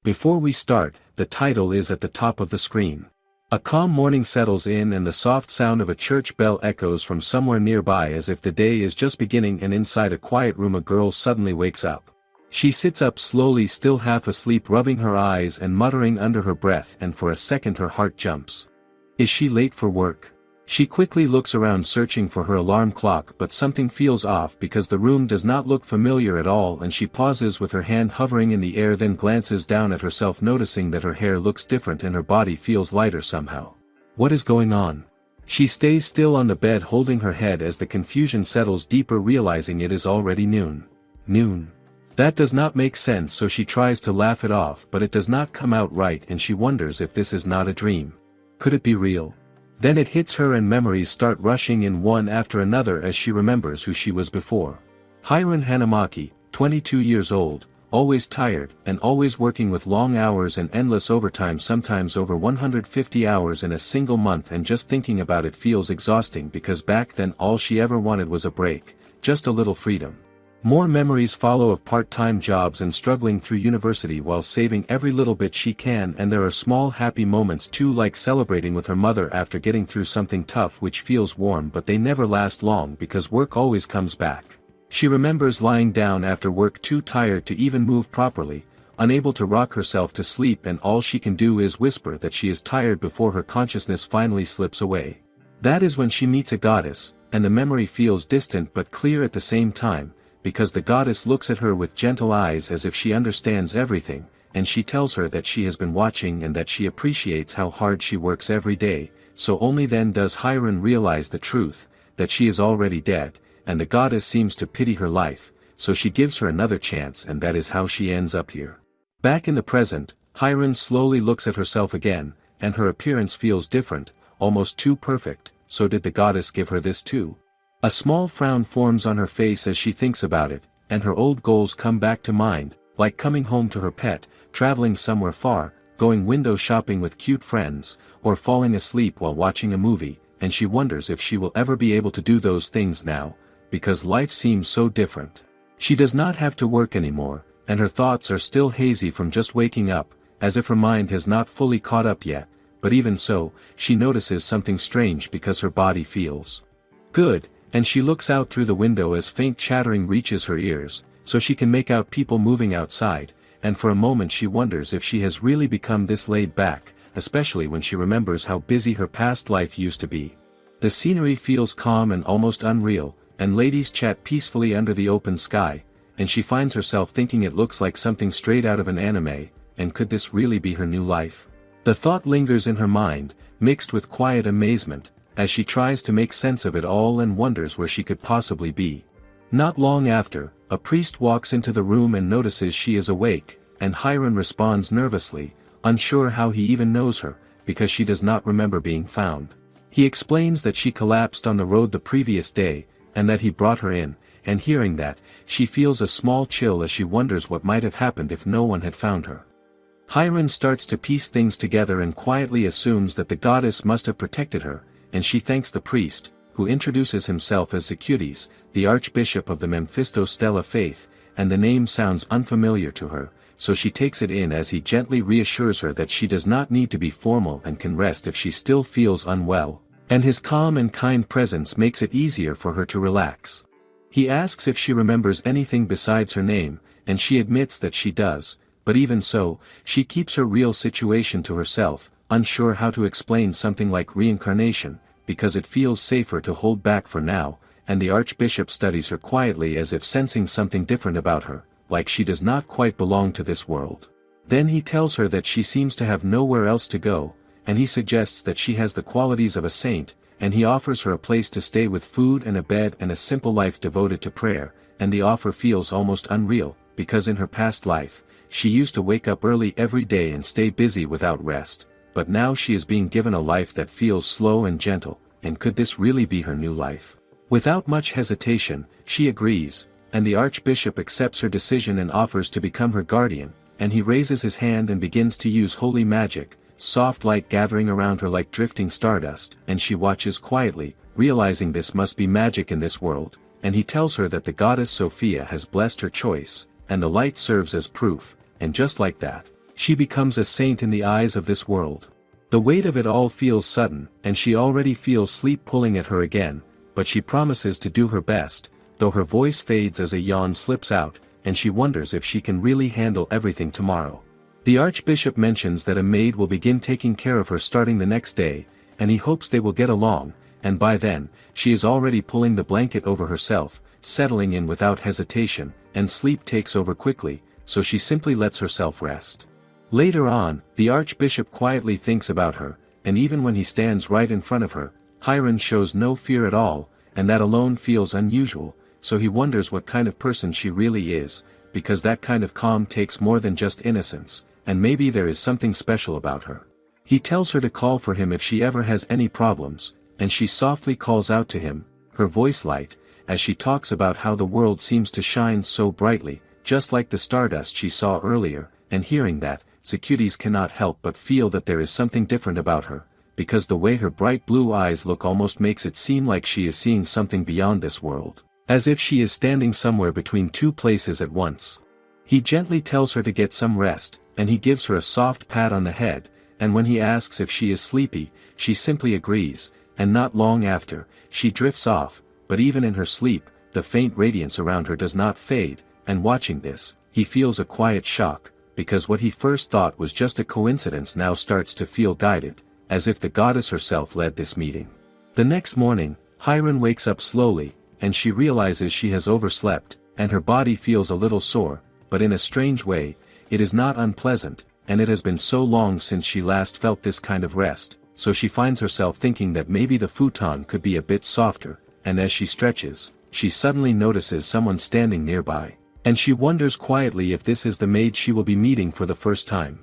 Before we start, the title is at the top of the screen. A calm morning settles in and the soft sound of a church bell echoes from somewhere nearby as if the day is just beginning, and inside a quiet room a girl suddenly wakes up. She sits up slowly, still half asleep, rubbing her eyes and muttering under her breath, and for a second her heart jumps. Is she late for work? She quickly looks around searching for her alarm clock, but something feels off because the room does not look familiar at all, and she pauses with her hand hovering in the air, then glances down at herself, noticing that her hair looks different and her body feels lighter somehow. What is going on? She stays still on the bed holding her head as the confusion settles deeper, realizing it is already noon. Noon. That does not make sense, so she tries to laugh it off, but it does not come out right and she wonders if this is not a dream. Could it be real? Then it hits her and memories start rushing in one after another as she remembers who she was before. Hiron Hanamaki, 22 years old, always tired, and always working with long hours and endless overtime, sometimes over 150 hours in a single month, and just thinking about it feels exhausting because back then all she ever wanted was a break, just a little freedom. More memories follow of part-time jobs and struggling through university while saving every little bit she can, and there are small happy moments too, like celebrating with her mother after getting through something tough, which feels warm, but they never last long because work always comes back. She remembers lying down after work, too tired to even move properly, unable to rock herself to sleep, and all she can do is whisper that she is tired before her consciousness finally slips away. That is when she meets a goddess, and the memory feels distant but clear at the same time, because the goddess looks at her with gentle eyes as if she understands everything, and she tells her that she has been watching and that she appreciates how hard she works every day. So only then does Hiron realize the truth, that she is already dead, and the goddess seems to pity her life, so she gives her another chance, and that is how she ends up here. Back in the present, Hiron slowly looks at herself again, and her appearance feels different, almost too perfect. So did the goddess give her this too? A small frown forms on her face as she thinks about it, and her old goals come back to mind, like coming home to her pet, traveling somewhere far, going window shopping with cute friends, or falling asleep while watching a movie, and she wonders if she will ever be able to do those things now, because life seems so different. She does not have to work anymore, and her thoughts are still hazy from just waking up, as if her mind has not fully caught up yet, but even so, she notices something strange because her body feels good. And she looks out through the window as faint chattering reaches her ears, so she can make out people moving outside, and for a moment she wonders if she has really become this laid back, especially when she remembers how busy her past life used to be. The scenery feels calm and almost unreal, and ladies chat peacefully under the open sky, and she finds herself thinking it looks like something straight out of an anime, and could this really be her new life? The thought lingers in her mind, mixed with quiet amazement, as she tries to make sense of it all and wonders where she could possibly be. Not long after, a priest walks into the room and notices she is awake, and Hiron responds nervously, unsure how he even knows her, because she does not remember being found. He explains that she collapsed on the road the previous day, and that he brought her in, and hearing that, she feels a small chill as she wonders what might have happened if no one had found her. Hiron starts to piece things together and quietly assumes that the goddess must have protected her, and she thanks the priest, who introduces himself as Isekais, the archbishop of the Mephisto Stella faith, and the name sounds unfamiliar to her, so she takes it in as he gently reassures her that she does not need to be formal and can rest if she still feels unwell, and his calm and kind presence makes it easier for her to relax. He asks if she remembers anything besides her name, and she admits that she does, but even so, she keeps her real situation to herself, unsure how to explain something like reincarnation, because it feels safer to hold back for now, and the archbishop studies her quietly as if sensing something different about her, like she does not quite belong to this world. Then he tells her that she seems to have nowhere else to go, and he suggests that she has the qualities of a saint, and he offers her a place to stay with food and a bed and a simple life devoted to prayer, and the offer feels almost unreal, because in her past life, she used to wake up early every day and stay busy without rest. But now she is being given a life that feels slow and gentle, and could this really be her new life? Without much hesitation, she agrees, and the archbishop accepts her decision and offers to become her guardian, and he raises his hand and begins to use holy magic, soft light gathering around her like drifting stardust, and she watches quietly, realizing this must be magic in this world, and he tells her that the goddess Sophia has blessed her choice, and the light serves as proof, and just like that, She becomes a saint in the eyes of this world. The weight of it all feels sudden, and she already feels sleep pulling at her again, but she promises to do her best, though her voice fades as a yawn slips out, and she wonders if she can really handle everything tomorrow. The Archbishop mentions that a maid will begin taking care of her starting the next day, and he hopes they will get along, and by then, she is already pulling the blanket over herself, settling in without hesitation, and sleep takes over quickly, so she simply lets herself rest. Later on, the Archbishop quietly thinks about her, and even when he stands right in front of her, Hiron shows no fear at all, and that alone feels unusual, so he wonders what kind of person she really is, because that kind of calm takes more than just innocence, and maybe there is something special about her. He tells her to call for him if she ever has any problems, and she softly calls out to him, her voice light, as she talks about how the world seems to shine so brightly, just like the stardust she saw earlier, and hearing that, Securities cannot help but feel that there is something different about her, because the way her bright blue eyes look almost makes it seem like she is seeing something beyond this world, as if she is standing somewhere between two places at once. He gently tells her to get some rest, and he gives her a soft pat on the head, and when he asks if she is sleepy, she simply agrees, and not long after, she drifts off, but even in her sleep, the faint radiance around her does not fade, and watching this, he feels a quiet shock, because what he first thought was just a coincidence now starts to feel guided, as if the goddess herself led this meeting. The next morning, Hiron wakes up slowly, and she realizes she has overslept, and her body feels a little sore, but in a strange way, it is not unpleasant, and it has been so long since she last felt this kind of rest, so she finds herself thinking that maybe the futon could be a bit softer, and as she stretches, she suddenly notices someone standing nearby. And she wonders quietly if this is the maid she will be meeting for the first time.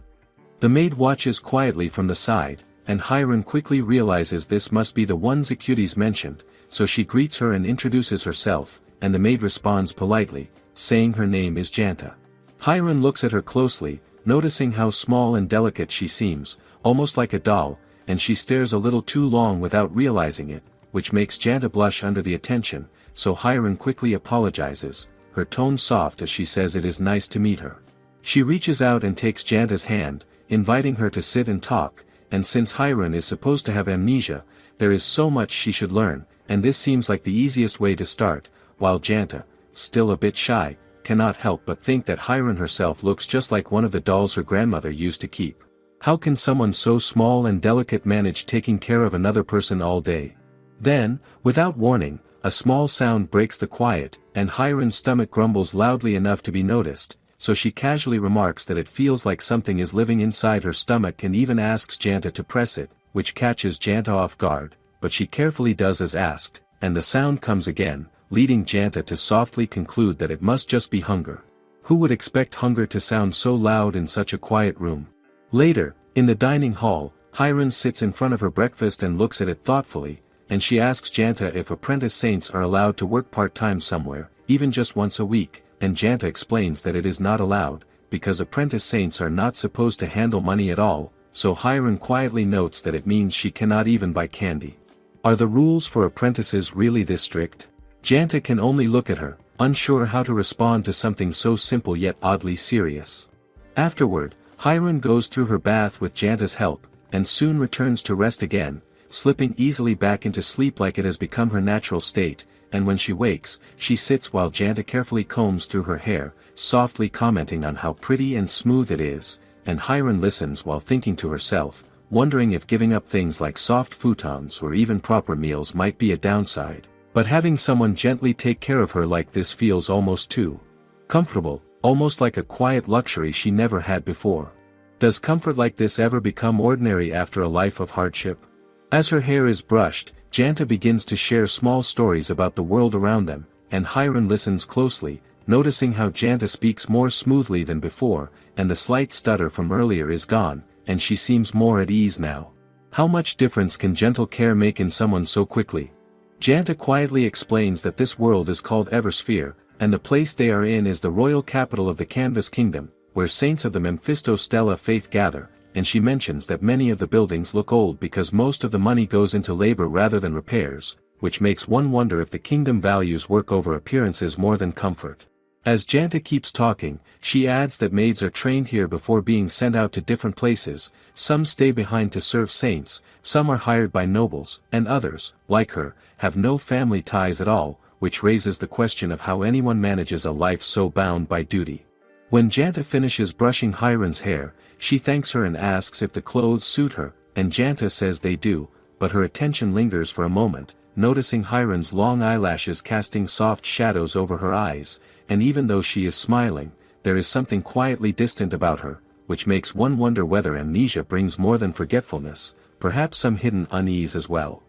The maid watches quietly from the side, and Hiron quickly realizes this must be the one Zacutes mentioned, so she greets her and introduces herself, and the maid responds politely, saying her name is Janta. Hiron looks at her closely, noticing how small and delicate she seems, almost like a doll, and she stares a little too long without realizing it, which makes Janta blush under the attention, so Hiron quickly apologizes, her tone soft as she says it is nice to meet her. She reaches out and takes Janta's hand, inviting her to sit and talk, and since Hiron is supposed to have amnesia, there is so much she should learn, and this seems like the easiest way to start, while Janta, still a bit shy, cannot help but think that Hiron herself looks just like one of the dolls her grandmother used to keep. How can someone so small and delicate manage taking care of another person all day? Then, without warning, a small sound breaks the quiet, and Hiron's stomach grumbles loudly enough to be noticed, so she casually remarks that it feels like something is living inside her stomach and even asks Janta to press it, which catches Janta off guard, but she carefully does as asked, and the sound comes again, leading Janta to softly conclude that it must just be hunger. Who would expect hunger to sound so loud in such a quiet room? Later, in the dining hall, Hiron sits in front of her breakfast and looks at it thoughtfully, and she asks Janta if apprentice saints are allowed to work part-time somewhere, even just once a week, and Janta explains that it is not allowed, because apprentice saints are not supposed to handle money at all, so Hiron quietly notes that it means she cannot even buy candy. Are the rules for apprentices really this strict? Janta can only look at her, unsure how to respond to something so simple yet oddly serious. Afterward, Hiron goes through her bath with Janta's help, and soon returns to rest again, slipping easily back into sleep like it has become her natural state, and when she wakes, she sits while Janta carefully combs through her hair, softly commenting on how pretty and smooth it is, and Hiron listens while thinking to herself, wondering if giving up things like soft futons or even proper meals might be a downside, but having someone gently take care of her like this feels almost too comfortable, almost like a quiet luxury she never had before. Does comfort like this ever become ordinary after a life of hardship? As her hair is brushed, Janta begins to share small stories about the world around them, and Hiron listens closely, noticing how Janta speaks more smoothly than before, and the slight stutter from earlier is gone, and she seems more at ease now. How much difference can gentle care make in someone so quickly? Janta quietly explains that this world is called Eversphere, and the place they are in is the royal capital of the Canvas Kingdom, where saints of the Mephisto Stella faith gather, and she mentions that many of the buildings look old because most of the money goes into labor rather than repairs, which makes one wonder if the kingdom values work over appearances more than comfort. As Janta keeps talking, she adds that maids are trained here before being sent out to different places, some stay behind to serve saints, some are hired by nobles, and others, like her, have no family ties at all, which raises the question of how anyone manages a life so bound by duty. When Janta finishes brushing Hiran's hair, she thanks her and asks if the clothes suit her, and Janta says they do, but her attention lingers for a moment, noticing Hiran's long eyelashes casting soft shadows over her eyes, and even though she is smiling, there is something quietly distant about her, which makes one wonder whether amnesia brings more than forgetfulness, perhaps some hidden unease as well.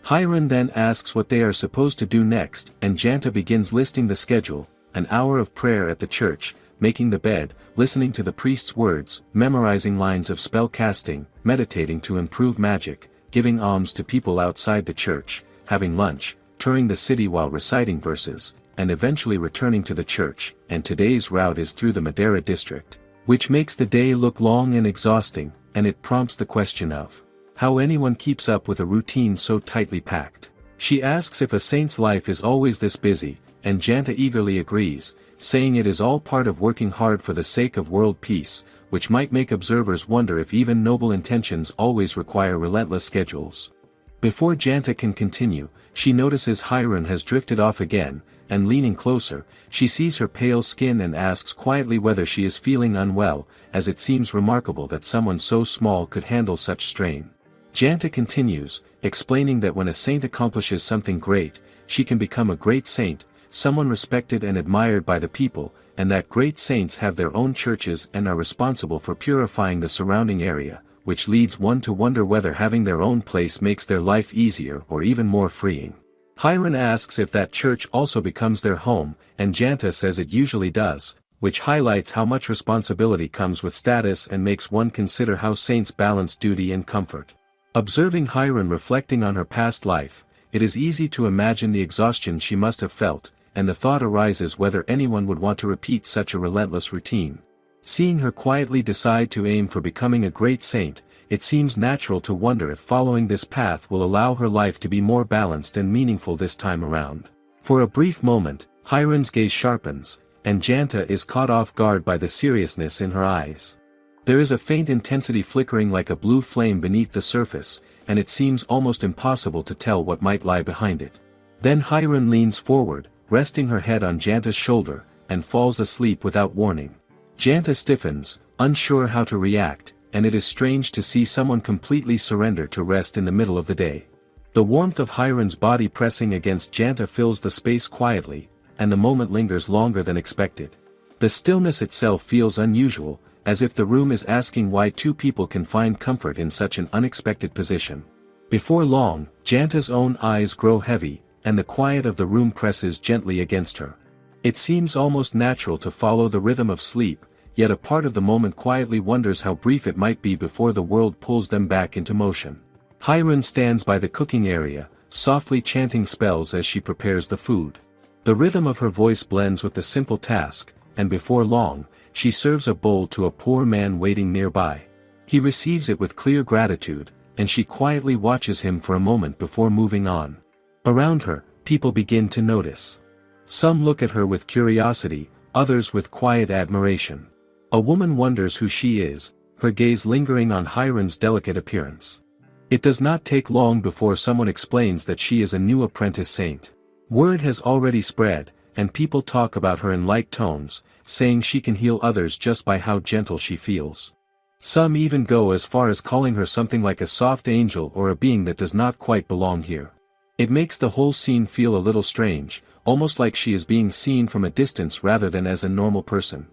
Hiran then asks what they are supposed to do next, and Janta begins listing the schedule: an hour of prayer at the church, making the bed, listening to the priest's words, memorizing lines of spell casting, meditating to improve magic, giving alms to people outside the church, having lunch, touring the city while reciting verses, and eventually returning to the church. And today's route is through the Madera district, which makes the day look long and exhausting, and it prompts the question of how anyone keeps up with a routine so tightly packed. She asks if a saint's life is always this busy, and Janta eagerly agrees, saying it is all part of working hard for the sake of world peace, which might make observers wonder if even noble intentions always require relentless schedules. Before Janta can continue, she notices Hiran has drifted off again, and leaning closer, she sees her pale skin and asks quietly whether she is feeling unwell, as it seems remarkable that someone so small could handle such strain. Janta continues, explaining that when a saint accomplishes something great, she can become a great saint, someone respected and admired by the people, and that great saints have their own churches and are responsible for purifying the surrounding area, which leads one to wonder whether having their own place makes their life easier or even more freeing. Hiran asks if that church also becomes their home, and Janta says it usually does, which highlights how much responsibility comes with status and makes one consider how saints balance duty and comfort. Observing Hiran reflecting on her past life, it is easy to imagine the exhaustion she must have felt, and the thought arises whether anyone would want to repeat such a relentless routine. Seeing her quietly decide to aim for becoming a great saint, it seems natural to wonder if following this path will allow her life to be more balanced and meaningful this time around. For a brief moment, Hiran's gaze sharpens, and Janta is caught off guard by the seriousness in her eyes. There is a faint intensity flickering like a blue flame beneath the surface, and it seems almost impossible to tell what might lie behind it. Then Hiran leans forward, resting her head on Janta's shoulder, and falls asleep without warning. Janta stiffens, unsure how to react, and it is strange to see someone completely surrender to rest in the middle of the day. The warmth of Hiran's body pressing against Janta fills the space quietly, and the moment lingers longer than expected. The stillness itself feels unusual, as if the room is asking why two people can find comfort in such an unexpected position. Before long, Janta's own eyes grow heavy, and the quiet of the room presses gently against her. It seems almost natural to follow the rhythm of sleep, yet a part of the moment quietly wonders how brief it might be before the world pulls them back into motion. Hiran stands by the cooking area, softly chanting spells as she prepares the food. The rhythm of her voice blends with the simple task, and before long, she serves a bowl to a poor man waiting nearby. He receives it with clear gratitude, and she quietly watches him for a moment before moving on. Around her, people begin to notice. Some look at her with curiosity, others with quiet admiration. A woman wonders who she is, her gaze lingering on Hiran's delicate appearance. It does not take long before someone explains that she is a new apprentice saint. Word has already spread, and people talk about her in light tones, saying she can heal others just by how gentle she feels. Some even go as far as calling her something like a soft angel or a being that does not quite belong here. It makes the whole scene feel a little strange, almost like she is being seen from a distance rather than as a normal person.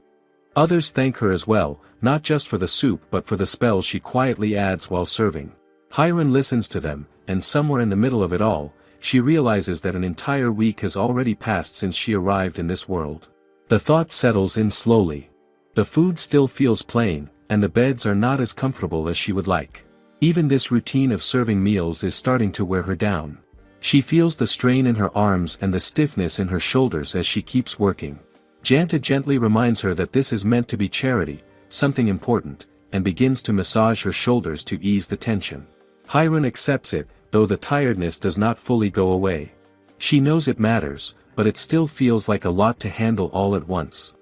Others thank her as well, not just for the soup but for the spells she quietly adds while serving. Hiran listens to them, and somewhere in the middle of it all, she realizes that an entire week has already passed since she arrived in this world. The thought settles in slowly. The food still feels plain, and the beds are not as comfortable as she would like. Even this routine of serving meals is starting to wear her down. She feels the strain in her arms and the stiffness in her shoulders as she keeps working. Janta gently reminds her that this is meant to be charity, something important, and begins to massage her shoulders to ease the tension. Hiran accepts it, though the tiredness does not fully go away. She knows it matters, but it still feels like a lot to handle all at once.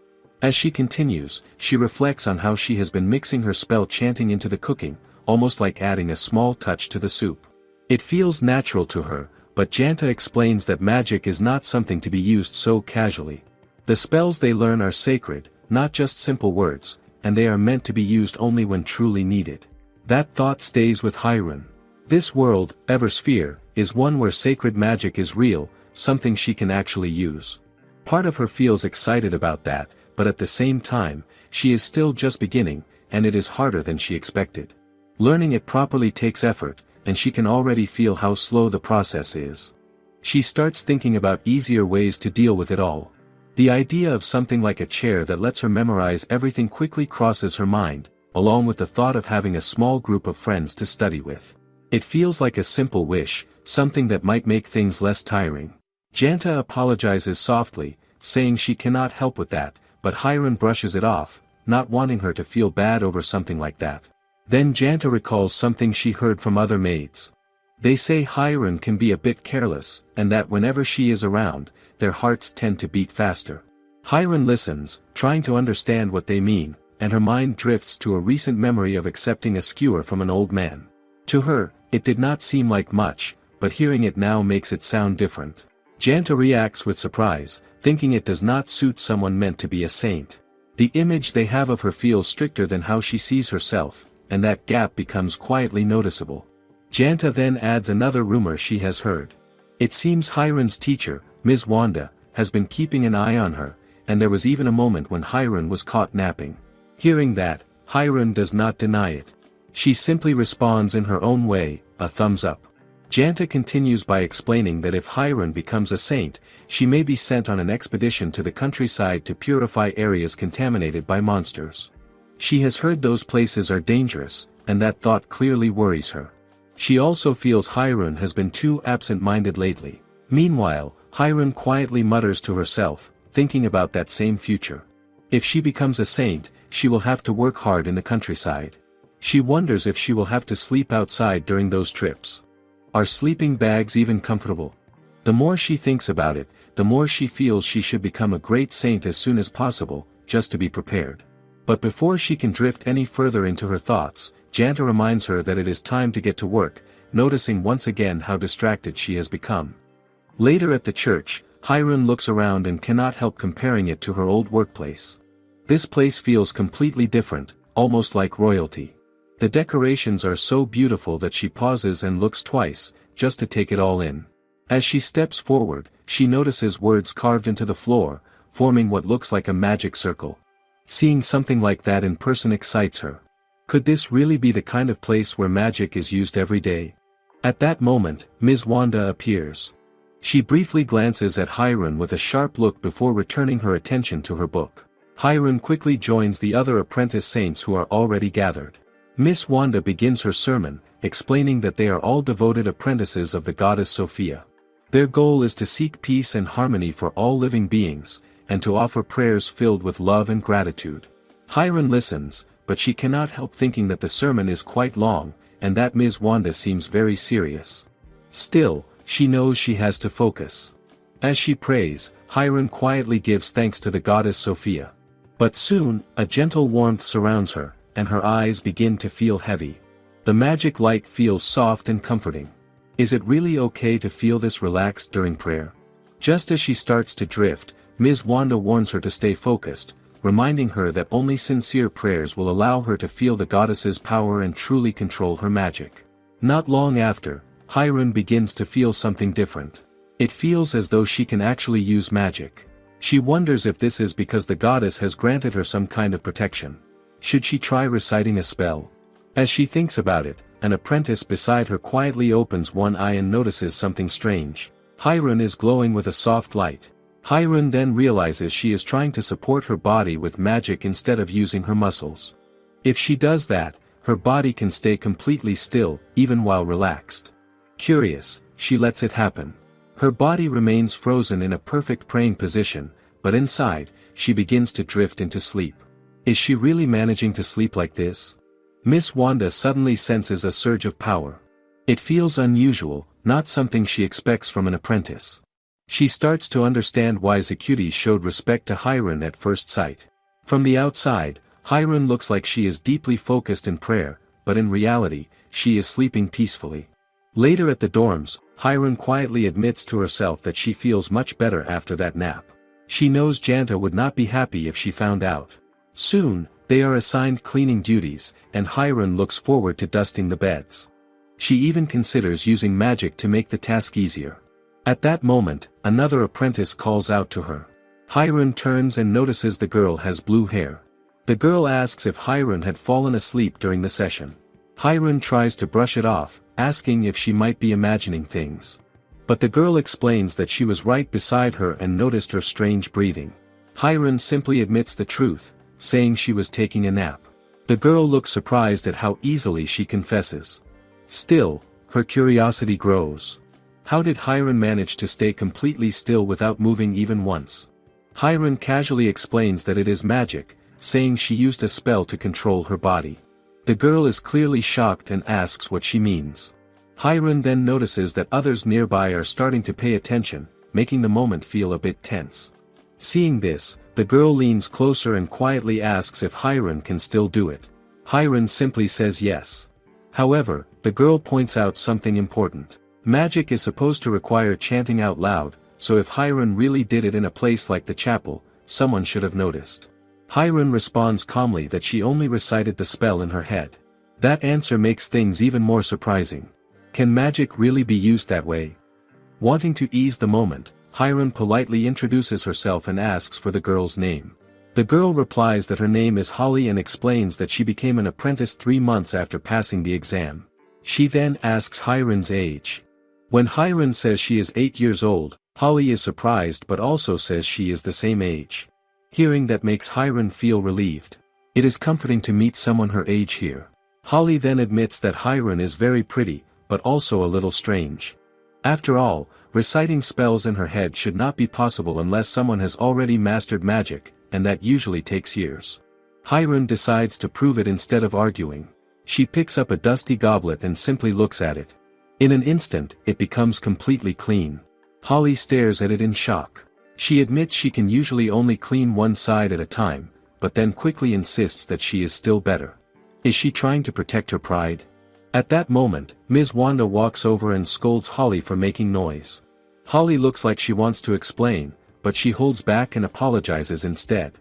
As she continues, she reflects on how she has been mixing her spell chanting into the cooking, almost like adding a small touch to the soup. It feels natural to her, but Janta explains that magic is not something to be used so casually. The spells they learn are sacred, not just simple words, and they are meant to be used only when truly needed. That thought stays with Hyrule. This world, Eversphere, is one where sacred magic is real, something she can actually use. Part of her feels excited about that, but at the same time, she is still just beginning, and it is harder than she expected. Learning it properly takes effort, and she can already feel how slow the process is. She starts thinking about easier ways to deal with it all. The idea of something like a chair that lets her memorize everything quickly crosses her mind, along with the thought of having a small group of friends to study with. It feels like a simple wish, something that might make things less tiring. Janta apologizes softly, saying she cannot help with that, but Hyrule brushes it off, not wanting her to feel bad over something like that. Then Janta recalls something she heard from other maids. They say Hyrule can be a bit careless, and that whenever she is around, their hearts tend to beat faster. Hyrule listens, trying to understand what they mean, and her mind drifts to a recent memory of accepting a skewer from an old man. To her, it did not seem like much, but hearing it now makes it sound different. Janta reacts with surprise, thinking it does not suit someone meant to be a saint. The image they have of her feels stricter than how she sees herself, and that gap becomes quietly noticeable. Janta then adds another rumor she has heard. It seems Hyrule's teacher, Ms. Wanda, has been keeping an eye on her, and there was even a moment when Hyrule was caught napping. Hearing that, Hyrule does not deny it. She simply responds in her own way, a thumbs up. Janta continues by explaining that if Hyrule becomes a saint, she may be sent on an expedition to the countryside to purify areas contaminated by monsters. She has heard those places are dangerous, and that thought clearly worries her. She also feels Hyrule has been too absent-minded lately. Meanwhile, Hyrule quietly mutters to herself, thinking about that same future. If she becomes a saint, she will have to work hard in the countryside. She wonders if she will have to sleep outside during those trips. Are sleeping bags even comfortable? The more she thinks about it, the more she feels she should become a great saint as soon as possible, just to be prepared. But before she can drift any further into her thoughts, Janta reminds her that it is time to get to work, noticing once again how distracted she has become. Later at the church, Hyrule looks around and cannot help comparing it to her old workplace. This place feels completely different, almost like royalty. The decorations are so beautiful that she pauses and looks twice, just to take it all in. As she steps forward, she notices words carved into the floor, forming what looks like a magic circle. Seeing something like that in person excites her. Could this really be the kind of place where magic is used every day? At that moment, Ms. Wanda appears. She briefly glances at Hyrule with a sharp look before returning her attention to her book. Hyrule quickly joins the other apprentice saints who are already gathered. Miss Wanda begins her sermon, explaining that they are all devoted apprentices of the goddess Sophia. Their goal is to seek peace and harmony for all living beings, and to offer prayers filled with love and gratitude. Hyrule listens, but she cannot help thinking that the sermon is quite long, and that Ms. Wanda seems very serious. Still, she knows she has to focus. As she prays, Hyrule quietly gives thanks to the goddess Sophia. But soon, a gentle warmth surrounds her, and her eyes begin to feel heavy. The magic light feels soft and comforting. Is it really okay to feel this relaxed during prayer? Just as she starts to drift, Ms. Wanda warns her to stay focused, reminding her that only sincere prayers will allow her to feel the goddess's power and truly control her magic. Not long after, Hyrule begins to feel something different. It feels as though she can actually use magic. She wonders if this is because the goddess has granted her some kind of protection. Should she try reciting a spell? As she thinks about it, an apprentice beside her quietly opens one eye and notices something strange. Hyrule is glowing with a soft light. Hyrule then realizes she is trying to support her body with magic instead of using her muscles. If she does that, her body can stay completely still, even while relaxed. Curious, she lets it happen. Her body remains frozen in a perfect praying position, but inside, she begins to drift into sleep. Is she really managing to sleep like this? Miss Wanda suddenly senses a surge of power. It feels unusual, not something she expects from an apprentice. She starts to understand why Zacutis showed respect to Hiron at first sight. From the outside, Hiron looks like she is deeply focused in prayer, but in reality, she is sleeping peacefully. Later at the dorms, Hiron quietly admits to herself that she feels much better after that nap. She knows Janta would not be happy if she found out. Soon, they are assigned cleaning duties, and Hiron looks forward to dusting the beds. She even considers using magic to make the task easier. At that moment, another apprentice calls out to her. Hiron turns and notices the girl has blue hair. The girl asks if Hiron had fallen asleep during the session. Hiron tries to brush it off, asking if she might be imagining things. But the girl explains that she was right beside her and noticed her strange breathing. Hiron simply admits the truth, saying she was taking a nap. The girl looks surprised at how easily she confesses. Still, her curiosity grows. How did Hiron manage to stay completely still without moving even once? Hiron casually explains that it is magic, saying she used a spell to control her body. The girl is clearly shocked and asks what she means. Hiron then notices that others nearby are starting to pay attention, making the moment feel a bit tense. Seeing this, the girl leans closer and quietly asks if Hiron can still do it. Hiron simply says yes. However, the girl points out something important. Magic is supposed to require chanting out loud, so if Hiron really did it in a place like the chapel, someone should have noticed. Hiron responds calmly that she only recited the spell in her head. That answer makes things even more surprising. Can magic really be used that way? Wanting to ease the moment, Hiron politely introduces herself and asks for the girl's name. The girl replies that her name is Holly and explains that she became an apprentice 3 months after passing the exam. She then asks Hiron's age. When Hiron says she is 8 years old, Holly is surprised but also says she is the same age. Hearing that makes Hiron feel relieved. It is comforting to meet someone her age here. Holly then admits that Hiron is very pretty, but also a little strange. After all, reciting spells in her head should not be possible unless someone has already mastered magic, and that usually takes years. Hiron decides to prove it instead of arguing. She picks up a dusty goblet and simply looks at it. In an instant, it becomes completely clean. Holly stares at it in shock. She admits she can usually only clean one side at a time, but then quickly insists that she is still better. Is she trying to protect her pride? At that moment, Ms. Wanda walks over and scolds Holly for making noise. Holly looks like she wants to explain, but she holds back and apologizes instead.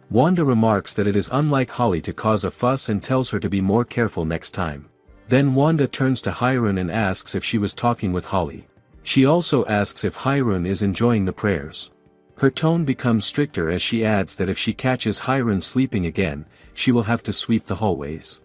Wanda remarks that it is unlike Holly to cause a fuss and tells her to be more careful next time. Then Wanda turns to Hiron and asks if she was talking with Holly. She also asks if Hiron is enjoying the prayers. Her tone becomes stricter as she adds that if she catches Hiron sleeping again, she will have to sweep the hallways.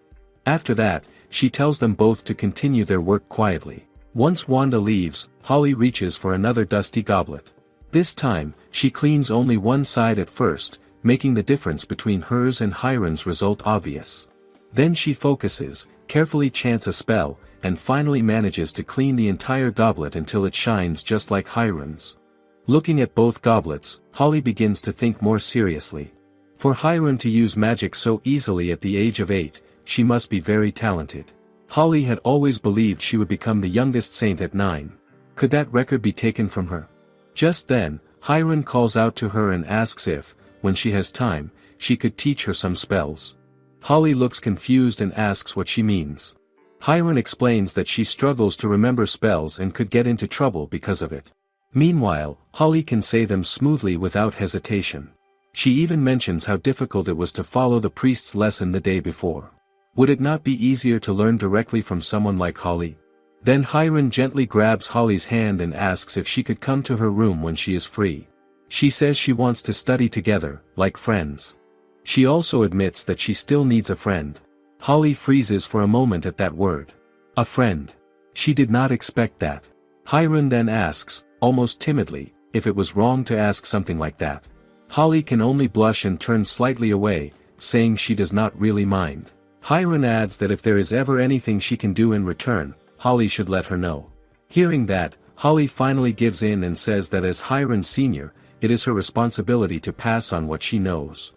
After that, she tells them both to continue their work quietly. Once Wanda leaves, Holly reaches for another dusty goblet. This time, she cleans only one side at first, making the difference between hers and Hiron's result obvious. Then she focuses, carefully chants a spell, and finally manages to clean the entire goblet until it shines just like Hiron's. Looking at both goblets, Holly begins to think more seriously. For Hiron to use magic so easily at the age of 8, she must be very talented. Holly had always believed she would become the youngest saint at 9. Could that record be taken from her? Just then, Hiron calls out to her and asks if, when she has time, she could teach her some spells. Holly looks confused and asks what she means. Hiron explains that she struggles to remember spells and could get into trouble because of it. Meanwhile, Holly can say them smoothly without hesitation. She even mentions how difficult it was to follow the priest's lesson the day before. Would it not be easier to learn directly from someone like Holly? Then Hiron gently grabs Holly's hand and asks if she could come to her room when she is free. She says she wants to study together, like friends. She also admits that she still needs a friend. Holly freezes for a moment at that word. A friend. She did not expect that. Hiron then asks, almost timidly, if it was wrong to ask something like that. Holly can only blush and turn slightly away, saying she does not really mind. Hiron adds that if there is ever anything she can do in return, Holly should let her know. Hearing that, Holly finally gives in and says that as Hiron Sr., it is her responsibility to pass on what she knows.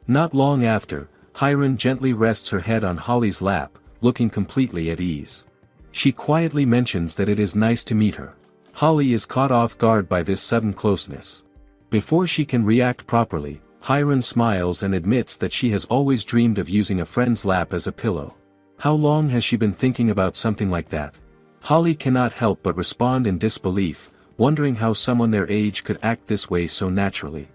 Not long after, Hiron gently rests her head on Holly's lap, looking completely at ease. She quietly mentions that it is nice to meet her. Holly is caught off guard by this sudden closeness. Before she can react properly, Hiram smiles and admits that she has always dreamed of using a friend's lap as a pillow. How long has she been thinking about something like that? Holly cannot help but respond in disbelief, wondering how someone their age could act this way so naturally.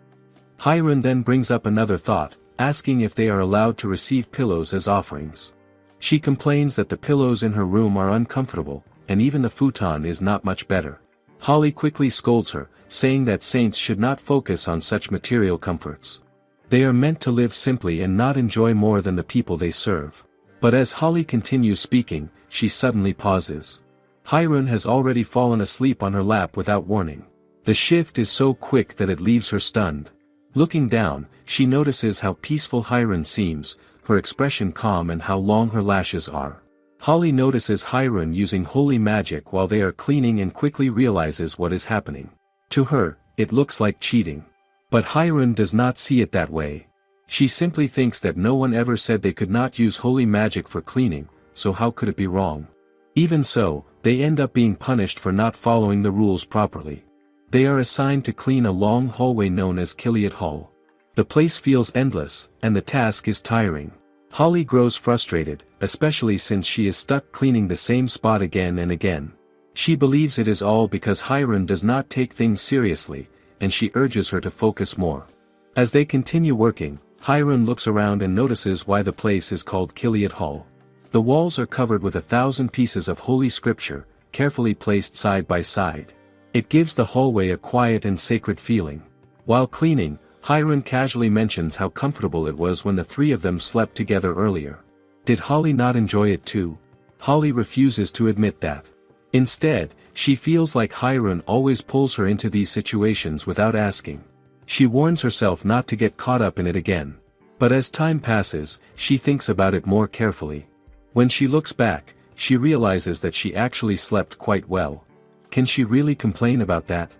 Hiram then brings up another thought, asking if they are allowed to receive pillows as offerings. She complains that the pillows in her room are uncomfortable, and even the futon is not much better. Holly quickly scolds her, saying that saints should not focus on such material comforts. They are meant to live simply and not enjoy more than the people they serve. But as Holly continues speaking, she suddenly pauses. Hiram has already fallen asleep on her lap without warning. The shift is so quick that it leaves her stunned. Looking down, she notices how peaceful Hiram seems, her expression calm and how long her lashes are. Holly notices Hiram using holy magic while they are cleaning and quickly realizes what is happening. To her, it looks like cheating. But Hiram does not see it that way. She simply thinks that no one ever said they could not use holy magic for cleaning, so how could it be wrong? Even so, they end up being punished for not following the rules properly. They are assigned to clean a long hallway known as Killiot Hall. The place feels endless, and the task is tiring. Holly grows frustrated, especially since she is stuck cleaning the same spot again and again. She believes it is all because Hiram does not take things seriously, and she urges her to focus more. As they continue working, Hiram looks around and notices why the place is called Killiot Hall. The walls are covered with 1,000 pieces of holy scripture, carefully placed side by side. It gives the hallway a quiet and sacred feeling. While cleaning, Hiram casually mentions how comfortable it was when the three of them slept together earlier. Did Holly not enjoy it too? Holly refuses to admit that. Instead, she feels like Hiram always pulls her into these situations without asking. She warns herself not to get caught up in it again. But as time passes, she thinks about it more carefully. When she looks back, she realizes that she actually slept quite well. Can she really complain about that?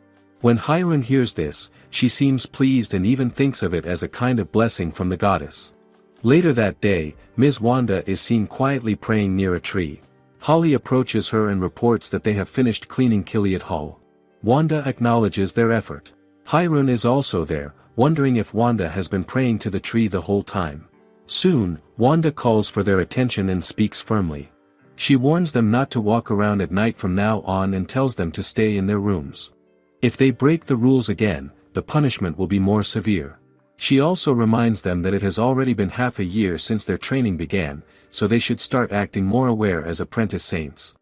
When Hiram hears this, she seems pleased and even thinks of it as a kind of blessing from the goddess. Later that day, Ms. Wanda is seen quietly praying near a tree. Holly approaches her and reports that they have finished cleaning Killiot Hall. Wanda acknowledges their effort. Hiram is also there, wondering if Wanda has been praying to the tree the whole time. Soon, Wanda calls for their attention and speaks firmly. She warns them not to walk around at night from now on and tells them to stay in their rooms. If they break the rules again, the punishment will be more severe. She also reminds them that it has already been half a year since their training began, so they should start acting more aware as apprentice saints.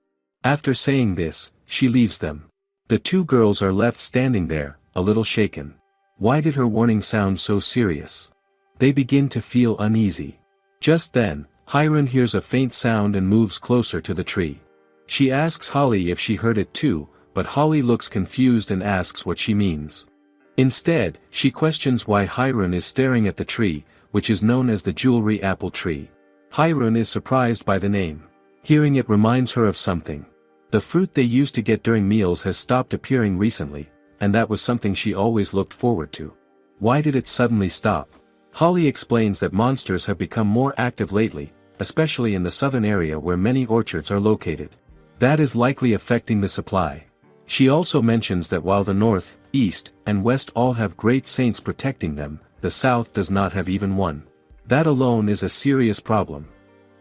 After saying this, she leaves them. The two girls are left standing there, a little shaken. Why did her warning sound so serious? They begin to feel uneasy. Just then, Hiram hears a faint sound and moves closer to the tree. She asks Holly if she heard it too, but Holly looks confused and asks what she means. Instead, she questions why Hiram is staring at the tree, which is known as the jewelry apple tree. Hiram is surprised by the name. Hearing it reminds her of something. The fruit they used to get during meals has stopped appearing recently, and that was something she always looked forward to. Why did it suddenly stop? Holly explains that monsters have become more active lately, especially in the southern area where many orchards are located. That is likely affecting the supply. She also mentions that while the north, east, and west all have great saints protecting them, the south does not have even one. That alone is a serious problem.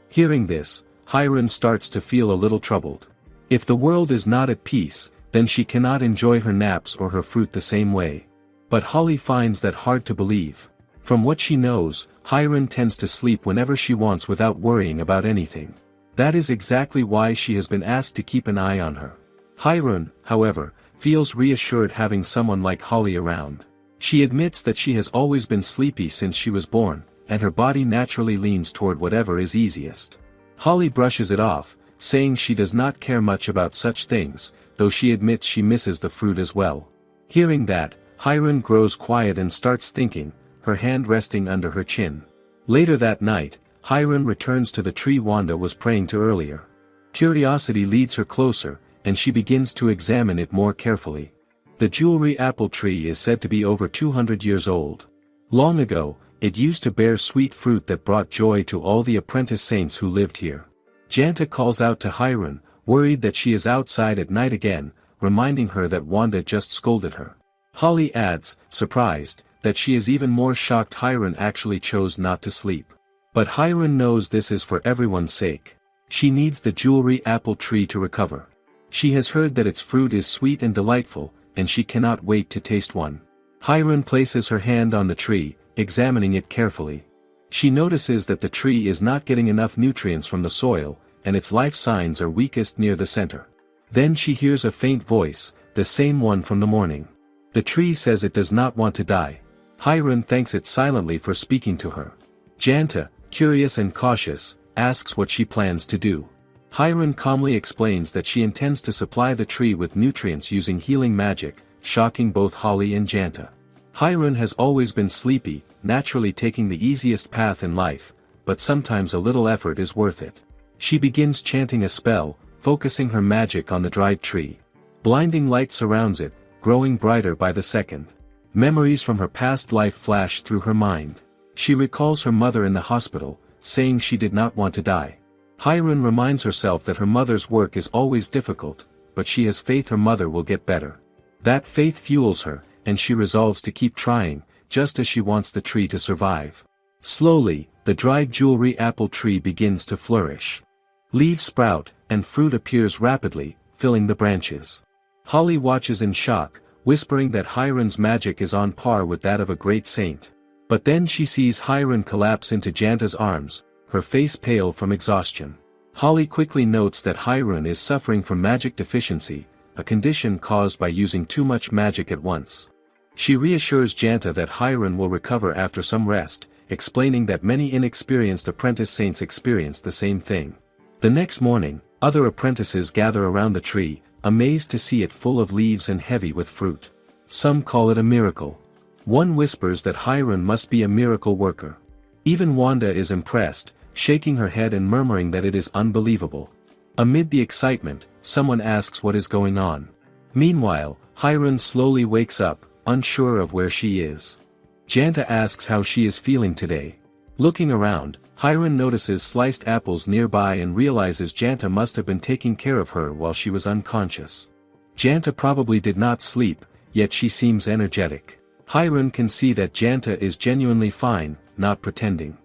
Hearing this, Hiram starts to feel a little troubled. If the world is not at peace, then she cannot enjoy her naps or her fruit the same way. But Holly finds that hard to believe. From what she knows, Hiram tends to sleep whenever she wants without worrying about anything. That is exactly why she has been asked to keep an eye on her. Hiram, however, feels reassured having someone like Holly around. She admits that she has always been sleepy since she was born, and her body naturally leans toward whatever is easiest. Holly brushes it off, saying she does not care much about such things, though she admits she misses the fruit as well. Hearing that, Hiram grows quiet and starts thinking, her hand resting under her chin. Later that night, Hiram returns to the tree Wanda was praying to earlier. Curiosity leads her closer, and she begins to examine it more carefully. The jewelry apple tree is said to be over 200 years old. Long ago, it used to bear sweet fruit that brought joy to all the apprentice saints who lived here. Janta calls out to Hiram, worried that she is outside at night again, reminding her that Wanda just scolded her. Holly adds, surprised, that she is even more shocked Hiron actually chose not to sleep. But Hiron knows this is for everyone's sake. She needs the jewelry apple tree to recover. She has heard that its fruit is sweet and delightful, and she cannot wait to taste one. Hiron places her hand on the tree, examining it carefully. She notices that the tree is not getting enough nutrients from the soil, and its life signs are weakest near the center. Then she hears a faint voice, the same one from the morning. The tree says it does not want to die. Hiron thanks it silently for speaking to her. Janta, curious and cautious, asks what she plans to do. Hiron calmly explains that she intends to supply the tree with nutrients using healing magic, shocking both Holly and Janta. Hiron has always been sleepy, naturally taking the easiest path in life, but sometimes a little effort is worth it. She begins chanting a spell, focusing her magic on the dried tree. Blinding light surrounds it, growing brighter by the second. Memories from her past life flash through her mind. She recalls her mother in the hospital, saying she did not want to die. Hiron reminds herself that her mother's work is always difficult, but she has faith her mother will get better. That faith fuels her, and she resolves to keep trying, just as she wants the tree to survive. Slowly, the dried jewelry apple tree begins to flourish. Leaves sprout, and fruit appears rapidly, filling the branches. Holly watches in shock, whispering that Hiron's magic is on par with that of a great saint. But then she sees Hiron collapse into Janta's arms, her face pale from exhaustion. Holly quickly notes that Hiron is suffering from magic deficiency, a condition caused by using too much magic at once. She reassures Janta that Hiron will recover after some rest, explaining that many inexperienced apprentice saints experience the same thing. The next morning, other apprentices gather around the tree, amazed to see it full of leaves and heavy with fruit. Some call it a miracle. One whispers that Hiron must be a miracle worker. Even Wanda is impressed, shaking her head and murmuring that it is unbelievable. Amid the excitement, someone asks what is going on. Meanwhile, Hiron slowly wakes up, unsure of where she is. Janta asks how she is feeling today. Looking around, Hiron notices sliced apples nearby and realizes Janta must have been taking care of her while she was unconscious. Janta probably did not sleep, yet she seems energetic. Hiron can see that Janta is genuinely fine, not pretending.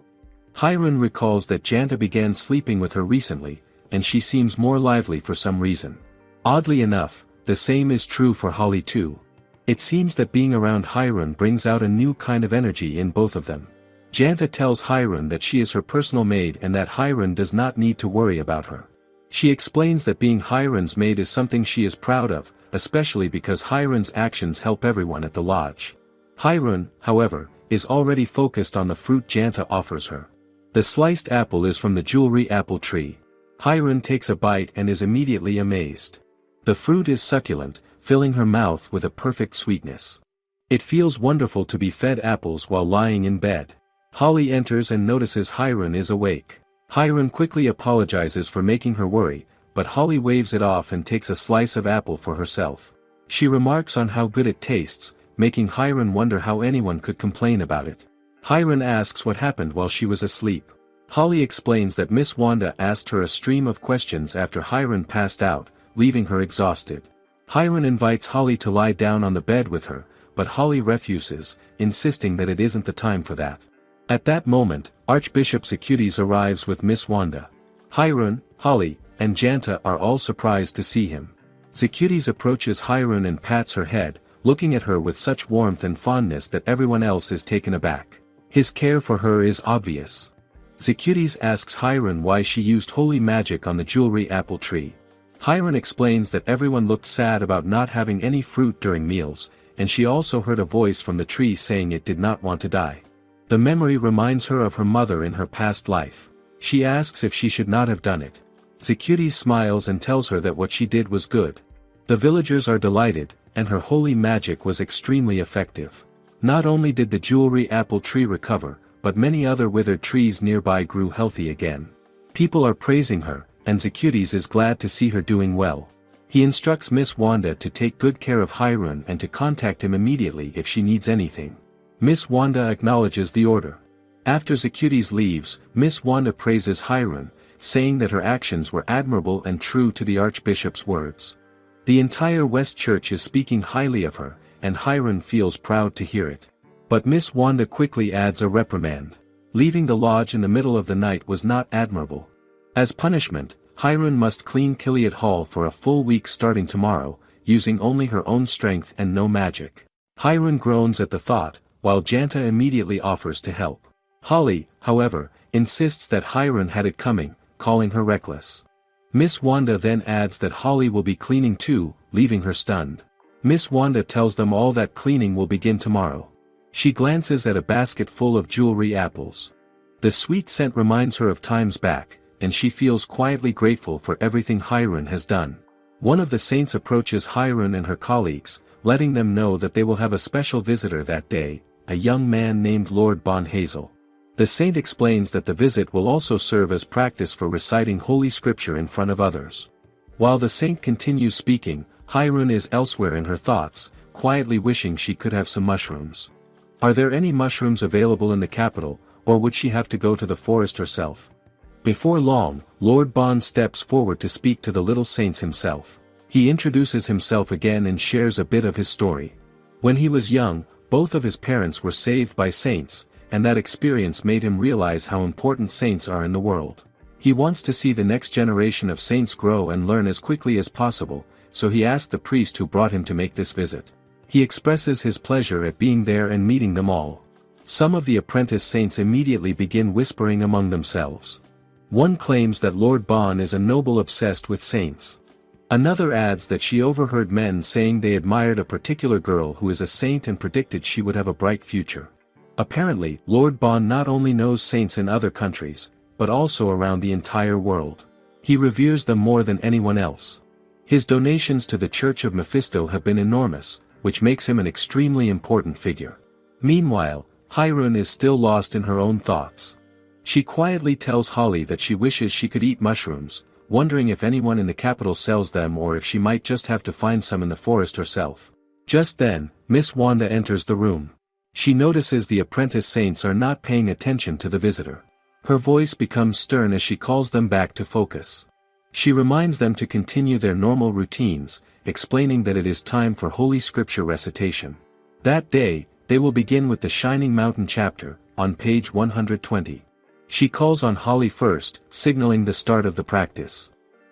Hiron recalls that Janta began sleeping with her recently, and she seems more lively for some reason. Oddly enough, the same is true for Holly too. It seems that being around Hiron brings out a new kind of energy in both of them. Janta tells Hiron that she is her personal maid and that Hiron does not need to worry about her. She explains that being Hiron's maid is something she is proud of, especially because Hiron's actions help everyone at the lodge. Hiron, however, is already focused on the fruit Janta offers her. The sliced apple is from the jewelry apple tree. Hiron takes a bite and is immediately amazed. The fruit is succulent, filling her mouth with a perfect sweetness. It feels wonderful to be fed apples while lying in bed. Holly enters and notices Hiron is awake. Hiron quickly apologizes for making her worry, but Holly waves it off and takes a slice of apple for herself. She remarks on how good it tastes, making Hiron wonder how anyone could complain about it. Hiron asks what happened while she was asleep. Holly explains that Miss Wanda asked her a stream of questions after Hiron passed out, leaving her exhausted. Hiron invites Holly to lie down on the bed with her, but Holly refuses, insisting that it isn't the time for that. At that moment, Archbishop Isekais arrives with Miss Wanda. Hiron, Holly, and Janta are all surprised to see him. Isekais approaches Hiron and pats her head, looking at her with such warmth and fondness that everyone else is taken aback. His care for her is obvious. Isekais asks Hiron why she used holy magic on the jewelry apple tree. Hiron explains that everyone looked sad about not having any fruit during meals, and she also heard a voice from the tree saying it did not want to die. The memory reminds her of her mother in her past life. She asks if she should not have done it. Isekais smiles and tells her that what she did was good. The villagers are delighted, and her holy magic was extremely effective. Not only did the jewelry apple tree recover, but many other withered trees nearby grew healthy again. People are praising her, and Isekais is glad to see her doing well. He instructs Miss Wanda to take good care of Hiron and to contact him immediately if she needs anything. Miss Wanda acknowledges the order. After Isekais leaves, Miss Wanda praises Hiron, saying that her actions were admirable and true to the Archbishop's words. The entire West Church is speaking highly of her, and Hiron feels proud to hear it. But Miss Wanda quickly adds a reprimand. Leaving the lodge in the middle of the night was not admirable. As punishment, Hiron must clean Killiot Hall for a full week starting tomorrow, using only her own strength and no magic. Hiron groans at the thought, while Janta immediately offers to help. Holly, however, insists that Hiron had it coming, calling her reckless. Miss Wanda then adds that Holly will be cleaning too, leaving her stunned. Miss Wanda tells them all that cleaning will begin tomorrow. She glances at a basket full of jewelry apples. The sweet scent reminds her of times back, and she feels quietly grateful for everything Hiron has done. One of the saints approaches Hiron and her colleagues, letting them know that they will have a special visitor that day, a young man named Lord Bon Hazel. The saint explains that the visit will also serve as practice for reciting Holy Scripture in front of others. While the saint continues speaking, Hiron is elsewhere in her thoughts, quietly wishing she could have some mushrooms. Are there any mushrooms available in the capital, or would she have to go to the forest herself? Before long, Lord Bon steps forward to speak to the little saints himself. He introduces himself again and shares a bit of his story. When he was young, both of his parents were saved by saints, and that experience made him realize how important saints are in the world. He wants to see the next generation of saints grow and learn as quickly as possible, so he asked the priest who brought him to make this visit. He expresses his pleasure at being there and meeting them all. Some of the apprentice saints immediately begin whispering among themselves. One claims that Lord Bon is a noble obsessed with saints. Another adds that she overheard men saying they admired a particular girl who is a saint and predicted she would have a bright future. Apparently, Lord Bon not only knows saints in other countries, but also around the entire world. He reveres them more than anyone else. His donations to the Church of Mephisto have been enormous, which makes him an extremely important figure. Meanwhile, Hiron is still lost in her own thoughts. She quietly tells Holly that she wishes she could eat mushrooms, wondering if anyone in the capital sells them or if she might just have to find some in the forest herself. Just then, Miss Wanda enters the room. She notices the apprentice saints are not paying attention to the visitor. Her voice becomes stern as she calls them back to focus. She reminds them to continue their normal routines, explaining that it is time for Holy Scripture recitation. That day, they will begin with the Shining Mountain chapter, on page 120. She calls on Holly first, signaling the start of the practice.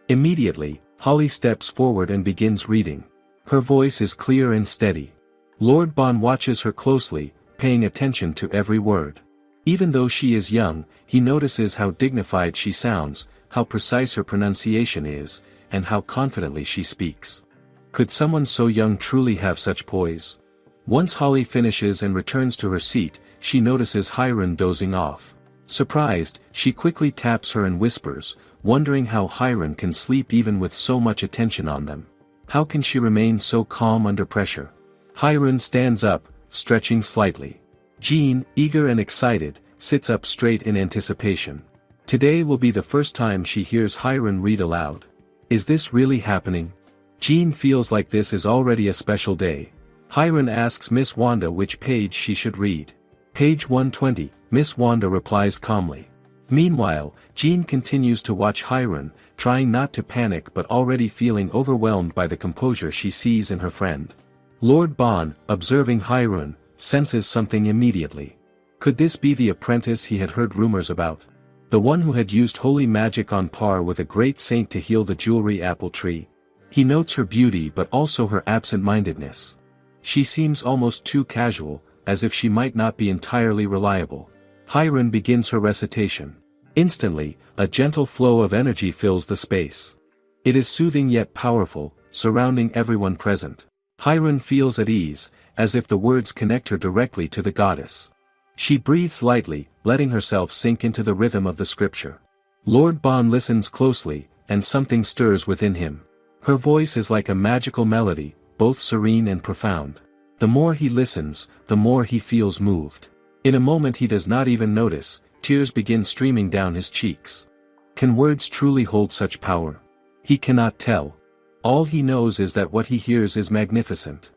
Immediately, Holly steps forward and begins reading. Her voice is clear and steady. Lord Bon watches her closely, paying attention to every word. Even though she is young, he notices how dignified she sounds, how precise her pronunciation is, and how confidently she speaks. Could someone so young truly have such poise? Once Holly finishes and returns to her seat, she notices Hiron dozing off. Surprised, she quickly taps her and whispers, wondering how Hiron can sleep even with so much attention on them. How can she remain so calm under pressure? Hiron stands up, stretching slightly. Jean, eager and excited, sits up straight in anticipation. Today will be the first time she hears Hiron read aloud. Is this really happening? Jean feels like this is already a special day. Hiron asks Miss Wanda which page she should read. Page 120, Miss Wanda replies calmly. Meanwhile, Jean continues to watch Hiron, trying not to panic but already feeling overwhelmed by the composure she sees in her friend. Lord Bon, observing Hiron, senses something immediately. Could this be the apprentice he had heard rumors about? The one who had used holy magic on par with a great saint to heal the jewelry apple tree? He notes her beauty but also her absent-mindedness. She seems almost too casual, as if she might not be entirely reliable. Hiron begins her recitation. Instantly, a gentle flow of energy fills the space. It is soothing yet powerful, surrounding everyone present. Hiron feels at ease, as if the words connect her directly to the goddess. She breathes lightly, letting herself sink into the rhythm of the scripture. Lord Bon listens closely, and something stirs within him. Her voice is like a magical melody, both serene and profound. The more he listens, the more he feels moved. In a moment he does not even notice, tears begin streaming down his cheeks. Can words truly hold such power? He cannot tell. All he knows is that what he hears is magnificent.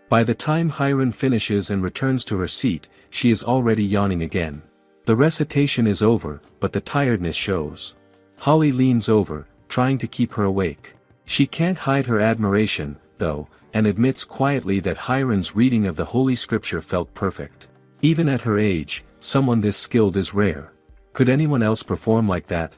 By the time Hiron finishes and returns to her seat, she is already yawning again. The recitation is over, but the tiredness shows. Holly leans over, trying to keep her awake. She can't hide her admiration, though, and admits quietly that Hiron's reading of the Holy Scripture felt perfect. Even at her age, someone this skilled is rare. Could anyone else perform like that?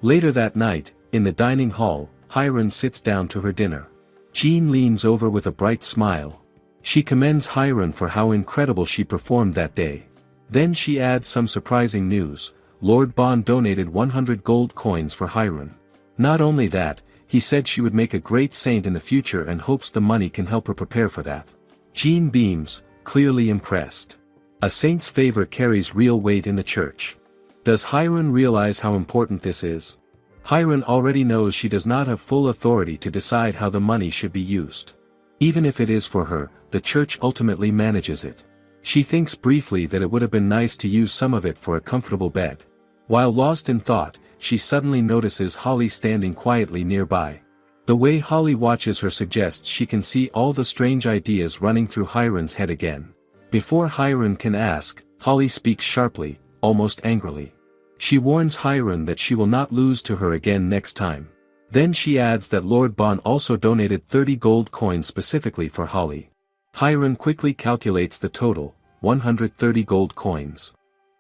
Later that night, in the dining hall, Hiron sits down to her dinner. Jean leans over with a bright smile. She commends Hiron for how incredible she performed that day. Then she adds some surprising news. Lord Bon donated 100 gold coins for Hiron. Not only that, he said she would make a great saint in the future and hopes the money can help her prepare for that. Jean beams, clearly impressed. A saint's favor carries real weight in the church. Does Hiron realize how important this is? Hiron already knows she does not have full authority to decide how the money should be used. Even if it is for her, the church ultimately manages it. She thinks briefly that it would have been nice to use some of it for a comfortable bed. While lost in thought, she suddenly notices Holly standing quietly nearby. The way Holly watches her suggests she can see all the strange ideas running through Hiron's head again. Before Hiron can ask, Holly speaks sharply, almost angrily. She warns Hiron that she will not lose to her again next time. Then she adds that Lord Bon also donated 30 gold coins specifically for Holly. Hiron quickly calculates the total, 130 gold coins.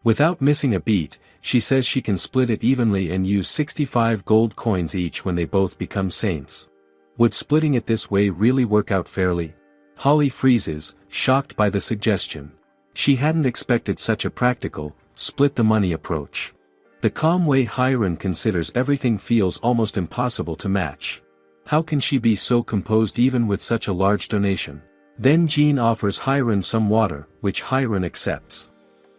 Without missing a beat, she says she can split it evenly and use 65 gold coins each when they both become saints. Would splitting it this way really work out fairly? Holly freezes, shocked by the suggestion. She hadn't expected such a practical, split-the-money approach. The calm way Hiron considers everything feels almost impossible to match. How can she be so composed even with such a large donation? Then Jean offers Hiron some water, which Hiron accepts.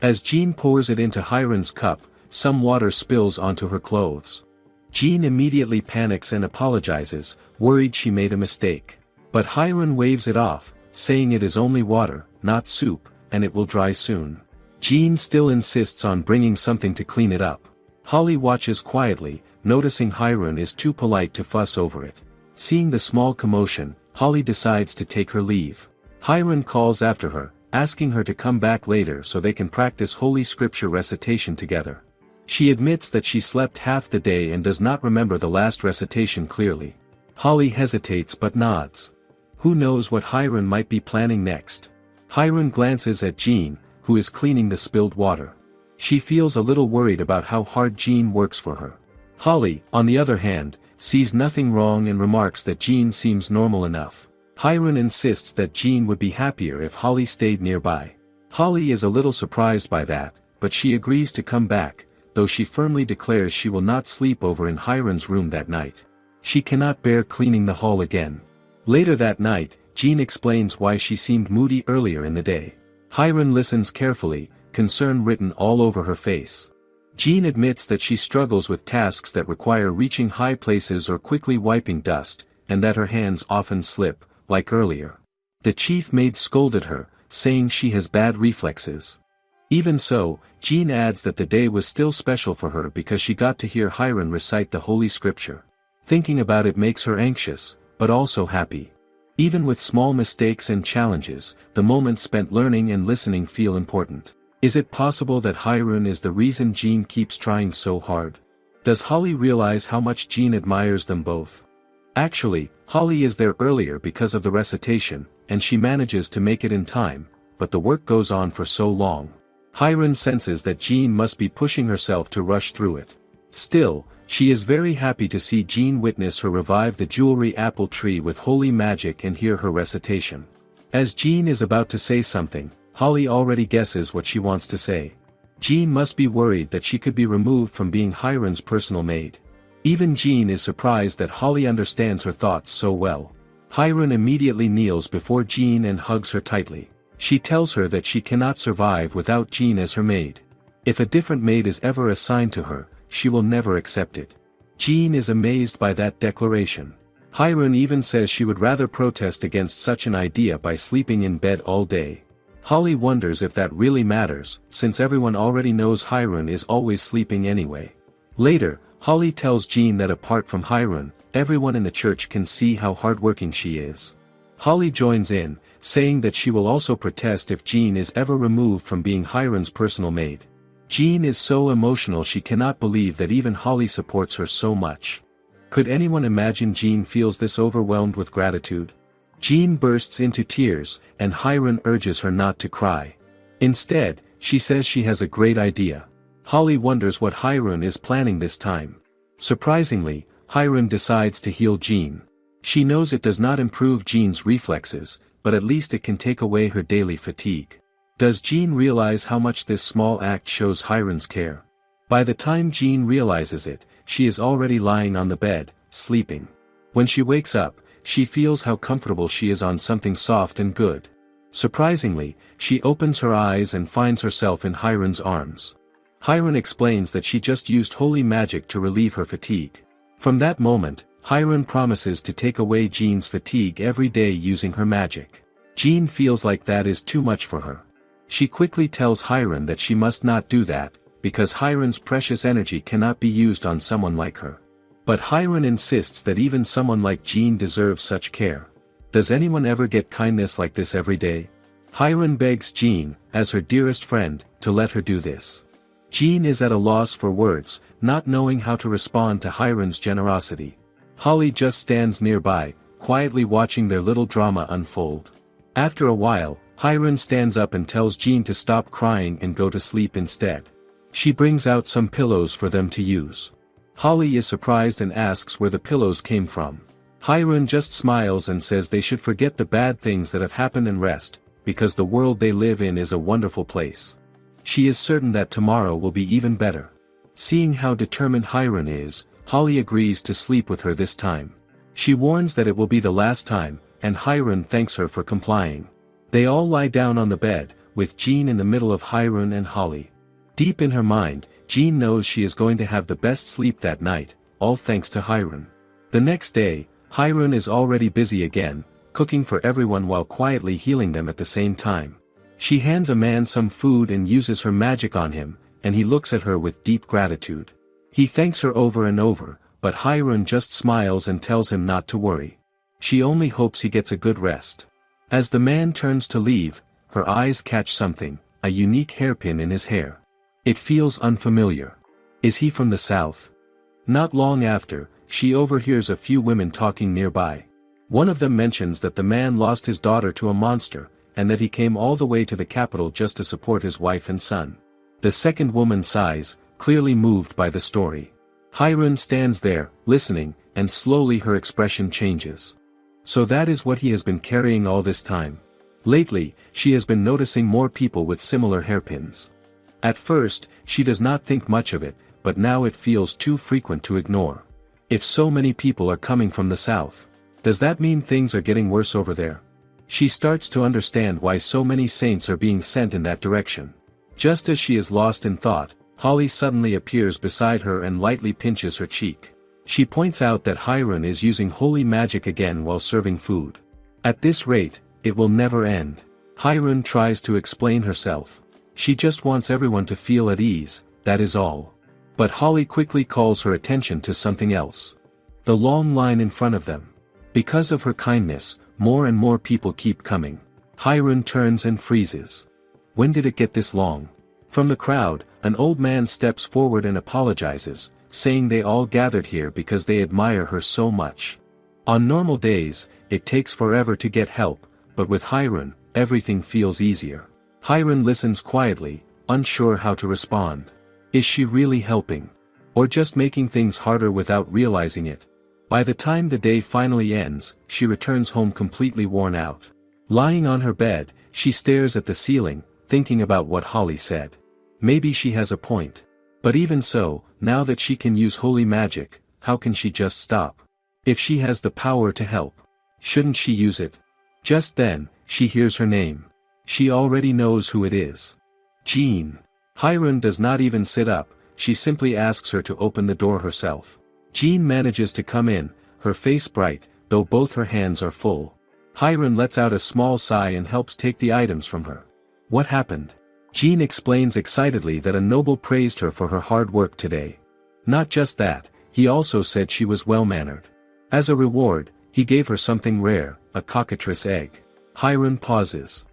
As Jean pours it into Hiron's cup, some water spills onto her clothes. Jean immediately panics and apologizes, worried she made a mistake. But Hiron waves it off, saying it is only water, not soup, and it will dry soon. Jean still insists on bringing something to clean it up. Holly watches quietly, noticing Hiron is too polite to fuss over it. Seeing the small commotion, Holly decides to take her leave. Hiron calls after her, asking her to come back later so they can practice Holy Scripture recitation together. She admits that she slept half the day and does not remember the last recitation clearly. Holly hesitates but nods. Who knows what Hiron might be planning next? Hiron glances at Jean, who is cleaning the spilled water. She feels a little worried about how hard Jean works for her. Holly, on the other hand, sees nothing wrong and remarks that Jean seems normal enough. Hiron insists that Jean would be happier if Holly stayed nearby. Holly is a little surprised by that, but she agrees to come back, though she firmly declares she will not sleep over in Hiron's room that night. She cannot bear cleaning the hall again. Later that night, Jean explains why she seemed moody earlier in the day. Hiron listens carefully, concern written all over her face. Jean admits that she struggles with tasks that require reaching high places or quickly wiping dust, and that her hands often slip, like earlier. The chief maid scolded her, saying she has bad reflexes. Even so, Jean adds that the day was still special for her because she got to hear Hiron recite the Holy Scripture. Thinking about it makes her anxious, but also happy. Even with small mistakes and challenges, the moments spent learning and listening feel important. Is it possible that Hiron is the reason Jean keeps trying so hard? Does Holly realize how much Jean admires them both? Actually, Holly is there earlier because of the recitation, and she manages to make it in time, but the work goes on for so long. Hiron senses that Jean must be pushing herself to rush through it. Still, she is very happy to see Jean witness her revive the jewelry apple tree with holy magic and hear her recitation. As Jean is about to say something, Holly already guesses what she wants to say. Jean must be worried that she could be removed from being Hiron's personal maid. Even Jean is surprised that Holly understands her thoughts so well. Hiron immediately kneels before Jean and hugs her tightly. She tells her that she cannot survive without Jean as her maid. If a different maid is ever assigned to her, she will never accept it. Jean is amazed by that declaration. Hiron even says she would rather protest against such an idea by sleeping in bed all day. Holly wonders if that really matters, since everyone already knows Hiron is always sleeping anyway. Later, Holly tells Jean that apart from Hiron, everyone in the church can see how hardworking she is. Holly joins in, saying that she will also protest if Jean is ever removed from being Hiron's personal maid. Jean is so emotional she cannot believe that even Holly supports her so much. Could anyone imagine Jean feels this overwhelmed with gratitude? Jean bursts into tears, and Hiron urges her not to cry. Instead, she says she has a great idea. Holly wonders what Hiron is planning this time. Surprisingly, Hiron decides to heal Jean. She knows it does not improve Jean's reflexes, but at least it can take away her daily fatigue. Does Jean realize how much this small act shows Hiron's care? By the time Jean realizes it, she is already lying on the bed, sleeping. When she wakes up, she feels how comfortable she is on something soft and good. Surprisingly, she opens her eyes and finds herself in Hiron's arms. Hiron explains that she just used holy magic to relieve her fatigue. From that moment, Hiron promises to take away Jean's fatigue every day using her magic. Jean feels like that is too much for her. She quickly tells Hiron that she must not do that, because Hiron's precious energy cannot be used on someone like her. But Hiron insists that even someone like Jean deserves such care. Does anyone ever get kindness like this every day? Hiron begs Jean, as her dearest friend, to let her do this. Jean is at a loss for words, not knowing how to respond to Hiron's generosity. Holly just stands nearby, quietly watching their little drama unfold. After a while, Hiron stands up and tells Jean to stop crying and go to sleep instead. She brings out some pillows for them to use. Holly is surprised and asks where the pillows came from. Hiron just smiles and says they should forget the bad things that have happened and rest, because the world they live in is a wonderful place. She is certain that tomorrow will be even better. Seeing how determined Hiron is, Holly agrees to sleep with her this time. She warns that it will be the last time, and Hiron thanks her for complying. They all lie down on the bed, with Jean in the middle of Hiron and Holly. Deep in her mind, Jean knows she is going to have the best sleep that night, all thanks to Hiron. The next day, Hiron is already busy again, cooking for everyone while quietly healing them at the same time. She hands a man some food and uses her magic on him, and he looks at her with deep gratitude. He thanks her over and over, but Hiron just smiles and tells him not to worry. She only hopes he gets a good rest. As the man turns to leave, her eyes catch something, a unique hairpin in his hair. It feels unfamiliar. Is he from the south? Not long after, she overhears a few women talking nearby. One of them mentions that the man lost his daughter to a monster, and that he came all the way to the capital just to support his wife and son. The second woman sighs, clearly moved by the story. Hiron stands there, listening, and slowly her expression changes. So that is what he has been carrying all this time. Lately, she has been noticing more people with similar hairpins. At first, she does not think much of it, but now it feels too frequent to ignore. If so many people are coming from the south, does that mean things are getting worse over there? She starts to understand why so many saints are being sent in that direction. Just as she is lost in thought, Holly suddenly appears beside her and lightly pinches her cheek. She points out that Hiron is using holy magic again while serving food. At this rate, it will never end. Hiron tries to explain herself. She just wants everyone to feel at ease, that is all. But Holly quickly calls her attention to something else. The long line in front of them. Because of her kindness, more and more people keep coming. Hiron turns and freezes. When did it get this long? From the crowd, an old man steps forward and apologizes, saying they all gathered here because they admire her so much. On normal days, it takes forever to get help, but with Hiron, everything feels easier. Hiron listens quietly, unsure how to respond. Is she really helping? Or just making things harder without realizing it? By the time the day finally ends, she returns home completely worn out. Lying on her bed, she stares at the ceiling, thinking about what Holly said. Maybe she has a point. But even so, now that she can use holy magic, how can she just stop? If she has the power to help, shouldn't she use it? Just then, she hears her name. She already knows who it is. Jean. Hiron does not even sit up, she simply asks her to open the door herself. Jean manages to come in, her face bright, though both her hands are full. Hiron lets out a small sigh and helps take the items from her. What happened? Jean explains excitedly that a noble praised her for her hard work today. Not just that, he also said she was well-mannered. As a reward, he gave her something rare, a cockatrice egg. Hiron pauses.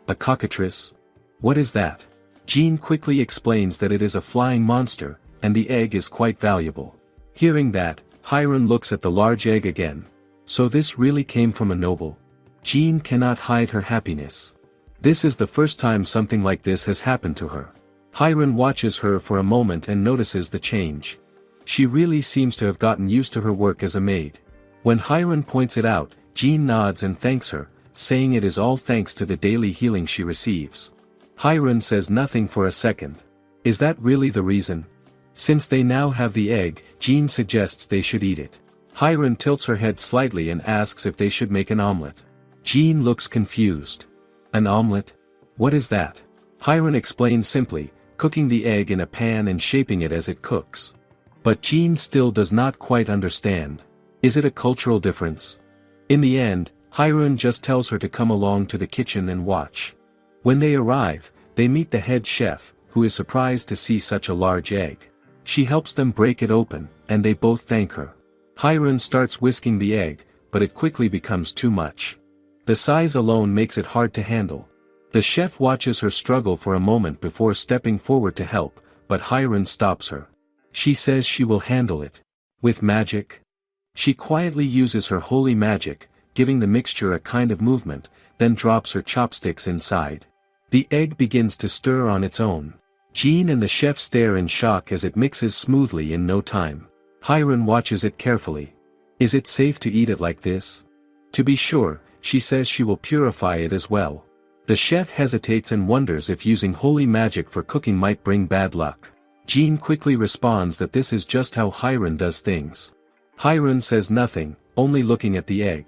A cockatrice? What is that? Jean quickly explains that it is a flying monster, and the egg is quite valuable. Hearing that, Hiron looks at the large egg again. So this really came from a noble. Jean cannot hide her happiness. This is the first time something like this has happened to her. Hiron watches her for a moment and notices the change. She really seems to have gotten used to her work as a maid. When Hiron points it out, Jean nods and thanks her, saying it is all thanks to the daily healing she receives. Hiron says nothing for a second. Is that really the reason? Since they now have the egg, Jean suggests they should eat it. Hiron tilts her head slightly and asks if they should make an omelette. Jean looks confused. An omelette? What is that? Hiron explains simply, cooking the egg in a pan and shaping it as it cooks. But Jean still does not quite understand. Is it a cultural difference? In the end, Hiron just tells her to come along to the kitchen and watch. When they arrive, they meet the head chef, who is surprised to see such a large egg. She helps them break it open, and they both thank her. Hiron starts whisking the egg, but it quickly becomes too much. The size alone makes it hard to handle. The chef watches her struggle for a moment before stepping forward to help, but Hiron stops her. She says she will handle it. With magic? She quietly uses her holy magic, giving the mixture a kind of movement, then drops her chopsticks inside. The egg begins to stir on its own. Jean and the chef stare in shock as it mixes smoothly in no time. Hiron watches it carefully. Is it safe to eat it like this? To be sure, she says she will purify it as well. The chef hesitates and wonders if using holy magic for cooking might bring bad luck. Jean quickly responds that this is just how Hiron does things. Hiron says nothing, only looking at the egg.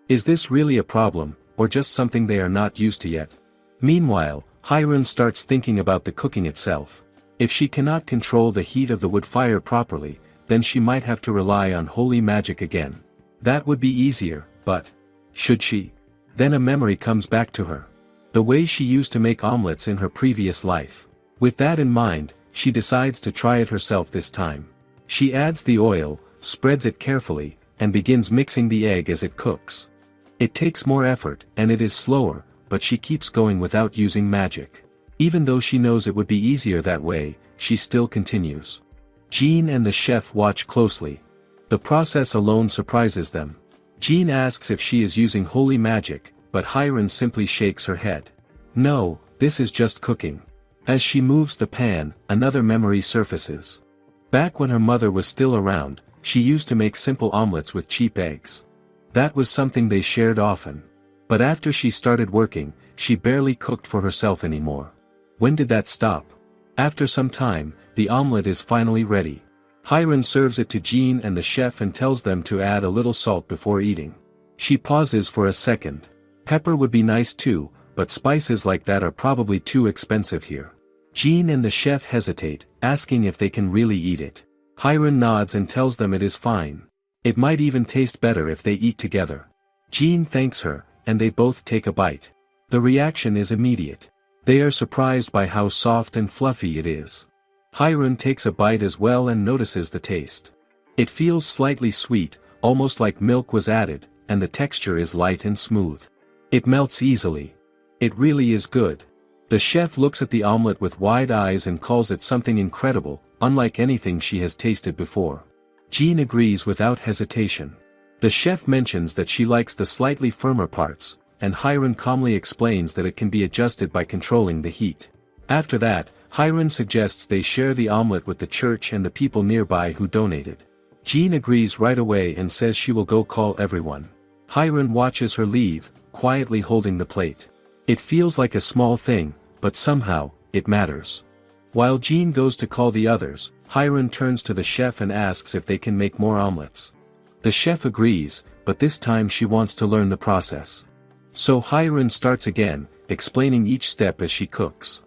Is this really a problem, or just something they are not used to yet? Meanwhile, Hiron starts thinking about the cooking itself. If she cannot control the heat of the wood fire properly, then she might have to rely on holy magic again. That would be easier, but should she? Then a memory comes back to her. The way she used to make omelettes in her previous life. With that in mind, she decides to try it herself this time. She adds the oil, spreads it carefully, and begins mixing the egg as it cooks. It takes more effort, and it is slower, but she keeps going without using magic. Even though she knows it would be easier that way, she still continues. Jean and the chef watch closely. The process alone surprises them. Jean asks if she is using holy magic, but Hiron simply shakes her head. No, this is just cooking. As she moves the pan, another memory surfaces. Back when her mother was still around, she used to make simple omelettes with cheap eggs. That was something they shared often. But after she started working, she barely cooked for herself anymore. When did that stop? After some time, the omelette is finally ready. Hiron serves it to Jean and the chef and tells them to add a little salt before eating. She pauses for a second. Pepper would be nice too, but spices like that are probably too expensive here. Jean and the chef hesitate, asking if they can really eat it. Hiron nods and tells them it is fine. It might even taste better if they eat together. Jean thanks her, and they both take a bite. The reaction is immediate. They are surprised by how soft and fluffy it is. Hiron takes a bite as well and notices the taste. It feels slightly sweet, almost like milk was added, and the texture is light and smooth. It melts easily. It really is good. The chef looks at the omelette with wide eyes and calls it something incredible, unlike anything she has tasted before. Jean agrees without hesitation. The chef mentions that she likes the slightly firmer parts, and Hiron calmly explains that it can be adjusted by controlling the heat. After that, Hiron suggests they share the omelette with the church and the people nearby who donated. Jean agrees right away and says she will go call everyone. Hiron watches her leave, quietly holding the plate. It feels like a small thing, but somehow, it matters. While Jean goes to call the others, Hiron turns to the chef and asks if they can make more omelettes. The chef agrees, but this time she wants to learn the process. So Hiron starts again, explaining each step as she cooks.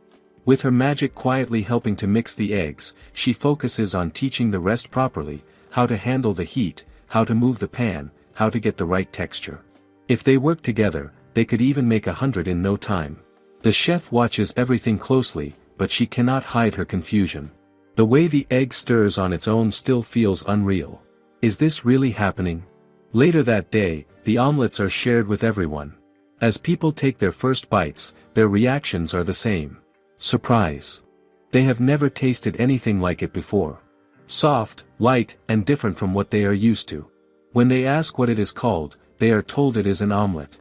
With her magic quietly helping to mix the eggs, she focuses on teaching the rest properly, how to handle the heat, how to move the pan, how to get the right texture. If they work together, they could even make 100 in no time. The chef watches everything closely, but she cannot hide her confusion. The way the egg stirs on its own still feels unreal. Is this really happening? Later that day, the omelettes are shared with everyone. As people take their first bites, their reactions are the same. Surprise. They have never tasted anything like it before. Soft, light, and different from what they are used to. When they ask what it is called, they are told it is an omelette.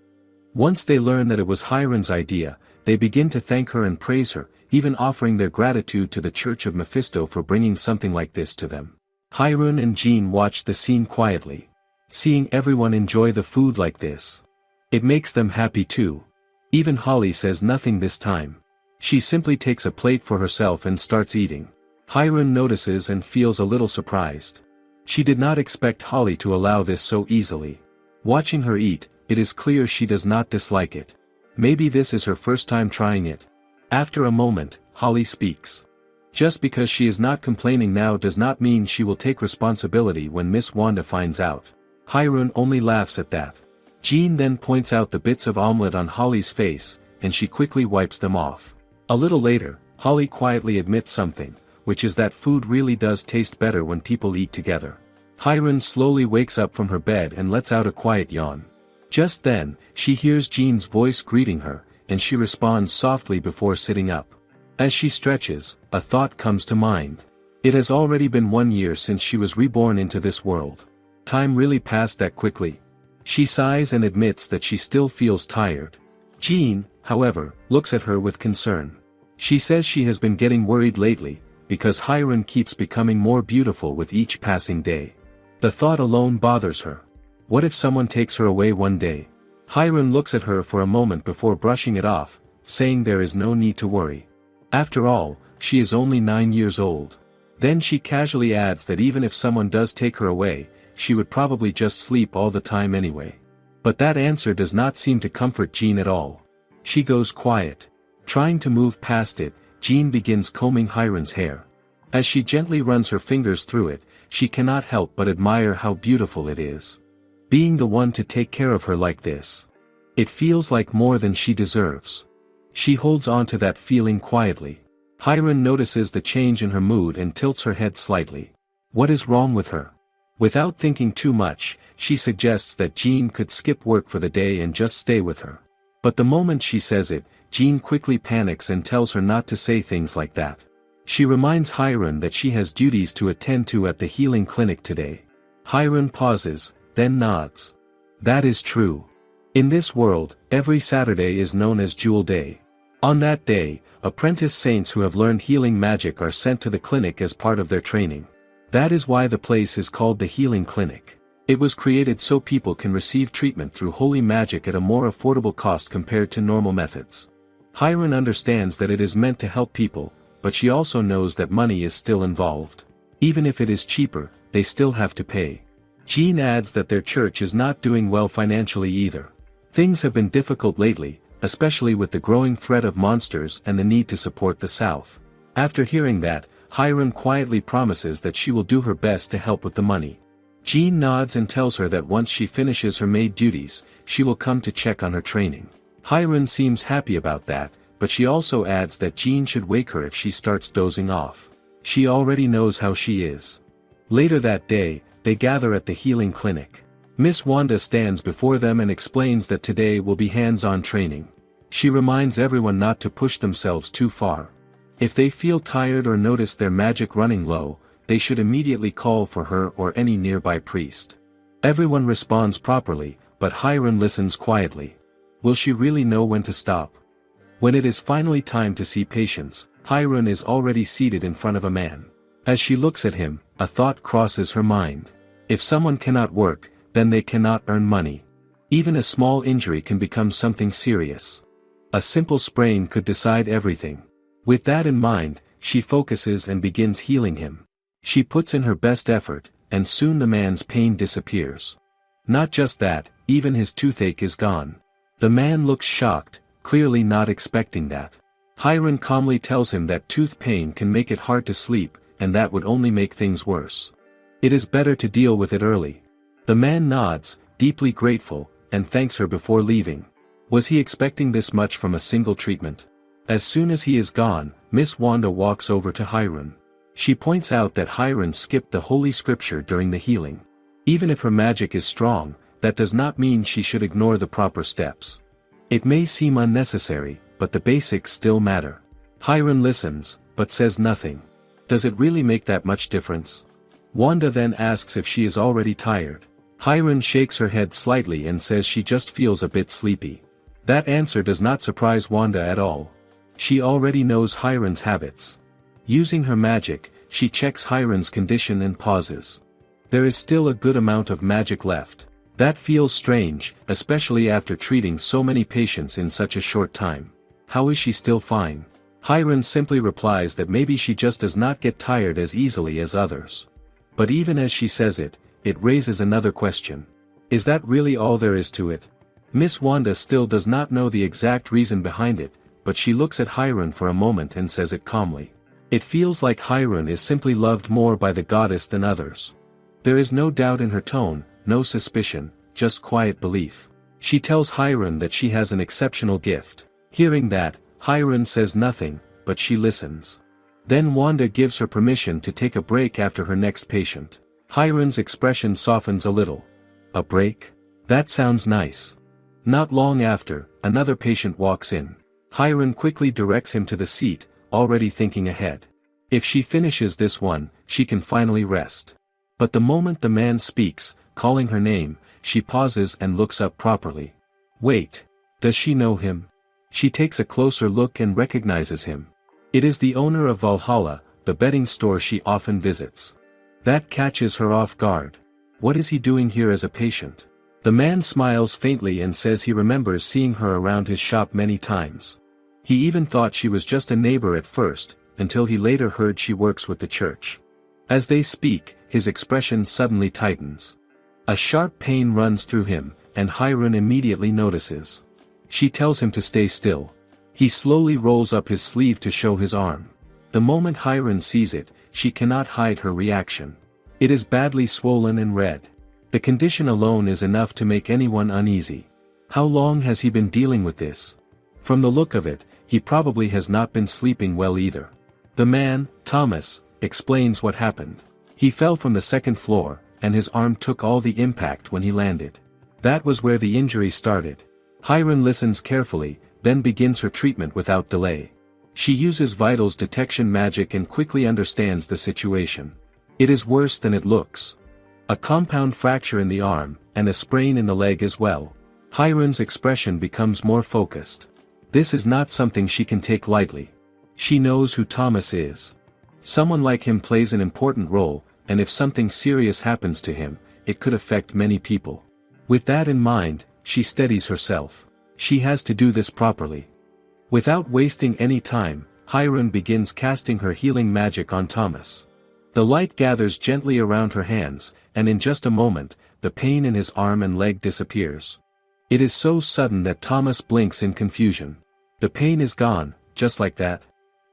Once they learn that it was Hiron's idea, they begin to thank her and praise her, even offering their gratitude to the Church of Mephisto for bringing something like this to them. Hiron and Jean watch the scene quietly. Seeing everyone enjoy the food like this, it makes them happy too. Even Holly says nothing this time. She simply takes a plate for herself and starts eating. Hiron notices and feels a little surprised. She did not expect Holly to allow this so easily. Watching her eat, it is clear she does not dislike it. Maybe this is her first time trying it. After a moment, Holly speaks. Just because she is not complaining now does not mean she will take responsibility when Miss Wanda finds out. Hiron only laughs at that. Jean then points out the bits of omelette on Holly's face, and she quickly wipes them off. A little later, Holly quietly admits something, which is that food really does taste better when people eat together. Hiron slowly wakes up from her bed and lets out a quiet yawn. Just then, she hears Jean's voice greeting her, and she responds softly before sitting up. As she stretches, a thought comes to mind. It has already been 1 year since she was reborn into this world. Time really passed that quickly. She sighs and admits that she still feels tired. Jean, however, looks at her with concern. She says she has been getting worried lately, because Hiron keeps becoming more beautiful with each passing day. The thought alone bothers her. What if someone takes her away one day? Hiron looks at her for a moment before brushing it off, saying there is no need to worry. After all, she is only 9 years old. Then she casually adds that even if someone does take her away, she would probably just sleep all the time anyway. But that answer does not seem to comfort Jean at all. She goes quiet. Trying to move past it, Jean begins combing Hiron's hair. As she gently runs her fingers through it, she cannot help but admire how beautiful it is. Being the one to take care of her like this. It feels like more than she deserves. She holds on to that feeling quietly. Hiron notices the change in her mood and tilts her head slightly. What is wrong with her? Without thinking too much, she suggests that Jean could skip work for the day and just stay with her. But the moment she says it, Jean quickly panics and tells her not to say things like that. She reminds Hiron that she has duties to attend to at the healing clinic today. Hiron pauses, then nods. That is true. In this world, every Saturday is known as Jewel Day. On that day, apprentice saints who have learned healing magic are sent to the clinic as part of their training. That is why the place is called the Healing Clinic. It was created so people can receive treatment through holy magic at a more affordable cost compared to normal methods. Hiron understands that it is meant to help people, but she also knows that money is still involved. Even if it is cheaper, they still have to pay. Jean adds that their church is not doing well financially either. Things have been difficult lately, especially with the growing threat of monsters and the need to support the South. After hearing that, Hiron quietly promises that she will do her best to help with the money. Jean nods and tells her that once she finishes her maid duties, she will come to check on her training. Hiron seems happy about that, but she also adds that Jean should wake her if she starts dozing off. She already knows how she is. Later that day, they gather at the healing clinic. Miss Wanda stands before them and explains that today will be hands-on training. She reminds everyone not to push themselves too far. If they feel tired or notice their magic running low, they should immediately call for her or any nearby priest. Everyone responds properly, but Hiron listens quietly. Will she really know when to stop? When it is finally time to see patients, Hiron is already seated in front of a man. As she looks at him, a thought crosses her mind. If someone cannot work, then they cannot earn money. Even a small injury can become something serious. A simple sprain could decide everything. With that in mind, she focuses and begins healing him. She puts in her best effort, and soon the man's pain disappears. Not just that, even his toothache is gone. The man looks shocked, clearly not expecting that. Hiron calmly tells him that tooth pain can make it hard to sleep, and that would only make things worse. It is better to deal with it early. The man nods, deeply grateful, and thanks her before leaving. Was he expecting this much from a single treatment? As soon as he is gone, Miss Wanda walks over to Hiron. She points out that Hiron skipped the Holy Scripture during the healing. Even if her magic is strong, that does not mean she should ignore the proper steps. It may seem unnecessary, but the basics still matter. Hiron listens, but says nothing. Does it really make that much difference? Wanda then asks if she is already tired. Hiron shakes her head slightly and says she just feels a bit sleepy. That answer does not surprise Wanda at all. She already knows Hiron's habits. Using her magic, she checks Hiron's condition and pauses. There is still a good amount of magic left. That feels strange, especially after treating so many patients in such a short time. How is she still fine? Hiron simply replies that maybe she just does not get tired as easily as others. But even as she says it, it raises another question. Is that really all there is to it? Miss Wanda still does not know the exact reason behind it, but she looks at Hiron for a moment and says it calmly. It feels like Hiron is simply loved more by the goddess than others. There is no doubt in her tone, no suspicion, just quiet belief. She tells Hiron that she has an exceptional gift. Hearing that, Hiron says nothing, but she listens. Then Wanda gives her permission to take a break after her next patient. Hiron's expression softens a little. A break? That sounds nice. Not long after, another patient walks in. Hiron quickly directs him to the seat, already thinking ahead. If she finishes this one, she can finally rest. But the moment the man speaks, calling her name, she pauses and looks up properly. Wait. Does she know him? She takes a closer look and recognizes him. It is the owner of Valhalla, the betting store she often visits. That catches her off guard. What is he doing here as a patient? The man smiles faintly and says he remembers seeing her around his shop many times. He even thought she was just a neighbor at first, until he later heard she works with the church. As they speak, his expression suddenly tightens. A sharp pain runs through him, and Hiron immediately notices. She tells him to stay still. He slowly rolls up his sleeve to show his arm. The moment Hiron sees it, she cannot hide her reaction. It is badly swollen and red. The condition alone is enough to make anyone uneasy. How long has he been dealing with this? From the look of it, he probably has not been sleeping well either. The man, Thomas, explains what happened. He fell from the second floor, and his arm took all the impact when he landed. That was where the injury started. Hiron listens carefully, then begins her treatment without delay. She uses vitals detection magic and quickly understands the situation. It is worse than it looks. A compound fracture in the arm, and a sprain in the leg as well. Hiron's expression becomes more focused. This is not something she can take lightly. She knows who Thomas is. Someone like him plays an important role, and if something serious happens to him, it could affect many people. With that in mind, she steadies herself. She has to do this properly. Without wasting any time, Hiron begins casting her healing magic on Thomas. The light gathers gently around her hands, and in just a moment, the pain in his arm and leg disappears. It is so sudden that Thomas blinks in confusion. The pain is gone, just like that.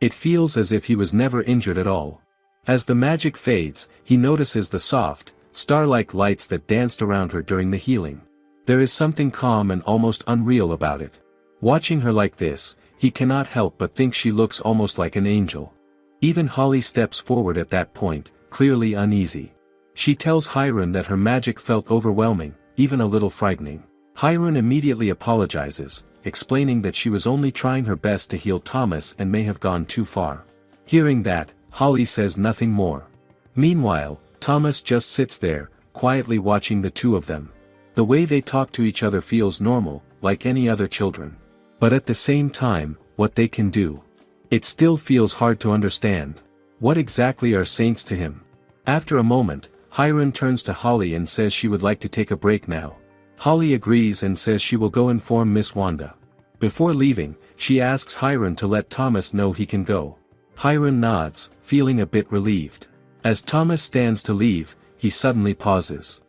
It feels as if he was never injured at all. As the magic fades, he notices the soft, star-like lights that danced around her during the healing. There is something calm and almost unreal about it. Watching her like this, he cannot help but think she looks almost like an angel. Even Holly steps forward at that point, clearly uneasy. She tells Hiron that her magic felt overwhelming, even a little frightening. Hiron immediately apologizes, explaining that she was only trying her best to heal Thomas and may have gone too far. Hearing that, Holly says nothing more. Meanwhile, Thomas just sits there, quietly watching the two of them. The way they talk to each other feels normal, like any other children. But at the same time, what they can do. It still feels hard to understand. What exactly are saints to him? After a moment, Hiron turns to Holly and says she would like to take a break now. Holly agrees and says she will go inform Miss Wanda. Before leaving, she asks Hiron to let Thomas know he can go. Hiron nods, feeling a bit relieved. As Thomas stands to leave, he suddenly pauses.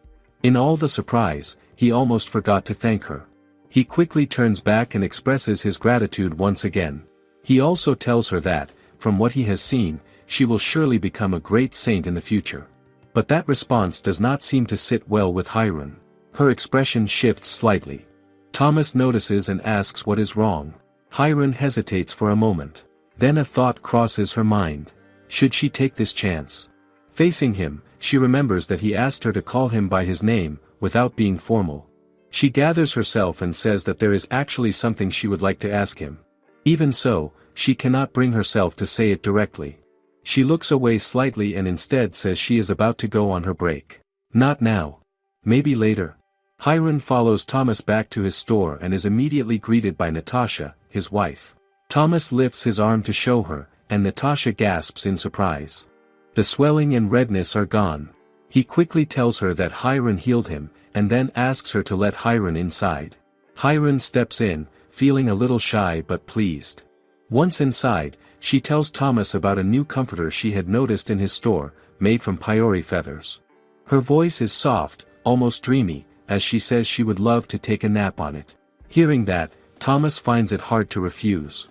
In all the surprise, he almost forgot to thank her. He quickly turns back and expresses his gratitude once again. He also tells her that, from what he has seen, she will surely become a great saint in the future. But that response does not seem to sit well with Hiron. Her expression shifts slightly. Thomas notices and asks what is wrong. Hiron hesitates for a moment. Then a thought crosses her mind. Should she take this chance? Facing him, she remembers that he asked her to call him by his name, without being formal. She gathers herself and says that there is actually something she would like to ask him. Even so, she cannot bring herself to say it directly. She looks away slightly and instead says she is about to go on her break. Not now. Maybe later. Hiron follows Thomas back to his store and is immediately greeted by Natasha, his wife. Thomas lifts his arm to show her, and Natasha gasps in surprise. The swelling and redness are gone. He quickly tells her that Hiron healed him, and then asks her to let Hiron inside. Hiron steps in, feeling a little shy but pleased. Once inside, she tells Thomas about a new comforter she had noticed in his store, made from Paiori feathers. Her voice is soft, almost dreamy, as she says she would love to take a nap on it. Hearing that, Thomas finds it hard to refuse.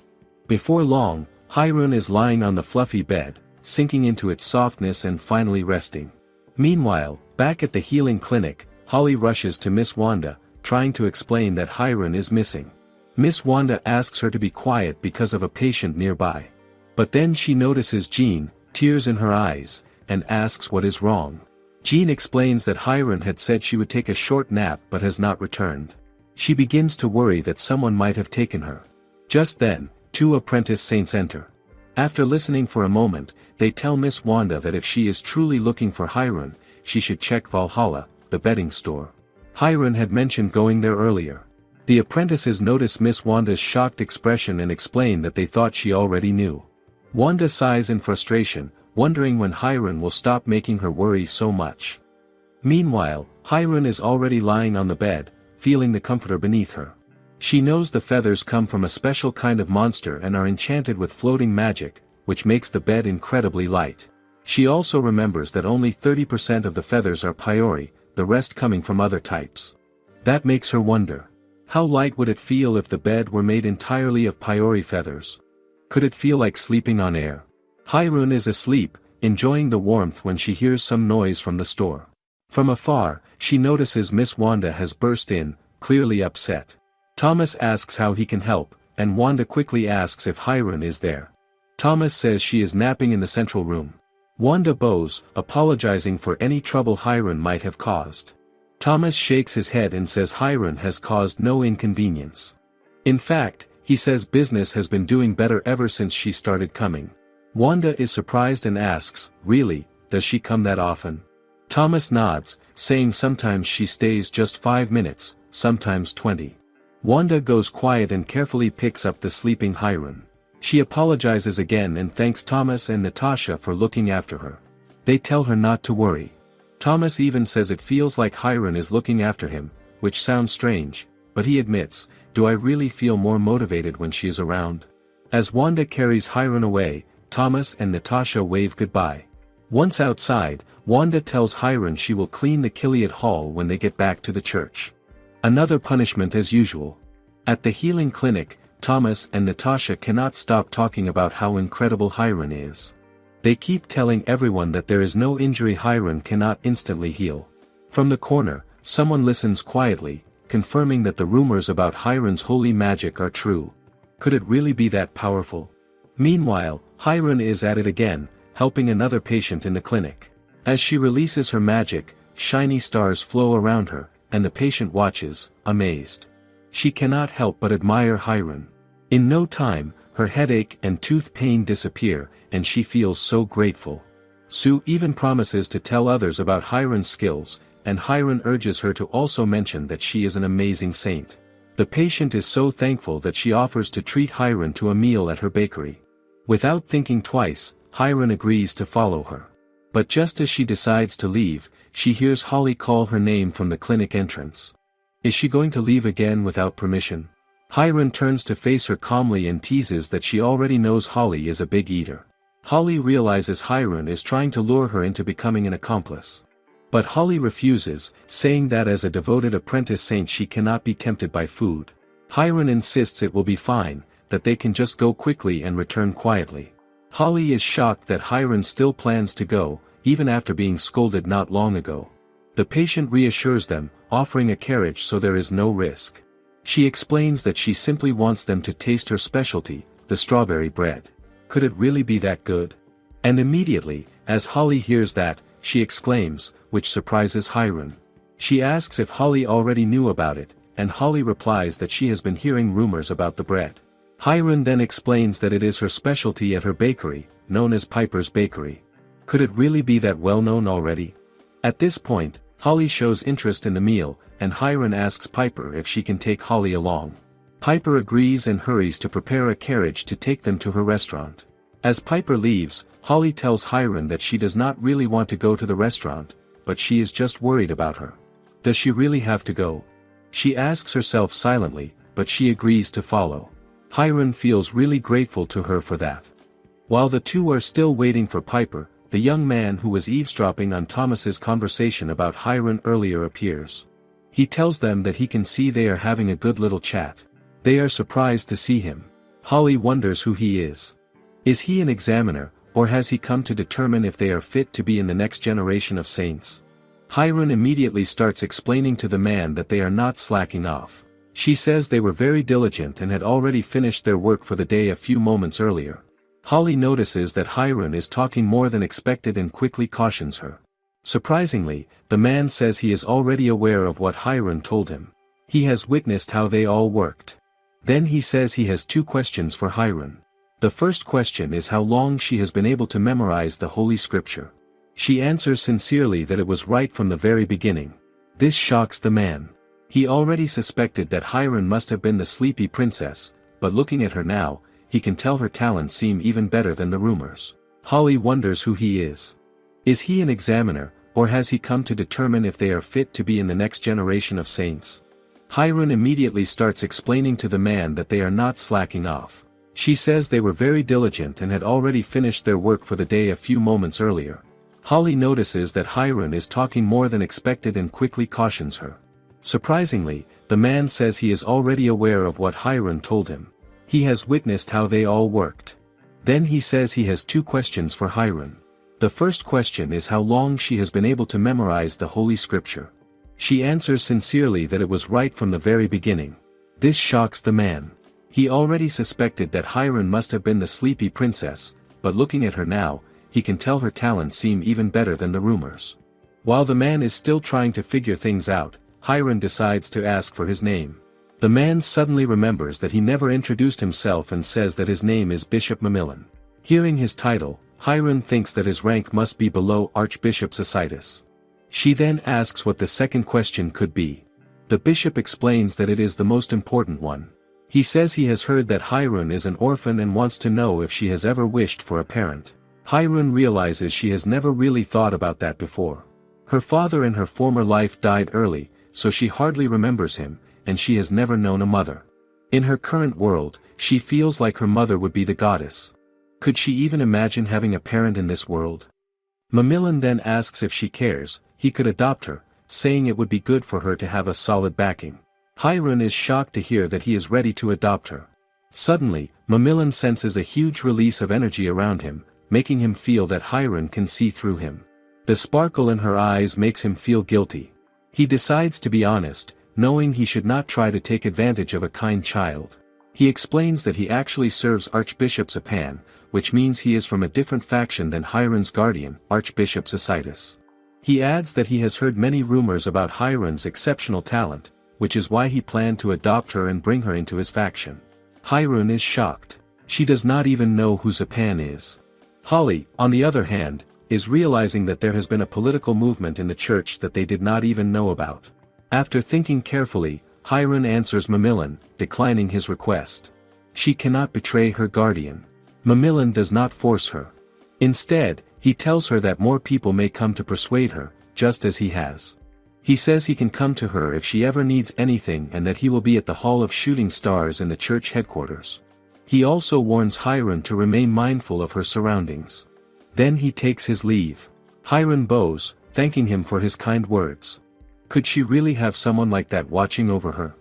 Before long, Hiron is lying on the fluffy bed, sinking into its softness and finally resting. Meanwhile, back at the healing clinic, Holly rushes to Miss Wanda, trying to explain that Hiron is missing. Miss Wanda asks her to be quiet because of a patient nearby. But then she notices Jean, tears in her eyes, and asks what is wrong. Jean explains that Hiron had said she would take a short nap but has not returned. She begins to worry that someone might have taken her. Just then, 2 apprentice saints enter. After listening for a moment, they tell Miss Wanda that if she is truly looking for Hiron, she should check Valhalla, the bedding store. Hiron had mentioned going there earlier. The apprentices notice Miss Wanda's shocked expression and explain that they thought she already knew. Wanda sighs in frustration, wondering when Hiron will stop making her worry so much. Meanwhile, Hiron is already lying on the bed, feeling the comforter beneath her. She knows the feathers come from a special kind of monster and are enchanted with floating magic, which makes the bed incredibly light. She also remembers that only 30% of the feathers are Paiori, the rest coming from other types. That makes her wonder. How light would it feel if the bed were made entirely of Paiori feathers? Could it feel like sleeping on air? Hiron is asleep, enjoying the warmth when she hears some noise from the store. From afar, she notices Miss Wanda has burst in, clearly upset. Thomas asks how he can help, and Wanda quickly asks if Hiron is there. Thomas says she is napping in the central room. Wanda bows, apologizing for any trouble Hiron might have caused. Thomas shakes his head and says Hiron has caused no inconvenience. In fact, he says business has been doing better ever since she started coming. Wanda is surprised and asks, really, does she come that often? Thomas nods, saying sometimes she stays just 5 minutes, sometimes 20. Wanda goes quiet and carefully picks up the sleeping Hiron. She apologizes again and thanks Thomas and Natasha for looking after her. They tell her not to worry. Thomas even says it feels like Hiron is looking after him, which sounds strange, but he admits, do I really feel more motivated when she is around? As Wanda carries Hiron away, Thomas and Natasha wave goodbye. Once outside, Wanda tells Hiron she will clean the Kiliot Hall when they get back to the church. Another punishment as usual. At the healing clinic, Thomas and Natasha cannot stop talking about how incredible Hiron is. They keep telling everyone that there is no injury Hiron cannot instantly heal. From the corner, someone listens quietly, confirming that the rumors about Hiron's holy magic are true. Could it really be that powerful? Meanwhile, Hiron is at it again, helping another patient in the clinic. As she releases her magic, shiny stars flow around her, and the patient watches, amazed. She cannot help but admire Hiron. In no time, her headache and tooth pain disappear, and she feels so grateful. Sue even promises to tell others about Hiron's skills, and Hiron urges her to also mention that she is an amazing saint. The patient is so thankful that she offers to treat Hiron to a meal at her bakery. Without thinking twice, Hiron agrees to follow her. But just as she decides to leave, she hears Holly call her name from the clinic entrance. Is she going to leave again without permission? Hiron turns to face her calmly and teases that she already knows Holly is a big eater. Holly realizes Hiron is trying to lure her into becoming an accomplice. But Holly refuses, saying that as a devoted apprentice saint she cannot be tempted by food. Hiron insists it will be fine, that they can just go quickly and return quietly. Holly is shocked that Hiron still plans to go, even after being scolded not long ago. The patient reassures them, offering a carriage so there is no risk. She explains that she simply wants them to taste her specialty, the strawberry bread. Could it really be that good? And immediately, as Holly hears that, she exclaims, which surprises Hiron. She asks if Holly already knew about it, and Holly replies that she has been hearing rumors about the bread. Hiram then explains that it is her specialty at her bakery, known as Piper's Bakery. Could it really be that well known already? At this point, Holly shows interest in the meal, and Hiram asks Piper if she can take Holly along. Piper agrees and hurries to prepare a carriage to take them to her restaurant. As Piper leaves, Holly tells Hiram that she does not really want to go to the restaurant, but she is just worried about her. Does she really have to go? She asks herself silently, but she agrees to follow. Hiram feels really grateful to her for that. While the two are still waiting for Piper, the young man who was eavesdropping on Thomas's conversation about Hiram earlier appears. He tells them that he can see they are having a good little chat. They are surprised to see him. Holly wonders who he is. Is he an examiner, or has he come to determine if they are fit to be in the next generation of saints? Hiram immediately starts explaining to the man that they are not slacking off. She says they were very diligent and had already finished their work for the day a few moments earlier. Holly notices that Hiram is talking more than expected and quickly cautions her. Surprisingly, the man says he is already aware of what Hiram told him. He has witnessed how they all worked. Then he says he has 2 questions for Hiram. The first question is how long she has been able to memorize the Holy Scripture. She answers sincerely that it was right from the very beginning. This shocks the man. He already suspected that Hiram must have been the sleepy princess, but looking at her now, he can tell her talents seem even better than the rumors. Holly wonders who he is. Is he an examiner, or has he come to determine if they are fit to be in the next generation of saints? Hiram immediately starts explaining to the man that they are not slacking off. She says they were very diligent and had already finished their work for the day a few moments earlier. Holly notices that Hiram is talking more than expected and quickly cautions her. Surprisingly, the man says he is already aware of what Hiram told him. He has witnessed how they all worked. Then he says he has 2 questions for Hiram. The first question is how long she has been able to memorize the Holy Scripture. She answers sincerely that it was right from the very beginning. This shocks the man. He already suspected that Hiram must have been the sleepy princess, but looking at her now, he can tell her talents seem even better than the rumors. While the man is still trying to figure things out, Hiram decides to ask for his name. The man suddenly remembers that he never introduced himself and says that his name is Bishop Mamillon. Hearing his title, Hiram thinks that his rank must be below Archbishop Isekais. She then asks what the second question could be. The bishop explains that it is the most important one. He says he has heard that Hiram is an orphan and wants to know if she has ever wished for a parent. Hiram realizes she has never really thought about that before. Her father in her former life died early, so she hardly remembers him, and she has never known a mother. In her current world, she feels like her mother would be the goddess. Could she even imagine having a parent in this world? Mamillon then asks if she cares, he could adopt her, saying it would be good for her to have a solid backing. Hiram is shocked to hear that he is ready to adopt her. Suddenly, Mamillon senses a huge release of energy around him, making him feel that Hiram can see through him. The sparkle in her eyes makes him feel guilty. He decides to be honest, knowing he should not try to take advantage of a kind child. He explains that he actually serves Archbishop Zapan, which means he is from a different faction than Hiram's guardian, Archbishop Isekai. He adds that he has heard many rumors about Hiram's exceptional talent, which is why he planned to adopt her and bring her into his faction. Hiram is shocked. She does not even know who Zapan is. Holly, on the other hand, is realizing that there has been a political movement in the church that they did not even know about. After thinking carefully, Hiram answers Mamillon, declining his request. She cannot betray her guardian. Mamillon does not force her. Instead, he tells her that more people may come to persuade her, just as he has. He says he can come to her if she ever needs anything and that he will be at the Hall of Shooting Stars in the church headquarters. He also warns Hiram to remain mindful of her surroundings. Then he takes his leave. Hiram bows, thanking him for his kind words. Could she really have someone like that watching over her?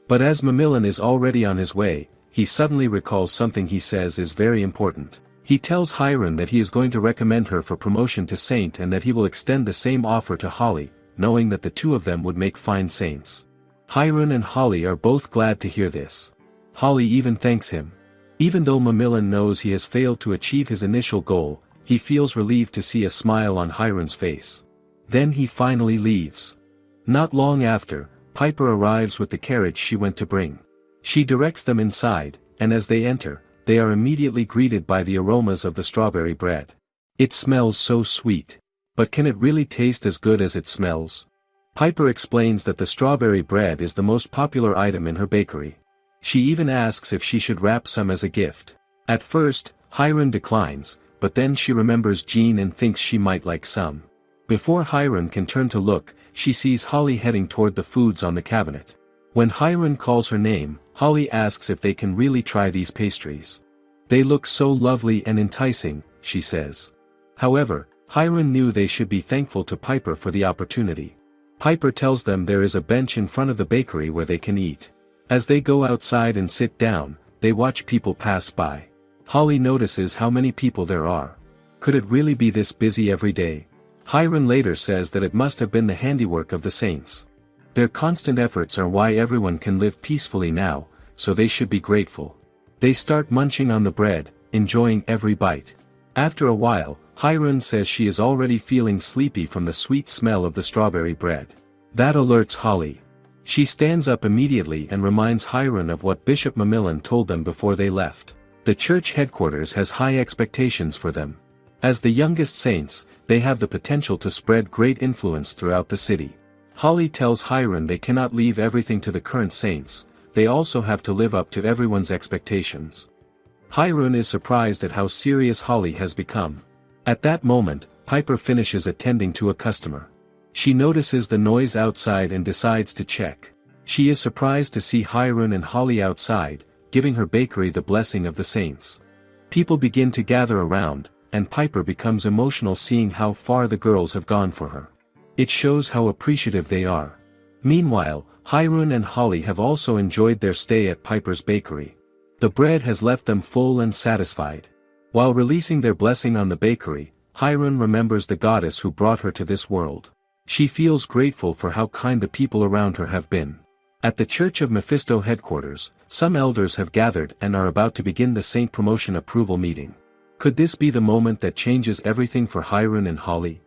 But as Mamillon is already on his way, he suddenly recalls something he says is very important. He tells Hiram that he is going to recommend her for promotion to saint and that he will extend the same offer to Holly, knowing that the two of them would make fine saints. Hiram and Holly are both glad to hear this. Holly even thanks him. Even though Mamillon knows he has failed to achieve his initial goal, he feels relieved to see a smile on Hiram's face. Then he finally leaves. Not long after, Piper arrives with the carriage she went to bring. She directs them inside, and as they enter, they are immediately greeted by the aromas of the strawberry bread. It smells so sweet. But can it really taste as good as it smells? Piper explains that the strawberry bread is the most popular item in her bakery. She even asks if she should wrap some as a gift. At first, Hiron declines, but then she remembers Jean and thinks she might like some. Before Hiron can turn to look, she sees Holly heading toward the foods on the cabinet. When Hiron calls her name, Holly asks if they can really try these pastries. They look so lovely and enticing, she says. However, Hiron knew they should be thankful to Piper for the opportunity. Piper tells them there is a bench in front of the bakery where they can eat. As they go outside and sit down, they watch people pass by. Holly notices how many people there are. Could it really be this busy every day? Hiron later says that it must have been the handiwork of the saints. Their constant efforts are why everyone can live peacefully now, so they should be grateful. They start munching on the bread, enjoying every bite. After a while, Hiron says she is already feeling sleepy from the sweet smell of the strawberry bread. That alerts Holly. She stands up immediately and reminds Hiron of what Bishop Mamillon told them before they left. The church headquarters has high expectations for them. As the youngest saints, they have the potential to spread great influence throughout the city. Holly tells Hiron they cannot leave everything to the current saints, they also have to live up to everyone's expectations. Hiron is surprised at how serious Holly has become. At that moment, Piper finishes attending to a customer. She notices the noise outside and decides to check. She is surprised to see Hiron and Holly outside, giving her bakery the blessing of the saints. People begin to gather around, and Piper becomes emotional seeing how far the girls have gone for her. It shows how appreciative they are. Meanwhile, Hiron and Holly have also enjoyed their stay at Piper's bakery. The bread has left them full and satisfied. While releasing their blessing on the bakery, Hiron remembers the goddess who brought her to this world. She feels grateful for how kind the people around her have been. At the Church of Mephisto headquarters, some elders have gathered and are about to begin the Saint Promotion Approval meeting. Could this be the moment that changes everything for Hiron and Holly?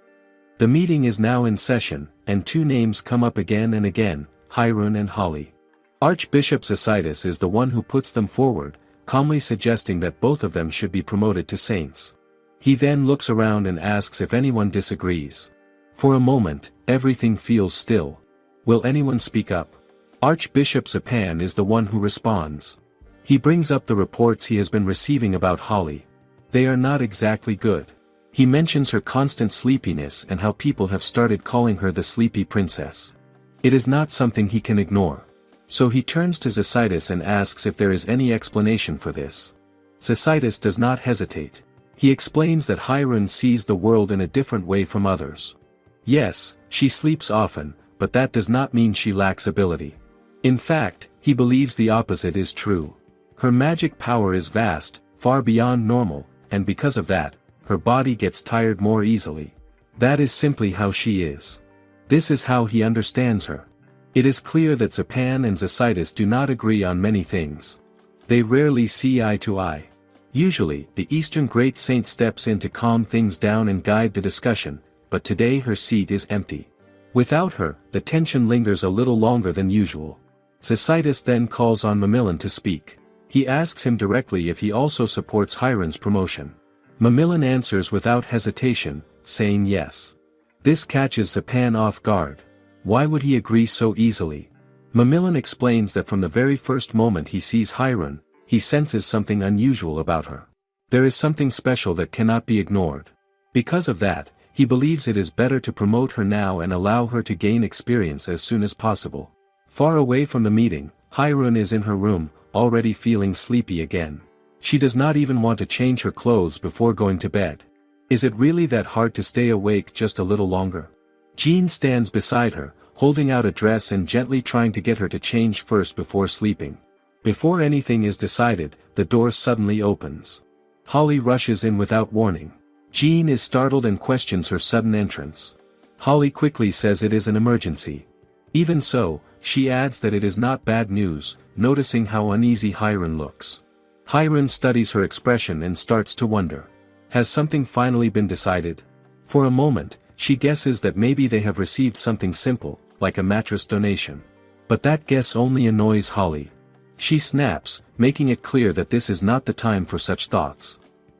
The meeting is now in session, and two names come up again and again, Hiron and Holly. Archbishop Isekais is the one who puts them forward, calmly suggesting that both of them should be promoted to saints. He then looks around and asks if anyone disagrees. For a moment, everything feels still. Will anyone speak up? Archbishop Zapan is the one who responds. He brings up the reports he has been receiving about Holly. They are not exactly good. He mentions her constant sleepiness and how people have started calling her the sleepy princess. It is not something he can ignore. So he turns to Isekais and asks if there is any explanation for this. Isekais does not hesitate. He explains that Hiron sees the world in a different way from others. Yes, she sleeps often, but that does not mean she lacks ability. In fact, he believes the opposite is true. Her magic power is vast, far beyond normal, and because of that, her body gets tired more easily. That is simply how she is. This is how he understands her. It is clear that Zapan and Isekais do not agree on many things. They rarely see eye to eye. Usually, the Eastern Great Saint steps in to calm things down and guide the discussion, but today her seat is empty. Without her, the tension lingers a little longer than usual. Isekais then calls on Mamillon to speak. He asks him directly if he also supports Hiron's promotion. Mamillon answers without hesitation, saying yes. This catches Zapan off guard. Why would he agree so easily? Mamillon explains that from the very first moment he sees Hiron, he senses something unusual about her. There is something special that cannot be ignored. Because of that, he believes it is better to promote her now and allow her to gain experience as soon as possible. Far away from the meeting, Hiron is in her room, already feeling sleepy again. She does not even want to change her clothes before going to bed. Is it really that hard to stay awake just a little longer? Jean stands beside her, holding out a dress and gently trying to get her to change first before sleeping. Before anything is decided, the door suddenly opens. Holly rushes in without warning. Jean is startled and questions her sudden entrance. Holly quickly says it is an emergency. Even so, she adds that it is not bad news, noticing how uneasy Hiron looks. Hiron studies her expression and starts to wonder. Has something finally been decided? For a moment, she guesses that maybe they have received something simple, like a mattress donation. But that guess only annoys Holly. She snaps, making it clear that this is not the time for such thoughts.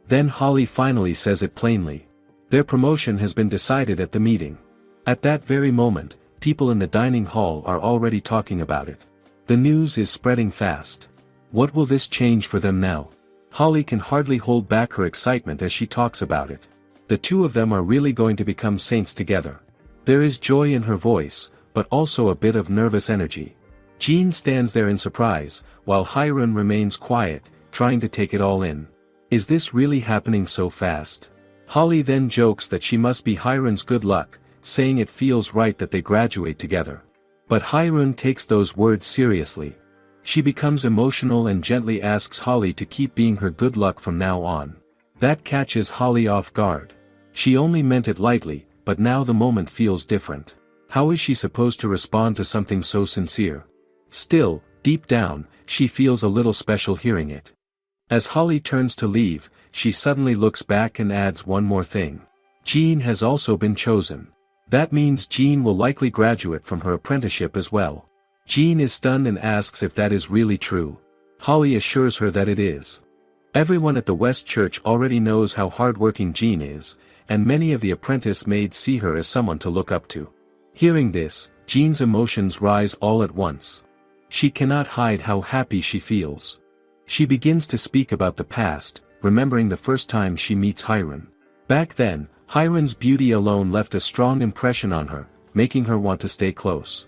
Then Holly finally says it plainly. Their promotion has been decided at the meeting. At that very moment, people in the dining hall are already talking about it. The news is spreading fast. What will this change for them now? Holly can hardly hold back her excitement as she talks about it. The two of them are really going to become saints together. There is joy in her voice, but also a bit of nervous energy. Jean stands there in surprise, while Hiron remains quiet, trying to take it all in. Is this really happening so fast? Holly then jokes that she must be Hiron's good luck, saying it feels right that they graduate together. But Hiron takes those words seriously. She becomes emotional and gently asks Holly to keep being her good luck from now on. That catches Holly off guard. She only meant it lightly, but now the moment feels different. How is she supposed to respond to something so sincere? Still, deep down, she feels a little special hearing it. As Holly turns to leave, she suddenly looks back and adds one more thing. Jean has also been chosen. That means Jean will likely graduate from her apprenticeship as well. Jean is stunned and asks if that is really true. Holly assures her that it is. Everyone at the West Church already knows how hardworking Jean is, and many of the apprentice maids see her as someone to look up to. Hearing this, Jean's emotions rise all at once. She cannot hide how happy she feels. She begins to speak about the past, remembering the first time she meets Hiron. Back then, Hiron's beauty alone left a strong impression on her, making her want to stay close.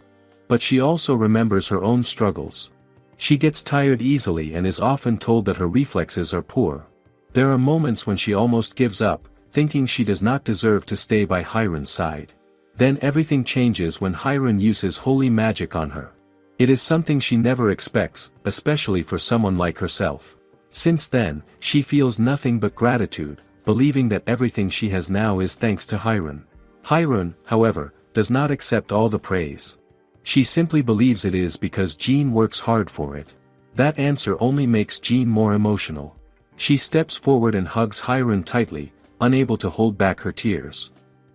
But she also remembers her own struggles. She gets tired easily and is often told that her reflexes are poor. There are moments when she almost gives up, thinking she does not deserve to stay by Hiron's side. Then everything changes when Hiron uses holy magic on her. It is something she never expects, especially for someone like herself. Since then, she feels nothing but gratitude, believing that everything she has now is thanks to Hiron. Hiron, however, does not accept all the praise. She simply believes it is because Jean works hard for it. That answer only makes Jean more emotional. She steps forward and hugs Hiron tightly, unable to hold back her tears.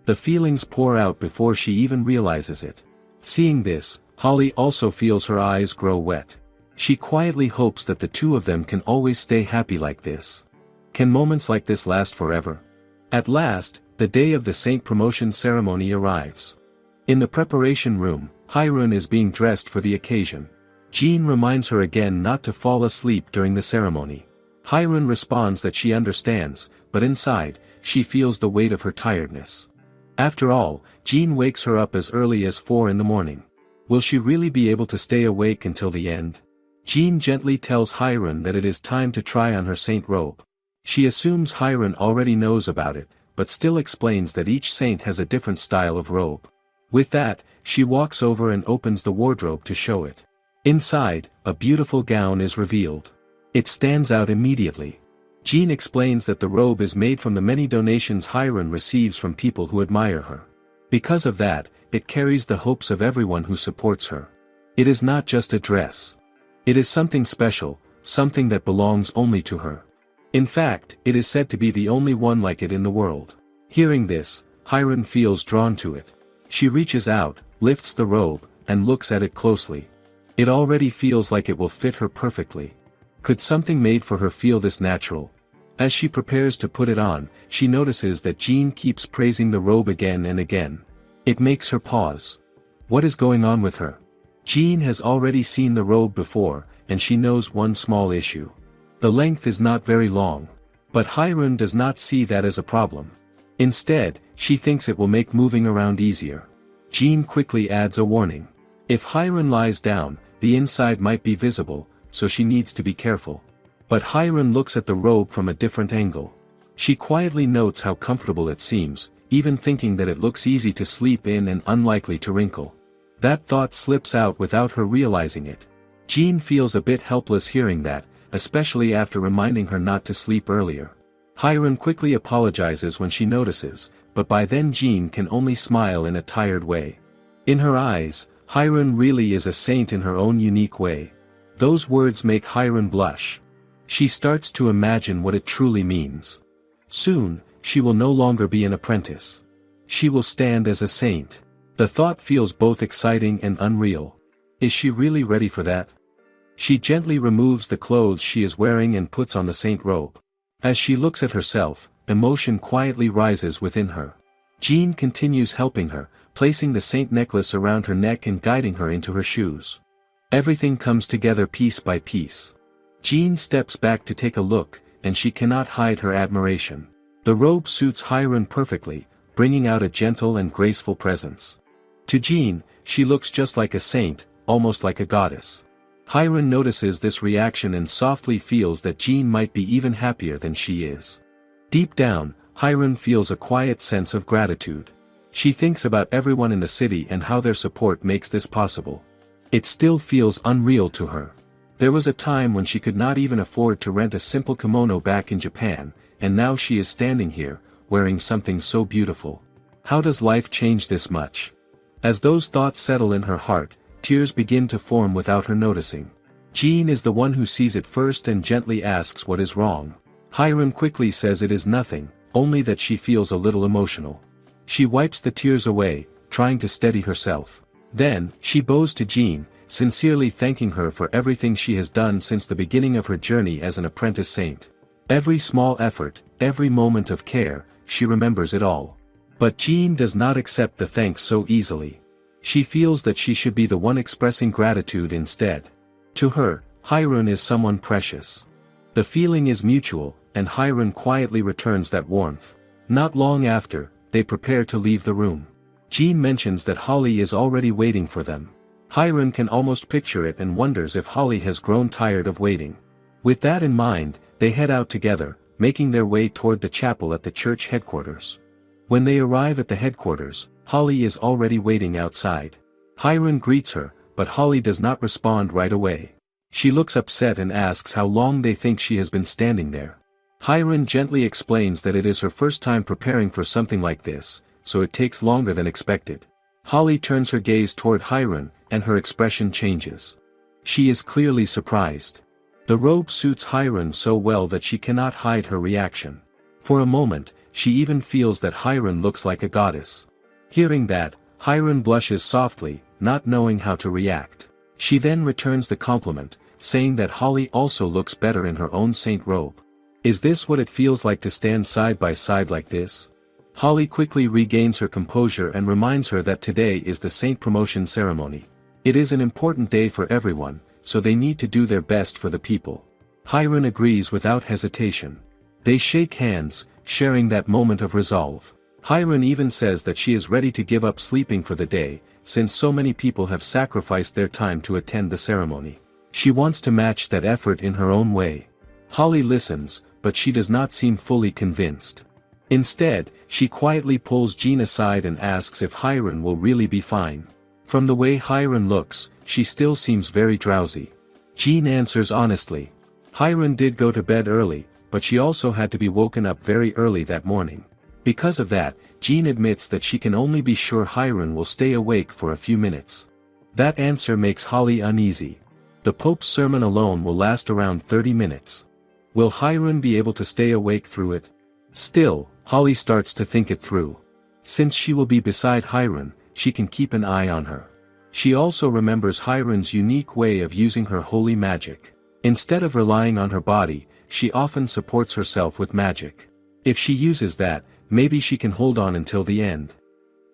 The feelings pour out before she even realizes it. Seeing this, Holly also feels her eyes grow wet. She quietly hopes that the two of them can always stay happy like this. Can moments like this last forever? At last, the day of the saint promotion ceremony arrives. In the preparation room, Hiron is being dressed for the occasion. Jean reminds her again not to fall asleep during the ceremony. Hiron responds that she understands, but inside, she feels the weight of her tiredness. After all, Jean wakes her up as early as 4 in the morning. Will she really be able to stay awake until the end? Jean gently tells Hiron that it is time to try on her saint robe. She assumes Hiron already knows about it, but still explains that each saint has a different style of robe. With that, she walks over and opens the wardrobe to show it. Inside, a beautiful gown is revealed. It stands out immediately. Jean explains that the robe is made from the many donations Hiron receives from people who admire her. Because of that, it carries the hopes of everyone who supports her. It is not just a dress. It is something special, something that belongs only to her. In fact, it is said to be the only one like it in the world. Hearing this, Hiron feels drawn to it. She reaches out, lifts the robe, and looks at it closely. It already feels like it will fit her perfectly. Could something made for her feel this natural? As she prepares to put it on, she notices that Jean keeps praising the robe again and again. It makes her pause. What is going on with her? Jean has already seen the robe before, and she knows one small issue. The length is not very long. But Hiron does not see that as a problem. Instead, she thinks it will make moving around easier. Jean quickly adds a warning. If Hiron lies down, the inside might be visible, so she needs to be careful. But Hiron looks at the robe from a different angle. She quietly notes how comfortable it seems, even thinking that it looks easy to sleep in and unlikely to wrinkle. That thought slips out without her realizing it. Jean feels a bit helpless hearing that, especially after reminding her not to sleep earlier. Hiron quickly apologizes when she notices, but by then Jean can only smile in a tired way. In her eyes, Hiron really is a saint in her own unique way. Those words make Hiron blush. She starts to imagine what it truly means. Soon, she will no longer be an apprentice. She will stand as a saint. The thought feels both exciting and unreal. Is she really ready for that? She gently removes the clothes she is wearing and puts on the saint robe. As she looks at herself, emotion quietly rises within her. Jean continues helping her, placing the saint necklace around her neck and guiding her into her shoes. Everything comes together piece by piece. Jean steps back to take a look, and she cannot hide her admiration. The robe suits Hiron perfectly, bringing out a gentle and graceful presence. To Jean, she looks just like a saint, almost like a goddess. Hiron notices this reaction and softly feels that Jean might be even happier than she is. Deep down, Hiron feels a quiet sense of gratitude. She thinks about everyone in the city and how their support makes this possible. It still feels unreal to her. There was a time when she could not even afford to rent a simple kimono back in Japan, and now she is standing here, wearing something so beautiful. How does life change this much? As those thoughts settle in her heart, tears begin to form without her noticing. Jean is the one who sees it first and gently asks what is wrong. Hiron quickly says it is nothing, only that she feels a little emotional. She wipes the tears away, trying to steady herself. Then, she bows to Jean, sincerely thanking her for everything she has done since the beginning of her journey as an apprentice saint. Every small effort, every moment of care, she remembers it all. But Jean does not accept the thanks so easily. She feels that she should be the one expressing gratitude instead. To her, Hiron is someone precious. The feeling is mutual, and Hiron quietly returns that warmth. Not long after, they prepare to leave the room. Jean mentions that Holly is already waiting for them. Hiron can almost picture it and wonders if Holly has grown tired of waiting. With that in mind, they head out together, making their way toward the chapel at the church headquarters. When they arrive at the headquarters, Holly is already waiting outside. Hiron greets her, but Holly does not respond right away. She looks upset and asks how long they think she has been standing there. Hiron gently explains that it is her first time preparing for something like this, so it takes longer than expected. Holly turns her gaze toward Hiron, and her expression changes. She is clearly surprised. The robe suits Hiron so well that she cannot hide her reaction. For a moment, she even feels that Hiron looks like a goddess. Hearing that, Hiron blushes softly, not knowing how to react. She then returns the compliment, saying that Holly also looks better in her own saint robe. Is this what it feels like to stand side by side like this? Holly quickly regains her composure and reminds her that today is the saint promotion ceremony. It is an important day for everyone, so they need to do their best for the people. Hiron agrees without hesitation. They shake hands, sharing that moment of resolve. Hiron even says that she is ready to give up sleeping for the day, since so many people have sacrificed their time to attend the ceremony. She wants to match that effort in her own way. Holly listens, but she does not seem fully convinced. Instead, she quietly pulls Jean aside and asks if Hiron will really be fine. From the way Hiron looks, she still seems very drowsy. Jean answers honestly. Hiron did go to bed early, but she also had to be woken up very early that morning. Because of that, Jean admits that she can only be sure Hiron will stay awake for a few minutes. That answer makes Holly uneasy. The Pope's sermon alone will last around 30 minutes. Will Hiron be able to stay awake through it? Still, Holly starts to think it through. Since she will be beside Hiron, she can keep an eye on her. She also remembers Hiron's unique way of using her holy magic. Instead of relying on her body, she often supports herself with magic. If she uses that, maybe she can hold on until the end.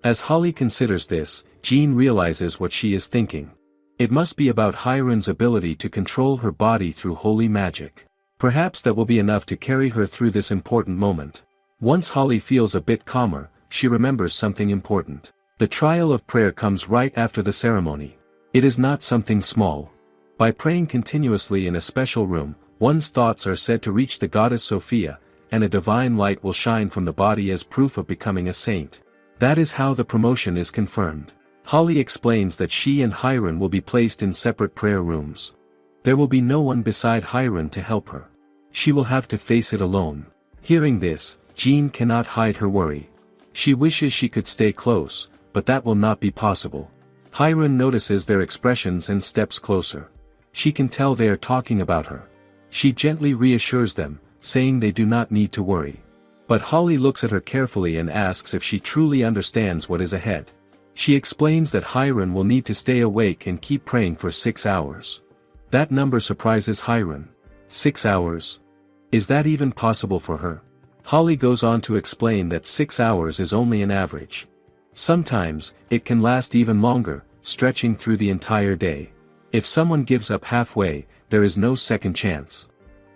As Holly considers this, Jean realizes what she is thinking. It must be about Hiron's ability to control her body through holy magic. Perhaps that will be enough to carry her through this important moment. Once Holly feels a bit calmer, she remembers something important. The trial of prayer comes right after the ceremony. It is not something small. By praying continuously in a special room, one's thoughts are said to reach the goddess Sophia, and a divine light will shine from the body as proof of becoming a saint. That is how the promotion is confirmed. Holly explains that she and Hiron will be placed in separate prayer rooms. There will be no one beside Hiron to help her. She will have to face it alone. Hearing this, Jean cannot hide her worry. She wishes she could stay close, but that will not be possible. Hiron notices their expressions and steps closer. She can tell they are talking about her. She gently reassures them, saying they do not need to worry. But Holly looks at her carefully and asks if she truly understands what is ahead. She explains that Hiron will need to stay awake and keep praying for 6 hours. That number surprises Hiron. 6 hours. Is that even possible for her? Holly goes on to explain that 6 hours is only an average. Sometimes, it can last even longer, stretching through the entire day. If someone gives up halfway, there is no second chance.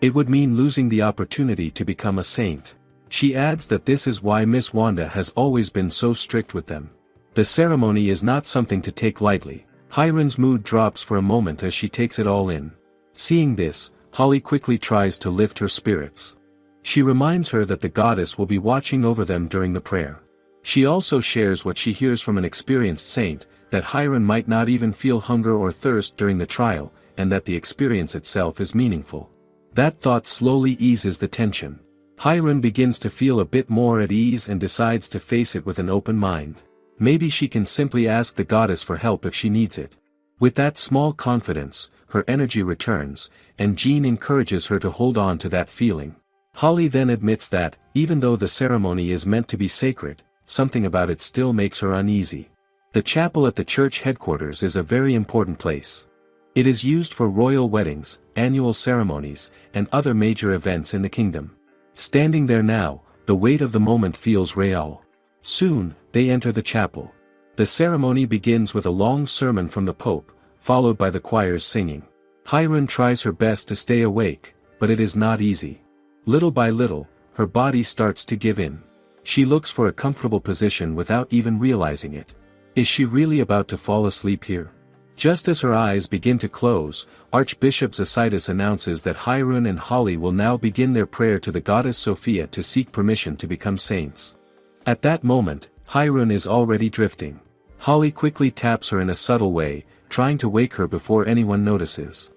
It would mean losing the opportunity to become a saint. She adds that this is why Miss Wanda has always been so strict with them. The ceremony is not something to take lightly. Hiron's mood drops for a moment as she takes it all in. Seeing this, Holly quickly tries to lift her spirits. She reminds her that the goddess will be watching over them during the prayer. She also shares what she hears from an experienced saint, that Hiron might not even feel hunger or thirst during the trial, and that the experience itself is meaningful. That thought slowly eases the tension. Hiron begins to feel a bit more at ease and decides to face it with an open mind. Maybe she can simply ask the goddess for help if she needs it. With that small confidence, her energy returns, and Jean encourages her to hold on to that feeling. Holly then admits that, even though the ceremony is meant to be sacred, something about it still makes her uneasy. The chapel at the church headquarters is a very important place. It is used for royal weddings, annual ceremonies, and other major events in the kingdom. Standing there now, the weight of the moment feels real. Soon, they enter the chapel. The ceremony begins with a long sermon from the Pope, followed by the choirs singing. Hiron tries her best to stay awake, but it is not easy. Little by little, her body starts to give in. She looks for a comfortable position without even realizing it. Is she really about to fall asleep here? Just as her eyes begin to close, Archbishop Isekais announces that Hiron and Holly will now begin their prayer to the goddess Sophia to seek permission to become saints. At that moment, Hiron is already drifting. Holly quickly taps her in a subtle way, trying to wake her before anyone notices.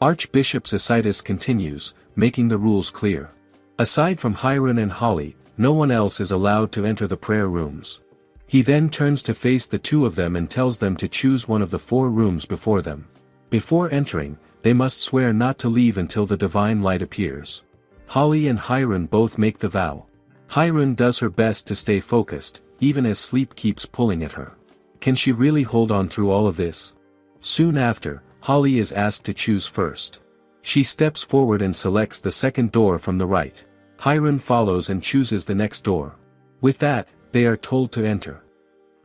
Archbishop Isekais continues, making the rules clear. Aside from Hiron and Holly, no one else is allowed to enter the prayer rooms. He then turns to face the two of them and tells them to choose one of the 4 rooms before them. Before entering, they must swear not to leave until the divine light appears. Holly and Hiron both make the vow. Hiron does her best to stay focused, even as sleep keeps pulling at her. Can she really hold on through all of this? Soon after, Holly is asked to choose first. She steps forward and selects the second door from the right. Hiron follows and chooses the next door. With that, they are told to enter.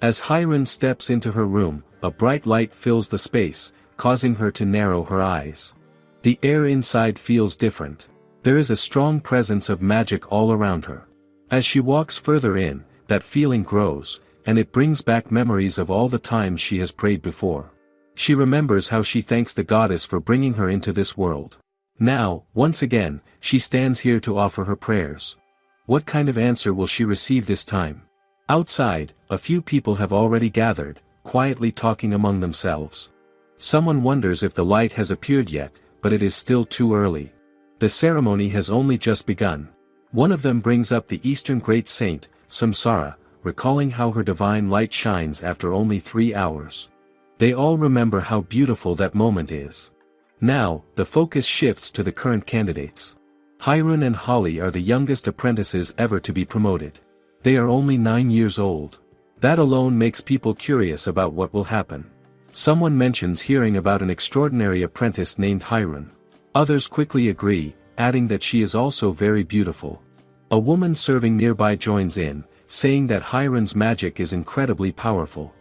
As Hiron steps into her room, a bright light fills the space, causing her to narrow her eyes. The air inside feels different. There is a strong presence of magic all around her. As she walks further in, that feeling grows, and it brings back memories of all the times she has prayed before. She remembers how she thanks the goddess for bringing her into this world. Now, once again, she stands here to offer her prayers. What kind of answer will she receive this time? Outside, a few people have already gathered, quietly talking among themselves. Someone wonders if the light has appeared yet, but it is still too early. The ceremony has only just begun. One of them brings up the Eastern Great Saint, Samsara, recalling how her divine light shines after only 3 hours. They all remember how beautiful that moment is. Now, the focus shifts to the current candidates. Hiron and Holly are the youngest apprentices ever to be promoted. They are only 9 years old. That alone makes people curious about what will happen. Someone mentions hearing about an extraordinary apprentice named Hiron. Others quickly agree, adding that she is also very beautiful. A woman serving nearby joins in, saying that Hiron's magic is incredibly powerful.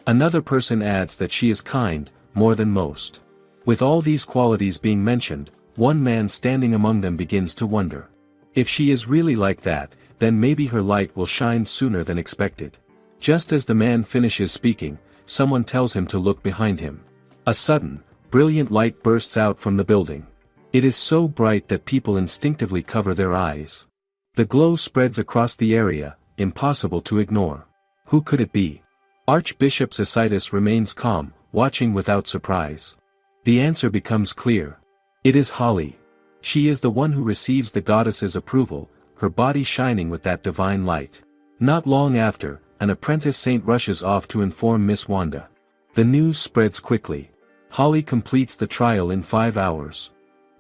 Another person adds that she is kind, more than most. With all these qualities being mentioned, one man standing among them begins to wonder. If she is really like that, then maybe her light will shine sooner than expected. Just as the man finishes speaking, someone tells him to look behind him. A sudden, brilliant light bursts out from the building. It is so bright that people instinctively cover their eyes. The glow spreads across the area, impossible to ignore. Who could it be? Archbishop Isekais remains calm, watching without surprise. The answer becomes clear. It is Holly. She is the one who receives the goddess's approval, her body shining with that divine light. Not long after, an apprentice saint rushes off to inform Miss Wanda. The news spreads quickly. Holly completes the trial in 5 hours.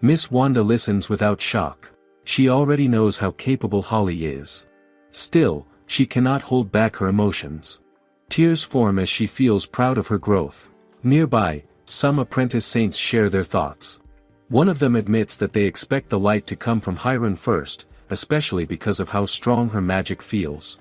Miss Wanda listens without shock. She already knows how capable Holly is. Still, she cannot hold back her emotions. Tears form as she feels proud of her growth. Nearby, some apprentice saints share their thoughts. One of them admits that they expect the light to come from Hirun first, especially because of how strong her magic feels.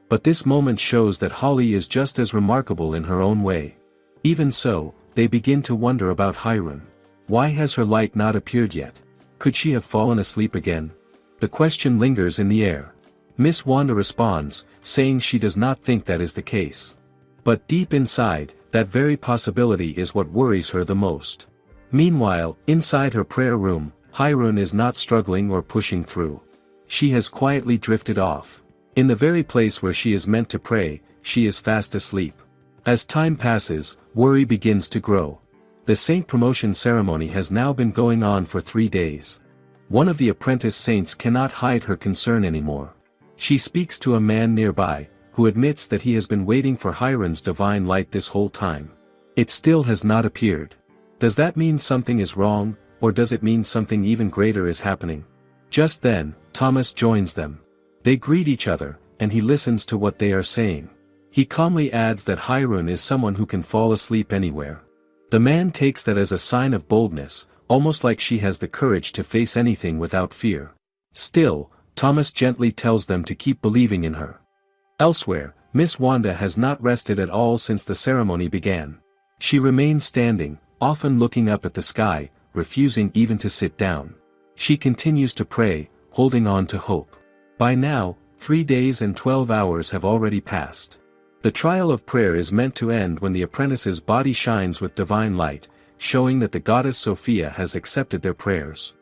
But this moment shows that Holly is just as remarkable in her own way. Even so, they begin to wonder about Hirun. Why has her light not appeared yet? Could she have fallen asleep again? The question lingers in the air. Miss Wanda responds, saying she does not think that is the case. But deep inside, that very possibility is what worries her the most. Meanwhile, inside her prayer room, Hirun is not struggling or pushing through. She has quietly drifted off. In the very place where she is meant to pray, she is fast asleep. As time passes, worry begins to grow. The saint promotion ceremony has now been going on for 3 days. One of the apprentice saints cannot hide her concern anymore. She speaks to a man nearby, who admits that he has been waiting for Hirun's divine light this whole time. It still has not appeared. Does that mean something is wrong, or does it mean something even greater is happening? Just then, Thomas joins them. They greet each other, and he listens to what they are saying. He calmly adds that Hirun is someone who can fall asleep anywhere. The man takes that as a sign of boldness, almost like she has the courage to face anything without fear. Still, Thomas gently tells them to keep believing in her. Elsewhere, Miss Wanda has not rested at all since the ceremony began. She remains standing, often looking up at the sky, refusing even to sit down. She continues to pray, holding on to hope. By now, 3 days and 12 hours have already passed. The trial of prayer is meant to end when the apprentice's body shines with divine light, showing that the goddess Sophia has accepted their prayers.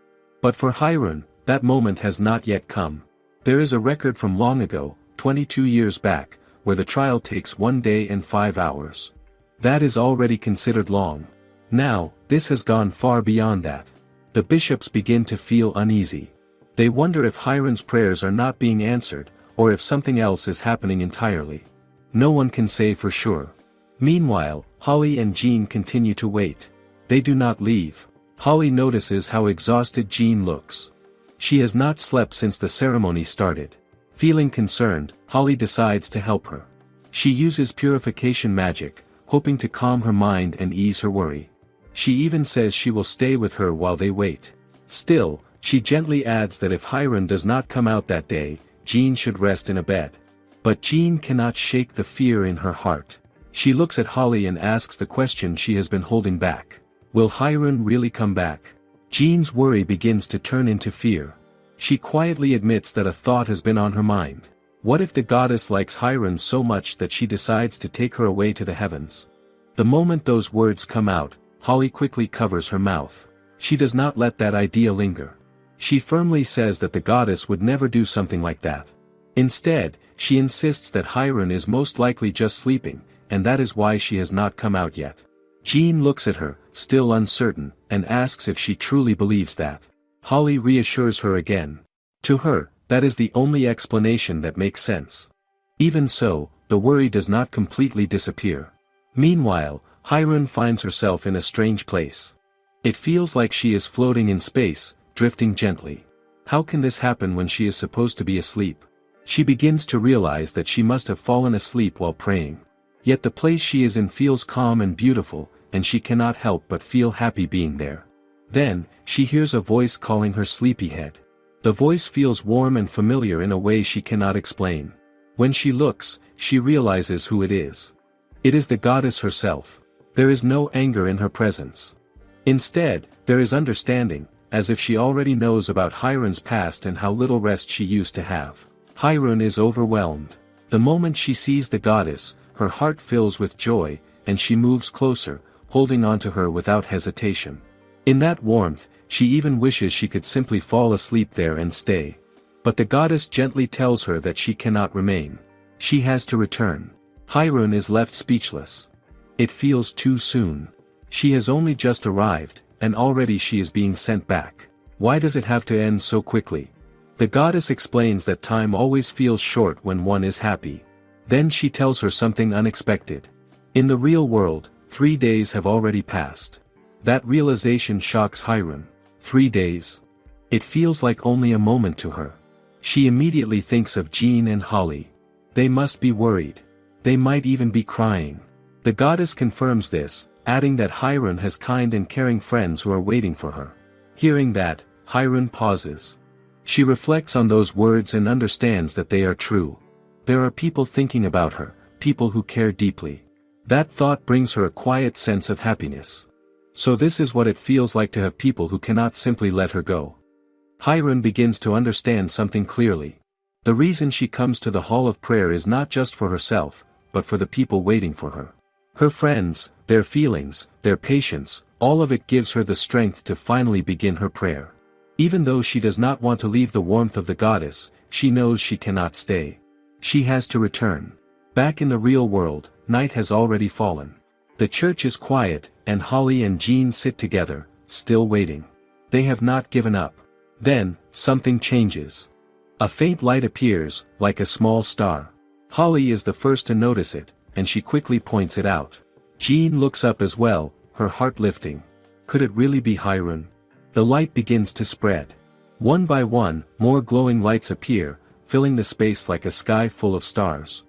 But for Hirun, that moment has not yet come. There is a record from long ago, 22 years back, where the trial takes 1 day and 5 hours. That is already considered long. Now, this has gone far beyond that. The bishops begin to feel uneasy. They wonder if Hirun's prayers are not being answered, or if something else is happening entirely. No one can say for sure. Meanwhile, Holly and Jean continue to wait. They do not leave. Holly notices how exhausted Jean looks. She has not slept since the ceremony started. Feeling concerned, Holly decides to help her. She uses purification magic, hoping to calm her mind and ease her worry. She even says she will stay with her while they wait. Still, she gently adds that if Hirun does not come out that day, Jean should rest in a bed. But Jean cannot shake the fear in her heart. She looks at Holly and asks the question she has been holding back. Will Hirun really come back? Jean's worry begins to turn into fear. She quietly admits that a thought has been on her mind. What if the goddess likes Hirun so much that she decides to take her away to the heavens? The moment those words come out, Holly quickly covers her mouth. She does not let that idea linger. She firmly says that the goddess would never do something like that. Instead, she insists that Hirun is most likely just sleeping, and that is why she has not come out yet. Jean looks at her, still uncertain, and asks if she truly believes that. Holly reassures her again. To her, that is the only explanation that makes sense. Even so, the worry does not completely disappear. Meanwhile, Hirun finds herself in a strange place. It feels like she is floating in space, drifting gently. How can this happen when she is supposed to be asleep? She begins to realize that she must have fallen asleep while praying. Yet the place she is in feels calm and beautiful, and she cannot help but feel happy being there. Then, she hears a voice calling her sleepyhead. The voice feels warm and familiar in a way she cannot explain. When she looks, she realizes who it is. It is the goddess herself. There is no anger in her presence. Instead, there is understanding, as if she already knows about Hirun's past and how little rest she used to have. Hirun is overwhelmed. The moment she sees the goddess, her heart fills with joy, and she moves closer, holding on to her without hesitation. In that warmth, she even wishes she could simply fall asleep there and stay. But the goddess gently tells her that she cannot remain. She has to return. Hirun is left speechless. It feels too soon. She has only just arrived, and already she is being sent back. Why does it have to end so quickly? The goddess explains that time always feels short when one is happy. Then she tells her something unexpected. In the real world, 3 days have already passed. That realization shocks Hirun. 3 days? It feels like only a moment to her. She immediately thinks of Jean and Holly. They must be worried. They might even be crying. The goddess confirms this, adding that Hirun has kind and caring friends who are waiting for her. Hearing that, Hirun pauses. She reflects on those words and understands that they are true. There are people thinking about her, people who care deeply. That thought brings her a quiet sense of happiness. So this is what it feels like to have people who cannot simply let her go. Hirun begins to understand something clearly. The reason she comes to the hall of prayer is not just for herself, but for the people waiting for her. Her friends, their feelings, their patience, all of it gives her the strength to finally begin her prayer. Even though she does not want to leave the warmth of the goddess, she knows she cannot stay. She has to return. Back in the real world, night has already fallen. The church is quiet, and Holly and Jean sit together, still waiting. They have not given up. Then, something changes. A faint light appears, like a small star. Holly is the first to notice it, and she quickly points it out. Jean looks up as well, her heart lifting. Could it really be Hirun? The light begins to spread. One by one, more glowing lights appear, filling the space like a sky full of stars.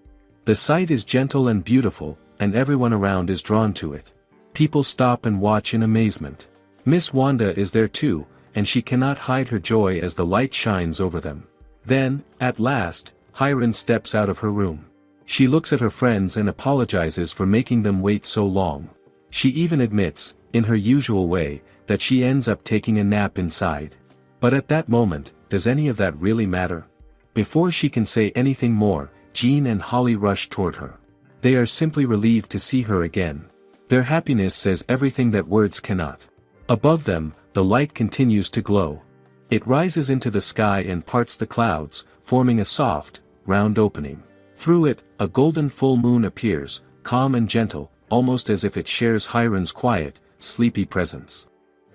The sight is gentle and beautiful, and everyone around is drawn to it. People stop and watch in amazement. Miss Wanda is there too, and she cannot hide her joy as the light shines over them. Then, at last, Hirun steps out of her room. She looks at her friends and apologizes for making them wait so long. She even admits, in her usual way, that she ends up taking a nap inside. But at that moment, does any of that really matter? Before she can say anything more, Jean and Holly rush toward her. They are simply relieved to see her again. Their happiness says everything that words cannot. Above them, the light continues to glow. It rises into the sky and parts the clouds, forming a soft, round opening. Through it, a golden full moon appears, calm and gentle, almost as if it shares Hirun's quiet, sleepy presence.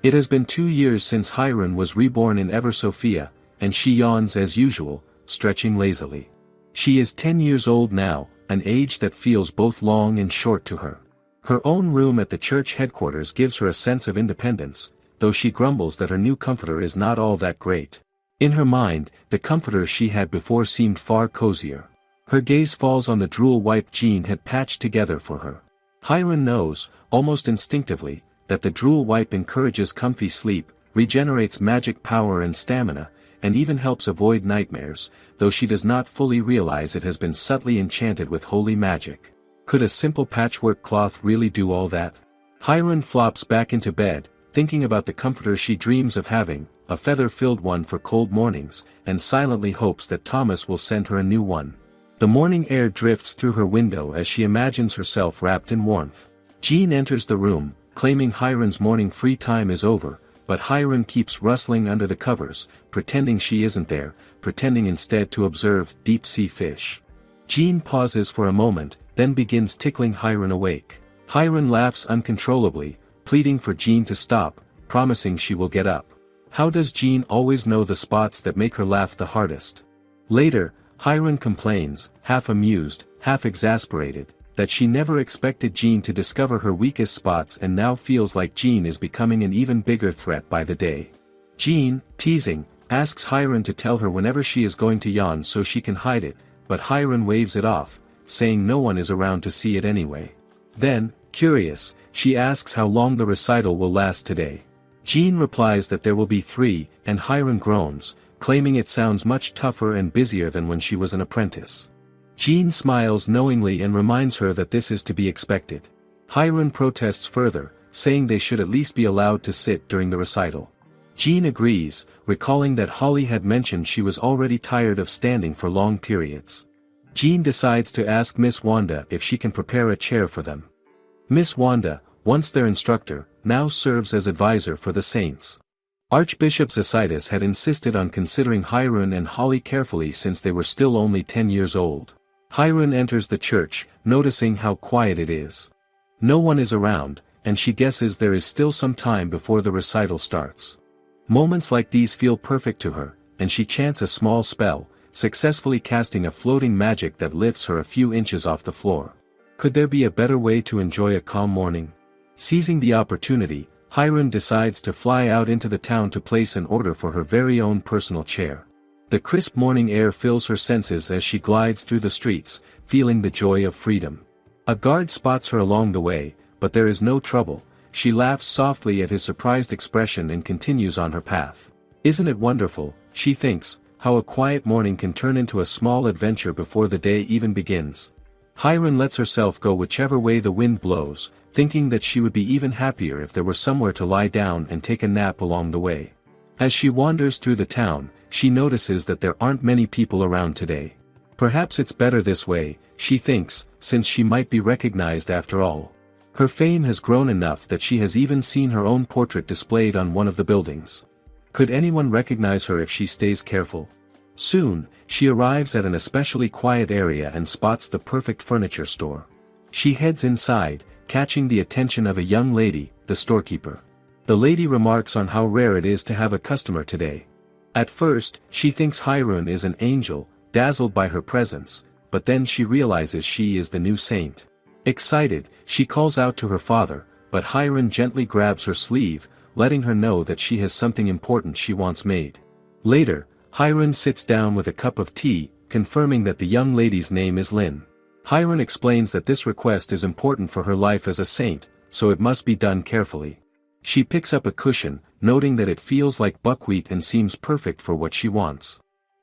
It has been 2 years since Hirun was reborn in Ever Sophia, and she yawns as usual, stretching lazily. She is 10 years old now, an age that feels both long and short to her. Her own room at the church headquarters gives her a sense of independence, though she grumbles that her new comforter is not all that great. In her mind, the comforter she had before seemed far cozier. Her gaze falls on the drool wipe Jean had patched together for her. Hirun knows, almost instinctively, that the drool wipe encourages comfy sleep, regenerates magic power and stamina, and even helps avoid nightmares, though she does not fully realize it has been subtly enchanted with holy magic. Could a simple patchwork cloth really do all that? Hirun flops back into bed, thinking about the comforter she dreams of having, a feather-filled one for cold mornings, and silently hopes that Thomas will send her a new one. The morning air drifts through her window as she imagines herself wrapped in warmth. Jean enters the room, claiming Hirun's morning free time is over, but Hirun keeps rustling under the covers, pretending she isn't there, pretending instead to observe deep-sea fish. Jean pauses for a moment, then begins tickling Hirun awake. Hirun laughs uncontrollably, pleading for Jean to stop, promising she will get up. How does Jean always know the spots that make her laugh the hardest? Later, Hirun complains, half amused, half exasperated, that she never expected Jean to discover her weakest spots and now feels like Jean is becoming an even bigger threat by the day. Jean, teasing, asks Hirun to tell her whenever she is going to yawn so she can hide it, but Hirun waves it off, saying no one is around to see it anyway. Then, curious, she asks how long the recital will last today. Jean replies that there will be 3, and Hirun groans, claiming it sounds much tougher and busier than when she was an apprentice. Jean smiles knowingly and reminds her that this is to be expected. Hirun protests further, saying they should at least be allowed to sit during the recital. Jean agrees, recalling that Holly had mentioned she was already tired of standing for long periods. Jean decides to ask Miss Wanda if she can prepare a chair for them. Miss Wanda, once their instructor, now serves as advisor for the saints. Archbishop Isekais had insisted on considering Hirun and Holly carefully since they were still only 10 years old. Hirun enters the church, noticing how quiet it is. No one is around, and she guesses there is still some time before the recital starts. Moments like these feel perfect to her, and she chants a small spell, successfully casting a floating magic that lifts her a few inches off the floor. Could there be a better way to enjoy a calm morning? Seizing the opportunity, Hirun decides to fly out into the town to place an order for her very own personal chair. The crisp morning air fills her senses as she glides through the streets, feeling the joy of freedom. A guard spots her along the way, but there is no trouble. She laughs softly at his surprised expression and continues on her path. Isn't it wonderful, she thinks, how a quiet morning can turn into a small adventure before the day even begins. Hiren lets herself go whichever way the wind blows, thinking that she would be even happier if there were somewhere to lie down and take a nap along the way. As she wanders through the town, she notices that there aren't many people around today. Perhaps it's better this way, she thinks, since she might be recognized after all. Her fame has grown enough that she has even seen her own portrait displayed on one of the buildings. Could anyone recognize her if she stays careful? Soon, she arrives at an especially quiet area and spots the perfect furniture store. She heads inside, catching the attention of a young lady, the storekeeper. The lady remarks on how rare it is to have a customer today. At first, she thinks Hirun is an angel, dazzled by her presence, but then she realizes she is the new saint. Excited, she calls out to her father, but Hirun gently grabs her sleeve, letting her know that she has something important she wants made. Later, Hirun sits down with a cup of tea, confirming that the young lady's name is Lin. Hirun explains that this request is important for her life as a saint, so it must be done carefully. She picks up a cushion, noting that it feels like buckwheat and seems perfect for what she wants.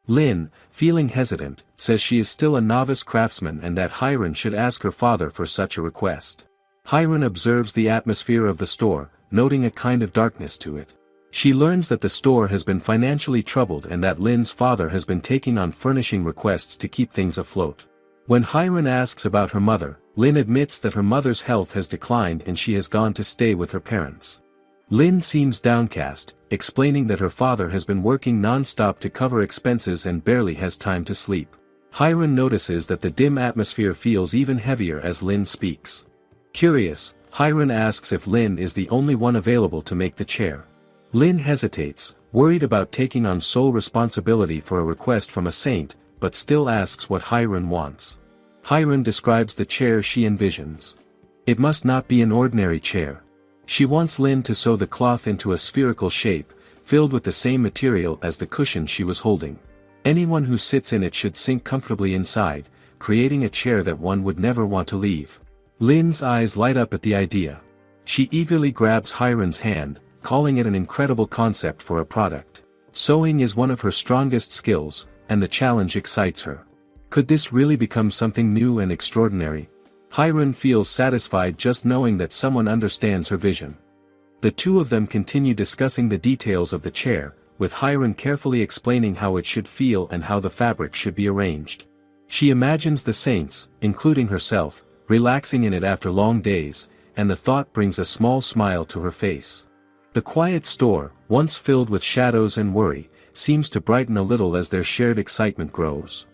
Lin, feeling hesitant, says she is still a novice craftsman and that Hirun should ask her father for such a request. Hirun observes the atmosphere of the store, noting a kind of darkness to it. She learns that the store has been financially troubled and that Lin's father has been taking on furnishing requests to keep things afloat. When Hirun asks about her mother, Lin admits that her mother's health has declined and she has gone to stay with her parents. Lin seems downcast, explaining that her father has been working non-stop to cover expenses and barely has time to sleep. Hirun notices that the dim atmosphere feels even heavier as Lin speaks. Curious, Hirun asks if Lin is the only one available to make the chair. Lin hesitates, worried about taking on sole responsibility for a request from a saint, but still asks what Hirun wants. Hirun describes the chair she envisions. It must not be an ordinary chair. She wants Lin to sew the cloth into a spherical shape, filled with the same material as the cushion she was holding. Anyone who sits in it should sink comfortably inside, creating a chair that one would never want to leave. Lin's eyes light up at the idea. She eagerly grabs Hirun's hand, calling it an incredible concept for a product. Sewing is one of her strongest skills, and the challenge excites her. Could this really become something new and extraordinary? Hirun feels satisfied just knowing that someone understands her vision. The two of them continue discussing the details of the chair, with Hirun carefully explaining how it should feel and how the fabric should be arranged. She imagines the saints, including herself, relaxing in it after long days, and the thought brings a small smile to her face. The quiet store, once filled with shadows and worry, seems to brighten a little as their shared excitement grows.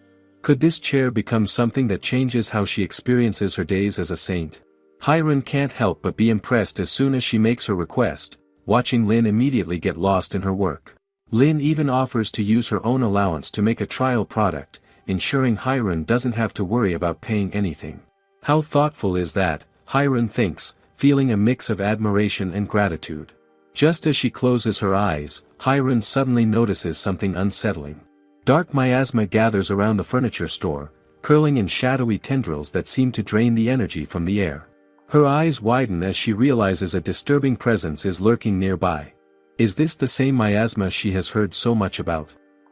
Could this chair become something that changes how she experiences her days as a saint? Hirun can't help but be impressed as soon as she makes her request, watching Lin immediately get lost in her work. Lin even offers to use her own allowance to make a trial product, ensuring Hirun doesn't have to worry about paying anything. How thoughtful is that, Hirun thinks, feeling a mix of admiration and gratitude. Just as she closes her eyes, Hirun suddenly notices something unsettling. Dark miasma gathers around the furniture store, curling in shadowy tendrils that seem to drain the energy from the air. Her eyes widen as she realizes a disturbing presence is lurking nearby. Is this the same miasma she has heard so much about?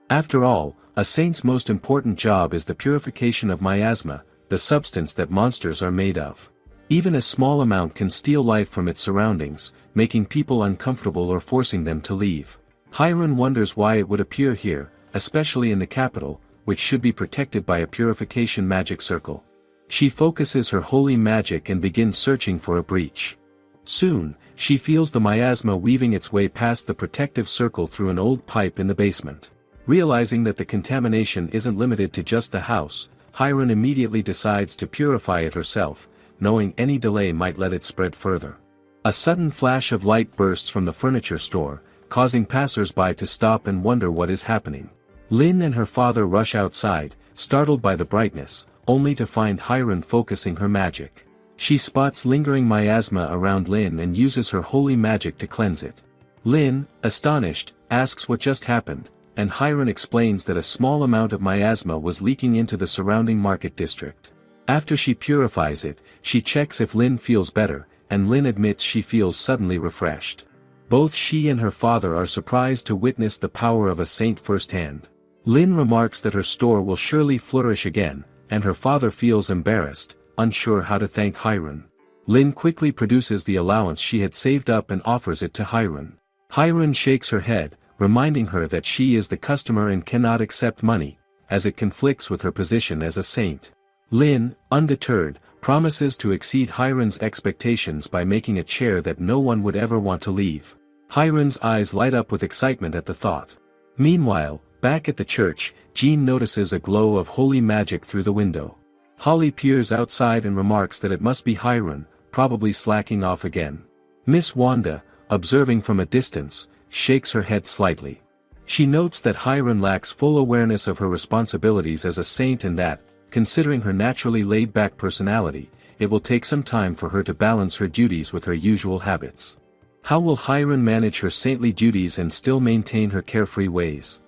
After all, a saint's most important job is the purification of miasma, the substance that monsters are made of. Even a small amount can steal life from its surroundings, making people uncomfortable or forcing them to leave. Hirun wonders why it would appear here, especially in the capital, which should be protected by a purification magic circle. She focuses her holy magic and begins searching for a breach. Soon, she feels the miasma weaving its way past the protective circle through an old pipe in the basement. Realizing that the contamination isn't limited to just the house, Hirun immediately decides to purify it herself, knowing any delay might let it spread further. A sudden flash of light bursts from the furniture store, causing passers-by to stop and wonder what is happening. Lin and her father rush outside, startled by the brightness, only to find Hirun focusing her magic. She spots lingering miasma around Lin and uses her holy magic to cleanse it. Lin, astonished, asks what just happened, and Hirun explains that a small amount of miasma was leaking into the surrounding market district. After she purifies it, she checks if Lin feels better, and Lin admits she feels suddenly refreshed. Both she and her father are surprised to witness the power of a saint firsthand. Lin remarks that her store will surely flourish again, and her father feels embarrassed, unsure how to thank Hiron. Lin quickly produces the allowance she had saved up and offers it to Hiron. Hiron shakes her head, reminding her that she is the customer and cannot accept money, as it conflicts with her position as a saint. Lin, undeterred, promises to exceed Hiron's expectations by making a chair that no one would ever want to leave. Hiron's eyes light up with excitement at the thought. Meanwhile, back at the church, Jean notices a glow of holy magic through the window. Holly peers outside and remarks that it must be Hiron, probably slacking off again. Miss Wanda, observing from a distance, shakes her head slightly. She notes that Hiron lacks full awareness of her responsibilities as a saint and that, considering her naturally laid-back personality, it will take some time for her to balance her duties with her usual habits. How will Hiron manage her saintly duties and still maintain her carefree ways?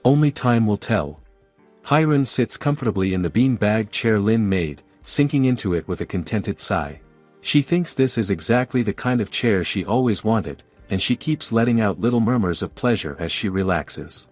Only time will tell. Hiron sits comfortably in the bean-bag chair Lin made, sinking into it with a contented sigh. She thinks this is exactly the kind of chair she always wanted, and she keeps letting out little murmurs of pleasure as she relaxes.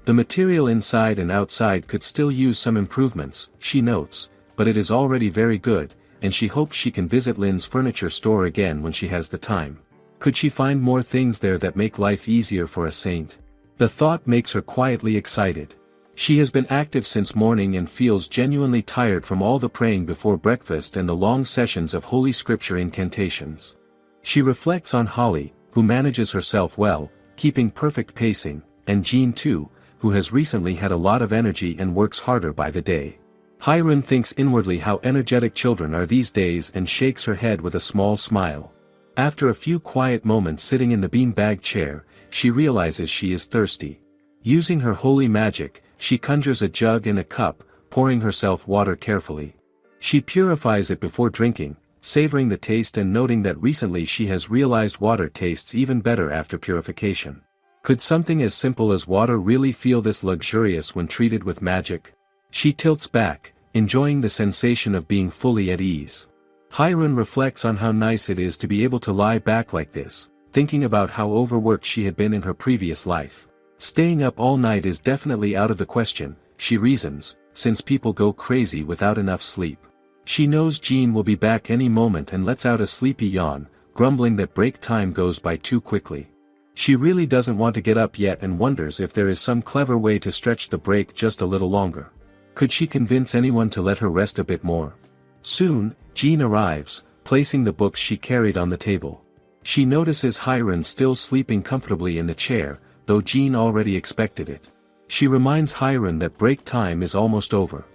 The material inside and outside could still use some improvements, she notes, but it is already very good, and she hopes she can visit Lin's furniture store again when she has the time. Could she find more things there that make life easier for a saint? The thought makes her quietly excited. She has been active since morning and feels genuinely tired from all the praying before breakfast and the long sessions of Holy Scripture incantations. She reflects on Holly, who manages herself well, keeping perfect pacing, and Jean too, who has recently had a lot of energy and works harder by the day. Hiron thinks inwardly how energetic children are these days and shakes her head with a small smile. After a few quiet moments sitting in the bean-bag chair, she realizes she is thirsty. Using her holy magic, she conjures a jug and a cup, pouring herself water carefully. She purifies it before drinking, savoring the taste and noting that recently she has realized water tastes even better after purification. Could something as simple as water really feel this luxurious when treated with magic? She tilts back, enjoying the sensation of being fully at ease. Hiron reflects on how nice it is to be able to lie back like this, thinking about how overworked she had been in her previous life. Staying up all night is definitely out of the question, she reasons, since people go crazy without enough sleep. She knows Jean will be back any moment and lets out a sleepy yawn, grumbling that break time goes by too quickly. She really doesn't want to get up yet and wonders if there is some clever way to stretch the break just a little longer. Could she convince anyone to let her rest a bit more? Soon, Jean arrives, placing the books she carried on the table. She notices Hiron still sleeping comfortably in the chair, though Jean already expected it. She reminds Hiron that break time is almost over.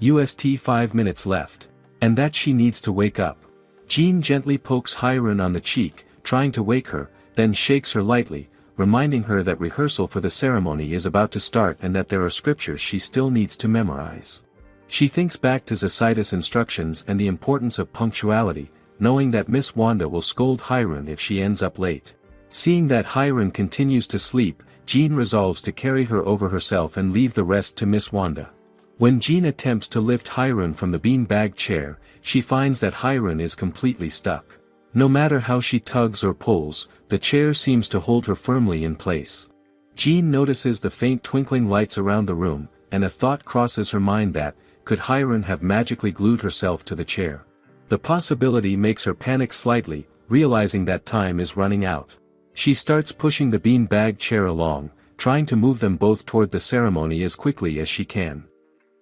UST 5 minutes left. And that she needs to wake up. Jean gently pokes Hiron on the cheek, trying to wake her, then shakes her lightly, reminding her that rehearsal for the ceremony is about to start and that there are scriptures she still needs to memorize. She thinks back to Zacydus' instructions and the importance of punctuality, knowing that Miss Wanda will scold Hiron if she ends up late. Seeing that Hiron continues to sleep, Jean resolves to carry her over herself and leave the rest to Miss Wanda. When Jean attempts to lift Hiron from the bean-bag chair, she finds that Hiron is completely stuck. No matter how she tugs or pulls, the chair seems to hold her firmly in place. Jean notices the faint twinkling lights around the room, and a thought crosses her mind that, could Hiron have magically glued herself to the chair? The possibility makes her panic slightly, realizing that time is running out. She starts pushing the bean-bag chair along, trying to move them both toward the ceremony as quickly as she can.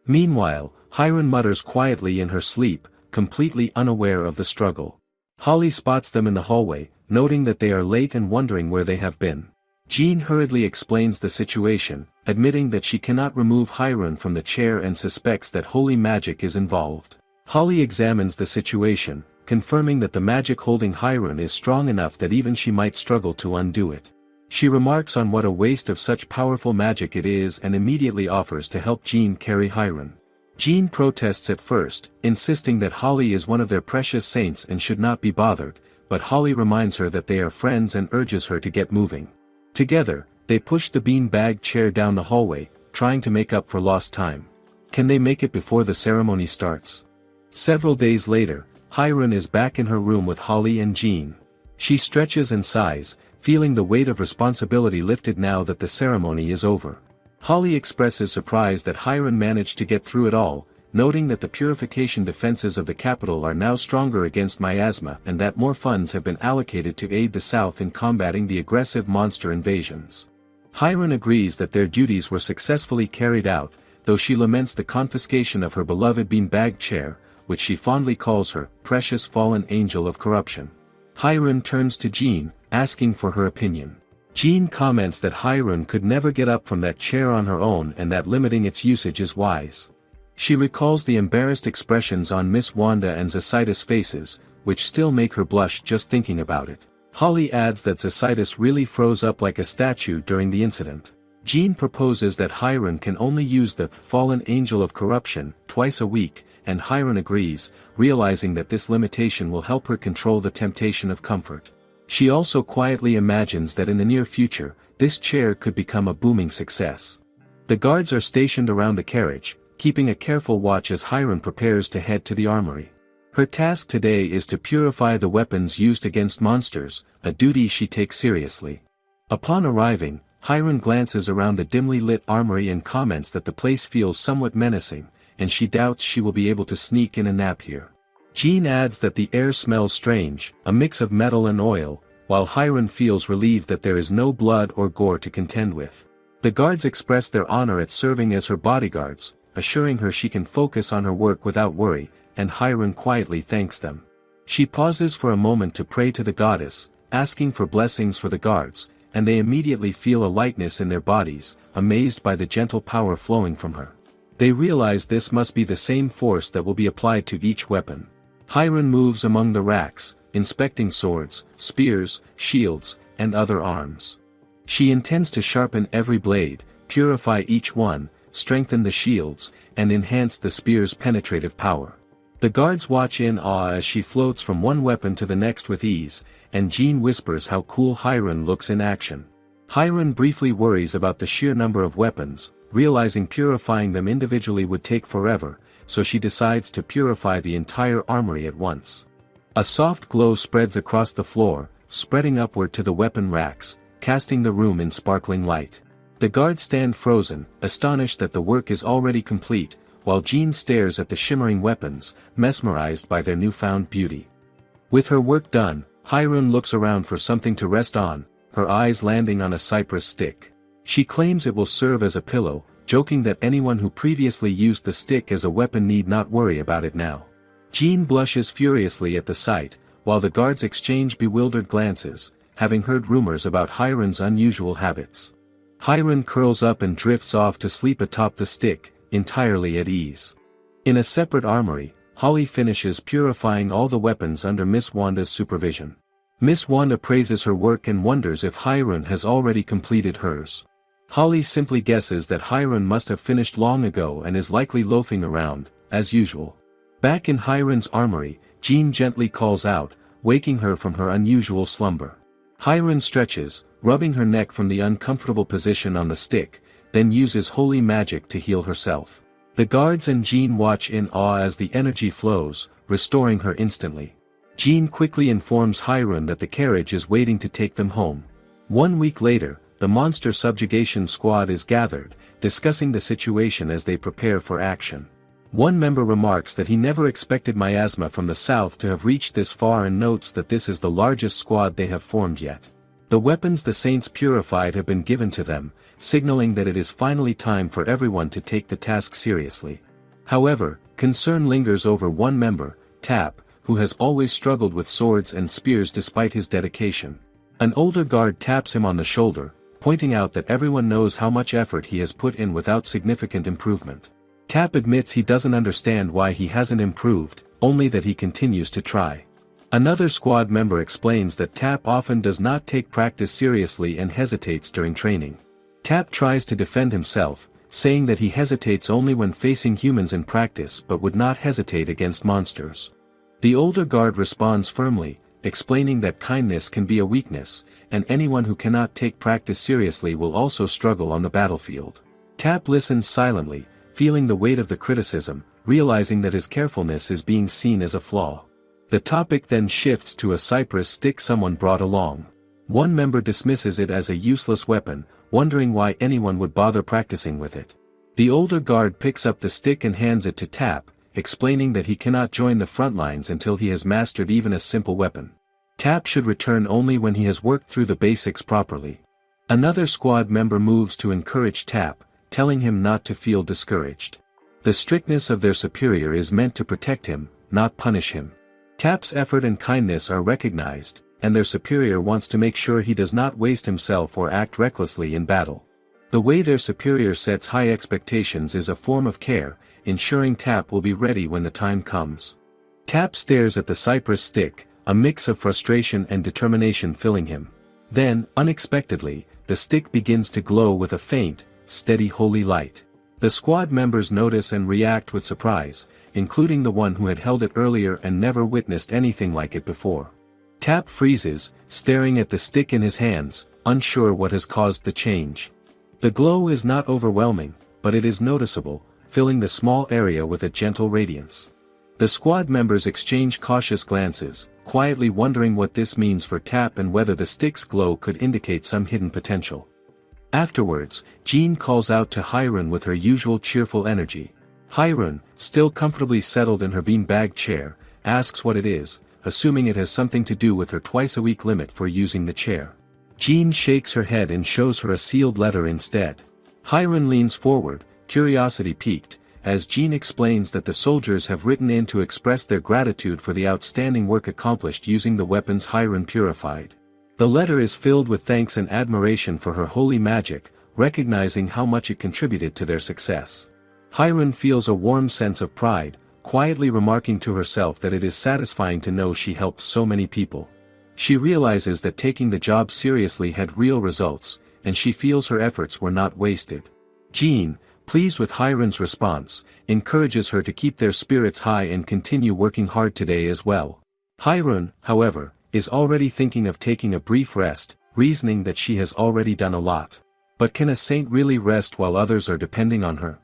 Meanwhile, Hiron mutters quietly in her sleep, completely unaware of the struggle. Holly spots them in the hallway, noting that they are late and wondering where they have been. Jean hurriedly explains the situation, admitting that she cannot remove Hiron from the chair and suspects that holy magic is involved. Holly examines the situation, confirming that the magic holding Hiron is strong enough that even she might struggle to undo it. She remarks on what a waste of such powerful magic it is and immediately offers to help Jean carry Hiron. Jean protests at first, insisting that Holly is one of their precious saints and should not be bothered, but Holly reminds her that they are friends and urges her to get moving. Together, they push the bean-bag chair down the hallway, trying to make up for lost time. Can they make it before the ceremony starts? Several days later, Hiron is back in her room with Holly and Jean. She stretches and sighs, feeling the weight of responsibility lifted now that the ceremony is over. Holly expresses surprise that Hiron managed to get through it all, noting that the purification defenses of the capital are now stronger against miasma and that more funds have been allocated to aid the South in combating the aggressive monster invasions. Hiron agrees that their duties were successfully carried out, though she laments the confiscation of her beloved beanbag chair, which she fondly calls her precious fallen angel of corruption. Hiron turns to Jean, asking for her opinion. Jean comments that Hiron could never get up from that chair on her own and that limiting its usage is wise. She recalls the embarrassed expressions on Miss Wanda and Zacaitis' faces, which still make her blush just thinking about it. Holly adds that Zacaitis really froze up like a statue during the incident. Jean proposes that Hiron can only use the fallen angel of corruption twice a week, and Hiron agrees, realizing that this limitation will help her control the temptation of comfort. She also quietly imagines that in the near future, this chair could become a booming success. The guards are stationed around the carriage, keeping a careful watch as Hiron prepares to head to the armory. Her task today is to purify the weapons used against monsters, a duty she takes seriously. Upon arriving, Hiron glances around the dimly lit armory and comments that the place feels somewhat menacing, and she doubts she will be able to sneak in a nap here. Jean adds that the air smells strange, a mix of metal and oil, while Hiron feels relieved that there is no blood or gore to contend with. The guards express their honor at serving as her bodyguards, assuring her she can focus on her work without worry, and Hiron quietly thanks them. She pauses for a moment to pray to the goddess, asking for blessings for the guards, and they immediately feel a lightness in their bodies, amazed by the gentle power flowing from her. They realize this must be the same force that will be applied to each weapon. Hiron moves among the racks, inspecting swords, spears, shields, and other arms. She intends to sharpen every blade, purify each one, strengthen the shields, and enhance the spear's penetrative power. The guards watch in awe as she floats from one weapon to the next with ease, and Jean whispers how cool Hiron looks in action. Hiron briefly worries about the sheer number of weapons, realizing purifying them individually would take forever, so she decides to purify the entire armory at once. A soft glow spreads across the floor, spreading upward to the weapon racks, casting the room in sparkling light. The guards stand frozen, astonished that the work is already complete, while Jean stares at the shimmering weapons, mesmerized by their newfound beauty. With her work done, Hiron looks around for something to rest on, her eyes landing on a cypress stick. She claims it will serve as a pillow, joking that anyone who previously used the stick as a weapon need not worry about it now. Jean blushes furiously at the sight, while the guards exchange bewildered glances, having heard rumors about Hiron's unusual habits. Hiron curls up and drifts off to sleep atop the stick, entirely at ease. In a separate armory, Holly finishes purifying all the weapons under Miss Wanda's supervision. Miss Wanda praises her work and wonders if Hiron has already completed hers. Holly simply guesses that Hiron must have finished long ago and is likely loafing around, as usual. Back in Hiron's armory, Jean gently calls out, waking her from her unusual slumber. Hiron stretches, rubbing her neck from the uncomfortable position on the stick, then uses holy magic to heal herself. The guards and Jean watch in awe as the energy flows, restoring her instantly. Jean quickly informs Hiron that the carriage is waiting to take them home. 1 week later, the monster subjugation squad is gathered, discussing the situation as they prepare for action. One member remarks that he never expected miasma from the south to have reached this far and notes that this is the largest squad they have formed yet. The weapons the saints purified have been given to them, signaling that it is finally time for everyone to take the task seriously. However, concern lingers over one member, Tap, who has always struggled with swords and spears despite his dedication. An older guard taps him on the shoulder, pointing out that everyone knows how much effort he has put in without significant improvement. Tap admits he doesn't understand why he hasn't improved, only that he continues to try. Another squad member explains that Tap often does not take practice seriously and hesitates during training. Tap tries to defend himself, saying that he hesitates only when facing humans in practice but would not hesitate against monsters. The older guard responds firmly, explaining that kindness can be a weakness, and anyone who cannot take practice seriously will also struggle on the battlefield. Tap listens silently, feeling the weight of the criticism, realizing that his carefulness is being seen as a flaw. The topic then shifts to a cypress stick someone brought along. One member dismisses it as a useless weapon, wondering why anyone would bother practicing with it. The older guard picks up the stick and hands it to Tap, explaining that he cannot join the front lines until he has mastered even a simple weapon. Tap should return only when he has worked through the basics properly. Another squad member moves to encourage Tap, telling him not to feel discouraged. The strictness of their superior is meant to protect him, not punish him. Tap's effort and kindness are recognized, and their superior wants to make sure he does not waste himself or act recklessly in battle. The way their superior sets high expectations is a form of care, ensuring Tap will be ready when the time comes. Tap stares at the cypress stick, a mix of frustration and determination filling him. Then, unexpectedly, the stick begins to glow with a faint, steady holy light. The squad members notice and react with surprise, including the one who had held it earlier and never witnessed anything like it before. Tap freezes, staring at the stick in his hands, unsure what has caused the change. The glow is not overwhelming, but it is noticeable, filling the small area with a gentle radiance. The squad members exchange cautious glances, quietly wondering what this means for Tap and whether the stick's glow could indicate some hidden potential. Afterwards, Jean calls out to Hyrun with her usual cheerful energy. Hyrun, still comfortably settled in her beanbag chair, asks what it is, assuming it has something to do with her twice-a-week limit for using the chair. Jean shakes her head and shows her a sealed letter instead. Hyrun leans forward, curiosity piqued, as Jean explains that the soldiers have written in to express their gratitude for the outstanding work accomplished using the weapons Hyrun purified. The letter is filled with thanks and admiration for her holy magic, recognizing how much it contributed to their success. Hyrun feels a warm sense of pride, quietly remarking to herself that it is satisfying to know she helped so many people. She realizes that taking the job seriously had real results, and she feels her efforts were not wasted. Jean, pleased with Hyrun's response, encourages her to keep their spirits high and continue working hard today as well. Hyrun, however, is already thinking of taking a brief rest, reasoning that she has already done a lot. But can a saint really rest while others are depending on her?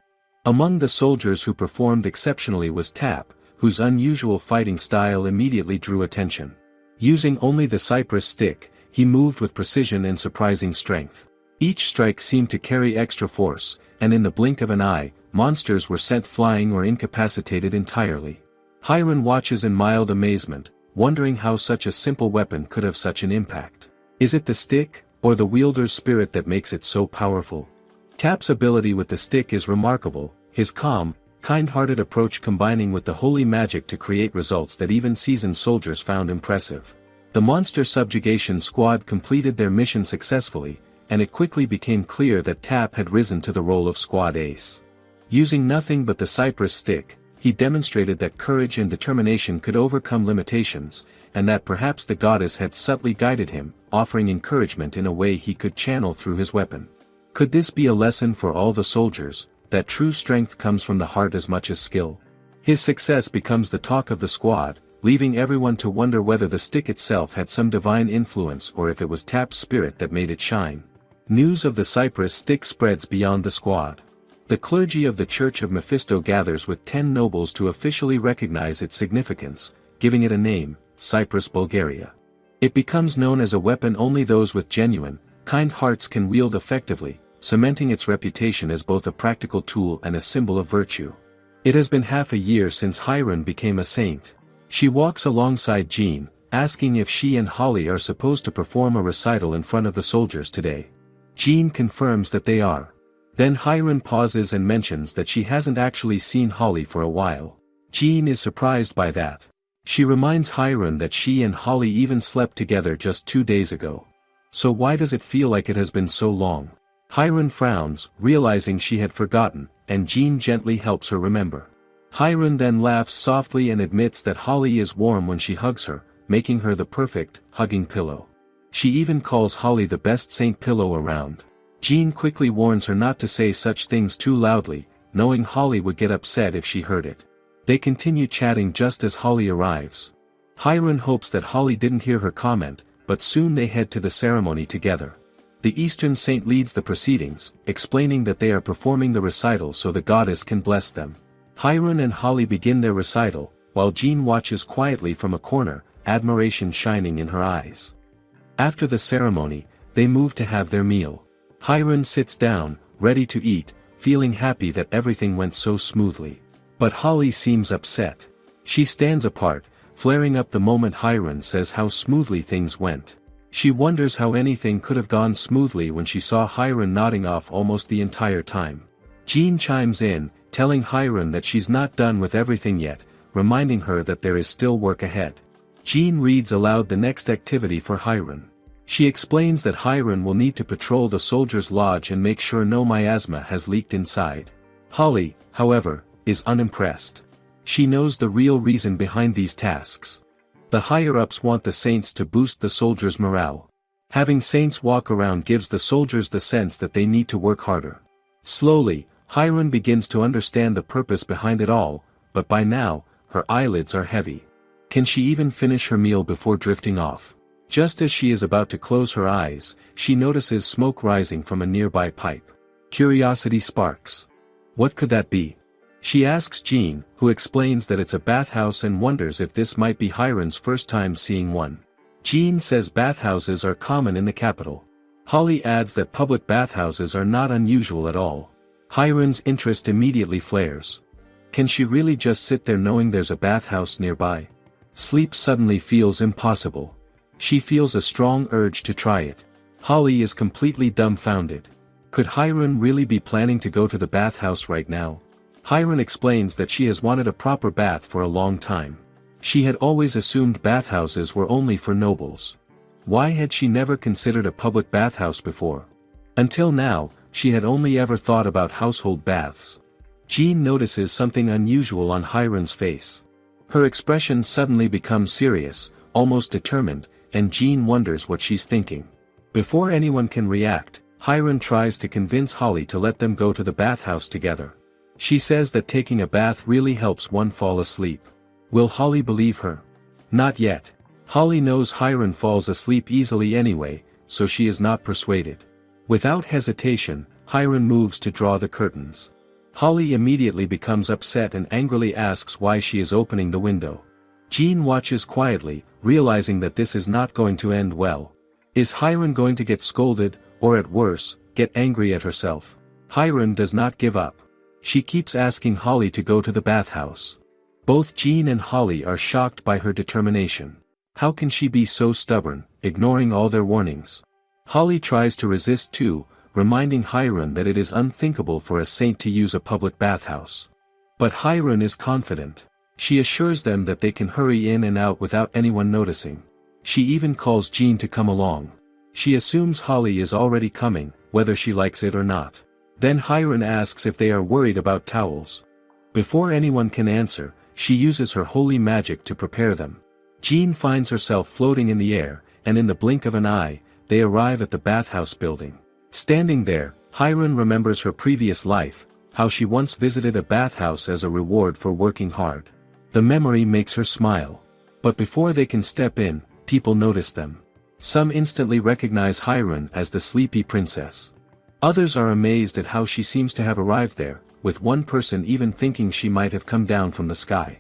Among the soldiers who performed exceptionally was Tap, whose unusual fighting style immediately drew attention. Using only the cypress stick, he moved with precision and surprising strength. Each strike seemed to carry extra force, and in the blink of an eye, monsters were sent flying or incapacitated entirely. Hyrun watches in mild amazement, wondering how such a simple weapon could have such an impact. Is it the stick, or the wielder's spirit that makes it so powerful? Tap's ability with the stick is remarkable, his calm, kind-hearted approach combining with the holy magic to create results that even seasoned soldiers found impressive. The monster subjugation squad completed their mission successfully, and it quickly became clear that Tap had risen to the role of squad ace. Using nothing but the cypress stick, he demonstrated that courage and determination could overcome limitations, and that perhaps the goddess had subtly guided him, offering encouragement in a way he could channel through his weapon. Could this be a lesson for all the soldiers, that true strength comes from the heart as much as skill? His success becomes the talk of the squad, leaving everyone to wonder whether the stick itself had some divine influence or if it was Tap's spirit that made it shine. News of the cypress stick spreads beyond the squad. The clergy of the Church of Mephisto gathers with 10 nobles to officially recognize its significance, giving it a name, Cypress Bulgaria. It becomes known as a weapon only those with genuine, kind hearts can wield effectively, cementing its reputation as both a practical tool and a symbol of virtue. It has been half a year since Hyrun became a saint. She walks alongside Jean, asking if she and Holly are supposed to perform a recital in front of the soldiers today. Jean confirms that they are. Then Hyrun pauses and mentions that she hasn't actually seen Holly for a while. Jean is surprised by that. She reminds Hyrun that she and Holly even slept together just 2 days ago. So why does it feel like it has been so long? Hyrun frowns, realizing she had forgotten, and Jean gently helps her remember. Hyrun then laughs softly and admits that Holly is warm when she hugs her, making her the perfect, hugging pillow. She even calls Holly the best saint pillow around. Jean quickly warns her not to say such things too loudly, knowing Holly would get upset if she heard it. They continue chatting just as Holly arrives. Hyrun hopes that Holly didn't hear her comment, but soon they head to the ceremony together. The Eastern Saint leads the proceedings, explaining that they are performing the recital so the goddess can bless them. Hyrun and Holly begin their recital, while Jean watches quietly from a corner, admiration shining in her eyes. After the ceremony, they move to have their meal. Hiron sits down, ready to eat, feeling happy that everything went so smoothly. But Holly seems upset. She stands apart, flaring up the moment Hiron says how smoothly things went. She wonders how anything could have gone smoothly when she saw Hiron nodding off almost the entire time. Jean chimes in, telling Hiron that she's not done with everything yet, reminding her that there is still work ahead. Jean reads aloud the next activity for Hiron. She explains that Hiron will need to patrol the soldiers' lodge and make sure no miasma has leaked inside. Holly, however, is unimpressed. She knows the real reason behind these tasks. The higher-ups want the saints to boost the soldiers' morale. Having saints walk around gives the soldiers the sense that they need to work harder. Slowly, Hiron begins to understand the purpose behind it all, but by now, her eyelids are heavy. Can she even finish her meal before drifting off? Just as she is about to close her eyes, she notices smoke rising from a nearby pipe. Curiosity sparks. What could that be? She asks Jean, who explains that it's a bathhouse and wonders if this might be Hiron's first time seeing one. Jean says bathhouses are common in the capital. Holly adds that public bathhouses are not unusual at all. Hiron's interest immediately flares. Can she really just sit there knowing there's a bathhouse nearby? Sleep suddenly feels impossible. She feels a strong urge to try it. Holly is completely dumbfounded. Could Hiron really be planning to go to the bathhouse right now? Hiron explains that she has wanted a proper bath for a long time. She had always assumed bathhouses were only for nobles. Why had she never considered a public bathhouse before? Until now, she had only ever thought about household baths. Jean notices something unusual on Hiron's face. Her expression suddenly becomes serious, almost determined, and Jean wonders what she's thinking. Before anyone can react, Hiron tries to convince Holly to let them go to the bathhouse together. She says that taking a bath really helps one fall asleep. Will Holly believe her? Not yet. Holly knows Hiron falls asleep easily anyway, so she is not persuaded. Without hesitation, Hiron moves to draw the curtains. Holly immediately becomes upset and angrily asks why she is opening the window. Jean watches quietly, realizing that this is not going to end well. Is Hiron going to get scolded, or at worse, get angry at herself? Hiron does not give up. She keeps asking Holly to go to the bathhouse. Both Jean and Holly are shocked by her determination. How can she be so stubborn, ignoring all their warnings? Holly tries to resist too, reminding Hiron that it is unthinkable for a saint to use a public bathhouse. But Hiron is confident. She assures them that they can hurry in and out without anyone noticing. She even calls Jean to come along. She assumes Holly is already coming, whether she likes it or not. Then Hiron asks if they are worried about towels. Before anyone can answer, she uses her holy magic to prepare them. Jean finds herself floating in the air, and in the blink of an eye, they arrive at the bathhouse building. Standing there, Hiron remembers her previous life, how she once visited a bathhouse as a reward for working hard. The memory makes her smile. But before they can step in, people notice them. Some instantly recognize Hiron as the sleepy princess. Others are amazed at how she seems to have arrived there, with one person even thinking she might have come down from the sky.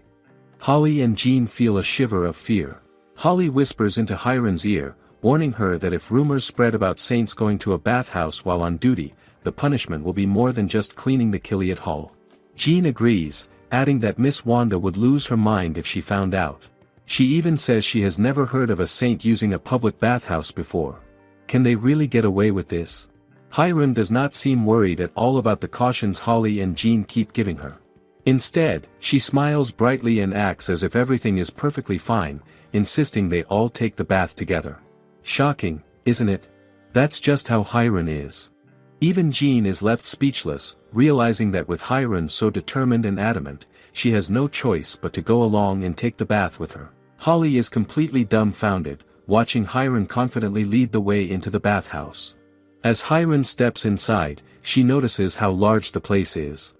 Holly and Jean feel a shiver of fear. Holly whispers into Hiron's ear, warning her that if rumors spread about saints going to a bathhouse while on duty, the punishment will be more than just cleaning the Kiliot Hall. Jean agrees, adding that Miss Wanda would lose her mind if she found out. She even says she has never heard of a saint using a public bathhouse before. Can they really get away with this? Hiron does not seem worried at all about the cautions Holly and Jean keep giving her. Instead, she smiles brightly and acts as if everything is perfectly fine, insisting they all take the bath together. Shocking, isn't it? That's just how Hiron is. Even Jean is left speechless, realizing that with Hiron so determined and adamant, she has no choice but to go along and take the bath with her. Holly is completely dumbfounded, watching Hiron confidently lead the way into the bathhouse. As Hiron steps inside, she notices how large the place is.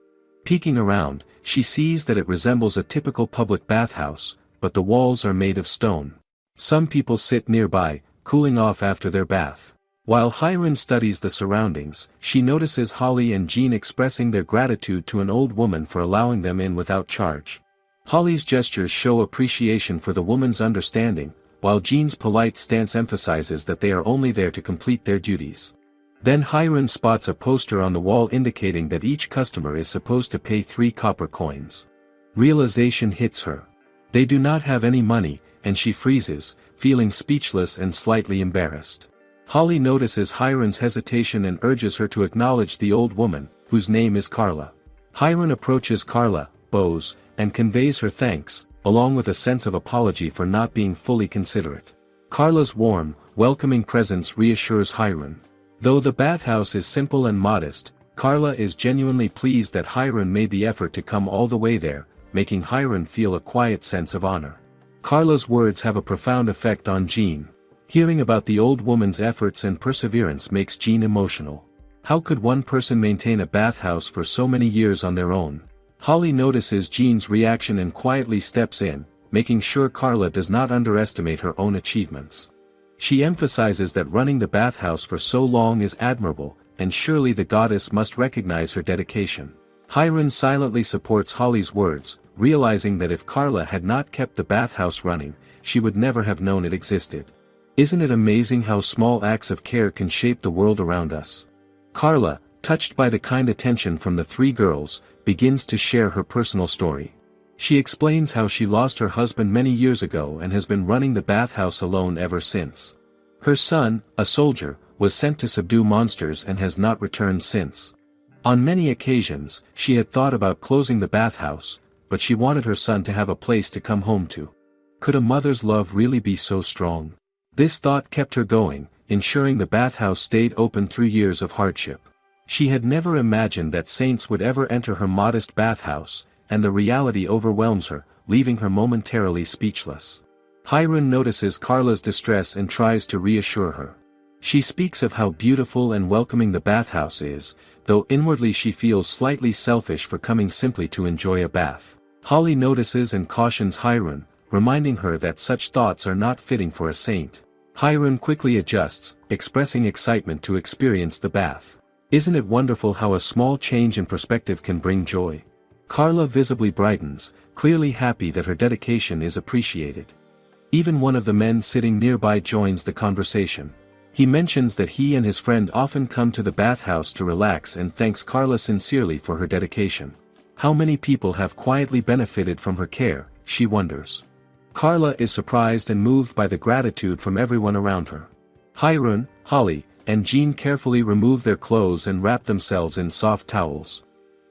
Peeking around, she sees that it resembles a typical public bathhouse, but the walls are made of stone. Some people sit nearby, cooling off after their bath. While Hiron studies the surroundings, she notices Holly and Jean expressing their gratitude to an old woman for allowing them in without charge. Holly's gestures show appreciation for the woman's understanding, while Jean's polite stance emphasizes that they are only there to complete their duties. Then Hiron spots a poster on the wall indicating that each customer is supposed to pay 3 copper coins. Realization hits her. They do not have any money, and she freezes, feeling speechless and slightly embarrassed. Holly notices Hiron's hesitation and urges her to acknowledge the old woman, whose name is Carla. Hiron approaches Carla, bows, and conveys her thanks, along with a sense of apology for not being fully considerate. Carla's warm, welcoming presence reassures Hiron. Though the bathhouse is simple and modest, Carla is genuinely pleased that Hiron made the effort to come all the way there, making Hiron feel a quiet sense of honor. Carla's words have a profound effect on Jean. Hearing about the old woman's efforts and perseverance makes Jean emotional. How could one person maintain a bathhouse for so many years on their own? Holly notices Jean's reaction and quietly steps in, making sure Carla does not underestimate her own achievements. She emphasizes that running the bathhouse for so long is admirable, and surely the goddess must recognize her dedication. Hiron silently supports Holly's words, realizing that if Carla had not kept the bathhouse running, she would never have known it existed. Isn't it amazing how small acts of care can shape the world around us? Carla, touched by the kind attention from the 3 girls, begins to share her personal story. She explains how she lost her husband many years ago and has been running the bathhouse alone ever since. Her son, a soldier, was sent to subdue monsters and has not returned since. On many occasions, she had thought about closing the bathhouse, but she wanted her son to have a place to come home to. Could a mother's love really be so strong? This thought kept her going, ensuring the bathhouse stayed open through years of hardship. She had never imagined that saints would ever enter her modest bathhouse, and the reality overwhelms her, leaving her momentarily speechless. Hiron notices Carla's distress and tries to reassure her. She speaks of how beautiful and welcoming the bathhouse is, though inwardly she feels slightly selfish for coming simply to enjoy a bath. Holly notices and cautions Hiron, reminding her that such thoughts are not fitting for a saint. Hiron quickly adjusts, expressing excitement to experience the bath. Isn't it wonderful how a small change in perspective can bring joy? Carla visibly brightens, clearly happy that her dedication is appreciated. Even one of the men sitting nearby joins the conversation. He mentions that he and his friend often come to the bathhouse to relax and thanks Carla sincerely for her dedication. How many people have quietly benefited from her care, she wonders. Carla is surprised and moved by the gratitude from everyone around her. Hiron, Holly, and Jean carefully remove their clothes and wrap themselves in soft towels.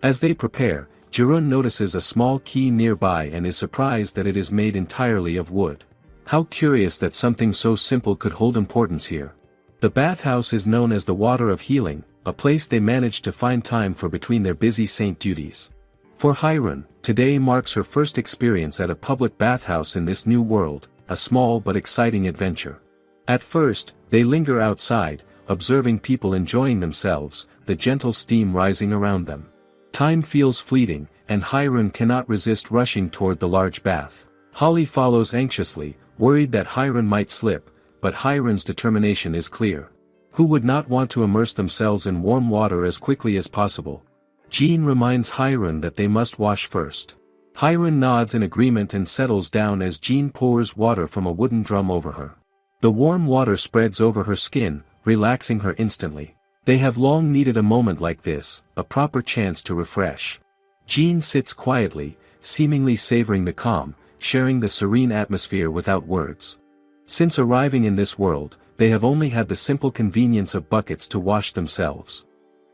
As they prepare, Jerun notices a small key nearby and is surprised that it is made entirely of wood. How curious that something so simple could hold importance here. The bathhouse is known as the Water of Healing, a place they manage to find time for between their busy saint duties. For Hiron, today marks her first experience at a public bathhouse in this new world, a small but exciting adventure. At first, they linger outside, observing people enjoying themselves, the gentle steam rising around them. Time feels fleeting, and Hiron cannot resist rushing toward the large bath. Holly follows anxiously, worried that Hiron might slip, but Hiron's determination is clear. Who would not want to immerse themselves in warm water as quickly as possible? Jean reminds Hiron that they must wash first. Hiron nods in agreement and settles down as Jean pours water from a wooden drum over her. The warm water spreads over her skin, relaxing her instantly. They have long needed a moment like this, a proper chance to refresh. Jean sits quietly, seemingly savoring the calm, sharing the serene atmosphere without words. Since arriving in this world, they have only had the simple convenience of buckets to wash themselves.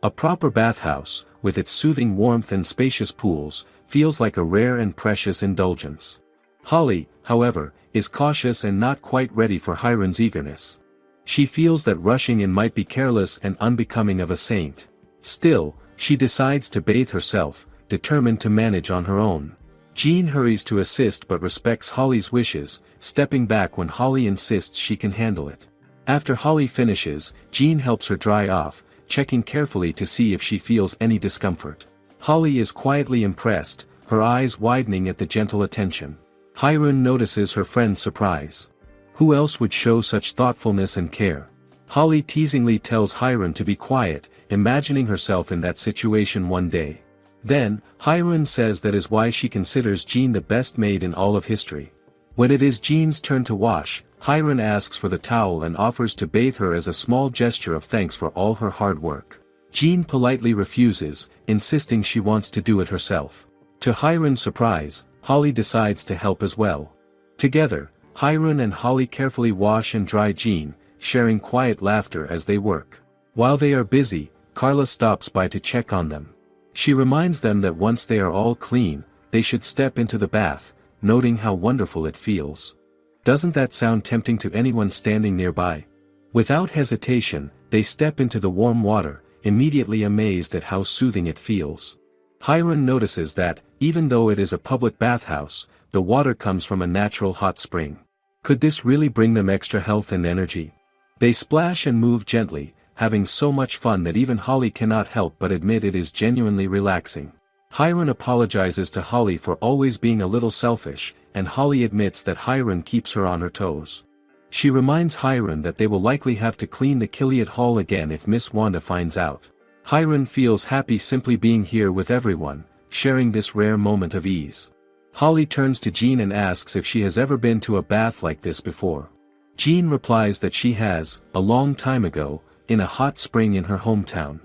A proper bathhouse, with its soothing warmth and spacious pools, feels like a rare and precious indulgence. Holly, however, is cautious and not quite ready for Hiron's eagerness. She feels that rushing in might be careless and unbecoming of a saint. Still, she decides to bathe herself, determined to manage on her own. Jean hurries to assist but respects Holly's wishes, stepping back when Holly insists she can handle it. After Holly finishes, Jean helps her dry off, checking carefully to see if she feels any discomfort. Holly is quietly impressed, her eyes widening at the gentle attention. Hiron notices her friend's surprise. Who else would show such thoughtfulness and care? Holly teasingly tells Hiron to be quiet, imagining herself in that situation one day. Then, Hyron says that is why she considers Jean the best maid in all of history. When it is Jean's turn to wash, Hyron asks for the towel and offers to bathe her as a small gesture of thanks for all her hard work. Jean politely refuses, insisting she wants to do it herself. To Hyron's surprise, Holly decides to help as well. Together, Hyron and Holly carefully wash and dry Jean, sharing quiet laughter as they work. While they are busy, Carla stops by to check on them. She reminds them that once they are all clean, they should step into the bath, noting how wonderful it feels. Doesn't that sound tempting to anyone standing nearby? Without hesitation, they step into the warm water, immediately amazed at how soothing it feels. Hyron notices that, even though it is a public bathhouse, the water comes from a natural hot spring. Could this really bring them extra health and energy? They splash and move gently, having so much fun that even Holly cannot help but admit it is genuinely relaxing. Hyron apologizes to Holly for always being a little selfish, and Holly admits that Hyron keeps her on her toes. She reminds Hyron that they will likely have to clean the Killiot Hall again if Miss Wanda finds out. Hyron feels happy simply being here with everyone, sharing this rare moment of ease. Holly turns to Jean and asks if she has ever been to a bath like this before. Jean replies that she has, a long time ago, in a hot spring in her hometown.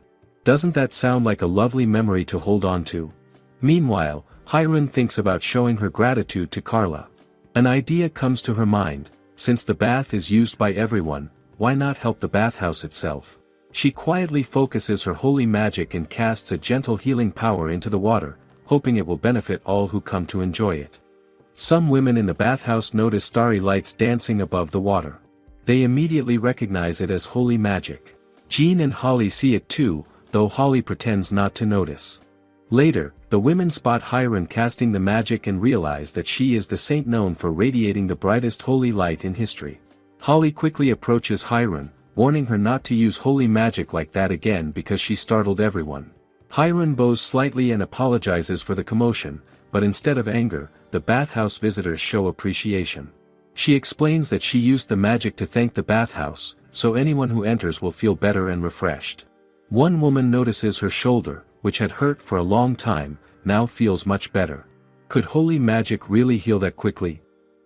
Doesn't that sound like a lovely memory to hold on to? Meanwhile, Hyron thinks about showing her gratitude to Carla. An idea comes to her mind: since the bath is used by everyone, why not help the bathhouse itself? She quietly focuses her holy magic and casts a gentle healing power into the water, hoping it will benefit all who come to enjoy it. Some women in the bathhouse notice starry lights dancing above the water. They immediately recognize it as holy magic. Jean and Holly see it too, though Holly pretends not to notice. Later, the women spot Hyron casting the magic and realize that she is the saint known for radiating the brightest holy light in history. Holly quickly approaches Hyron, warning her not to use holy magic like that again because she startled everyone. Hyron bows slightly and apologizes for the commotion, but instead of anger, the bathhouse visitors show appreciation. She explains that she used the magic to thank the bathhouse, so anyone who enters will feel better and refreshed. One woman notices her shoulder, which had hurt for a long time, now feels much better. Could holy magic really heal that quickly?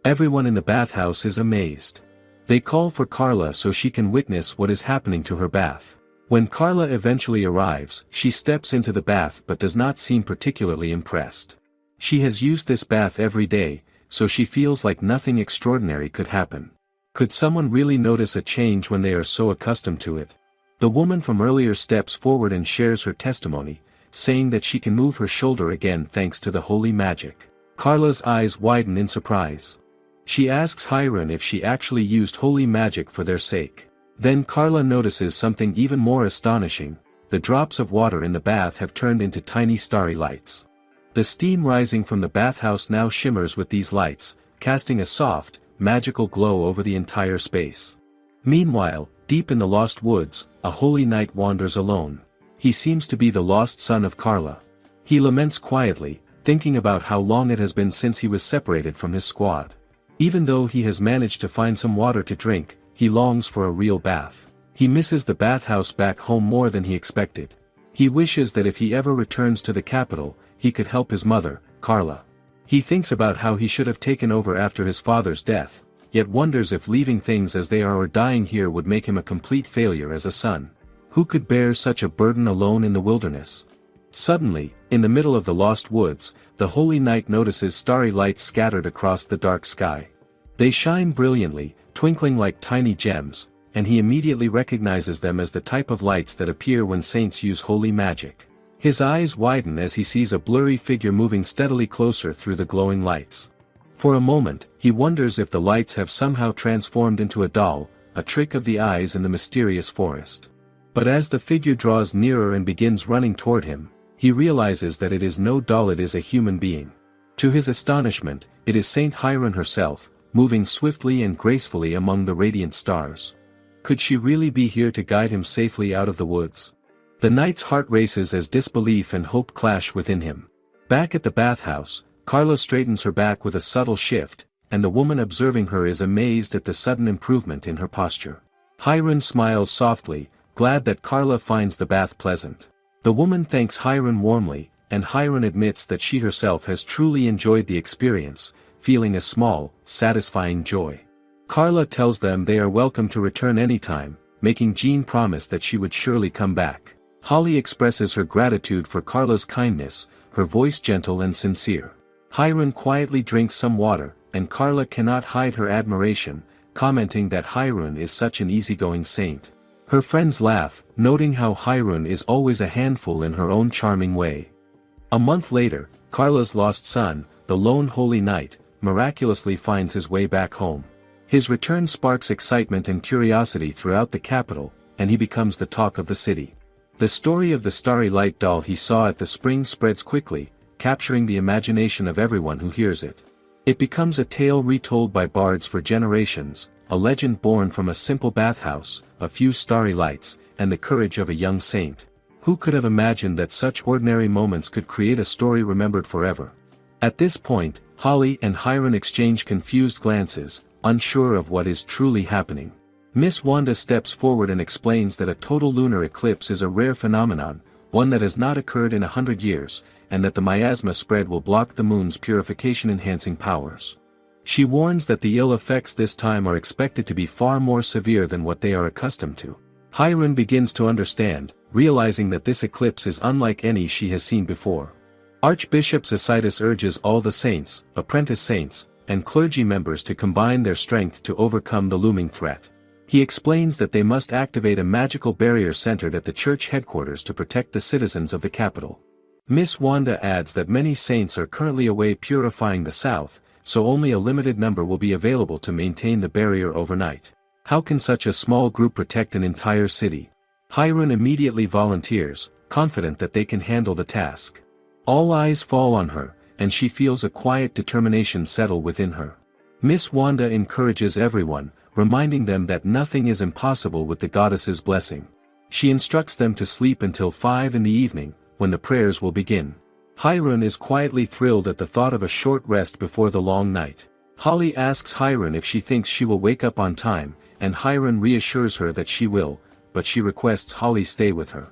Everyone in the bathhouse is amazed. They call for Carla so she can witness what is happening to her bath. When Carla eventually arrives, she steps into the bath but does not seem particularly impressed. She has used this bath every day, so she feels like nothing extraordinary could happen. Could someone really notice a change when they are so accustomed to it? The woman from earlier steps forward and shares her testimony, saying that she can move her shoulder again thanks to the holy magic. Carla's eyes widen in surprise. She asks Hyron if she actually used holy magic for their sake. Then Carla notices something even more astonishing: the drops of water in the bath have turned into tiny starry lights. The steam rising from the bathhouse now shimmers with these lights, casting a soft, magical glow over the entire space. Meanwhile, deep in the lost woods, a holy knight wanders alone. He seems to be the lost son of Carla. He laments quietly, thinking about how long it has been since he was separated from his squad. Even though he has managed to find some water to drink, he longs for a real bath. He misses the bathhouse back home more than he expected. He wishes that if he ever returns to the capital, he could help his mother, Carla. He thinks about how he should have taken over after his father's death, yet wonders if leaving things as they are or dying here would make him a complete failure as a son. Who could bear such a burden alone in the wilderness? Suddenly, in the middle of the lost woods, the holy knight notices starry lights scattered across the dark sky. They shine brilliantly, twinkling like tiny gems, and he immediately recognizes them as the type of lights that appear when saints use holy magic. His eyes widen as he sees a blurry figure moving steadily closer through the glowing lights. For a moment, he wonders if the lights have somehow transformed into a doll, a trick of the eyes in the mysterious forest. But as the figure draws nearer and begins running toward him, he realizes that it is no doll, it is a human being. To his astonishment, it is Saint Hyron herself, moving swiftly and gracefully among the radiant stars. Could she really be here to guide him safely out of the woods? The knight's heart races as disbelief and hope clash within him. Back at the bathhouse, Carla straightens her back with a subtle shift, and the woman observing her is amazed at the sudden improvement in her posture. Hyron smiles softly, glad that Carla finds the bath pleasant. The woman thanks Hyron warmly, and Hiron admits that she herself has truly enjoyed the experience, feeling a small, satisfying joy. Carla tells them they are welcome to return anytime, making Jean promise that she would surely come back. Holly expresses her gratitude for Carla's kindness, her voice gentle and sincere. Hiron quietly drinks some water, and Carla cannot hide her admiration, commenting that Hiron is such an easygoing saint. Her friends laugh, noting how Hiron is always a handful in her own charming way. A month later, Carla's lost son, the lone holy knight, miraculously finds his way back home. His return sparks excitement and curiosity throughout the capital, and he becomes the talk of the city. The story of the starry light doll he saw at the spring spreads quickly, capturing the imagination of everyone who hears it. It becomes a tale retold by bards for generations, a legend born from a simple bathhouse, a few starry lights, and the courage of a young saint. Who could have imagined that such ordinary moments could create a story remembered forever? At this point, Holly and Hiron exchange confused glances, unsure of what is truly happening. Miss Wanda steps forward and explains that a total lunar eclipse is a rare phenomenon, one that has not occurred in 100 years, and that the miasma spread will block the moon's purification-enhancing powers. She warns that the ill effects this time are expected to be far more severe than what they are accustomed to. Hiron begins to understand, realizing that this eclipse is unlike any she has seen before. Archbishop Isekais urges all the saints, apprentice saints, and clergy members to combine their strength to overcome the looming threat. He explains that they must activate a magical barrier centered at the church headquarters to protect the citizens of the capital. Miss Wanda adds that many saints are currently away purifying the south, so only a limited number will be available to maintain the barrier overnight. How can such a small group protect an entire city? Hiron immediately volunteers, confident that they can handle the task. All eyes fall on her, and she feels a quiet determination settle within her. Miss Wanda encourages everyone, reminding them that nothing is impossible with the goddess's blessing. She instructs them to sleep until 5 in the evening, when the prayers will begin. Hiron is quietly thrilled at the thought of a short rest before the long night. Holly asks Hiron if she thinks she will wake up on time, and Hiron reassures her that she will, but she requests Holly stay with her.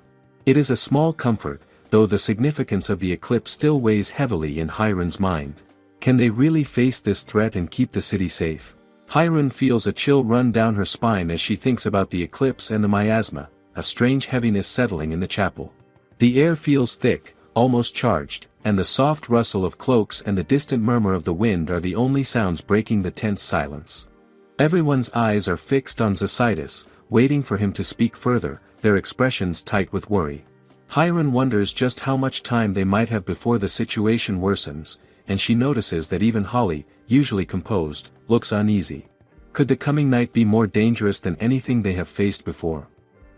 It is a small comfort, though the significance of the eclipse still weighs heavily in Hiron's mind. Can they really face this threat and keep the city safe? Hiron feels a chill run down her spine as she thinks about the eclipse and the miasma, a strange heaviness settling in the chapel. The air feels thick, almost charged, and the soft rustle of cloaks and the distant murmur of the wind are the only sounds breaking the tense silence. Everyone's eyes are fixed on Isekais, waiting for him to speak further, their expressions tight with worry. Hiron wonders just how much time they might have before the situation worsens, and she notices that even Holly, usually composed, looks uneasy. Could the coming night be more dangerous than anything they have faced before?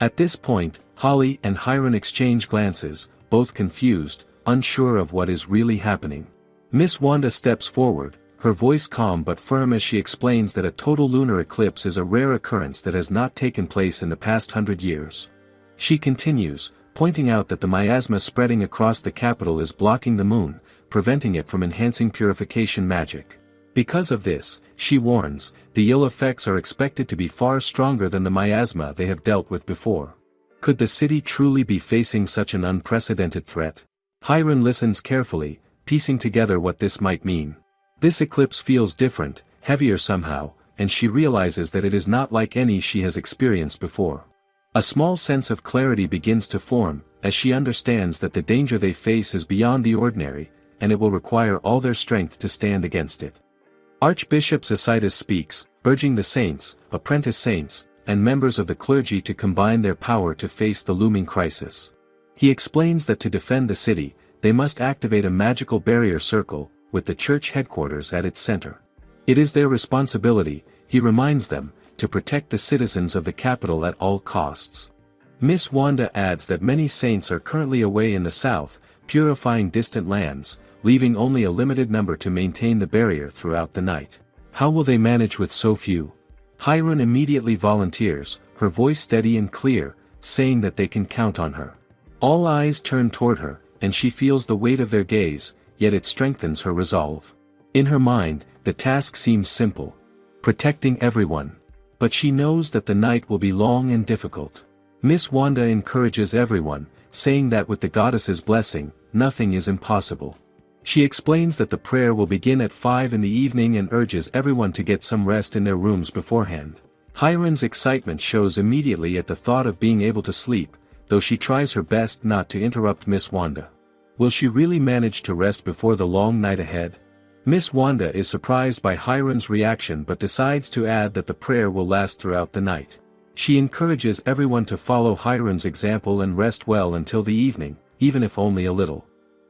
At this point, Holly and Hiron exchange glances, both confused, unsure of what is really happening. Miss Wanda steps forward, her voice calm but firm as she explains that a total lunar eclipse is a rare occurrence that has not taken place in the past 100 years. She continues, pointing out that the miasma spreading across the capital is blocking the moon, preventing it from enhancing purification magic. Because of this, she warns, the ill effects are expected to be far stronger than the miasma they have dealt with before. Could the city truly be facing such an unprecedented threat? Hiron listens carefully, piecing together what this might mean. This eclipse feels different, heavier somehow, and she realizes that it is not like any she has experienced before. A small sense of clarity begins to form, as she understands that the danger they face is beyond the ordinary, and it will require all their strength to stand against it. Archbishop Isekais speaks, urging the saints, apprentice saints, and members of the clergy to combine their power to face the looming crisis. He explains that to defend the city, they must activate a magical barrier circle, with the church headquarters at its center. It is their responsibility, he reminds them, to protect the citizens of the capital at all costs. Miss Wanda adds that many saints are currently away in the south, purifying distant lands, leaving only a limited number to maintain the barrier throughout the night. How will they manage with so few? Hiron immediately volunteers, her voice steady and clear, saying that they can count on her. All eyes turn toward her, and she feels the weight of their gaze, yet it strengthens her resolve. In her mind, the task seems simple. Protecting everyone. But she knows that the night will be long and difficult. Miss Wanda encourages everyone, saying that with the goddess's blessing, nothing is impossible. She explains that the prayer will begin at 5 in the evening and urges everyone to get some rest in their rooms beforehand. Hiron's excitement shows immediately at the thought of being able to sleep, though she tries her best not to interrupt Miss Wanda. Will she really manage to rest before the long night ahead? Miss Wanda is surprised by Hiron's reaction but decides to add that the prayer will last throughout the night. She encourages everyone to follow Hiron's example and rest well until the evening, even if only a little.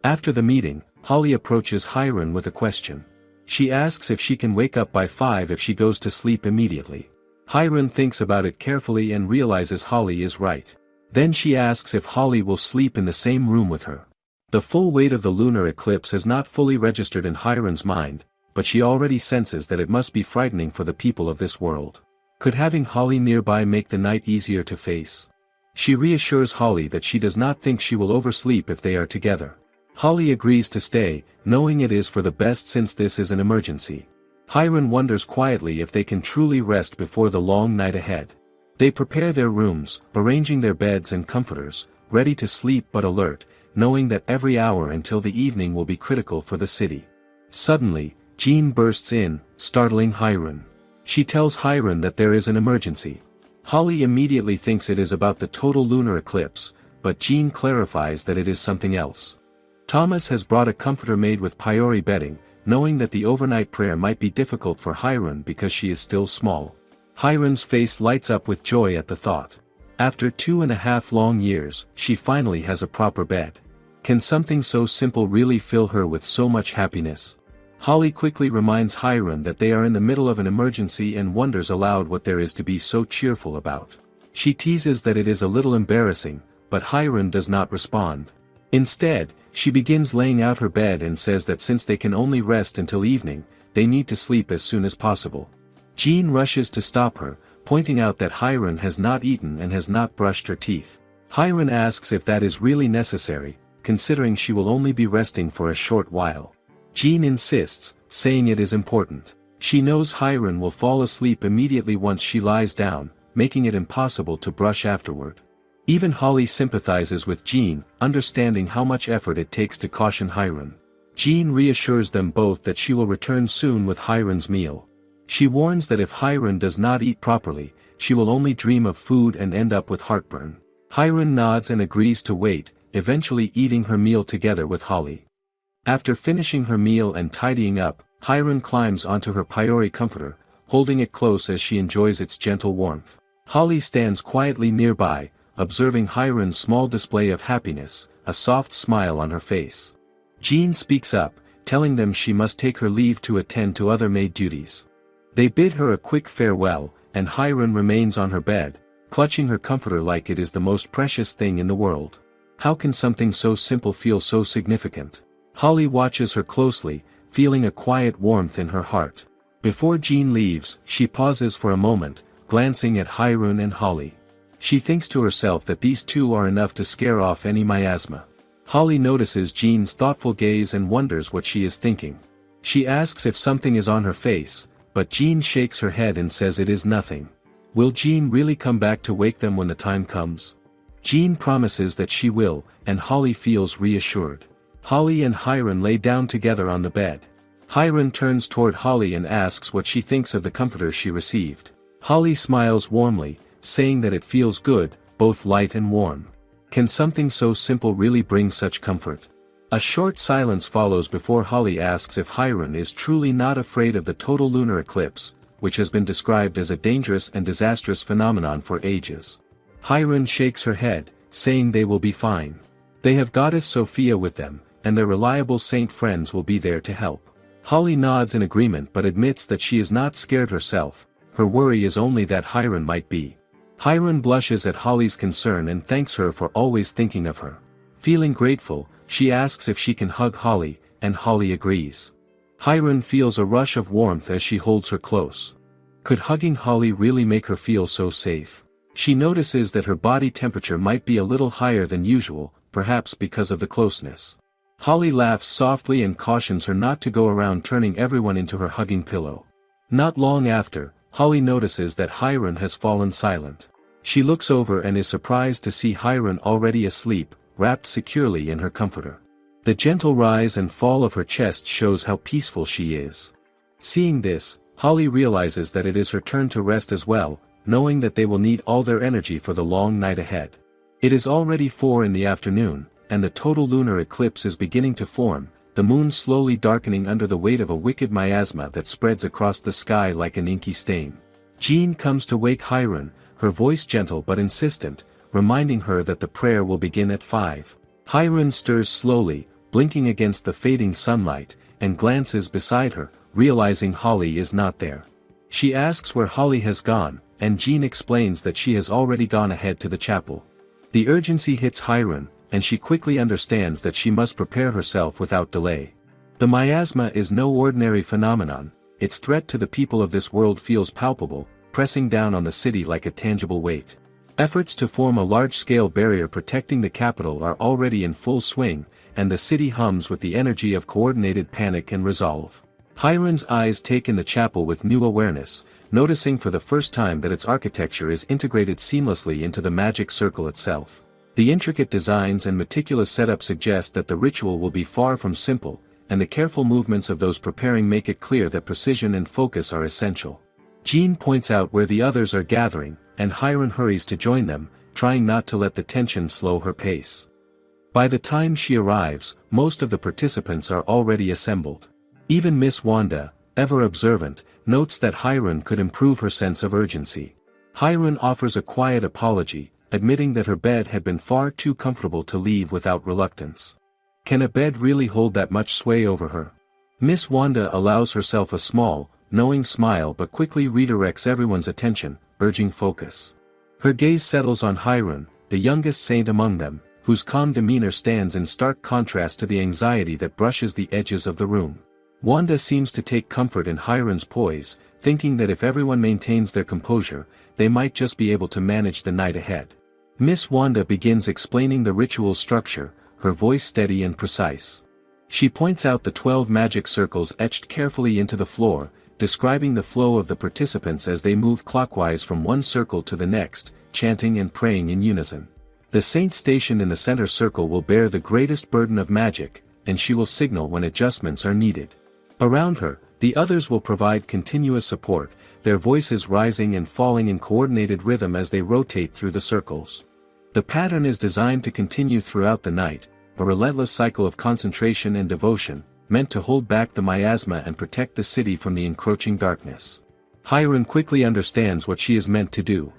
After the meeting, Holly approaches Hiron with a question. She asks if she can wake up by 5 if she goes to sleep immediately. Hiron thinks about it carefully and realizes Holly is right. Then she asks if Holly will sleep in the same room with her. The full weight of the lunar eclipse has not fully registered in Hiron's mind, but she already senses that it must be frightening for the people of this world. Could having Holly nearby make the night easier to face? She reassures Holly that she does not think she will oversleep if they are together. Holly agrees to stay, knowing it is for the best since this is an emergency. Hiron wonders quietly if they can truly rest before the long night ahead. They prepare their rooms, arranging their beds and comforters, ready to sleep but alert, knowing that every hour until the evening will be critical for the city. Suddenly, Jean bursts in, startling Hiron. She tells Hiron that there is an emergency. Holly immediately thinks it is about the total lunar eclipse, but Jean clarifies that it is something else. Thomas has brought a comforter made with priori bedding, knowing that the overnight prayer might be difficult for Hiron because she is still small. Hiron's face lights up with joy at the thought. After 2.5 long years, she finally has a proper bed. Can something so simple really fill her with so much happiness? Holly quickly reminds Hiron that they are in the middle of an emergency and wonders aloud what there is to be so cheerful about. She teases that it is a little embarrassing, but Hiron does not respond. Instead, she begins laying out her bed and says that since they can only rest until evening, they need to sleep as soon as possible. Jean rushes to stop her, pointing out that Hiron has not eaten and has not brushed her teeth. Hiron asks if that is really necessary, considering she will only be resting for a short while. Jean insists, saying it is important. She knows Hiron will fall asleep immediately once she lies down, making it impossible to brush afterward. Even Holly sympathizes with Jean, understanding how much effort it takes to caution Hiron. Jean reassures them both that she will return soon with Hiron's meal. She warns that if Hiron does not eat properly, she will only dream of food and end up with heartburn. Hiron nods and agrees to wait, eventually eating her meal together with Holly. After finishing her meal and tidying up, Hiron climbs onto her priori comforter, holding it close as she enjoys its gentle warmth. Holly stands quietly nearby, observing Hiron's small display of happiness, a soft smile on her face. Jean speaks up, telling them she must take her leave to attend to other maid duties. They bid her a quick farewell, and Hiron remains on her bed, clutching her comforter like it is the most precious thing in the world. How can something so simple feel so significant? Holly watches her closely, feeling a quiet warmth in her heart. Before Jean leaves, she pauses for a moment, glancing at Hiron and Holly. She thinks to herself that these two are enough to scare off any miasma. Holly notices Jean's thoughtful gaze and wonders what she is thinking. She asks if something is on her face, but Jean shakes her head and says it is nothing. Will Jean really come back to wake them when the time comes? Jean promises that she will, and Holly feels reassured. Holly and Hiron lay down together on the bed. Hiron turns toward Holly and asks what she thinks of the comforter she received. Holly smiles warmly, saying that it feels good, both light and warm. Can something so simple really bring such comfort? A short silence follows before Holly asks if Hiron is truly not afraid of the total lunar eclipse, which has been described as a dangerous and disastrous phenomenon for ages. Hiron shakes her head, saying they will be fine. They have Goddess Sophia with them, and their reliable saint friends will be there to help. Holly nods in agreement but admits that she is not scared herself. Her worry is only that Hiron might be. Hiron blushes at Holly's concern and thanks her for always thinking of her. Feeling grateful, she asks if she can hug Holly, and Holly agrees. Hiron feels a rush of warmth as she holds her close. Could hugging Holly really make her feel so safe? She notices that her body temperature might be a little higher than usual, perhaps because of the closeness. Holly laughs softly and cautions her not to go around turning everyone into her hugging pillow. Not long after, Holly notices that Hiron has fallen silent. She looks over and is surprised to see Hiron already asleep, wrapped securely in her comforter. The gentle rise and fall of her chest shows how peaceful she is. Seeing this, Holly realizes that it is her turn to rest as well, knowing that they will need all their energy for the long night ahead. It is already 4 in the afternoon, and the total lunar eclipse is beginning to form, the moon slowly darkening under the weight of a wicked miasma that spreads across the sky like an inky stain. Jean comes to wake Hiron, her voice gentle but insistent, reminding her that the prayer will begin at 5. Hiron stirs slowly, blinking against the fading sunlight, and glances beside her, realizing Holly is not there. She asks where Holly has gone, and Jean explains that she has already gone ahead to the chapel. The urgency hits Hiron, and she quickly understands that she must prepare herself without delay. The miasma is no ordinary phenomenon, its threat to the people of this world feels palpable, pressing down on the city like a tangible weight. Efforts to form a large-scale barrier protecting the capital are already in full swing, and the city hums with the energy of coordinated panic and resolve. Hiron's eyes take in the chapel with new awareness, noticing for the first time that its architecture is integrated seamlessly into the magic circle itself. The intricate designs and meticulous setup suggest that the ritual will be far from simple, and the careful movements of those preparing make it clear that precision and focus are essential. Jean points out where the others are gathering, and Hiron hurries to join them, trying not to let the tension slow her pace. By the time she arrives, most of the participants are already assembled. Even Miss Wanda, ever observant, notes that Hiron could improve her sense of urgency. Hiron offers a quiet apology, admitting that her bed had been far too comfortable to leave without reluctance. Can a bed really hold that much sway over her? Miss Wanda allows herself a small, knowing smile but quickly redirects everyone's attention, urging focus. Her gaze settles on Hiron, the youngest saint among them, whose calm demeanor stands in stark contrast to the anxiety that brushes the edges of the room. Wanda seems to take comfort in Hiron's poise, thinking that if everyone maintains their composure, they might just be able to manage the night ahead. Miss Wanda begins explaining the ritual structure, her voice steady and precise. She points out the 12 magic circles etched carefully into the floor, describing the flow of the participants as they move clockwise from one circle to the next, chanting and praying in unison. The saint stationed in the center circle will bear the greatest burden of magic, and she will signal when adjustments are needed. Around her, the others will provide continuous support, their voices rising and falling in coordinated rhythm as they rotate through the circles. The pattern is designed to continue throughout the night, a relentless cycle of concentration and devotion, meant to hold back the miasma and protect the city from the encroaching darkness. Hiron quickly understands what she is meant to do.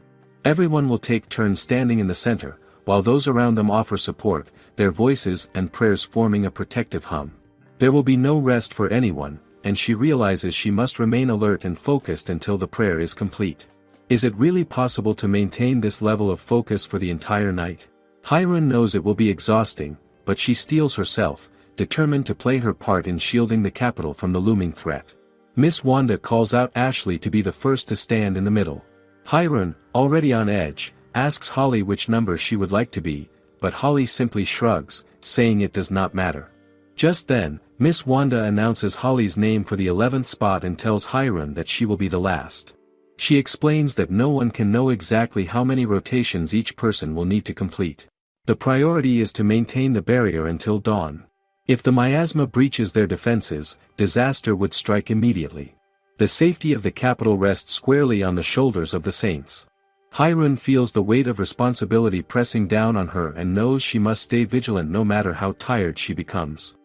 Everyone will take turns standing in the center, while those around them offer support, their voices and prayers forming a protective hum. There will be no rest for anyone, and she realizes she must remain alert and focused until the prayer is complete. Is it really possible to maintain this level of focus for the entire night? Hiron knows it will be exhausting, but she steels herself, determined to play her part in shielding the capital from the looming threat. Miss Wanda calls out Ashley to be the first to stand in the middle. Hiron, already on edge, asks Holly which number she would like to be, but Holly simply shrugs, saying it does not matter. Just then, Miss Wanda announces Holly's name for the 11th spot and tells Hiron that she will be the last. She explains that no one can know exactly how many rotations each person will need to complete. The priority is to maintain the barrier until dawn. If the miasma breaches their defenses, disaster would strike immediately. The safety of the capital rests squarely on the shoulders of the saints. Hiron feels the weight of responsibility pressing down on her and knows she must stay vigilant no matter how tired she becomes.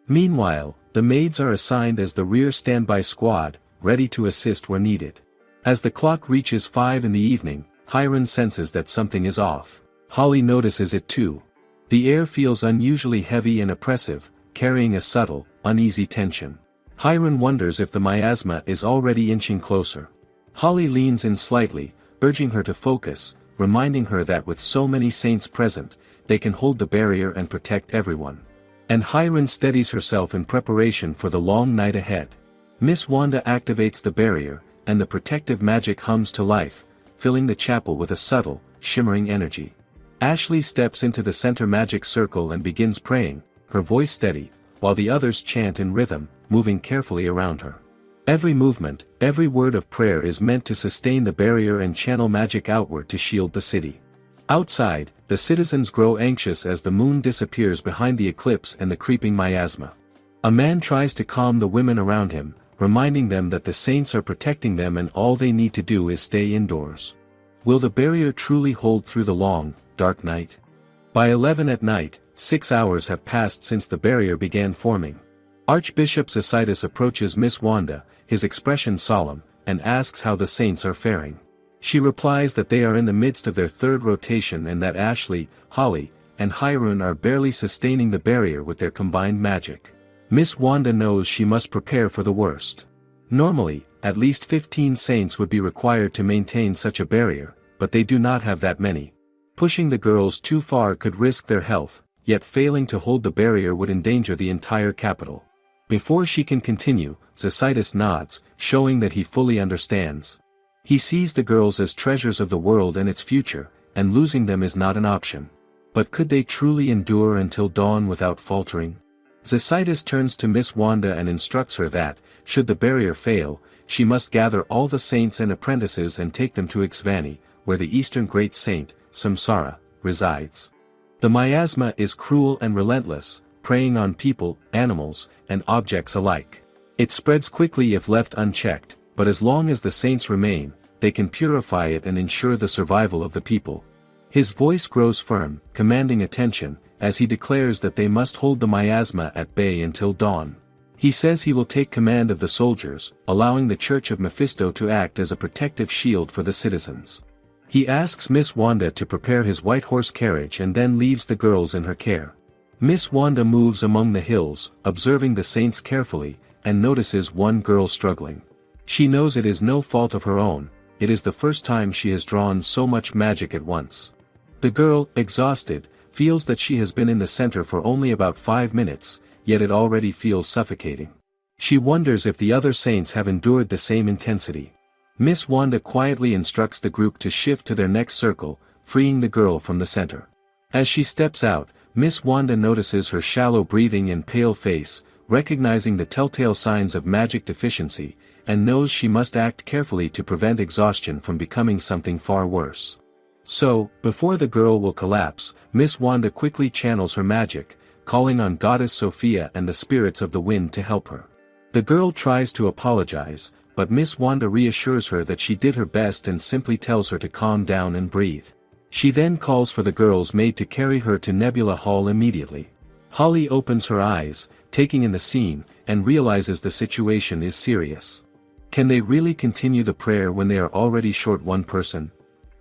Meanwhile, the maids are assigned as the rear standby squad, ready to assist where needed. As the clock reaches 5 in the evening, Hiron senses that something is off. Holly notices it too. The air feels unusually heavy and oppressive, carrying a subtle, uneasy tension. Hiron wonders if the miasma is already inching closer. Holly leans in slightly, urging her to focus, reminding her that with so many saints present, they can hold the barrier and protect everyone. And Hiron steadies herself in preparation for the long night ahead. Miss Wanda activates the barrier, and the protective magic hums to life, filling the chapel with a subtle, shimmering energy. Ashley steps into the center magic circle and begins praying, her voice steady, while the others chant in rhythm, moving carefully around her. Every movement, every word of prayer is meant to sustain the barrier and channel magic outward to shield the city. Outside, the citizens grow anxious as the moon disappears behind the eclipse and the creeping miasma. A man tries to calm the women around him, reminding them that the saints are protecting them and all they need to do is stay indoors. Will the barrier truly hold through the long, dark night? By 11 at night, 6 hours have passed since the barrier began forming. Archbishop Isekais approaches Miss Wanda, his expression solemn, and asks how the saints are faring. She replies that they are in the midst of their third rotation and that Ashley, Holly, and Hyrule are barely sustaining the barrier with their combined magic. Miss Wanda knows she must prepare for the worst. Normally, at least 15 saints would be required to maintain such a barrier, but they do not have that many. Pushing the girls too far could risk their health, yet failing to hold the barrier would endanger the entire capital. Before she can continue, Isekais nods, showing that he fully understands. He sees the girls as treasures of the world and its future, and losing them is not an option. But could they truly endure until dawn without faltering? Isekais turns to Miss Wanda and instructs her that, should the barrier fail, she must gather all the saints and apprentices and take them to Ixvani, where the Eastern Great Saint, Samsara, resides. The miasma is cruel and relentless, preying on people, animals, and objects alike. It spreads quickly if left unchecked, but as long as the saints remain, they can purify it and ensure the survival of the people. His voice grows firm, commanding attention, as he declares that they must hold the miasma at bay until dawn. He says he will take command of the soldiers, allowing the Church of Mephisto to act as a protective shield for the citizens. He asks Miss Wanda to prepare his white horse carriage and then leaves the girls in her care. Miss Wanda moves among the hills, observing the saints carefully, and notices one girl struggling. She knows it is no fault of her own, it is the first time she has drawn so much magic at once. The girl, exhausted, feels that she has been in the center for only about 5 minutes, yet it already feels suffocating. She wonders if the other saints have endured the same intensity. Miss Wanda quietly instructs the group to shift to their next circle, freeing the girl from the center. As she steps out, Miss Wanda notices her shallow breathing and pale face, recognizing the telltale signs of magic deficiency, and knows she must act carefully to prevent exhaustion from becoming something far worse. So, before the girl will collapse, Miss Wanda quickly channels her magic, calling on Goddess Sophia and the spirits of the wind to help her. The girl tries to apologize, but Miss Wanda reassures her that she did her best and simply tells her to calm down and breathe. She then calls for the girl's maid to carry her to Nebula Hall immediately. Holly opens her eyes, taking in the scene, and realizes the situation is serious. Can they really continue the prayer when they are already short one person?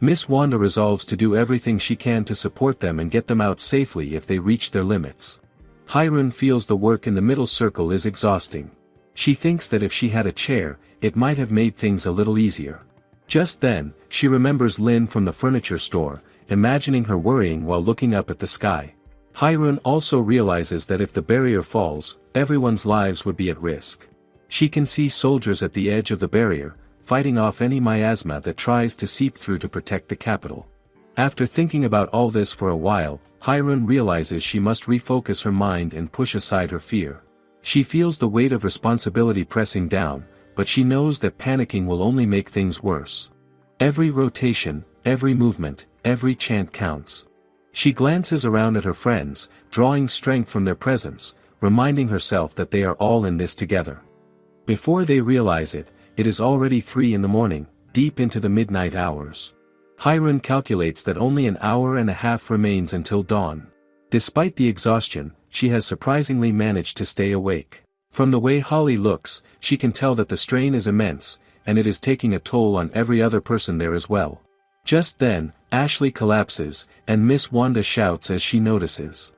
Miss Wanda resolves to do everything she can to support them and get them out safely if they reach their limits. Hyrule feels the work in the middle circle is exhausting. She thinks that if she had a chair, it might have made things a little easier. Just then, she remembers Lynn from the furniture store, imagining her worrying while looking up at the sky. Hyrule also realizes that if the barrier falls, everyone's lives would be at risk. She can see soldiers at the edge of the barrier, fighting off any miasma that tries to seep through to protect the capital. After thinking about all this for a while, Hyrule realizes she must refocus her mind and push aside her fear. She feels the weight of responsibility pressing down, but she knows that panicking will only make things worse. Every rotation, every movement, every chant counts. She glances around at her friends, drawing strength from their presence, reminding herself that they are all in this together. Before they realize it, it is already 3 in the morning, deep into the midnight hours. Hyrule calculates that only an hour and a half remains until dawn. Despite the exhaustion, she has surprisingly managed to stay awake. From the way Holly looks, she can tell that the strain is immense, and it is taking a toll on every other person there as well. Just then, Ashley collapses, and Miss Wanda shouts as she notices.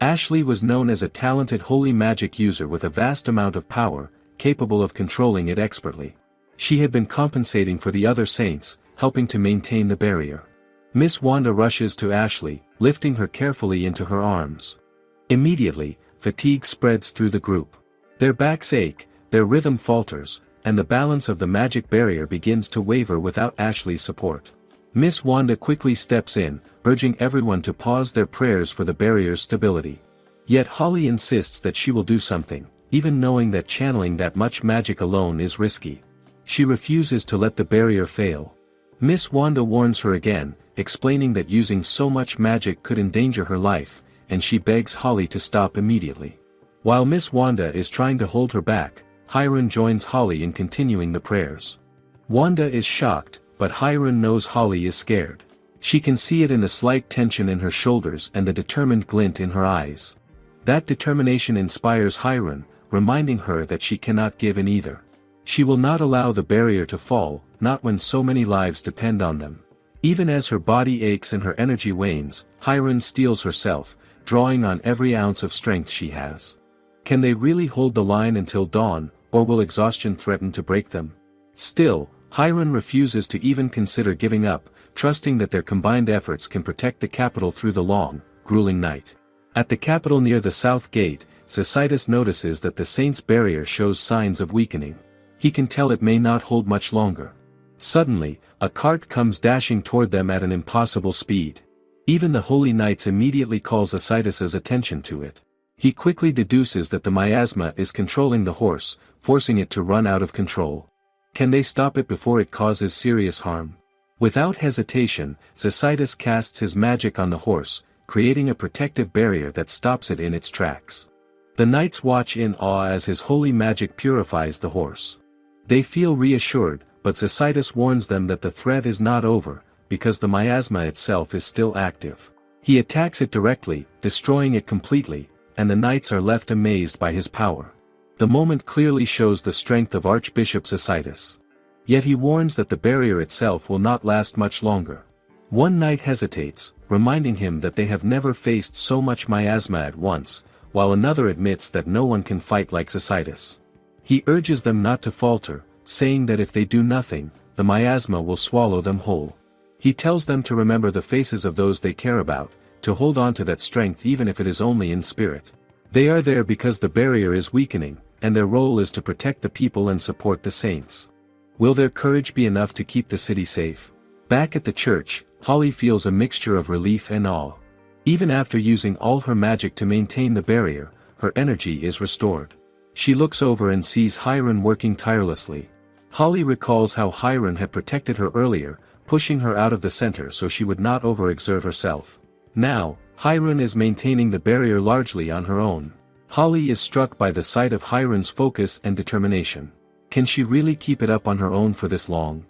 Ashley was known as a talented holy magic user with a vast amount of power, capable of controlling it expertly. She had been compensating for the other saints, helping to maintain the barrier. Miss Wanda rushes to Ashley, lifting her carefully into her arms. Immediately, fatigue spreads through the group. Their backs ache, their rhythm falters, and the balance of the magic barrier begins to waver without Ashley's support. Miss Wanda quickly steps in, urging everyone to pause their prayers for the barrier's stability. Yet Holly insists that she will do something, even knowing that channeling that much magic alone is risky. She refuses to let the barrier fail. Miss Wanda warns her again, explaining that using so much magic could endanger her life, and she begs Holly to stop immediately. While Miss Wanda is trying to hold her back, Hiron joins Holly in continuing the prayers. Wanda is shocked, but Hiron knows Holly is scared. She can see it in the slight tension in her shoulders and the determined glint in her eyes. That determination inspires Hiron, reminding her that she cannot give in either. She will not allow the barrier to fall, not when so many lives depend on them. Even as her body aches and her energy wanes, Hiron steels herself, drawing on every ounce of strength she has. Can they really hold the line until dawn, or will exhaustion threaten to break them? Still, Hiron refuses to even consider giving up, trusting that their combined efforts can protect the capital through the long, grueling night. At the capital near the south gate, Isekais notices that the saint's barrier shows signs of weakening. He can tell it may not hold much longer. Suddenly, a cart comes dashing toward them at an impossible speed. Even the Holy Knights immediately calls Isekais' attention to it. He quickly deduces that the miasma is controlling the horse, forcing it to run out of control. Can they stop it before it causes serious harm? Without hesitation, Isekais casts his magic on the horse, creating a protective barrier that stops it in its tracks. The knights watch in awe as his holy magic purifies the horse. They feel reassured, but Isekais warns them that the threat is not over, because the miasma itself is still active. He attacks it directly, destroying it completely, and the knights are left amazed by his power. The moment clearly shows the strength of Archbishop Isekais. Yet he warns that the barrier itself will not last much longer. One knight hesitates, reminding him that they have never faced so much miasma at once, while another admits that no one can fight like Isekais. He urges them not to falter, saying that if they do nothing, the miasma will swallow them whole. He tells them to remember the faces of those they care about, to hold on to that strength even if it is only in spirit. They are there because the barrier is weakening, and their role is to protect the people and support the saints. Will their courage be enough to keep the city safe? Back at the church, Holly feels a mixture of relief and awe. Even after using all her magic to maintain the barrier, her energy is restored. She looks over and sees Hiron working tirelessly. Holly recalls how Hiron had protected her earlier, pushing her out of the center so she would not overexert herself. Now, Hiron is maintaining the barrier largely on her own. Holly is struck by the sight of Hiron's focus and determination. Can she really keep it up on her own for this long?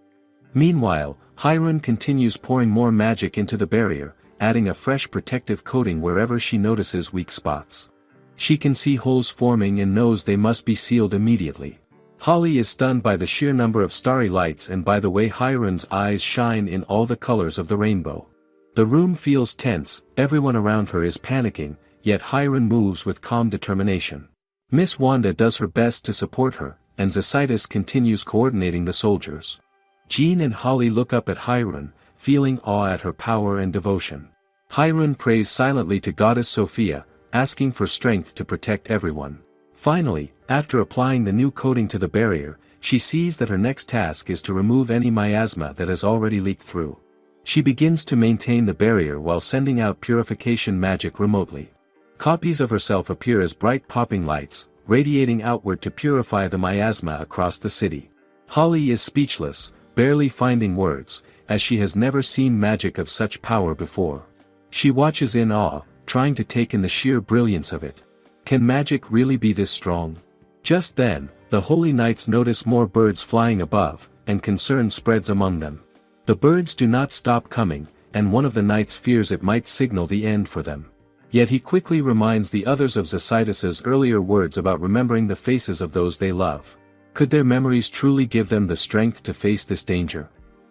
Meanwhile, Hiron continues pouring more magic into the barrier, adding a fresh protective coating wherever she notices weak spots. She can see holes forming and knows they must be sealed immediately. Holly is stunned by the sheer number of starry lights and by the way Hiron's eyes shine in all the colors of the rainbow. The room feels tense, everyone around her is panicking, yet Hiron moves with calm determination. Miss Wanda does her best to support her, and Isekais continues coordinating the soldiers. Jean and Holly look up at Hiron, feeling awe at her power and devotion. Hiron prays silently to Goddess Sophia, asking for strength to protect everyone. Finally, after applying the new coating to the barrier, she sees that her next task is to remove any miasma that has already leaked through. She begins to maintain the barrier while sending out purification magic remotely. Copies of herself appear as bright popping lights, radiating outward to purify the miasma across the city. Holly is speechless, barely finding words, as she has never seen magic of such power before. She watches in awe, trying to take in the sheer brilliance of it. Can magic really be this strong? Just then, the Holy Knights notice more birds flying above, and concern spreads among them. The birds do not stop coming, and one of the knights fears it might signal the end for them. Yet he quickly reminds the others of Isekais' earlier words about remembering the faces of those they love. Could their memories truly give them the strength to face this danger?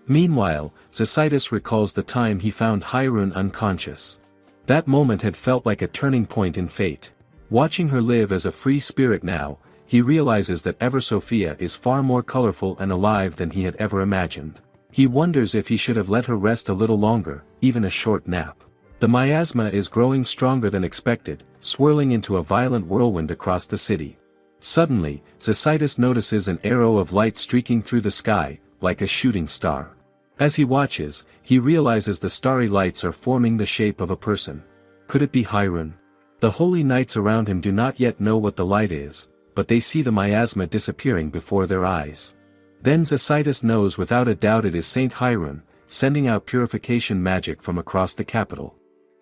Meanwhile, Isekais recalls the time he found Hiron unconscious. That moment had felt like a turning point in fate. Watching her live as a free spirit now, he realizes that Ever Sophia is far more colorful and alive than he had ever imagined. He wonders if he should have let her rest a little longer, even a short nap. The miasma is growing stronger than expected, swirling into a violent whirlwind across the city. Suddenly, Isekais notices an arrow of light streaking through the sky, like a shooting star. As he watches, he realizes the starry lights are forming the shape of a person. Could it be Hiron? The holy knights around him do not yet know what the light is, but they see the miasma disappearing before their eyes. Then Isekais knows without a doubt it is Saint Hiron, sending out purification magic from across the capital.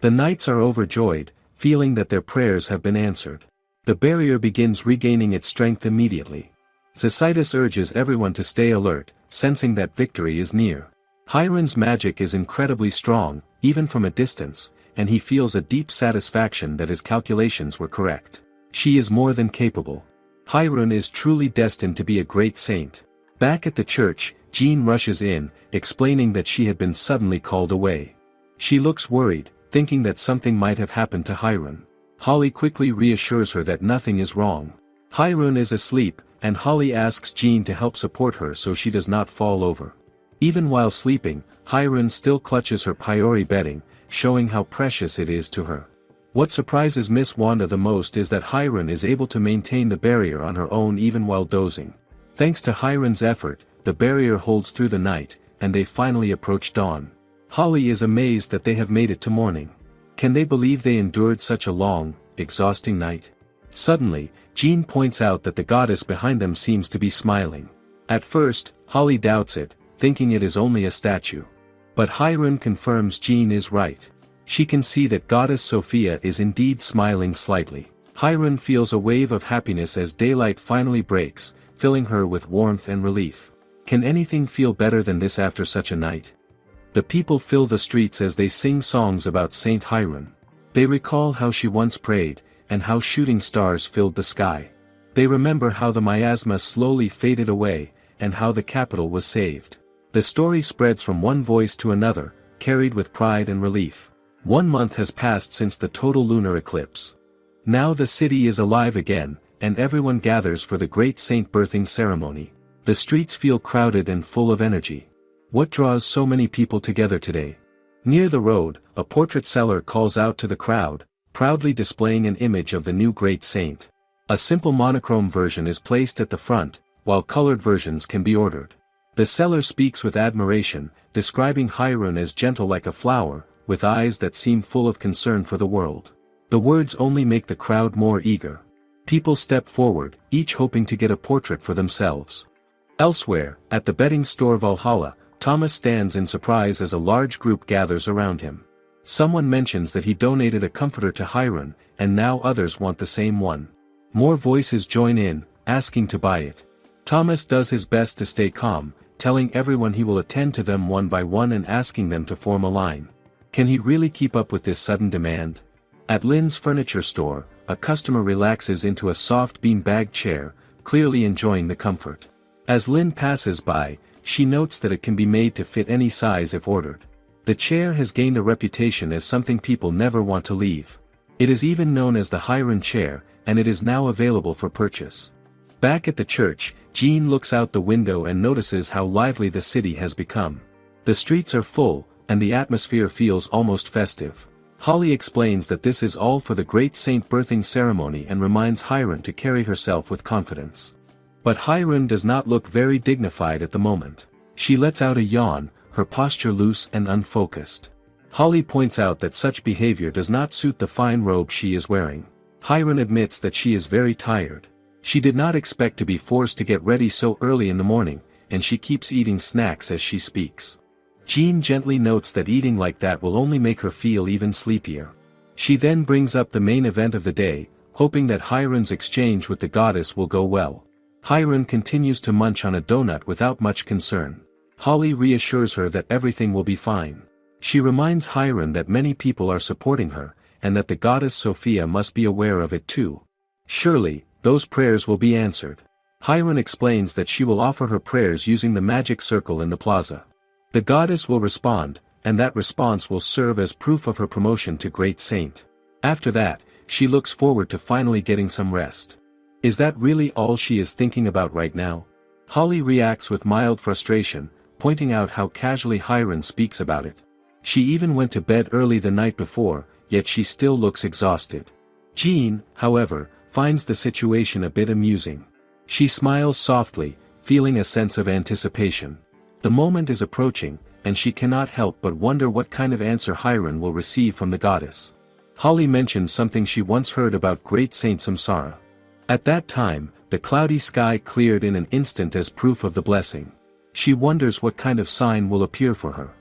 The knights are overjoyed, feeling that their prayers have been answered. The barrier begins regaining its strength immediately. Zacydus urges everyone to stay alert, sensing that victory is near. Hiron's magic is incredibly strong, even from a distance, and he feels a deep satisfaction that his calculations were correct. She is more than capable. Hiron is truly destined to be a great saint. Back at the church, Jean rushes in, explaining that she had been suddenly called away. She looks worried, thinking that something might have happened to Hiron. Holly quickly reassures her that nothing is wrong. Hiron is asleep, and Holly asks Jean to help support her so she does not fall over. Even while sleeping, Hiron still clutches her priori bedding, showing how precious it is to her. What surprises Miss Wanda the most is that Hiron is able to maintain the barrier on her own even while dozing. Thanks to Hiron's effort, the barrier holds through the night, and they finally approach dawn. Holly is amazed that they have made it to morning. Can they believe they endured such a long, exhausting night? Suddenly, Jean points out that the goddess behind them seems to be smiling. At first, Holly doubts it, thinking it is only a statue. But Hiron confirms Jean is right. She can see that goddess Sophia is indeed smiling slightly. Hiron feels a wave of happiness as daylight finally breaks, filling her with warmth and relief. Can anything feel better than this after such a night? The people fill the streets as they sing songs about Saint Hiron. They recall how she once prayed, and how shooting stars filled the sky. They remember how the miasma slowly faded away, and how the capital was saved. The story spreads from one voice to another, carried with pride and relief. 1 month has passed since the total lunar eclipse. Now the city is alive again, and everyone gathers for the great saint birthing ceremony. The streets feel crowded and full of energy. What draws so many people together today? Near the road, a portrait seller calls out to the crowd, proudly displaying an image of the new great saint. A simple monochrome version is placed at the front, while colored versions can be ordered. The seller speaks with admiration, describing Hiron as gentle like a flower, with eyes that seem full of concern for the world. The words only make the crowd more eager. People step forward, each hoping to get a portrait for themselves. Elsewhere, at the betting store Valhalla, Thomas stands in surprise as a large group gathers around him. Someone mentions that he donated a comforter to Hiron, and now others want the same one. More voices join in, asking to buy it. Thomas does his best to stay calm, telling everyone he will attend to them one by one and asking them to form a line. Can he really keep up with this sudden demand? At Lynn's furniture store, a customer relaxes into a soft bean-bag chair, clearly enjoying the comfort. As Lynn passes by, she notes that it can be made to fit any size if ordered. The chair has gained a reputation as something people never want to leave. It is even known as the Hiron chair, and it is now available for purchase. Back at the church, Jean looks out the window and notices how lively the city has become. The streets are full, and the atmosphere feels almost festive. Holly explains that this is all for the great saint birthing ceremony and reminds Hiron to carry herself with confidence. But Hiron does not look very dignified at the moment. She lets out a yawn, her posture loose and unfocused. Holly points out that such behavior does not suit the fine robe she is wearing. Hiron admits that she is very tired. She did not expect to be forced to get ready so early in the morning, and she keeps eating snacks as she speaks. Jean gently notes that eating like that will only make her feel even sleepier. She then brings up the main event of the day, hoping that Hiron's exchange with the goddess will go well. Hiron continues to munch on a donut without much concern. Holly reassures her that everything will be fine. She reminds Hiron that many people are supporting her, and that the goddess Sophia must be aware of it too. Surely, those prayers will be answered. Hiron explains that she will offer her prayers using the magic circle in the plaza. The goddess will respond, and that response will serve as proof of her promotion to great saint. After that, she looks forward to finally getting some rest. Is that really all she is thinking about right now? Holly reacts with mild frustration, pointing out how casually Hiron speaks about it. She even went to bed early the night before, yet she still looks exhausted. Jean, however, finds the situation a bit amusing. She smiles softly, feeling a sense of anticipation. The moment is approaching, and she cannot help but wonder what kind of answer Hiron will receive from the goddess. Holly mentions something she once heard about great Saint Samsara. At that time, the cloudy sky cleared in an instant as proof of the blessing. She wonders what kind of sign will appear for her.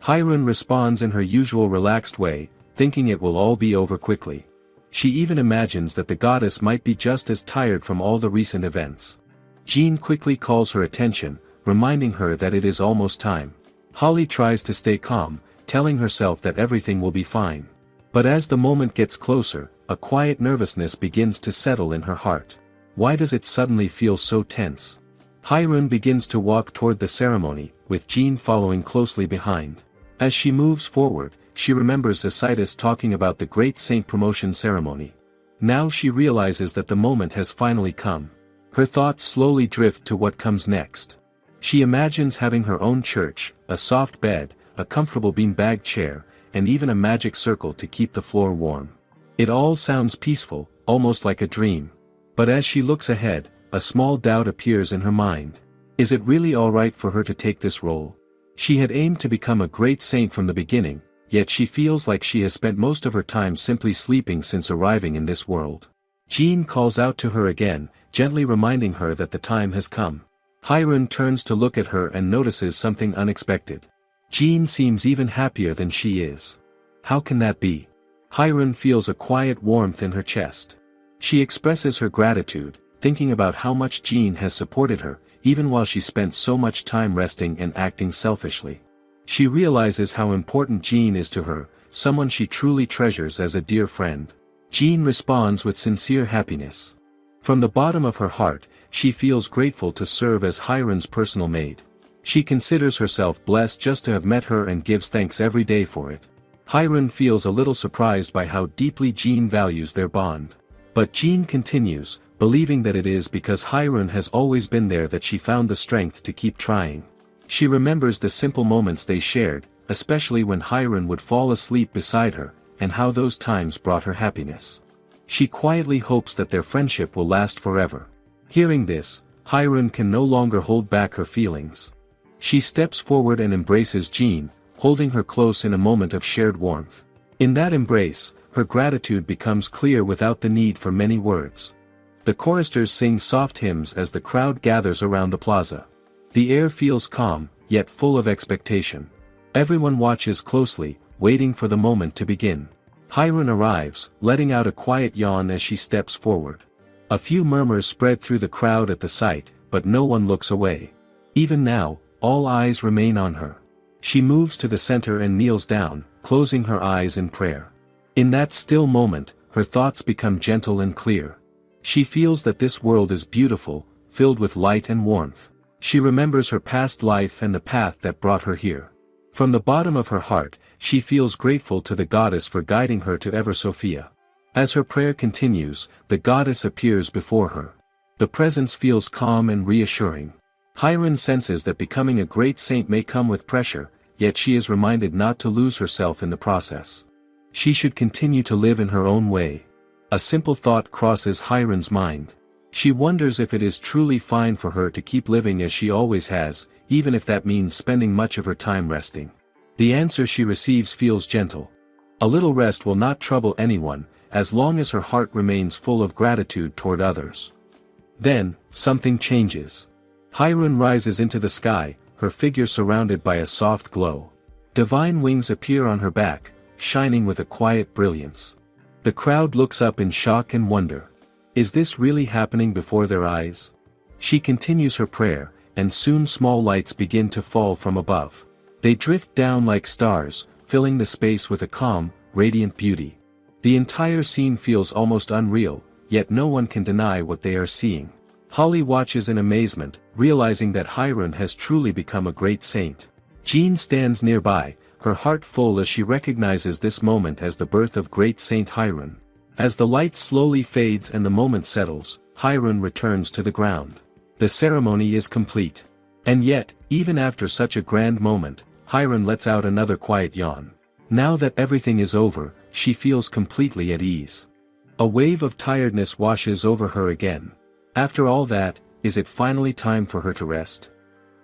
Hirun responds in her usual relaxed way, thinking it will all be over quickly. She even imagines that the goddess might be just as tired from all the recent events. Jean quickly calls her attention, reminding her that it is almost time. Holly tries to stay calm, telling herself that everything will be fine. But as the moment gets closer, a quiet nervousness begins to settle in her heart. Why does it suddenly feel so tense? Hirun begins to walk toward the ceremony, with Jean following closely behind. As she moves forward, she remembers Isekais talking about the great saint promotion ceremony. Now she realizes that the moment has finally come. Her thoughts slowly drift to what comes next. She imagines having her own church, a soft bed, a comfortable beanbag chair, and even a magic circle to keep the floor warm. It all sounds peaceful, almost like a dream. But as she looks ahead, a small doubt appears in her mind. Is it really alright for her to take this role? She had aimed to become a great saint from the beginning, yet she feels like she has spent most of her time simply sleeping since arriving in this world. Jean calls out to her again, gently reminding her that the time has come. Hirun turns to look at her and notices something unexpected. Jean seems even happier than she is. How can that be? Hirun feels a quiet warmth in her chest. She expresses her gratitude, thinking about how much Jean has supported her, even while she spent so much time resting and acting selfishly. She realizes how important Jean is to her, someone she truly treasures as a dear friend. Jean responds with sincere happiness. From the bottom of her heart, she feels grateful to serve as Hirun's personal maid. She considers herself blessed just to have met her and gives thanks every day for it. Hirun feels a little surprised by how deeply Jean values their bond. But Jean continues, believing that it is because Hirun has always been there that she found the strength to keep trying. She remembers the simple moments they shared, especially when Hirun would fall asleep beside her, and how those times brought her happiness. She quietly hopes that their friendship will last forever. Hearing this, Hirun can no longer hold back her feelings. She steps forward and embraces Jean, holding her close in a moment of shared warmth. In that embrace, her gratitude becomes clear without the need for many words. The choristers sing soft hymns as the crowd gathers around the plaza. The air feels calm, yet full of expectation. Everyone watches closely, waiting for the moment to begin. Hirun arrives, letting out a quiet yawn as she steps forward. A few murmurs spread through the crowd at the sight, but no one looks away. Even now, all eyes remain on her. She moves to the center and kneels down, closing her eyes in prayer. In that still moment, her thoughts become gentle and clear. She feels that this world is beautiful, filled with light and warmth. She remembers her past life and the path that brought her here. From the bottom of her heart, she feels grateful to the goddess for guiding her to Ever Sophia. As her prayer continues, the goddess appears before her. The presence feels calm and reassuring. Hirun senses that becoming a great saint may come with pressure, yet she is reminded not to lose herself in the process. She should continue to live in her own way. A simple thought crosses Hirun's mind. She wonders if it is truly fine for her to keep living as she always has, even if that means spending much of her time resting. The answer she receives feels gentle. A little rest will not trouble anyone, as long as her heart remains full of gratitude toward others. Then, something changes. Hirun rises into the sky, her figure surrounded by a soft glow. Divine wings appear on her back, shining with a quiet brilliance. The crowd looks up in shock and wonder. Is this really happening before their eyes? She continues her prayer, and soon small lights begin to fall from above. They drift down like stars, filling the space with a calm, radiant beauty. The entire scene feels almost unreal, yet no one can deny what they are seeing. Holly watches in amazement, realizing that Hirun has truly become a great saint. Jean stands nearby, her heart full as she recognizes this moment as the birth of great Saint Hirun. As the light slowly fades and the moment settles, Hirun returns to the ground. The ceremony is complete. And yet, even after such a grand moment, Hirun lets out another quiet yawn. Now that everything is over, she feels completely at ease. A wave of tiredness washes over her again. After all that, is it finally time for her to rest?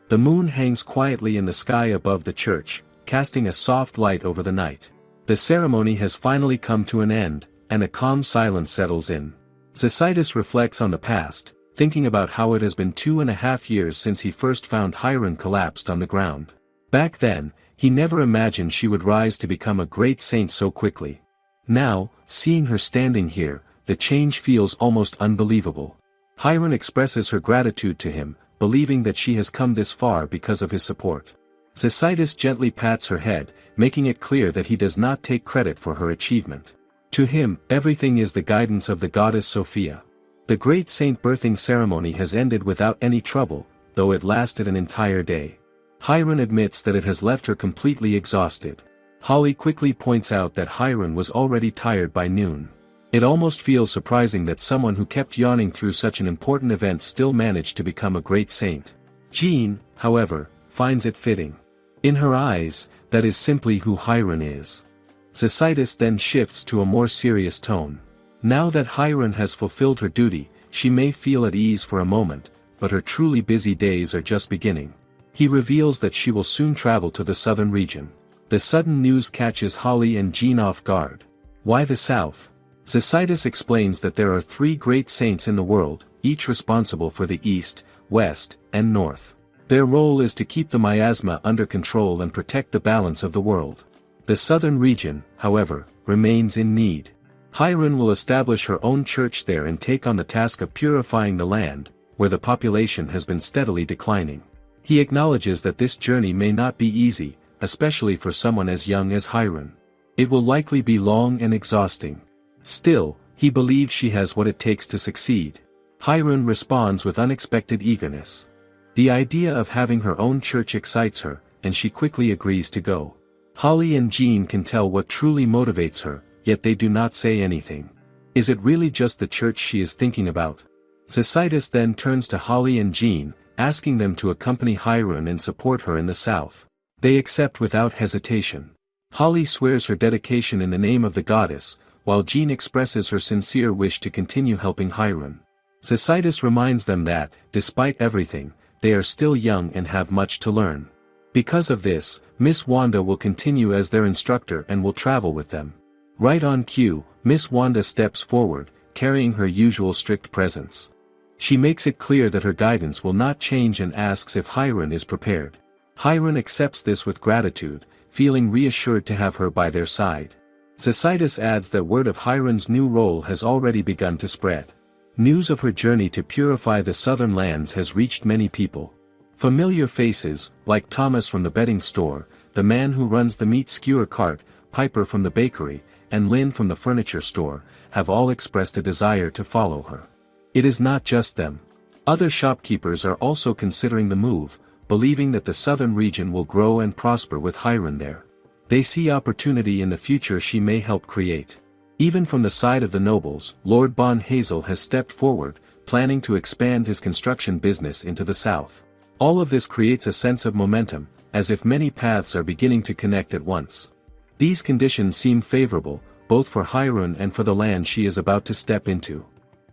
The moon hangs quietly in the sky above the church, casting a soft light over the night. The ceremony has finally come to an end, and a calm silence settles in. Isekais reflects on the past, thinking about how it has been 2.5 years since he first found Hirun collapsed on the ground. Back then, He never imagined she would rise to become a great saint so quickly. Now, seeing her standing here, the change feels almost unbelievable. Hiron expresses her gratitude to him, believing that she has come this far because of his support. Zycitus gently pats her head, making it clear that he does not take credit for her achievement. To him, everything is the guidance of the goddess Sophia. The great saint birthing ceremony has ended without any trouble, though it lasted an entire day. Hiron admits that it has left her completely exhausted. Holly quickly points out that Hiron was already tired by noon. It almost feels surprising that someone who kept yawning through such an important event still managed to become a great saint. Jean, however, finds it fitting. In her eyes, that is simply who Hiron is. Zycitus then shifts to a more serious tone. Now that Hiron has fulfilled her duty, she may feel at ease for a moment, but her truly busy days are just beginning. He reveals that she will soon travel to the southern region. The sudden news catches Holly and Jean off guard. Why the south? Zycitus explains that there are 3 great saints in the world, each responsible for the east, west, and north. Their role is to keep the miasma under control and protect the balance of the world. The southern region, however, remains in need. Hiron will establish her own church there and take on the task of purifying the land, where the population has been steadily declining. He acknowledges that this journey may not be easy, especially for someone as young as Hiron. It will likely be long and exhausting. Still, he believes she has what it takes to succeed. Hiron responds with unexpected eagerness. The idea of having her own church excites her, and she quickly agrees to go. Holly and Jean can tell what truly motivates her, yet they do not say anything. Is it really just the church she is thinking about? Zycitus then turns to Holly and Jean, asking them to accompany Hiron and support her in the south. They accept without hesitation. Holly swears her dedication in the name of the goddess, while Jean expresses her sincere wish to continue helping Hiron. Zycitus reminds them that, despite everything, they are still young and have much to learn. Because of this, Miss Wanda will continue as their instructor and will travel with them. Right on cue, Miss Wanda steps forward, carrying her usual strict presence. She makes it clear that her guidance will not change and asks if Hiron is prepared. Hiron accepts this with gratitude, feeling reassured to have her by their side. Zycitus adds that word of Hiron's new role has already begun to spread. News of her journey to purify the southern lands has reached many people. Familiar faces, like Thomas from the bedding store, the man who runs the meat skewer cart, Piper from the bakery, and Lynn from the furniture store, have all expressed a desire to follow her. It is not just them. Other shopkeepers are also considering the move, believing that the southern region will grow and prosper with Hiron there. They see opportunity in the future she may help create. Even from the side of the nobles, Lord Bon Hazel has stepped forward, planning to expand his construction business into the south. All of this creates a sense of momentum, as if many paths are beginning to connect at once. These conditions seem favorable, both for Hiron and for the land she is about to step into.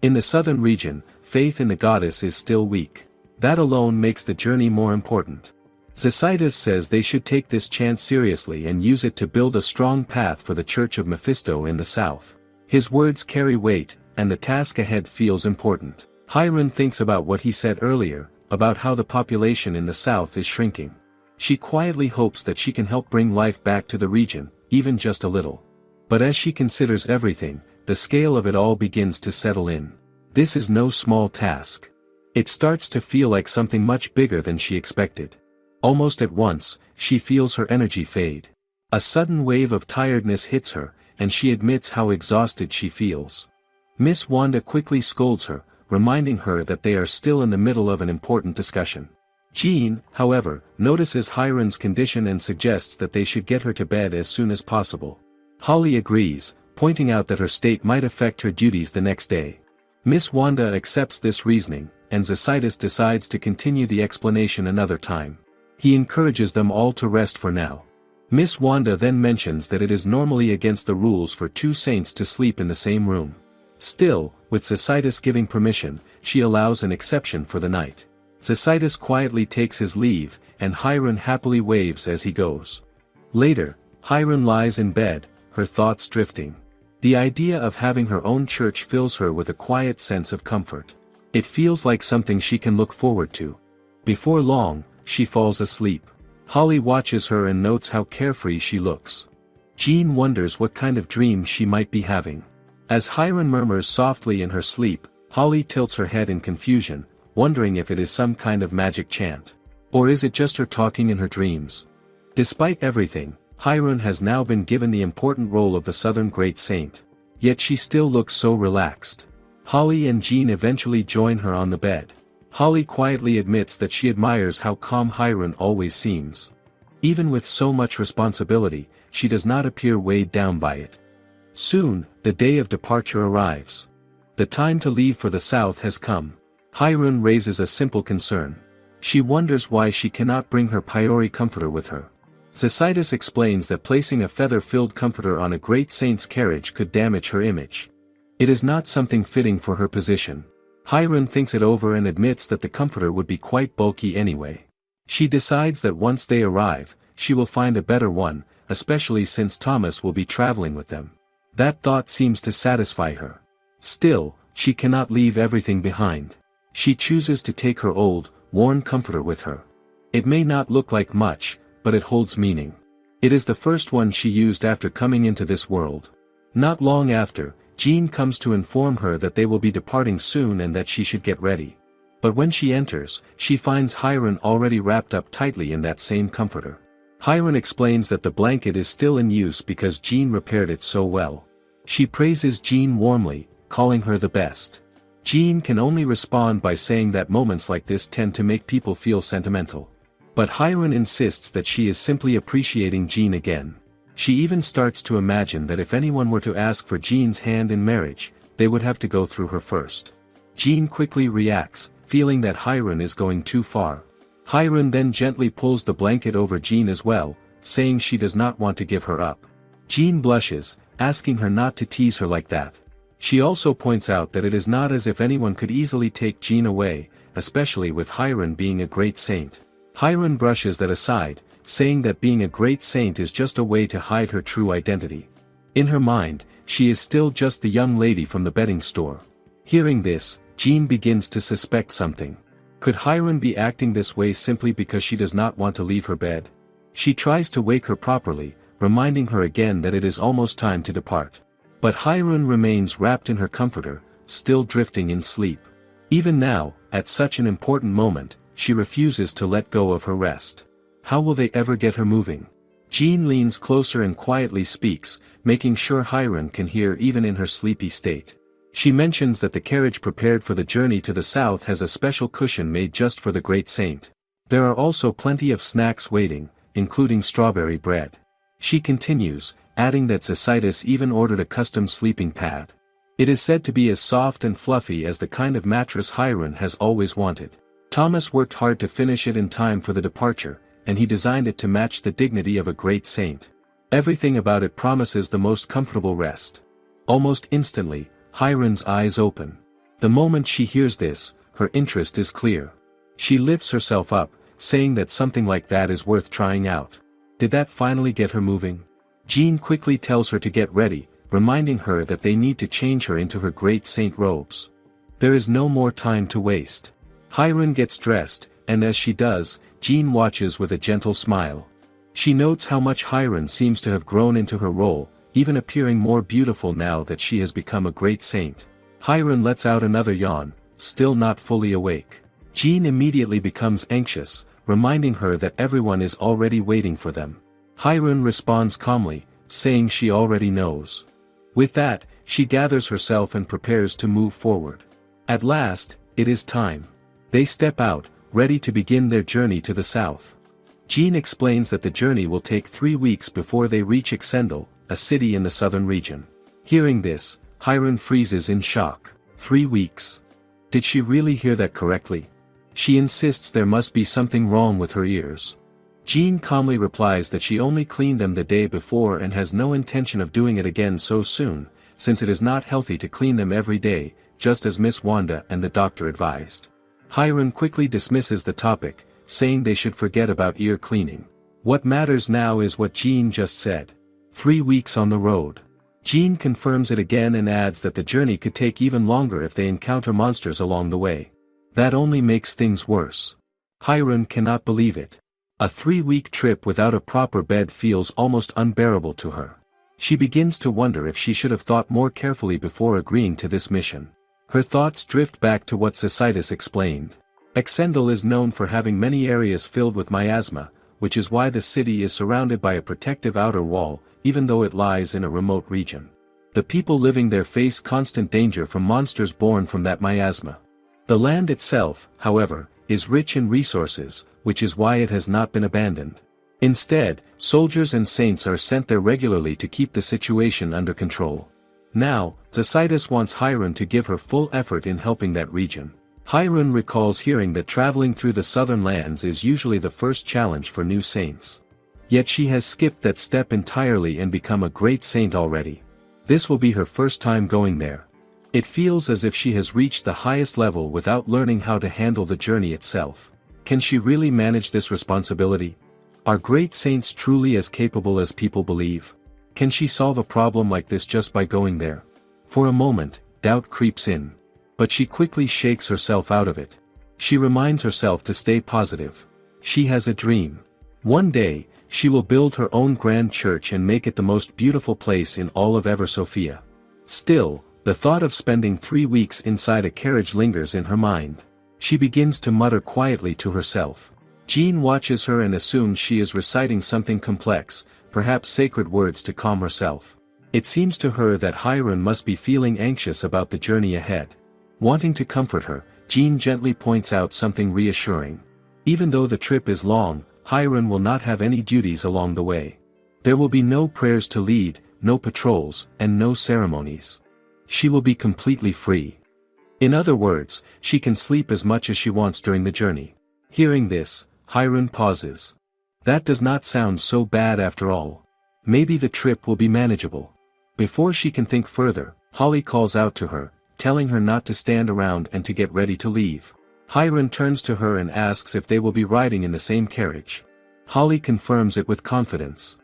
In the southern region, faith in the goddess is still weak. That alone makes the journey more important. Zycitus says they should take this chance seriously and use it to build a strong path for the Church of Mephisto in the south. His words carry weight, and the task ahead feels important. Hiron thinks about what he said earlier, about how the population in the south is shrinking. She quietly hopes that she can help bring life back to the region, even just a little. But as she considers everything, the scale of it all begins to settle in. This is no small task. It starts to feel like something much bigger than she expected. Almost at once, she feels her energy fade. A sudden wave of tiredness hits her, and she admits how exhausted she feels. Miss Wanda quickly scolds her, reminding her that they are still in the middle of an important discussion. Jean, however, notices Hiron's condition and suggests that they should get her to bed as soon as possible. Holly agrees, pointing out that her state might affect her duties the next day. Miss Wanda accepts this reasoning, and Zycitus decides to continue the explanation another time. He encourages them all to rest for now. Miss Wanda then mentions that it is normally against the rules for 2 saints to sleep in the same room. Still, with Zycitus giving permission, she allows an exception for the night. Zycitus quietly takes his leave, and Hiron happily waves as he goes. Later, Hiron lies in bed, her thoughts drifting. The idea of having her own church fills her with a quiet sense of comfort. It feels like something she can look forward to. Before long, she falls asleep. Holly watches her and notes how carefree she looks. Jean wonders what kind of dream she might be having. As Hiron murmurs softly in her sleep, Holly tilts her head in confusion, wondering if it is some kind of magic chant. Or is it just her talking in her dreams? Despite everything, Hiron has now been given the important role of the Southern Great Saint. Yet she still looks so relaxed. Holly and Jean eventually join her on the bed. Holly quietly admits that she admires how calm Hiron always seems. Even with so much responsibility, she does not appear weighed down by it. Soon, the day of departure arrives. The time to leave for the south has come. Hiron raises a simple concern. She wonders why she cannot bring her Priori comforter with her. Isekais explains that placing a feather-filled comforter on a great saint's carriage could damage her image. It is not something fitting for her position. Hiron thinks it over and admits that the comforter would be quite bulky anyway. She decides that once they arrive, she will find a better one, especially since Thomas will be traveling with them. That thought seems to satisfy her. Still, she cannot leave everything behind. She chooses to take her old, worn comforter with her. It may not look like much, but it holds meaning. It is the first one she used after coming into this world. Not long after, Jean comes to inform her that they will be departing soon and that she should get ready. But when she enters, she finds Hiron already wrapped up tightly in that same comforter. Hiron explains that the blanket is still in use because Jean repaired it so well. She praises Jean warmly, calling her the best. Jean can only respond by saying that moments like this tend to make people feel sentimental. But Hiron insists that she is simply appreciating Jean again. She even starts to imagine that if anyone were to ask for Jean's hand in marriage, they would have to go through her first. Jean quickly reacts, feeling that Hiron is going too far. Hiron then gently pulls the blanket over Jean as well, saying she does not want to give her up. Jean blushes, asking her not to tease her like that. She also points out that it is not as if anyone could easily take Jean away, especially with Hiron being a great saint. Hiron brushes that aside, saying that being a great saint is just a way to hide her true identity. In her mind, she is still just the young lady from the bedding store. Hearing this, Jean begins to suspect something. Could Hiron be acting this way simply because she does not want to leave her bed? She tries to wake her properly, reminding her again that it is almost time to depart. But Hiron remains wrapped in her comforter, still drifting in sleep. Even now, at such an important moment, she refuses to let go of her rest. How will they ever get her moving? Jean leans closer and quietly speaks, making sure Hiron can hear even in her sleepy state. She mentions that the carriage prepared for the journey to the south has a special cushion made just for the great saint. There are also plenty of snacks waiting, including strawberry bread. She continues, adding that Isekais even ordered a custom sleeping pad. It is said to be as soft and fluffy as the kind of mattress Hiron has always wanted. Thomas worked hard to finish it in time for the departure, and he designed it to match the dignity of a great saint. Everything about it promises the most comfortable rest. Almost instantly, Hiron's eyes open. The moment she hears this, her interest is clear. She lifts herself up, saying that something like that is worth trying out. Did that finally get her moving? Jean quickly tells her to get ready, reminding her that they need to change her into her great saint robes. There is no more time to waste. Hiron gets dressed, and as she does, Jean watches with a gentle smile. She notes how much Hiron seems to have grown into her role, even appearing more beautiful now that she has become a great saint. Hiron lets out another yawn, still not fully awake. Jean immediately becomes anxious, reminding her that everyone is already waiting for them. Hiron responds calmly, saying she already knows. With that, she gathers herself and prepares to move forward. At last, it is time. They step out, ready to begin their journey to the south. Jean explains that the journey will take 3 weeks before they reach Exendel, a city in the southern region. Hearing this, Hiron freezes in shock. 3 weeks. Did she really hear that correctly? She insists there must be something wrong with her ears. Jean calmly replies that she only cleaned them the day before and has no intention of doing it again so soon, since it is not healthy to clean them every day, just as Miss Wanda and the doctor advised. Hiron quickly dismisses the topic, saying they should forget about ear cleaning. What matters now is what Jean just said. 3 weeks on the road. Jean confirms it again and adds that the journey could take even longer if they encounter monsters along the way. That only makes things worse. Hiron cannot believe it. A 3-week trip without a proper bed feels almost unbearable to her. She begins to wonder if she should have thought more carefully before agreeing to this mission. Her thoughts drift back to what Isekais explained. Exendel is known for having many areas filled with miasma, which is why the city is surrounded by a protective outer wall, even though it lies in a remote region. The people living there face constant danger from monsters born from that miasma. The land itself, however, is rich in resources, which is why it has not been abandoned. Instead, soldiers and saints are sent there regularly to keep the situation under control. Now, Isekais wants Hirun to give her full effort in helping that region. Hirun recalls hearing that traveling through the southern lands is usually the first challenge for new saints. Yet she has skipped that step entirely and become a great saint already. This will be her first time going there. It feels as if she has reached the highest level without learning how to handle the journey itself. Can she really manage this responsibility? Are great saints truly as capable as people believe? Can she solve a problem like this just by going there? For a moment, doubt creeps in. But she quickly shakes herself out of it. She reminds herself to stay positive. She has a dream. One day, she will build her own grand church and make it the most beautiful place in all of Ever Sophia. Still, the thought of spending 3 weeks inside a carriage lingers in her mind. She begins to mutter quietly to herself. Jean watches her and assumes she is reciting something complex, perhaps sacred words to calm herself. It seems to her that Hirun must be feeling anxious about the journey ahead. Wanting to comfort her, Jean gently points out something reassuring. Even though the trip is long, Hirun will not have any duties along the way. There will be no prayers to lead, no patrols, and no ceremonies. She will be completely free. In other words, she can sleep as much as she wants during the journey. Hearing this, Hirun pauses. That does not sound so bad after all. Maybe the trip will be manageable. Before she can think further, Holly calls out to her, telling her not to stand around and to get ready to leave. Hirun turns to her and asks if they will be riding in the same carriage. Holly confirms it with confidence.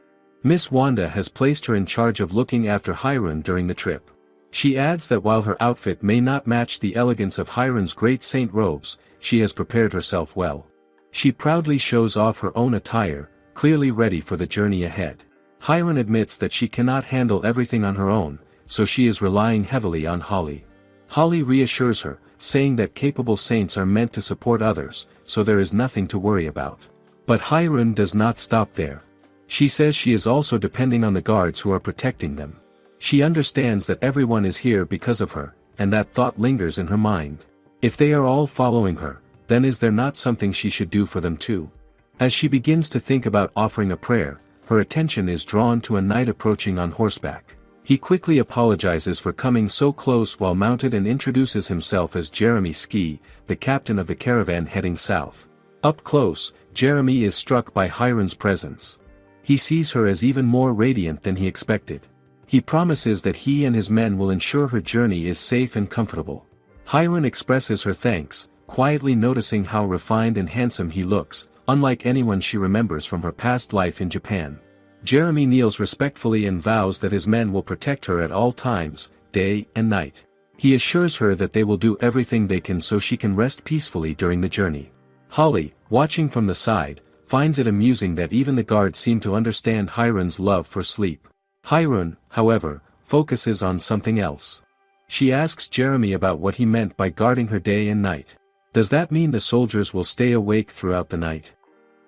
Miss Wanda has placed her in charge of looking after Hirun during the trip. She adds that while her outfit may not match the elegance of Hirun's great saint robes, she has prepared herself well. She proudly shows off her own attire, clearly ready for the journey ahead. Hirun admits that she cannot handle everything on her own, so she is relying heavily on Holly. Holly reassures her, saying that capable saints are meant to support others, so there is nothing to worry about. But Hirun does not stop there. She says she is also depending on the guards who are protecting them. She understands that everyone is here because of her, and that thought lingers in her mind. If they are all following her, then is there not something she should do for them too? As she begins to think about offering a prayer, her attention is drawn to a knight approaching on horseback. He quickly apologizes for coming so close while mounted and introduces himself as Jeremy Ski, the captain of the caravan heading south. Up close, Jeremy is struck by Hirun's presence. He sees her as even more radiant than he expected. He promises that he and his men will ensure her journey is safe and comfortable. Hirun expresses her thanks, quietly noticing how refined and handsome he looks, unlike anyone she remembers from her past life in Japan. Jeremy kneels respectfully and vows that his men will protect her at all times, day and night. He assures her that they will do everything they can so she can rest peacefully during the journey. Holly, watching from the side, finds it amusing that even the guards seem to understand Hirun's love for sleep. Hirun, however, focuses on something else. She asks Jeremy about what he meant by guarding her day and night. Does that mean the soldiers will stay awake throughout the night?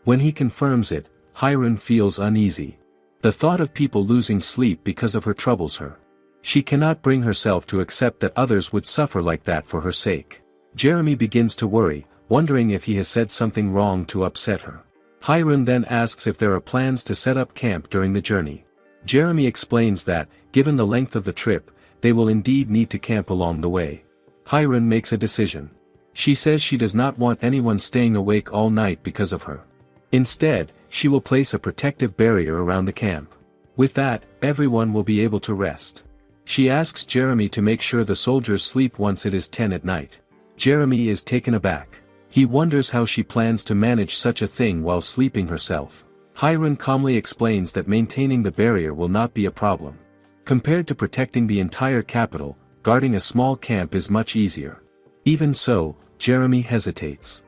When he confirms it, Hirun feels uneasy. The thought of people losing sleep because of her troubles her. She cannot bring herself to accept that others would suffer like that for her sake. Jeremy begins to worry, wondering if he has said something wrong to upset her. Hirun then asks if there are plans to set up camp during the journey. Jeremy explains that, given the length of the trip, they will indeed need to camp along the way. Hirun makes a decision. She says she does not want anyone staying awake all night because of her. Instead, she will place a protective barrier around the camp. With that, everyone will be able to rest. She asks Jeremy to make sure the soldiers sleep once it is 10 at night. Jeremy is taken aback. He wonders how she plans to manage such a thing while sleeping herself. Hirun calmly explains that maintaining the barrier will not be a problem. Compared to protecting the entire capital, guarding a small camp is much easier. Even so, Jeremy hesitates.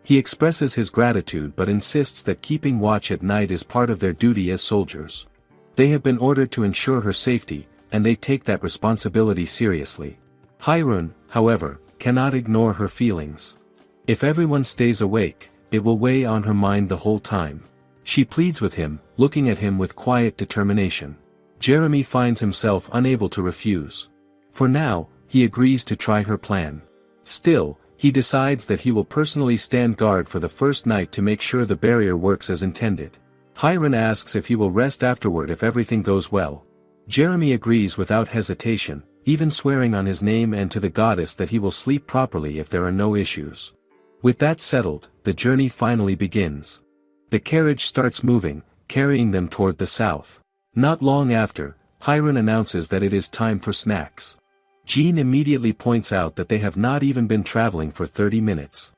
He expresses his gratitude but insists that keeping watch at night is part of their duty as soldiers. They have been ordered to ensure her safety, and they take that responsibility seriously. Hirun, however, cannot ignore her feelings. If everyone stays awake, it will weigh on her mind the whole time. She pleads with him, looking at him with quiet determination. Jeremy finds himself unable to refuse. For now, he agrees to try her plan. Still, he decides that he will personally stand guard for the first night to make sure the barrier works as intended. Hirun asks if he will rest afterward if everything goes well. Jeremy agrees without hesitation, even swearing on his name and to the goddess that he will sleep properly if there are no issues. With that settled, the journey finally begins. The carriage starts moving, carrying them toward the south. Not long after, Hirun announces that it is time for snacks. Jean immediately points out that they have not even been traveling for 30 minutes.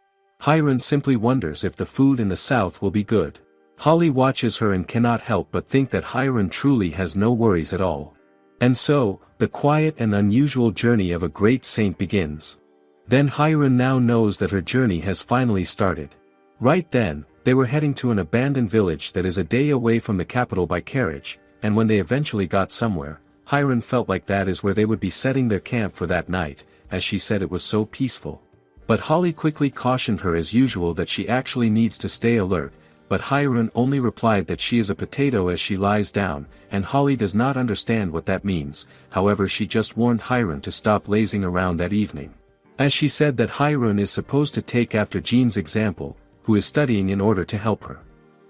Hirun simply wonders if the food in the south will be good. Holly watches her and cannot help but think that Hirun truly has no worries at all. And so, the quiet and unusual journey of a great saint begins. Then Hirun now knows that her journey has finally started. Right then, they were heading to an abandoned village that is a day away from the capital by carriage, and when they eventually got somewhere, Hirun felt like that is where they would be setting their camp for that night, as she said it was so peaceful. But Holly quickly cautioned her as usual that she actually needs to stay alert, but Hirun only replied that she is a potato as she lies down, and Holly does not understand what that means. However, she just warned Hirun to stop lazing around that evening. As she said that Hirun is supposed to take after Jean's example, who is studying in order to help her.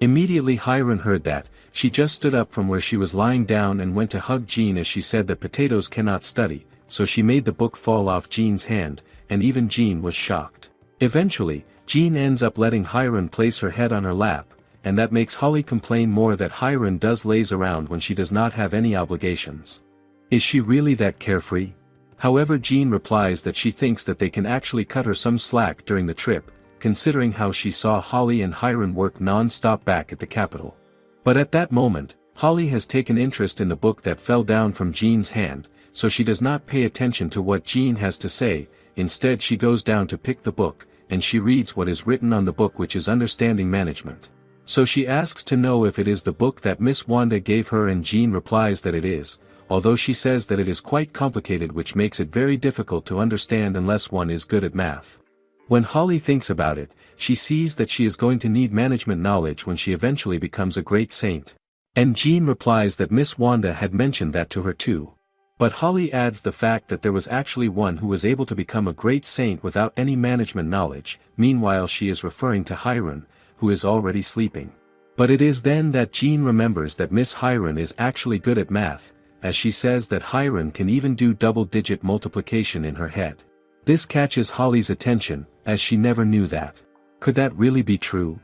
Immediately Hirun heard that, she just stood up from where she was lying down and went to hug Jean as she said that potatoes cannot study, so she made the book fall off Jean's hand, and even Jean was shocked. Eventually, Jean ends up letting Hirun place her head on her lap, and that makes Holly complain more that Hirun does laze around when she does not have any obligations. Is she really that carefree? However, Jean replies that she thinks that they can actually cut her some slack during the trip, considering how she saw Holly and Hirun work non-stop back at the capital. But at that moment, Holly has taken interest in the book that fell down from Jean's hand, so she does not pay attention to what Jean has to say. Instead she goes down to pick the book, and she reads what is written on the book, which is understanding management. So she asks to know if it is the book that Miss Wanda gave her, and Jean replies that it is, although she says that it is quite complicated, which makes it very difficult to understand unless one is good at math. When Holly thinks about it, she sees that she is going to need management knowledge when she eventually becomes a great saint. And Jean replies that Miss Wanda had mentioned that to her too. But Holly adds the fact that there was actually one who was able to become a great saint without any management knowledge. Meanwhile she is referring to Hirun, who is already sleeping. But it is then that Jean remembers that Miss Hirun is actually good at math, as she says that Hirun can even do double-digit multiplication in her head. This catches Holly's attention, as she never knew that. Could that really be true?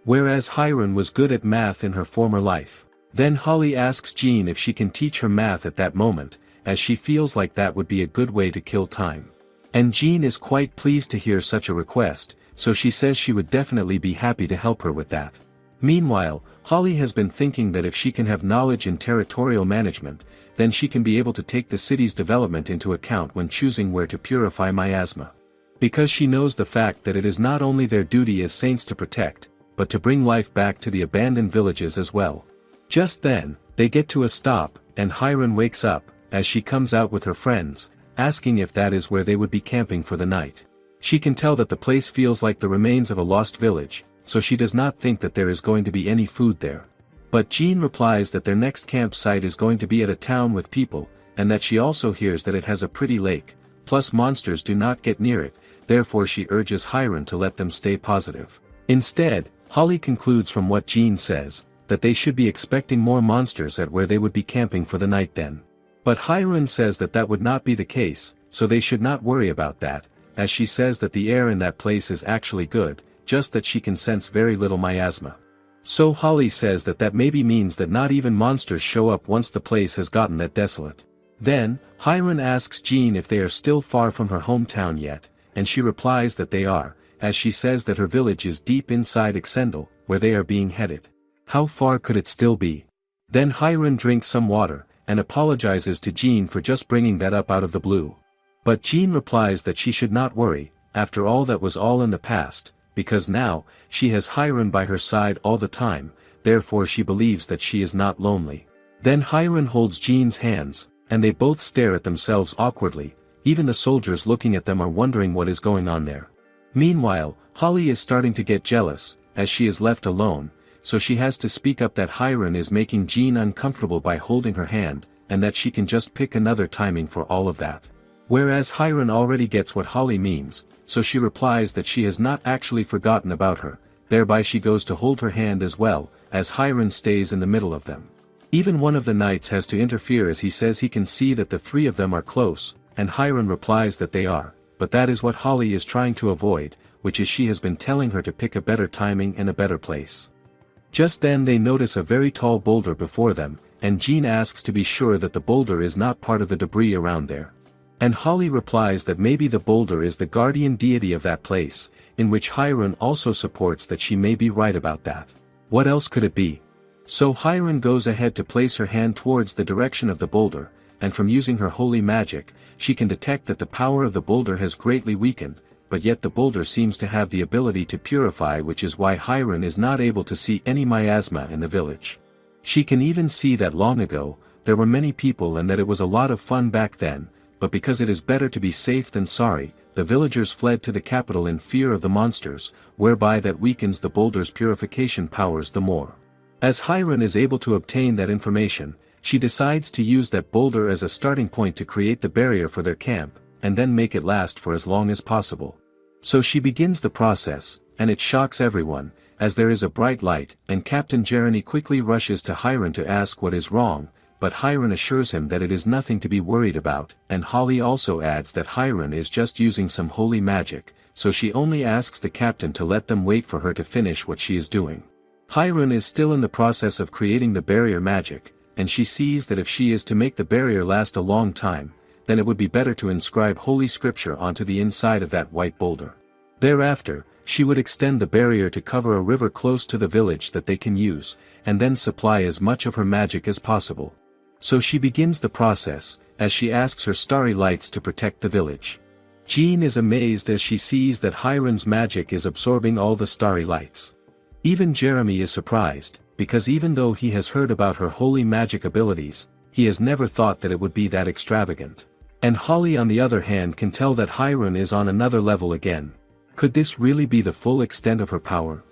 Whereas Hirun was good at math in her former life. Then Holly asks Jean if she can teach her math at that moment, as she feels like that would be a good way to kill time. And Jean is quite pleased to hear such a request, so she says she would definitely be happy to help her with that. Meanwhile, Holly has been thinking that if she can have knowledge in territorial management, then she can be able to take the city's development into account when choosing where to purify miasma. Because she knows the fact that it is not only their duty as saints to protect, but to bring life back to the abandoned villages as well. Just then, they get to a stop, and Hirun wakes up, as she comes out with her friends, asking if that is where they would be camping for the night. She can tell that the place feels like the remains of a lost village, so she does not think that there is going to be any food there. But Jean replies that their next campsite is going to be at a town with people, and that she also hears that it has a pretty lake, plus monsters do not get near it, therefore she urges Hirun to let them stay positive. Instead, Holly concludes from what Jean says, that they should be expecting more monsters at where they would be camping for the night then. But Hirun says that that would not be the case, so they should not worry about that, as she says that the air in that place is actually good, just that she can sense very little miasma. So Holly says that that maybe means that not even monsters show up once the place has gotten that desolate. Then, Hirun asks Jean if they are still far from her hometown yet, and she replies that they are, as she says that her village is deep inside Exendel, where they are being headed. How far could it still be? Then Hirun drinks some water, and apologizes to Jean for just bringing that up out of the blue. But Jean replies that she should not worry, after all that was all in the past, because now, she has Hiron by her side all the time, therefore she believes that she is not lonely. Then Hiron holds Jean's hands, and they both stare at themselves awkwardly, even the soldiers looking at them are wondering what is going on there. Meanwhile, Holly is starting to get jealous, as she is left alone, so she has to speak up that Hiron is making Jean uncomfortable by holding her hand, and that she can just pick another timing for all of that. Whereas Hiron already gets what Holly means, so she replies that she has not actually forgotten about her, thereby she goes to hold her hand as well, as Hiron stays in the middle of them. Even one of the knights has to interfere as he says he can see that the three of them are close, and Hiron replies that they are, but that is what Holly is trying to avoid, which is she has been telling her to pick a better timing and a better place. Just then they notice a very tall boulder before them, and Jean asks to be sure that the boulder is not part of the debris around there. And Holly replies that maybe the boulder is the guardian deity of that place, in which Hiron also supports that she may be right about that. What else could it be? So Hiron goes ahead to place her hand towards the direction of the boulder, and from using her holy magic, she can detect that the power of the boulder has greatly weakened, but yet the boulder seems to have the ability to purify, which is why Hiron is not able to see any miasma in the village. She can even see that long ago, there were many people and that it was a lot of fun back then, but because it is better to be safe than sorry, the villagers fled to the capital in fear of the monsters, whereby that weakens the boulder's purification powers the more. As Hiron is able to obtain that information, she decides to use that boulder as a starting point to create the barrier for their camp, and then make it last for as long as possible. So she begins the process, and it shocks everyone, as there is a bright light, and Captain Jeremy quickly rushes to Hiron to ask what is wrong, but Hiron assures him that it is nothing to be worried about, and Holly also adds that Hiron is just using some holy magic, so she only asks the captain to let them wait for her to finish what she is doing. Hiron is still in the process of creating the barrier magic, and she sees that if she is to make the barrier last a long time, then it would be better to inscribe holy scripture onto the inside of that white boulder. Thereafter, she would extend the barrier to cover a river close to the village that they can use, and then supply as much of her magic as possible. So she begins the process, as she asks her starry lights to protect the village. Jean is amazed as she sees that Hiron's magic is absorbing all the starry lights. Even Jeremy is surprised, because even though he has heard about her holy magic abilities, he has never thought that it would be that extravagant. And Holly on the other hand can tell that Hiron is on another level again. Could this really be the full extent of her power?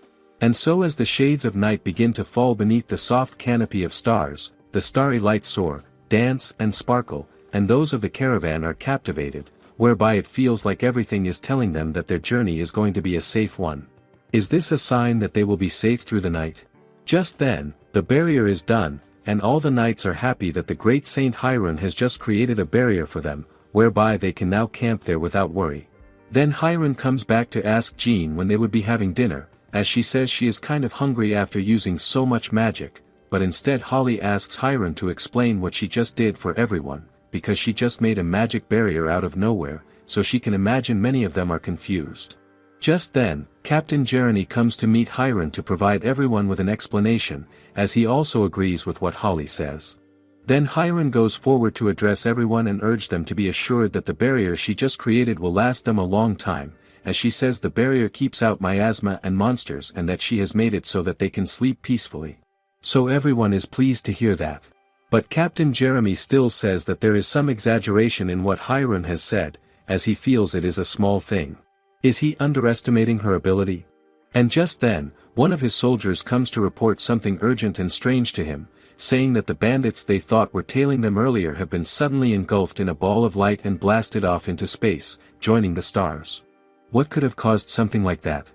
And so as the shades of night begin to fall beneath the soft canopy of stars, the starry lights soar, dance and sparkle, and those of the caravan are captivated, whereby it feels like everything is telling them that their journey is going to be a safe one. Is this a sign that they will be safe through the night? Just then, the barrier is done, and all the knights are happy that the great Saint Hiron has just created a barrier for them, whereby they can now camp there without worry. Then Hiron comes back to ask Jean when they would be having dinner, as she says she is kind of hungry after using so much magic, but instead Holly asks Hiron to explain what she just did for everyone, because she just made a magic barrier out of nowhere, so she can imagine many of them are confused. Just then, Captain Jeremy comes to meet Hiron to provide everyone with an explanation, as he also agrees with what Holly says. Then Hiron goes forward to address everyone and urge them to be assured that the barrier she just created will last them a long time, as she says the barrier keeps out miasma and monsters and that she has made it so that they can sleep peacefully. So everyone is pleased to hear that. But Captain Jeremy still says that there is some exaggeration in what Hiron has said, as he feels it is a small thing. Is he underestimating her ability? And just then, one of his soldiers comes to report something urgent and strange to him, saying that the bandits they thought were tailing them earlier have been suddenly engulfed in a ball of light and blasted off into space, joining the stars. What could have caused something like that?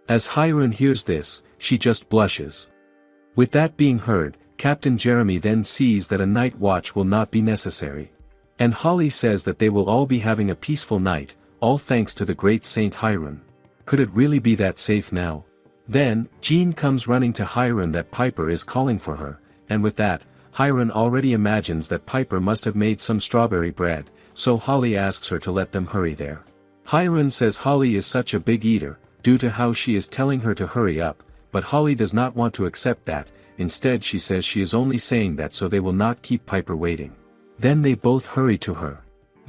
As Hiron hears this, she just blushes. With that being heard, Captain Jeremy then sees that a night watch will not be necessary. And Holly says that they will all be having a peaceful night, all thanks to the great Saint Hiron. Could it really be that safe now? Then, Jean comes running to Hiron that Piper is calling for her, and with that, Hiron already imagines that Piper must have made some strawberry bread, so Holly asks her to let them hurry there. Hiron says Holly is such a big eater, due to how she is telling her to hurry up, but Holly does not want to accept that. Instead she says she is only saying that so they will not keep Piper waiting. Then they both hurry to her.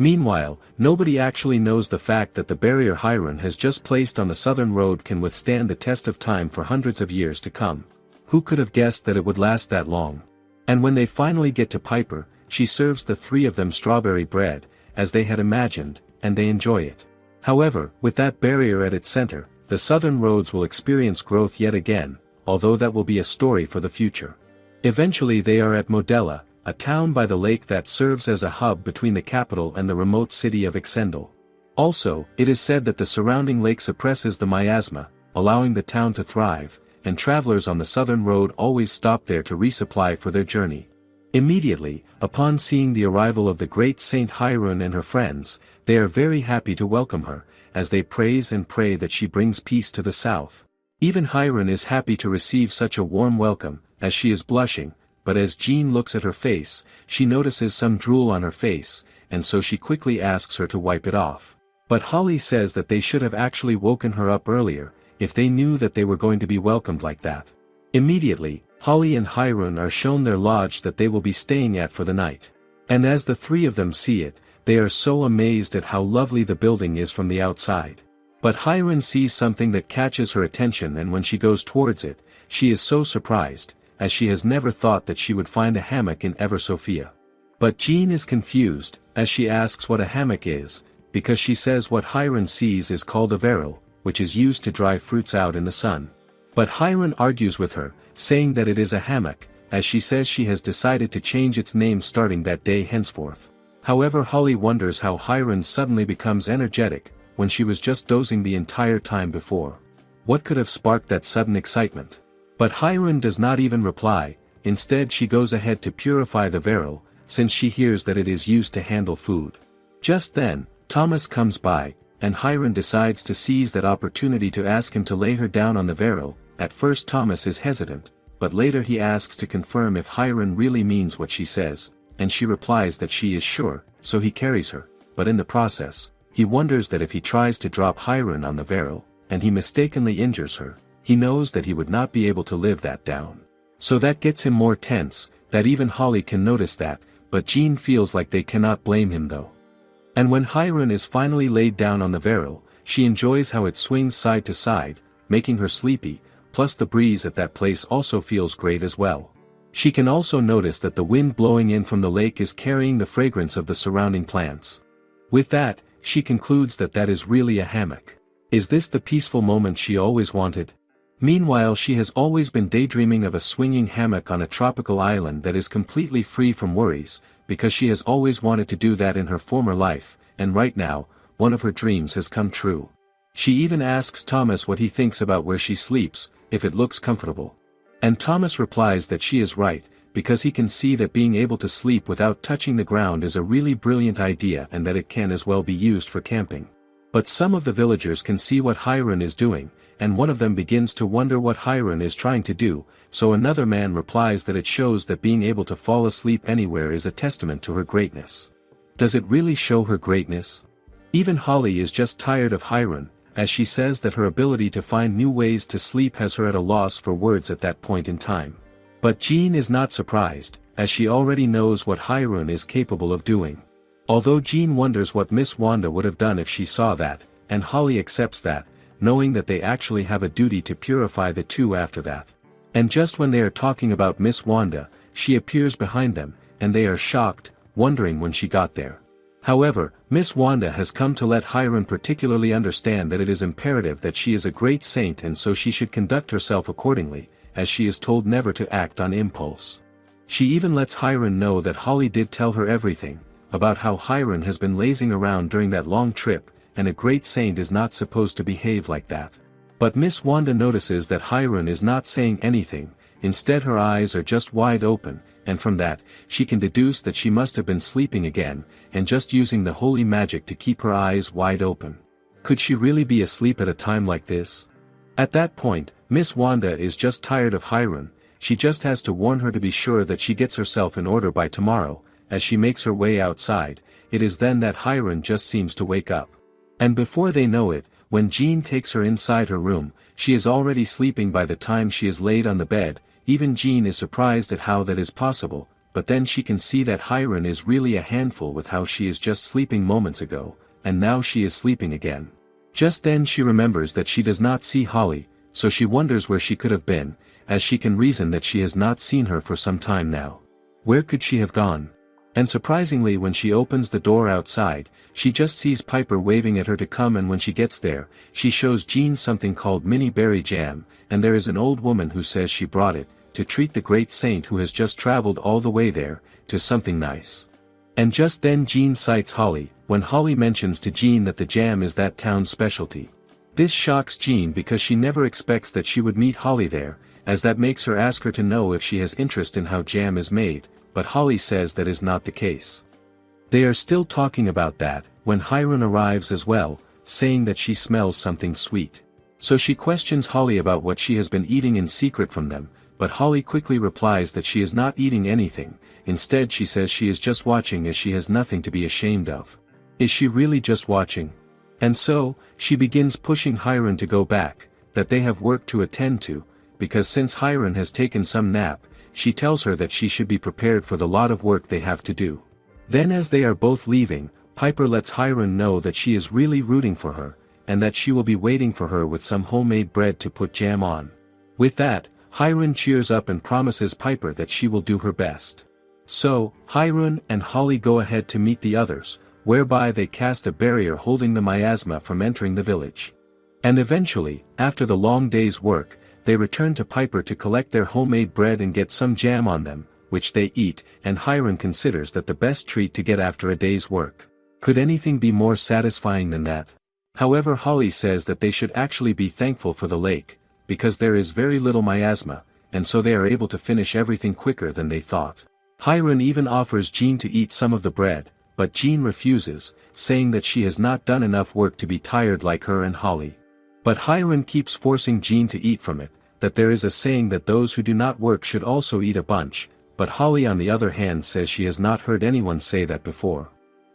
Meanwhile, nobody actually knows the fact that the barrier Hiron has just placed on the southern road can withstand the test of time for hundreds of years to come. Who could have guessed that it would last that long? And when they finally get to Piper, she serves the three of them strawberry bread, as they had imagined, and they enjoy it. However, with that barrier at its center, the southern roads will experience growth yet again, although that will be a story for the future. Eventually they are at Modella, a town by the lake that serves as a hub between the capital and the remote city of Exendel. Also, it is said that the surrounding lake suppresses the miasma, allowing the town to thrive, and travelers on the southern road always stop there to resupply for their journey. Immediately, upon seeing the arrival of the great Saint Hyrule and her friends, they are very happy to welcome her, as they praise and pray that she brings peace to the south. Even Hyrule is happy to receive such a warm welcome, as she is blushing, but as Jean looks at her face, she notices some drool on her face, and so she quickly asks her to wipe it off. But Holly says that they should have actually woken her up earlier, if they knew that they were going to be welcomed like that. Immediately, Holly and Hyrule are shown their lodge that they will be staying at for the night. And as the three of them see it, they are so amazed at how lovely the building is from the outside. But Hyrule sees something that catches her attention, and when she goes towards it, she is so surprised, as she has never thought that she would find a hammock in Ever Sophia. But Jean is confused, as she asks what a hammock is, because she says what Hyrule sees is called a veril, which is used to dry fruits out in the sun. But Hyrule argues with her, saying that it is a hammock, as she says she has decided to change its name starting that day henceforth. However, Holly wonders how Hyrule suddenly becomes energetic, when she was just dozing the entire time before. What could have sparked that sudden excitement? But Hyrule does not even reply. Instead she goes ahead to purify the veril, since she hears that it is used to handle food. Just then, Thomas comes by, and Hyrule decides to seize that opportunity to ask him to lay her down on the veril. At first Thomas is hesitant, but later he asks to confirm if Hyrule really means what she says, and she replies that she is sure, so he carries her, but in the process, he wonders that if he tries to drop Hyrule on the veril, and he mistakenly injures her, he knows that he would not be able to live that down. So that gets him more tense, that even Holly can notice that, but Jean feels like they cannot blame him though. And when Hyrule is finally laid down on the veril, she enjoys how it swings side to side, making her sleepy, plus the breeze at that place also feels great as well. She can also notice that the wind blowing in from the lake is carrying the fragrance of the surrounding plants. With that, she concludes that that is really a hammock. Is this the peaceful moment she always wanted? Meanwhile, she has always been daydreaming of a swinging hammock on a tropical island that is completely free from worries, because she has always wanted to do that in her former life, and right now, one of her dreams has come true. She even asks Thomas what he thinks about where she sleeps, if it looks comfortable. And Thomas replies that she is right, because he can see that being able to sleep without touching the ground is a really brilliant idea and that it can as well be used for camping. But some of the villagers can see what Hyrule is doing, and one of them begins to wonder what Hyrule is trying to do, so another man replies that it shows that being able to fall asleep anywhere is a testament to her greatness. Does it really show her greatness? Even Holly is just tired of Hyrule, as she says that her ability to find new ways to sleep has her at a loss for words at that point in time. But Jean is not surprised, as she already knows what Hyrule is capable of doing. Although Jean wonders what Miss Wanda would have done if she saw that, and Holly accepts that, knowing that they actually have a duty to purify the two after that. And just when they are talking about Miss Wanda, she appears behind them, and they are shocked, wondering when she got there. However, Miss Wanda has come to let Hyrule particularly understand that it is imperative that she is a great saint, and so she should conduct herself accordingly, as she is told never to act on impulse. She even lets Hyrule know that Holly did tell her everything, about how Hyrule has been lazing around during that long trip, and a great saint is not supposed to behave like that. But Miss Wanda notices that Hyrule is not saying anything, instead her eyes are just wide open, and from that, she can deduce that she must have been sleeping again, and just using the holy magic to keep her eyes wide open. Could she really be asleep at a time like this? At that point, Miss Wanda is just tired of Hyrule. She just has to warn her to be sure that she gets herself in order by tomorrow. As she makes her way outside, it is then that Hyrule just seems to wake up. And before they know it, when Jean takes her inside her room, she is already sleeping by the time she is laid on the bed. Even Jean is surprised at how that is possible, but then she can see that Hiron is really a handful with how she is just sleeping moments ago, and now she is sleeping again. Just then she remembers that she does not see Holly, so she wonders where she could have been, as she can reason that she has not seen her for some time now. Where could she have gone? And surprisingly, when she opens the door outside, she just sees Piper waving at her to come, and when she gets there, she shows Jean something called mini berry jam, and there is an old woman who says she brought it, to treat the great saint who has just traveled all the way there, to something nice. And just then Jean sights Holly, when Holly mentions to Jean that the jam is that town's specialty. This shocks Jean because she never expects that she would meet Holly there, as that makes her ask her to know if she has interest in how jam is made, but Holly says that is not the case. They are still talking about that, when Hiron arrives as well, saying that she smells something sweet. So she questions Holly about what she has been eating in secret from them, but Holly quickly replies that she is not eating anything. Instead she says she is just watching, as she has nothing to be ashamed of. Is she really just watching? And so, she begins pushing Hiron to go back, that they have work to attend to, because since Hiron has taken some nap, she tells her that she should be prepared for the lot of work they have to do. Then as they are both leaving, Piper lets Hiron know that she is really rooting for her, and that she will be waiting for her with some homemade bread to put jam on. With that, Hiron cheers up and promises Piper that she will do her best. So, Hiron and Holly go ahead to meet the others, whereby they cast a barrier holding the miasma from entering the village. And eventually, after the long day's work, they return to Piper to collect their homemade bread and get some jam on them, which they eat, and Hiron considers that the best treat to get after a day's work. Could anything be more satisfying than that? However, Holly says that they should actually be thankful for the lake, because there is very little miasma, and so they are able to finish everything quicker than they thought. Hiron even offers Jean to eat some of the bread, but Jean refuses, saying that she has not done enough work to be tired like her and Holly. But Hiron keeps forcing Jean to eat from it, that there is a saying that those who do not work should also eat a bunch, but Holly on the other hand says she has not heard anyone say that before.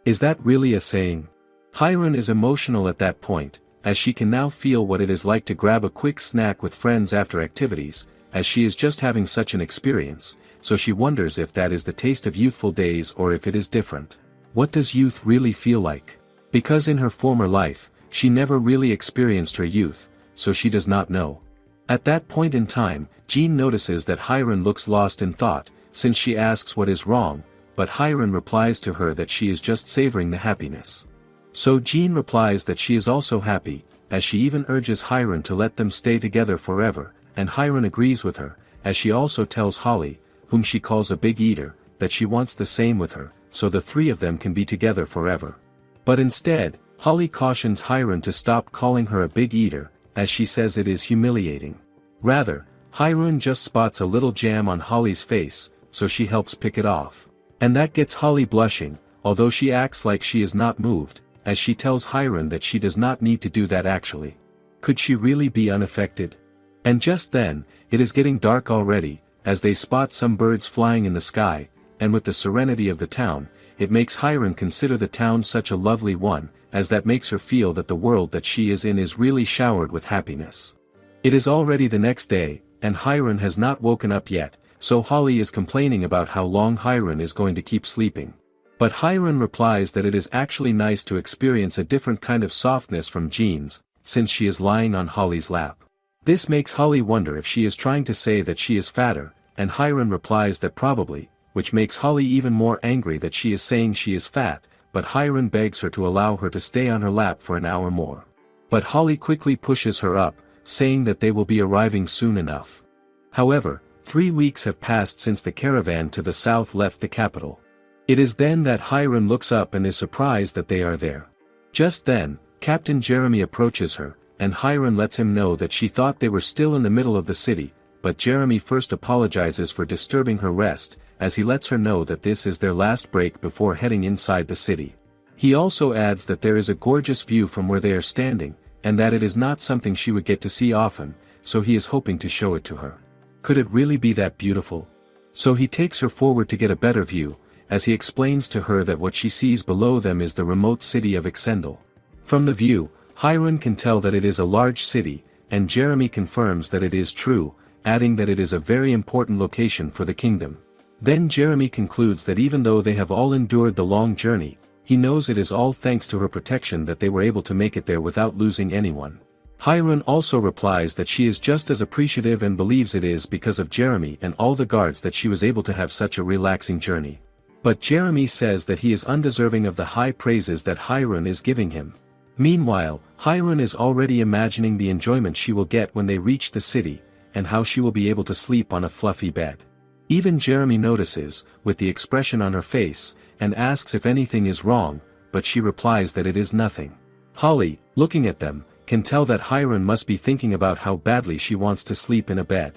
Is that really a saying? Hiron is emotional at that point, as she can now feel what it is like to grab a quick snack with friends after activities, as she is just having such an experience, so she wonders if that is the taste of youthful days or if it is different. What does youth really feel like? Because in her former life, she never really experienced her youth, so she does not know. At that point in time, Jean notices that Hiron looks lost in thought, since she asks what is wrong, but Hiron replies to her that she is just savoring the happiness. So Jean replies that she is also happy, as she even urges Hiron to let them stay together forever, and Hiron agrees with her, as she also tells Holly, whom she calls a big eater, that she wants the same with her, so the three of them can be together forever. But instead, Holly cautions Hiron to stop calling her a big eater, as she says it is humiliating. Rather, Hiron just spots a little jam on Holly's face, so she helps pick it off. And that gets Holly blushing, although she acts like she is not moved, as she tells Hiron that she does not need to do that actually. Could she really be unaffected? And just then, it is getting dark already, as they spot some birds flying in the sky, and with the serenity of the town, it makes Hiron consider the town such a lovely one, as that makes her feel that the world that she is in is really showered with happiness. It is already the next day, and Hiron has not woken up yet, so Holly is complaining about how long Hiron is going to keep sleeping. But Hiron replies that it is actually nice to experience a different kind of softness from Jean's, since she is lying on Holly's lap. This makes Holly wonder if she is trying to say that she is fatter, and Hiron replies that probably, which makes Holly even more angry that she is saying she is fat, but Hiron begs her to allow her to stay on her lap for an hour more. But Holly quickly pushes her up, saying that they will be arriving soon enough. However, 3 weeks have passed since the caravan to the south left the capital. It is then that Hiron looks up and is surprised that they are there. Just then, Captain Jeremy approaches her, and Hiron lets him know that she thought they were still in the middle of the city, but Jeremy first apologizes for disturbing her rest, as he lets her know that this is their last break before heading inside the city. He also adds that there is a gorgeous view from where they are standing, and that it is not something she would get to see often, so he is hoping to show it to her. Could it really be that beautiful? So he takes her forward to get a better view, as he explains to her that what she sees below them is the remote city of Exendel. From the view, Hiron can tell that it is a large city, and Jeremy confirms that it is true, adding that it is a very important location for the kingdom. Then Jeremy concludes that even though they have all endured the long journey, he knows it is all thanks to her protection that they were able to make it there without losing anyone. Hiron also replies that she is just as appreciative and believes it is because of Jeremy and all the guards that she was able to have such a relaxing journey. But Jeremy says that he is undeserving of the high praises that Hiron is giving him. Meanwhile, Hiron is already imagining the enjoyment she will get when they reach the city, and how she will be able to sleep on a fluffy bed. Even Jeremy notices, with the expression on her face, and asks if anything is wrong, but she replies that it is nothing. Holly, looking at them, can tell that Hiron must be thinking about how badly she wants to sleep in a bed.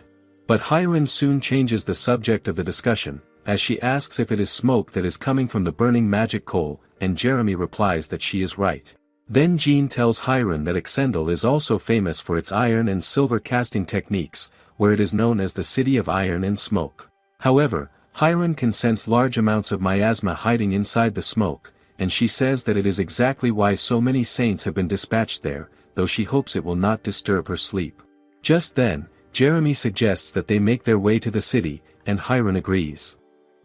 But Hiron soon changes the subject of the discussion, as she asks if it is smoke that is coming from the burning magic coal, and Jeremy replies that she is right. Then Jean tells Hiron that Exendel is also famous for its iron and silver casting techniques, where it is known as the City of Iron and Smoke. However, Hiron can sense large amounts of miasma hiding inside the smoke, and she says that it is exactly why so many saints have been dispatched there, though she hopes it will not disturb her sleep. Just then, Jeremy suggests that they make their way to the city, and Hiron agrees.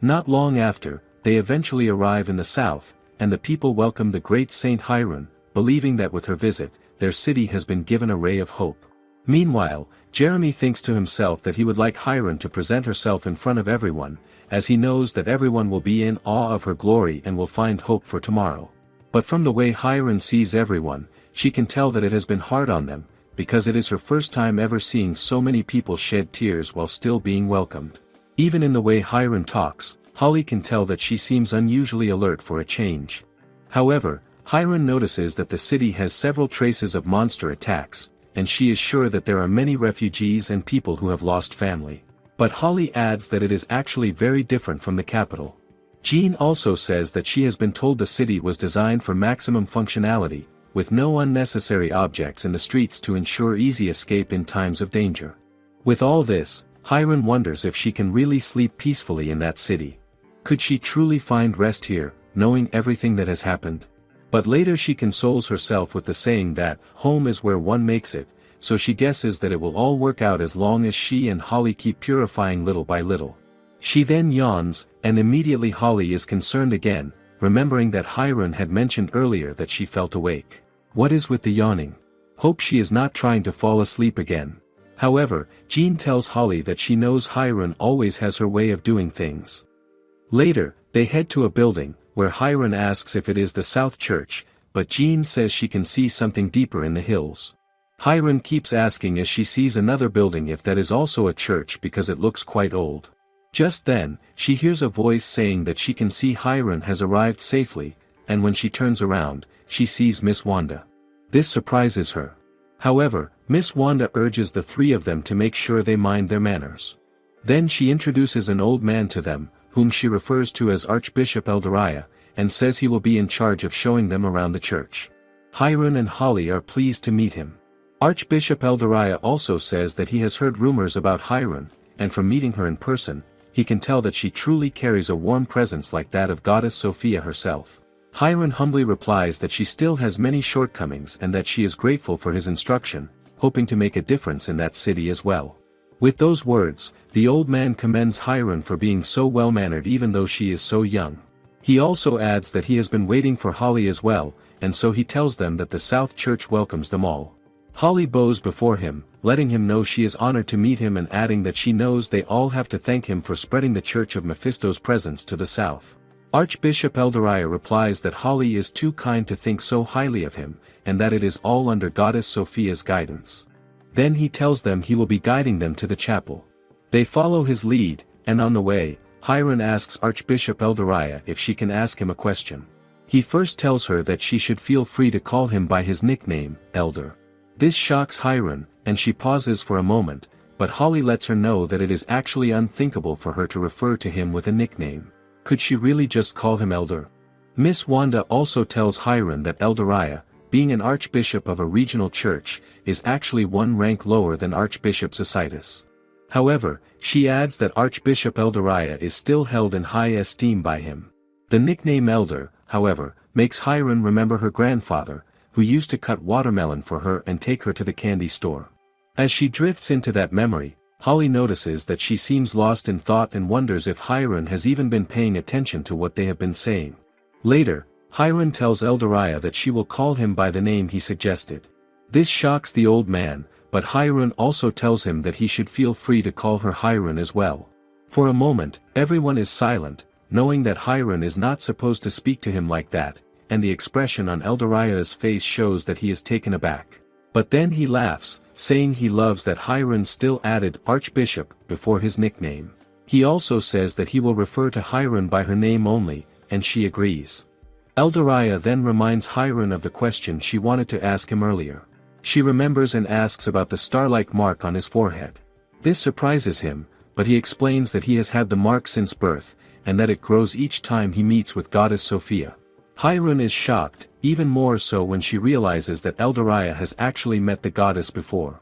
Not long after, they eventually arrive in the south, and the people welcome the great Saint Hiron, believing that with her visit, their city has been given a ray of hope. Meanwhile, Jeremy thinks to himself that he would like Hiron to present herself in front of everyone, as he knows that everyone will be in awe of her glory and will find hope for tomorrow. But from the way Hiron sees everyone, she can tell that it has been hard on them, because it is her first time ever seeing so many people shed tears while still being welcomed. Even in the way Hiron talks, Holly can tell that she seems unusually alert for a change. However, Hiron notices that the city has several traces of monster attacks, and she is sure that there are many refugees and people who have lost family. But Holly adds that it is actually very different from the capital. Jean also says that she has been told the city was designed for maximum functionality, with no unnecessary objects in the streets to ensure easy escape in times of danger. With all this, Hiron wonders if she can really sleep peacefully in that city. Could she truly find rest here, knowing everything that has happened? But later she consoles herself with the saying that, home is where one makes it, so she guesses that it will all work out as long as she and Holly keep purifying little by little. She then yawns, and immediately Holly is concerned again, remembering that Hiron had mentioned earlier that she felt awake. What is with the yawning? Hope she is not trying to fall asleep again. However, Jean tells Holly that she knows Hiron always has her way of doing things. Later, they head to a building, where Hiron asks if it is the South Church, but Jean says she can see something deeper in the hills. Hiron keeps asking as she sees another building if that is also a church because it looks quite old. Just then, she hears a voice saying that she can see Hiron has arrived safely, and when she turns around, she sees Miss Wanda. This surprises her. However, Miss Wanda urges the three of them to make sure they mind their manners. Then she introduces an old man to them, whom she refers to as Archbishop Eldariah, and says he will be in charge of showing them around the church. Hiron and Holly are pleased to meet him. Archbishop Eldariah also says that he has heard rumors about Hiron, and from meeting her in person, he can tell that she truly carries a warm presence like that of Goddess Sophia herself. Hiron humbly replies that she still has many shortcomings and that she is grateful for his instruction, hoping to make a difference in that city as well. With those words, the old man commends Hiron for being so well-mannered even though she is so young. He also adds that he has been waiting for Holly as well, and so he tells them that the South Church welcomes them all. Holly bows before him, letting him know she is honored to meet him and adding that she knows they all have to thank him for spreading the Church of Mephisto's presence to the south. Archbishop Eldariah replies that Holly is too kind to think so highly of him, and that it is all under Goddess Sophia's guidance. Then he tells them he will be guiding them to the chapel. They follow his lead, and on the way, Hiron asks Archbishop Eldariah if she can ask him a question. He first tells her that she should feel free to call him by his nickname, Elder. This shocks Hiron, and she pauses for a moment, but Holly lets her know that it is actually unthinkable for her to refer to him with a nickname. Could she really just call him Elder? Miss Wanda also tells Hiron that Eldariah, being an archbishop of a regional church, is actually one rank lower than Archbishop Cecitus. However, she adds that Archbishop Eldariah is still held in high esteem by him. The nickname Elder, however, makes Hiron remember her grandfather, who used to cut watermelon for her and take her to the candy store. As she drifts into that memory, Holly notices that she seems lost in thought and wonders if Hiron has even been paying attention to what they have been saying. Later, Hiron tells Eldoraya that she will call him by the name he suggested. This shocks the old man, but Hiron also tells him that he should feel free to call her Hiron as well. For a moment, everyone is silent, knowing that Hiron is not supposed to speak to him like that, and the expression on Eldoraya's face shows that he is taken aback. But then he laughs, saying he loves that Hiron still added Archbishop before his nickname. He also says that he will refer to Hiron by her name only, and she agrees. Eldoraya then reminds Hiron of the question she wanted to ask him earlier. She remembers and asks about the star-like mark on his forehead. This surprises him, but he explains that he has had the mark since birth, and that it grows each time he meets with Goddess Sophia. Hiron is shocked, even more so when she realizes that Eldoraya has actually met the goddess before.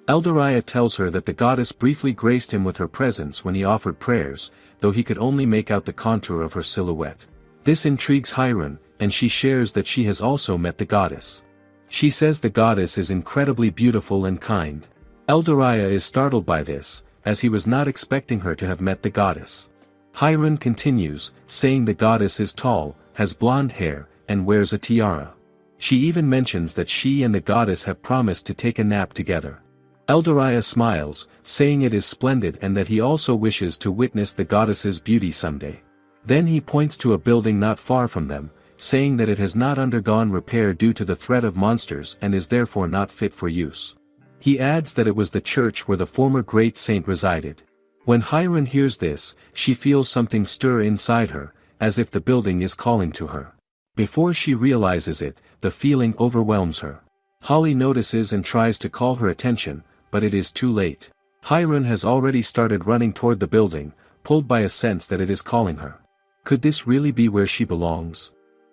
Eldoraya tells her that the goddess briefly graced him with her presence when he offered prayers, though he could only make out the contour of her silhouette. This intrigues Hiron, and she shares that she has also met the goddess. She says the goddess is incredibly beautiful and kind. Eldoraya is startled by this, as he was not expecting her to have met the goddess. Hiron continues, saying the goddess is tall, has blonde hair, and wears a tiara. She even mentions that she and the goddess have promised to take a nap together. Eldoraya smiles, saying it is splendid and that he also wishes to witness the goddess's beauty someday. Then he points to a building not far from them, saying that it has not undergone repair due to the threat of monsters and is therefore not fit for use. He adds that it was the church where the former great saint resided. When Hiron hears this, she feels something stir inside her, as if the building is calling to her. Before she realizes it, the feeling overwhelms her. Holly notices and tries to call her attention, but it is too late. Hiron has already started running toward the building, pulled by a sense that it is calling her. Could this really be where she belongs?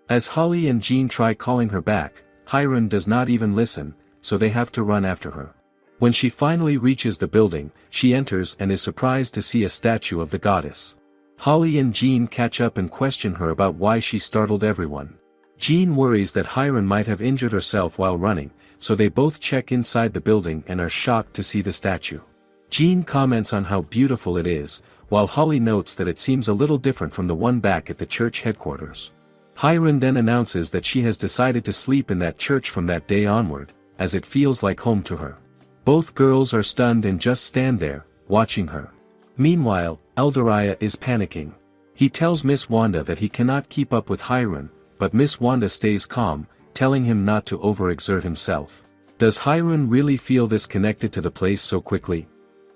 As Holly and Jean try calling her back, Hiron does not even listen, so they have to run after her. When she finally reaches the building, she enters and is surprised to see a statue of the goddess. Holly and Jean catch up and question her about why she startled everyone. Jean worries that Hiron might have injured herself while running, so they both check inside the building and are shocked to see the statue. Jean comments on how beautiful it is, while Holly notes that it seems a little different from the one back at the church headquarters. Hiron then announces that she has decided to sleep in that church from that day onward, as it feels like home to her. Both girls are stunned and just stand there, watching her. Meanwhile, Eldoraya is panicking. He tells Miss Wanda that he cannot keep up with Hiron, but Miss Wanda stays calm, telling him not to overexert himself. Does Hiron really feel this connected to the place so quickly?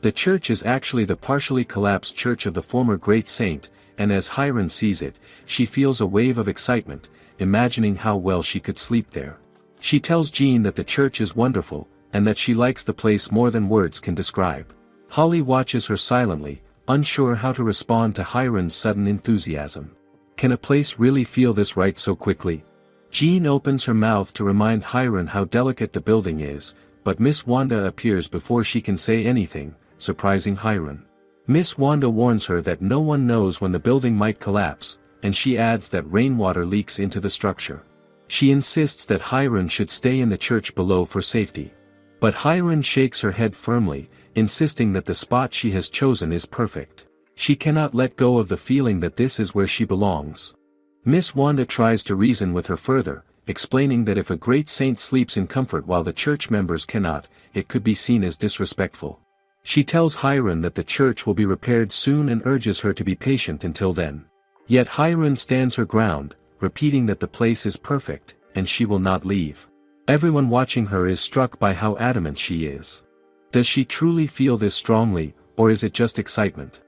The church is actually the partially collapsed church of the former great saint, and as Hiron sees it, she feels a wave of excitement, imagining how well she could sleep there. She tells Jean that the church is wonderful, and that she likes the place more than words can describe. Holly watches her silently, unsure how to respond to Hiron's sudden enthusiasm. Can a place really feel this right so quickly? Jean opens her mouth to remind Hiron how delicate the building is, but Miss Wanda appears before she can say anything, surprising Hiron. Miss Wanda warns her that no one knows when the building might collapse, and she adds that rainwater leaks into the structure. She insists that Hiron should stay in the church below for safety. But Hiron shakes her head firmly, insisting that the spot she has chosen is perfect. She cannot let go of the feeling that this is where she belongs. Miss Wanda tries to reason with her further, explaining that if a great saint sleeps in comfort while the church members cannot, it could be seen as disrespectful. She tells Hiron that the church will be repaired soon and urges her to be patient until then. Yet Hiron stands her ground, repeating that the place is perfect, and she will not leave. Everyone watching her is struck by how adamant she is. Does she truly feel this strongly, or is it just excitement?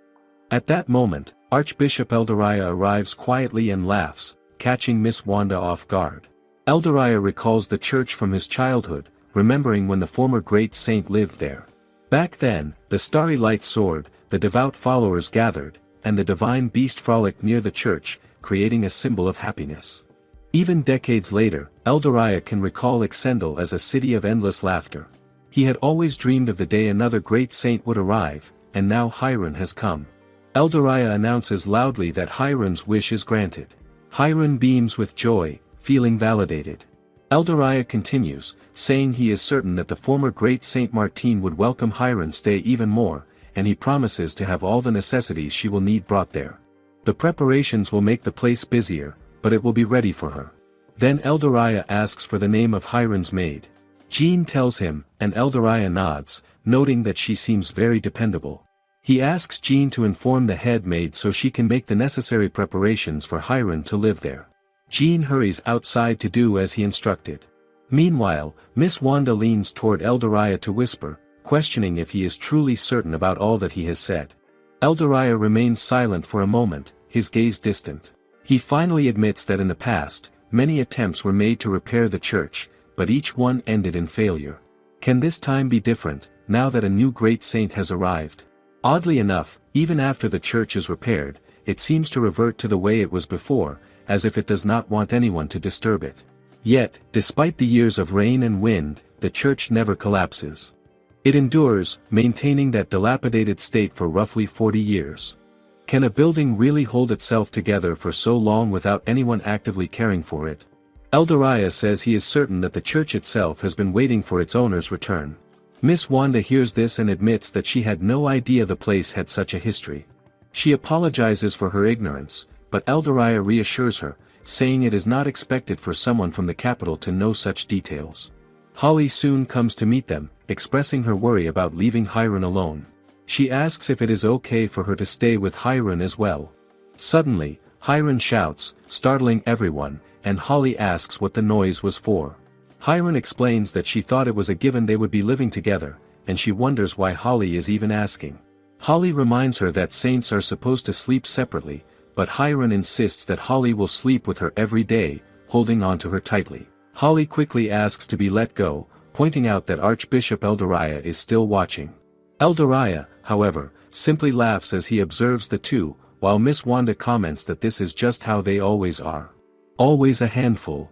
At that moment, Archbishop Eldoraya arrives quietly and laughs, catching Miss Wanda off guard. Eldoraya recalls the church from his childhood, remembering when the former great saint lived there. Back then, the starry light soared, the devout followers gathered, and the divine beast frolicked near the church, creating a symbol of happiness. Even decades later, Eldoraya can recall Exendel as a city of endless laughter. He had always dreamed of the day another great saint would arrive, and now Hiron has come. Eldoraya announces loudly that Hiron's wish is granted. Hiron beams with joy, feeling validated. Eldoraya continues, saying he is certain that the former great Saint Martin would welcome Hiron's stay even more, and he promises to have all the necessities she will need brought there. The preparations will make the place busier, but it will be ready for her. Then Eldoraya asks for the name of Hiron's maid. Jean tells him, and Eldoraya nods, noting that she seems very dependable. He asks Jean to inform the head maid so she can make the necessary preparations for Hiron to live there. Jean hurries outside to do as he instructed. Meanwhile, Miss Wanda leans toward Eldoraya to whisper, questioning if he is truly certain about all that he has said. Eldoraya remains silent for a moment, his gaze distant. He finally admits that in the past, many attempts were made to repair the church, but each one ended in failure. Can this time be different, now that a new great saint has arrived? Oddly enough, even after the church is repaired, it seems to revert to the way it was before, as if it does not want anyone to disturb it. Yet, despite the years of rain and wind, the church never collapses. It endures, maintaining that dilapidated state for roughly 40 years. Can a building really hold itself together for so long without anyone actively caring for it? Eldoraya says he is certain that the church itself has been waiting for its owner's return. Miss Wanda hears this and admits that she had no idea the place had such a history. She apologizes for her ignorance, but Eldoraya reassures her, saying it is not expected for someone from the capital to know such details. Holly soon comes to meet them, expressing her worry about leaving Hiron alone. She asks if it is okay for her to stay with Hiron as well. Suddenly, Hiron shouts, startling everyone, and Holly asks what the noise was for. Hiron explains that she thought it was a given they would be living together, and she wonders why Holly is even asking. Holly reminds her that saints are supposed to sleep separately, but Hiron insists that Holly will sleep with her every day, holding on to her tightly. Holly quickly asks to be let go, pointing out that Archbishop Eldoraya is still watching. Eldoraya, however, simply laughs as he observes the two, while Miss Wanda comments that this is just how they always are. Always a handful.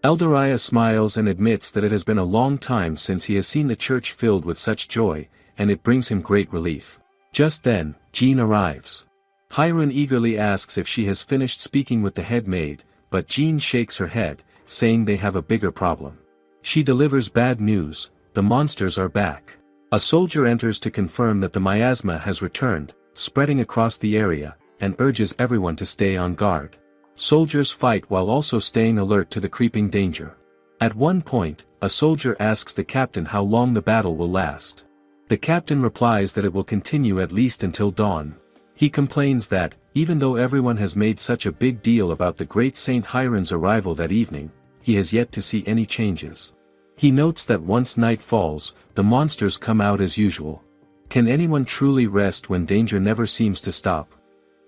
Eldoraya smiles and admits that it has been a long time since he has seen the church filled with such joy, and it brings him great relief. Just then, Jean arrives. Hiron eagerly asks if she has finished speaking with the head maid, but Jean shakes her head, saying they have a bigger problem. She delivers bad news: the monsters are back. A soldier enters to confirm that the miasma has returned, spreading across the area, and urges everyone to stay on guard. Soldiers fight while also staying alert to the creeping danger. At one point, a soldier asks the captain how long the battle will last. The captain replies that it will continue at least until dawn. He complains that, even though everyone has made such a big deal about the great Saint Hiron's arrival that evening, he has yet to see any changes. He notes that once night falls, the monsters come out as usual. Can anyone truly rest when danger never seems to stop?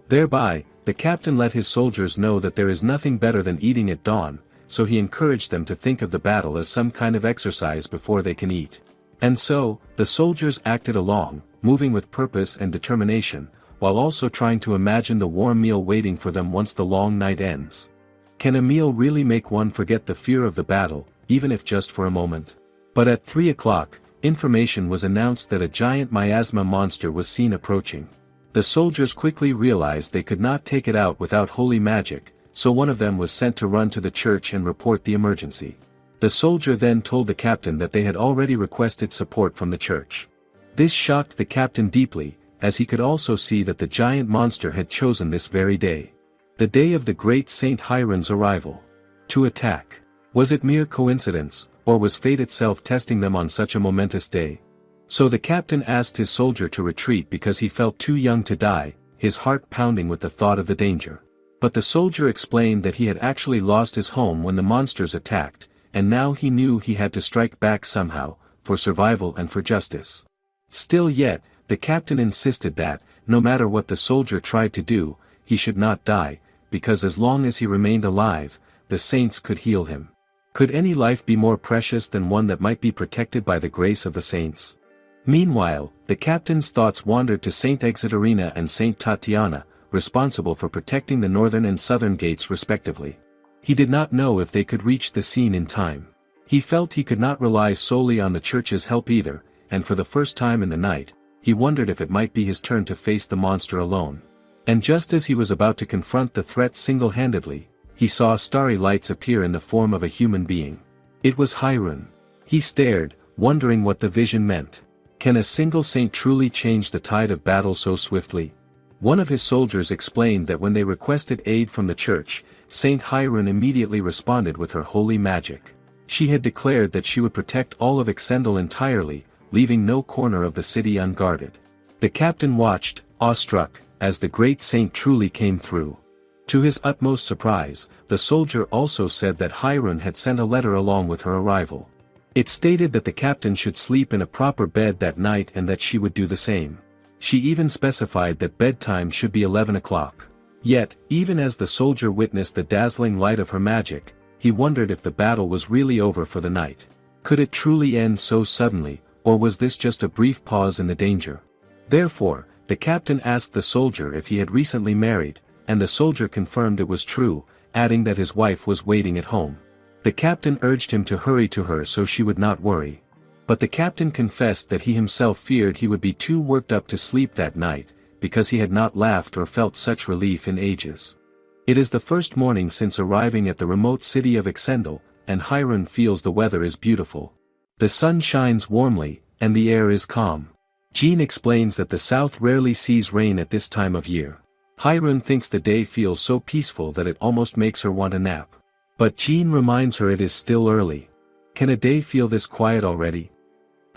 Thereby, the captain let his soldiers know that there is nothing better than eating at dawn, so he encouraged them to think of the battle as some kind of exercise before they can eat. And so, the soldiers acted along, moving with purpose and determination, while also trying to imagine the warm meal waiting for them once the long night ends. Can a meal really make one forget the fear of the battle, even if just for a moment? But at 3 o'clock, information was announced that a giant miasma monster was seen approaching. The soldiers quickly realized they could not take it out without holy magic, so one of them was sent to run to the church and report the emergency. The soldier then told the captain that they had already requested support from the church. This shocked the captain deeply, as he could also see that the giant monster had chosen this very day. The day of the great Saint Hiron's arrival. To attack. Was it mere coincidence, or was fate itself testing them on such a momentous day? So the captain asked his soldier to retreat because he felt too young to die, his heart pounding with the thought of the danger. But the soldier explained that he had actually lost his home when the monsters attacked, and now he knew he had to strike back somehow, for survival and for justice. Still yet, the captain insisted that, no matter what the soldier tried to do, he should not die, because as long as he remained alive, the saints could heal him. Could any life be more precious than one that might be protected by the grace of the saints? Meanwhile, the captain's thoughts wandered to Saint Exoterina and Saint Tatiana, responsible for protecting the northern and southern gates respectively. He did not know if they could reach the scene in time. He felt he could not rely solely on the church's help either, and for the first time in the night, he wondered if it might be his turn to face the monster alone. And just as he was about to confront the threat single-handedly, he saw starry lights appear in the form of a human being. It was Hiron. He stared, wondering what the vision meant. Can a single saint truly change the tide of battle so swiftly? One of his soldiers explained that when they requested aid from the church, Saint Hyrun immediately responded with her holy magic. She had declared that she would protect all of Exendel entirely, leaving no corner of the city unguarded. The captain watched, awestruck, as the great saint truly came through. To his utmost surprise, the soldier also said that Hyrun had sent a letter along with her arrival. It stated that the captain should sleep in a proper bed that night and that she would do the same. She even specified that bedtime should be 11 o'clock. Yet, even as the soldier witnessed the dazzling light of her magic, he wondered if the battle was really over for the night. Could it truly end so suddenly, or was this just a brief pause in the danger? Therefore, the captain asked the soldier if he had recently married, and the soldier confirmed it was true, adding that his wife was waiting at home. The captain urged him to hurry to her so she would not worry. But the captain confessed that he himself feared he would be too worked up to sleep that night, because he had not laughed or felt such relief in ages. It is the first morning since arriving at the remote city of Exendel, and Hyrun feels the weather is beautiful. The sun shines warmly, and the air is calm. Jean explains that the south rarely sees rain at this time of year. Hyrun thinks the day feels so peaceful that it almost makes her want a nap. But Jean reminds her it is still early. Can a day feel this quiet already?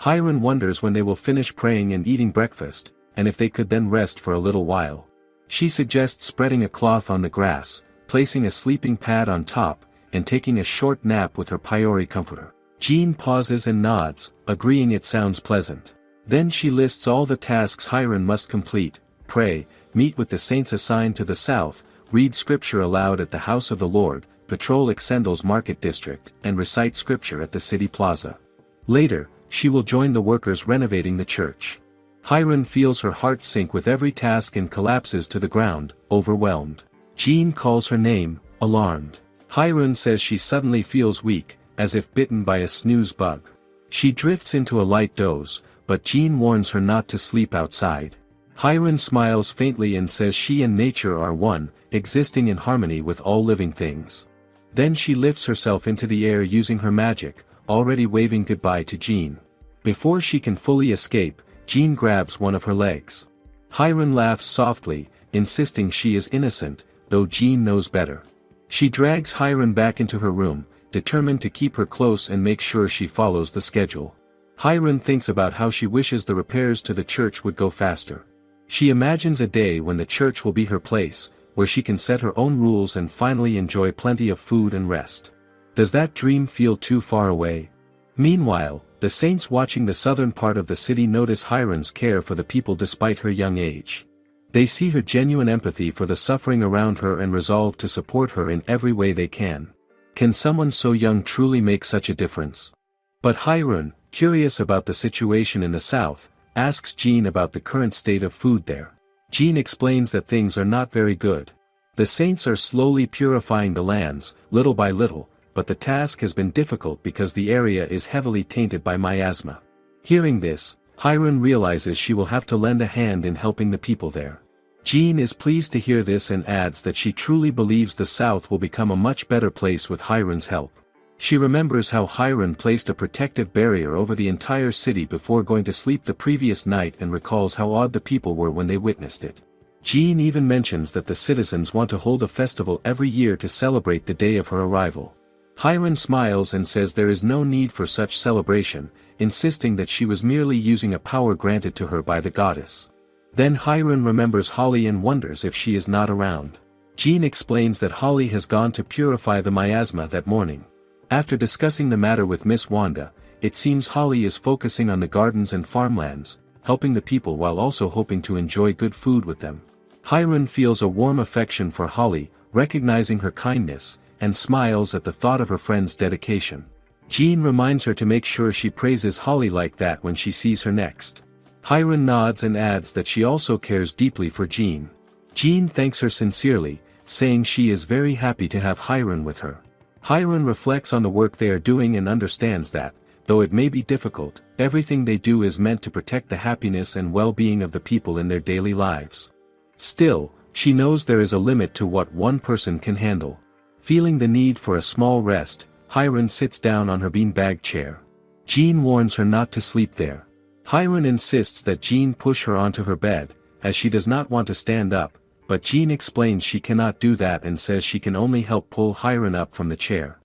Hyrun wonders when they will finish praying and eating breakfast, and if they could then rest for a little while. She suggests spreading a cloth on the grass, placing a sleeping pad on top, and taking a short nap with her Piori comforter. Jean pauses and nods, agreeing it sounds pleasant. Then she lists all the tasks Hyrun must complete: pray, meet with the saints assigned to the south, read scripture aloud at the house of the Lord, patrol Exendel's market district, and recite scripture at the city plaza. Later, she will join the workers renovating the church. Hyrun feels her heart sink with every task and collapses to the ground, overwhelmed. Jean calls her name, alarmed. Hyrun says she suddenly feels weak, as if bitten by a snooze bug. She drifts into a light doze, but Jean warns her not to sleep outside. Hyrun smiles faintly and says she and nature are one, existing in harmony with all living things. Then she lifts herself into the air using her magic, already waving goodbye to Jean. Before she can fully escape, Jean grabs one of her legs. Hyrun laughs softly, insisting she is innocent, though Jean knows better. She drags Hyrun back into her room, determined to keep her close and make sure she follows the schedule. Hyrun thinks about how she wishes the repairs to the church would go faster. She imagines a day when the church will be her place, where she can set her own rules and finally enjoy plenty of food and rest. Does that dream feel too far away? Meanwhile, the saints watching the southern part of the city notice Hyrun's care for the people despite her young age. They see her genuine empathy for the suffering around her and resolve to support her in every way they can. Can someone so young truly make such a difference? But Hyrun, curious about the situation in the south, asks Jean about the current state of food there. Jean explains that things are not very good. The saints are slowly purifying the lands, little by little, but the task has been difficult because the area is heavily tainted by miasma. Hearing this, Hyrun realizes she will have to lend a hand in helping the people there. Jean is pleased to hear this and adds that she truly believes the south will become a much better place with Hyrun's help. She remembers how Hyrun placed a protective barrier over the entire city before going to sleep the previous night and recalls how awed the people were when they witnessed it. Jean even mentions that the citizens want to hold a festival every year to celebrate the day of her arrival. Hyrun smiles and says there is no need for such celebration, insisting that she was merely using a power granted to her by the goddess. Then Hyrun remembers Holly and wonders if she is not around. Jean explains that Holly has gone to purify the miasma that morning. After discussing the matter with Miss Wanda, it seems Holly is focusing on the gardens and farmlands, helping the people while also hoping to enjoy good food with them. Hyrun feels a warm affection for Holly, recognizing her kindness, and smiles at the thought of her friend's dedication. Jean reminds her to make sure she praises Holly like that when she sees her next. Hyrun nods and adds that she also cares deeply for Jean. Jean thanks her sincerely, saying she is very happy to have Hyrun with her. Hyrun reflects on the work they are doing and understands that, though it may be difficult, everything they do is meant to protect the happiness and well-being of the people in their daily lives. Still, she knows there is a limit to what one person can handle. Feeling the need for a small rest, Hyrun sits down on her beanbag chair. Jean warns her not to sleep there. Hiron insists that Jean push her onto her bed, as she does not want to stand up, but Jean explains she cannot do that and says she can only help pull Hiron up from the chair.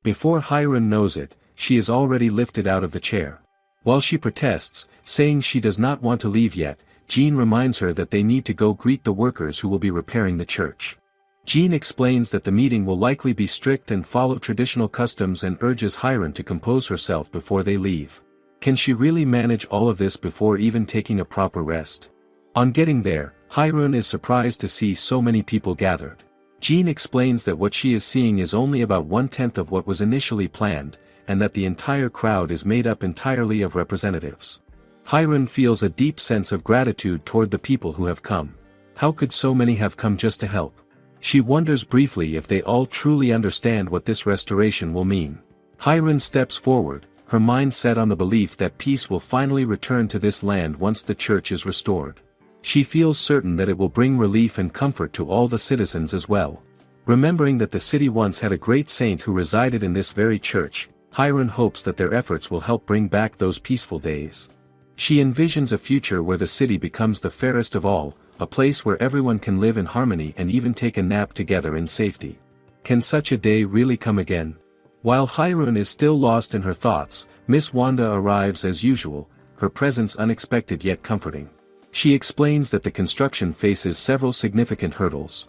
Before Hiron knows it, she is already lifted out of the chair. While she protests, saying she does not want to leave yet, Jean reminds her that they need to go greet the workers who will be repairing the church. Jean explains that the meeting will likely be strict and follow traditional customs and urges Hiron to compose herself before they leave. Can she really manage all of this before even taking a proper rest? On getting there, Hiron is surprised to see so many people gathered. Jean explains that what she is seeing is only about 1/10 of what was initially planned, and that the entire crowd is made up entirely of representatives. Hiron feels a deep sense of gratitude toward the people who have come. How could so many have come just to help? She wonders briefly if they all truly understand what this restoration will mean. Hiron steps forward, her mind set on the belief that peace will finally return to this land once the church is restored. She feels certain that it will bring relief and comfort to all the citizens as well. Remembering that the city once had a great saint who resided in this very church, Hiron hopes that their efforts will help bring back those peaceful days. She envisions a future where the city becomes the fairest of all, a place where everyone can live in harmony and even take a nap together in safety. Can such a day really come again? While Hiron is still lost in her thoughts, Miss Wanda arrives as usual, her presence unexpected yet comforting. She explains that the construction faces several significant hurdles.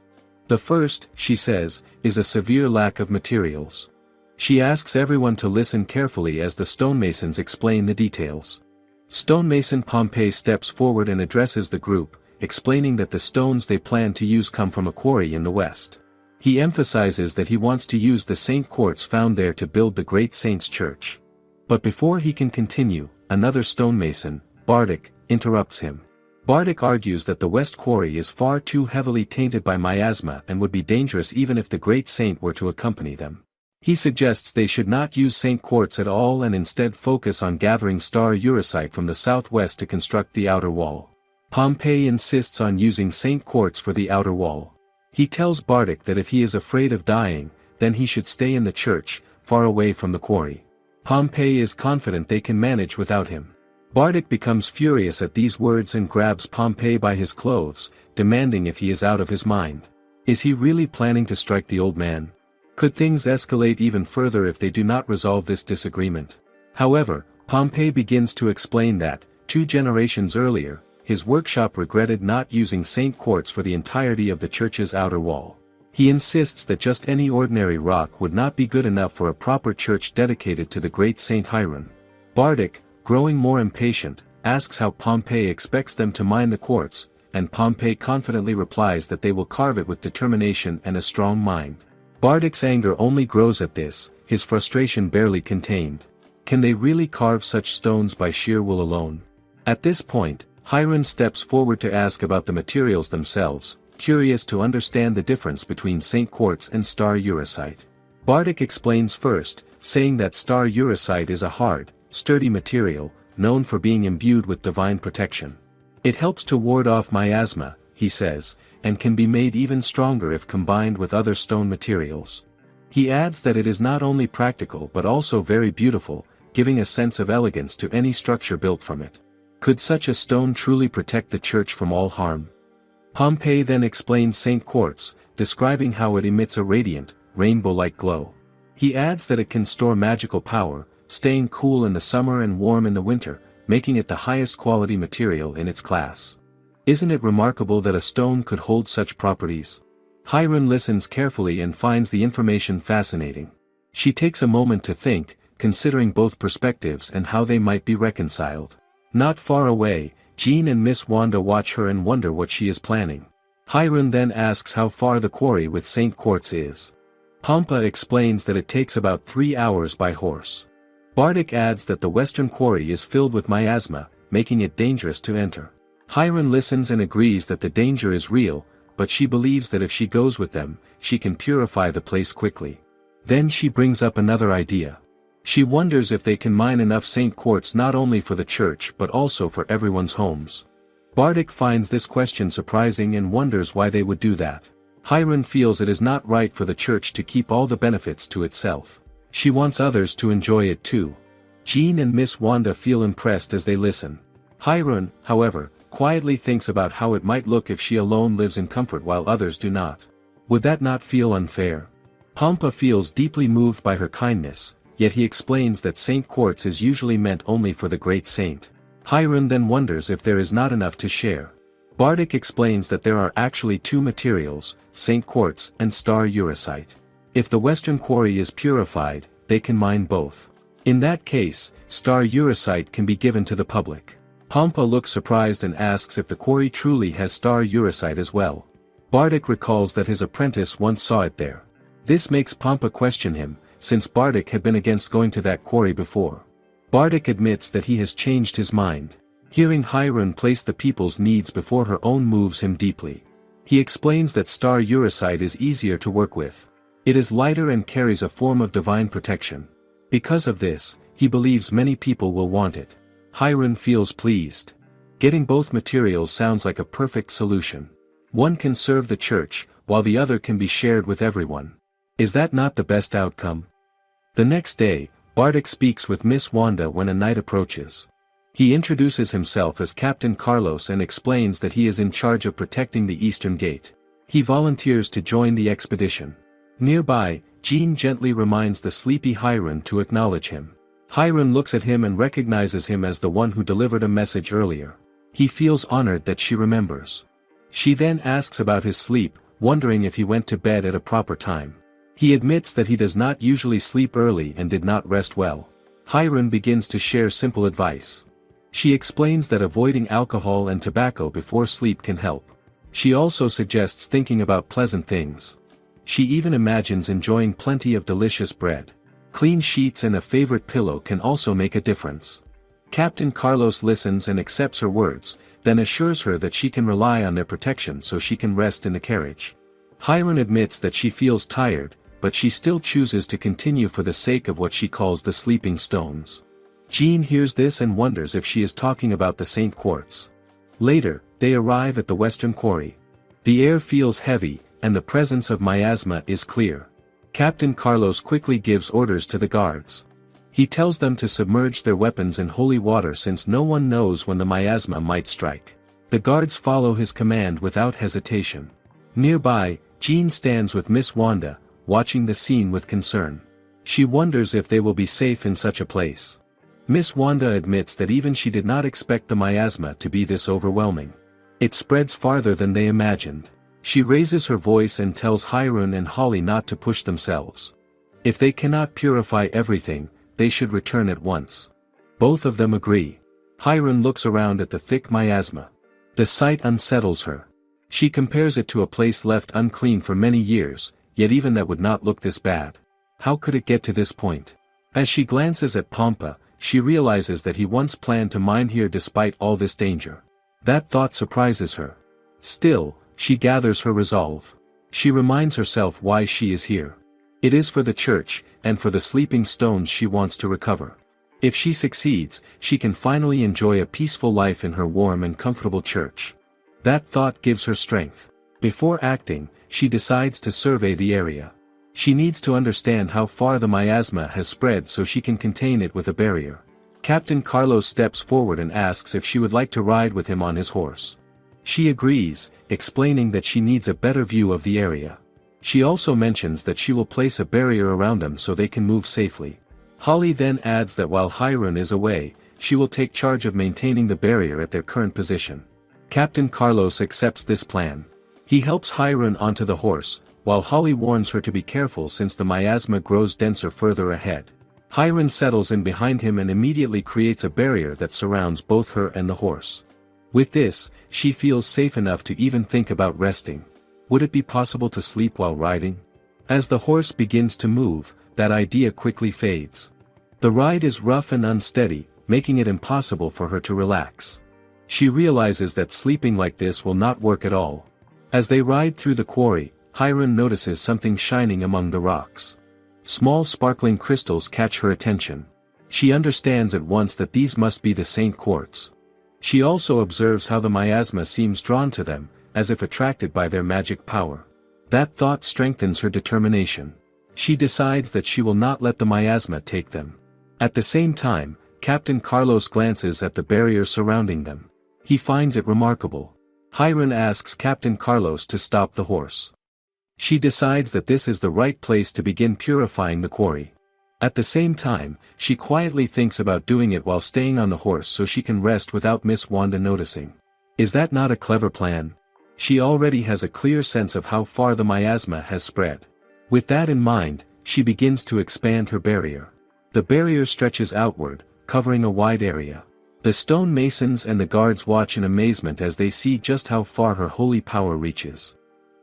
The first, she says, is a severe lack of materials. She asks everyone to listen carefully as the stonemasons explain the details. Stonemason Pompey steps forward and addresses the group, explaining that the stones they plan to use come from a quarry in the west. He emphasizes that he wants to use the Saint quartz found there to build the great saint's church. But before he can continue, another stonemason, Bardic, interrupts him. Bardic argues that the west quarry is far too heavily tainted by miasma and would be dangerous even if the great saint were to accompany them. He suggests they should not use Saint quartz at all and instead focus on gathering star urusite from the southwest to construct the outer wall. Pompey insists on using Saint quartz for the outer wall. He tells Bardic that if he is afraid of dying, then he should stay in the church, far away from the quarry. Pompey is confident they can manage without him. Bardic becomes furious at these words and grabs Pompey by his clothes, demanding if he is out of his mind. Is he really planning to strike the old man? Could things escalate even further if they do not resolve this disagreement? However, Pompey begins to explain that, 2 generations earlier, his workshop regretted not using Saint quartz for the entirety of the church's outer wall. He insists that just any ordinary rock would not be good enough for a proper church dedicated to the great Saint Hiron. Bardic, growing more impatient, asks how Pompey expects them to mine the quartz, and Pompey confidently replies that they will carve it with determination and a strong mind. Bardic's anger only grows at this, his frustration barely contained. Can they really carve such stones by sheer will alone? At this point, Hiron steps forward to ask about the materials themselves, curious to understand the difference between Saint quartz and star urusite. Bardic explains first, saying that star urusite is a hard, sturdy material, known for being imbued with divine protection. It helps to ward off miasma, he says, and can be made even stronger if combined with other stone materials. He adds that it is not only practical but also very beautiful, giving a sense of elegance to any structure built from it. Could such a stone truly protect the church from all harm? Pompey then explains Saint quartz, describing how it emits a radiant, rainbow-like glow. He adds that it can store magical power, staying cool in the summer and warm in the winter, making it the highest quality material in its class. Isn't it remarkable that a stone could hold such properties? Hiron listens carefully and finds the information fascinating. She takes a moment to think, considering both perspectives and how they might be reconciled. Not far away, Jean and Miss Wanda watch her and wonder what she is planning. Hiron then asks how far the quarry with Saint quartz is. Pompa explains that it takes about 3 hours by horse. Bardic adds that the western quarry is filled with miasma, making it dangerous to enter. Hiron listens and agrees that the danger is real, but she believes that if she goes with them, she can purify the place quickly. Then she brings up another idea. She wonders if they can mine enough Saint quartz not only for the church but also for everyone's homes. Bardic finds this question surprising and wonders why they would do that. Hiron feels it is not right for the church to keep all the benefits to itself. She wants others to enjoy it too. Jean and Miss Wanda feel impressed as they listen. Hyrun, however, quietly thinks about how it might look if she alone lives in comfort while others do not. Would that not feel unfair? Pampa feels deeply moved by her kindness, yet he explains that Saint Quartz is usually meant only for the great saint. Hyrun then wonders if there is not enough to share. Bardic explains that there are actually two materials, Saint Quartz and Star Urusite. If the Western quarry is purified, they can mine both. In that case, Star Urusite can be given to the public. Pampa looks surprised and asks if the quarry truly has Star Urusite as well. Bardic recalls that his apprentice once saw it there. This makes Pampa question him, since Bardic had been against going to that quarry before. Bardic admits that he has changed his mind. Hearing Hyrun place the people's needs before her own moves him deeply. He explains that Star Urusite is easier to work with. It is lighter and carries a form of divine protection. Because of this, he believes many people will want it. Hyrun feels pleased. Getting both materials sounds like a perfect solution. One can serve the church, while the other can be shared with everyone. Is that not the best outcome? The next day, Bardic speaks with Miss Wanda when a night approaches. He introduces himself as Captain Carlos and explains that he is in charge of protecting the Eastern Gate. He volunteers to join the expedition. Nearby, Jean gently reminds the sleepy Hyrun to acknowledge him. Hyrun looks at him and recognizes him as the one who delivered a message earlier. He feels honored that she remembers. She then asks about his sleep, wondering if he went to bed at a proper time. He admits that he does not usually sleep early and did not rest well. Hyrun begins to share simple advice. She explains that avoiding alcohol and tobacco before sleep can help. She also suggests thinking about pleasant things. She even imagines enjoying plenty of delicious bread. Clean sheets and a favorite pillow can also make a difference. Captain Carlos listens and accepts her words, then assures her that she can rely on their protection so she can rest in the carriage. Hyrun admits that she feels tired, but she still chooses to continue for the sake of what she calls the sleeping stones. Jean hears this and wonders if she is talking about the Saint Quartz. Later, they arrive at the Western Quarry. The air feels heavy, and the presence of miasma is clear. Captain Carlos quickly gives orders to the guards. He tells them to submerge their weapons in holy water since no one knows when the miasma might strike. The guards follow his command without hesitation. Nearby, Jean stands with Miss Wanda, watching the scene with concern. She wonders if they will be safe in such a place. Miss Wanda admits that even she did not expect the miasma to be this overwhelming. It spreads farther than they imagined. She raises her voice and tells Hyrun and Holly not to push themselves. If they cannot purify everything, they should return at once. Both of them agree. Hyrun looks around at the thick miasma. The sight unsettles her. She compares it to a place left unclean for many years, yet even that would not look this bad. How could it get to this point? As she glances at Pampa, she realizes that he once planned to mine here despite all this danger. That thought surprises her. Still, she gathers her resolve. She reminds herself why she is here. It is for the church, and for the sleeping stones she wants to recover. If she succeeds, she can finally enjoy a peaceful life in her warm and comfortable church. That thought gives her strength. Before acting, she decides to survey the area. She needs to understand how far the miasma has spread so she can contain it with a barrier. Captain Carlos steps forward and asks if she would like to ride with him on his horse. She agrees, explaining that she needs a better view of the area. She also mentions that she will place a barrier around them so they can move safely. Holly then adds that while Hyrun is away, she will take charge of maintaining the barrier at their current position. Captain Carlos accepts this plan. He helps Hyrun onto the horse, while Holly warns her to be careful since the miasma grows denser further ahead. Hyrun settles in behind him and immediately creates a barrier that surrounds both her and the horse. With this, she feels safe enough to even think about resting. Would it be possible to sleep while riding? As the horse begins to move, that idea quickly fades. The ride is rough and unsteady, making it impossible for her to relax. She realizes that sleeping like this will not work at all. As they ride through the quarry, Hyrun notices something shining among the rocks. Small sparkling crystals catch her attention. She understands at once that these must be the Saint Quartz. She also observes how the miasma seems drawn to them, as if attracted by their magic power. That thought strengthens her determination. She decides that she will not let the miasma take them. At the same time, Captain Carlos glances at the barrier surrounding them. He finds it remarkable. Hiron asks Captain Carlos to stop the horse. She decides that this is the right place to begin purifying the quarry. At the same time, she quietly thinks about doing it while staying on the horse so she can rest without Miss Wanda noticing. Is that not a clever plan? She already has a clear sense of how far the miasma has spread. With that in mind, she begins to expand her barrier. The barrier stretches outward, covering a wide area. The stone masons and the guards watch in amazement as they see just how far her holy power reaches.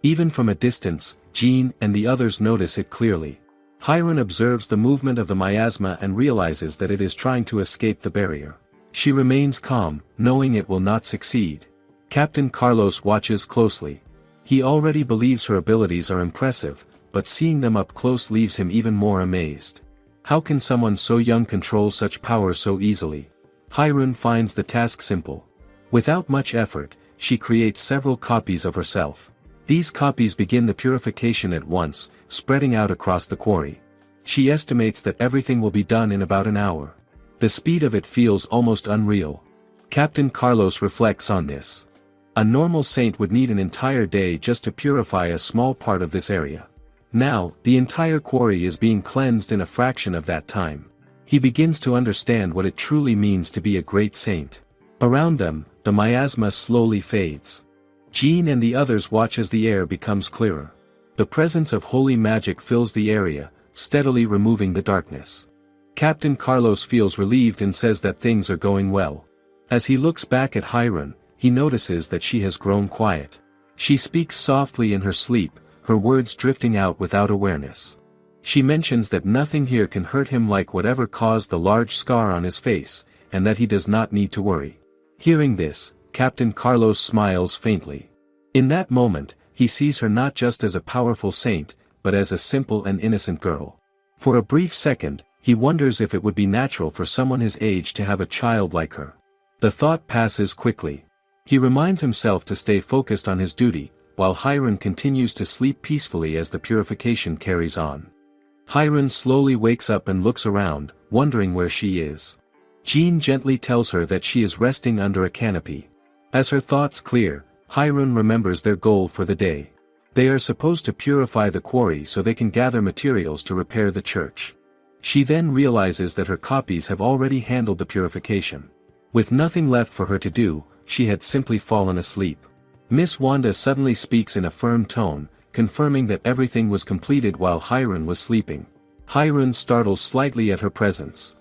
Even from a distance, Jean and the others notice it clearly. Hiron observes the movement of the miasma and realizes that it is trying to escape the barrier. She remains calm, knowing it will not succeed. Captain Carlos watches closely. He already believes her abilities are impressive, but seeing them up close leaves him even more amazed. How can someone so young control such power so easily? Hiron finds the task simple. Without much effort, she creates several copies of herself. These copies begin the purification at once, spreading out across the quarry. She estimates that everything will be done in about an hour. The speed of it feels almost unreal. Captain Carlos reflects on this. A normal saint would need an entire day just to purify a small part of this area. Now, the entire quarry is being cleansed in a fraction of that time. He begins to understand what it truly means to be a great saint. Around them, the miasma slowly fades. Jean and the others watch as the air becomes clearer. The presence of holy magic fills the area, steadily removing the darkness. Captain Carlos feels relieved and says that things are going well. As he looks back at Hiron, he notices that she has grown quiet. She speaks softly in her sleep, her words drifting out without awareness. She mentions that nothing here can hurt him like whatever caused the large scar on his face, and that he does not need to worry. Hearing this, Captain Carlos smiles faintly. In that moment, he sees her not just as a powerful saint, but as a simple and innocent girl. For a brief second, he wonders if it would be natural for someone his age to have a child like her. The thought passes quickly. He reminds himself to stay focused on his duty, while Hiron continues to sleep peacefully as the purification carries on. Hiron slowly wakes up and looks around, wondering where she is. Jean gently tells her that she is resting under a canopy. As her thoughts clear, Hiron remembers their goal for the day. They are supposed to purify the quarry so they can gather materials to repair the church. She then realizes that her copies have already handled the purification. With nothing left for her to do, she had simply fallen asleep. Miss Wanda suddenly speaks in a firm tone, confirming that everything was completed while Hiron was sleeping. Hiron startles slightly at her presence.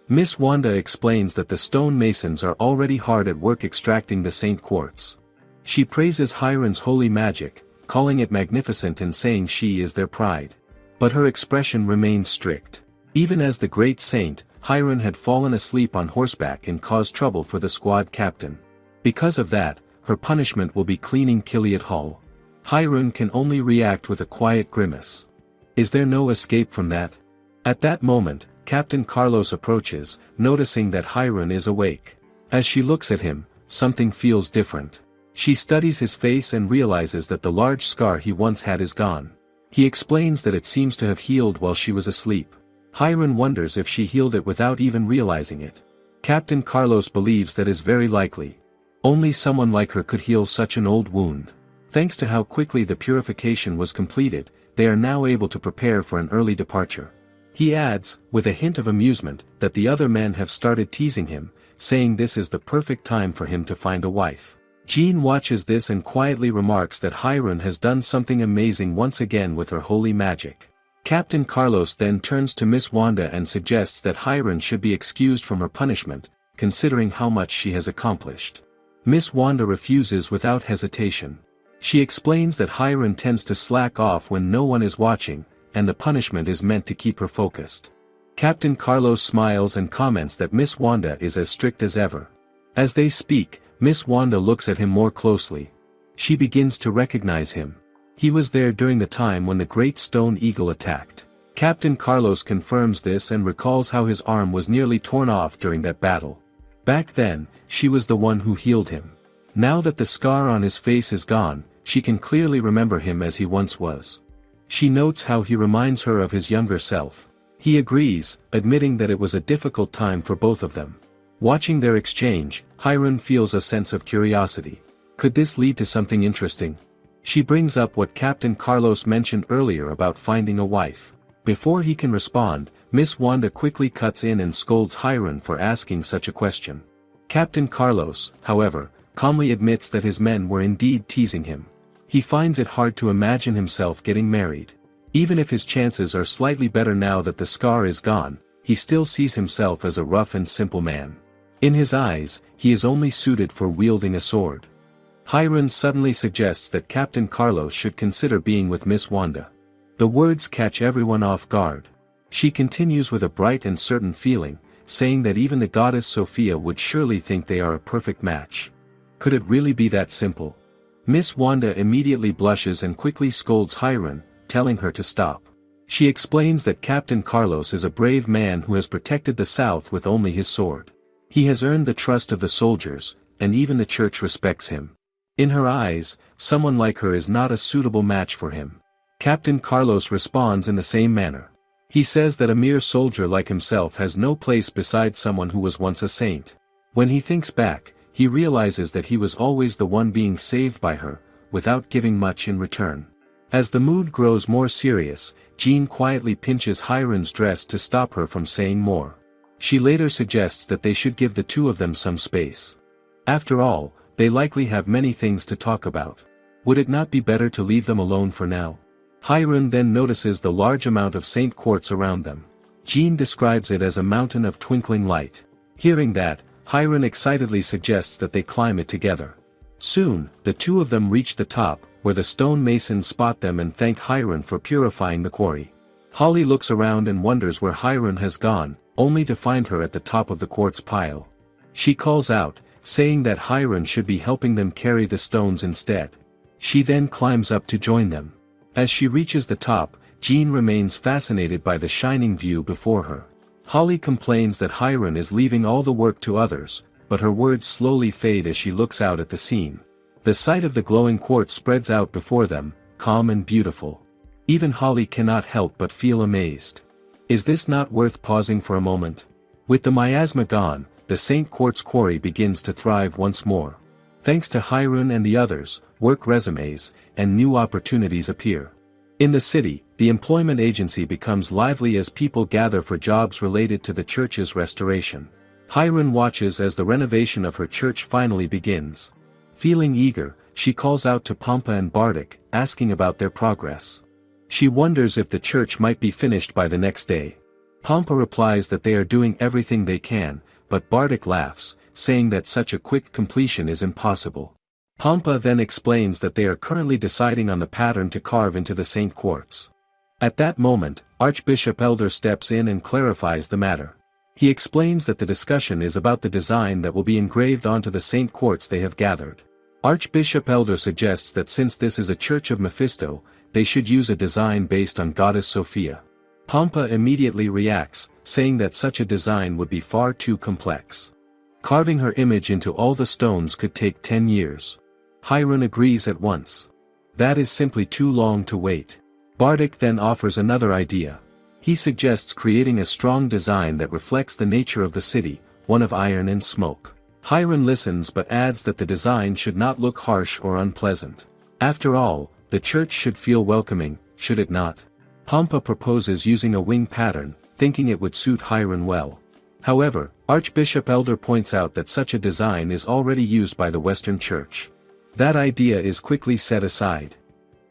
Miss Wanda explains that the stone masons are already hard at work extracting the Saint Quartz. She praises Hiron's holy magic, calling it magnificent and saying she is their pride. But her expression remains strict. Even as the great saint, Hiron had fallen asleep on horseback and caused trouble for the squad captain. Because of that, her punishment will be cleaning Killiot Hall. Hiron can only react with a quiet grimace. Is there no escape from that? At that moment, Captain Carlos approaches, noticing that Hiron is awake. As she looks at him, something feels different. She studies his face and realizes that the large scar he once had is gone. He explains that it seems to have healed while she was asleep. Hiron wonders if she healed it without even realizing it. Captain Carlos believes that is very likely. Only someone like her could heal such an old wound. Thanks to how quickly the purification was completed, they are now able to prepare for an early departure. He adds, with a hint of amusement, that the other men have started teasing him, saying this is the perfect time for him to find a wife. Jean watches this and quietly remarks that Hiron has done something amazing once again with her holy magic. Captain Carlos then turns to Miss Wanda and suggests that Hiron should be excused from her punishment, considering how much she has accomplished. Miss Wanda refuses without hesitation. She explains that Hiron tends to slack off when no one is watching, and the punishment is meant to keep her focused. Captain Carlos smiles and comments that Miss Wanda is as strict as ever. As they speak, Miss Wanda looks at him more closely. She begins to recognize him. He was there during the time when the Great Stone Eagle attacked. Captain Carlos confirms this and recalls how his arm was nearly torn off during that battle. Back then, she was the one who healed him. Now that the scar on his face is gone, she can clearly remember him as he once was. She notes how he reminds her of his younger self. He agrees, admitting that it was a difficult time for both of them. Watching their exchange, Hiron feels a sense of curiosity. Could this lead to something interesting? She brings up what Captain Carlos mentioned earlier about finding a wife. Before he can respond, Miss Wanda quickly cuts in and scolds Hiron for asking such a question. Captain Carlos, however, calmly admits that his men were indeed teasing him. He finds it hard to imagine himself getting married. Even if his chances are slightly better now that the scar is gone, he still sees himself as a rough and simple man. In his eyes, he is only suited for wielding a sword. Hiron suddenly suggests that Captain Carlos should consider being with Miss Wanda. The words catch everyone off guard. She continues with a bright and certain feeling, saying that even the goddess Sophia would surely think they are a perfect match. Could it really be that simple? Miss Wanda immediately blushes and quickly scolds Hiron, telling her to stop. She explains that Captain Carlos is a brave man who has protected the South with only his sword. He has earned the trust of the soldiers, and even the church respects him. In her eyes, someone like her is not a suitable match for him. Captain Carlos responds in the same manner. He says that a mere soldier like himself has no place beside someone who was once a saint. When he thinks back, he realizes that he was always the one being saved by her, without giving much in return. As the mood grows more serious, Jean quietly pinches Hiron's dress to stop her from saying more. She later suggests that they should give the two of them some space. After all, they likely have many things to talk about. Would it not be better to leave them alone for now? Hiron then notices the large amount of Saint quartz around them. Jean describes it as a mountain of twinkling light. Hearing that, Hiron excitedly suggests that they climb it together. Soon, the two of them reach the top, where the stone masons spot them and thank Hiron for purifying the quarry. Holly looks around and wonders where Hiron has gone, only to find her at the top of the quartz pile. She calls out, saying that Hiron should be helping them carry the stones instead. She then climbs up to join them. As she reaches the top, Jean remains fascinated by the shining view before her. Holly complains that Hiron is leaving all the work to others, but her words slowly fade as she looks out at the scene. The sight of the glowing quartz spreads out before them, calm and beautiful. Even Holly cannot help but feel amazed. Is this not worth pausing for a moment? With the miasma gone, the Saint Quartz quarry begins to thrive once more. Thanks to Hiron and the others, work resumes, and new opportunities appear. In the city, the employment agency becomes lively as people gather for jobs related to the church's restoration. Hiron watches as the renovation of her church finally begins. Feeling eager, she calls out to Pampa and Bardik, asking about their progress. She wonders if the church might be finished by the next day. Pampa replies that they are doing everything they can, but Bardik laughs, saying that such a quick completion is impossible. Pampa then explains that they are currently deciding on the pattern to carve into the Saint Quartz. At that moment, Archbishop Elder steps in and clarifies the matter. He explains that the discussion is about the design that will be engraved onto the Saint Quartz they have gathered. Archbishop Elder suggests that since this is a Church of Mephisto, they should use a design based on Goddess Sophia. Pampa immediately reacts, saying that such a design would be far too complex. Carving her image into all the stones could take 10 years. Hiron agrees at once. That is simply too long to wait. Bardik then offers another idea. He suggests creating a strong design that reflects the nature of the city, one of iron and smoke. Hiron listens but adds that the design should not look harsh or unpleasant. After all, the church should feel welcoming, should it not? Pampa proposes using a wing pattern, thinking it would suit Hiron well. However, Archbishop Elder points out that such a design is already used by the Western Church. That idea is quickly set aside.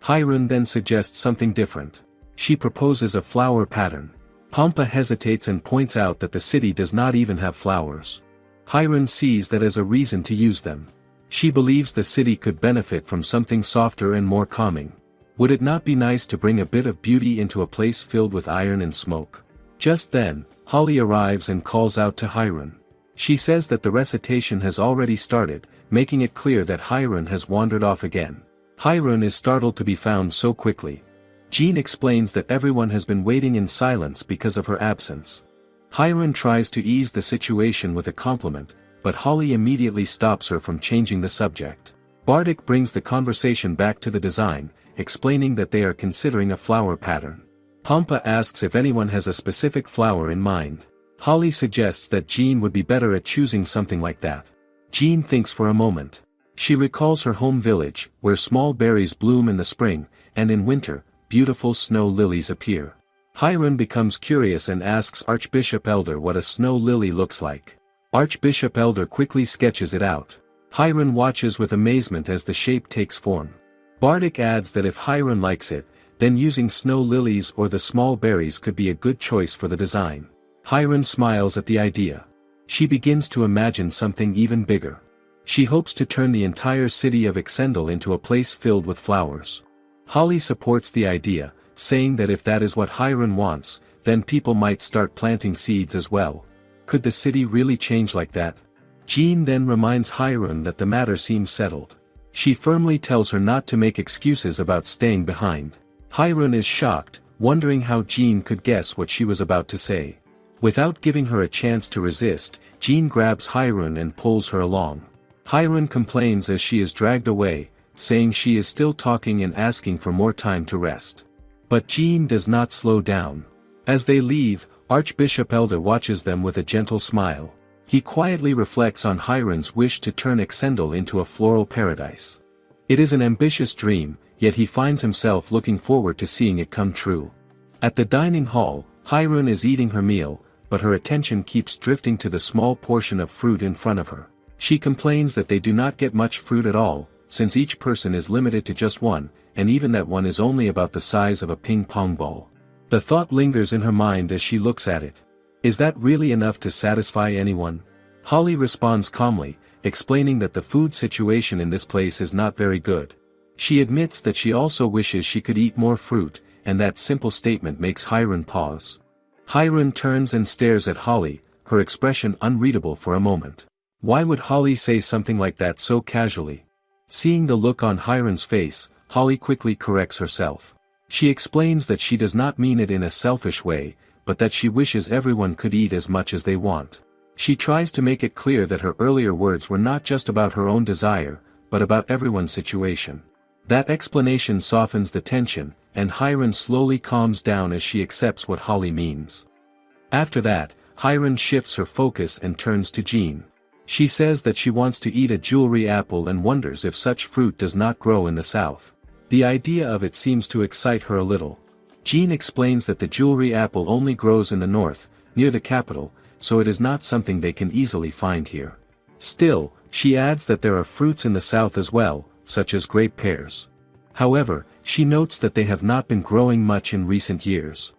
Hiron then suggests something different. She proposes a flower pattern. Pampa hesitates and points out that the city does not even have flowers. Hiron sees that as a reason to use them. She believes the city could benefit from something softer and more calming. Would it not be nice to bring a bit of beauty into a place filled with iron and smoke? Just then, Holly arrives and calls out to Hiron. She says that the recitation has already started, making it clear that Hiron has wandered off again. Hiron is startled to be found so quickly. Jean explains that everyone has been waiting in silence because of her absence. Hiron tries to ease the situation with a compliment, but Holly immediately stops her from changing the subject. Bardik brings the conversation back to the design, explaining that they are considering a flower pattern. Pampa asks if anyone has a specific flower in mind. Holly suggests that Jean would be better at choosing something like that. Jean thinks for a moment. She recalls her home village, where small berries bloom in the spring, and in winter, beautiful snow lilies appear. Hiron becomes curious and asks Archbishop Elder what a snow lily looks like. Archbishop Elder quickly sketches it out. Hiron watches with amazement as the shape takes form. Bardic adds that if Hiron likes it, then using snow lilies or the small berries could be a good choice for the design. Hiron smiles at the idea. She begins to imagine something even bigger. She hopes to turn the entire city of Exendel into a place filled with flowers. Holly supports the idea, saying that if that is what Hiron wants, then people might start planting seeds as well. Could the city really change like that? Jean then reminds Hiron that the matter seems settled. She firmly tells her not to make excuses about staying behind. Hiron is shocked, wondering how Jean could guess what she was about to say. Without giving her a chance to resist, Jean grabs Hiron and pulls her along. Hiron complains as she is dragged away, saying she is still talking and asking for more time to rest. But Jean does not slow down. As they leave, Archbishop Elder watches them with a gentle smile. He quietly reflects on Hiron's wish to turn Exendel into a floral paradise. It is an ambitious dream, yet he finds himself looking forward to seeing it come true. At the dining hall, Hiron is eating her meal, but her attention keeps drifting to the small portion of fruit in front of her. She complains that they do not get much fruit at all, since each person is limited to just one, and even that one is only about the size of a ping-pong ball. The thought lingers in her mind as she looks at it. Is that really enough to satisfy anyone? Holly responds calmly, explaining that the food situation in this place is not very good. She admits that she also wishes she could eat more fruit, and that simple statement makes Hiron pause. Hiron turns and stares at Holly, her expression unreadable for a moment. Why would Holly say something like that so casually? Seeing the look on Hiron's face, Holly quickly corrects herself. She explains that she does not mean it in a selfish way, but that she wishes everyone could eat as much as they want. She tries to make it clear that her earlier words were not just about her own desire, but about everyone's situation. That explanation softens the tension, and Hiron slowly calms down as she accepts what Holly means. After that, Hiron shifts her focus and turns to Jean. She says that she wants to eat a jewelry apple and wonders if such fruit does not grow in the south. The idea of it seems to excite her a little. Jean explains that the jewelry apple only grows in the north, near the capital, so it is not something they can easily find here. Still, she adds that there are fruits in the south as well, such as grape pears. However, she notes that they have not been growing much in recent years.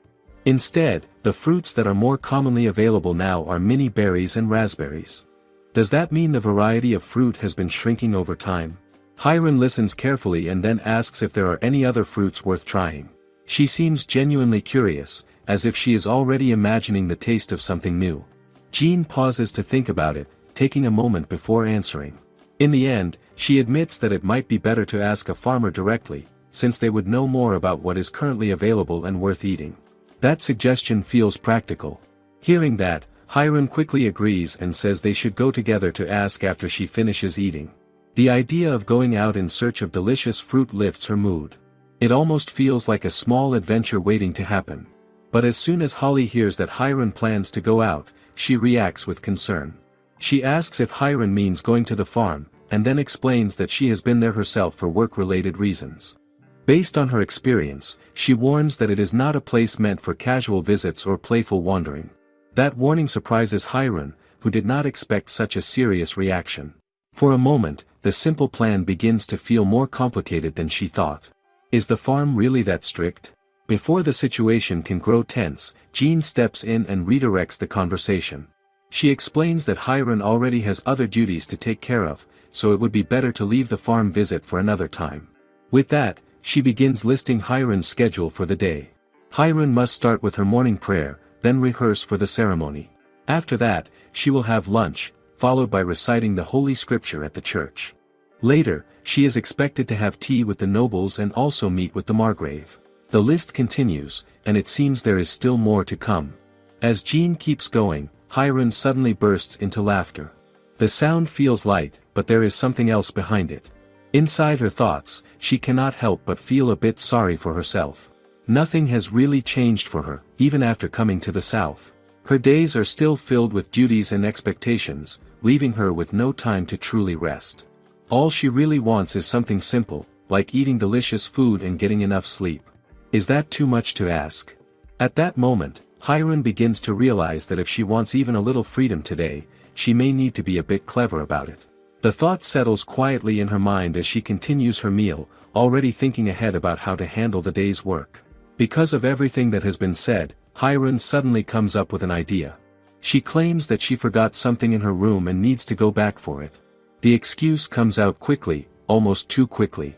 Instead, the fruits that are more commonly available now are mini berries and raspberries. Does that mean the variety of fruit has been shrinking over time? Hiron listens carefully and then asks if there are any other fruits worth trying. She seems genuinely curious, as if she is already imagining the taste of something new. Jean pauses to think about it, taking a moment before answering. In the end, she admits that it might be better to ask a farmer directly, since they would know more about what is currently available and worth eating. That suggestion feels practical. Hearing that, Hiron quickly agrees and says they should go together to ask after she finishes eating. The idea of going out in search of delicious fruit lifts her mood. It almost feels like a small adventure waiting to happen. But as soon as Holly hears that Hiron plans to go out, she reacts with concern. She asks if Hiron means going to the farm, and then explains that she has been there herself for work-related reasons. Based on her experience, she warns that it is not a place meant for casual visits or playful wandering. That warning surprises Hiron, who did not expect such a serious reaction. For a moment, the simple plan begins to feel more complicated than she thought. Is the farm really that strict? Before the situation can grow tense, Jean steps in and redirects the conversation. She explains that Hiron already has other duties to take care of, so it would be better to leave the farm visit for another time. With that, she begins listing Hiron's schedule for the day. Hiron must start with her morning prayer, then rehearse for the ceremony. After that, she will have lunch, followed by reciting the Holy Scripture at the church. Later, she is expected to have tea with the nobles and also meet with the Margrave. The list continues, and it seems there is still more to come. As Jean keeps going, Hiron suddenly bursts into laughter. The sound feels light, but there is something else behind it. Inside her thoughts, she cannot help but feel a bit sorry for herself. Nothing has really changed for her, even after coming to the south. Her days are still filled with duties and expectations, leaving her with no time to truly rest. All she really wants is something simple, like eating delicious food and getting enough sleep. Is that too much to ask? At that moment, Hyron begins to realize that if she wants even a little freedom today, she may need to be a bit clever about it. The thought settles quietly in her mind as she continues her meal, already thinking ahead about how to handle the day's work. Because of everything that has been said, Hyron suddenly comes up with an idea. She claims that she forgot something in her room and needs to go back for it. The excuse comes out quickly, almost too quickly.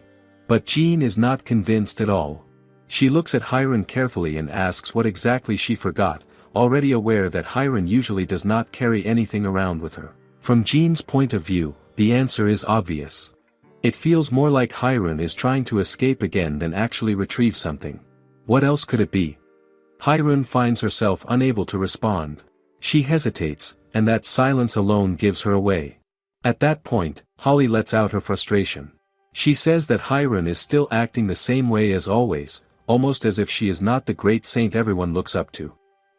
But Jean is not convinced at all. She looks at Hyron carefully and asks what exactly she forgot, already aware that Hyron usually does not carry anything around with her. From Jean's point of view, the answer is obvious. It feels more like Hyron is trying to escape again than actually retrieve something. What else could it be? Hyron finds herself unable to respond. She hesitates, and that silence alone gives her away. At that point, Holly lets out her frustration. She says that Hyron is still acting the same way as always, almost as if she is not the great saint everyone looks up to.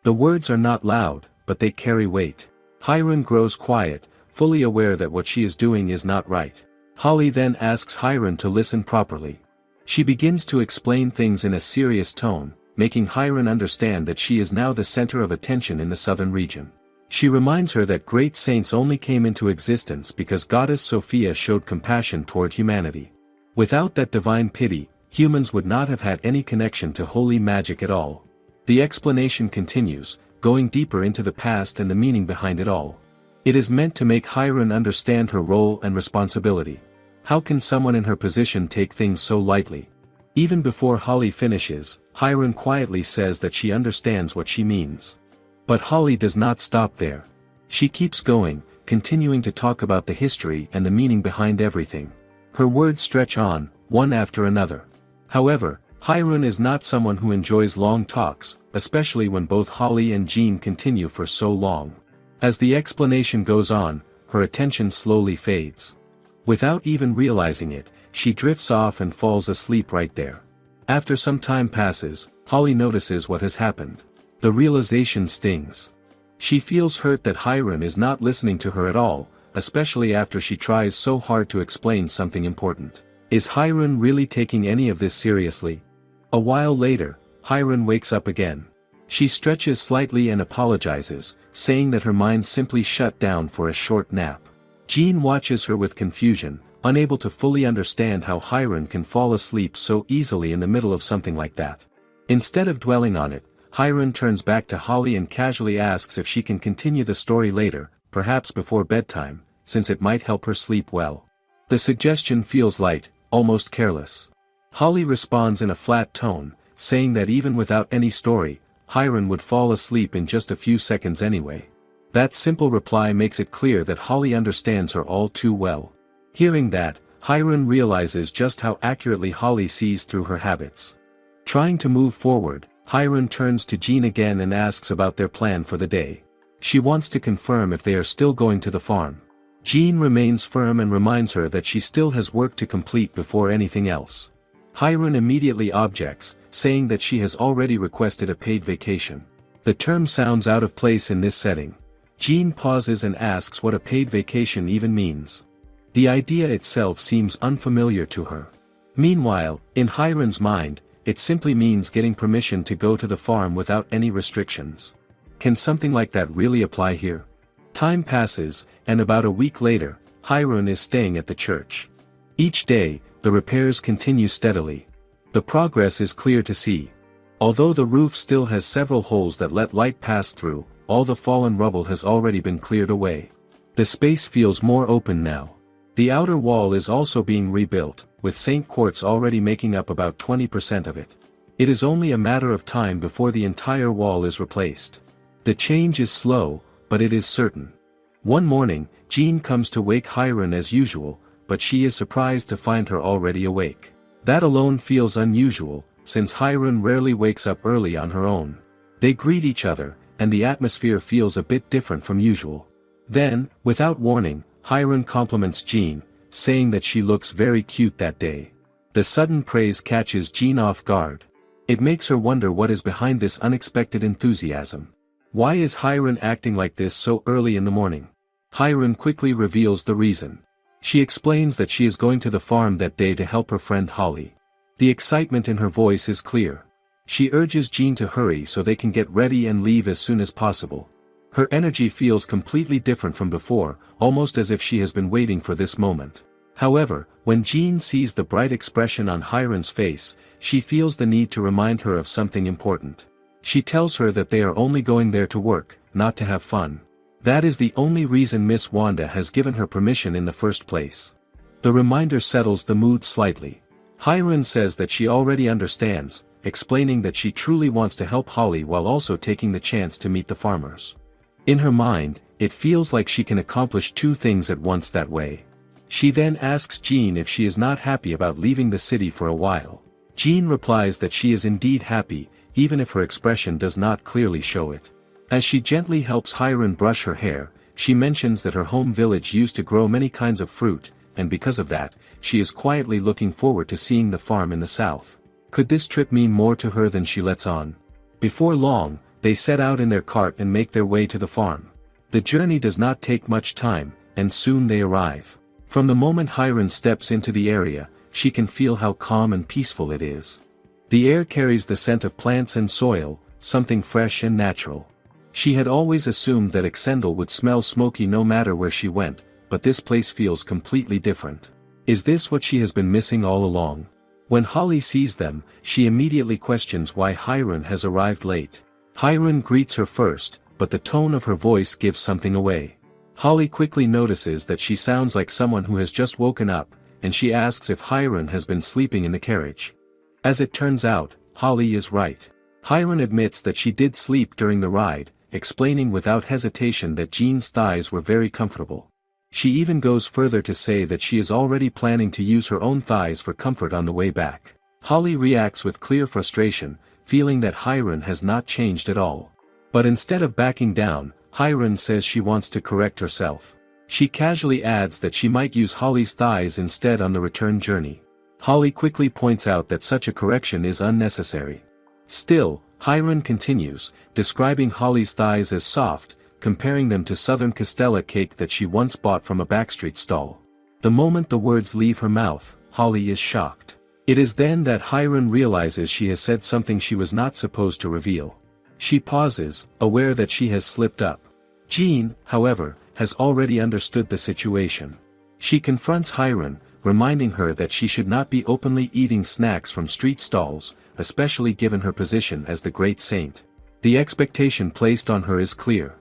The words are not loud, but they carry weight. Hyron grows quiet, fully aware that what she is doing is not right. Holly then asks Hyron to listen properly. She begins to explain things in a serious tone, making Hyron understand that she is now the center of attention in the southern region. She reminds her that great saints only came into existence because Goddess Sophia showed compassion toward humanity. Without that divine pity, humans would not have had any connection to holy magic at all. The explanation continues, going deeper into the past and the meaning behind it all. It is meant to make Hyron understand her role and responsibility. How can someone in her position take things so lightly? Even before Holly finishes, Hyron quietly says that she understands what she means. But Holly does not stop there. She keeps going, continuing to talk about the history and the meaning behind everything. Her words stretch on, one after another. However, Hyron is not someone who enjoys long talks, especially when both Holly and Jean continue for so long. As the explanation goes on, her attention slowly fades. Without even realizing it, she drifts off and falls asleep right there. After some time passes, Holly notices what has happened. The realization stings. She feels hurt that Hyron is not listening to her at all, especially after she tries so hard to explain something important. Is Hyron really taking any of this seriously? A while later, Hyron wakes up again. She stretches slightly and apologizes, saying that her mind simply shut down for a short nap. Jean watches her with confusion, unable to fully understand how Hyron can fall asleep so easily in the middle of something like that. Instead of dwelling on it, Hyron turns back to Holly and casually asks if she can continue the story later, perhaps before bedtime, since it might help her sleep well. The suggestion feels light, almost careless. Holly responds in a flat tone, saying that even without any story, Hyron would fall asleep in just a few seconds anyway. That simple reply makes it clear that Holly understands her all too well. Hearing that, Hyron realizes just how accurately Holly sees through her habits. Trying to move forward, Hyron turns to Jean again and asks about their plan for the day. She wants to confirm if they are still going to the farm. Jean remains firm and reminds her that she still has work to complete before anything else. Hyron immediately objects, saying that she has already requested a paid vacation. The term sounds out of place in this setting. Jean pauses and asks what a paid vacation even means. The idea itself seems unfamiliar to her. Meanwhile, in Hyron's mind, it simply means getting permission to go to the farm without any restrictions. Can something like that really apply here? Time passes, and about a week later, Hyron is staying at the church. Each day, the repairs continue steadily. The progress is clear to see. Although the roof still has several holes that let light pass through, all the fallen rubble has already been cleared away. The space feels more open now. The outer wall is also being rebuilt, with St. Quartz already making up about 20% of it. It is only a matter of time before the entire wall is replaced. The change is slow, but it is certain. One morning, Jean comes to wake Hyron as usual, but she is surprised to find her already awake. That alone feels unusual, since Hyron rarely wakes up early on her own. They greet each other, and the atmosphere feels a bit different from usual. Then, without warning, Hyron compliments Jean, saying that she looks very cute that day. The sudden praise catches Jean off guard. It makes her wonder what is behind this unexpected enthusiasm. Why is Hiron acting like this so early in the morning? Hiron quickly reveals the reason. She explains that she is going to the farm that day to help her friend Holly. The excitement in her voice is clear. She urges Jean to hurry so they can get ready and leave as soon as possible. Her energy feels completely different from before, almost as if she has been waiting for this moment. However, when Jean sees the bright expression on Hiron's face, she feels the need to remind her of something important. She tells her that they are only going there to work, not to have fun. That is the only reason Miss Wanda has given her permission in the first place. The reminder settles the mood slightly. Hiron says that she already understands, explaining that she truly wants to help Holly while also taking the chance to meet the farmers. In her mind, it feels like she can accomplish two things at once that way. She then asks Jean if she is not happy about leaving the city for a while. Jean replies that she is indeed happy, even if her expression does not clearly show it. As she gently helps Hiron brush her hair, she mentions that her home village used to grow many kinds of fruit, and because of that, she is quietly looking forward to seeing the farm in the south. Could this trip mean more to her than she lets on? Before long, they set out in their cart and make their way to the farm. The journey does not take much time, and soon they arrive. From the moment Hiron steps into the area, she can feel how calm and peaceful it is. The air carries the scent of plants and soil, something fresh and natural. She had always assumed that Exendel would smell smoky no matter where she went, but this place feels completely different. Is this what she has been missing all along? When Holly sees them, she immediately questions why Hiron has arrived late. Hiron greets her first, but the tone of her voice gives something away. Holly quickly notices that she sounds like someone who has just woken up, and she asks if Hiron has been sleeping in the carriage. As it turns out, Holly is right. Hiron admits that she did sleep during the ride, explaining without hesitation that Jean's thighs were very comfortable. She even goes further to say that she is already planning to use her own thighs for comfort on the way back. Holly reacts with clear frustration, feeling that Hiron has not changed at all. But instead of backing down, Hiron says she wants to correct herself. She casually adds that she might use Holly's thighs instead on the return journey. Holly quickly points out that such a correction is unnecessary. Still, Hiron continues, describing Holly's thighs as soft, comparing them to Southern Castella cake that she once bought from a backstreet stall. The moment the words leave her mouth, Holly is shocked. It is then that Hiron realizes she has said something she was not supposed to reveal. She pauses, aware that she has slipped up. Jean, however, has already understood the situation. She confronts Hiron, reminding her that she should not be openly eating snacks from street stalls, especially given her position as the great saint. The expectation placed on her is clear.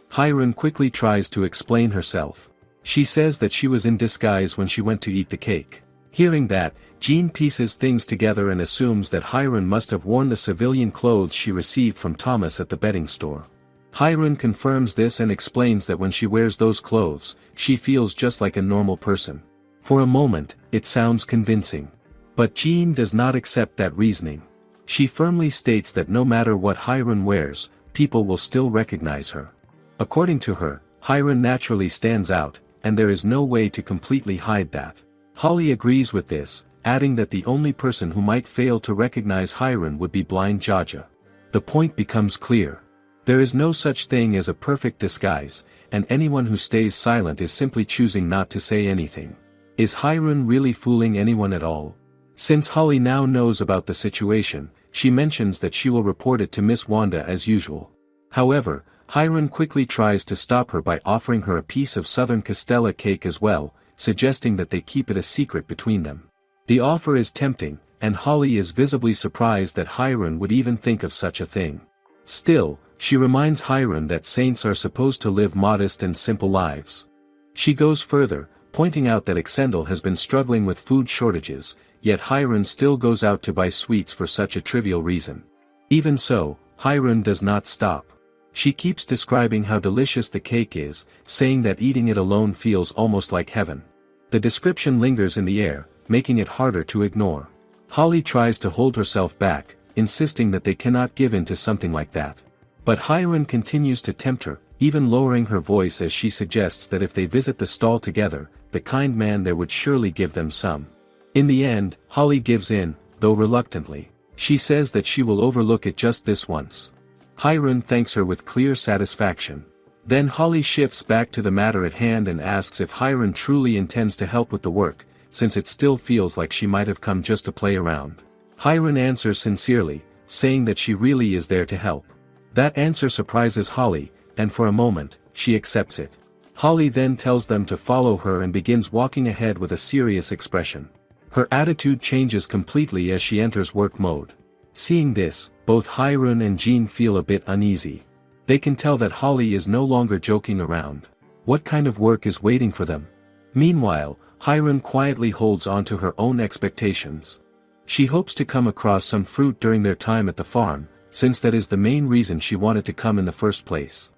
Hiron quickly tries to explain herself. She says that she was in disguise when she went to eat the cake. Hearing that, Jean pieces things together and assumes that Hiron must have worn the civilian clothes she received from Thomas at the bedding store. Hiron confirms this and explains that when she wears those clothes, she feels just like a normal person. For a moment, it sounds convincing. But Jean does not accept that reasoning. She firmly states that no matter what Hiron wears, people will still recognize her. According to her, Hiron naturally stands out, and there is no way to completely hide that. Holly agrees with this, adding that the only person who might fail to recognize Hiron would be blind Jaja. The point becomes clear. There is no such thing as a perfect disguise, and anyone who stays silent is simply choosing not to say anything. Is Hiron really fooling anyone at all? Since Holly now knows about the situation, she mentions that she will report it to Miss Wanda as usual. However, Hiron quickly tries to stop her by offering her a piece of Southern Castella cake as well, suggesting that they keep it a secret between them. The offer is tempting, and Holly is visibly surprised that Hiron would even think of such a thing. Still, she reminds Hiron that saints are supposed to live modest and simple lives. She goes further, pointing out that Exendel has been struggling with food shortages, yet Hiron still goes out to buy sweets for such a trivial reason. Even so, Hiron does not stop. She keeps describing how delicious the cake is, saying that eating it alone feels almost like heaven. The description lingers in the air, making it harder to ignore. Holly tries to hold herself back, insisting that they cannot give in to something like that. But Hiron continues to tempt her, even lowering her voice as she suggests that if they visit the stall together, the kind man there would surely give them some. In the end, Holly gives in, though reluctantly. She says that she will overlook it just this once. Hiron thanks her with clear satisfaction. Then Holly shifts back to the matter at hand and asks if Hiron truly intends to help with the work, since it still feels like she might have come just to play around. Hiron answers sincerely, saying that she really is there to help. That answer surprises Holly, and for a moment, she accepts it. Holly then tells them to follow her and begins walking ahead with a serious expression. Her attitude changes completely as she enters work mode. Seeing this, both Hiron and Jean feel a bit uneasy. They can tell that Holly is no longer joking around. What kind of work is waiting for them? Meanwhile, Hiron quietly holds on to her own expectations. She hopes to come across some fruit during their time at the farm, since that is the main reason she wanted to come in the first place.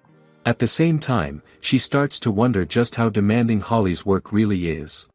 At the same time, she starts to wonder just how demanding Holly's work really is.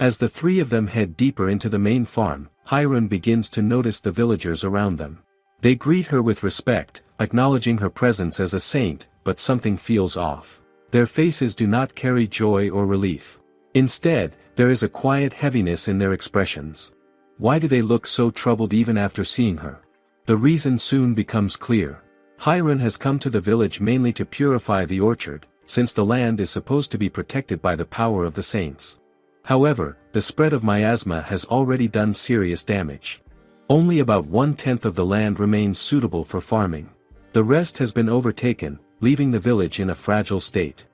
As the three of them head deeper into the main farm, Hiron begins to notice the villagers around them. They greet her with respect, acknowledging her presence as a saint, but something feels off. Their faces do not carry joy or relief. Instead, there is a quiet heaviness in their expressions. Why do they look so troubled even after seeing her? The reason soon becomes clear. Hiron has come to the village mainly to purify the orchard, since the land is supposed to be protected by the power of the saints. However, the spread of miasma has already done serious damage. Only about 1/10 of the land remains suitable for farming. The rest has been overtaken, leaving the village in a fragile state.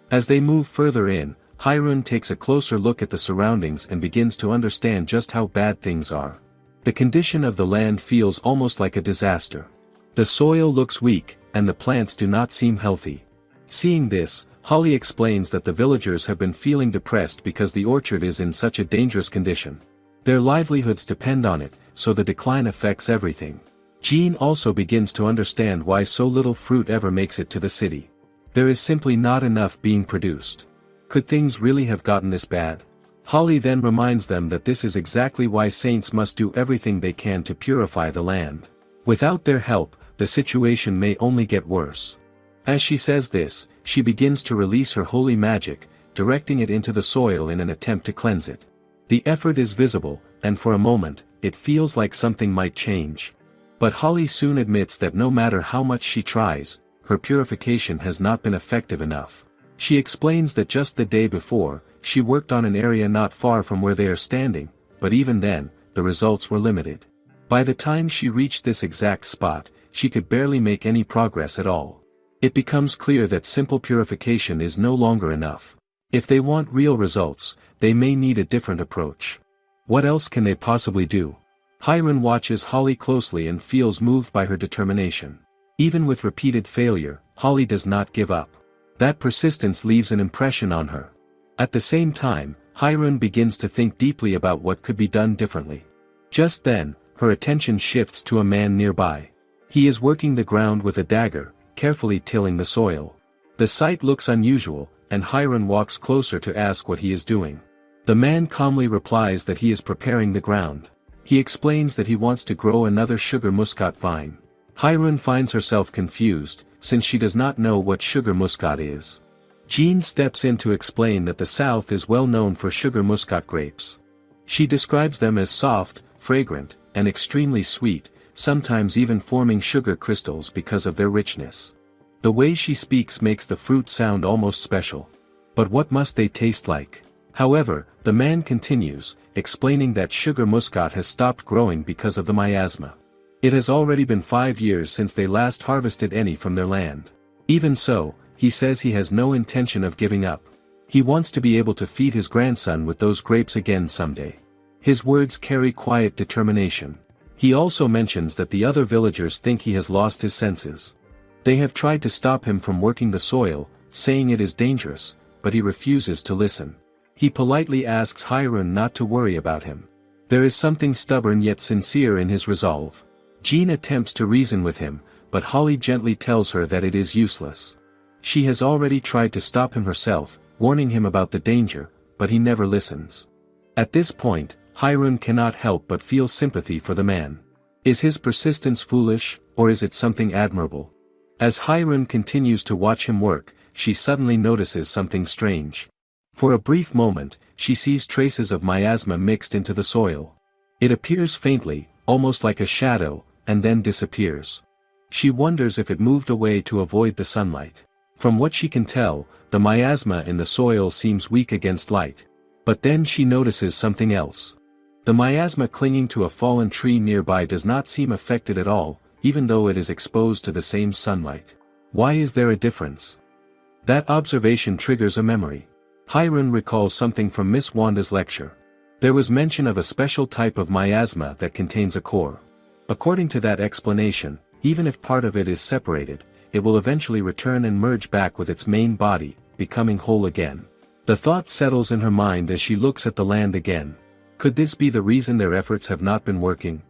As they move further in, Hiron takes a closer look at the surroundings and begins to understand just how bad things are. The condition of the land feels almost like a disaster. The soil looks weak, and the plants do not seem healthy. Seeing this, Holly explains that the villagers have been feeling depressed because the orchard is in such a dangerous condition. Their livelihoods depend on it, so the decline affects everything. Jean also begins to understand why so little fruit ever makes it to the city. There is simply not enough being produced. Could things really have gotten this bad? Holly then reminds them that this is exactly why saints must do everything they can to purify the land. Without their help, the situation may only get worse. As she says this, she begins to release her holy magic, directing it into the soil in an attempt to cleanse it. The effort is visible, and for a moment, it feels like something might change. But Holly soon admits that no matter how much she tries, her purification has not been effective enough. She explains that just the day before, she worked on an area not far from where they are standing, but even then, the results were limited. By the time she reached this exact spot, she could barely make any progress at all. It becomes clear that simple purification is no longer enough. If they want real results, they may need a different approach. What else can they possibly do? Hiron watches Holly closely and feels moved by her determination. Even with repeated failure, Holly does not give up. That persistence leaves an impression on her. At the same time, Hiron begins to think deeply about what could be done differently. Just then, her attention shifts to a man nearby. He is working the ground with a dagger, carefully tilling the soil. The sight looks unusual, and Hiron walks closer to ask what he is doing. The man calmly replies that he is preparing the ground. He explains that he wants to grow another sugar muscat vine. Hiron finds herself confused, since she does not know what sugar muscat is. Jean steps in to explain that the South is well known for sugar muscat grapes. She describes them as soft, fragrant, and extremely sweet, sometimes even forming sugar crystals because of their richness. The way she speaks makes the fruit sound almost special. But what must they taste like? However, the man continues, explaining that sugar muscat has stopped growing because of the miasma. It has already been 5 years since they last harvested any from their land. Even so, he says he has no intention of giving up. He wants to be able to feed his grandson with those grapes again someday. His words carry quiet determination. He also mentions that the other villagers think he has lost his senses. They have tried to stop him from working the soil, saying it is dangerous, but he refuses to listen. He politely asks Hiron not to worry about him. There is something stubborn yet sincere in his resolve. Jean attempts to reason with him, but Holly gently tells her that it is useless. She has already tried to stop him herself, warning him about the danger, but he never listens. At this point, Hiron cannot help but feel sympathy for the man. Is his persistence foolish, or is it something admirable? As Hiron continues to watch him work, she suddenly notices something strange. For a brief moment, she sees traces of miasma mixed into the soil. It appears faintly, almost like a shadow, and then disappears. She wonders if it moved away to avoid the sunlight. From what she can tell, the miasma in the soil seems weak against light. But then she notices something else. The miasma clinging to a fallen tree nearby does not seem affected at all, even though it is exposed to the same sunlight. Why is there a difference? That observation triggers a memory. Hiron recalls something from Miss Wanda's lecture. There was mention of a special type of miasma that contains a core. According to that explanation, even if part of it is separated, it will eventually return and merge back with its main body, becoming whole again. The thought settles in her mind as she looks at the land again. Could this be the reason their efforts have not been working?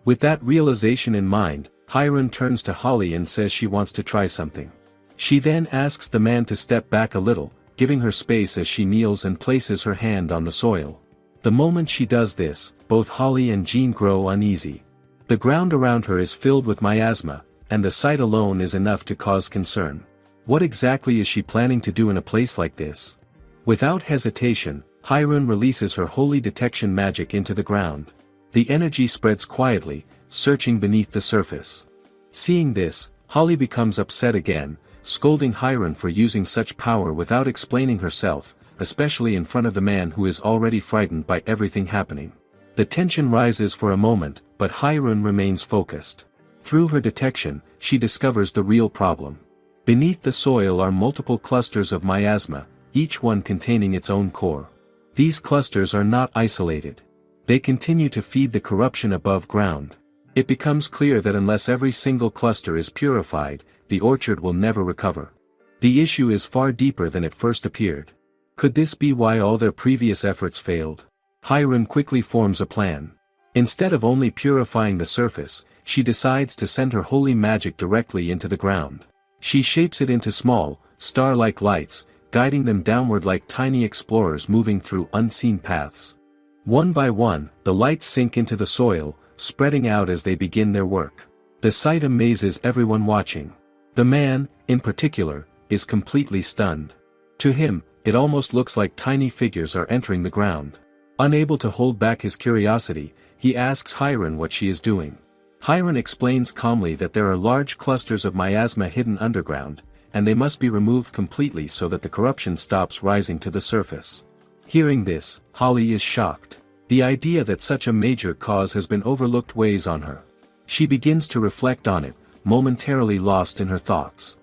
With that realization in mind, Hiron turns to Holly and says she wants to try something. She then asks the man to step back a little, giving her space as she kneels and places her hand on the soil. The moment she does this, both Holly and Jean grow uneasy. The ground around her is filled with miasma, and the sight alone is enough to cause concern. What exactly is she planning to do in a place like this? Without hesitation, Hiron releases her holy detection magic into the ground. The energy spreads quietly, searching beneath the surface. Seeing this, Holly becomes upset again, scolding Hiron for using such power without explaining herself, especially in front of the man who is already frightened by everything happening. The tension rises for a moment, but Hiron remains focused. Through her detection, she discovers the real problem. Beneath the soil are multiple clusters of miasma, each one containing its own core. These clusters are not isolated. They continue to feed the corruption above ground. It becomes clear that unless every single cluster is purified, the orchard will never recover. The issue is far deeper than it first appeared. Could this be why all their previous efforts failed? Hiron quickly forms a plan. Instead of only purifying the surface, she decides to send her holy magic directly into the ground. She shapes it into small, star-like lights, guiding them downward like tiny explorers moving through unseen paths. One by one, the lights sink into the soil, spreading out as they begin their work. The sight amazes everyone watching. The man, in particular, is completely stunned. To him, it almost looks like tiny figures are entering the ground. Unable to hold back his curiosity, he asks Hiron what she is doing. Hiron explains calmly that there are large clusters of miasma hidden underground, and they must be removed completely so that the corruption stops rising to the surface. Hearing this, Holly is shocked. The idea that such a major cause has been overlooked weighs on her. She begins to reflect on it, momentarily lost in her thoughts.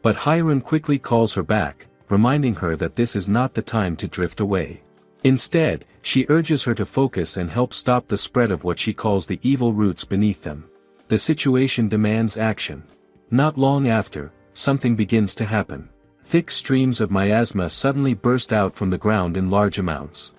But Hiron quickly calls her back, reminding her that this is not the time to drift away. Instead, she urges her to focus and help stop the spread of what she calls the evil roots beneath them. The situation demands action. Not long after, something begins to happen. Thick streams of miasma suddenly burst out from the ground in large amounts.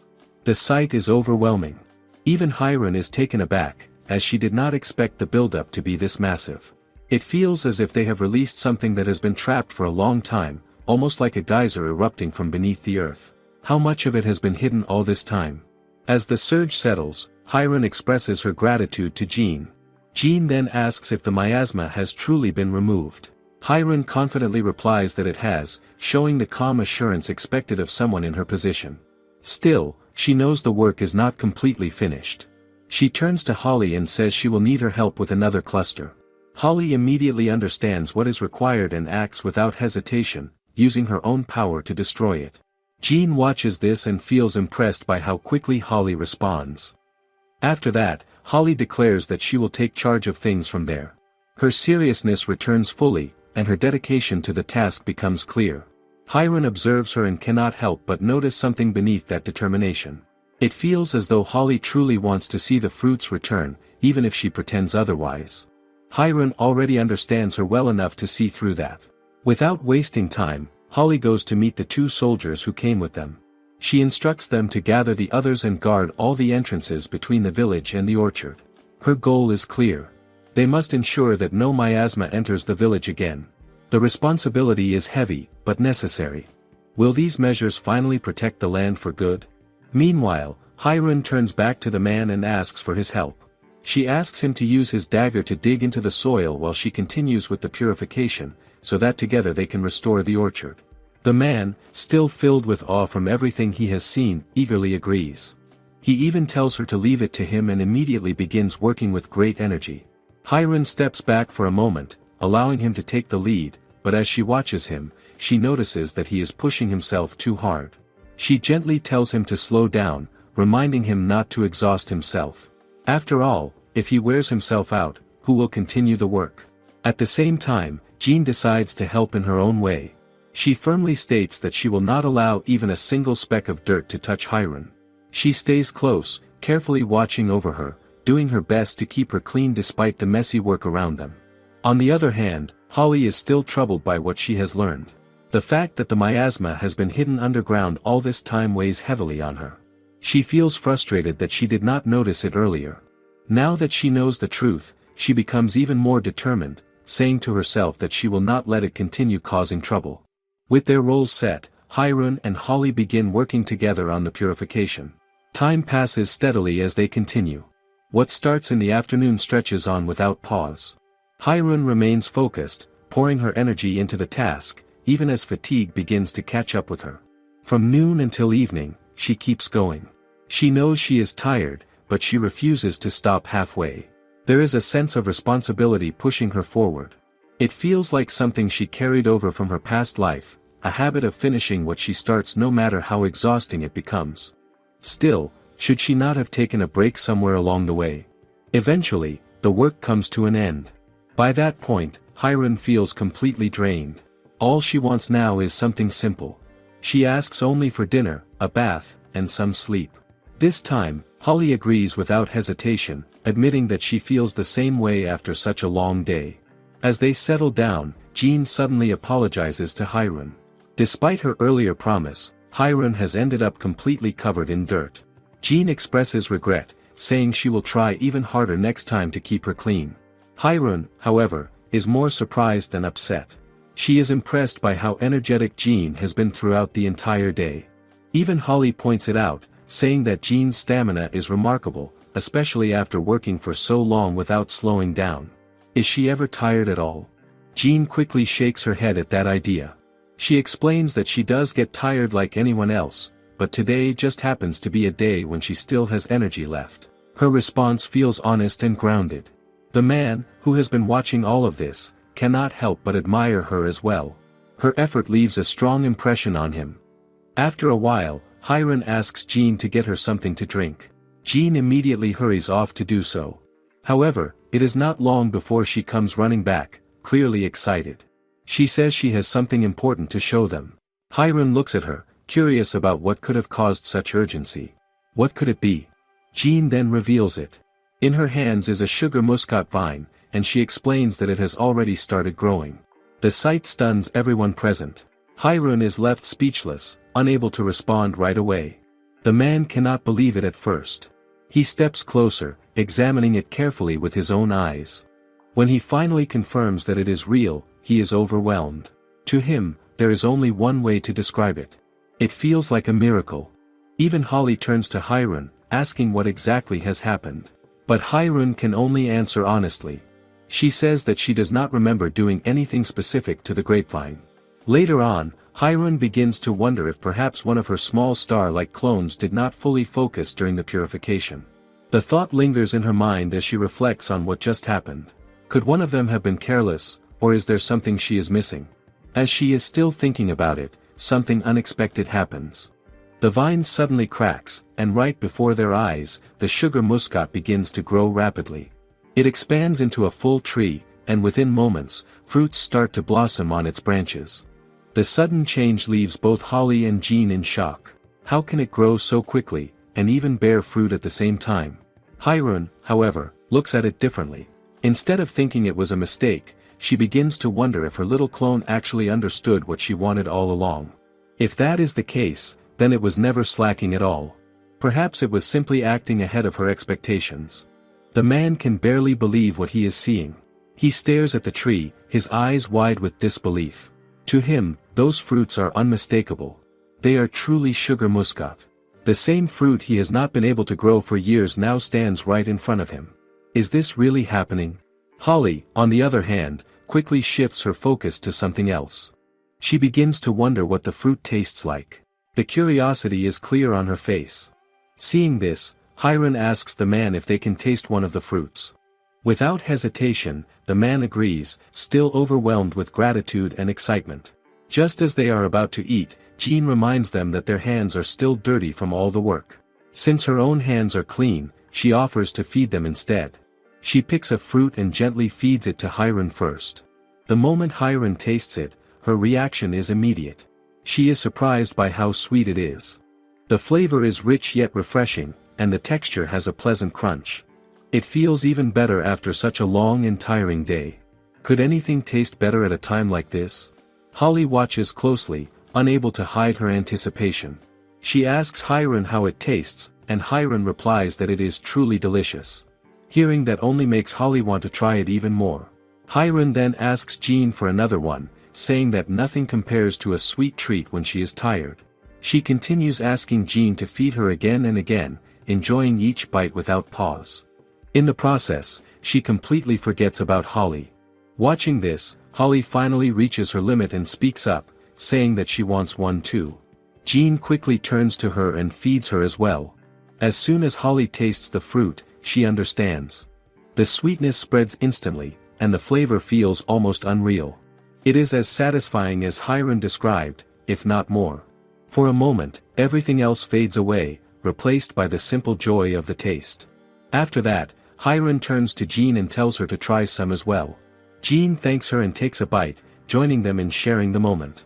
The sight is overwhelming. Even Hiron is taken aback, as she did not expect the buildup to be this massive. It feels as if they have released something that has been trapped for a long time, almost like a geyser erupting from beneath the earth. How much of it has been hidden all this time? As the surge settles, Hiron expresses her gratitude to Jean. Jean then asks if the miasma has truly been removed. Hiron confidently replies that it has, showing the calm assurance expected of someone in her position. Still, she knows the work is not completely finished. She turns to Holly and says she will need her help with another cluster. Holly immediately understands what is required and acts without hesitation, using her own power to destroy it. Jean watches this and feels impressed by how quickly Holly responds. After that, Holly declares that she will take charge of things from there. Her seriousness returns fully, and her dedication to the task becomes clear. Hiron observes her and cannot help but notice something beneath that determination. It feels as though Holly truly wants to see the fruits return, even if she pretends otherwise. Hiron already understands her well enough to see through that. Without wasting time, Holly goes to meet the two soldiers who came with them. She instructs them to gather the others and guard all the entrances between the village and the orchard. Her goal is clear. They must ensure that no miasma enters the village again. The responsibility is heavy, but necessary. Will these measures finally protect the land for good? Meanwhile, Hiron turns back to the man and asks for his help. She asks him to use his dagger to dig into the soil while she continues with the purification, so that together they can restore the orchard. The man, still filled with awe from everything he has seen, eagerly agrees. He even tells her to leave it to him and immediately begins working with great energy. Hiron steps back for a moment, allowing him to take the lead, but as she watches him, she notices that he is pushing himself too hard. She gently tells him to slow down, reminding him not to exhaust himself. After all, if he wears himself out, who will continue the work? At the same time, Jean decides to help in her own way. She firmly states that she will not allow even a single speck of dirt to touch Hiron. She stays close, carefully watching over her, doing her best to keep her clean despite the messy work around them. On the other hand, Holly is still troubled by what she has learned. The fact that the miasma has been hidden underground all this time weighs heavily on her. She feels frustrated that she did not notice it earlier. Now that she knows the truth, she becomes even more determined, saying to herself that she will not let it continue causing trouble. With their roles set, Hiron and Holly begin working together on the purification. Time passes steadily as they continue. What starts in the afternoon stretches on without pause. Hiron remains focused, pouring her energy into the task, even as fatigue begins to catch up with her. From noon until evening, she keeps going. She knows she is tired, but she refuses to stop halfway. There is a sense of responsibility pushing her forward. It feels like something she carried over from her past life, a habit of finishing what she starts no matter how exhausting it becomes. Still, should she not have taken a break somewhere along the way? Eventually, the work comes to an end. By that point, Hiron feels completely drained. All she wants now is something simple. She asks only for dinner, a bath, and some sleep. This time, Holly agrees without hesitation, admitting that she feels the same way after such a long day. As they settle down, Jean suddenly apologizes to Hiron. Despite her earlier promise, Hiron has ended up completely covered in dirt. Jean expresses regret, saying she will try even harder next time to keep her clean. Hiron, however, is more surprised than upset. She is impressed by how energetic Jean has been throughout the entire day. Even Holly points it out, saying that Jean's stamina is remarkable, especially after working for so long without slowing down. Is she ever tired at all? Jean quickly shakes her head at that idea. She explains that she does get tired like anyone else, but today just happens to be a day when she still has energy left. Her response feels honest and grounded. The man, who has been watching all of this, cannot help but admire her as well. Her effort leaves a strong impression on him. After a while, Hiron asks Jean to get her something to drink. Jean immediately hurries off to do so. However, it is not long before she comes running back, clearly excited. She says she has something important to show them. Hiron looks at her, curious about what could have caused such urgency. What could it be? Jean then reveals it. In her hands is a sugar muscat vine, and she explains that it has already started growing. The sight stuns everyone present. Hiron is left speechless, unable to respond right away. The man cannot believe it at first. He steps closer, examining it carefully with his own eyes. When he finally confirms that it is real, he is overwhelmed. To him, there is only one way to describe it. It feels like a miracle. Even Holly turns to Hiron, asking what exactly has happened. But Hiron can only answer honestly. She says that she does not remember doing anything specific to the grapevine. Later on, Hiron begins to wonder if perhaps one of her small star-like clones did not fully focus during the purification. The thought lingers in her mind as she reflects on what just happened. Could one of them have been careless, or is there something she is missing? As she is still thinking about it, something unexpected happens. The vine suddenly cracks, and right before their eyes, the sugar muscat begins to grow rapidly. It expands into a full tree, and within moments, fruits start to blossom on its branches. The sudden change leaves both Holly and Jean in shock. How can it grow so quickly, and even bear fruit at the same time? Hiron, however, looks at it differently. Instead of thinking it was a mistake, she begins to wonder if her little clone actually understood what she wanted all along. If that is the case, then it was never slacking at all. Perhaps it was simply acting ahead of her expectations. The man can barely believe what he is seeing. He stares at the tree, his eyes wide with disbelief. To him, those fruits are unmistakable. They are truly sugar muscat. The same fruit he has not been able to grow for years now stands right in front of him. Is this really happening? Holly, on the other hand, quickly shifts her focus to something else. She begins to wonder what the fruit tastes like. The curiosity is clear on her face. Seeing this, Hiron asks the man if they can taste one of the fruits. Without hesitation, the man agrees, still overwhelmed with gratitude and excitement. Just as they are about to eat, Jean reminds them that their hands are still dirty from all the work. Since her own hands are clean, she offers to feed them instead. She picks a fruit and gently feeds it to Hiron first. The moment Hiron tastes it, her reaction is immediate. She is surprised by how sweet it is. The flavor is rich yet refreshing, and the texture has a pleasant crunch. It feels even better after such a long and tiring day. Could anything taste better at a time like this? Holly watches closely, unable to hide her anticipation. She asks Hiron how it tastes, and Hiron replies that it is truly delicious. Hearing that only makes Holly want to try it even more. Hiron then asks Jean for another one, saying that nothing compares to a sweet treat when she is tired. She continues asking Jean to feed her again and again, enjoying each bite without pause. In the process, she completely forgets about Holly. Watching this, Holly finally reaches her limit and speaks up, saying that she wants one too. Jean quickly turns to her and feeds her as well. As soon as Holly tastes the fruit, she understands. The sweetness spreads instantly, and the flavor feels almost unreal. It is as satisfying as Hiron described, if not more. For a moment, everything else fades away, replaced by the simple joy of the taste. After that, Hiron turns to Jean and tells her to try some as well. Jean thanks her and takes a bite, joining them in sharing the moment.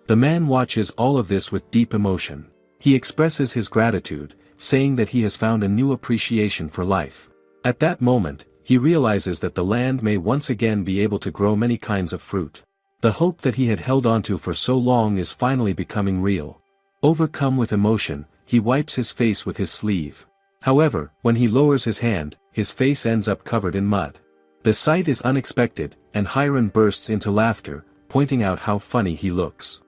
The man watches all of this with deep emotion. He expresses his gratitude, saying that he has found a new appreciation for life. At that moment, he realizes that the land may once again be able to grow many kinds of fruit. The hope that he had held onto for so long is finally becoming real. Overcome with emotion, he wipes his face with his sleeve. However, when he lowers his hand, his face ends up covered in mud. The sight is unexpected, and Hiron bursts into laughter, pointing out how funny he looks.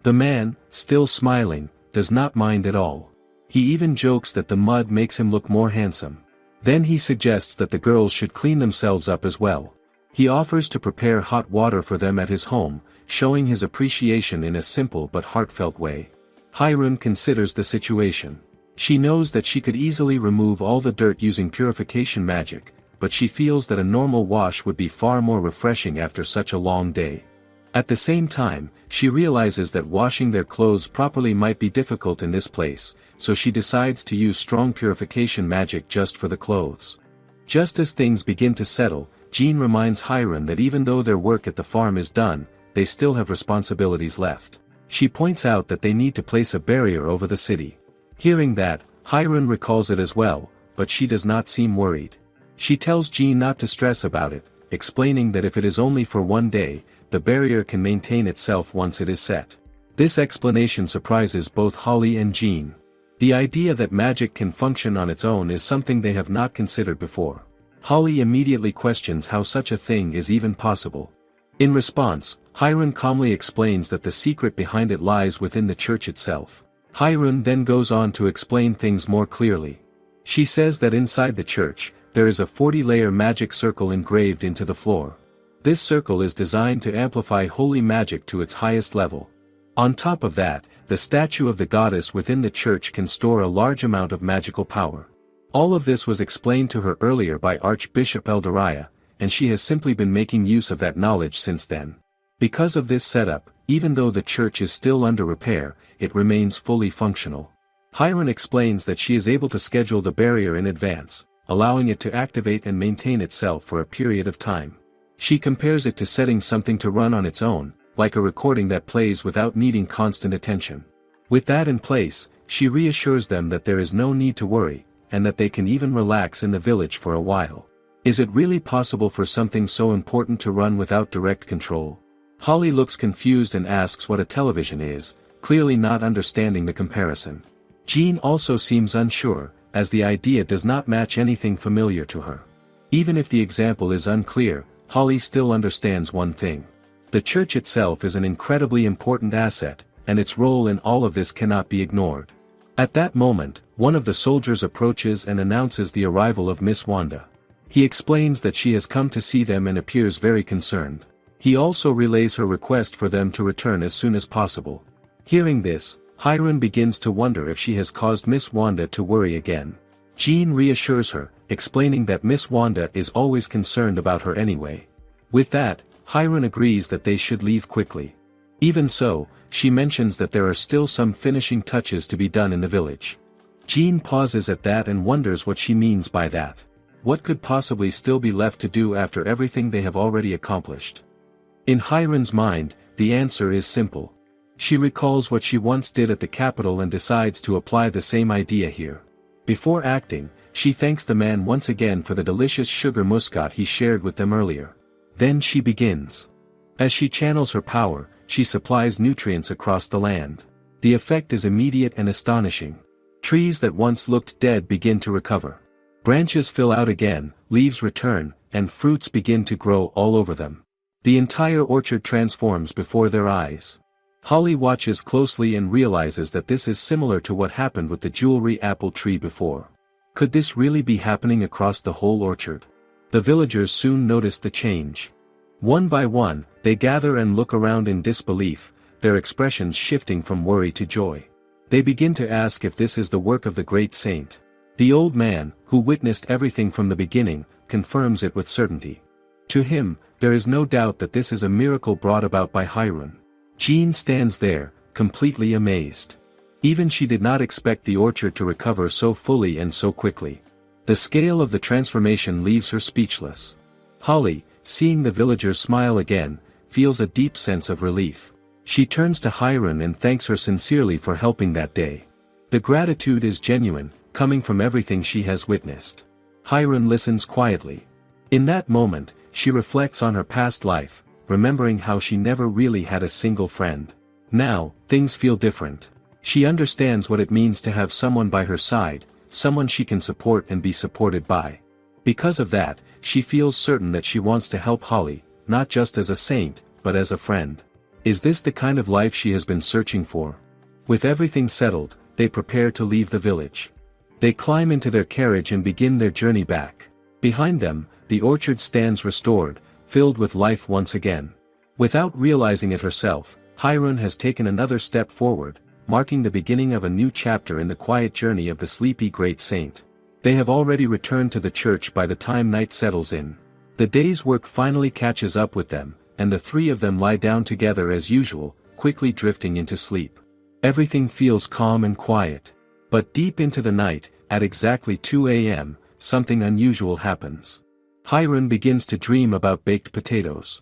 The man, still smiling, does not mind at all. He even jokes that the mud makes him look more handsome. Then he suggests that the girls should clean themselves up as well. He offers to prepare hot water for them at his home, showing his appreciation in a simple but heartfelt way. Hiron considers the situation. She knows that she could easily remove all the dirt using purification magic, but she feels that a normal wash would be far more refreshing after such a long day. At the same time, she realizes that washing their clothes properly might be difficult in this place, so she decides to use strong purification magic just for the clothes. Just as things begin to settle, Jean reminds Hiron that even though their work at the farm is done, they still have responsibilities left. She points out that they need to place a barrier over the city. Hearing that, Hiron recalls it as well, but she does not seem worried. She tells Jean not to stress about it, explaining that if it is only for one day, the barrier can maintain itself once it is set. This explanation surprises both Holly and Jean. The idea that magic can function on its own is something they have not considered before. Holly immediately questions how such a thing is even possible. In response, Hiron calmly explains that the secret behind it lies within the church itself. Hiron then goes on to explain things more clearly. She says that inside the church, there is a 40-layer magic circle engraved into the floor. This circle is designed to amplify holy magic to its highest level. On top of that, the statue of the goddess within the church can store a large amount of magical power. All of this was explained to her earlier by Archbishop Eldariah, and she has simply been making use of that knowledge since then. Because of this setup, even though the church is still under repair, it remains fully functional. Hiron explains that she is able to schedule the barrier in advance, allowing it to activate and maintain itself for a period of time. She compares it to setting something to run on its own, like a recording that plays without needing constant attention. With that in place, she reassures them that there is no need to worry, and that they can even relax in the village for a while. Is it really possible for something so important to run without direct control? Holly looks confused and asks what a television is, clearly not understanding the comparison. Jean also seems unsure, as the idea does not match anything familiar to her. Even if the example is unclear, Holly still understands one thing. The church itself is an incredibly important asset, and its role in all of this cannot be ignored. At that moment, one of the soldiers approaches and announces the arrival of Miss Wanda. He explains that she has come to see them and appears very concerned. He also relays her request for them to return as soon as possible. Hearing this, Hiron begins to wonder if she has caused Miss Wanda to worry again. Jean reassures her, explaining that Miss Wanda is always concerned about her anyway. With that, Hiron agrees that they should leave quickly. Even so, she mentions that there are still some finishing touches to be done in the village. Jean pauses at that and wonders what she means by that. What could possibly still be left to do after everything they have already accomplished? In Hiron's mind, the answer is simple. She recalls what she once did at the capital and decides to apply the same idea here. Before acting, she thanks the man once again for the delicious sugar muscat he shared with them earlier. Then she begins. As she channels her power, she supplies nutrients across the land. The effect is immediate and astonishing. Trees that once looked dead begin to recover. Branches fill out again, leaves return, and fruits begin to grow all over them. The entire orchard transforms before their eyes. Holly watches closely and realizes that this is similar to what happened with the jewelry apple tree before. Could this really be happening across the whole orchard? The villagers soon notice the change. One by one, they gather and look around in disbelief, their expressions shifting from worry to joy. They begin to ask if this is the work of the great saint. The old man, who witnessed everything from the beginning, confirms it with certainty. To him, there is no doubt that this is a miracle brought about by Hiron. Jean stands there, completely amazed. Even she did not expect the orchard to recover so fully and so quickly. The scale of the transformation leaves her speechless. Holly, seeing the villagers smile again, feels a deep sense of relief. She turns to Hiron and thanks her sincerely for helping that day. The gratitude is genuine, coming from everything she has witnessed. Hiron listens quietly. In that moment, she reflects on her past life, remembering how she never really had a single friend. Now, things feel different. She understands what it means to have someone by her side, someone she can support and be supported by. Because of that, she feels certain that she wants to help Holly, not just as a saint, but as a friend. Is this the kind of life she has been searching for? With everything settled, they prepare to leave the village. They climb into their carriage and begin their journey back. Behind them, the orchard stands restored, filled with life once again. Without realizing it herself, Hiron has taken another step forward, marking the beginning of a new chapter in the quiet journey of the sleepy great saint. They have already returned to the church by the time night settles in. The day's work finally catches up with them, and the three of them lie down together as usual, quickly drifting into sleep. Everything feels calm and quiet. But deep into the night, at exactly 2 a.m., something unusual happens. Hiron begins to dream about baked potatoes.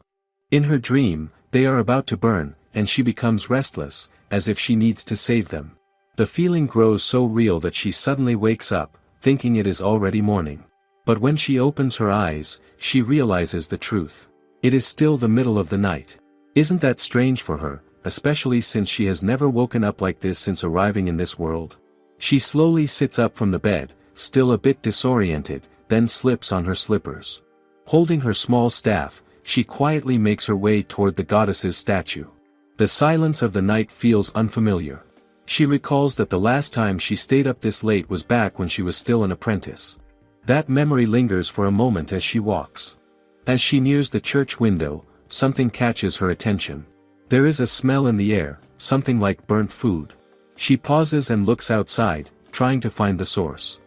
In her dream, they are about to burn, and she becomes restless, as if she needs to save them. The feeling grows so real that she suddenly wakes up, thinking it is already morning. But when she opens her eyes, she realizes the truth. It is still the middle of the night. Isn't that strange for her, especially since she has never woken up like this since arriving in this world? She slowly sits up from the bed, still a bit disoriented, then slips on her slippers. Holding her small staff, she quietly makes her way toward the goddess's statue. The silence of the night feels unfamiliar. She recalls that the last time she stayed up this late was back when she was still an apprentice. That memory lingers for a moment as she walks. As she nears the church window, something catches her attention. There is a smell in the air, something like burnt food. She pauses and looks outside, trying to find the source.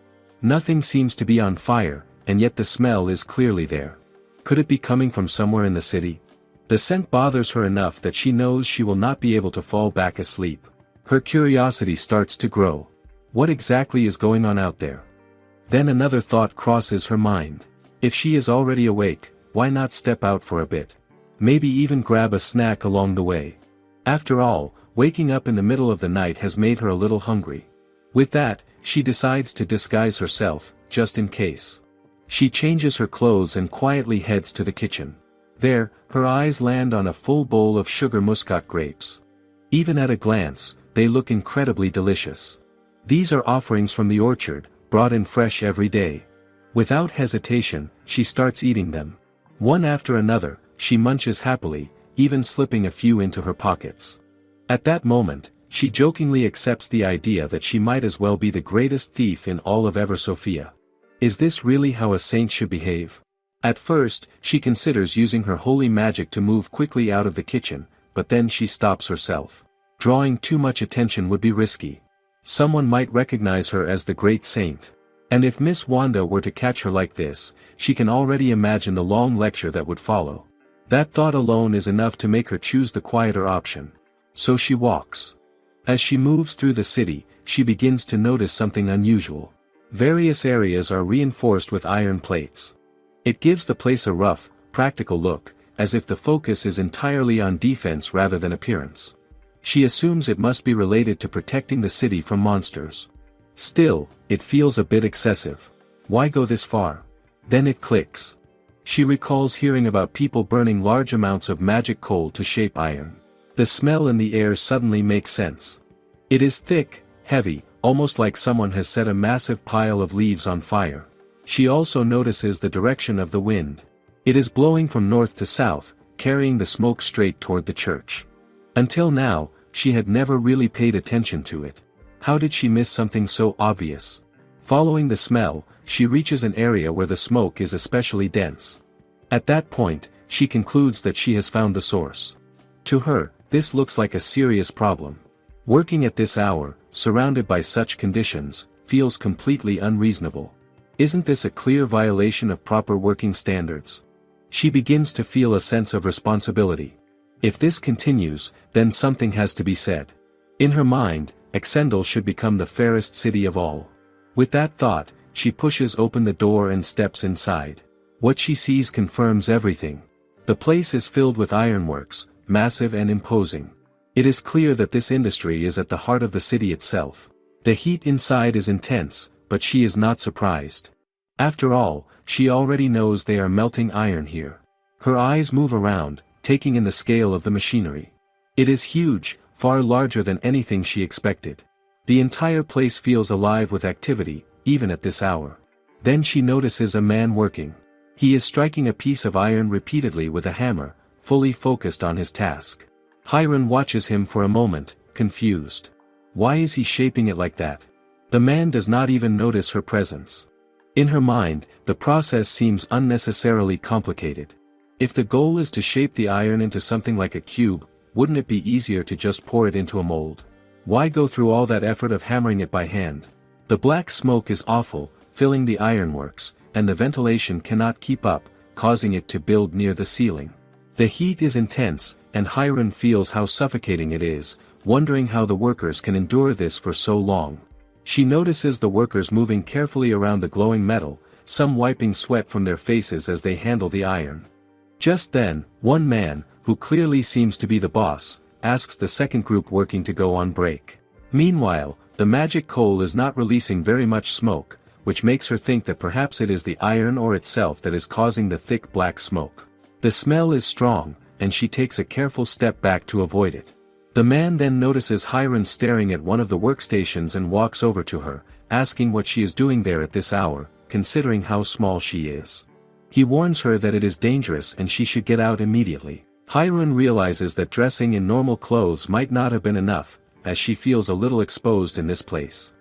Nothing seems to be on fire, and yet the smell is clearly there. Could it be coming from somewhere in the city? The scent bothers her enough that she knows she will not be able to fall back asleep. Her curiosity starts to grow. What exactly is going on out there? Then another thought crosses her mind. If she is already awake, why not step out for a bit? Maybe even grab a snack along the way. After all, waking up in the middle of the night has made her a little hungry. With that, she decides to disguise herself, just in case. She changes her clothes and quietly heads to the kitchen. There, her eyes land on a full bowl of sugar muscat grapes. Even at a glance, they look incredibly delicious. These are offerings from the orchard, brought in fresh every day. Without hesitation, she starts eating them. One after another, she munches happily, even slipping a few into her pockets. At that moment, she jokingly accepts the idea that she might as well be the greatest thief in all of Ever Sophia. Is this really how a saint should behave? At first, she considers using her holy magic to move quickly out of the kitchen, but then she stops herself. Drawing too much attention would be risky. Someone might recognize her as the great saint. And if Miss Wanda were to catch her like this, she can already imagine the long lecture that would follow. That thought alone is enough to make her choose the quieter option. So she walks. As she moves through the city, she begins to notice something unusual. Various areas are reinforced with iron plates. It gives the place a rough, practical look, as if the focus is entirely on defense rather than appearance. She assumes it must be related to protecting the city from monsters. Still, it feels a bit excessive. Why go this far? Then it clicks. She recalls hearing about people burning large amounts of magic coal to shape iron. The smell in the air suddenly makes sense. It is thick, heavy, almost like someone has set a massive pile of leaves on fire. She also notices the direction of the wind. It is blowing from north to south, carrying the smoke straight toward the church. Until now, she had never really paid attention to it. How did she miss something so obvious? Following the smell, she reaches an area where the smoke is especially dense. At that point, she concludes that she has found the source. To her, this looks like a serious problem. Working at this hour, surrounded by such conditions, feels completely unreasonable. Isn't this a clear violation of proper working standards? She begins to feel a sense of responsibility. If this continues, then something has to be said. In her mind, Exendel should become the fairest city of all. With that thought, she pushes open the door and steps inside. What she sees confirms everything. The place is filled with ironworks, massive and imposing. It is clear that this industry is at the heart of the city itself. The heat inside is intense, but she is not surprised. After all, she already knows they are melting iron here. Her eyes move around, taking in the scale of the machinery. It is huge, far larger than anything she expected. The entire place feels alive with activity, even at this hour. Then she notices a man working. He is striking a piece of iron repeatedly with a hammer, fully focused on his task. Hiron watches him for a moment, confused. Why is he shaping it like that? The man does not even notice her presence. In her mind, the process seems unnecessarily complicated. If the goal is to shape the iron into something like a cube, wouldn't it be easier to just pour it into a mold? Why go through all that effort of hammering it by hand? The black smoke is awful, filling the ironworks, and the ventilation cannot keep up, causing it to build near the ceiling. The heat is intense, and Hiron feels how suffocating it is, wondering how the workers can endure this for so long. She notices the workers moving carefully around the glowing metal, some wiping sweat from their faces as they handle the iron. Just then, one man, who clearly seems to be the boss, asks the second group working to go on break. Meanwhile, the magic coal is not releasing very much smoke, which makes her think that perhaps it is the iron ore itself that is causing the thick black smoke. The smell is strong, and she takes a careful step back to avoid it. The man then notices Hiron staring at one of the workstations and walks over to her, asking what she is doing there at this hour, considering how small she is. He warns her that it is dangerous and she should get out immediately. Hiron realizes that dressing in normal clothes might not have been enough, as she feels a little exposed in this place.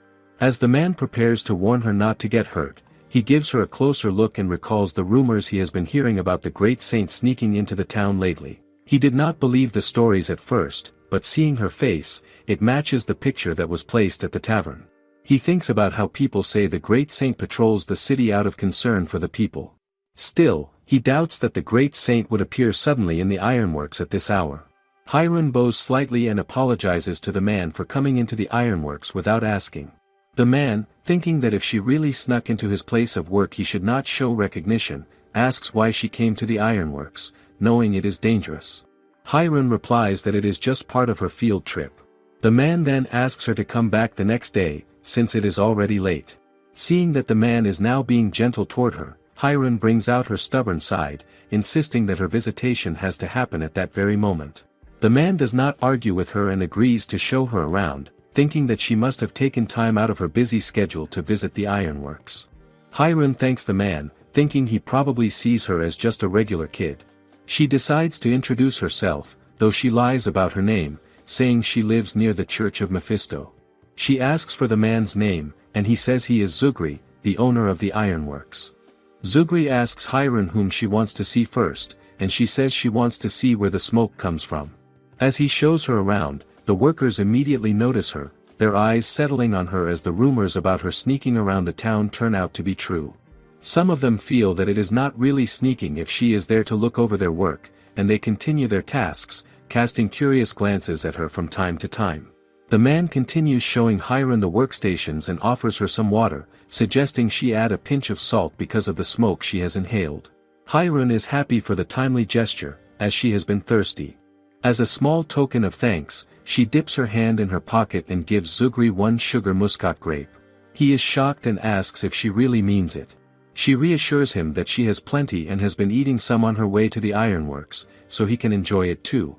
As the man prepares to warn her not to get hurt, he gives her a closer look and recalls the rumors he has been hearing about the great saint sneaking into the town lately. He did not believe the stories at first, but seeing her face, it matches the picture that was placed at the tavern. He thinks about how people say the great saint patrols the city out of concern for the people. Still, he doubts that the great saint would appear suddenly in the ironworks at this hour. Hiron bows slightly and apologizes to the man for coming into the ironworks without asking. The man, thinking that if she really snuck into his place of work he should not show recognition, asks why she came to the ironworks, knowing it is dangerous. Hiron replies that it is just part of her field trip. The man then asks her to come back the next day, since it is already late. Seeing that the man is now being gentle toward her, Hiron brings out her stubborn side, insisting that her visitation has to happen at that very moment. The man does not argue with her and agrees to show her around, thinking that she must have taken time out of her busy schedule to visit the ironworks. Hiron thanks the man, thinking he probably sees her as just a regular kid. She decides to introduce herself, though she lies about her name, saying she lives near the Church of Mephisto. She asks for the man's name, and he says he is Zugri, the owner of the ironworks. Zugri asks Hiron whom she wants to see first, and she says she wants to see where the smoke comes from. As he shows her around, The workers immediately notice her, their eyes settling on her as the rumors about her sneaking around the town turn out to be true. Some of them feel that it is not really sneaking if she is there to look over their work, and they continue their tasks, casting curious glances at her from time to time. The man continues showing Hiron the workstations and offers her some water, suggesting she add a pinch of salt because of the smoke she has inhaled. Hiron is happy for the timely gesture, as she has been thirsty. As a small token of thanks, she dips her hand in her pocket and gives Zugri one sugar muscat grape. He is shocked and asks if she really means it. She reassures him that she has plenty and has been eating some on her way to the ironworks, so he can enjoy it too.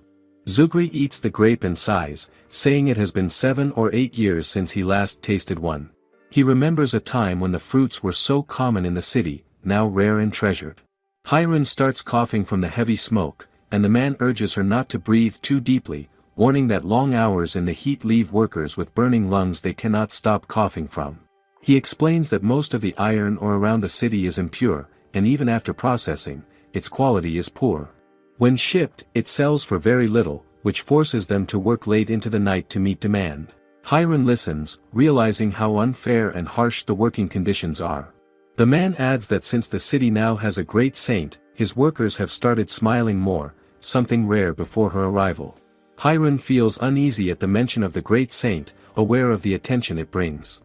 Zugri eats the grape and sighs, saying it has been 7 or 8 years since he last tasted one. He remembers a time when the fruits were so common in the city, now rare and treasured. Hiron starts coughing from the heavy smoke, and the man urges her not to breathe too deeply, warning that long hours in the heat leave workers with burning lungs they cannot stop coughing from. He explains that most of the iron ore around the city is impure, and even after processing, its quality is poor. When shipped, it sells for very little, which forces them to work late into the night to meet demand. Hiron listens, realizing how unfair and harsh the working conditions are. The man adds that since the city now has a great saint, his workers have started smiling more, something rare before her arrival. Hiron feels uneasy at the mention of the great saint, aware of the attention it brings.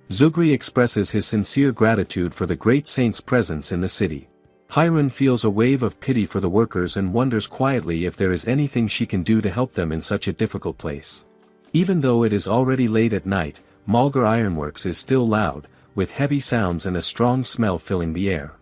Zugri expresses his sincere gratitude for the great saint's presence in the city. Hiron feels a wave of pity for the workers and wonders quietly if there is anything she can do to help them in such a difficult place. Even though it is already late at night, Malgar Ironworks is still loud, with heavy sounds and a strong smell filling the air.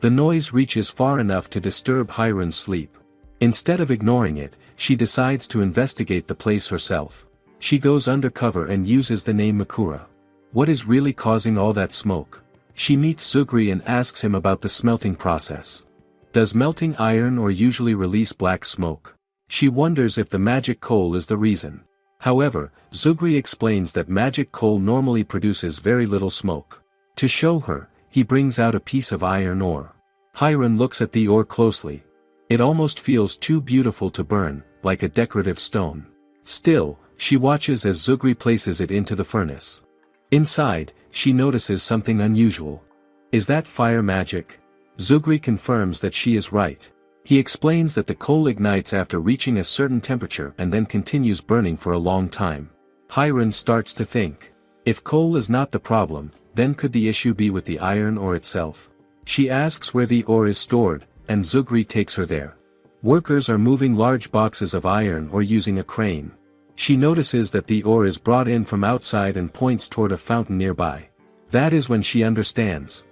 The noise reaches far enough to disturb Hiron's sleep. Instead of ignoring it, she decides to investigate the place herself. She goes undercover and uses the name Makura. What is really causing all that smoke? She meets Zugri and asks him about the smelting process. Does melting iron ore usually release black smoke? She wonders if the magic coal is the reason. However, Zugri explains that magic coal normally produces very little smoke. To show her, he brings out a piece of iron ore. Hiron looks at the ore closely. It almost feels too beautiful to burn, like a decorative stone. Still, she watches as Zugri places it into the furnace. Inside, she notices something unusual. Is that fire magic? Zugri confirms that she is right. He explains that the coal ignites after reaching a certain temperature and then continues burning for a long time. Hiron starts to think. If coal is not the problem, then could the issue be with the iron ore itself? She asks where the ore is stored, and Zugri takes her there. Workers are moving large boxes of iron ore using a crane. She notices that the ore is brought in from outside and points toward a fountain nearby. That is when she understands.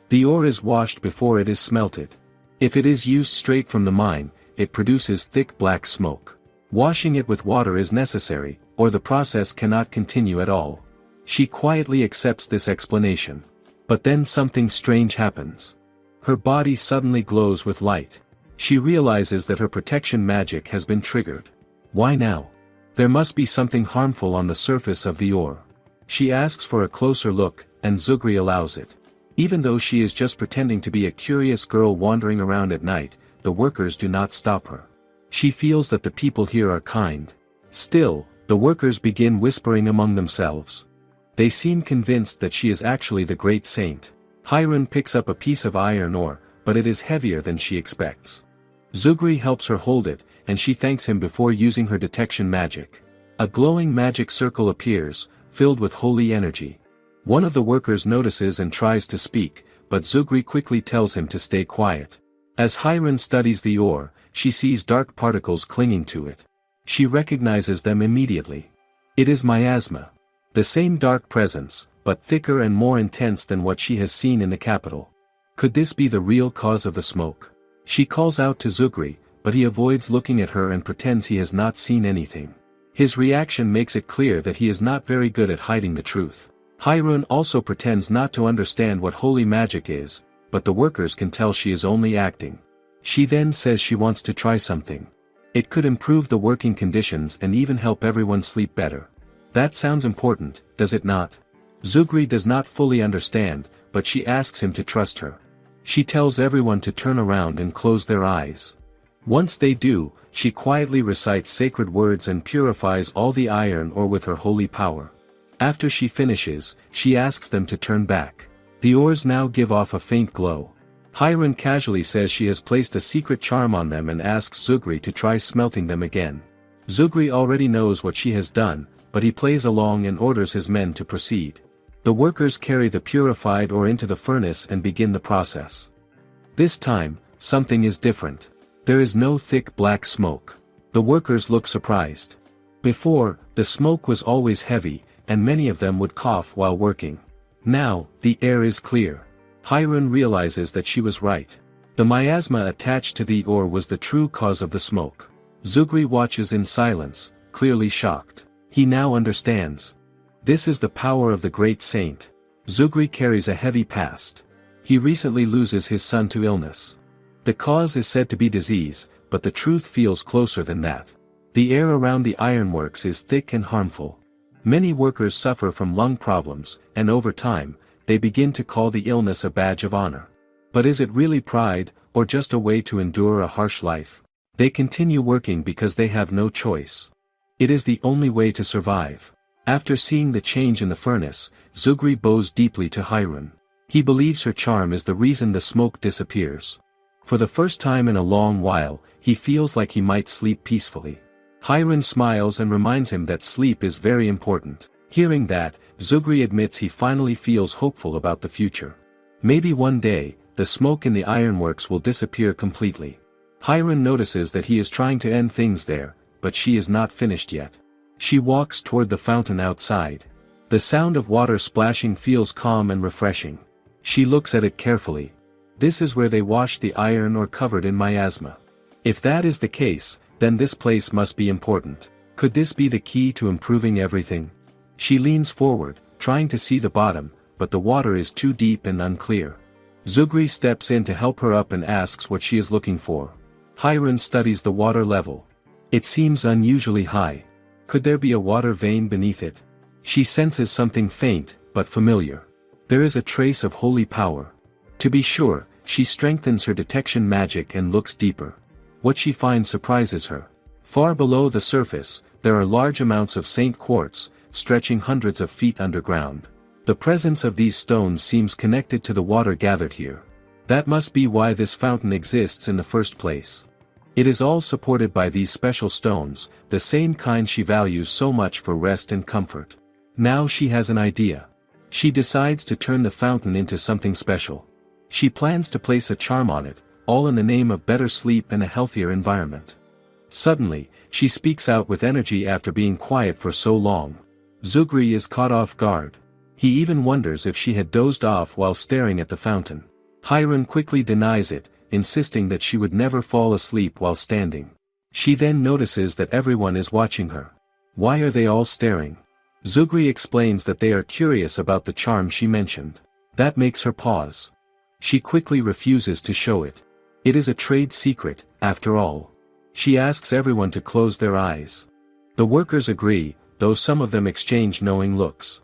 The ore is washed before it is smelted. If it is used straight from the mine, it produces thick black smoke. Washing it with water is necessary, or the process cannot continue at all. She quietly accepts this explanation. But then something strange happens. Her body suddenly glows with light. She realizes that her protection magic has been triggered. Why now? There must be something harmful on the surface of the ore. She asks for a closer look, and Zugri allows it. Even though she is just pretending to be a curious girl wandering around at night, the workers do not stop her. She feels that the people here are kind. Still, the workers begin whispering among themselves. They seem convinced that she is actually the great saint. Hiron picks up a piece of iron ore, but it is heavier than she expects. Zugri helps her hold it, and she thanks him before using her detection magic. A glowing magic circle appears, filled with holy energy. One of the workers notices and tries to speak, but Zugri quickly tells him to stay quiet. As Hiron studies the ore, she sees dark particles clinging to it. She recognizes them immediately. It is miasma. The same dark presence, but thicker and more intense than what she has seen in the capital. Could this be the real cause of the smoke? She calls out to Zugri, but he avoids looking at her and pretends he has not seen anything. His reaction makes it clear that he is not very good at hiding the truth. Hiron also pretends not to understand what holy magic is, but the workers can tell she is only acting. She then says she wants to try something. It could improve the working conditions and even help everyone sleep better. That sounds important, does it not? Zugri does not fully understand, but she asks him to trust her. She tells everyone to turn around and close their eyes. Once they do, she quietly recites sacred words and purifies all the iron ore with her holy power. After she finishes, she asks them to turn back. The ores now give off a faint glow. Hiron casually says she has placed a secret charm on them and asks Zugri to try smelting them again. Zugri already knows what she has done, but he plays along and orders his men to proceed. The workers carry the purified ore into the furnace and begin the process. This time, something is different. There is no thick black smoke. The workers look surprised. Before, the smoke was always heavy, and many of them would cough while working. Now, the air is clear. Hiron realizes that she was right. The miasma attached to the ore was the true cause of the smoke. Zugri watches in silence, clearly shocked. He now understands. This is the power of the great saint. Zugri carries a heavy past. He recently loses his son to illness. The cause is said to be disease, but the truth feels closer than that. The air around the ironworks is thick and harmful. Many workers suffer from lung problems, and over time, they begin to call the illness a badge of honor. But is it really pride, or just a way to endure a harsh life? They continue working because they have no choice. It is the only way to survive. After seeing the change in the furnace, Zugri bows deeply to Hiron. He believes her charm is the reason the smoke disappears. For the first time in a long while, he feels like he might sleep peacefully. Hiron smiles and reminds him that sleep is very important. Hearing that, Zugri admits he finally feels hopeful about the future. Maybe one day, the smoke in the ironworks will disappear completely. Hiron notices that he is trying to end things there, but she is not finished yet. She walks toward the fountain outside. The sound of water splashing feels calm and refreshing. She looks at it carefully. This is where they wash the iron ore covered in miasma. If that is the case, then this place must be important. Could this be the key to improving everything? She leans forward, trying to see the bottom, but the water is too deep and unclear. Zugri steps in to help her up and asks what she is looking for. Hiron studies the water level. It seems unusually high. Could there be a water vein beneath it? She senses something faint, but familiar. There is a trace of holy power. To be sure, she strengthens her detection magic and looks deeper. What she finds surprises her. Far below the surface, there are large amounts of Saint quartz, stretching hundreds of feet underground. The presence of these stones seems connected to the water gathered here. That must be why this fountain exists in the first place. It is all supported by these special stones, the same kind she values so much for rest and comfort. Now she has an idea. She decides to turn the fountain into something special. She plans to place a charm on it, all in the name of better sleep and a healthier environment. Suddenly, she speaks out with energy after being quiet for so long. Zugri is caught off guard. He even wonders if she had dozed off while staring at the fountain. Hiron quickly denies it, insisting that she would never fall asleep while standing. She then notices that everyone is watching her. Why are they all staring? Zugri explains that they are curious about the charm she mentioned. That makes her pause. She quickly refuses to show it. It is a trade secret, after all. She asks everyone to close their eyes. The workers agree, though some of them exchange knowing looks.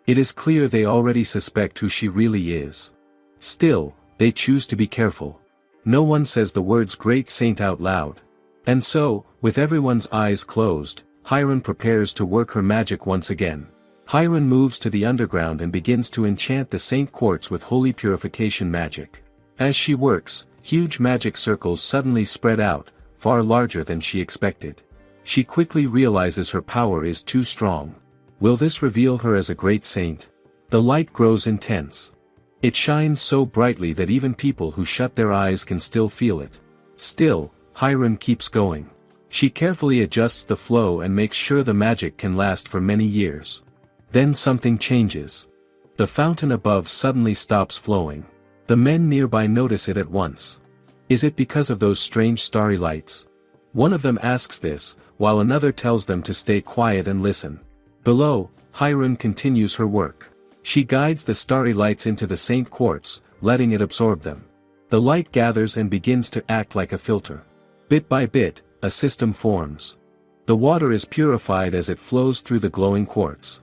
It is clear they already suspect who she really is. Still, they choose to be careful. No one says the words great saint out loud. And so, with everyone's eyes closed, Hiron prepares to work her magic once again. Hiron moves to the underground and begins to enchant the Saint quartz with holy purification magic. As she works, huge magic circles suddenly spread out, far larger than she expected. She quickly realizes her power is too strong. Will this reveal her as a great saint? The light grows intense. It shines so brightly that even people who shut their eyes can still feel it. Still, Hiron keeps going. She carefully adjusts the flow and makes sure the magic can last for many years. Then something changes. The fountain above suddenly stops flowing. The men nearby notice it at once. Is it because of those strange starry lights? One of them asks this, while another tells them to stay quiet and listen. Below, Hiron continues her work. She guides the starry lights into the Saint quartz, letting it absorb them. The light gathers and begins to act like a filter. Bit by bit, a system forms. The water is purified as it flows through the glowing quartz.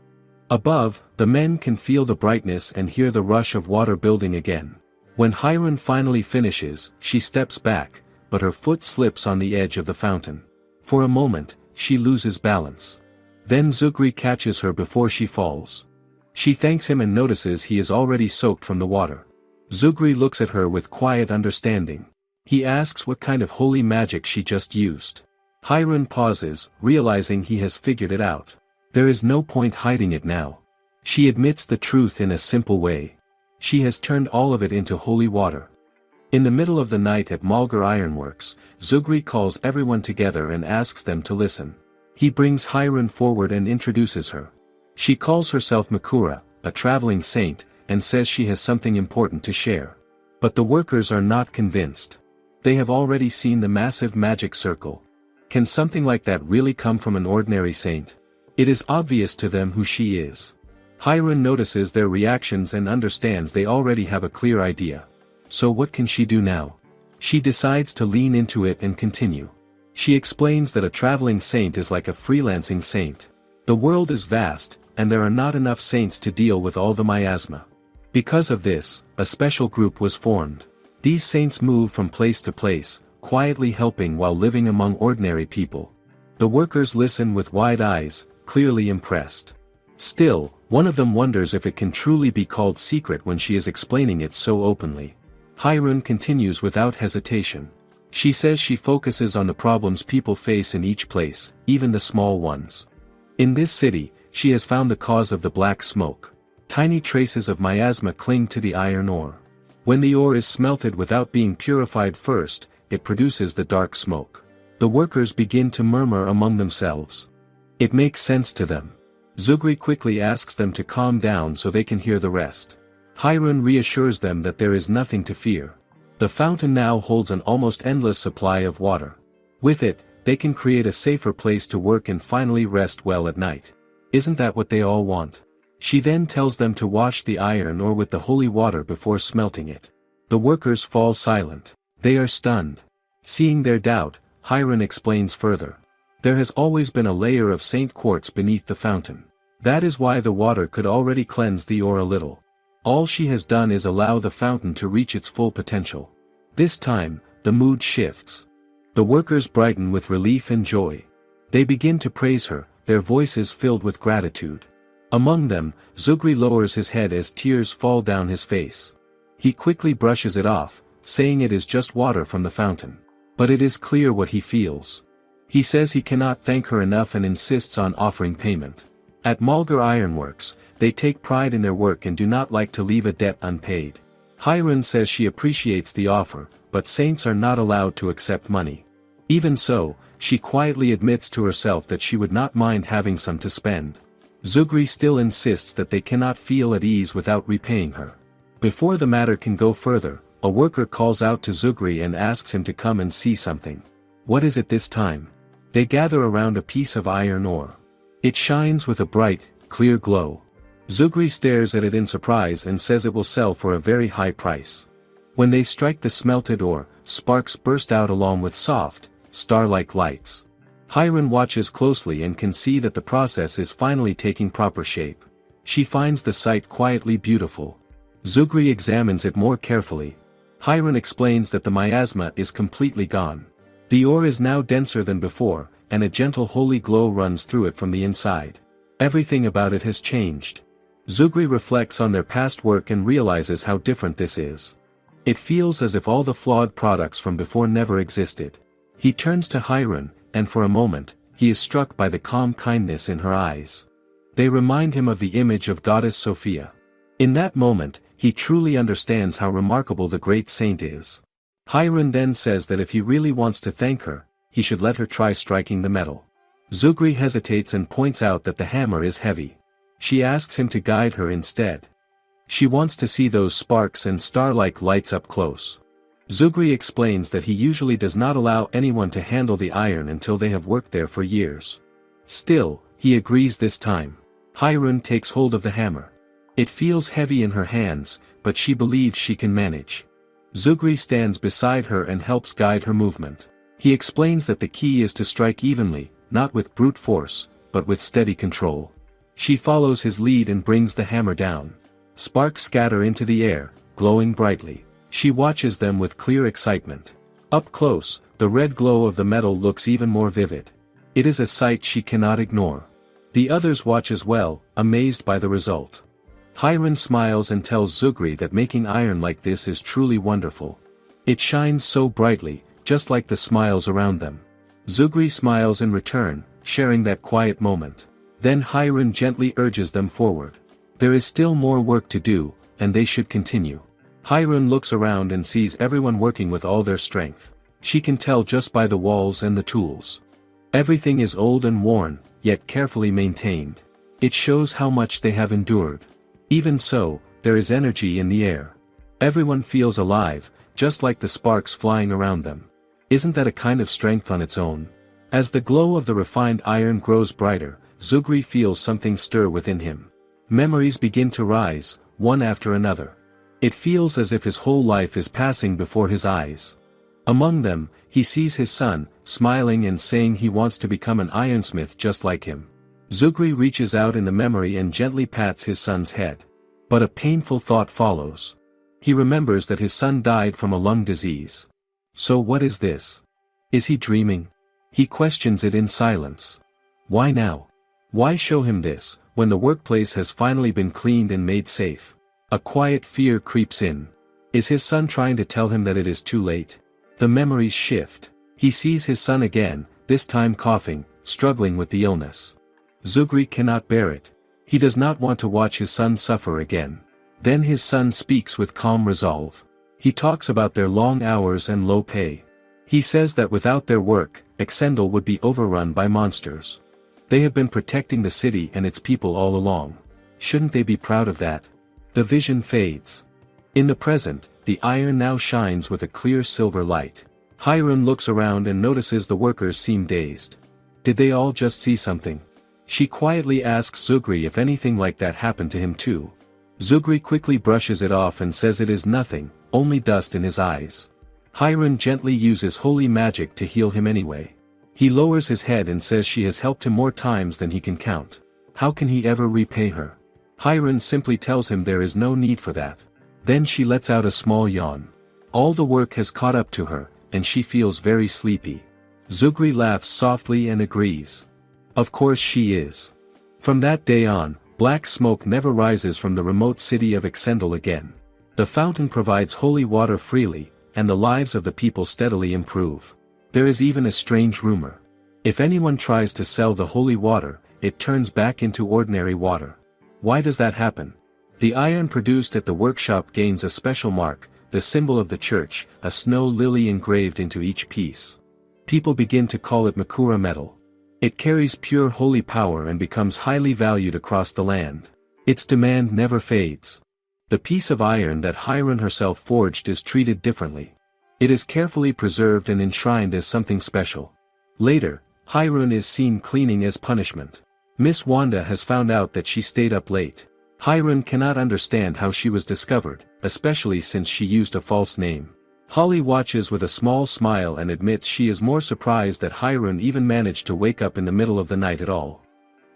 Above, the men can feel the brightness and hear the rush of water building again. When Hiron finally finishes, she steps back, but her foot slips on the edge of the fountain. For a moment, she loses balance. Then Zugri catches her before she falls. She thanks him and notices he is already soaked from the water. Zugri looks at her with quiet understanding. He asks what kind of holy magic she just used. Hirun pauses, realizing he has figured it out. There is no point hiding it now. She admits the truth in a simple way. She has turned all of it into holy water. In the middle of the night at Malgar Ironworks, Zugri calls everyone together and asks them to listen. He brings Hirun forward and introduces her. She calls herself Makura, a traveling saint, and says she has something important to share. But the workers are not convinced. They have already seen the massive magic circle. Can something like that really come from an ordinary saint? It is obvious to them who she is. Hirun notices their reactions and understands they already have a clear idea. So what can she do now? She decides to lean into it and continue. She explains that a traveling saint is like a freelancing saint. The world is vast, and there are not enough saints to deal with all the miasma. Because of this, a special group was formed. These saints move from place to place, quietly helping while living among ordinary people. The workers listen with wide eyes, clearly impressed. Still, one of them wonders if it can truly be called secret when she is explaining it so openly. Hirun continues without hesitation. She says she focuses on the problems people face in each place, even the small ones. In this city, she has found the cause of the black smoke. Tiny traces of miasma cling to the iron ore. When the ore is smelted without being purified first, it produces the dark smoke. The workers begin to murmur among themselves. It makes sense to them. Zugri quickly asks them to calm down so they can hear the rest. Hirun reassures them that there is nothing to fear. The fountain now holds an almost endless supply of water. With it, they can create a safer place to work and finally rest well at night. Isn't that what they all want? She then tells them to wash the iron ore with the holy water before smelting it. The workers fall silent. They are stunned. Seeing their doubt, Hirun explains further. There has always been a layer of saint quartz beneath the fountain. That is why the water could already cleanse the ore a little. All she has done is allow the fountain to reach its full potential. This time, the mood shifts. The workers brighten with relief and joy. They begin to praise her, their voices filled with gratitude. Among them, Zugri lowers his head as tears fall down his face. He quickly brushes it off, saying it is just water from the fountain. But it is clear what he feels. He says he cannot thank her enough and insists on offering payment. At Malgar Ironworks, they take pride in their work and do not like to leave a debt unpaid. Hirun says she appreciates the offer, but saints are not allowed to accept money. Even so, she quietly admits to herself that she would not mind having some to spend. Zugri still insists that they cannot feel at ease without repaying her. Before the matter can go further, a worker calls out to Zugri and asks him to come and see something. What is it this time? They gather around a piece of iron ore. It shines with a bright, clear glow. Zugri stares at it in surprise and says it will sell for a very high price. When they strike the smelted ore, sparks burst out along with soft, star-like lights. Hirun watches closely and can see that the process is finally taking proper shape. She finds the sight quietly beautiful. Zugri examines it more carefully. Hirun explains that the miasma is completely gone. The ore is now denser than before, and a gentle holy glow runs through it from the inside. Everything about it has changed. Zugri reflects on their past work and realizes how different this is. It feels as if all the flawed products from before never existed. He turns to Hirun, and for a moment, he is struck by the calm kindness in her eyes. They remind him of the image of Goddess Sophia. In that moment, he truly understands how remarkable the great saint is. Hirun then says that if he really wants to thank her, he should let her try striking the metal. Zugri hesitates and points out that the hammer is heavy. She asks him to guide her instead. She wants to see those sparks and star-like lights up close. Zugri explains that he usually does not allow anyone to handle the iron until they have worked there for years. Still, he agrees this time. Hirun takes hold of the hammer. It feels heavy in her hands, but she believes she can manage. Zugri stands beside her and helps guide her movement. He explains that the key is to strike evenly, not with brute force, but with steady control. She follows his lead and brings the hammer down. Sparks scatter into the air, glowing brightly. She watches them with clear excitement. Up close, the red glow of the metal looks even more vivid. It is a sight she cannot ignore. The others watch as well, amazed by the result. Hiron smiles and tells Zugri that making iron like this is truly wonderful. It shines so brightly, just like the smiles around them. Zugri smiles in return, sharing that quiet moment. Then Hiron gently urges them forward. There is still more work to do, and they should continue. Hiron looks around and sees everyone working with all their strength. She can tell just by the walls and the tools. Everything is old and worn, yet carefully maintained. It shows how much they have endured. Even so, there is energy in the air. Everyone feels alive, just like the sparks flying around them. Isn't that a kind of strength on its own? As the glow of the refined iron grows brighter, Zugri feels something stir within him. Memories begin to rise, one after another. It feels as if his whole life is passing before his eyes. Among them, he sees his son, smiling and saying he wants to become an ironsmith just like him. Zugri reaches out in the memory and gently pats his son's head. But a painful thought follows. He remembers that his son died from a lung disease. So what is this? Is he dreaming? He questions it in silence. Why now? Why show him this, when the workplace has finally been cleaned and made safe? A quiet fear creeps in. Is his son trying to tell him that it is too late? The memories shift. He sees his son again, this time coughing, struggling with the illness. Zugri cannot bear it. He does not want to watch his son suffer again. Then his son speaks with calm resolve. He talks about their long hours and low pay. He says that without their work, Exendel would be overrun by monsters. They have been protecting the city and its people all along. Shouldn't they be proud of that? The vision fades. In the present, the iron now shines with a clear silver light. Hiron looks around and notices the workers seem dazed. Did they all just see something? She quietly asks Zugri if anything like that happened to him too. Zugri quickly brushes it off and says it is nothing, only dust in his eyes. Hiron gently uses holy magic to heal him anyway. He lowers his head and says she has helped him more times than he can count. How can he ever repay her? Hiron simply tells him there is no need for that. Then she lets out a small yawn. All the work has caught up to her, and she feels very sleepy. Zugri laughs softly and agrees. Of course she is. From that day on, black smoke never rises from the remote city of Exendel again. The fountain provides holy water freely, and the lives of the people steadily improve. There is even a strange rumor. If anyone tries to sell the holy water, it turns back into ordinary water. Why does that happen? The iron produced at the workshop gains a special mark, the symbol of the church, a snow lily engraved into each piece. People begin to call it Makura metal. It carries pure holy power and becomes highly valued across the land. Its demand never fades. The piece of iron that Hiron herself forged is treated differently. It is carefully preserved and enshrined as something special. Later, Hiron is seen cleaning as punishment. Miss Wanda has found out that she stayed up late. Hiron cannot understand how she was discovered, especially since she used a false name. Holly watches with a small smile and admits she is more surprised that Hiron even managed to wake up in the middle of the night at all.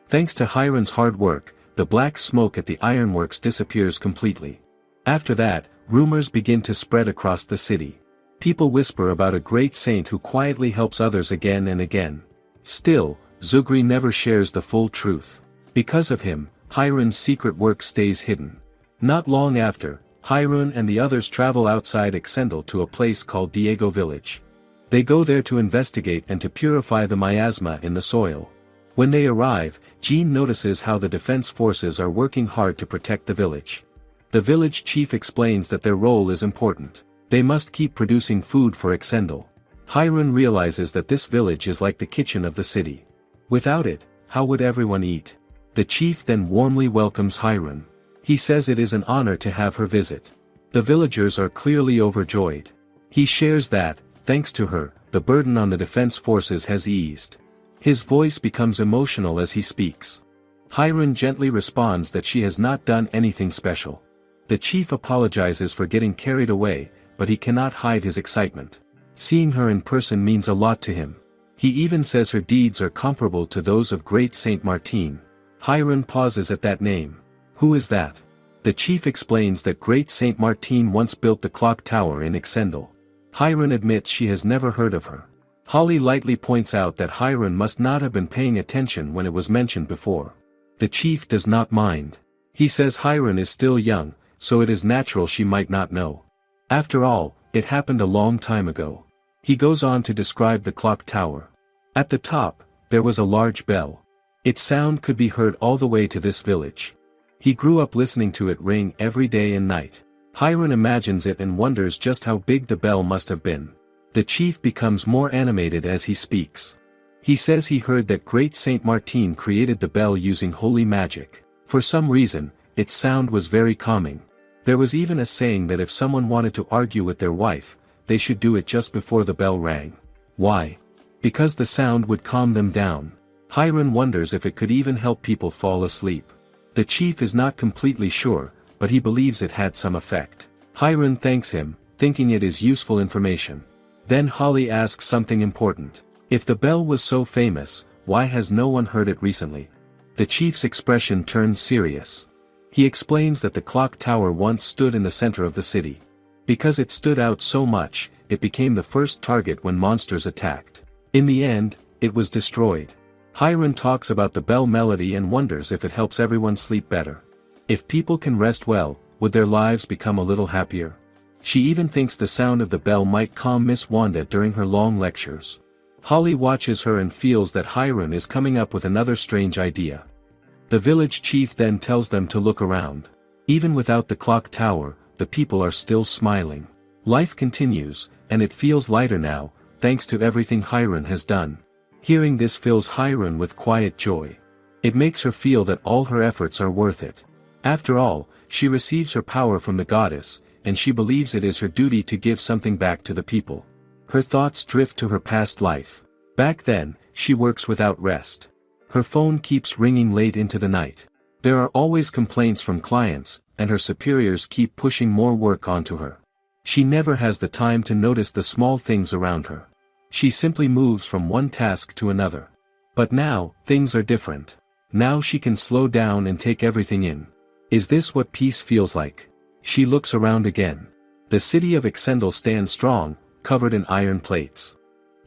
Thanks to Hiron's hard work, the black smoke at the ironworks disappears completely. After that, rumors begin to spread across the city. People whisper about a great saint who quietly helps others again and again. Still, Zugri never shares the full truth. Because of him, Hiron's secret work stays hidden. Not long after, Hiron and the others travel outside Exendel to a place called Diego Village. They go there to investigate and to purify the miasma in the soil. When they arrive, Jean notices how the defense forces are working hard to protect the village. The village chief explains that their role is important. They must keep producing food for Exendel. Hiron realizes that this village is like the kitchen of the city. Without it, how would everyone eat? The chief then warmly welcomes Hiron. He says it is an honor to have her visit. The villagers are clearly overjoyed. He shares that, thanks to her, the burden on the defense forces has eased. His voice becomes emotional as he speaks. Hiron gently responds that she has not done anything special. The chief apologizes for getting carried away, but he cannot hide his excitement. Seeing her in person means a lot to him. He even says her deeds are comparable to those of great Saint Martin. Hiron pauses at that name. Who is that? The chief explains that great Saint Martin once built the clock tower in Exendel. Hiron admits she has never heard of her. Holly lightly points out that Hiram must not have been paying attention when it was mentioned before. The chief does not mind. He says Hiram is still young, so it is natural she might not know. After all, it happened a long time ago. He goes on to describe the clock tower. At the top, there was a large bell. Its sound could be heard all the way to this village. He grew up listening to it ring every day and night. Hiram imagines it and wonders just how big the bell must have been. The chief becomes more animated as he speaks. He says he heard that great Saint Martin created the bell using holy magic. For some reason, its sound was very calming. There was even a saying that if someone wanted to argue with their wife, they should do it just before the bell rang. Why? Because the sound would calm them down. Hiram wonders if it could even help people fall asleep. The chief is not completely sure, but he believes it had some effect. Hiram thanks him, thinking it is useful information. Then Holly asks something important. If the bell was so famous, why has no one heard it recently? The chief's expression turns serious. He explains that the clock tower once stood in the center of the city. Because it stood out so much, it became the first target when monsters attacked. In the end, it was destroyed. Hiram talks about the bell melody and wonders if it helps everyone sleep better. If people can rest well, would their lives become a little happier? She even thinks the sound of the bell might calm Miss Wanda during her long lectures. Holly watches her and feels that Hiram is coming up with another strange idea. The village chief then tells them to look around. Even without the clock tower, the people are still smiling. Life continues, and it feels lighter now, thanks to everything Hiram has done. Hearing this fills Hiram with quiet joy. It makes her feel that all her efforts are worth it. After all, she receives her power from the goddess, and she believes it is her duty to give something back to the people. Her thoughts drift to her past life. Back then, she works without rest. Her phone keeps ringing late into the night. There are always complaints from clients, and her superiors keep pushing more work onto her. She never has the time to notice the small things around her. She simply moves from one task to another. But now, things are different. Now she can slow down and take everything in. Is this what peace feels like? She looks around again. The city of Exendel stands strong, covered in iron plates.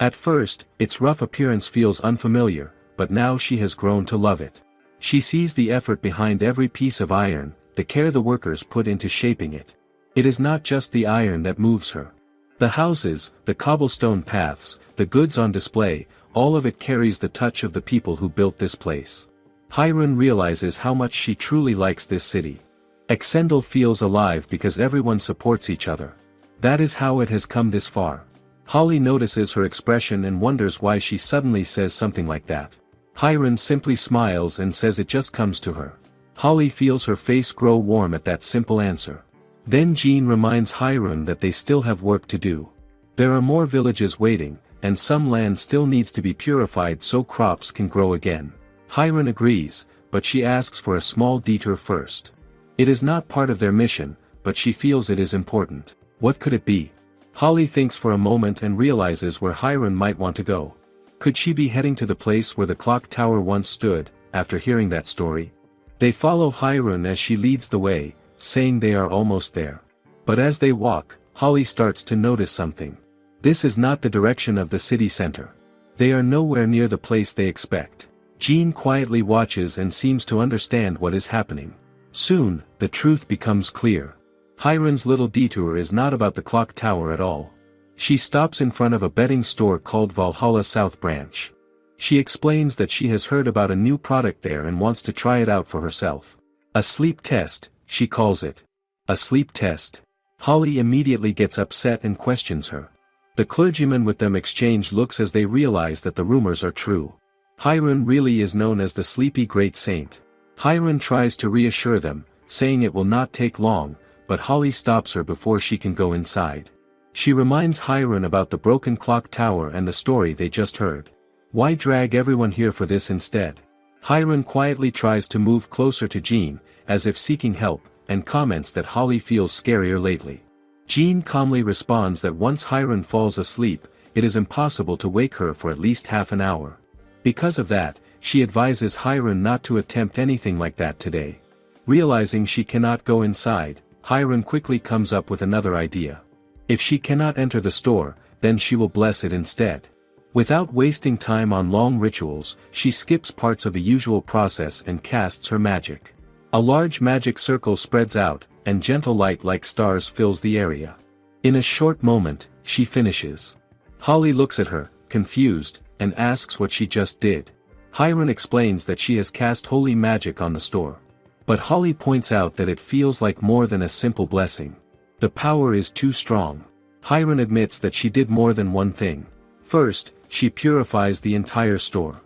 At first, its rough appearance feels unfamiliar, but now she has grown to love it. She sees the effort behind every piece of iron, the care the workers put into shaping it. It is not just the iron that moves her. The houses, the cobblestone paths, the goods on display, all of it carries the touch of the people who built this place. Hiram realizes how much she truly likes this city. Exendel feels alive because everyone supports each other. That is how it has come this far. Holly notices her expression and wonders why she suddenly says something like that. Hiram simply smiles and says it just comes to her. Holly feels her face grow warm at that simple answer. Then Jean reminds Hiram that they still have work to do. There are more villages waiting, and some land still needs to be purified so crops can grow again. Hiram agrees, but she asks for a small detour first. It is not part of their mission, but she feels it is important. What could it be? Holly thinks for a moment and realizes where Hiram might want to go. Could she be heading to the place where the clock tower once stood, after hearing that story? They follow Hiram as she leads the way, saying they are almost there. But as they walk, Holly starts to notice something. This is not the direction of the city center. They are nowhere near the place they expect. Jean quietly watches and seems to understand what is happening. Soon, the truth becomes clear. Hiram's little detour is not about the clock tower at all. She stops in front of a bedding store called Valhalla South Branch. She explains that she has heard about a new product there and wants to try it out for herself. A sleep test, she calls it. A sleep test. Holly immediately gets upset and questions her. The clergyman with them exchange looks as they realize that the rumors are true. Hiram really is known as the sleepy great saint. Hiram tries to reassure them, saying it will not take long, but Holly stops her before she can go inside. She reminds Hiram about the broken clock tower and the story they just heard. Why drag everyone here for this instead? Hiram quietly tries to move closer to Jean, as if seeking help, and comments that Holly feels scarier lately. Jean calmly responds that once Hiram falls asleep, it is impossible to wake her for at least half an hour. Because of that, she advises Hiram not to attempt anything like that today. Realizing she cannot go inside, Hiram quickly comes up with another idea. If she cannot enter the store, then she will bless it instead. Without wasting time on long rituals, she skips parts of the usual process and casts her magic. A large magic circle spreads out, and gentle light like stars fills the area. In a short moment, she finishes. Holly looks at her, confused, and asks what she just did. Hiron explains that she has cast holy magic on the store. But Holly points out that it feels like more than a simple blessing. The power is too strong. Hiron admits that she did more than one thing. First, she purifies the entire store.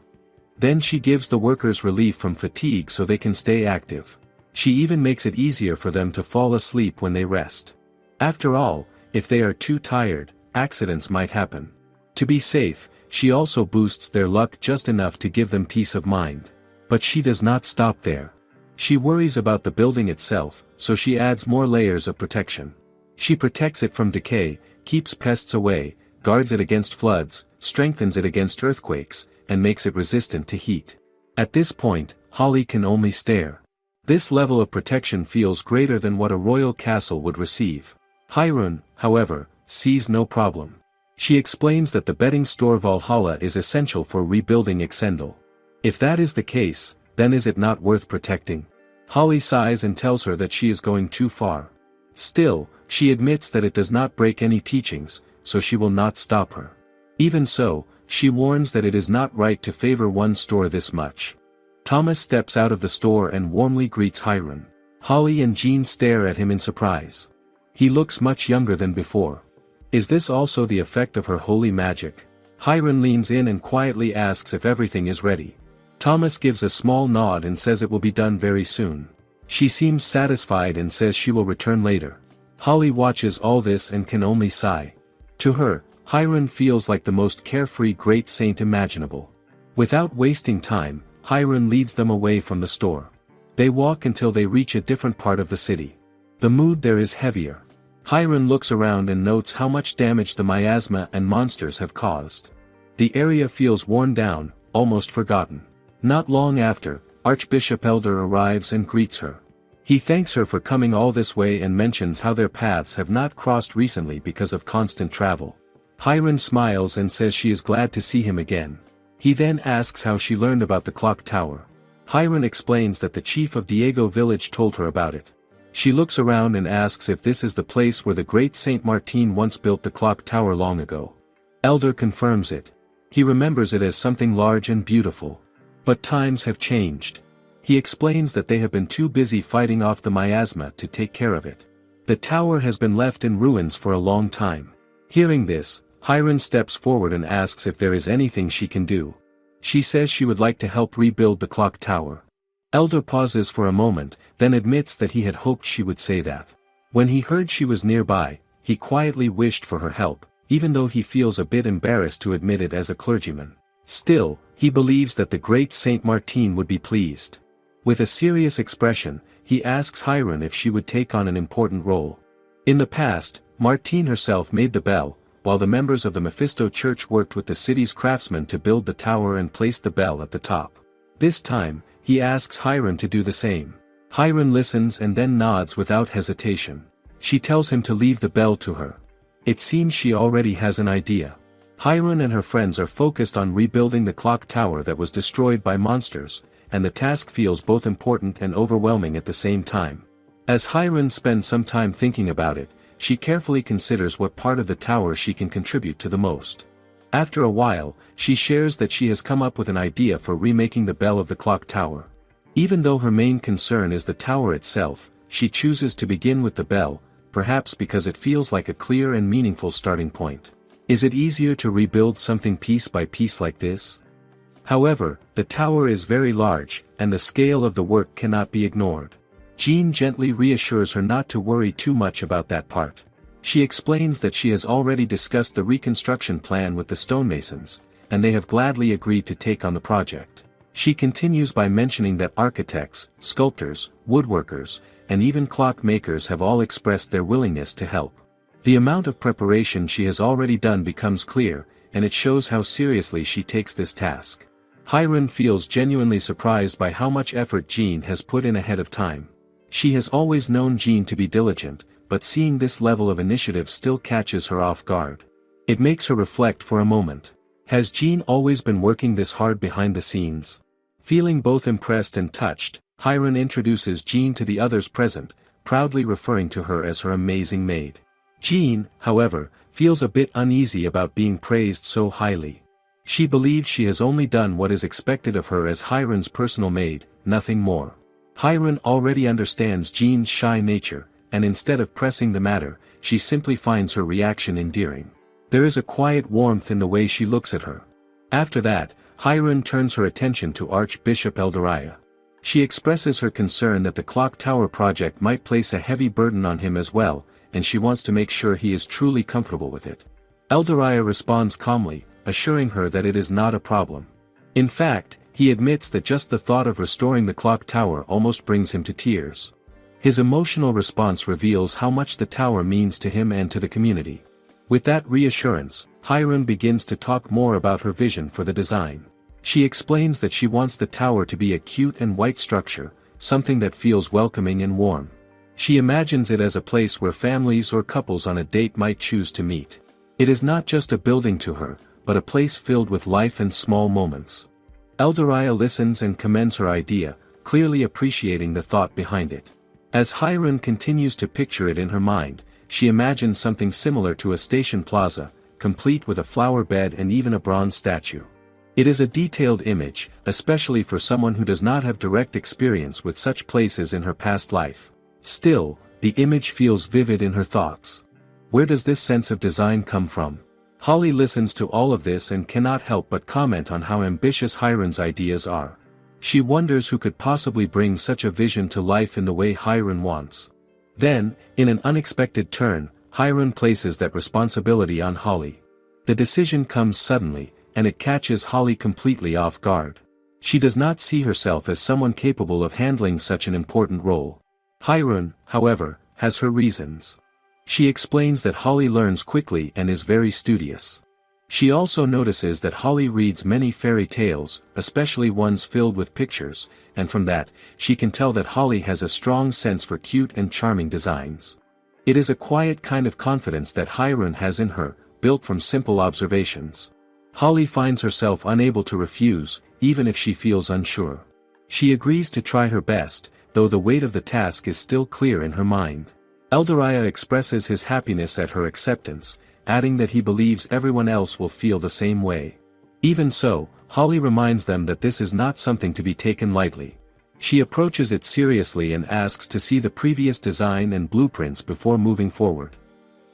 Then she gives the workers relief from fatigue so they can stay active. She even makes it easier for them to fall asleep when they rest. After all, if they are too tired, accidents might happen. To be safe, she also boosts their luck just enough to give them peace of mind. But she does not stop there. She worries about the building itself, so she adds more layers of protection. She protects it from decay, keeps pests away, guards it against floods, strengthens it against earthquakes, and makes it resistant to heat. At this point, Holly can only stare. This level of protection feels greater than what a royal castle would receive. Hiron, however, sees no problem. She explains that the bedding store Valhalla is essential for rebuilding Exendel. If that is the case, then is it not worth protecting? Holly sighs and tells her that she is going too far. Still, she admits that it does not break any teachings, so she will not stop her. Even so, she warns that it is not right to favor one store this much. Thomas steps out of the store and warmly greets Hiron. Holly and Jean stare at him in surprise. He looks much younger than before. Is this also the effect of her holy magic? Hiron leans in and quietly asks if everything is ready. Thomas gives a small nod and says it will be done very soon. She seems satisfied and says she will return later. Holly watches all this and can only sigh. To her, Hiron feels like the most carefree great saint imaginable. Without wasting time, Hiron leads them away from the store. They walk until they reach a different part of the city. The mood there is heavier. Hiron looks around and notes how much damage the miasma and monsters have caused. The area feels worn down, almost forgotten. Not long after, Archbishop Elder arrives and greets her. He thanks her for coming all this way and mentions how their paths have not crossed recently because of constant travel. Hiron smiles and says she is glad to see him again. He then asks how she learned about the clock tower. Hiron explains that the chief of Diego village told her about it. She looks around and asks if this is the place where the great Saint Martin once built the clock tower long ago. Elder confirms it. He remembers it as something large and beautiful. But times have changed. He explains that they have been too busy fighting off the miasma to take care of it. The tower has been left in ruins for a long time. Hearing this, Hiron steps forward and asks if there is anything she can do. She says she would like to help rebuild the clock tower. Elder pauses for a moment, then admits that he had hoped she would say that. When he heard she was nearby, he quietly wished for her help, even though he feels a bit embarrassed to admit it as a clergyman. Still, he believes that the great Saint Martin would be pleased. With a serious expression, he asks Hiron if she would take on an important role. In the past, Martine herself made the bell, while the members of the Mephisto Church worked with the city's craftsmen to build the tower and place the bell at the top. This time, he asks Hiron to do the same. Hiron listens and then nods without hesitation. She tells him to leave the bell to her. It seems she already has an idea. Hiron and her friends are focused on rebuilding the clock tower that was destroyed by monsters, and the task feels both important and overwhelming at the same time. As Hiron spends some time thinking about it, she carefully considers what part of the tower she can contribute to the most. After a while, she shares that she has come up with an idea for remaking the bell of the clock tower. Even though her main concern is the tower itself, she chooses to begin with the bell, perhaps because it feels like a clear and meaningful starting point. Is it easier to rebuild something piece by piece like this? However, the tower is very large, and the scale of the work cannot be ignored. Jean gently reassures her not to worry too much about that part. She explains that she has already discussed the reconstruction plan with the stonemasons, and they have gladly agreed to take on the project. She continues by mentioning that architects, sculptors, woodworkers, and even clock makers have all expressed their willingness to help. The amount of preparation she has already done becomes clear, and it shows how seriously she takes this task. Hiron feels genuinely surprised by how much effort Jean has put in ahead of time. She has always known Jean to be diligent, but seeing this level of initiative still catches her off guard. It makes her reflect for a moment. Has Jean always been working this hard behind the scenes? Feeling both impressed and touched, Hiron introduces Jean to the others present, proudly referring to her as her amazing maid. Jean, however, feels a bit uneasy about being praised so highly. She believes she has only done what is expected of her as Hiron's personal maid, nothing more. Hiron already understands Jean's shy nature, and instead of pressing the matter, she simply finds her reaction endearing. There is a quiet warmth in the way she looks at her. After that, Hiron turns her attention to Archbishop Eldariah. She expresses her concern that the clock tower project might place a heavy burden on him as well, and she wants to make sure he is truly comfortable with it. Eldariah responds calmly, assuring her that it is not a problem. In fact, he admits that just the thought of restoring the clock tower almost brings him to tears. His emotional response reveals how much the tower means to him and to the community. With that reassurance, Hiron begins to talk more about her vision for the design. She explains that she wants the tower to be a cute and white structure, something that feels welcoming and warm. She imagines it as a place where families or couples on a date might choose to meet. It is not just a building to her, but a place filled with life and small moments. Eldariah listens and commends her idea, clearly appreciating the thought behind it. As Hiron continues to picture it in her mind, she imagines something similar to a station plaza, complete with a flower bed and even a bronze statue. It is a detailed image, especially for someone who does not have direct experience with such places in her past life. Still, the image feels vivid in her thoughts. Where does this sense of design come from? Holly listens to all of this and cannot help but comment on how ambitious Hiron's ideas are. She wonders who could possibly bring such a vision to life in the way Hiron wants. Then, in an unexpected turn, Hiron places that responsibility on Holly. The decision comes suddenly, and it catches Holly completely off guard. She does not see herself as someone capable of handling such an important role. Hiron, however, has her reasons. She explains that Holly learns quickly and is very studious. She also notices that Holly reads many fairy tales, especially ones filled with pictures, and from that, she can tell that Holly has a strong sense for cute and charming designs. It is a quiet kind of confidence that Hiron has in her, built from simple observations. Holly finds herself unable to refuse, even if she feels unsure. She agrees to try her best, though the weight of the task is still clear in her mind. Eldariah expresses his happiness at her acceptance, adding that he believes everyone else will feel the same way. Even so, Holly reminds them that this is not something to be taken lightly. She approaches it seriously and asks to see the previous design and blueprints before moving forward.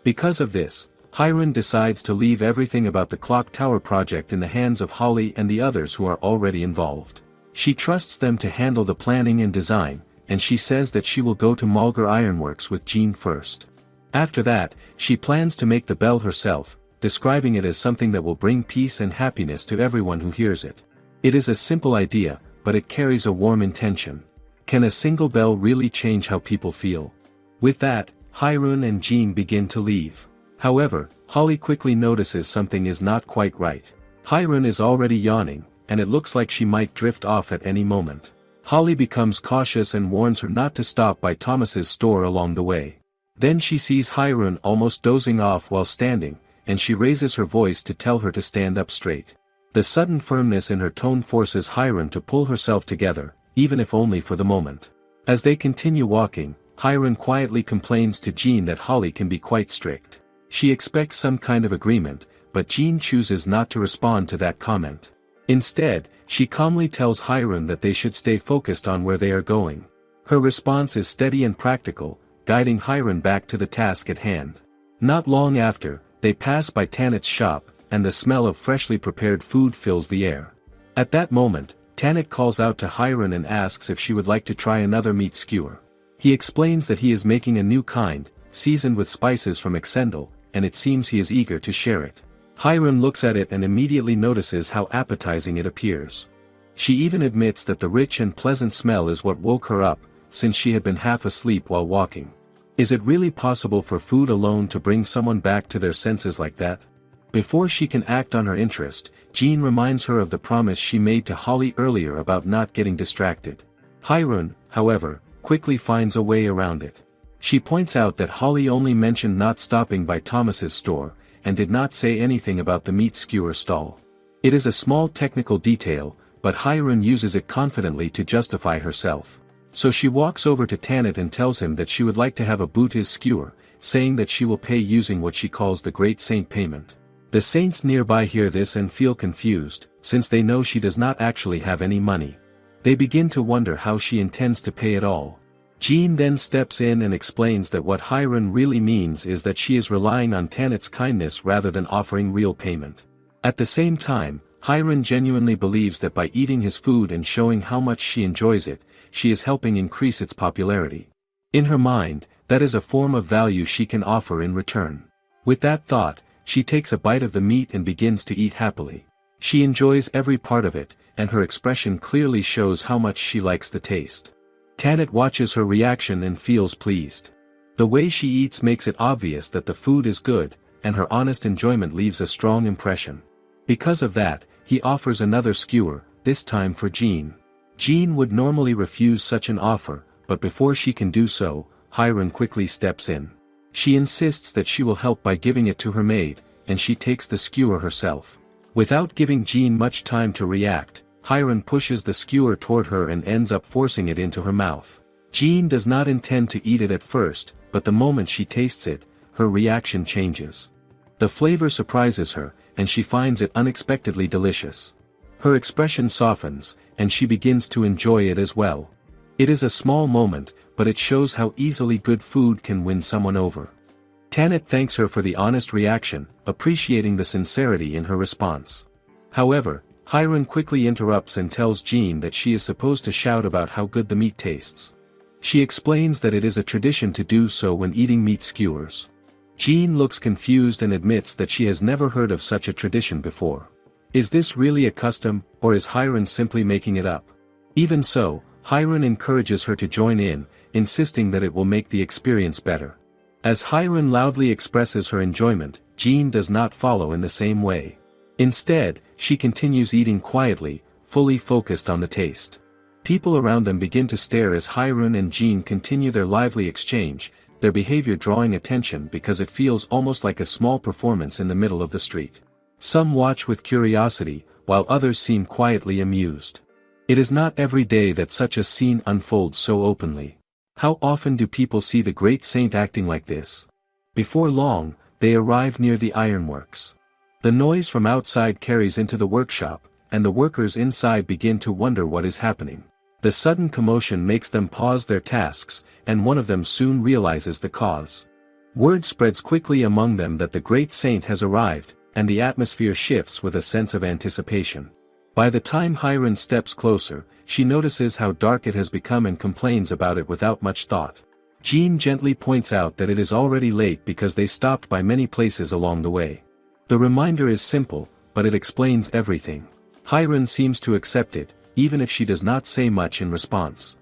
Because of this, Hiron decides to leave everything about the clock tower project in the hands of Holly and the others who are already involved. She trusts them to handle the planning and design, and she says that she will go to Malgar Ironworks with Jean first. After that, she plans to make the bell herself, describing it as something that will bring peace and happiness to everyone who hears it. It is a simple idea, but it carries a warm intention. Can a single bell really change how people feel? With that, Hiron and Jean begin to leave. However, Holly quickly notices something is not quite right. Hiron is already yawning, and it looks like she might drift off at any moment. Holly becomes cautious and warns her not to stop by Thomas's store along the way. Then she sees Hiron almost dozing off while standing, and she raises her voice to tell her to stand up straight. The sudden firmness in her tone forces Hiron to pull herself together, even if only for the moment. As they continue walking, Hiron quietly complains to Jean that Holly can be quite strict. She expects some kind of agreement, but Jean chooses not to respond to that comment. Instead, she calmly tells Hiron that they should stay focused on where they are going. Her response is steady and practical, guiding Hiron back to the task at hand. Not long after, they pass by Tanit's shop, and the smell of freshly prepared food fills the air. At that moment, Tanit calls out to Hiron and asks if she would like to try another meat skewer. He explains that he is making a new kind, seasoned with spices from Exendel, and it seems he is eager to share it. Hiron looks at it and immediately notices how appetizing it appears. She even admits that the rich and pleasant smell is what woke her up, since she had been half asleep while walking. Is it really possible for food alone to bring someone back to their senses like that? Before she can act on her interest, Jean reminds her of the promise she made to Holly earlier about not getting distracted. Hiron, however, quickly finds a way around it. She points out that Holly only mentioned not stopping by Thomas's store, and did not say anything about the meat skewer stall. It is a small technical detail, but Hyron uses it confidently to justify herself. So she walks over to Tanit and tells him that she would like to have a Buddhist skewer, saying that she will pay using what she calls the Great Saint payment. The saints nearby hear this and feel confused, since they know she does not actually have any money. They begin to wonder how she intends to pay it all. Jean then steps in and explains that what Hyron really means is that she is relying on Tanit's kindness rather than offering real payment. At the same time, Hyron genuinely believes that by eating his food and showing how much she enjoys it, she is helping increase its popularity. In her mind, that is a form of value she can offer in return. With that thought, she takes a bite of the meat and begins to eat happily. She enjoys every part of it, and her expression clearly shows how much she likes the taste. Tanit watches her reaction and feels pleased. The way she eats makes it obvious that the food is good, and her honest enjoyment leaves a strong impression. Because of that, he offers another skewer, this time for Jean. Jean would normally refuse such an offer, but before she can do so, Hyron quickly steps in. She insists that she will help by giving it to her maid, and she takes the skewer herself. Without giving Jean much time to react, Hyron pushes the skewer toward her and ends up forcing it into her mouth. Jean does not intend to eat it at first, but the moment she tastes it, her reaction changes. The flavor surprises her, and she finds it unexpectedly delicious. Her expression softens, and she begins to enjoy it as well. It is a small moment, but it shows how easily good food can win someone over. Tanit thanks her for the honest reaction, appreciating the sincerity in her response. However, Hyron quickly interrupts and tells Jean that she is supposed to shout about how good the meat tastes. She explains that it is a tradition to do so when eating meat skewers. Jean looks confused and admits that she has never heard of such a tradition before. Is this really a custom, or is Hyron simply making it up? Even so, Hyron encourages her to join in, insisting that it will make the experience better. As Hyron loudly expresses her enjoyment, Jean does not follow in the same way. Instead, she continues eating quietly, fully focused on the taste. People around them begin to stare as Hyron and Jean continue their lively exchange, their behavior drawing attention because it feels almost like a small performance in the middle of the street. Some watch with curiosity, while others seem quietly amused. It is not every day that such a scene unfolds so openly. How often do people see the great saint acting like this? Before long, they arrive near the ironworks. The noise from outside carries into the workshop, and the workers inside begin to wonder what is happening. The sudden commotion makes them pause their tasks, and one of them soon realizes the cause. Word spreads quickly among them that the great saint has arrived, and the atmosphere shifts with a sense of anticipation. By the time Hyron steps closer, she notices how dark it has become and complains about it without much thought. Jean gently points out that it is already late because they stopped by many places along the way. The reminder is simple, but it explains everything. Hyron seems to accept it, even if she does not say much in response.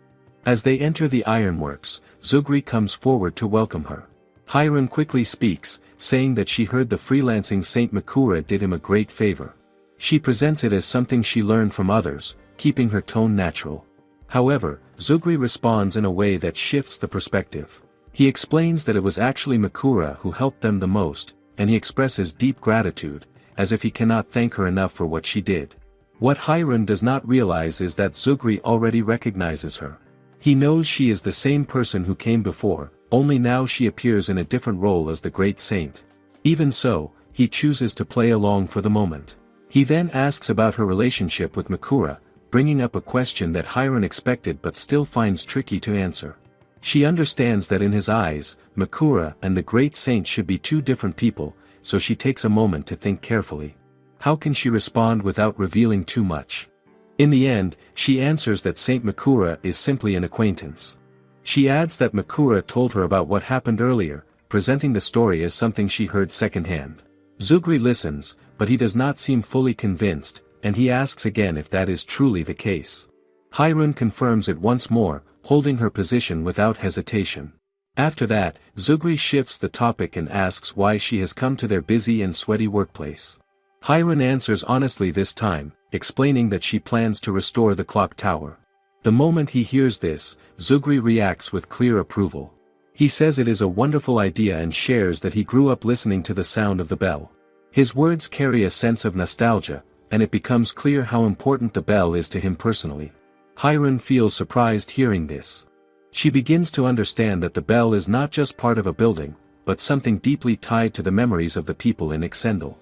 As they enter the ironworks, Zugri comes forward to welcome her. Hyron quickly speaks, saying that she heard the freelancing Saint Makura did him a great favor. She presents it as something she learned from others, keeping her tone natural. However, Zugri responds in a way that shifts the perspective. He explains that it was actually Makura who helped them the most, and he expresses deep gratitude, as if he cannot thank her enough for what she did. What Hyron does not realize is that Zugri already recognizes her. He knows she is the same person who came before, only now she appears in a different role as the great saint. Even so, he chooses to play along for the moment. He then asks about her relationship with Makura, bringing up a question that Hyron expected but still finds tricky to answer. She understands that in his eyes, Makura and the great saint should be two different people, so she takes a moment to think carefully. How can she respond without revealing too much? In the end, she answers that Saint Makura is simply an acquaintance. She adds that Makura told her about what happened earlier, presenting the story as something she heard secondhand. Zugri listens, but he does not seem fully convinced, and he asks again if that is truly the case. Hyron confirms it once more, holding her position without hesitation. After that, Zugri shifts the topic and asks why she has come to their busy and sweaty workplace. Hyron answers honestly this time, explaining that she plans to restore the clock tower. The moment he hears this, Zugri reacts with clear approval. He says it is a wonderful idea and shares that he grew up listening to the sound of the bell. His words carry a sense of nostalgia, and it becomes clear how important the bell is to him personally. Hiron feels surprised hearing this. She begins to understand that the bell is not just part of a building, but something deeply tied to the memories of the people in Ixendel.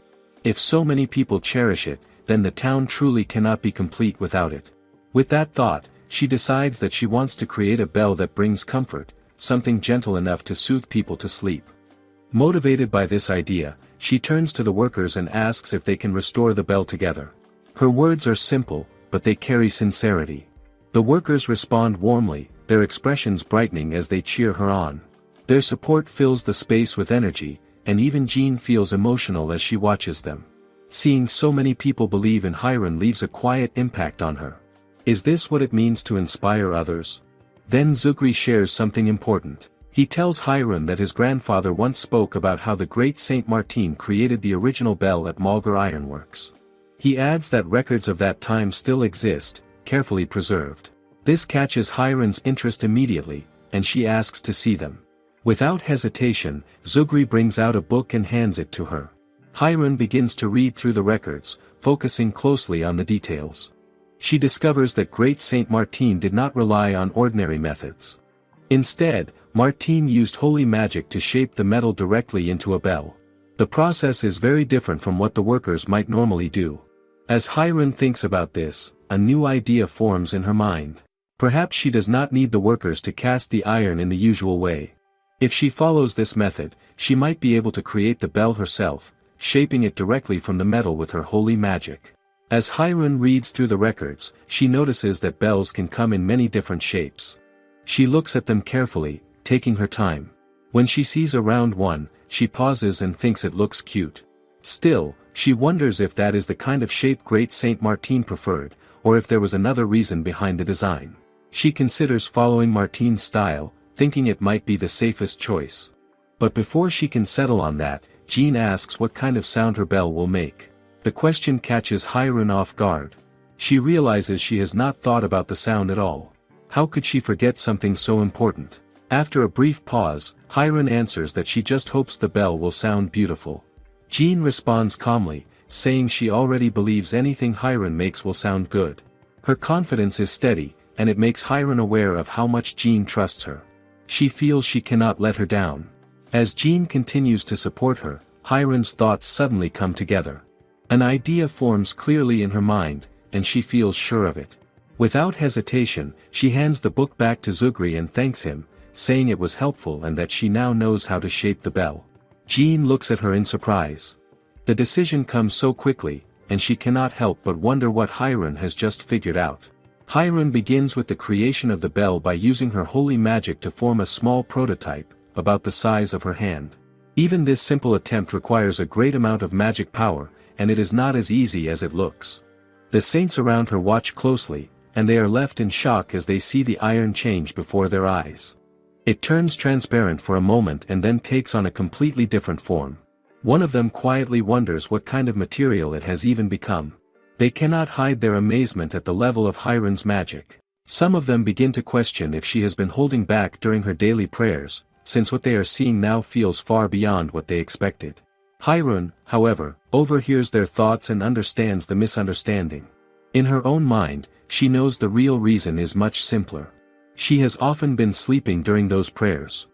If so many people cherish it, then the town truly cannot be complete without it. With that thought, she decides that she wants to create a bell that brings comfort, something gentle enough to soothe people to sleep. Motivated by this idea, she turns to the workers and asks if they can restore the bell together. Her words are simple, but they carry sincerity. The workers respond warmly, their expressions brightening as they cheer her on. Their support fills the space with energy, and even Jean feels emotional as she watches them. Seeing so many people believe in Hiron leaves a quiet impact on her. Is this what it means to inspire others? Then Zugri shares something important. He tells Hiron that his grandfather once spoke about how the great Saint Martin created the original bell at Malgar Ironworks. He adds that records of that time still exist, carefully preserved. This catches Hiron's interest immediately, and she asks to see them. Without hesitation, Zugri brings out a book and hands it to her. Hiron begins to read through the records, focusing closely on the details. She discovers that great Saint Martin did not rely on ordinary methods. Instead, Martin used holy magic to shape the metal directly into a bell. The process is very different from what the workers might normally do. As Hiron thinks about this, a new idea forms in her mind. Perhaps she does not need the workers to cast the iron in the usual way. If she follows this method, she might be able to create the bell herself, shaping it directly from the metal with her holy magic. As Hiron reads through the records, she notices that bells can come in many different shapes. She looks at them carefully, taking her time. When she sees a round one, she pauses and thinks it looks cute. Still, she wonders if that is the kind of shape great Saint Martin preferred, or if there was another reason behind the design. She considers following Martin's style, thinking it might be the safest choice. But before she can settle on that, Jean asks what kind of sound her bell will make. The question catches Hiron off guard. She realizes she has not thought about the sound at all. How could she forget something so important? After a brief pause, Hiron answers that she just hopes the bell will sound beautiful. Jean responds calmly, saying she already believes anything Hiron makes will sound good. Her confidence is steady, and it makes Hiron aware of how much Jean trusts her. She feels she cannot let her down. As Jean continues to support her, Hiron's thoughts suddenly come together. An idea forms clearly in her mind, and she feels sure of it. Without hesitation, she hands the book back to Zugri and thanks him, saying it was helpful and that she now knows how to shape the bell. Jean looks at her in surprise. The decision comes so quickly, and she cannot help but wonder what Hiron has just figured out. Hiron begins with the creation of the bell by using her holy magic to form a small prototype, about the size of her hand. Even this simple attempt requires a great amount of magic power, and it is not as easy as it looks. The saints around her watch closely, and they are left in shock as they see the iron change before their eyes. It turns transparent for a moment and then takes on a completely different form. One of them quietly wonders what kind of material it has even become. They cannot hide their amazement at the level of Hiron's magic. Some of them begin to question if she has been holding back during her daily prayers, since what they are seeing now feels far beyond what they expected. Hiron, however, overhears their thoughts and understands the misunderstanding. In her own mind, she knows the real reason is much simpler. She has often been sleeping during those prayers.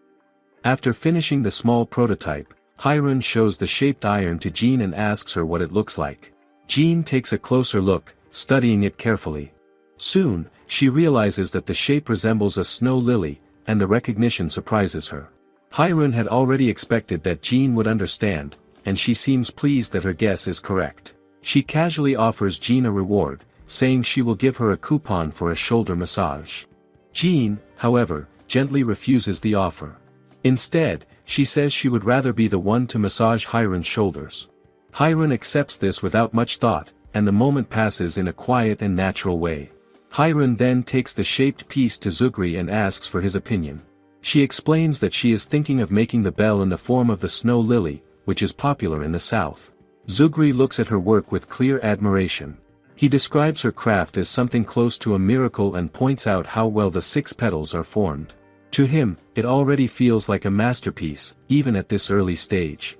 After finishing the small prototype, Hiron shows the shaped iron to Jean and asks her what it looks like. Jean takes a closer look, studying it carefully. Soon, she realizes that the shape resembles a snow lily, and the recognition surprises her. Hiron had already expected that Jean would understand, and she seems pleased that her guess is correct. She casually offers Jean a reward, saying she will give her a coupon for a shoulder massage. Jean, however, gently refuses the offer. Instead, she says she would rather be the one to massage Hiron's shoulders. Hiron accepts this without much thought, and the moment passes in a quiet and natural way. Hiron then takes the shaped piece to Zugri and asks for his opinion. She explains that she is thinking of making the bell in the form of the snow lily, which is popular in the south. Zugri looks at her work with clear admiration. He describes her craft as something close to a miracle and points out how well the 6 petals are formed. To him, it already feels like a masterpiece, even at this early stage.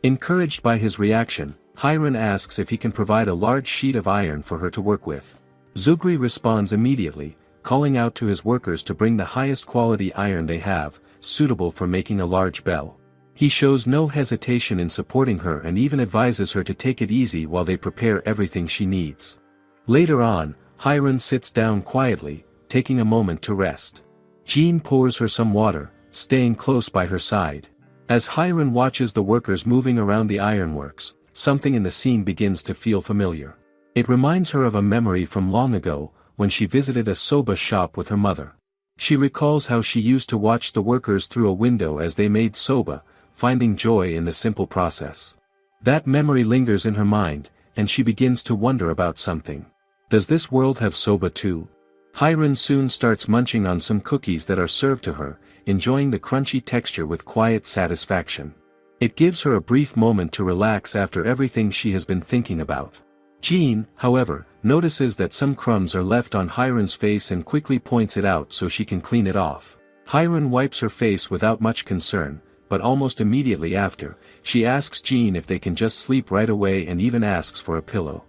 Encouraged by his reaction, Hiron asks if he can provide a large sheet of iron for her to work with. Zugri responds immediately, calling out to his workers to bring the highest quality iron they have, suitable for making a large bell. He shows no hesitation in supporting her and even advises her to take it easy while they prepare everything she needs. Later on, Hiron sits down quietly, taking a moment to rest. Jean pours her some water, staying close by her side. As Hiron watches the workers moving around the ironworks, something in the scene begins to feel familiar. It reminds her of a memory from long ago, when she visited a soba shop with her mother. She recalls how she used to watch the workers through a window as they made soba, finding joy in the simple process. That memory lingers in her mind, and she begins to wonder about something. Does this world have soba too? Hiron soon starts munching on some cookies that are served to her, enjoying the crunchy texture with quiet satisfaction. It gives her a brief moment to relax after everything she has been thinking about. Jean, however, notices that some crumbs are left on Hiron's face and quickly points it out so she can clean it off. Hiron wipes her face without much concern, but almost immediately after, she asks Jean if they can just sleep right away and even asks for a pillow.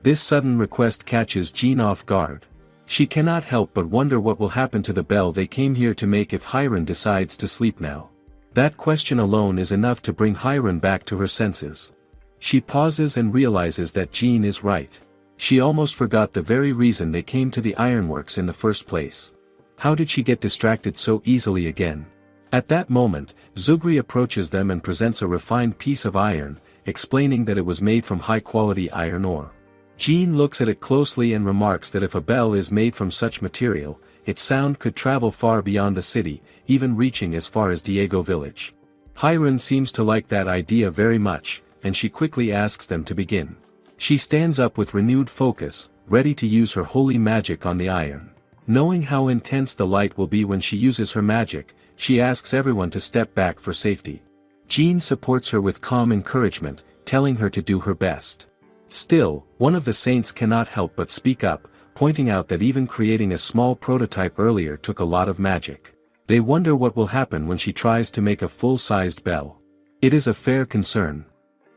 This sudden request catches Jean off guard. She cannot help but wonder what will happen to the bell they came here to make if Hiron decides to sleep now. That question alone is enough to bring Hiron back to her senses. She pauses and realizes that Jean is right. She almost forgot the very reason they came to the ironworks in the first place. How did she get distracted so easily again? At that moment, Zugri approaches them and presents a refined piece of iron, explaining that it was made from high-quality iron ore. Jean looks at it closely and remarks that if a bell is made from such material, its sound could travel far beyond the city, even reaching as far as Diego village. Hiron seems to like that idea very much, and she quickly asks them to begin. She stands up with renewed focus, ready to use her holy magic on the iron. Knowing how intense the light will be when she uses her magic, she asks everyone to step back for safety. Jean supports her with calm encouragement, telling her to do her best. Still, one of the saints cannot help but speak up, pointing out that even creating a small prototype earlier took a lot of magic. They wonder what will happen when she tries to make a full-sized bell. It is a fair concern.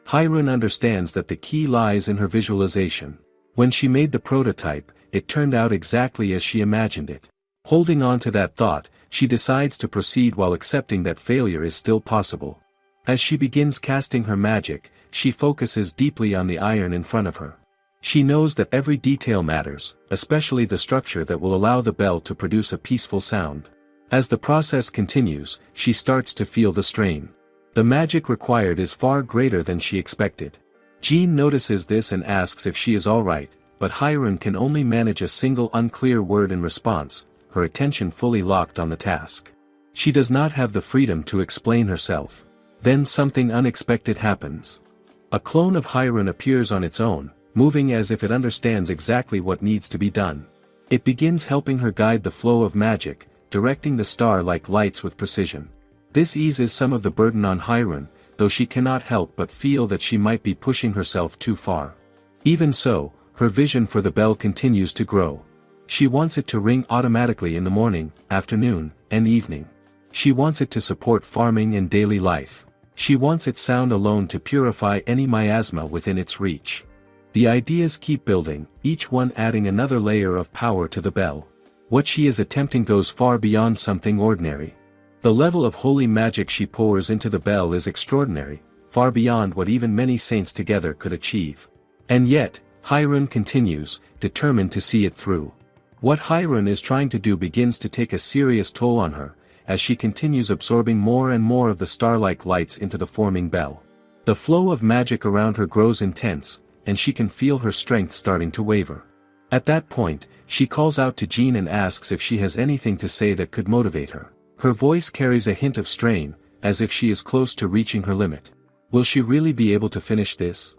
Hiron understands that the key lies in her visualization. When she made the prototype, it turned out exactly as she imagined it. Holding on to that thought, she decides to proceed while accepting that failure is still possible. As she begins casting her magic, she focuses deeply on the iron in front of her. She knows that every detail matters, especially the structure that will allow the bell to produce a peaceful sound. As the process continues, she starts to feel the strain. The magic required is far greater than she expected. Jean notices this and asks if she is alright, but Hiron can only manage a single unclear word in response, her attention fully locked on the task. She does not have the freedom to explain herself. Then something unexpected happens. A clone of Hiron appears on its own, moving as if it understands exactly what needs to be done. It begins helping her guide the flow of magic, directing the star-like lights with precision. This eases some of the burden on Hiron, though she cannot help but feel that she might be pushing herself too far. Even so, her vision for the bell continues to grow. She wants it to ring automatically in the morning, afternoon, and evening. She wants it to support farming and daily life. She wants its sound alone to purify any miasma within its reach. The ideas keep building, each one adding another layer of power to the bell. What she is attempting goes far beyond something ordinary. The level of holy magic she pours into the bell is extraordinary, far beyond what even many saints together could achieve. And yet, Hiron continues, determined to see it through. What Hiron is trying to do begins to take a serious toll on her, as she continues absorbing more and more of the star-like lights into the forming bell. The flow of magic around her grows intense, and she can feel her strength starting to waver. At that point, she calls out to Jean and asks if she has anything to say that could motivate her. Her voice carries a hint of strain, as if she is close to reaching her limit. Will she really be able to finish this?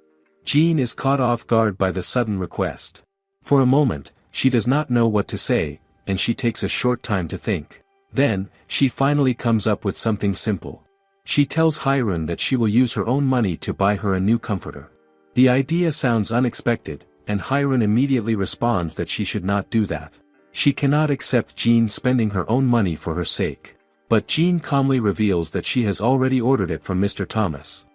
Jean is caught off guard by the sudden request. For a moment, she does not know what to say, and she takes a short time to think. Then, she finally comes up with something simple. She tells Hiron that she will use her own money to buy her a new comforter. The idea sounds unexpected, and Hiron immediately responds that she should not do that. She cannot accept Jean spending her own money for her sake. But Jean calmly reveals that she has already ordered it from Mr. Thomas.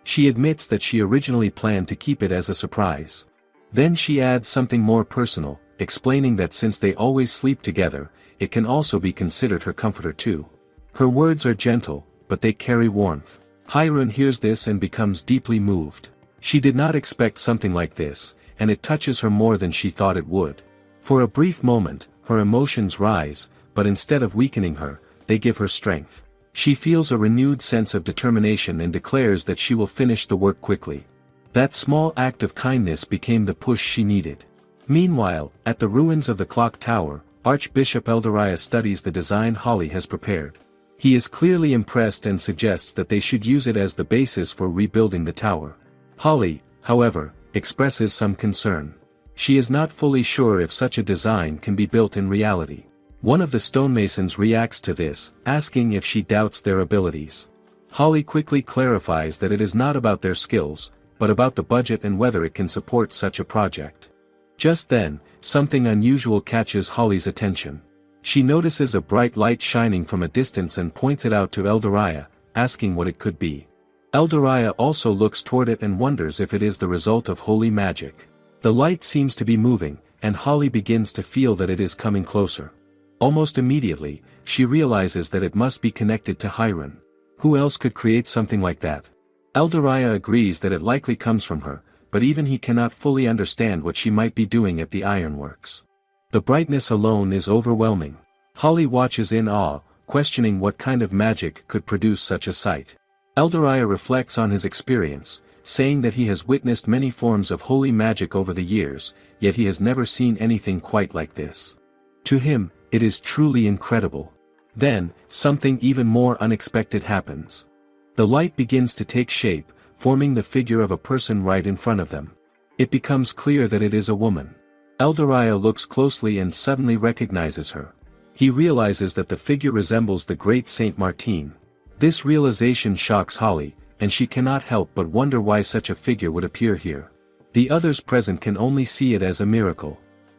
She admits that she originally planned to keep it as a surprise. Then she adds something more personal, explaining that since they always sleep together, it can also be considered her comforter too. Her words are gentle, but they carry warmth. Hirun hears this and becomes deeply moved. She did not expect something like this, and it touches her more than she thought it would. For a brief moment, her emotions rise, but instead of weakening her, they give her strength. She feels a renewed sense of determination and declares that she will finish the work quickly. That small act of kindness became the push she needed. Meanwhile, at the ruins of the clock tower, Archbishop Eldariah studies the design Holly has prepared. He is clearly impressed and suggests that they should use it as the basis for rebuilding the tower. Holly, however, expresses some concern. She is not fully sure if such a design can be built in reality. One of the stonemasons reacts to this, asking if she doubts their abilities. Holly quickly clarifies that it is not about their skills, but about the budget and whether it can support such a project. Just then, something unusual catches Holly's attention. She notices a bright light shining from a distance and points it out to Eldariah, asking what it could be. Eldariah also looks toward it and wonders if it is the result of holy magic. The light seems to be moving, and Holly begins to feel that it is coming closer. Almost immediately, she realizes that it must be connected to Hirun. Who else could create something like that? Eldariah agrees that it likely comes from her, but even he cannot fully understand what she might be doing at the ironworks. The brightness alone is overwhelming. Holly watches in awe, questioning what kind of magic could produce such a sight. Eldariah reflects on his experience, saying that he has witnessed many forms of holy magic over the years, yet he has never seen anything quite like this. To him, it is truly incredible. Then, something even more unexpected happens. The light begins to take shape, forming the figure of a person right in front of them. It becomes clear that it is a woman. Eldariah looks closely and suddenly recognizes her. He realizes that the figure resembles the great Saint Martin. This realization shocks Holly, and she cannot help but wonder why such a figure would appear here. The others present can only see it as a miracle.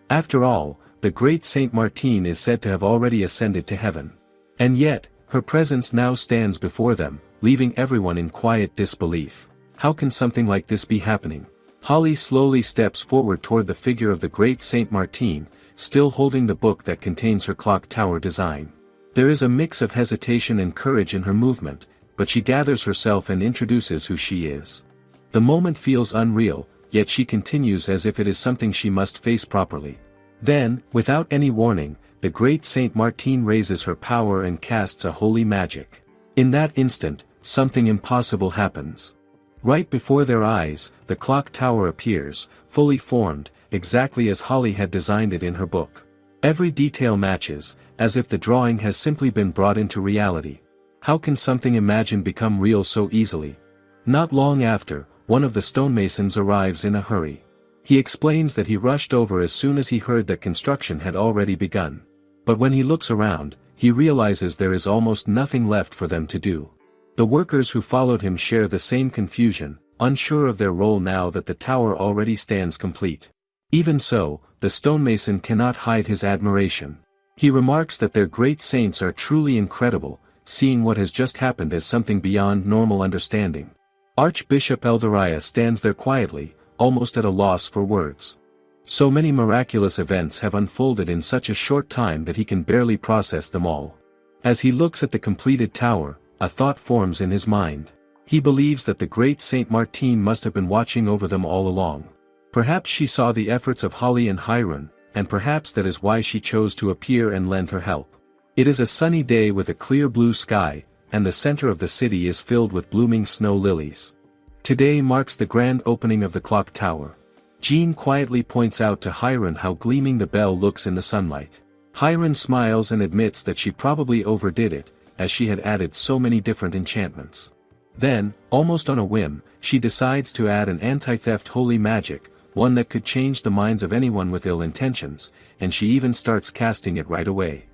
After all, the great Saint Martin is said to have already ascended to heaven. And yet, her presence now stands before them, leaving everyone in quiet disbelief. How can something like this be happening? Holly slowly steps forward toward the figure of the great Saint Martin, still holding the book that contains her clock tower design. There is a mix of hesitation and courage in her movement, but she gathers herself and introduces who she is. The moment feels unreal, yet she continues as if it is something she must face properly. Then, without any warning, the great Saint Martin raises her power and casts a holy magic. In that instant, something impossible happens. Right before their eyes, the clock tower appears, fully formed, exactly as Holly had designed it in her book. Every detail matches, as if the drawing has simply been brought into reality. How can something imagined become real so easily? Not long after, one of the stonemasons arrives in a hurry. He explains that he rushed over as soon as he heard that construction had already begun. But when he looks around, he realizes there is almost nothing left for them to do. The workers who followed him share the same confusion, unsure of their role now that the tower already stands complete. Even so, the stonemason cannot hide his admiration. He remarks that their great saints are truly incredible, seeing what has just happened as something beyond normal understanding. Archbishop Eldariah stands there quietly, almost at a loss for words. So many miraculous events have unfolded in such a short time that he can barely process them all. As he looks at the completed tower, a thought forms in his mind. He believes that the great Saint Martin must have been watching over them all along. Perhaps she saw the efforts of Holly and Hirun, and perhaps that is why she chose to appear and lend her help. It is a sunny day with a clear blue sky, and the center of the city is filled with blooming snow lilies. Today marks the grand opening of the clock tower. Jean quietly points out to Hirun how gleaming the bell looks in the sunlight. Hirun smiles and admits that she probably overdid it, as she had added so many different enchantments. Then, almost on a whim, she decides to add an anti-theft holy magic, one that could change the minds of anyone with ill intentions, and she even starts casting it right away.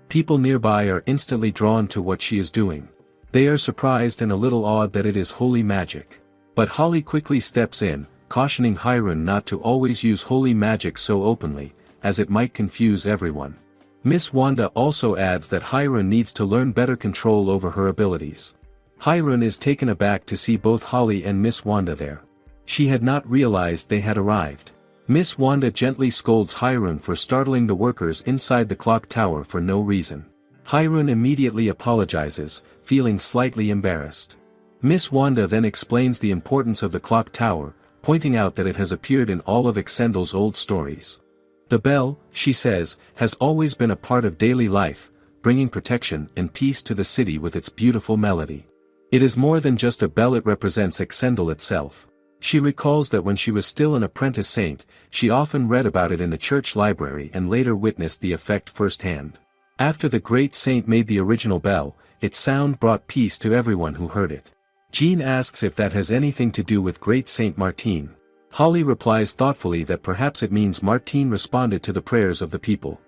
People nearby are instantly drawn to what she is doing. They are surprised and a little awed that it is holy magic. But Holly quickly steps in, cautioning Hirun not to always use holy magic so openly, as it might confuse everyone. Miss Wanda also adds that Hirun needs to learn better control over her abilities. Hirun is taken aback to see both Holly and Miss Wanda there. She had not realized they had arrived. Miss Wanda gently scolds Hirun for startling the workers inside the clock tower for no reason. Hirun immediately apologizes, feeling slightly embarrassed. Miss Wanda then explains the importance of the clock tower, pointing out that it has appeared in all of Exendel's old stories. The bell, she says, has always been a part of daily life, bringing protection and peace to the city with its beautiful melody. It is more than just a bell, it represents Exendel itself. She recalls that when she was still an apprentice saint, she often read about it in the church library and later witnessed the effect firsthand. After the great saint made the original bell, its sound brought peace to everyone who heard it. Jean asks if that has anything to do with great Saint Martin. Holly replies thoughtfully that perhaps it means Martin responded to the prayers of the people.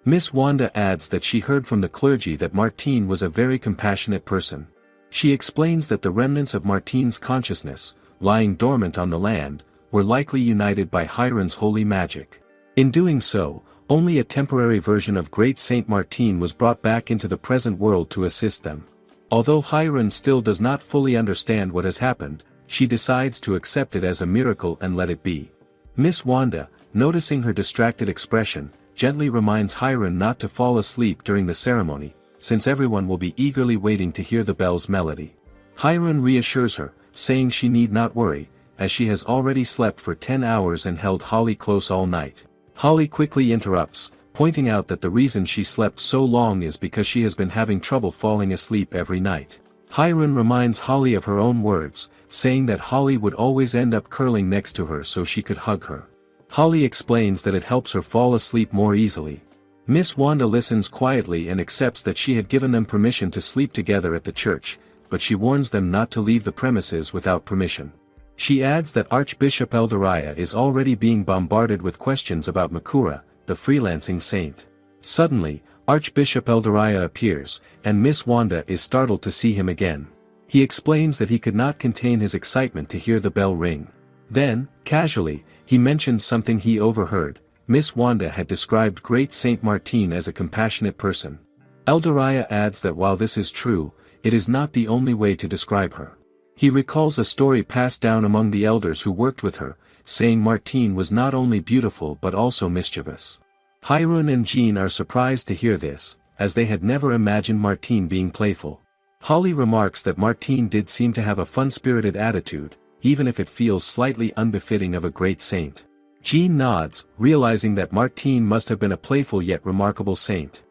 Miss Wanda adds that she heard from the clergy that Martin was a very compassionate person. She explains that the remnants of Martin's consciousness, lying dormant on the land, were likely united by Hirun's holy magic. In doing so, only a temporary version of great Saint Martin was brought back into the present world to assist them. Although Hirun still does not fully understand what has happened, she decides to accept it as a miracle and let it be. Miss Wanda, noticing her distracted expression, gently reminds Hirun not to fall asleep during the ceremony, since everyone will be eagerly waiting to hear the bell's melody. Hirun reassures her, saying she need not worry, as she has already slept for 10 hours and held Holly close all night. Holly quickly interrupts, pointing out that the reason she slept so long is because she has been having trouble falling asleep every night. Hirun reminds Holly of her own words, saying that Holly would always end up curling next to her so she could hug her. Holly explains that it helps her fall asleep more easily. Miss Wanda listens quietly and accepts that she had given them permission to sleep together at the church, but she warns them not to leave the premises without permission. She adds that Archbishop Eldariah is already being bombarded with questions about Makura, the freelancing saint. Suddenly, Archbishop Eldariah appears, and Miss Wanda is startled to see him again. He explains that he could not contain his excitement to hear the bell ring. Then, casually, he mentions something he overheard. Miss Wanda had described great Saint Martin as a compassionate person. Eldariah adds that while this is true, it is not the only way to describe her. He recalls a story passed down among the elders who worked with her, saying Martine was not only beautiful but also mischievous. Hirun and Jean are surprised to hear this, as they had never imagined Martine being playful. Holly remarks that Martine did seem to have a fun-spirited attitude, even if it feels slightly unbefitting of a great saint. Jean nods, realizing that Martine must have been a playful yet remarkable saint.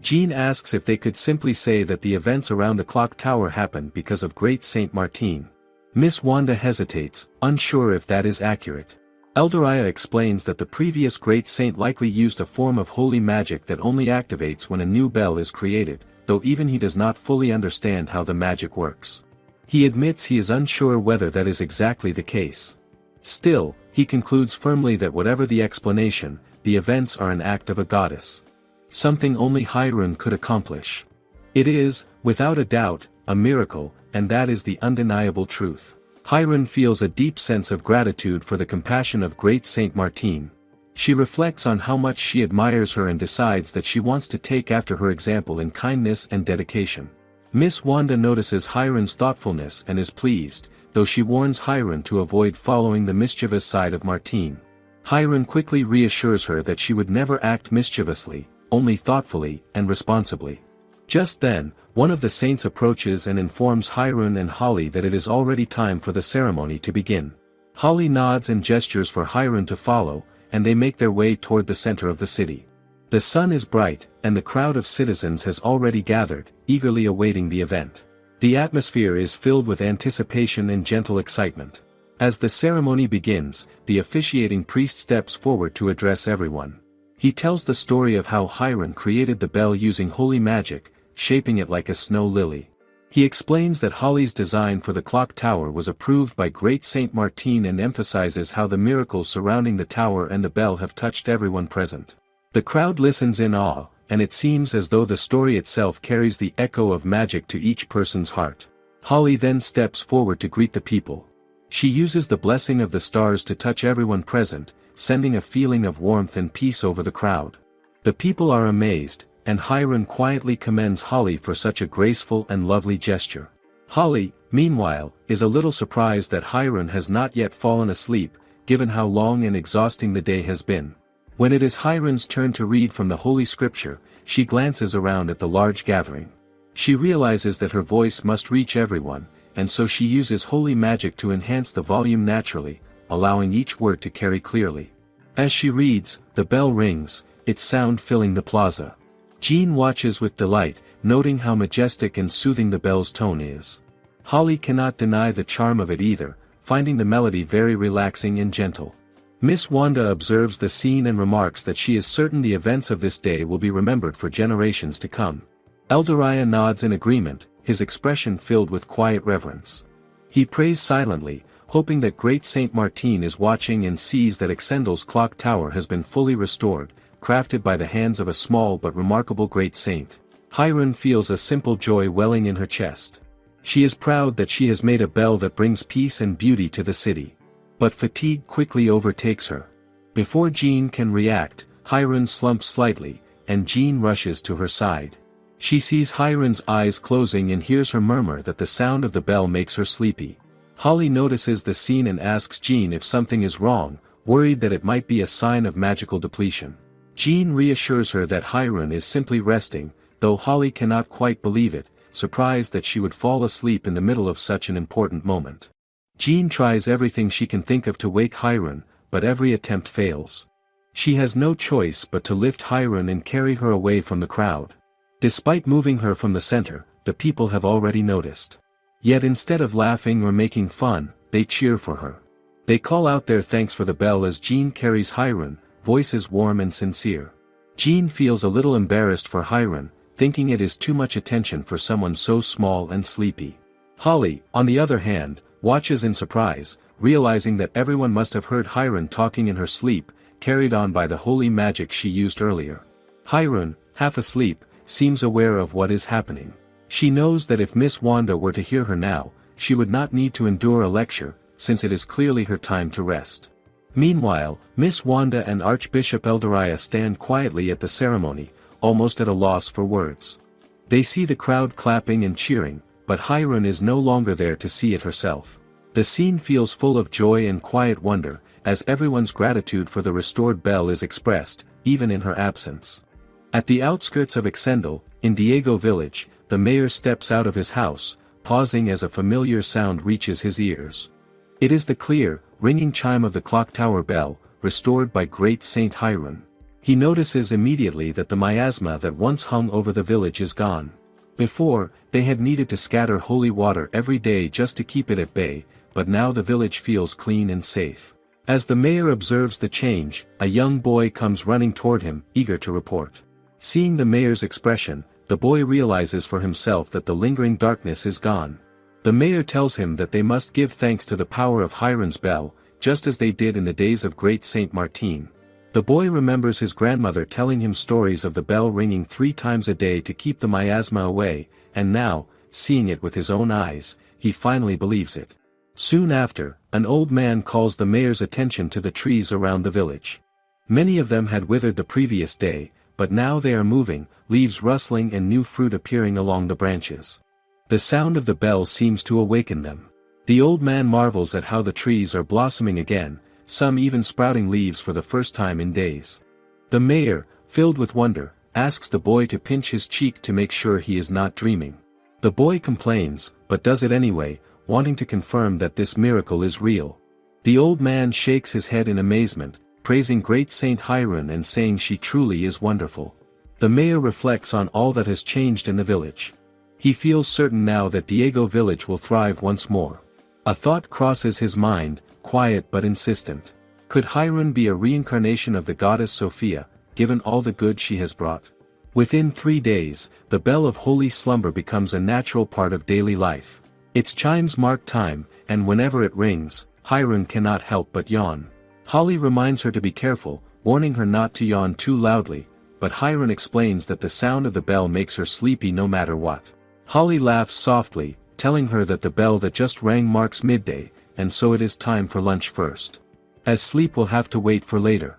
Jean asks if they could simply say that the events around the clock tower happened because of great Saint Martin. Miss Wanda hesitates, unsure if that is accurate. Eldariah explains that the previous great saint likely used a form of holy magic that only activates when a new bell is created, though even he does not fully understand how the magic works. He admits he is unsure whether that is exactly the case. Still, he concludes firmly that whatever the explanation, the events are an act of a goddess. Something only Hirun could accomplish. It is, without a doubt, a miracle, and that is the undeniable truth. Hirun feels a deep sense of gratitude for the compassion of great Saint Martin. She reflects on how much she admires her and decides that she wants to take after her example in kindness and dedication. Miss Wanda notices Hirun's thoughtfulness and is pleased, though she warns Hirun to avoid following the mischievous side of Martin. Hirun quickly reassures her that she would never act mischievously, only thoughtfully and responsibly. Just then, one of the saints approaches and informs Hirun and Holly that it is already time for the ceremony to begin. Holly nods and gestures for Hirun to follow, and they make their way toward the center of the city. The sun is bright, and the crowd of citizens has already gathered, eagerly awaiting the event. The atmosphere is filled with anticipation and gentle excitement. As the ceremony begins, the officiating priest steps forward to address everyone. He tells the story of how Hirun created the bell using holy magic, shaping it like a snow lily. He explains that Holly's design for the clock tower was approved by great Saint Martin and emphasizes how the miracles surrounding the tower and the bell have touched everyone present. The crowd listens in awe, and it seems as though the story itself carries the echo of magic to each person's heart. Holly then steps forward to greet the people. She uses the blessing of the stars to touch everyone present, sending a feeling of warmth and peace over the crowd. The people are amazed, and Hirun quietly commends Holly for such a graceful and lovely gesture. Holly, meanwhile, is a little surprised that Hiron has not yet fallen asleep, given how long and exhausting the day has been. When it is Hiron's turn to read from the Holy Scripture, she glances around at the large gathering. She realizes that her voice must reach everyone, and so she uses holy magic to enhance the volume naturally, allowing each word to carry clearly. As she reads, the bell rings, its sound filling the plaza. Jean watches with delight, noting how majestic and soothing the bell's tone is. Holly cannot deny the charm of it either, finding the melody very relaxing and gentle. Miss Wanda observes the scene and remarks that she is certain the events of this day will be remembered for generations to come. Eldariah nods in agreement, his expression filled with quiet reverence. He prays silently, hoping that Great Saint Martin is watching and sees that Exendel's clock tower has been fully restored, crafted by the hands of a small but remarkable great saint. Hiron feels a simple joy welling in her chest. She is proud that she has made a bell that brings peace and beauty to the city. But fatigue quickly overtakes her. Before Jean can react, Hiron slumps slightly, and Jean rushes to her side. She sees Hiron's eyes closing and hears her murmur that the sound of the bell makes her sleepy. Holly notices the scene and asks Jean if something is wrong, worried that it might be a sign of magical depletion. Jean reassures her that Hiron is simply resting, though Holly cannot quite believe it, surprised that she would fall asleep in the middle of such an important moment. Jean tries everything she can think of to wake Hiron, but every attempt fails. She has no choice but to lift Hiron and carry her away from the crowd. Despite moving her from the center, the people have already noticed. Yet instead of laughing or making fun, they cheer for her. They call out their thanks for the bell as Jean carries Hiron, voices warm and sincere. Jean feels a little embarrassed for Hiron, thinking it is too much attention for someone so small and sleepy. Holly, on the other hand, watches in surprise, realizing that everyone must have heard Hiron talking in her sleep, carried on by the holy magic she used earlier. Hiron, half asleep, seems aware of what is happening. She knows that if Miss Wanda were to hear her now, she would not need to endure a lecture, since it is clearly her time to rest. Meanwhile, Miss Wanda and Archbishop Eldariah stand quietly at the ceremony, almost at a loss for words. They see the crowd clapping and cheering, but Hiron is no longer there to see it herself. The scene feels full of joy and quiet wonder, as everyone's gratitude for the restored bell is expressed, even in her absence. At the outskirts of Exendel, in Diego village, the mayor steps out of his house, pausing as a familiar sound reaches his ears. It is the clear, ringing chime of the clock tower bell, restored by great Saint Hiron. He notices immediately that the miasma that once hung over the village is gone. Before, they had needed to scatter holy water every day just to keep it at bay, but now the village feels clean and safe. As the mayor observes the change, a young boy comes running toward him, eager to report. Seeing the mayor's expression, the boy realizes for himself that the lingering darkness is gone. The mayor tells him that they must give thanks to the power of Hiron's bell, just as they did in the days of great Saint Martin. The boy remembers his grandmother telling him stories of the bell ringing 3 times a day to keep the miasma away, and now, seeing it with his own eyes, he finally believes it. Soon after, an old man calls the mayor's attention to the trees around the village. Many of them had withered the previous day, but now they are moving, leaves rustling and new fruit appearing along the branches. The sound of the bell seems to awaken them. The old man marvels at how the trees are blossoming again, some even sprouting leaves for the first time in days. The mayor, filled with wonder, asks the boy to pinch his cheek to make sure he is not dreaming. The boy complains, but does it anyway, wanting to confirm that this miracle is real. The old man shakes his head in amazement, praising great Saint Hiron and saying she truly is wonderful. The mayor reflects on all that has changed in the village. He feels certain now that Diego village will thrive once more. A thought crosses his mind, quiet but insistent. Could Hiron be a reincarnation of the goddess Sophia, given all the good she has brought? Within 3 days, the bell of holy slumber becomes a natural part of daily life. Its chimes mark time, and whenever it rings, Hiron cannot help but yawn. Holly reminds her to be careful, warning her not to yawn too loudly, but Hiron explains that the sound of the bell makes her sleepy no matter what. Holly laughs softly, telling her that the bell that just rang marks midday, and so it is time for lunch first. As sleep will have to wait for later.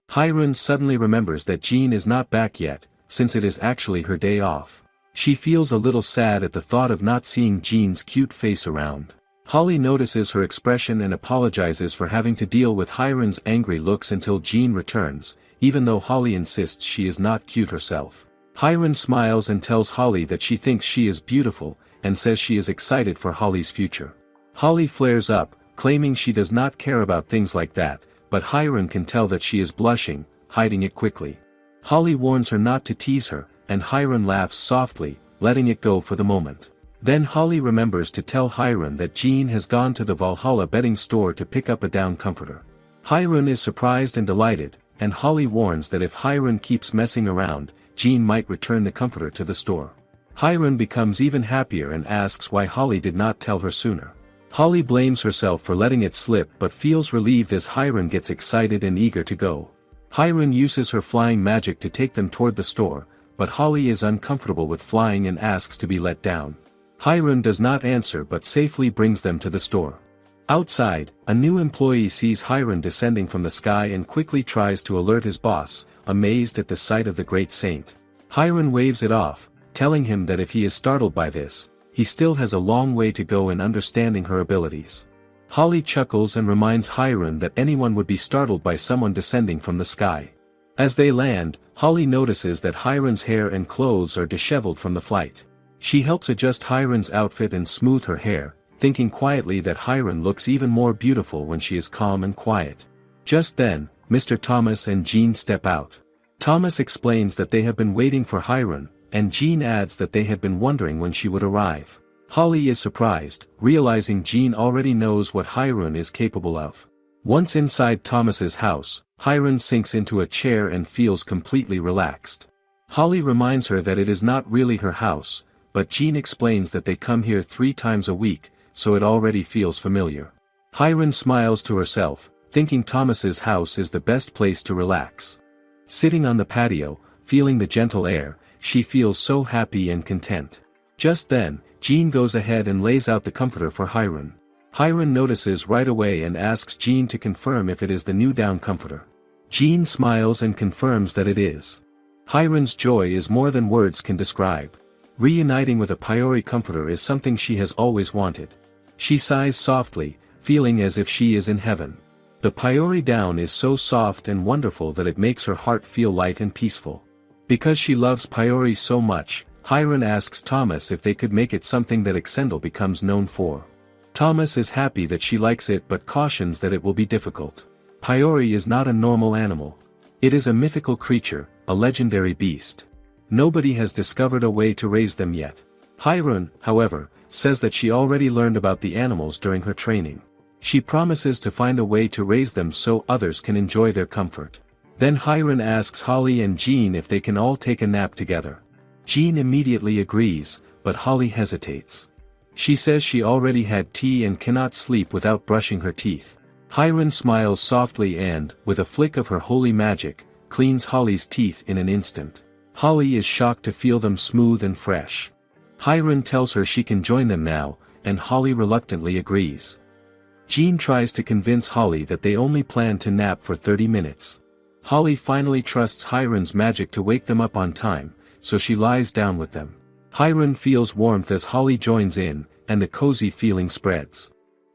Hiron suddenly remembers that Jean is not back yet, since it is actually her day off. She feels a little sad at the thought of not seeing Jean's cute face around. Holly notices her expression and apologizes for having to deal with Hiron's angry looks until Jean returns, even though Holly insists she is not cute herself. Hiron smiles and tells Holly that she thinks she is beautiful, and says she is excited for Holly's future. Holly flares up, claiming she does not care about things like that, but Hiron can tell that she is blushing, hiding it quickly. Holly warns her not to tease her, and Hiron laughs softly, letting it go for the moment. Then Holly remembers to tell Hiron that Jean has gone to the Valhalla bedding store to pick up a down comforter. Hiron is surprised and delighted, and Holly warns that if Hiron keeps messing around, Jean might return the comforter to the store. Hiron becomes even happier and asks why Holly did not tell her sooner. Holly blames herself for letting it slip but feels relieved as Hiron gets excited and eager to go. Hiron uses her flying magic to take them toward the store, but Holly is uncomfortable with flying and asks to be let down. Hiron does not answer but safely brings them to the store. Outside, a new employee sees Hiron descending from the sky and quickly tries to alert his boss, amazed at the sight of the great saint. Hiron waves it off, telling him that if he is startled by this, he still has a long way to go in understanding her abilities. Holly chuckles and reminds Hiron that anyone would be startled by someone descending from the sky. As they land, Holly notices that Hiron's hair and clothes are disheveled from the flight. She helps adjust Hiron's outfit and smooth her hair, thinking quietly that Hiron looks even more beautiful when she is calm and quiet. Just then, Mr. Thomas and Jean step out. Thomas explains that they have been waiting for Hiron, and Jean adds that they had been wondering when she would arrive. Holly is surprised, realizing Jean already knows what Hiron is capable of. Once inside Thomas's house, Hiron sinks into a chair and feels completely relaxed. Holly reminds her that it is not really her house, but Jean explains that they come here 3 times a week, so it already feels familiar. Hiron smiles to herself, thinking Thomas's house is the best place to relax. Sitting on the patio, feeling the gentle air, she feels so happy and content. Just then, Jean goes ahead and lays out the comforter for Hiron. Hiron notices right away and asks Jean to confirm if it is the new down comforter. Jean smiles and confirms that it is. Hiron's joy is more than words can describe. Reuniting with a Paiori comforter is something she has always wanted. She sighs softly, feeling as if she is in heaven. The Paiori down is so soft and wonderful that it makes her heart feel light and peaceful. Because she loves Paiori so much, Hiron asks Thomas if they could make it something that Exendel becomes known for. Thomas is happy that she likes it but cautions that it will be difficult. Paiori is not a normal animal. It is a mythical creature, a legendary beast. Nobody has discovered a way to raise them yet. Hiron, however, says that she already learned about the animals during her training. She promises to find a way to raise them so others can enjoy their comfort. Then Hiron asks Holly and Jean if they can all take a nap together. Jean immediately agrees, but Holly hesitates. She says she already had tea and cannot sleep without brushing her teeth. Hiron smiles softly and, with a flick of her holy magic, cleans Holly's teeth in an instant. Holly is shocked to feel them smooth and fresh. Hiron tells her she can join them now, and Holly reluctantly agrees. Jean tries to convince Holly that they only plan to nap for 30 minutes. Holly finally trusts Hiron's magic to wake them up on time, so she lies down with them. Hiron feels warmth as Holly joins in, and the cozy feeling spreads.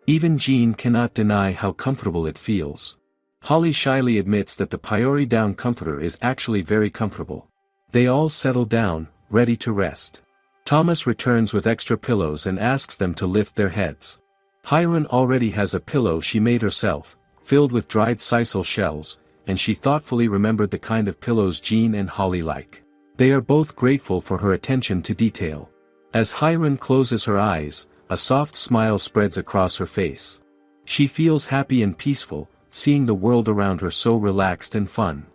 Even Jean cannot deny how comfortable it feels. Holly shyly admits that the Paiori down comforter is actually very comfortable. They all settle down, ready to rest. Thomas returns with extra pillows and asks them to lift their heads. Hiron already has a pillow she made herself, filled with dried sisal shells, and she thoughtfully remembered the kind of pillows Jean and Holly like. They are both grateful for her attention to detail. As Hiron closes her eyes, a soft smile spreads across her face. She feels happy and peaceful, seeing the world around her so relaxed and fun.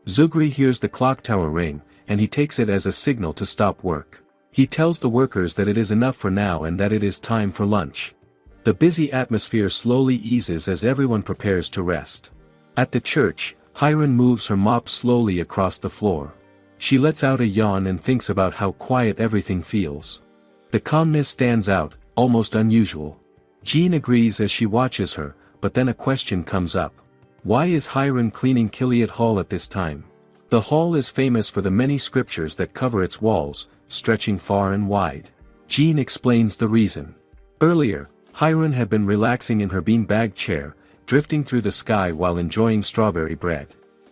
Zugri hears the clock tower ring, and he takes it as a signal to stop work. He tells the workers that it is enough for now and that it is time for lunch. The busy atmosphere slowly eases as everyone prepares to rest. At the church, Hiron moves her mop slowly across the floor. She lets out a yawn and thinks about how quiet everything feels. The calmness stands out, almost unusual. Jean agrees as she watches her, but then a question comes up. Why is Hiron cleaning Kiliot Hall at this time? The hall is famous for the many scriptures that cover its walls, stretching far and wide. Jean explains the reason. Earlier, Hiron had been relaxing in her beanbag chair, drifting through the sky while enjoying strawberry bread.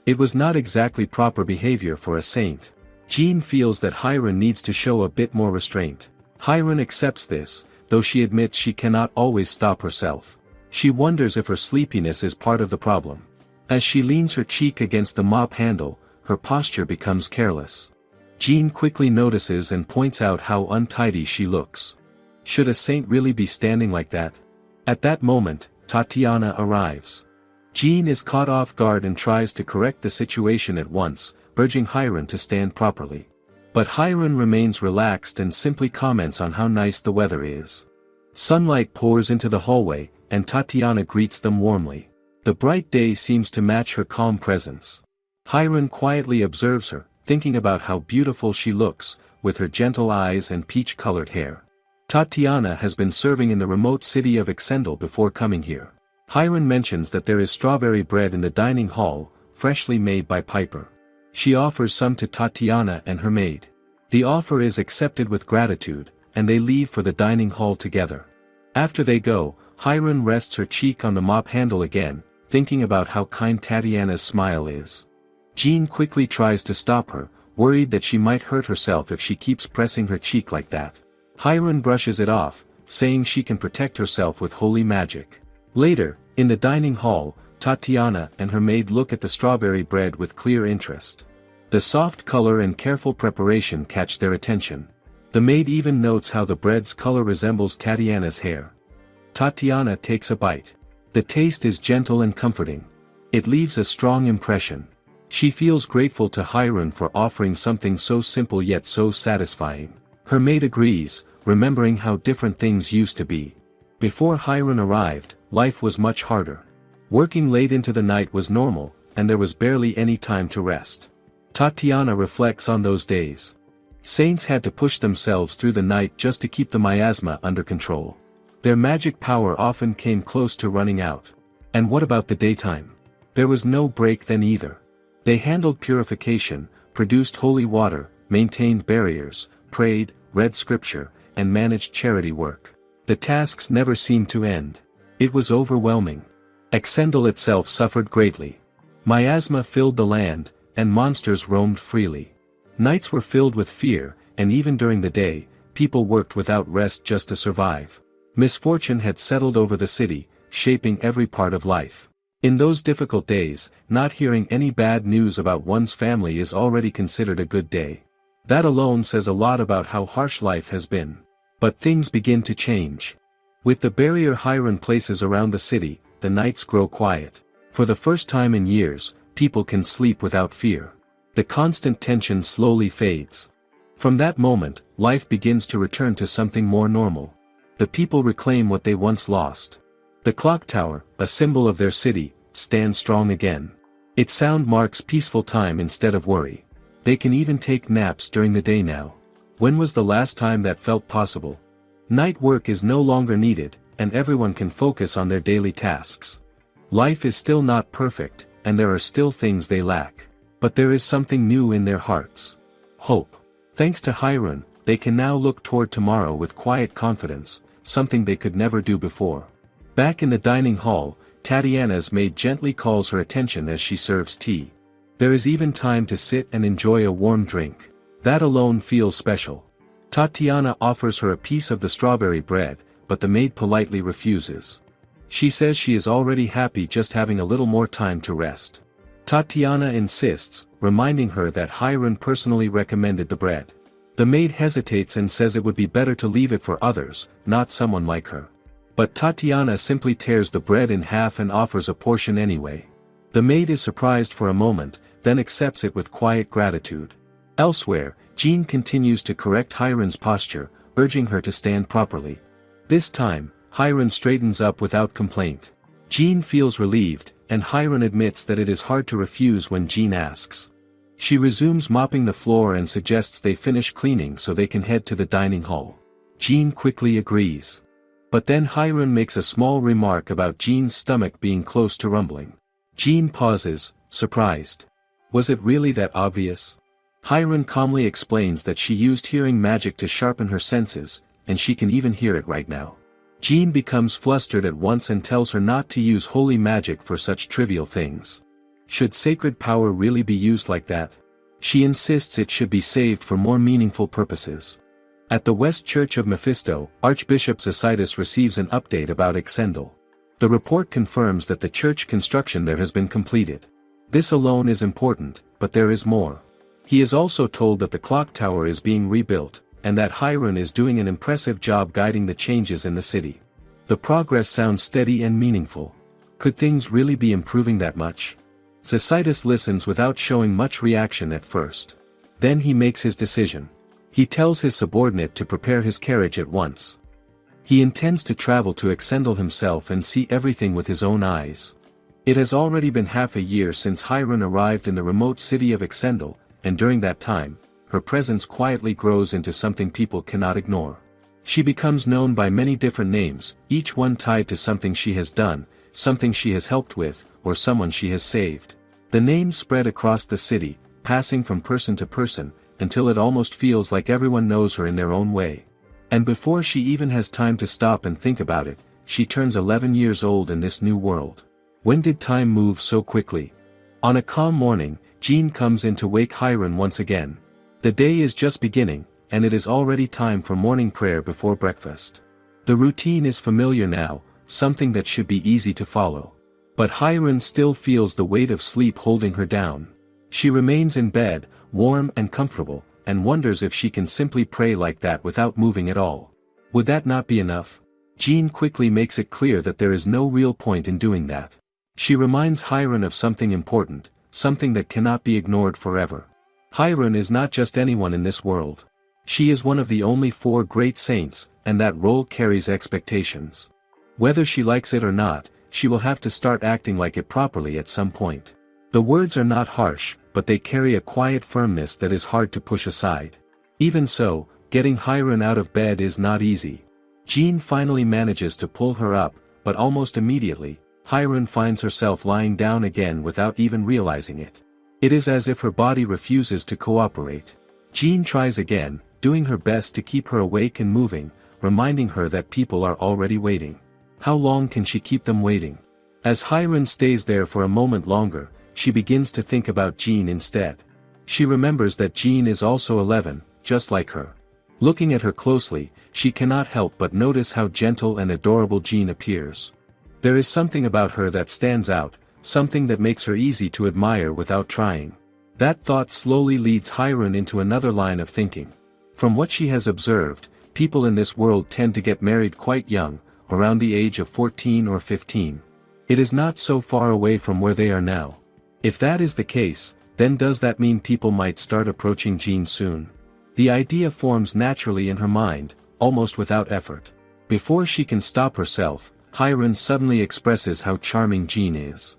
It was not exactly proper behavior for a saint. Jean feels that Hiron needs to show a bit more restraint. Hiron accepts this, though she admits she cannot always stop herself. She wonders if her sleepiness is part of the problem. As she leans her cheek against the mop handle, her posture becomes careless. Jean quickly notices and points out how untidy she looks. Should a saint really be standing like that? At that moment, Tatiana arrives. Jean is caught off guard and tries to correct the situation at once, urging Hiron to stand properly. But Hiron remains relaxed and simply comments on how nice the weather is. Sunlight pours into the hallway, and Tatiana greets them warmly. The bright day seems to match her calm presence. Hiron quietly observes her, thinking about how beautiful she looks, with her gentle eyes and peach-colored hair. Tatiana has been serving in the remote city of Exendel before coming here. Hiron mentions that there is strawberry bread in the dining hall, freshly made by Piper. She offers some to Tatiana and her maid. The offer is accepted with gratitude, and they leave for the dining hall together. After they go, Hiron rests her cheek on the mop handle again, thinking about how kind Tatiana's smile is. Jean quickly tries to stop her, worried that she might hurt herself if she keeps pressing her cheek like that. Hiron brushes it off, saying she can protect herself with holy magic. Later, in the dining hall, Tatiana and her maid look at the strawberry bread with clear interest. The soft color and careful preparation catch their attention. The maid even notes how the bread's color resembles Tatiana's hair. Tatiana takes a bite. The taste is gentle and comforting. It leaves a strong impression. She feels grateful to Hiron for offering something so simple yet so satisfying. Her maid agrees, remembering how different things used to be. Before Hiron arrived, life was much harder. Working late into the night was normal, and there was barely any time to rest. Tatiana reflects on those days. Saints had to push themselves through the night just to keep the miasma under control. Their magic power often came close to running out. And what about the daytime? There was no break then either. They handled purification, produced holy water, maintained barriers, prayed, read scripture, and managed charity work. The tasks never seemed to end. It was overwhelming. Exendel itself suffered greatly. Miasma filled the land, and monsters roamed freely. Nights were filled with fear, and even during the day, people worked without rest just to survive. Misfortune had settled over the city, shaping every part of life. In those difficult days, not hearing any bad news about one's family is already considered a good day. That alone says a lot about how harsh life has been. But things begin to change. With the barrier Hiron places around the city, the nights grow quiet. For the first time in years, people can sleep without fear. The constant tension slowly fades. From that moment, life begins to return to something more normal. The people reclaim what they once lost. The clock tower, a symbol of their city, stands strong again. Its sound marks peaceful time instead of worry. They can even take naps during the day now. When was the last time that felt possible? Night work is no longer needed, and everyone can focus on their daily tasks. Life is still not perfect, and there are still things they lack. But there is something new in their hearts. Hope. Thanks to Hiron, they can now look toward tomorrow with quiet confidence, something they could never do before. Back in the dining hall, Tatiana's maid gently calls her attention as she serves tea. There is even time to sit and enjoy a warm drink. That alone feels special. Tatiana offers her a piece of the strawberry bread, but the maid politely refuses. She says she is already happy just having a little more time to rest. Tatiana insists, reminding her that Hiron personally recommended the bread. The maid hesitates and says it would be better to leave it for others, not someone like her. But Tatiana simply tears the bread in half and offers a portion anyway. The maid is surprised for a moment, then accepts it with quiet gratitude. Elsewhere, Jean continues to correct Hiron's posture, urging her to stand properly. This time, Hiron straightens up without complaint. Jean feels relieved, and Hiron admits that it is hard to refuse when Jean asks. She resumes mopping the floor and suggests they finish cleaning so they can head to the dining hall. Jean quickly agrees. But then Hiron makes a small remark about Jean's stomach being close to rumbling. Jean pauses, surprised. Was it really that obvious? Hiron calmly explains that she used hearing magic to sharpen her senses, and she can even hear it right now. Jean becomes flustered at once and tells her not to use holy magic for such trivial things. Should sacred power really be used like that? She insists it should be saved for more meaningful purposes. At the West Church of Mephisto, Archbishop Isekais receives an update about Exendel. The report confirms that the church construction there has been completed. This alone is important, but there is more. He is also told that the clock tower is being rebuilt, and that Hiron is doing an impressive job guiding the changes in the city. The progress sounds steady and meaningful. Could things really be improving that much? Isekais listens without showing much reaction at first. Then he makes his decision. He tells his subordinate to prepare his carriage at once. He intends to travel to Exendel himself and see everything with his own eyes. It has already been half a year since Hiron arrived in the remote city of Exendel, and during that time, her presence quietly grows into something people cannot ignore. She becomes known by many different names, each one tied to something she has done, something she has helped with, or someone she has saved. The names spread across the city, passing from person to person, until it almost feels like everyone knows her in their own way. And before she even has time to stop and think about it, she turns 11 years old in this new world. When did time move so quickly? On a calm morning, Jean comes in to wake Hiron once again. The day is just beginning, and it is already time for morning prayer before breakfast. The routine is familiar now, something that should be easy to follow. But Hiron still feels the weight of sleep holding her down. She remains in bed, warm and comfortable, and wonders if she can simply pray like that without moving at all. Would that not be enough? Jean quickly makes it clear that there is no real point in doing that. She reminds Hiron of something important, something that cannot be ignored forever. Hiron is not just anyone in this world. She is one of the only 4 great saints, and that role carries expectations. Whether she likes it or not, she will have to start acting like it properly at some point. The words are not harsh, but they carry a quiet firmness that is hard to push aside. Even so, getting Hiron out of bed is not easy. Jean finally manages to pull her up, but almost immediately, Hiron finds herself lying down again without even realizing it. It is as if her body refuses to cooperate. Jean tries again, doing her best to keep her awake and moving, reminding her that people are already waiting. How long can she keep them waiting? As Hiron stays there for a moment longer, she begins to think about Jean instead. She remembers that Jean is also 11, just like her. Looking at her closely, she cannot help but notice how gentle and adorable Jean appears. There is something about her that stands out, something that makes her easy to admire without trying. That thought slowly leads Hiron into another line of thinking. From what she has observed, people in this world tend to get married quite young, around the age of 14 or 15. It is not so far away from where they are now. If that is the case, then does that mean people might start approaching Jean soon? The idea forms naturally in her mind, almost without effort. Before she can stop herself, Hiron suddenly expresses how charming Jean is.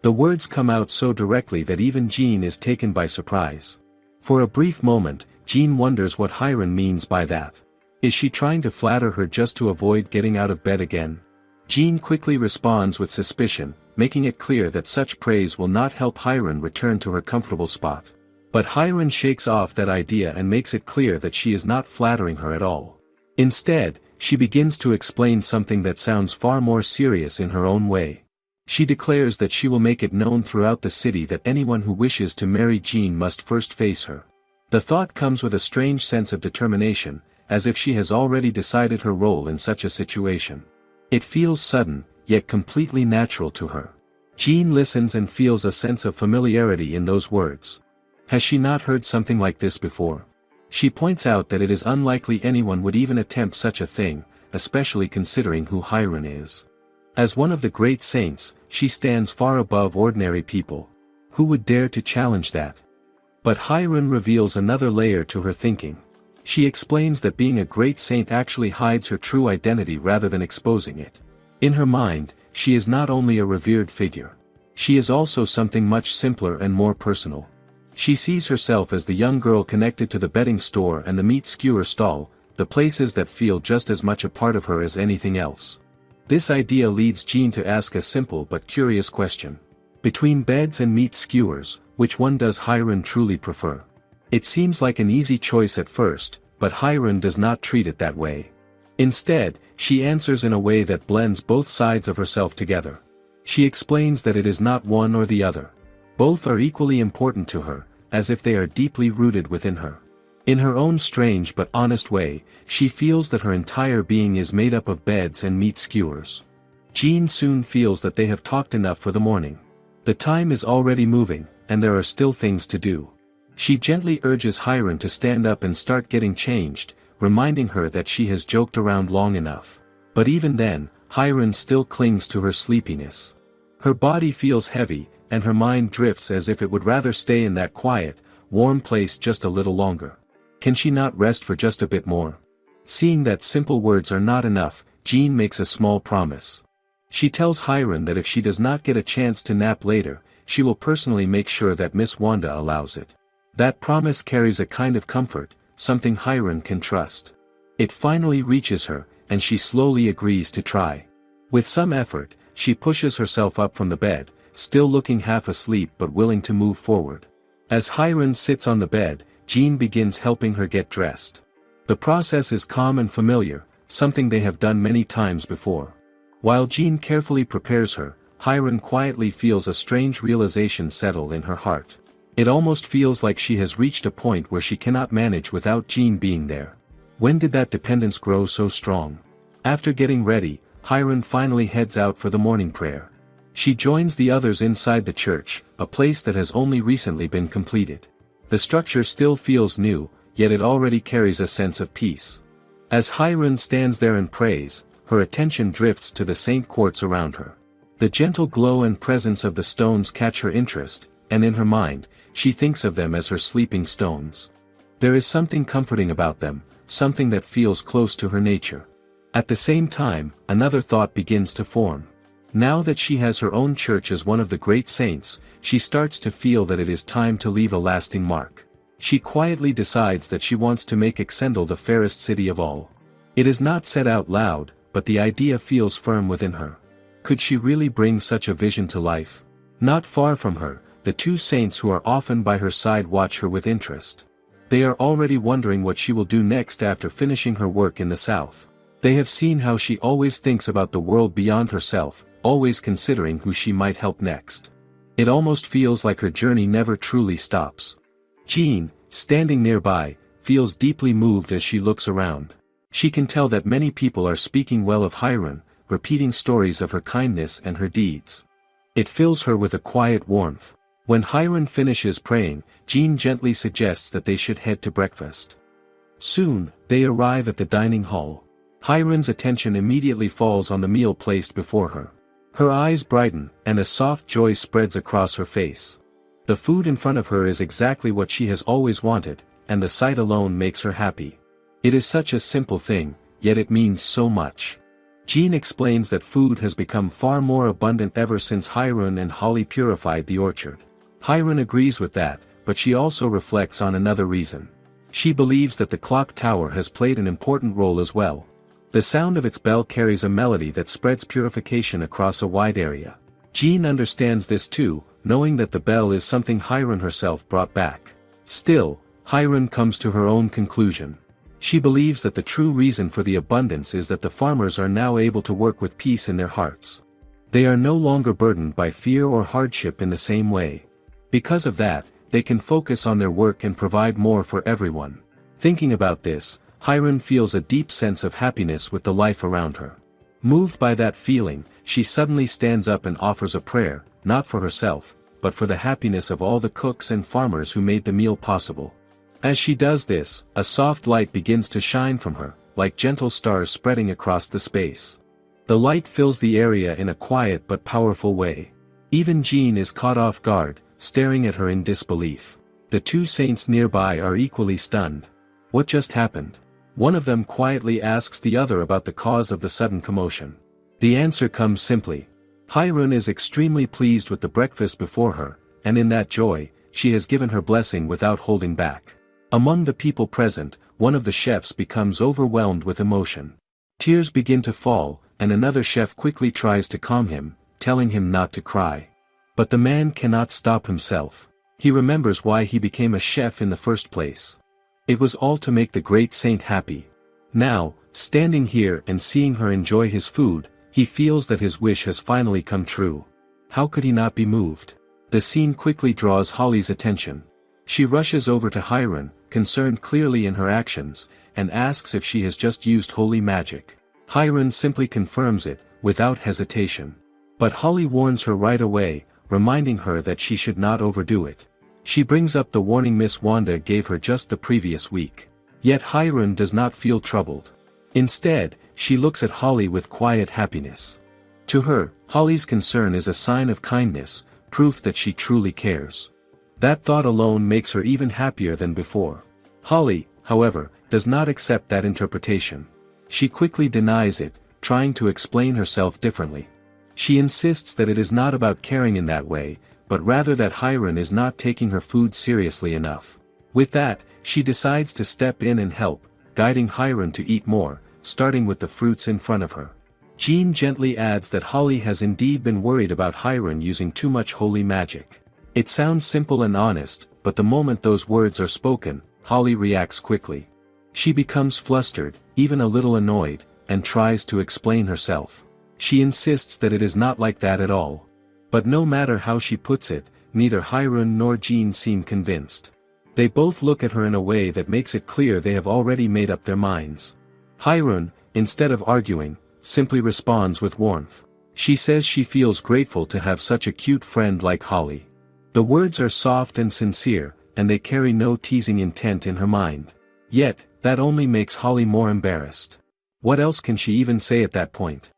The words come out so directly that even Jean is taken by surprise. For a brief moment, Jean wonders what Hiron means by that. Is she trying to flatter her just to avoid getting out of bed again? Jean quickly responds with suspicion, making it clear that such praise will not help Hiron return to her comfortable spot. But Hiron shakes off that idea and makes it clear that she is not flattering her at all. Instead, she begins to explain something that sounds far more serious in her own way. She declares that she will make it known throughout the city that anyone who wishes to marry Jean must first face her. The thought comes with a strange sense of determination, as if she has already decided her role in such a situation. It feels sudden, yet completely natural to her. Jean listens and feels a sense of familiarity in those words. Has she not heard something like this before? She points out that it is unlikely anyone would even attempt such a thing, especially considering who Hiron is. As one of the great saints, she stands far above ordinary people. Who would dare to challenge that? But Hiron reveals another layer to her thinking. She explains that being a great saint actually hides her true identity rather than exposing it. In her mind, she is not only a revered figure. She is also something much simpler and more personal. She sees herself as the young girl connected to the bedding store and the meat skewer stall, the places that feel just as much a part of her as anything else. This idea leads Jean to ask a simple but curious question. Between beds and meat skewers, which one does Hiron truly prefer? It seems like an easy choice at first, but Hiron does not treat it that way. Instead, she answers in a way that blends both sides of herself together. She explains that it is not one or the other. Both are equally important to her, as if they are deeply rooted within her. In her own strange but honest way, she feels that her entire being is made up of beds and meat skewers. Jean soon feels that they have talked enough for the morning. The time is already moving, and there are still things to do. She gently urges Hiron to stand up and start getting changed, reminding her that she has joked around long enough. But even then, Hiron still clings to her sleepiness. Her body feels heavy, and her mind drifts as if it would rather stay in that quiet, warm place just a little longer. Can she not rest for just a bit more? Seeing that simple words are not enough, Jean makes a small promise. She tells Hiron that if she does not get a chance to nap later, she will personally make sure that Miss Wanda allows it. That promise carries a kind of comfort, something Hiron can trust. It finally reaches her, and she slowly agrees to try. With some effort, she pushes herself up from the bed, still looking half asleep but willing to move forward. As Hiron sits on the bed, Jean begins helping her get dressed. The process is calm and familiar, something they have done many times before. While Jean carefully prepares her, Hiron quietly feels a strange realization settle in her heart. It almost feels like she has reached a point where she cannot manage without Jean being there. When did that dependence grow so strong? After getting ready, Hiron finally heads out for the morning prayer. She joins the others inside the church, a place that has only recently been completed. The structure still feels new, yet it already carries a sense of peace. As Hiron stands there and prays, her attention drifts to the saint quartz around her. The gentle glow and presence of the stones catch her interest, and in her mind, she thinks of them as her sleeping stones. There is something comforting about them, something that feels close to her nature. At the same time, another thought begins to form. Now that she has her own church as one of the great saints, she starts to feel that it is time to leave a lasting mark. She quietly decides that she wants to make Exendel the fairest city of all. It is not said out loud, but the idea feels firm within her. Could she really bring such a vision to life? Not far from her, the two saints who are often by her side watch her with interest. They are already wondering what she will do next after finishing her work in the south. They have seen how she always thinks about the world beyond herself, always considering who she might help next. It almost feels like her journey never truly stops. Jean, standing nearby, feels deeply moved as she looks around. She can tell that many people are speaking well of Hiron, repeating stories of her kindness and her deeds. It fills her with a quiet warmth. When Hiron finishes praying, Jean gently suggests that they should head to breakfast. Soon, they arrive at the dining hall. Hiron's attention immediately falls on the meal placed before her. Her eyes brighten, and a soft joy spreads across her face. The food in front of her is exactly what she has always wanted, and the sight alone makes her happy. It is such a simple thing, yet it means so much. Jean explains that food has become far more abundant ever since Hiron and Holly purified the orchard. Hiron agrees with that, but she also reflects on another reason. She believes that the clock tower has played an important role as well. The sound of its bell carries a melody that spreads purification across a wide area. Jean understands this too, knowing that the bell is something Hiron herself brought back. Still, Hiron comes to her own conclusion. She believes that the true reason for the abundance is that the farmers are now able to work with peace in their hearts. They are no longer burdened by fear or hardship in the same way. Because of that, they can focus on their work and provide more for everyone. Thinking about this, Hiron feels a deep sense of happiness with the life around her. Moved by that feeling, she suddenly stands up and offers a prayer, not for herself, but for the happiness of all the cooks and farmers who made the meal possible. As she does this, a soft light begins to shine from her, like gentle stars spreading across the space. The light fills the area in a quiet but powerful way. Even Jean is caught off guard, staring at her in disbelief. The two saints nearby are equally stunned. What just happened? One of them quietly asks the other about the cause of the sudden commotion. The answer comes simply. Hiron is extremely pleased with the breakfast before her, and in that joy, she has given her blessing without holding back. Among the people present, one of the chefs becomes overwhelmed with emotion. Tears begin to fall, and another chef quickly tries to calm him, telling him not to cry. But the man cannot stop himself. He remembers why he became a chef in the first place. It was all to make the great saint happy. Now, standing here and seeing her enjoy his food, he feels that his wish has finally come true. How could he not be moved? The scene quickly draws Holly's attention. She rushes over to Hiron, concerned clearly in her actions, and asks if she has just used holy magic. Hiron simply confirms it, without hesitation. But Holly warns her right away, reminding her that she should not overdo it. She brings up the warning Miss Wanda gave her just the previous week. Yet Hiron does not feel troubled. Instead, she looks at Holly with quiet happiness. To her, Holly's concern is a sign of kindness, proof that she truly cares. That thought alone makes her even happier than before. Holly, however, does not accept that interpretation. She quickly denies it, trying to explain herself differently. She insists that it is not about caring in that way, but rather that Hiron is not taking her food seriously enough. With that, she decides to step in and help, guiding Hiron to eat more, starting with the fruits in front of her. Jean gently adds that Holly has indeed been worried about Hiron using too much holy magic. It sounds simple and honest, but the moment those words are spoken, Holly reacts quickly. She becomes flustered, even a little annoyed, and tries to explain herself. She insists that it is not like that at all. But no matter how she puts it, neither Hiron nor Jean seem convinced. They both look at her in a way that makes it clear they have already made up their minds. Hiron, instead of arguing, simply responds with warmth. She says she feels grateful to have such a cute friend like Holly. The words are soft and sincere, and they carry no teasing intent in her mind. Yet, that only makes Holly more embarrassed. What else can she even say at that point?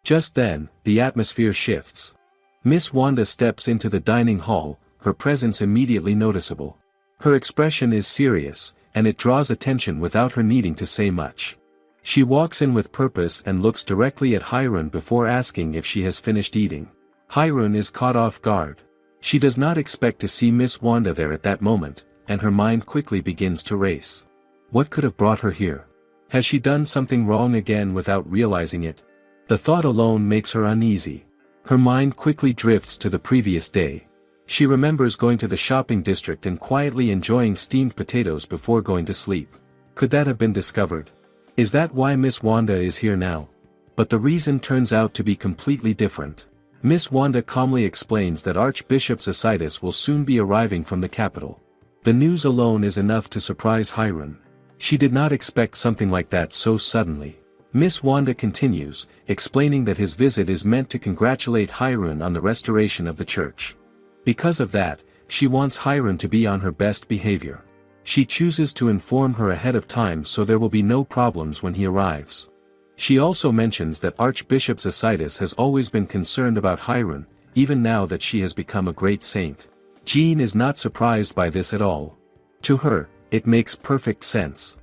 Just then, the atmosphere shifts. Miss Wanda steps into the dining hall, her presence immediately noticeable. Her expression is serious, and it draws attention without her needing to say much. She walks in with purpose and looks directly at Hiron before asking if she has finished eating. Hiron is caught off guard. She does not expect to see Miss Wanda there at that moment, and her mind quickly begins to race. What could have brought her here? Has she done something wrong again without realizing it? The thought alone makes her uneasy. Her mind quickly drifts to the previous day. She remembers going to the shopping district and quietly enjoying steamed potatoes before going to sleep. Could that have been discovered? Is that why Miss Wanda is here now? But the reason turns out to be completely different. Miss Wanda calmly explains that Archbishop Isekais will soon be arriving from the capital. The news alone is enough to surprise Hiron. She did not expect something like that so suddenly. Miss Wanda continues, explaining that his visit is meant to congratulate Hiron on the restoration of the church. Because of that, she wants Hiron to be on her best behavior. She chooses to inform her ahead of time so there will be no problems when he arrives. She also mentions that Archbishop Isekai has always been concerned about Hiron, even now that she has become a great saint. Jean is not surprised by this at all. To her, it makes perfect sense.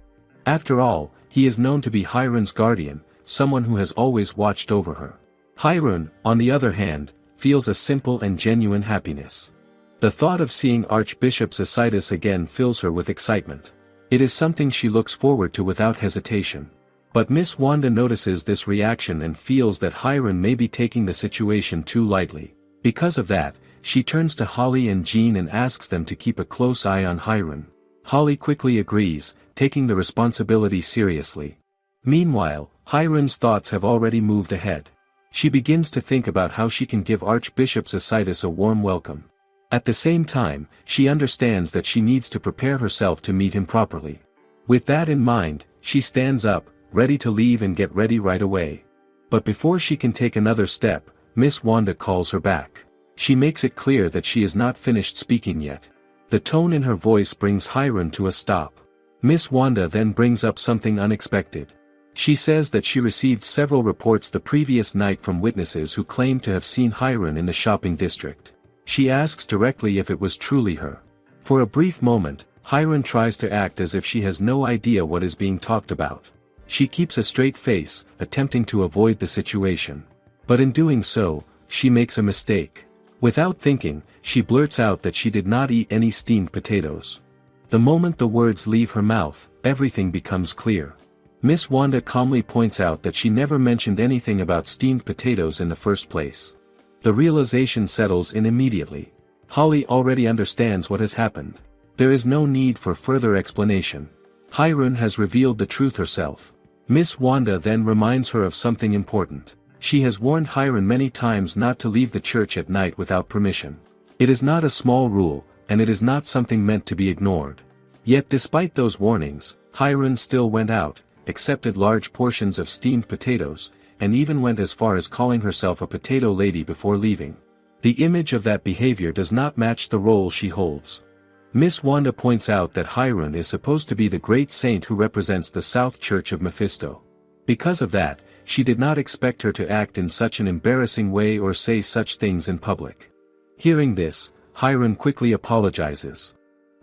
After all, he is known to be Hiron's guardian, someone who has always watched over her. Hiron, on the other hand, feels a simple and genuine happiness. The thought of seeing Archbishop Isekai again fills her with excitement. It is something she looks forward to without hesitation. But Miss Wanda notices this reaction and feels that Hiron may be taking the situation too lightly. Because of that, she turns to Holly and Jean and asks them to keep a close eye on Hiron. Holly quickly agrees, taking the responsibility seriously. Meanwhile, Hiron's thoughts have already moved ahead. She begins to think about how she can give Archbishop Isekai a warm welcome. At the same time, she understands that she needs to prepare herself to meet him properly. With that in mind, she stands up, ready to leave and get ready right away. But before she can take another step, Miss Wanda calls her back. She makes it clear that she is not finished speaking yet. The tone in her voice brings Hiron to a stop. Miss Wanda then brings up something unexpected. She says that she received several reports the previous night from witnesses who claimed to have seen Hiron in the shopping district. She asks directly if it was truly her. For a brief moment, Hiron tries to act as if she has no idea what is being talked about. She keeps a straight face, attempting to avoid the situation. But in doing so, she makes a mistake. Without thinking, she blurts out that she did not eat any steamed potatoes. The moment the words leave her mouth, everything becomes clear. Miss Wanda calmly points out that she never mentioned anything about steamed potatoes in the first place. The realization settles in immediately. Holly already understands what has happened. There is no need for further explanation. Hirun has revealed the truth herself. Miss Wanda then reminds her of something important. She has warned Hirun many times not to leave the church at night without permission. It is not a small rule, and it is not something meant to be ignored. Yet despite those warnings, Hirun still went out, accepted large portions of steamed potatoes, and even went as far as calling herself a potato lady before leaving. The image of that behavior does not match the role she holds. Miss Wanda points out that Hirun is supposed to be the great saint who represents the South Church of Mephisto. Because of that, she did not expect her to act in such an embarrassing way or say such things in public. Hearing this, Hirun quickly apologizes.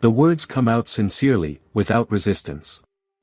The words come out sincerely, without resistance.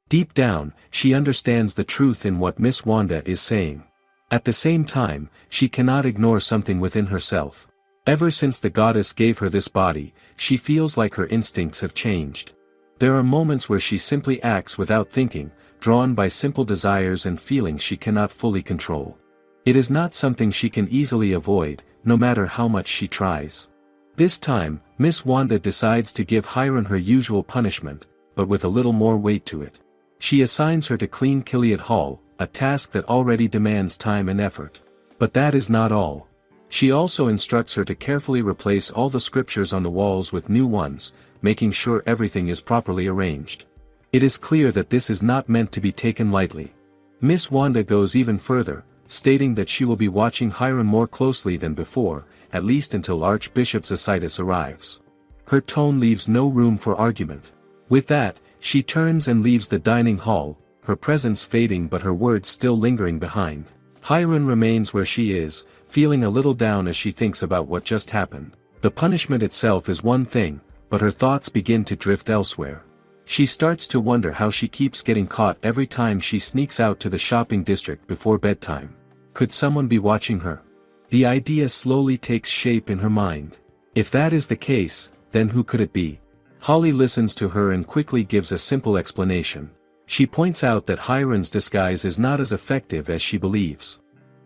Deep down, she understands the truth in what Miss Wanda is saying. At the same time, she cannot ignore something within herself. Ever since the goddess gave her this body, she feels like her instincts have changed. There are moments where she simply acts without thinking, drawn by simple desires and feelings she cannot fully control. It is not something she can easily avoid, no matter how much she tries. This time, Miss Wanda decides to give Hirun her usual punishment, but with a little more weight to it. She assigns her to clean Killiot Hall, a task that already demands time and effort. But that is not all. She also instructs her to carefully replace all the scriptures on the walls with new ones, making sure everything is properly arranged. It is clear that this is not meant to be taken lightly. Miss Wanda goes even further, stating that she will be watching Hirun more closely than before, at least until Archbishop Isekais arrives. Her tone leaves no room for argument. With that, she turns and leaves the dining hall, her presence fading but her words still lingering behind. Hirun remains where she is, feeling a little down as she thinks about what just happened. The punishment itself is one thing, but her thoughts begin to drift elsewhere. She starts to wonder how she keeps getting caught every time she sneaks out to the shopping district before bedtime. Could someone be watching her? The idea slowly takes shape in her mind. If that is the case, then who could it be? Holly listens to her and quickly gives a simple explanation. She points out that Hirun's disguise is not as effective as she believes.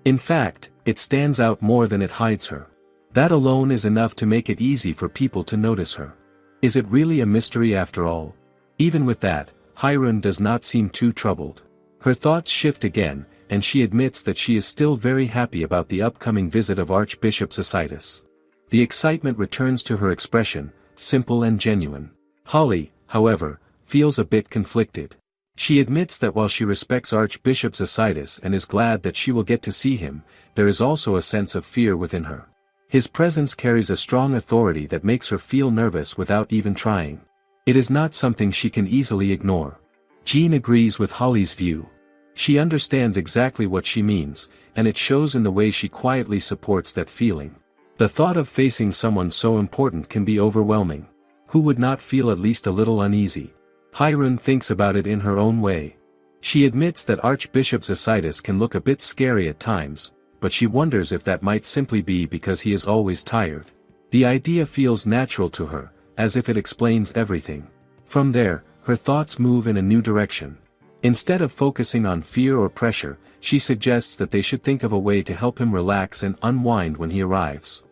In fact, it stands out more than it hides her. That alone is enough to make it easy for people to notice her. Is it really a mystery after all? Even with that, Hirun does not seem too troubled. Her thoughts shift again, and she admits that she is still very happy about the upcoming visit of Archbishop Isekais. The excitement returns to her expression, simple and genuine. Holly, however, feels a bit conflicted. She admits that while she respects Archbishop Isekais and is glad that she will get to see him, there is also a sense of fear within her. His presence carries a strong authority that makes her feel nervous without even trying. It is not something she can easily ignore. Jean agrees with Holly's view. She understands exactly what she means, and it shows in the way she quietly supports that feeling. The thought of facing someone so important can be overwhelming. Who would not feel at least a little uneasy? Hirun thinks about it in her own way. She admits that Archbishop Isekais can look a bit scary at times, but she wonders if that might simply be because he is always tired. The idea feels natural to her, as if it explains everything. From there, her thoughts move in a new direction. Instead of focusing on fear or pressure, she suggests that they should think of a way to help him relax and unwind when he arrives.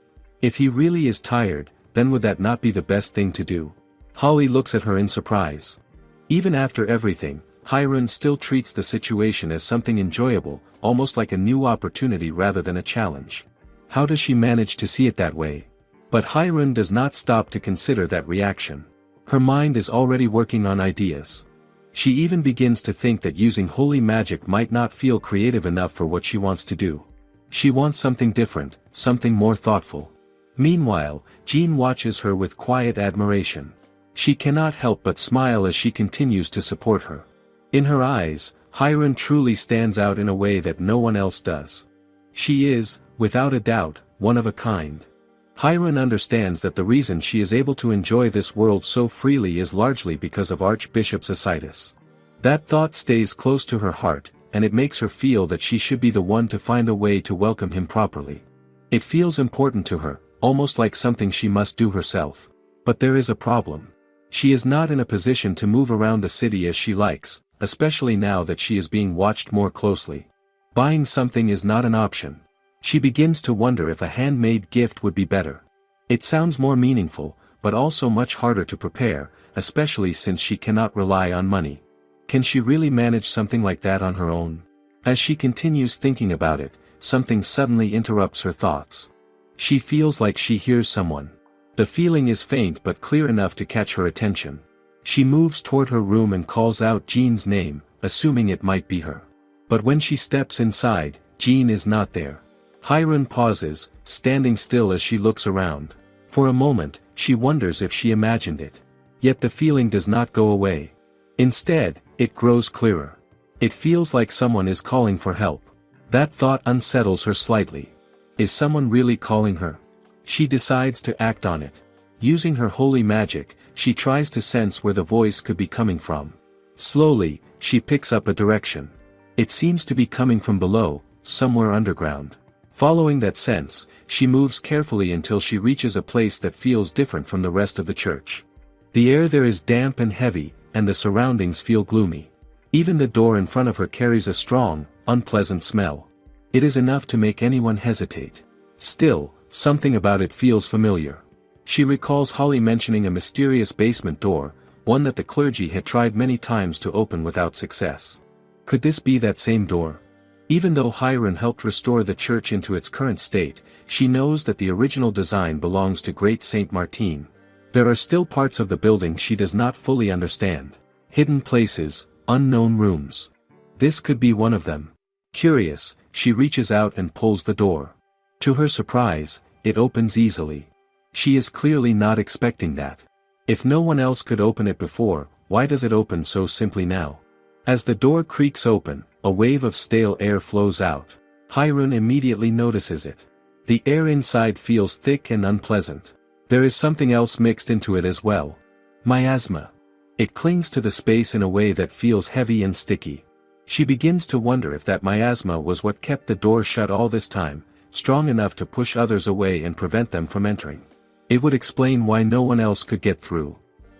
If he really is tired, then would that not be the best thing to do? Holly looks at her in surprise. Even after everything, Hirun still treats the situation as something enjoyable, almost like a new opportunity rather than a challenge. How does she manage to see it that way? But Hirun does not stop to consider that reaction. Her mind is already working on ideas. She even begins to think that using holy magic might not feel creative enough for what she wants to do. She wants something different, something more thoughtful. Meanwhile, Jean watches her with quiet admiration. She cannot help but smile as she continues to support her. In her eyes, Hirun truly stands out in a way that no one else does. She is, without a doubt, one of a kind. Hirun understands that the reason she is able to enjoy this world so freely is largely because of Archbishop Isekais. That thought stays close to her heart, and it makes her feel that she should be the one to find a way to welcome him properly. It feels important to her, almost like something she must do herself. But there is a problem. She is not in a position to move around the city as she likes, especially now that she is being watched more closely. Buying something is not an option. She begins to wonder if a handmade gift would be better. It sounds more meaningful, but also much harder to prepare, especially since she cannot rely on money. Can she really manage something like that on her own? As she continues thinking about it, something suddenly interrupts her thoughts. She feels like she hears someone. The feeling is faint but clear enough to catch her attention. She moves toward her room and calls out Jean's name, assuming it might be her. But when she steps inside, Jean is not there. Hyron pauses, standing still as she looks around. For a moment, she wonders if she imagined it. Yet the feeling does not go away. Instead, it grows clearer. It feels like someone is calling for help. That thought unsettles her slightly. Is someone really calling her? She decides to act on it. Using her holy magic, she tries to sense where the voice could be coming from. Slowly, she picks up a direction. It seems to be coming from below, somewhere underground. Following that sense, she moves carefully until she reaches a place that feels different from the rest of the church. The air there is damp and heavy, and the surroundings feel gloomy. Even the door in front of her carries a strong, unpleasant smell. It is enough to make anyone hesitate. Still, something about it feels familiar. She recalls Holly mentioning a mysterious basement door, one that the clergy had tried many times to open without success. Could this be that same door? Even though Hyron helped restore the church into its current state, she knows that the original design belongs to Great Saint Martin. There are still parts of the building she does not fully understand. Hidden places, unknown rooms. This could be one of them. Curious, she reaches out and pulls the door. To her surprise, it opens easily. She is clearly not expecting that. If no one else could open it before, why does it open so simply now? As the door creaks open, a wave of stale air flows out. Hyron immediately notices it. The air inside feels thick and unpleasant. There is something else mixed into it as well. Miasma. It clings to the space in a way that feels heavy and sticky. She begins to wonder if that miasma was what kept the door shut all this time, strong enough to push others away and prevent them from entering. It would explain why no one else could get through.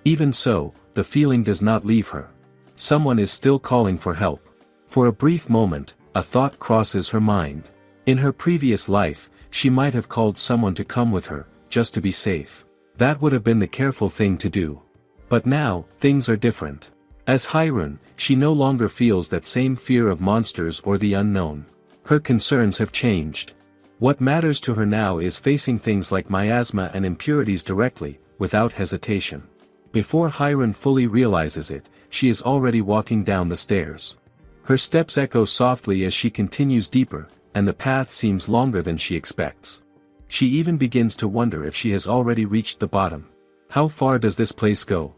Even so, the feeling does not leave her. Someone is still calling for help. For a brief moment, a thought crosses her mind. In her previous life, she might have called someone to come with her, just to be safe. That would have been the careful thing to do. But now, things are different. As Hyron, she no longer feels that same fear of monsters or the unknown. Her concerns have changed. What matters to her now is facing things like miasma and impurities directly, without hesitation. Before Hyron fully realizes it, she is already walking down the stairs. Her steps echo softly as she continues deeper, and the path seems longer than she expects. She even begins to wonder if she has already reached the bottom. How far does this place go?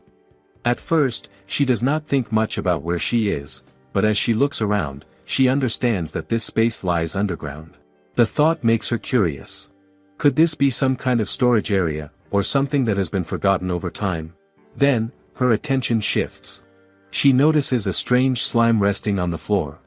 At first, she does not think much about where she is, but as she looks around, she understands that this space lies underground. The thought makes her curious. Could this be some kind of storage area, or something that has been forgotten over time? Then, her attention shifts. She notices a strange slime resting on the floor.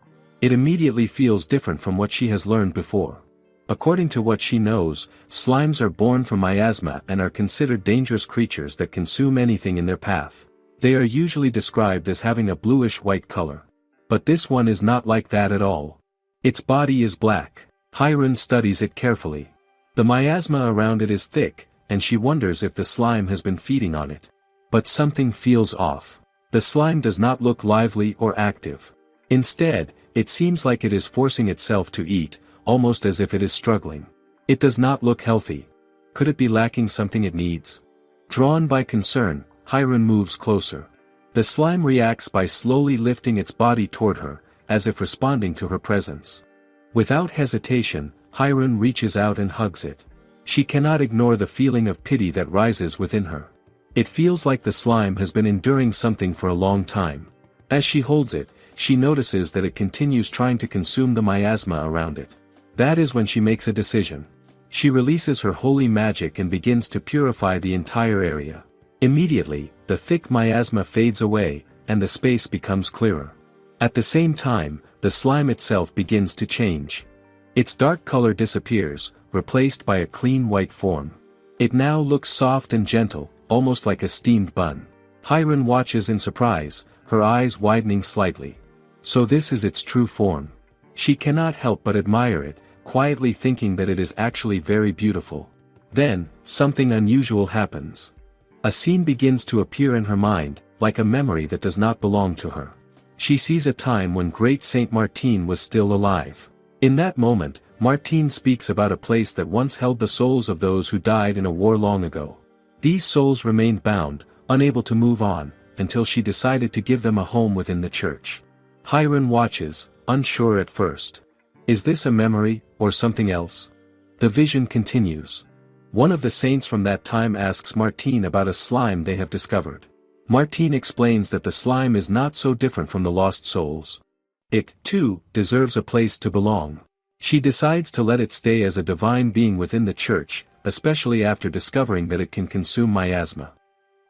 It immediately feels different from what she has learned before. According to what she knows, slimes are born from miasma and are considered dangerous creatures that consume anything in their path. They are usually described as having a bluish-white color. But this one is not like that at all. Its body is black. Hyron studies it carefully. The miasma around it is thick, and she wonders if the slime has been feeding on it. But something feels off. The slime does not look lively or active. Instead, it seems like it is forcing itself to eat, almost as if it is struggling. It does not look healthy. Could it be lacking something it needs? Drawn by concern, Hyron moves closer. The slime reacts by slowly lifting its body toward her, as if responding to her presence. Without hesitation, Hyron reaches out and hugs it. She cannot ignore the feeling of pity that rises within her. It feels like the slime has been enduring something for a long time. As she holds it, she notices that it continues trying to consume the miasma around it. That is when she makes a decision. She releases her holy magic and begins to purify the entire area. Immediately, the thick miasma fades away, and the space becomes clearer. At the same time, the slime itself begins to change. Its dark color disappears, replaced by a clean white form. It now looks soft and gentle, almost like a steamed bun. Hyron watches in surprise, her eyes widening slightly. So this is its true form. She cannot help but admire it, quietly thinking that it is actually very beautiful. Then, something unusual happens. A scene begins to appear in her mind, like a memory that does not belong to her. She sees a time when great Saint Martin was still alive. In that moment, Martin speaks about a place that once held the souls of those who died in a war long ago. These souls remained bound, unable to move on, until she decided to give them a home within the church. Hiron watches, unsure at first. Is this a memory, or something else? The vision continues. One of the saints from that time asks Martin about a slime they have discovered. Martin explains that the slime is not so different from the lost souls. It, too, deserves a place to belong. She decides to let it stay as a divine being within the church, especially after discovering that it can consume miasma.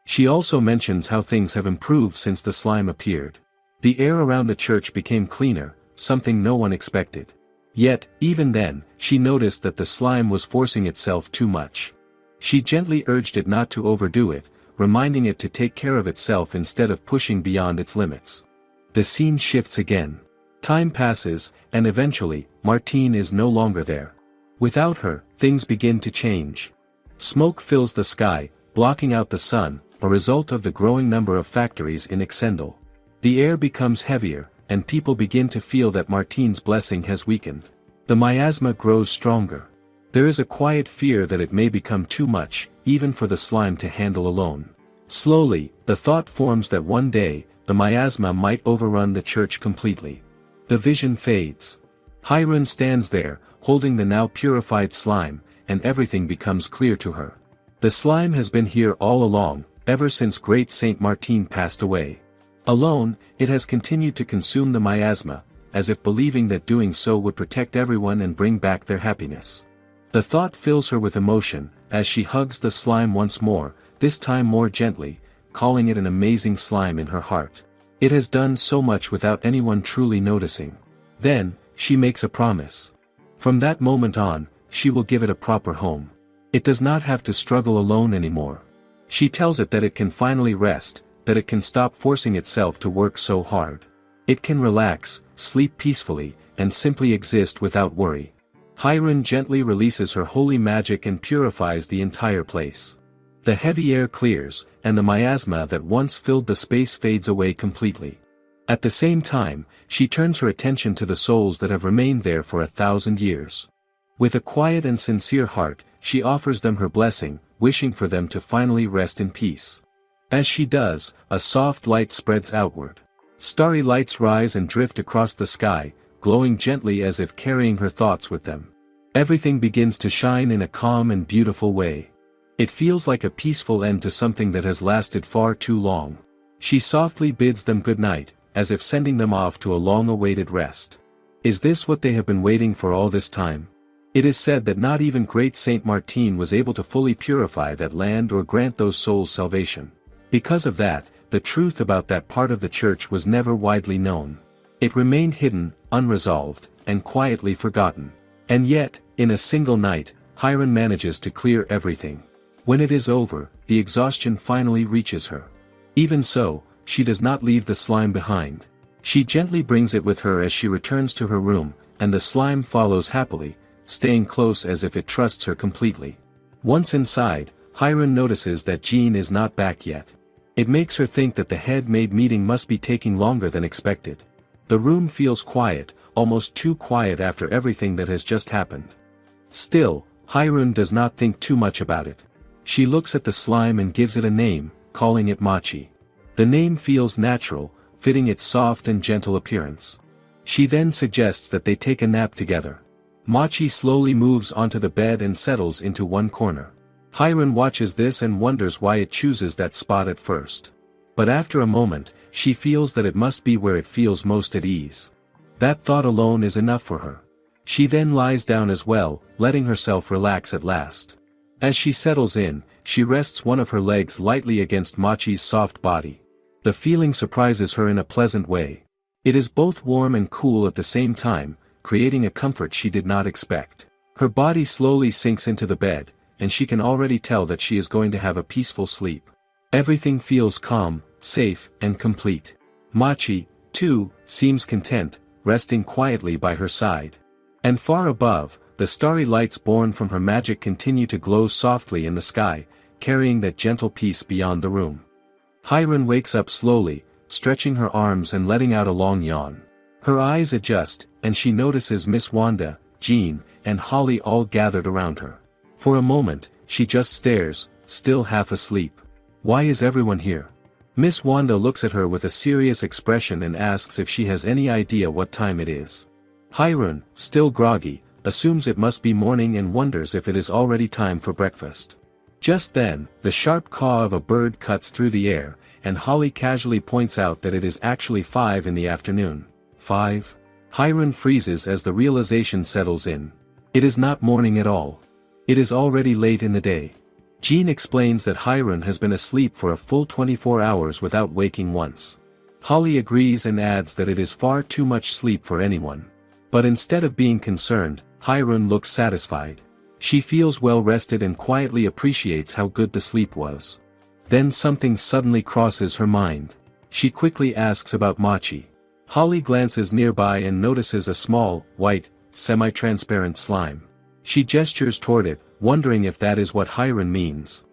She also mentions how things have improved since the slime appeared. The air around the church became cleaner, something no one expected. Yet, even then, she noticed that the slime was forcing itself too much. She gently urged it not to overdo it, reminding it to take care of itself instead of pushing beyond its limits. The scene shifts again. Time passes, and eventually, Martine is no longer there. Without her, things begin to change. Smoke fills the sky, blocking out the sun, a result of the growing number of factories in Exendel. The air becomes heavier, and people begin to feel that Martine's blessing has weakened. The miasma grows stronger. There is a quiet fear that it may become too much, even for the slime to handle alone. Slowly, the thought forms that one day, the miasma might overrun the church completely. The vision fades. Hiron stands there, holding the now purified slime, and everything becomes clear to her. The slime has been here all along, ever since great Saint Martin passed away. Alone, it has continued to consume the miasma, as if believing that doing so would protect everyone and bring back their happiness. The thought fills her with emotion, as she hugs the slime once more, this time more gently, calling it an amazing slime in her heart. It has done so much without anyone truly noticing. Then, she makes a promise. From that moment on, she will give it a proper home. It does not have to struggle alone anymore. She tells it that it can finally rest, that it can stop forcing itself to work so hard. It can relax, sleep peacefully, and simply exist without worry. Hiron gently releases her holy magic and purifies the entire place. The heavy air clears, and the miasma that once filled the space fades away completely. At the same time, she turns her attention to the souls that have remained there for 1,000 years. With a quiet and sincere heart, she offers them her blessing, wishing for them to finally rest in peace. As she does, a soft light spreads outward. Starry lights rise and drift across the sky, glowing gently as if carrying her thoughts with them. Everything begins to shine in a calm and beautiful way. It feels like a peaceful end to something that has lasted far too long. She softly bids them good night, as if sending them off to a long-awaited rest. Is this what they have been waiting for all this time? It is said that not even great Saint Martin was able to fully purify that land or grant those souls salvation. Because of that, the truth about that part of the church was never widely known. It remained hidden, unresolved, and quietly forgotten. And yet, in a single night, Hiron manages to clear everything. When it is over, the exhaustion finally reaches her. Even so, she does not leave the slime behind. She gently brings it with her as she returns to her room, and the slime follows happily, staying close as if it trusts her completely. Once inside, Hiron notices that Jean is not back yet. It makes her think that the head-maid meeting must be taking longer than expected. The room feels quiet, almost too quiet after everything that has just happened. Still, Hiron does not think too much about it. She looks at the slime and gives it a name, calling it Machi. The name feels natural, fitting its soft and gentle appearance. She then suggests that they take a nap together. Machi slowly moves onto the bed and settles into one corner. Hiron watches this and wonders why it chooses that spot at first. But after a moment, she feels that it must be where it feels most at ease. That thought alone is enough for her. She then lies down as well, letting herself relax at last. As she settles in, she rests one of her legs lightly against Machi's soft body. The feeling surprises her in a pleasant way. It is both warm and cool at the same time, creating a comfort she did not expect. Her body slowly sinks into the bed, and she can already tell that she is going to have a peaceful sleep. Everything feels calm, safe, and complete. Machi, too, seems content, resting quietly by her side. And far above, the starry lights born from her magic continue to glow softly in the sky, carrying that gentle peace beyond the room. Hiren wakes up slowly, stretching her arms and letting out a long yawn. Her eyes adjust, and she notices Miss Wanda, Jean, and Holly all gathered around her. For a moment, she just stares, still half asleep. Why is everyone here? Miss Wanda looks at her with a serious expression and asks if she has any idea what time it is. Hiren, still groggy, assumes it must be morning and wonders if it is already time for breakfast. Just then, the sharp caw of a bird cuts through the air, and Holly casually points out that it is actually 5 in the afternoon. 5? Hiren freezes as the realization settles in. It is not morning at all. It is already late in the day. Jean explains that Hiren has been asleep for a full 24 hours without waking once. Holly agrees and adds that it is far too much sleep for anyone. But instead of being concerned, Hiren looks satisfied. She feels well rested and quietly appreciates how good the sleep was. Then something suddenly crosses her mind. She quickly asks about Machi. Holly glances nearby and notices a small, white, semi-transparent slime. She gestures toward it, wondering if that is what Hiren means.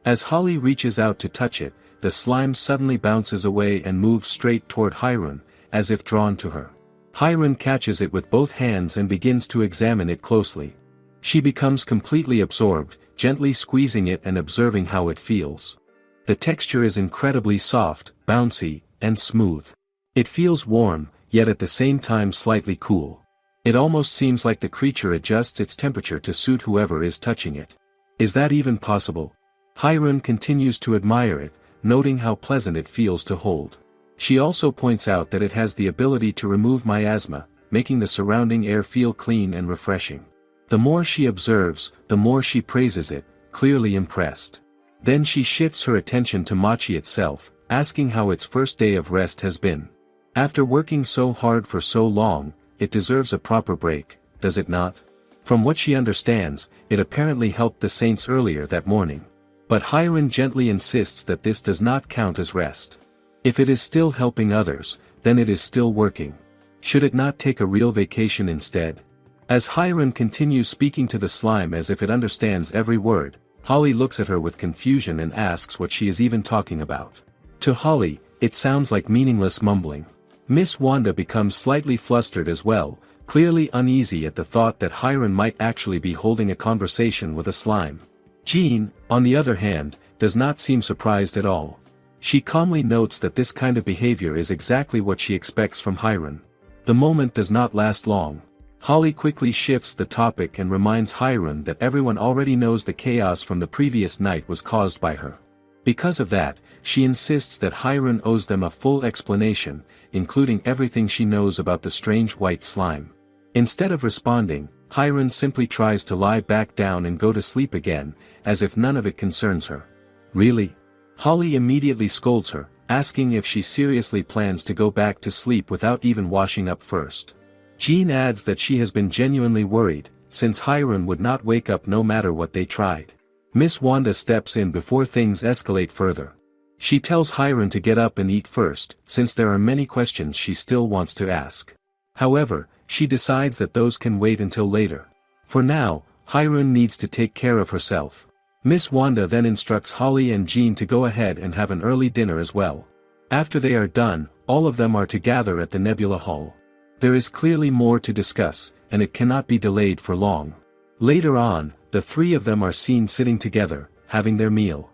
As Holly reaches out to touch it, the slime suddenly bounces away and moves straight toward Hiren, as if drawn to her. Hiren catches it with both hands and begins to examine it closely. She becomes completely absorbed, gently squeezing it and observing how it feels. The texture is incredibly soft, bouncy, and smooth. It feels warm, yet at the same time slightly cool. It almost seems like the creature adjusts its temperature to suit whoever is touching it. Is that even possible? Hiren continues to admire it, noting how pleasant it feels to hold. She also points out that it has the ability to remove miasma, making the surrounding air feel clean and refreshing. The more she observes, the more she praises it, clearly impressed. Then she shifts her attention to Machi itself, asking how its first day of rest has been. After working so hard for so long, it deserves a proper break, does it not? From what she understands, it apparently helped the saints earlier that morning. But Hiren gently insists that this does not count as rest. If it is still helping others, then it is still working. Should it not take a real vacation instead? As Hiren continues speaking to the slime as if it understands every word, Holly looks at her with confusion and asks what she is even talking about. To Holly, it sounds like meaningless mumbling. Miss Wanda becomes slightly flustered as well, clearly uneasy at the thought that Hiren might actually be holding a conversation with a slime. Jean, on the other hand, does not seem surprised at all. She calmly notes that this kind of behavior is exactly what she expects from Hiren. The moment does not last long. Holly quickly shifts the topic and reminds Hiren that everyone already knows the chaos from the previous night was caused by her. Because of that, she insists that Hiren owes them a full explanation, including everything she knows about the strange white slime. Instead of responding, Hiren simply tries to lie back down and go to sleep again, as if none of it concerns her. Really? Holly immediately scolds her, asking if she seriously plans to go back to sleep without even washing up first. Jean adds that she has been genuinely worried, since Hiren would not wake up no matter what they tried. Miss Wanda steps in before things escalate further. She tells Hiren to get up and eat first, since there are many questions she still wants to ask. However, she decides that those can wait until later. For now, Hiren needs to take care of herself. Miss Wanda then instructs Holly and Jean to go ahead and have an early dinner as well. After they are done, all of them are to gather at the Nebula Hall. There is clearly more to discuss, and it cannot be delayed for long. Later on, the three of them are seen sitting together, having their meal.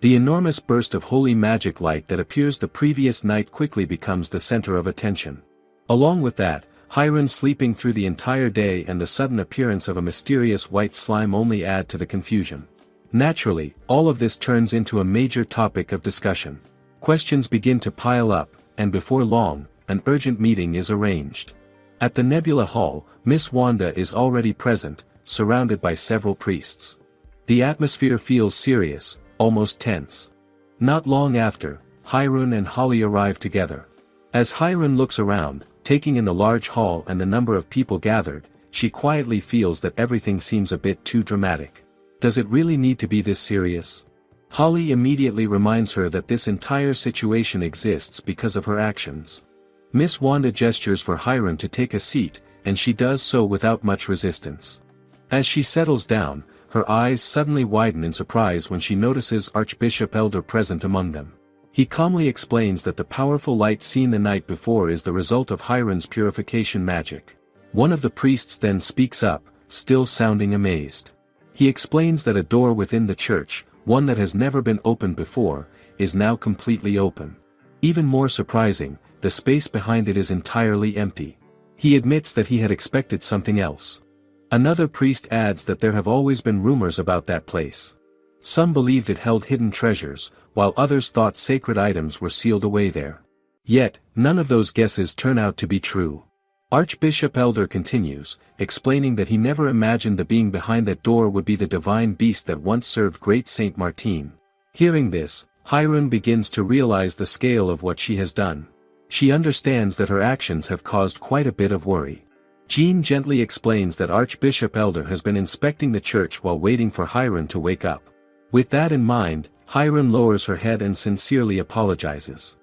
The enormous burst of holy magic light that appears the previous night quickly becomes the center of attention. Along with that, Hiren sleeping through the entire day and the sudden appearance of a mysterious white slime only add to the confusion. Naturally, all of this turns into a major topic of discussion. Questions begin to pile up, and before long, an urgent meeting is arranged. At the Nebula Hall, Miss Wanda is already present, surrounded by several priests. The atmosphere feels serious, almost tense. Not long after, Hiren and Holly arrive together. As Hiren looks around, taking in the large hall and the number of people gathered, she quietly feels that everything seems a bit too dramatic. Does it really need to be this serious? Holly immediately reminds her that this entire situation exists because of her actions. Miss Wanda gestures for Hiren to take a seat, and she does so without much resistance. As she settles down, her eyes suddenly widen in surprise when she notices Archbishop Elder present among them. He calmly explains that the powerful light seen the night before is the result of Hiron's purification magic. One of the priests then speaks up, still sounding amazed. He explains that a door within the church, one that has never been opened before, is now completely open. Even more surprising, the space behind it is entirely empty. He admits that he had expected something else. Another priest adds that there have always been rumors about that place. Some believed it held hidden treasures, while others thought sacred items were sealed away there. Yet, none of those guesses turn out to be true. Archbishop Elder continues, explaining that he never imagined the being behind that door would be the divine beast that once served great Saint Martin. Hearing this, Hiron begins to realize the scale of what she has done. She understands that her actions have caused quite a bit of worry. Jean gently explains that Archbishop Elder has been inspecting the church while waiting for Hiron to wake up. With that in mind, Hiron lowers her head and sincerely apologizes.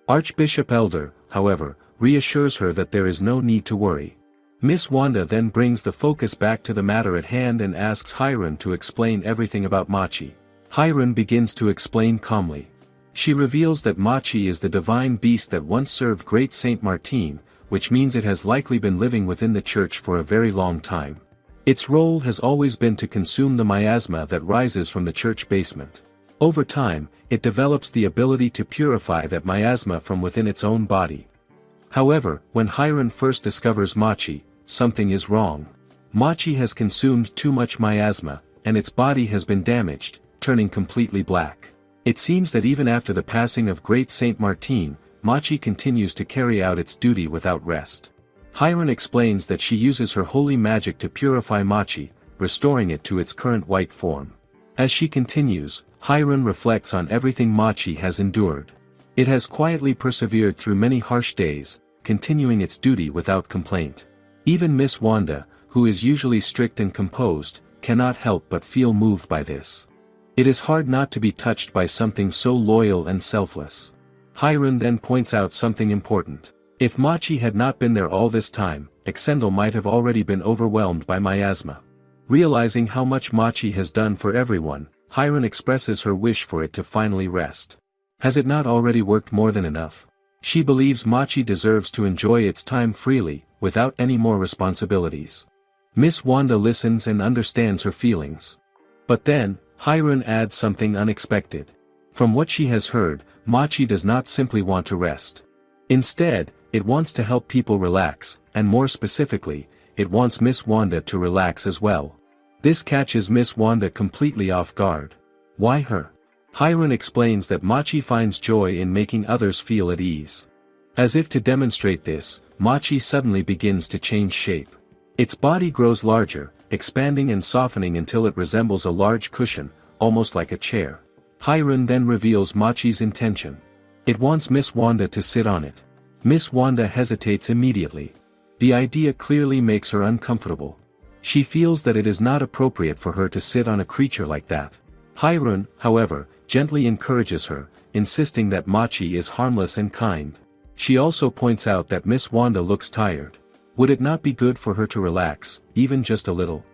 Archbishop Elder, however, reassures her that there is no need to worry. Miss Wanda then brings the focus back to the matter at hand and asks Hiron to explain everything about Machi. Hiron begins to explain calmly. She reveals that Machi is the divine beast that once served great Saint Martin, which means it has likely been living within the church for a very long time. Its role has always been to consume the miasma that rises from the church basement. Over time, it develops the ability to purify that miasma from within its own body. However, when Hiron first discovers Machi, something is wrong. Machi has consumed too much miasma, and its body has been damaged, turning completely black. It seems that even after the passing of great Saint Martin, Machi continues to carry out its duty without rest. Hiron explains that she uses her holy magic to purify Machi, restoring it to its current white form. As she continues, Hiron reflects on everything Machi has endured. It has quietly persevered through many harsh days, continuing its duty without complaint. Even Miss Wanda, who is usually strict and composed, cannot help but feel moved by this. It is hard not to be touched by something so loyal and selfless. Hiron then points out something important. If Machi had not been there all this time, Exendel might have already been overwhelmed by miasma. Realizing how much Machi has done for everyone, Hiron expresses her wish for it to finally rest. Has it not already worked more than enough? She believes Machi deserves to enjoy its time freely, without any more responsibilities. Miss Wanda listens and understands her feelings. But then, Hiron adds something unexpected. From what she has heard, Machi does not simply want to rest. Instead, it wants to help people relax, and more specifically, it wants Miss Wanda to relax as well. This catches Miss Wanda completely off guard. Why her? Hiron explains that Machi finds joy in making others feel at ease. As if to demonstrate this, Machi suddenly begins to change shape. Its body grows larger, expanding and softening until it resembles a large cushion, almost like a chair. Hiron then reveals Machi's intention. It wants Miss Wanda to sit on it. Miss Wanda hesitates immediately. The idea clearly makes her uncomfortable. She feels that it is not appropriate for her to sit on a creature like that. Hiron, however, gently encourages her, insisting that Machi is harmless and kind. She also points out that Miss Wanda looks tired. Would it not be good for her to relax, even just a little?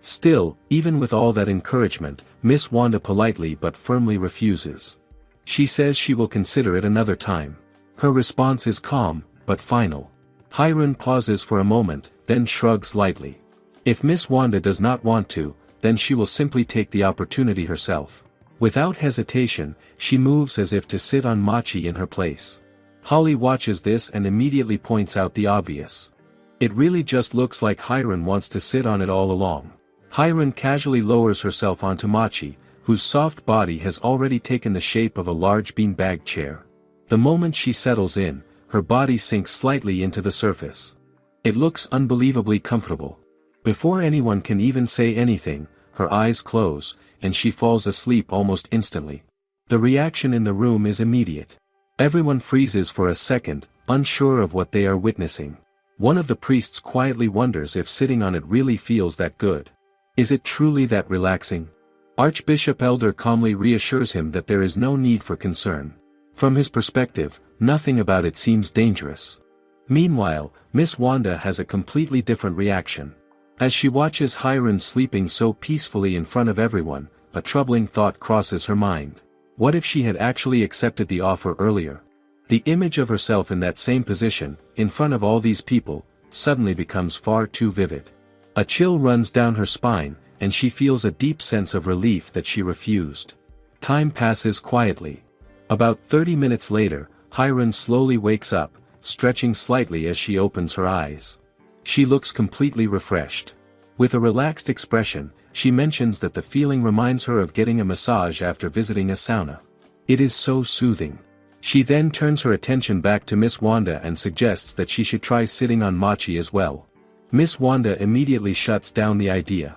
Still, even with all that encouragement, Miss Wanda politely but firmly refuses. She says she will consider it another time. Her response is calm, but final. Hiron pauses for a moment, then shrugs lightly. If Miss Wanda does not want to, then she will simply take the opportunity herself. Without hesitation, she moves as if to sit on Machi in her place. Holly watches this and immediately points out the obvious. It really just looks like Hiron wants to sit on it all along. Hiron casually lowers herself onto Machi, whose soft body has already taken the shape of a large beanbag chair. The moment she settles in, her body sinks slightly into the surface. It looks unbelievably comfortable. Before anyone can even say anything, her eyes close, and she falls asleep almost instantly. The reaction in the room is immediate. Everyone freezes for a second, unsure of what they are witnessing. One of the priests quietly wonders if sitting on it really feels that good. Is it truly that relaxing? Archbishop Elder calmly reassures him that there is no need for concern. From his perspective, nothing about it seems dangerous. Meanwhile, Miss Wanda has a completely different reaction. As she watches Hiron sleeping so peacefully in front of everyone, a troubling thought crosses her mind. What if she had actually accepted the offer earlier? The image of herself in that same position, in front of all these people, suddenly becomes far too vivid. A chill runs down her spine, and she feels a deep sense of relief that she refused. Time passes quietly. About 30 minutes later, Hiron slowly wakes up, stretching slightly as she opens her eyes. She looks completely refreshed. With a relaxed expression, she mentions that the feeling reminds her of getting a massage after visiting a sauna. It is so soothing. She then turns her attention back to Miss Wanda and suggests that she should try sitting on Machi as well. Miss Wanda immediately shuts down the idea.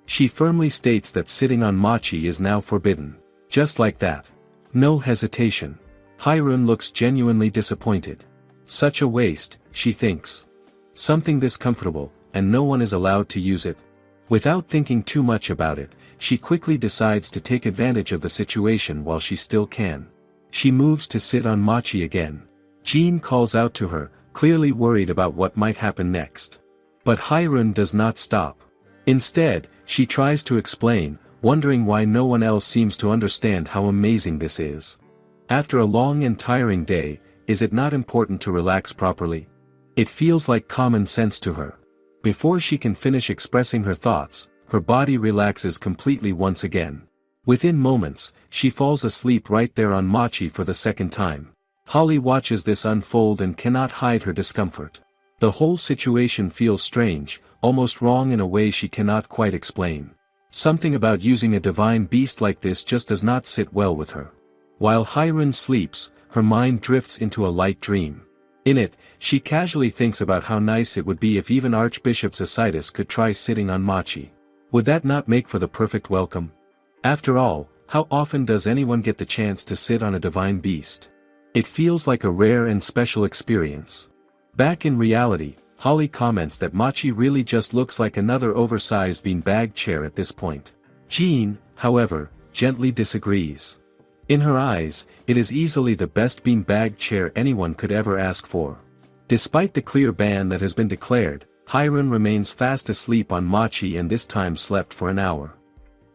She firmly states that sitting on Machi is now forbidden. Just like that. No hesitation. Hiron looks genuinely disappointed. Such a waste, she thinks. Something this comfortable, and no one is allowed to use it. Without thinking too much about it, she quickly decides to take advantage of the situation while she still can. She moves to sit on Machi again. Jean calls out to her, clearly worried about what might happen next. But Hiron does not stop. Instead, she tries to explain, wondering why no one else seems to understand how amazing this is. After a long and tiring day, is it not important to relax properly? It feels like common sense to her. Before she can finish expressing her thoughts, her body relaxes completely once again. Within moments, she falls asleep right there on Machi for the second time. Holly watches this unfold and cannot hide her discomfort. The whole situation feels strange, almost wrong in a way she cannot quite explain. Something about using a divine beast like this just does not sit well with her. While Hiron sleeps, her mind drifts into a light dream. In it, she casually thinks about how nice it would be if even Archbishop Isekais could try sitting on Machi. Would that not make for the perfect welcome? After all, how often does anyone get the chance to sit on a divine beast? It feels like a rare and special experience. Back in reality, Holly comments that Machi really just looks like another oversized beanbag chair at this point. Jean, however, gently disagrees. In her eyes, it is easily the best beanbag chair anyone could ever ask for. Despite the clear ban that has been declared, Hiron remains fast asleep on Machi and this time slept for an hour.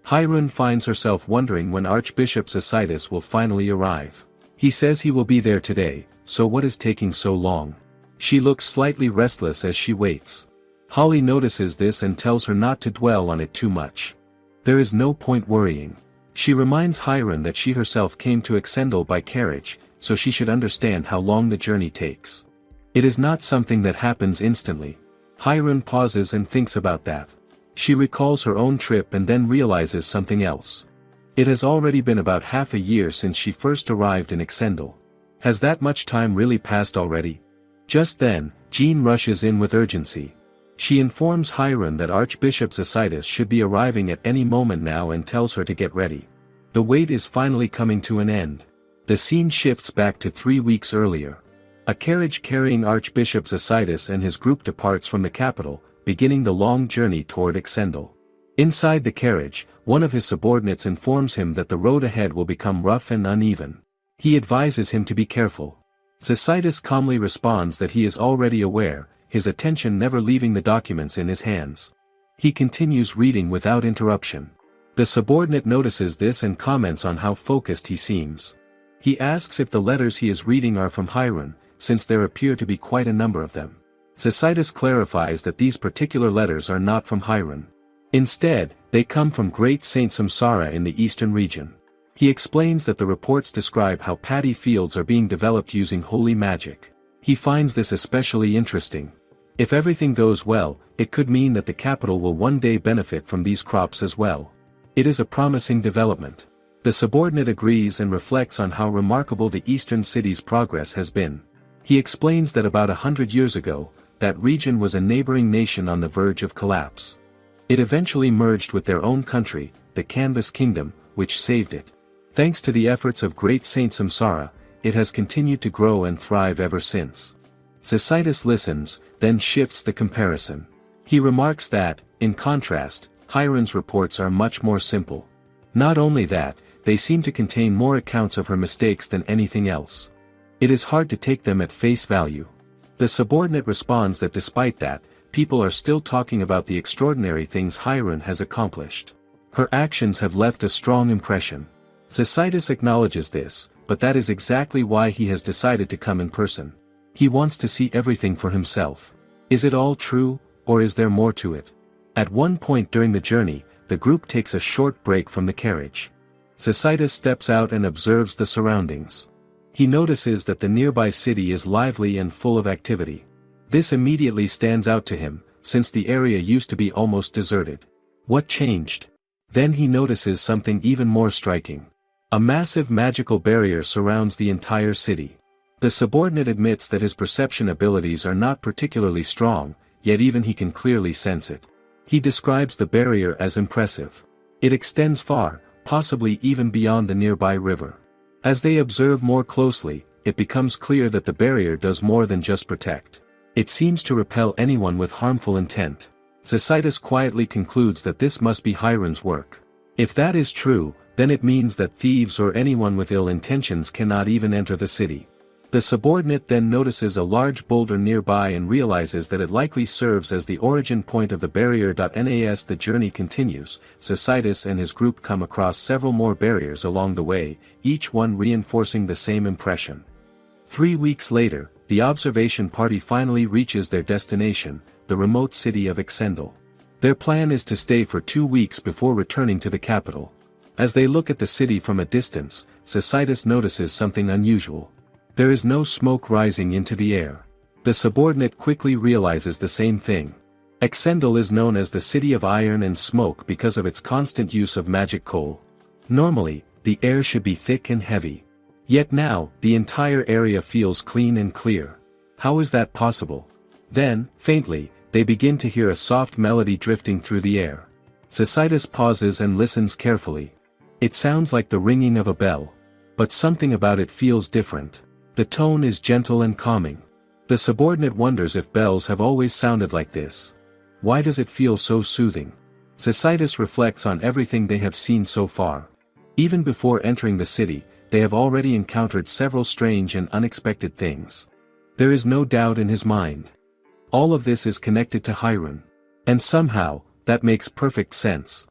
Hiron finds herself wondering when Archbishop Isekais will finally arrive. He says he will be there today, so what is taking so long? She looks slightly restless as she waits. Holly notices this and tells her not to dwell on it too much. There is no point worrying. She reminds Hiron that she herself came to Exendel by carriage, so she should understand how long the journey takes. It is not something that happens instantly. Hiron pauses and thinks about that. She recalls her own trip and then realizes something else. It has already been about half a year since she first arrived in Exendel. Has that much time really passed already? Just then, Jean rushes in with urgency. She informs Hiron that Archbishop Isekais should be arriving at any moment now and tells her to get ready. The wait is finally coming to an end. The scene shifts back to 3 weeks earlier. A carriage carrying Archbishop Isekais and his group departs from the capital, beginning the long journey toward Exendel. Inside the carriage, one of his subordinates informs him that the road ahead will become rough and uneven. He advises him to be careful. Isekais calmly responds that he is already aware, his attention never leaving the documents in his hands. He continues reading without interruption. The subordinate notices this and comments on how focused he seems. He asks if the letters he is reading are from Hiron, since there appear to be quite a number of them. Isekais clarifies that these particular letters are not from Hiron. Instead, they come from Great Saint Samsara in the eastern region. He explains that the reports describe how paddy fields are being developed using holy magic. He finds this especially interesting. If everything goes well, it could mean that the capital will one day benefit from these crops as well. It is a promising development. The subordinate agrees and reflects on how remarkable the eastern city's progress has been. He explains that about 100 years ago, that region was a neighboring nation on the verge of collapse. It eventually merged with their own country, the Canvas Kingdom, which saved it. Thanks to the efforts of Great Saint Samsara, it has continued to grow and thrive ever since. Isekais listens, then shifts the comparison. He remarks that, in contrast, Hiron's reports are much more simple. Not only that, they seem to contain more accounts of her mistakes than anything else. It is hard to take them at face value. The subordinate responds that despite that, people are still talking about the extraordinary things Hiron has accomplished. Her actions have left a strong impression. Zacydus acknowledges this, but that is exactly why he has decided to come in person. He wants to see everything for himself. Is it all true, or is there more to it? At one point during the journey, the group takes a short break from the carriage. Zacydus steps out and observes the surroundings. He notices that the nearby city is lively and full of activity. This immediately stands out to him, since the area used to be almost deserted. What changed? Then he notices something even more striking. A massive magical barrier surrounds the entire city. The subordinate admits that his perception abilities are not particularly strong, yet even he can clearly sense it. He describes the barrier as impressive. It extends far, possibly even beyond the nearby river. As they observe more closely, it becomes clear that the barrier does more than just protect. It seems to repel anyone with harmful intent. Zacydus quietly concludes that this must be Hiron's work. If that is true, then it means that thieves or anyone with ill intentions cannot even enter the city. The subordinate then notices a large boulder nearby and realizes that it likely serves as the origin point of the barrier. As the journey continues, Zacydus and his group come across several more barriers along the way, each one reinforcing the same impression. 3 weeks later, the observation party finally reaches their destination, the remote city of Exendel. Their plan is to stay for 2 weeks before returning to the capital. As they look at the city from a distance, Zacydus notices something unusual. There is no smoke rising into the air. The subordinate quickly realizes the same thing. Exendel is known as the city of iron and smoke because of its constant use of magic coal. Normally, the air should be thick and heavy. Yet now, the entire area feels clean and clear. How is that possible? Then, faintly, they begin to hear a soft melody drifting through the air. Zacydus pauses and listens carefully. It sounds like the ringing of a bell. But something about it feels different. The tone is gentle and calming. The subordinate wonders if bells have always sounded like this. Why does it feel so soothing? Zacydus reflects on everything they have seen so far. Even before entering the city, they have already encountered several strange and unexpected things. There is no doubt in his mind. All of this is connected to Hiron. And somehow, that makes perfect sense.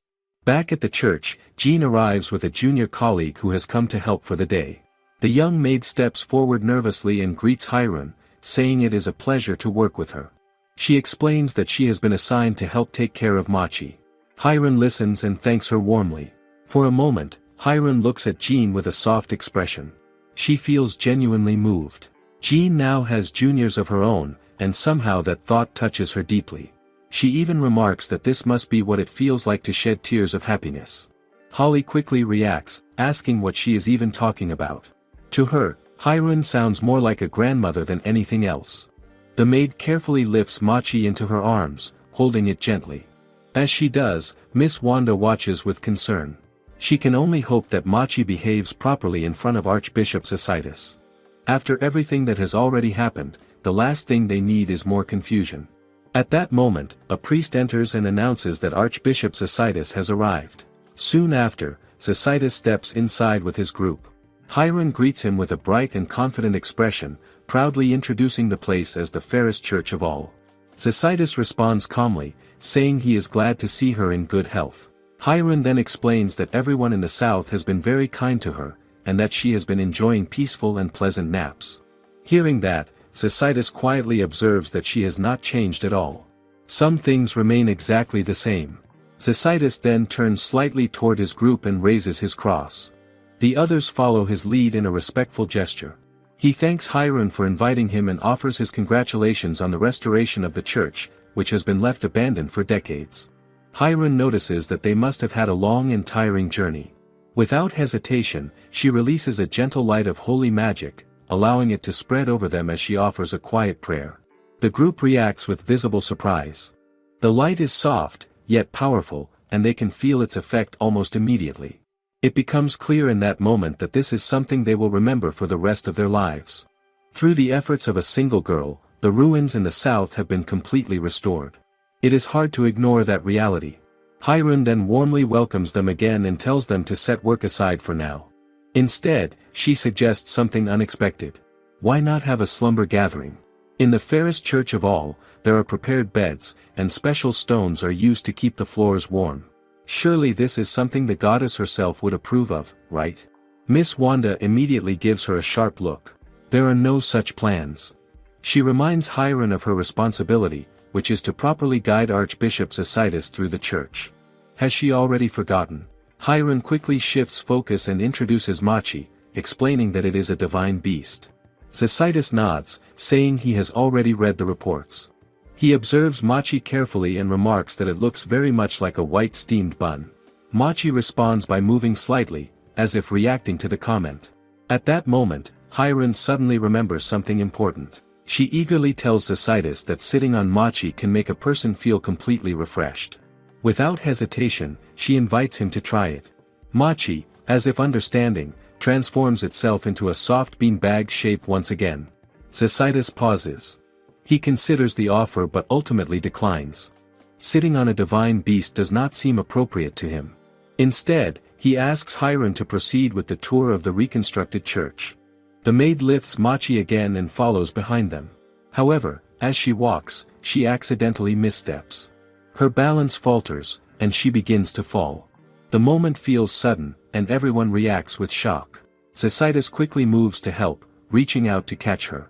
Back at the church, Jean arrives with a junior colleague who has come to help for the day. The young maid steps forward nervously and greets Hiron, saying it is a pleasure to work with her. She explains that she has been assigned to help take care of Machi. Hiron listens and thanks her warmly. For a moment, Hiron looks at Jean with a soft expression. She feels genuinely moved. Jean now has juniors of her own, and somehow that thought touches her deeply. She even remarks that this must be what it feels like to shed tears of happiness. Holly quickly reacts, asking what she is even talking about. To her, Hiron sounds more like a grandmother than anything else. The maid carefully lifts Machi into her arms, holding it gently. As she does, Miss Wanda watches with concern. She can only hope that Machi behaves properly in front of Archbishop Zacydus. After everything that has already happened, the last thing they need is more confusion. At that moment, a priest enters and announces that Archbishop Zacydus has arrived. Soon after, Zacydus steps inside with his group. Hiron greets him with a bright and confident expression, proudly introducing the place as the fairest church of all. Zacydus responds calmly, saying he is glad to see her in good health. Hiron then explains that everyone in the south has been very kind to her, and that she has been enjoying peaceful and pleasant naps. Hearing that, Zacydus quietly observes that she has not changed at all. Some things remain exactly the same. Zacydus then turns slightly toward his group and raises his cross. The others follow his lead in a respectful gesture. He thanks Hiron for inviting him and offers his congratulations on the restoration of the church, which has been left abandoned for decades. Hiron notices that they must have had a long and tiring journey. Without hesitation, she releases a gentle light of holy magic, allowing it to spread over them as she offers a quiet prayer. The group reacts with visible surprise. The light is soft, yet powerful, and they can feel its effect almost immediately. It becomes clear in that moment that this is something they will remember for the rest of their lives. Through the efforts of a single girl, the ruins in the south have been completely restored. It is hard to ignore that reality. Hiron then warmly welcomes them again and tells them to set work aside for now. Instead, she suggests something unexpected. Why not have a slumber gathering? In the fairest church of all, there are prepared beds, and special stones are used to keep the floors warm. Surely this is something the goddess herself would approve of, right? Miss Wanda immediately gives her a sharp look. There are no such plans. She reminds Hiron of her responsibility, which is to properly guide Archbishop Isekais through the church. Has she already forgotten? Hiron quickly shifts focus and introduces Machi, explaining that it is a divine beast. Isekais nods, saying he has already read the reports. He observes Machi carefully and remarks that it looks very much like a white steamed bun. Machi responds by moving slightly, as if reacting to the comment. At that moment, Hiron suddenly remembers something important. She eagerly tells Isekais that sitting on Machi can make a person feel completely refreshed. Without hesitation, she invites him to try it. Machi, as if understanding, transforms itself into a soft bean-bag shape once again. Isekais pauses. He considers the offer but ultimately declines. Sitting on a divine beast does not seem appropriate to him. Instead, he asks Hiron to proceed with the tour of the reconstructed church. The maid lifts Machi again and follows behind them. However, as she walks, she accidentally missteps. Her balance falters, and she begins to fall. The moment feels sudden, and everyone reacts with shock. Isekais quickly moves to help, reaching out to catch her.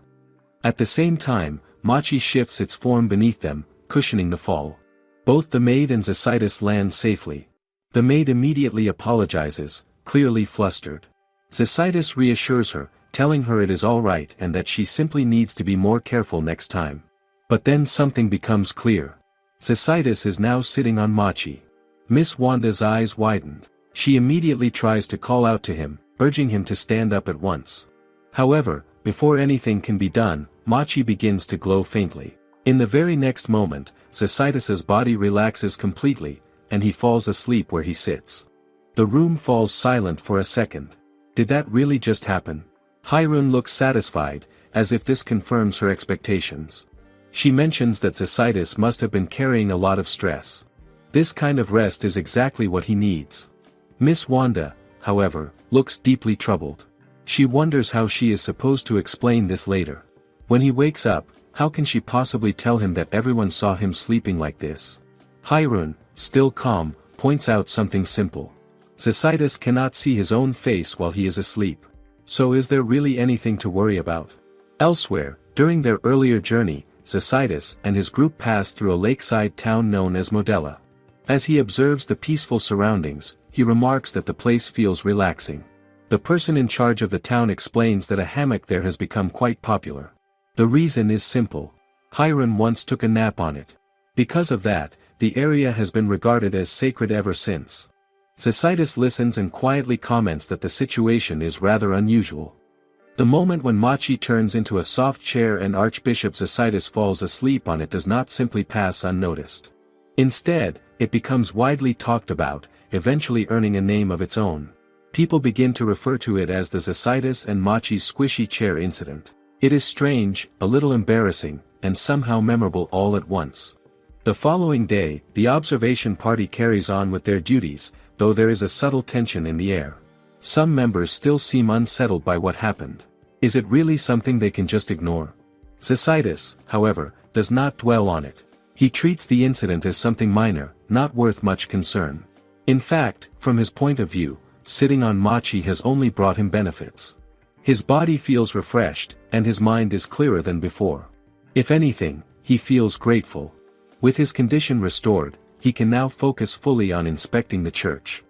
At the same time, Machi shifts its form beneath them, cushioning the fall. Both the maid and Isekais land safely. The maid immediately apologizes, clearly flustered. Isekais reassures her, telling her it is all right and that she simply needs to be more careful next time. But then something becomes clear. Isekais is now sitting on Machi. Miss Wanda's eyes widened. She immediately tries to call out to him, urging him to stand up at once. However, before anything can be done, Machi begins to glow faintly. In the very next moment, Isekais' body relaxes completely, and he falls asleep where he sits. The room falls silent for a second. Did that really just happen? Hiron looks satisfied, as if this confirms her expectations. She mentions that Isekais must have been carrying a lot of stress. This kind of rest is exactly what he needs. Miss Wanda, however, looks deeply troubled. She wonders how she is supposed to explain this later. When he wakes up, how can she possibly tell him that everyone saw him sleeping like this? Hiron, still calm, points out something simple. Isekais cannot see his own face while he is asleep. So is there really anything to worry about? Elsewhere, during their earlier journey, Isekais and his group pass through a lakeside town known as Modella. As he observes the peaceful surroundings, he remarks that the place feels relaxing. The person in charge of the town explains that a hammock there has become quite popular. The reason is simple. Hiron once took a nap on it. Because of that, the area has been regarded as sacred ever since. Isekais listens and quietly comments that the situation is rather unusual. The moment when Machi turns into a soft chair and Archbishop Isekais falls asleep on it does not simply pass unnoticed. Instead, it becomes widely talked about, eventually earning a name of its own. People begin to refer to it as the Isekais and Machi's squishy chair incident. It is strange, a little embarrassing, and somehow memorable all at once. The following day, the observation party carries on with their duties, though there is a subtle tension in the air. Some members still seem unsettled by what happened. Is it really something they can just ignore? Isekais, however, does not dwell on it. He treats the incident as something minor, not worth much concern. In fact, from his point of view, sitting on Machi has only brought him benefits. His body feels refreshed, and his mind is clearer than before. If anything, he feels grateful. With his condition restored, he can now focus fully on inspecting the church.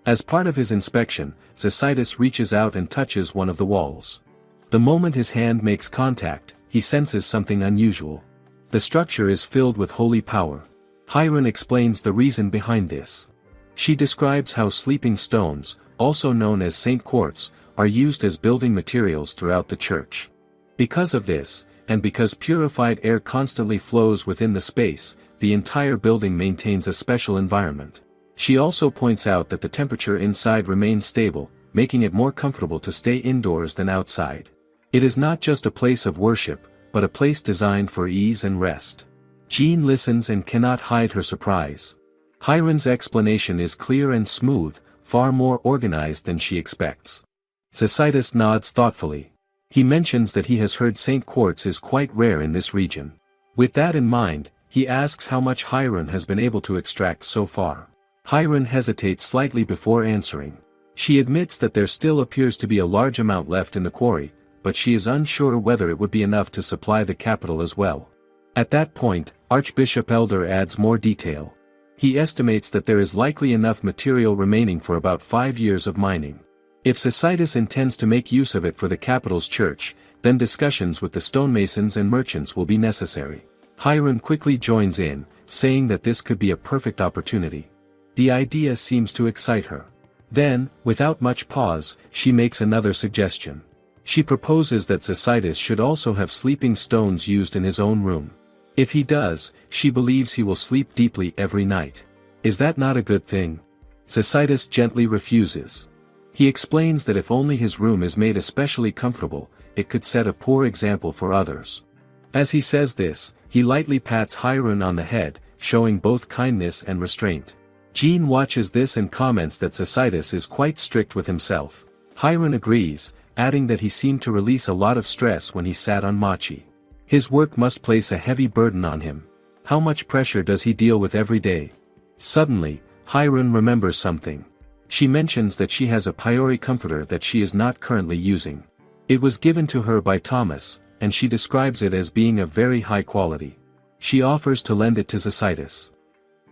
As part of his inspection, Isekais reaches out and touches one of the walls. The moment his hand makes contact, he senses something unusual. The structure is filled with holy power. Hiron explains the reason behind this. She describes how sleeping stones, also known as Saint Quartz, are used as building materials throughout the church. Because of this, and because purified air constantly flows within the space, the entire building maintains a special environment. She also points out that the temperature inside remains stable, making it more comfortable to stay indoors than outside. It is not just a place of worship, but a place designed for ease and rest. Jean listens and cannot hide her surprise. Hiron's explanation is clear and smooth, far more organized than she expects. Isekais nods thoughtfully. He mentions that he has heard Saint Quartz is quite rare in this region. With that in mind, he asks how much Hiron has been able to extract so far. Hiron hesitates slightly before answering. She admits that there still appears to be a large amount left in the quarry, but she is unsure whether it would be enough to supply the capital as well. At that point, Archbishop Elder adds more detail. He estimates that there is likely enough material remaining for about 5 years of mining. If Isekai intends to make use of it for the capital's church, then discussions with the stonemasons and merchants will be necessary. Hiron quickly joins in, saying that this could be a perfect opportunity. The idea seems to excite her. Then, without much pause, she makes another suggestion. She proposes that Isekai should also have sleeping stones used in his own room. If he does, she believes he will sleep deeply every night. Is that not a good thing? Isekai gently refuses. He explains that if only his room is made especially comfortable, it could set a poor example for others. As he says this, he lightly pats Hiron on the head, showing both kindness and restraint. Jean watches this and comments that Isekai is quite strict with himself. Hiron agrees, adding that he seemed to release a lot of stress when he sat on Machi. His work must place a heavy burden on him. How much pressure does he deal with every day? Suddenly, Hiron remembers something. She mentions that she has a priori comforter that she is not currently using. It was given to her by Thomas, and she describes it as being of very high quality. She offers to lend it to Isekai.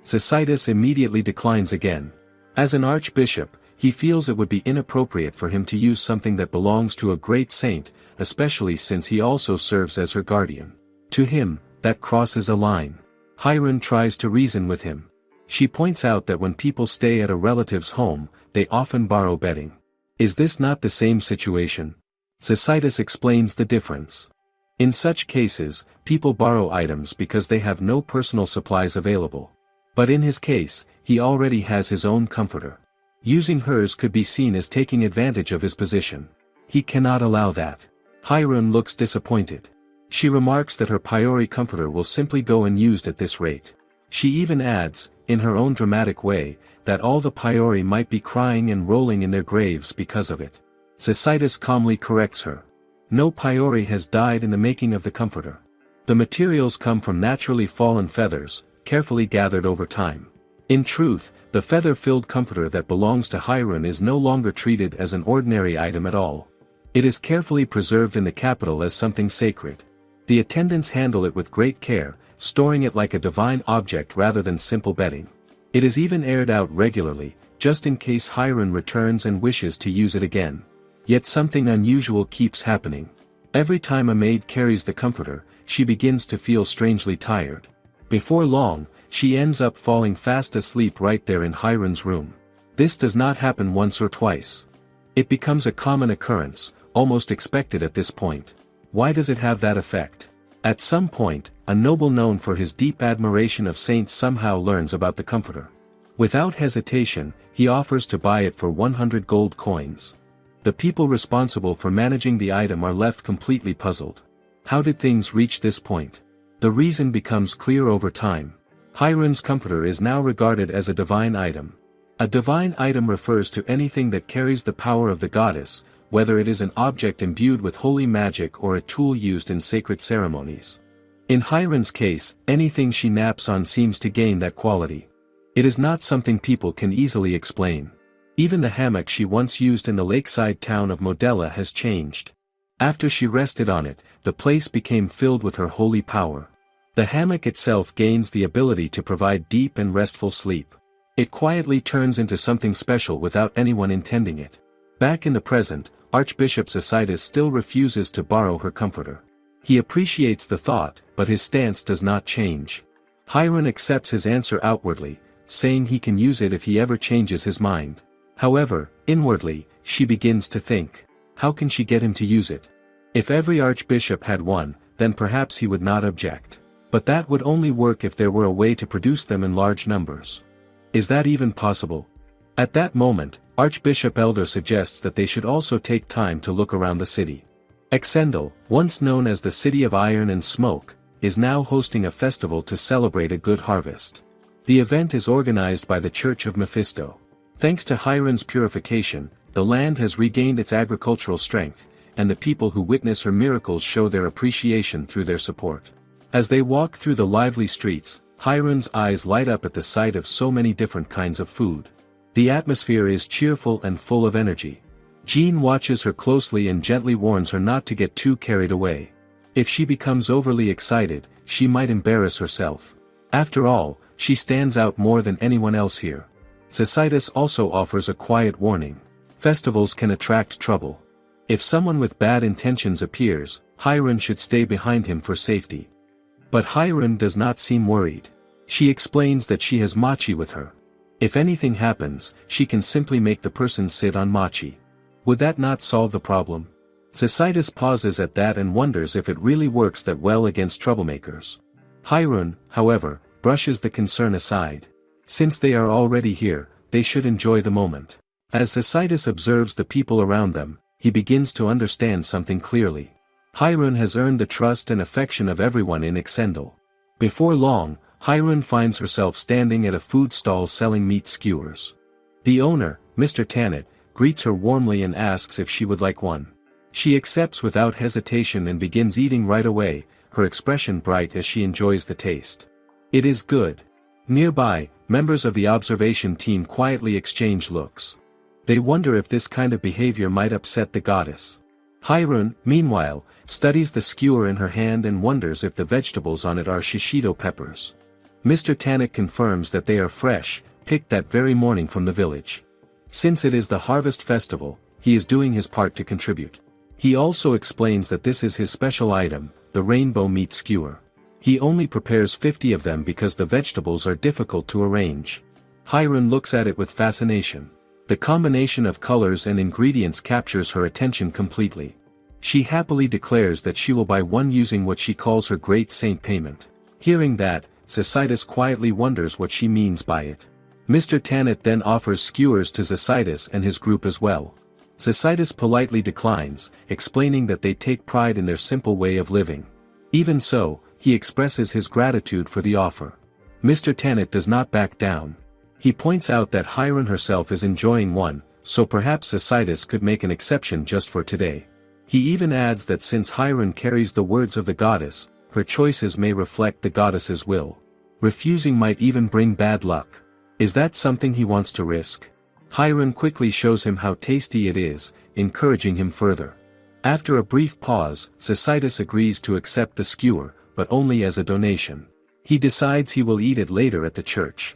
Isekai immediately declines again. As an archbishop, he feels it would be inappropriate for him to use something that belongs to a great saint, especially since he also serves as her guardian. To him, that crosses a line. Hiron tries to reason with him. She points out that when people stay at a relative's home, they often borrow bedding. Is this not the same situation? Isekai explains the difference. In such cases, people borrow items because they have no personal supplies available. But in his case, he already has his own comforter. Using hers could be seen as taking advantage of his position. He cannot allow that. Hiron looks disappointed. She remarks that her priori comforter will simply go unused at this rate. She even adds, in her own dramatic way, that all the priori might be crying and rolling in their graves because of it. Isekai calmly corrects her. No priori has died in the making of the comforter. The materials come from naturally fallen feathers, carefully gathered over time. In truth, the feather-filled comforter that belongs to Hiron is no longer treated as an ordinary item at all. It is carefully preserved in the capital as something sacred. The attendants handle it with great care, storing it like a divine object rather than simple bedding. It is even aired out regularly, just in case Hiron returns and wishes to use it again. Yet something unusual keeps happening. Every time a maid carries the comforter, she begins to feel strangely tired. Before long, she ends up falling fast asleep right there in Hiron's room. This does not happen once or twice. It becomes a common occurrence, almost expected at this point. Why does it have that effect? At some point, a noble known for his deep admiration of saints somehow learns about the comforter. Without hesitation, he offers to buy it for 100 gold coins. The people responsible for managing the item are left completely puzzled. How did things reach this point? The reason becomes clear over time. Hiron's comforter is now regarded as a divine item. A divine item refers to anything that carries the power of the goddess, whether it is an object imbued with holy magic or a tool used in sacred ceremonies. In Hiron's case, anything she naps on seems to gain that quality. It is not something people can easily explain. Even the hammock she once used in the lakeside town of Modella has changed. After she rested on it, the place became filled with her holy power. The hammock itself gains the ability to provide deep and restful sleep. It quietly turns into something special without anyone intending it. Back in the present, Archbishop Isekai still refuses to borrow her comforter. He appreciates the thought, but his stance does not change. Hiron accepts his answer outwardly, saying he can use it if he ever changes his mind. However, inwardly, she begins to think. How can she get him to use it? If every archbishop had one, then perhaps he would not object. But that would only work if there were a way to produce them in large numbers. Is that even possible? At that moment, Archbishop Elder suggests that they should also take time to look around the city. Exendel, once known as the City of Iron and Smoke, is now hosting a festival to celebrate a good harvest. The event is organized by the Church of Mephisto. Thanks to Hiron's purification, the land has regained its agricultural strength, and the people who witness her miracles show their appreciation through their support. As they walk through the lively streets, Hiron's eyes light up at the sight of so many different kinds of food. The atmosphere is cheerful and full of energy. Jean watches her closely and gently warns her not to get too carried away. If she becomes overly excited, she might embarrass herself. After all, she stands out more than anyone else here. Zacydus also offers a quiet warning. Festivals can attract trouble. If someone with bad intentions appears, Hiron should stay behind him for safety. But Hiron does not seem worried. She explains that she has Machi with her. If anything happens, she can simply make the person sit on Machi. Would that not solve the problem? Zacydus pauses at that and wonders if it really works that well against troublemakers. Hiron, however, brushes the concern aside. Since they are already here, they should enjoy the moment. As Zacydus observes the people around them, he begins to understand something clearly. Hiron has earned the trust and affection of everyone in Exendel. Before long, Hiron finds herself standing at a food stall selling meat skewers. The owner, Mr. Tanit, greets her warmly and asks if she would like one. She accepts without hesitation and begins eating right away, her expression bright as she enjoys the taste. It is good. Nearby, members of the observation team quietly exchange looks. They wonder if this kind of behavior might upset the goddess. Hiron, meanwhile, studies the skewer in her hand and wonders if the vegetables on it are shishito peppers. Mr. Tanit confirms that they are fresh, picked that very morning from the village. Since it is the harvest festival, he is doing his part to contribute. He also explains that this is his special item, the rainbow meat skewer. He only prepares 50 of them because the vegetables are difficult to arrange. Hiron looks at it with fascination. The combination of colors and ingredients captures her attention completely. She happily declares that she will buy one using what she calls her great saint payment. Hearing that, Zacydus quietly wonders what she means by it. Mr. Tanit then offers skewers to Zacydus and his group as well. Zacydus politely declines, explaining that they take pride in their simple way of living. Even so, he expresses his gratitude for the offer. Mr. Tanit does not back down. He points out that Hiron herself is enjoying one, so perhaps Zacydus could make an exception just for today. He even adds that since Hiron carries the words of the goddess, her choices may reflect the goddess's will. Refusing might even bring bad luck. Is that something he wants to risk? Hiron quickly shows him how tasty it is, encouraging him further. After a brief pause, Zacydus agrees to accept the skewer, but only as a donation. He decides he will eat it later at the church.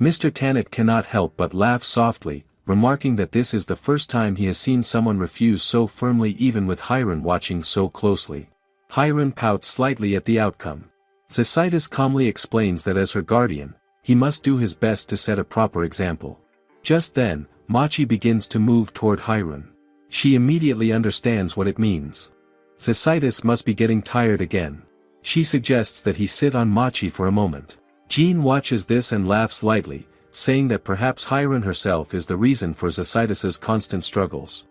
Mr. Tanit cannot help but laugh softly, remarking that this is the first time he has seen someone refuse so firmly even with Hiron watching so closely. Hiron pouts slightly at the outcome. Zacydus calmly explains that as her guardian, he must do his best to set a proper example. Just then, Machi begins to move toward Hiron. She immediately understands what it means. Zacydus must be getting tired again. She suggests that he sit on Machi for a moment. Jean watches this and laughs lightly, saying that perhaps Hiron herself is the reason for Zacydus's constant struggles.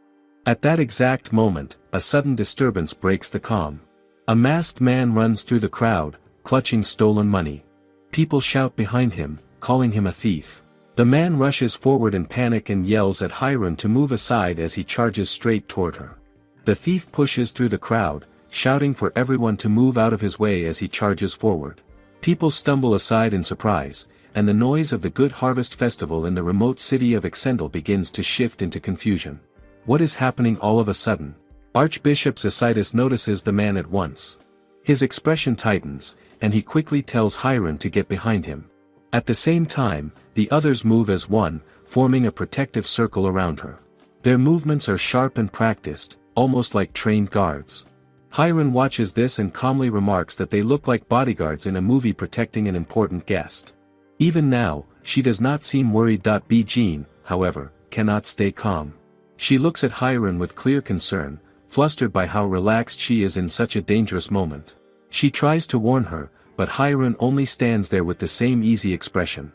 At that exact moment, a sudden disturbance breaks the calm. A masked man runs through the crowd, clutching stolen money. People shout behind him, calling him a thief. The man rushes forward in panic and yells at Hiron to move aside as he charges straight toward her. The thief pushes through the crowd, shouting for everyone to move out of his way as he charges forward. People stumble aside in surprise, and the noise of the Good Harvest Festival in the remote city of Exendel begins to shift into confusion. What is happening all of a sudden? Archbishop Zacydus notices the man at once. His expression tightens, and he quickly tells Hiron to get behind him. At the same time, the others move as one, forming a protective circle around her. Their movements are sharp and practiced, almost like trained guards. Hiron watches this and calmly remarks that they look like bodyguards in a movie protecting an important guest. Even now, she does not seem worried. Jean, however, cannot stay calm. She looks at Hiron with clear concern, flustered by how relaxed she is in such a dangerous moment. She tries to warn her, but Hiron only stands there with the same easy expression.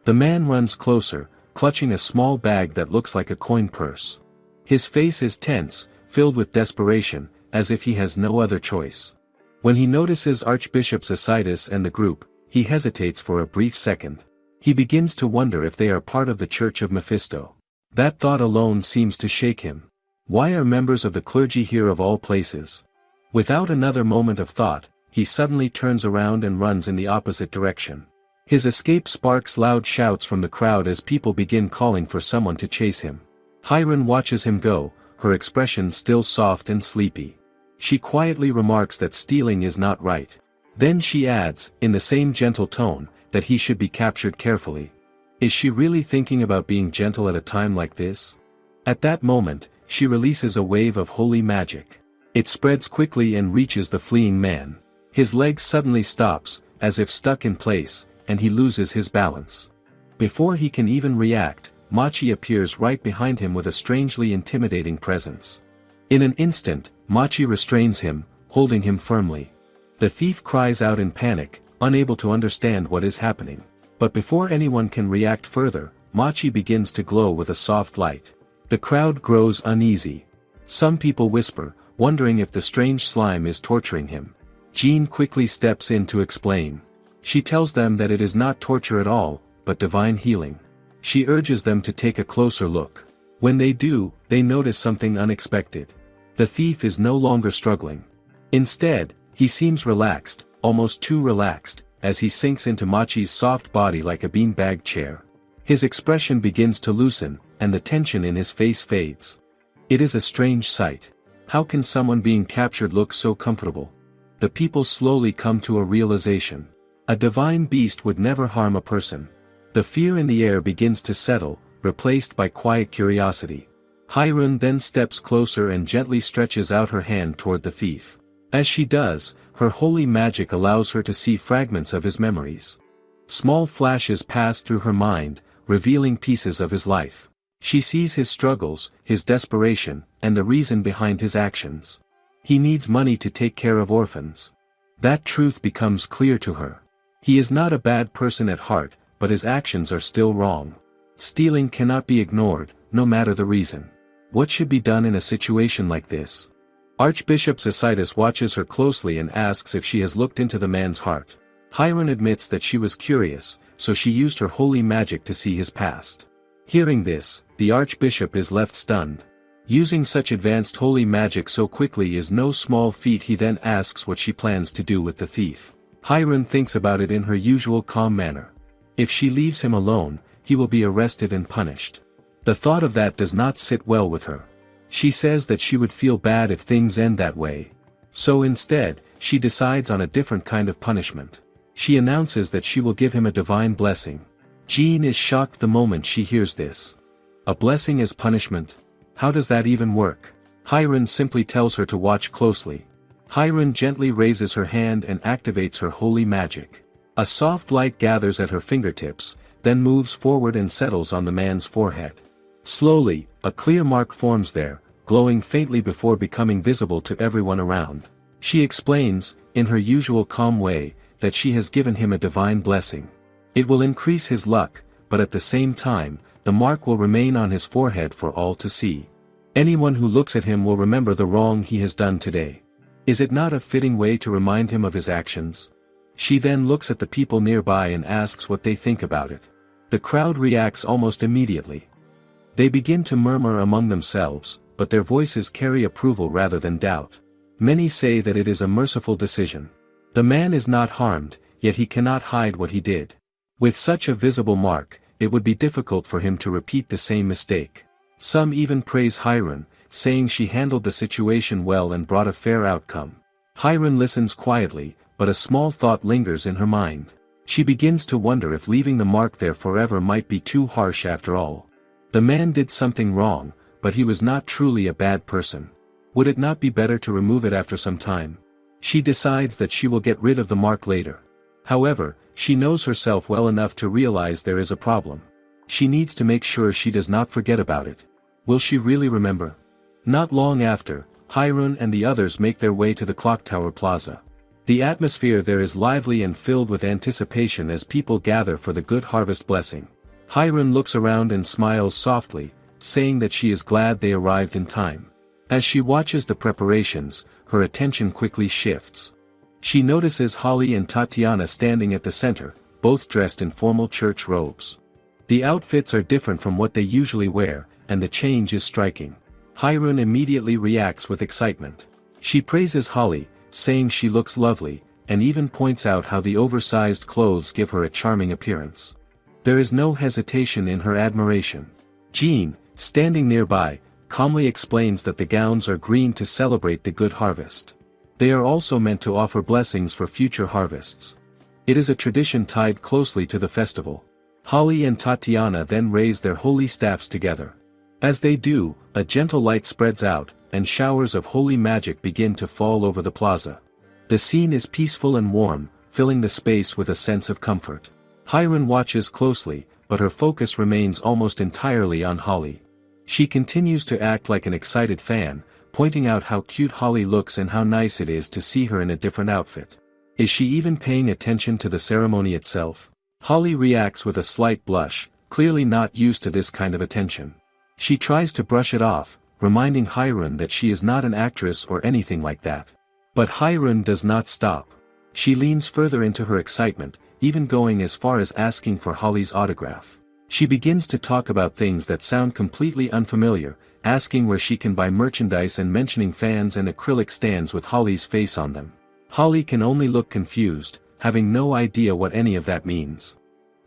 The man runs closer, clutching a small bag that looks like a coin purse. His face is tense, filled with desperation, as if he has no other choice. When he notices Archbishop Zacydus and the group, he hesitates for a brief second. He begins to wonder if they are part of the Church of Mephisto. That thought alone seems to shake him. Why are members of the clergy here of all places? Without another moment of thought, he suddenly turns around and runs in the opposite direction. His escape sparks loud shouts from the crowd as people begin calling for someone to chase him. Hiron watches him go, her expression still soft and sleepy. She quietly remarks that stealing is not right. Then she adds, in the same gentle tone, that he should be captured carefully. Is she really thinking about being gentle at a time like this? At that moment, she releases a wave of holy magic. It spreads quickly and reaches the fleeing man. His leg suddenly stops, as if stuck in place, and he loses his balance. Before he can even react, Machi appears right behind him with a strangely intimidating presence. In an instant, Machi restrains him, holding him firmly. The thief cries out in panic, unable to understand what is happening. But before anyone can react further, Machi begins to glow with a soft light. The crowd grows uneasy. Some people whisper, wondering if the strange slime is torturing him. Jean quickly steps in to explain. She tells them that it is not torture at all, but divine healing. She urges them to take a closer look. When they do, they notice something unexpected. The thief is no longer struggling. Instead, he seems relaxed, almost too relaxed, as he sinks into Machi's soft body like a beanbag chair. His expression begins to loosen, and the tension in his face fades. It is a strange sight. How can someone being captured look so comfortable? The people slowly come to a realization. A divine beast would never harm a person. The fear in the air begins to settle, replaced by quiet curiosity. Hiron then steps closer and gently stretches out her hand toward the thief. As she does, her holy magic allows her to see fragments of his memories. Small flashes pass through her mind, revealing pieces of his life. She sees his struggles, his desperation, and the reason behind his actions. He needs money to take care of orphans. That truth becomes clear to her. He is not a bad person at heart, but his actions are still wrong. Stealing cannot be ignored, no matter the reason. What should be done in a situation like this? Archbishop Isekais watches her closely and asks if she has looked into the man's heart. Hiron admits that she was curious, so she used her holy magic to see his past. Hearing this, the archbishop is left stunned. Using such advanced holy magic so quickly is no small feat. He then asks what she plans to do with the thief. Hiron thinks about it in her usual calm manner. If she leaves him alone, he will be arrested and punished. The thought of that does not sit well with her. She says that she would feel bad if things end that way. So instead, she decides on a different kind of punishment. She announces that she will give him a divine blessing. Jean is shocked the moment she hears this. A blessing as punishment? How does that even work? Hiron simply tells her to watch closely. Hiron gently raises her hand and activates her holy magic. A soft light gathers at her fingertips, then moves forward and settles on the man's forehead. Slowly, a clear mark forms there, glowing faintly before becoming visible to everyone around. She explains, in her usual calm way, that she has given him a divine blessing. It will increase his luck, but at the same time, the mark will remain on his forehead for all to see. Anyone who looks at him will remember the wrong he has done today. Is it not a fitting way to remind him of his actions? She then looks at the people nearby and asks what they think about it. The crowd reacts almost immediately. They begin to murmur among themselves, but their voices carry approval rather than doubt. Many say that it is a merciful decision. The man is not harmed, yet he cannot hide what he did. With such a visible mark, it would be difficult for him to repeat the same mistake. Some even praise Hiron, saying she handled the situation well and brought a fair outcome. Hiron listens quietly, but a small thought lingers in her mind. She begins to wonder if leaving the mark there forever might be too harsh after all. The man did something wrong, but he was not truly a bad person. Would it not be better to remove it after some time? She decides that she will get rid of the mark later. However, she knows herself well enough to realize there is a problem. She needs to make sure she does not forget about it. Will she really remember? Not long after, Hiron and the others make their way to the Clock Tower Plaza. The atmosphere there is lively and filled with anticipation as people gather for the good harvest blessing. Hiron looks around and smiles softly, saying that she is glad they arrived in time. As she watches the preparations, her attention quickly shifts. She notices Holly and Tatiana standing at the center, both dressed in formal church robes. The outfits are different from what they usually wear, and the change is striking. Hirun immediately reacts with excitement. She praises Holly, saying she looks lovely, and even points out how the oversized clothes give her a charming appearance. There is no hesitation in her admiration. Jean, standing nearby, calmly explains that the gowns are green to celebrate the good harvest. They are also meant to offer blessings for future harvests. It is a tradition tied closely to the festival. Holly and Tatiana then raise their holy staffs together. As they do, a gentle light spreads out, and showers of holy magic begin to fall over the plaza. The scene is peaceful and warm, filling the space with a sense of comfort. Hirun watches closely, but her focus remains almost entirely on Holly. She continues to act like an excited fan, pointing out how cute Holly looks and how nice it is to see her in a different outfit. Is she even paying attention to the ceremony itself? Holly reacts with a slight blush, clearly not used to this kind of attention. She tries to brush it off, reminding Hirun that she is not an actress or anything like that. But Hirun does not stop. She leans further into her excitement, even going as far as asking for Holly's autograph. She begins to talk about things that sound completely unfamiliar, asking where she can buy merchandise and mentioning fans and acrylic stands with Holly's face on them. Holly can only look confused, having no idea what any of that means.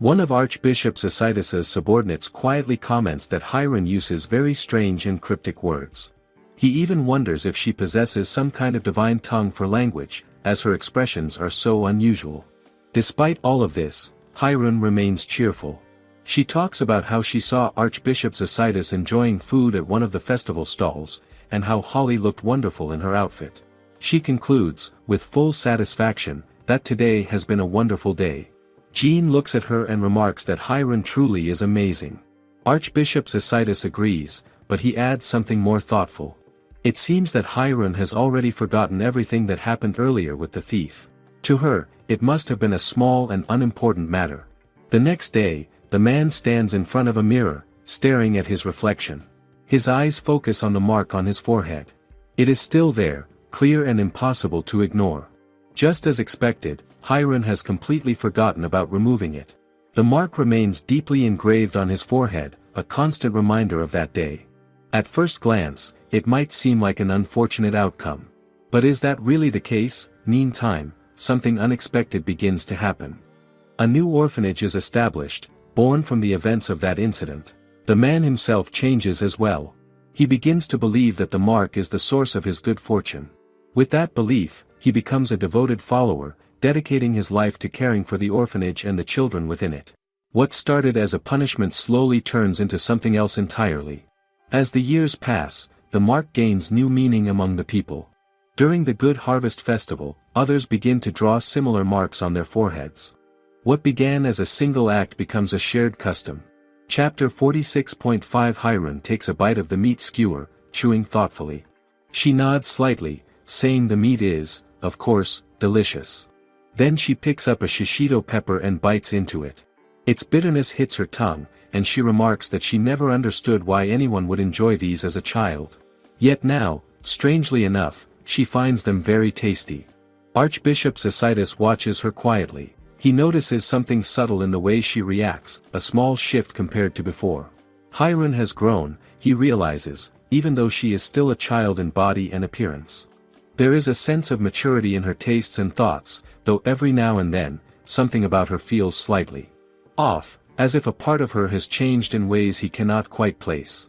One of Archbishop Isekais' subordinates quietly comments that Hirun uses very strange and cryptic words. He even wonders if she possesses some kind of divine tongue for language, as her expressions are so unusual. Despite all of this, Hirun remains cheerful. She talks about how she saw Archbishop Isekais enjoying food at one of the festival stalls, and how Holly looked wonderful in her outfit. She concludes, with full satisfaction, that today has been a wonderful day. Jean looks at her and remarks that Hirun truly is amazing. Archbishop Isekais agrees, but he adds something more thoughtful. It seems that Hirun has already forgotten everything that happened earlier with the thief. To her, it must have been a small and unimportant matter. The next day, the man stands in front of a mirror, staring at his reflection. His eyes focus on the mark on his forehead. It is still there, clear and impossible to ignore. Just as expected, Hirun has completely forgotten about removing it. The mark remains deeply engraved on his forehead, a constant reminder of that day. At first glance, it might seem like an unfortunate outcome. But is that really the case? Meantime, something unexpected begins to happen. A new orphanage is established, born from the events of that incident. The man himself changes as well. He begins to believe that the mark is the source of his good fortune. With that belief, he becomes a devoted follower, dedicating his life to caring for the orphanage and the children within it. What started as a punishment slowly turns into something else entirely. As the years pass, the mark gains new meaning among the people. During the Good Harvest Festival, others begin to draw similar marks on their foreheads. What began as a single act becomes a shared custom. Chapter 46.5 Hirun takes a bite of the meat skewer, chewing thoughtfully. She nods slightly, saying the meat is, of course, delicious. Then she picks up a shishito pepper and bites into it. Its bitterness hits her tongue, and she remarks that she never understood why anyone would enjoy these as a child. Yet now, strangely enough, she finds them very tasty. Archbishop Isekais watches her quietly. He notices something subtle in the way she reacts, a small shift compared to before. Hirun has grown, he realizes, even though she is still a child in body and appearance. There is a sense of maturity in her tastes and thoughts, though every now and then, something about her feels slightly off, as if a part of her has changed in ways he cannot quite place.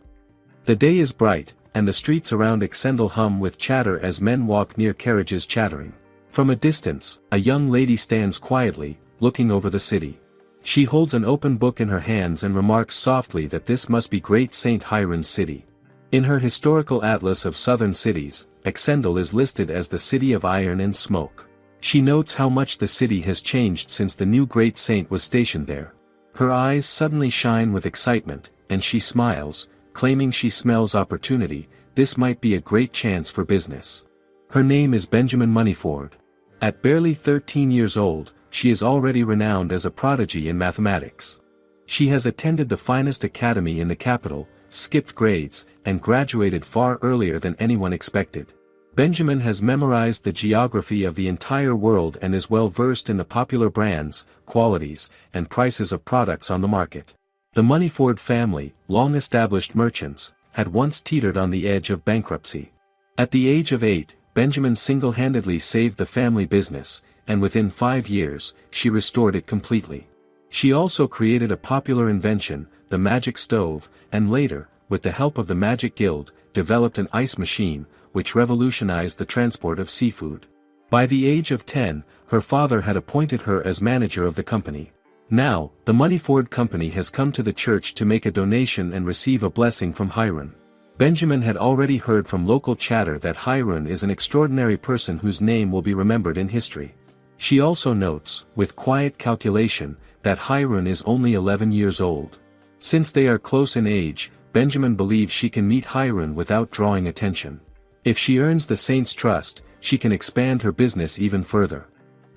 The day is bright, and the streets around Exendel hum with chatter as men walk near carriages chattering. From a distance, a young lady stands quietly, looking over the city. She holds an open book in her hands and remarks softly that this must be Great Saint Hirun's city. In her historical atlas of southern cities, Exendel is listed as the city of iron and smoke. She notes how much the city has changed since the new Great Saint was stationed there. Her eyes suddenly shine with excitement, and she smiles, claiming she smells opportunity. This might be a great chance for business. Her name is Benjamin Moneyford. At barely 13 years old, she is already renowned as a prodigy in mathematics. She has attended the finest academy in the capital, skipped grades, and graduated far earlier than anyone expected. Benjamin has memorized the geography of the entire world and is well versed in the popular brands, qualities, and prices of products on the market. The Moneyford family, long-established merchants, had once teetered on the edge of bankruptcy. At the age of 8, Benjamin single-handedly saved the family business, and within 5 years, she restored it completely. She also created a popular invention, the magic stove, and later, with the help of the Magic Guild, developed an ice machine, which revolutionized the transport of seafood. By the age of 10, her father had appointed her as manager of the company. Now, the money-forward company has come to the church to make a donation and receive a blessing from Hiron. Benjamin had already heard from local chatter that Hiron is an extraordinary person whose name will be remembered in history. She also notes, with quiet calculation, that Hiron is only 11 years old. Since they are close in age, Benjamin believes she can meet Hiron without drawing attention. If she earns the saint's trust, she can expand her business even further.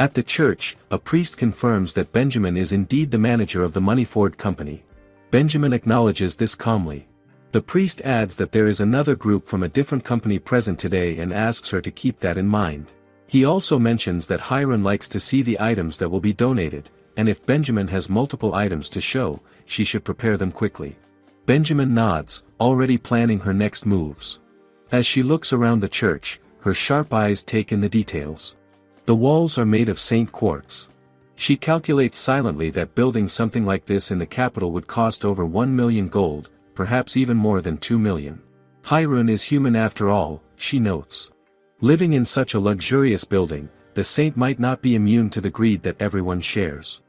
At the church, a priest confirms that Benjamin is indeed the manager of the money-forward company. Benjamin acknowledges this calmly. The priest adds that there is another group from a different company present today and asks her to keep that in mind. He also mentions that Hiron likes to see the items that will be donated, and if Benjamin has multiple items to show, she should prepare them quickly. Benjamin nods, already planning her next moves. As she looks around the church, her sharp eyes take in the details. The walls are made of Saint quartz. She calculates silently that building something like this in the capital would cost over 1 million gold, perhaps even more than 2 million. Hiron is human after all, she notes. Living in such a luxurious building, the saint might not be immune to the greed that everyone shares.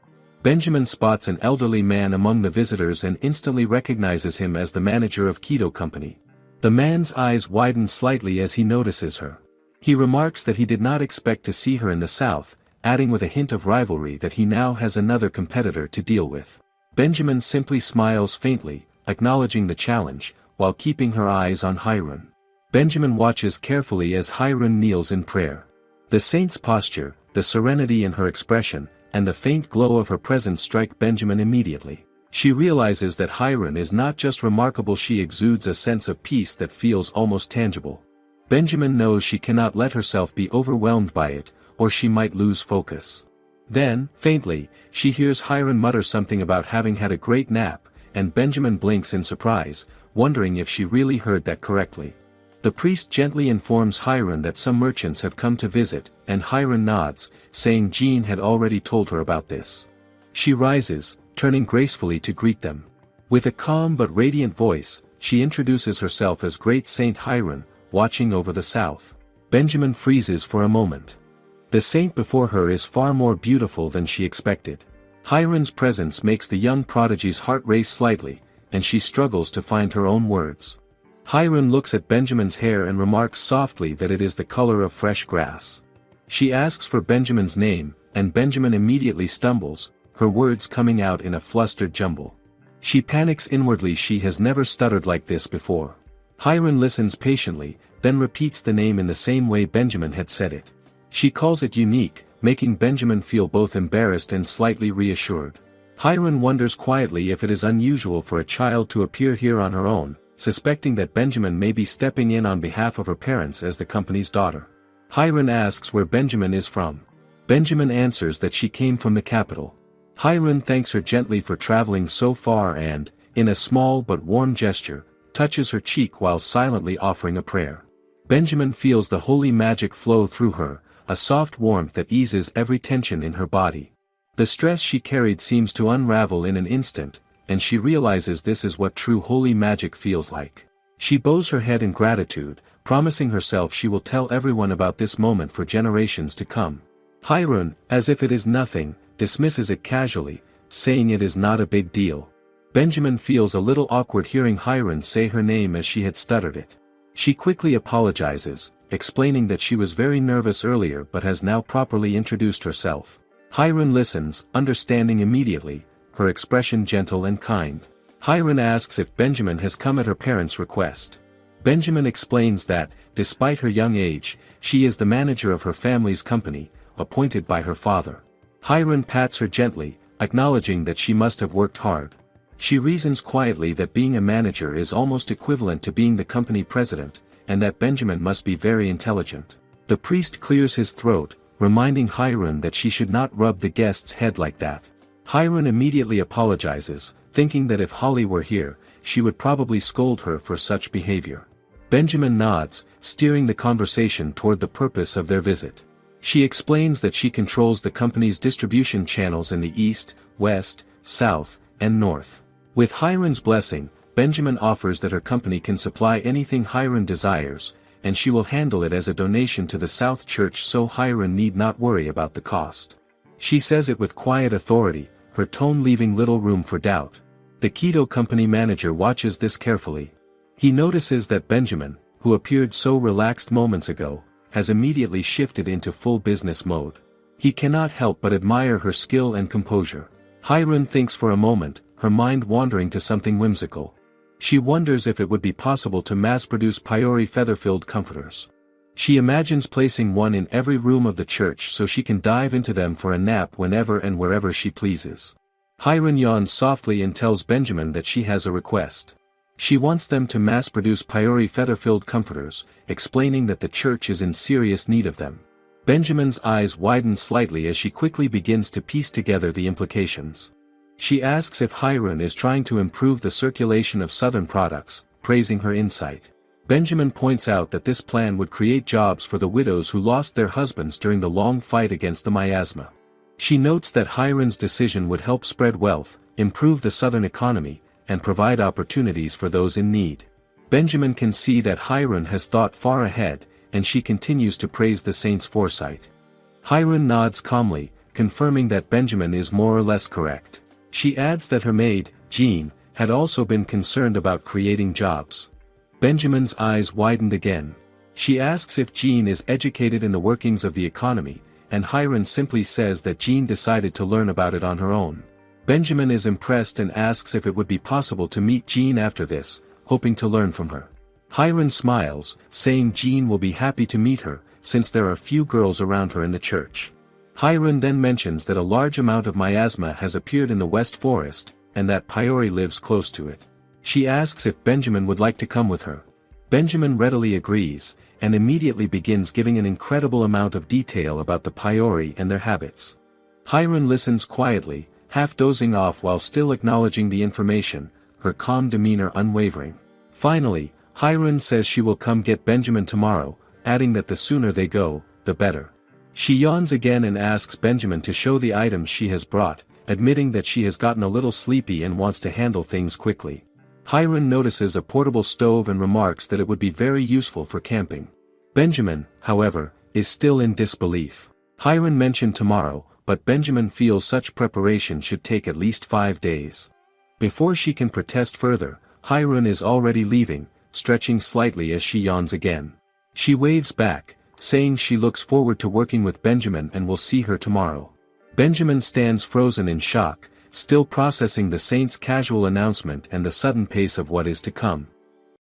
Benjamin spots an elderly man among the visitors and instantly recognizes him as the manager of Keto Company. The man's eyes widen slightly as he notices her. He remarks that he did not expect to see her in the south, adding with a hint of rivalry that he now has another competitor to deal with. Benjamin simply smiles faintly, acknowledging the challenge, while keeping her eyes on Hiron. Benjamin watches carefully as Hiron kneels in prayer. The saint's posture, the serenity in her expression, and the faint glow of her presence strike Benjamin immediately. She realizes that Hiron is not just remarkable, she exudes a sense of peace that feels almost tangible. Benjamin knows she cannot let herself be overwhelmed by it, or she might lose focus. Then, faintly, she hears Hiron mutter something about having had a great nap, and Benjamin blinks in surprise, wondering if she really heard that correctly. The priest gently informs Hiron that some merchants have come to visit, and Hiron nods, saying Jean had already told her about this. She rises, turning gracefully to greet them. With a calm but radiant voice, she introduces herself as Great Saint Hiron, watching over the south. Benjamin freezes for a moment. The saint before her is far more beautiful than she expected. Hiron's presence makes the young prodigy's heart race slightly, and she struggles to find her own words. Hiron looks at Benjamin's hair and remarks softly that it is the color of fresh grass. She asks for Benjamin's name, and Benjamin immediately stumbles, her words coming out in a flustered jumble. She panics inwardly, she has never stuttered like this before. Hiron listens patiently, then repeats the name in the same way Benjamin had said it. She calls it unique, making Benjamin feel both embarrassed and slightly reassured. Hiron wonders quietly if it is unusual for a child to appear here on her own, suspecting that Benjamin may be stepping in on behalf of her parents as the company's daughter. Hiron asks where Benjamin is from. Benjamin answers that she came from the capital. Hiron thanks her gently for traveling so far and, in a small but warm gesture, touches her cheek while silently offering a prayer. Benjamin feels the holy magic flow through her, a soft warmth that eases every tension in her body. The stress she carried seems to unravel in an instant, and she realizes this is what true holy magic feels like. She bows her head in gratitude, promising herself she will tell everyone about this moment for generations to come. Hiron, as if it is nothing, dismisses it casually, saying it is not a big deal. Benjamin feels a little awkward hearing Hiron say her name as she had stuttered it. She quickly apologizes, explaining that she was very nervous earlier but has now properly introduced herself. Hiron listens, understanding immediately, her expression gentle and kind. Hiron asks if Benjamin has come at her parents' request. Benjamin explains that, despite her young age, she is the manager of her family's company, appointed by her father. Hiron pats her gently, acknowledging that she must have worked hard. She reasons quietly that being a manager is almost equivalent to being the company president, and that Benjamin must be very intelligent. The priest clears his throat, reminding Hiron that she should not rub the guest's head like that. Hiron immediately apologizes, thinking that if Holly were here, she would probably scold her for such behavior. Benjamin nods, steering the conversation toward the purpose of their visit. She explains that she controls the company's distribution channels in the east, west, south, and north. With Hiron's blessing, Benjamin offers that her company can supply anything Hiron desires, and she will handle it as a donation to the South Church so Hiron need not worry about the cost. She says it with quiet authority, her tone leaving little room for doubt. The Keto company manager watches this carefully. He notices that Benjamin, who appeared so relaxed moments ago, has immediately shifted into full business mode. He cannot help but admire her skill and composure. Hiron thinks for a moment, her mind wandering to something whimsical. She wonders if it would be possible to mass-produce Paiori feather-filled comforters. She imagines placing one in every room of the church so she can dive into them for a nap whenever and wherever she pleases. Hiron yawns softly and tells Benjamin that she has a request. She wants them to mass-produce Paiori feather-filled comforters, explaining that the church is in serious need of them. Benjamin's eyes widen slightly as she quickly begins to piece together the implications. She asks if Hiron is trying to improve the circulation of Southern products, praising her insight. Benjamin points out that this plan would create jobs for the widows who lost their husbands during the long fight against the miasma. She notes that Hiron's decision would help spread wealth, improve the Southern economy, and provide opportunities for those in need. Benjamin can see that Hiron has thought far ahead, and she continues to praise the saint's foresight. Hiron nods calmly, confirming that Benjamin is more or less correct. She adds that her maid, Jean, had also been concerned about creating jobs. Benjamin's eyes widened again. She asks if Jean is educated in the workings of the economy, and Hiron simply says that Jean decided to learn about it on her own. Benjamin is impressed and asks if it would be possible to meet Jean after this, hoping to learn from her. Hiron smiles, saying Jean will be happy to meet her, since there are few girls around her in the church. Hiron then mentions that a large amount of miasma has appeared in the West Forest, and that Paiori lives close to it. She asks if Benjamin would like to come with her. Benjamin readily agrees, and immediately begins giving an incredible amount of detail about the Paiori and their habits. Hiron listens quietly, half dozing off while still acknowledging the information, her calm demeanor unwavering. Finally, Hiron says she will come get Benjamin tomorrow, adding that the sooner they go, the better. She yawns again and asks Benjamin to show the items she has brought, admitting that she has gotten a little sleepy and wants to handle things quickly. Hiron notices a portable stove and remarks that it would be very useful for camping. Benjamin, however, is still in disbelief. Hiron mentioned tomorrow, but Benjamin feels such preparation should take at least 5 days. Before she can protest further, Hiron is already leaving, stretching slightly as she yawns again. She waves back, saying she looks forward to working with Benjamin and will see her tomorrow. Benjamin stands frozen in shock, still processing the saint's casual announcement and the sudden pace of what is to come.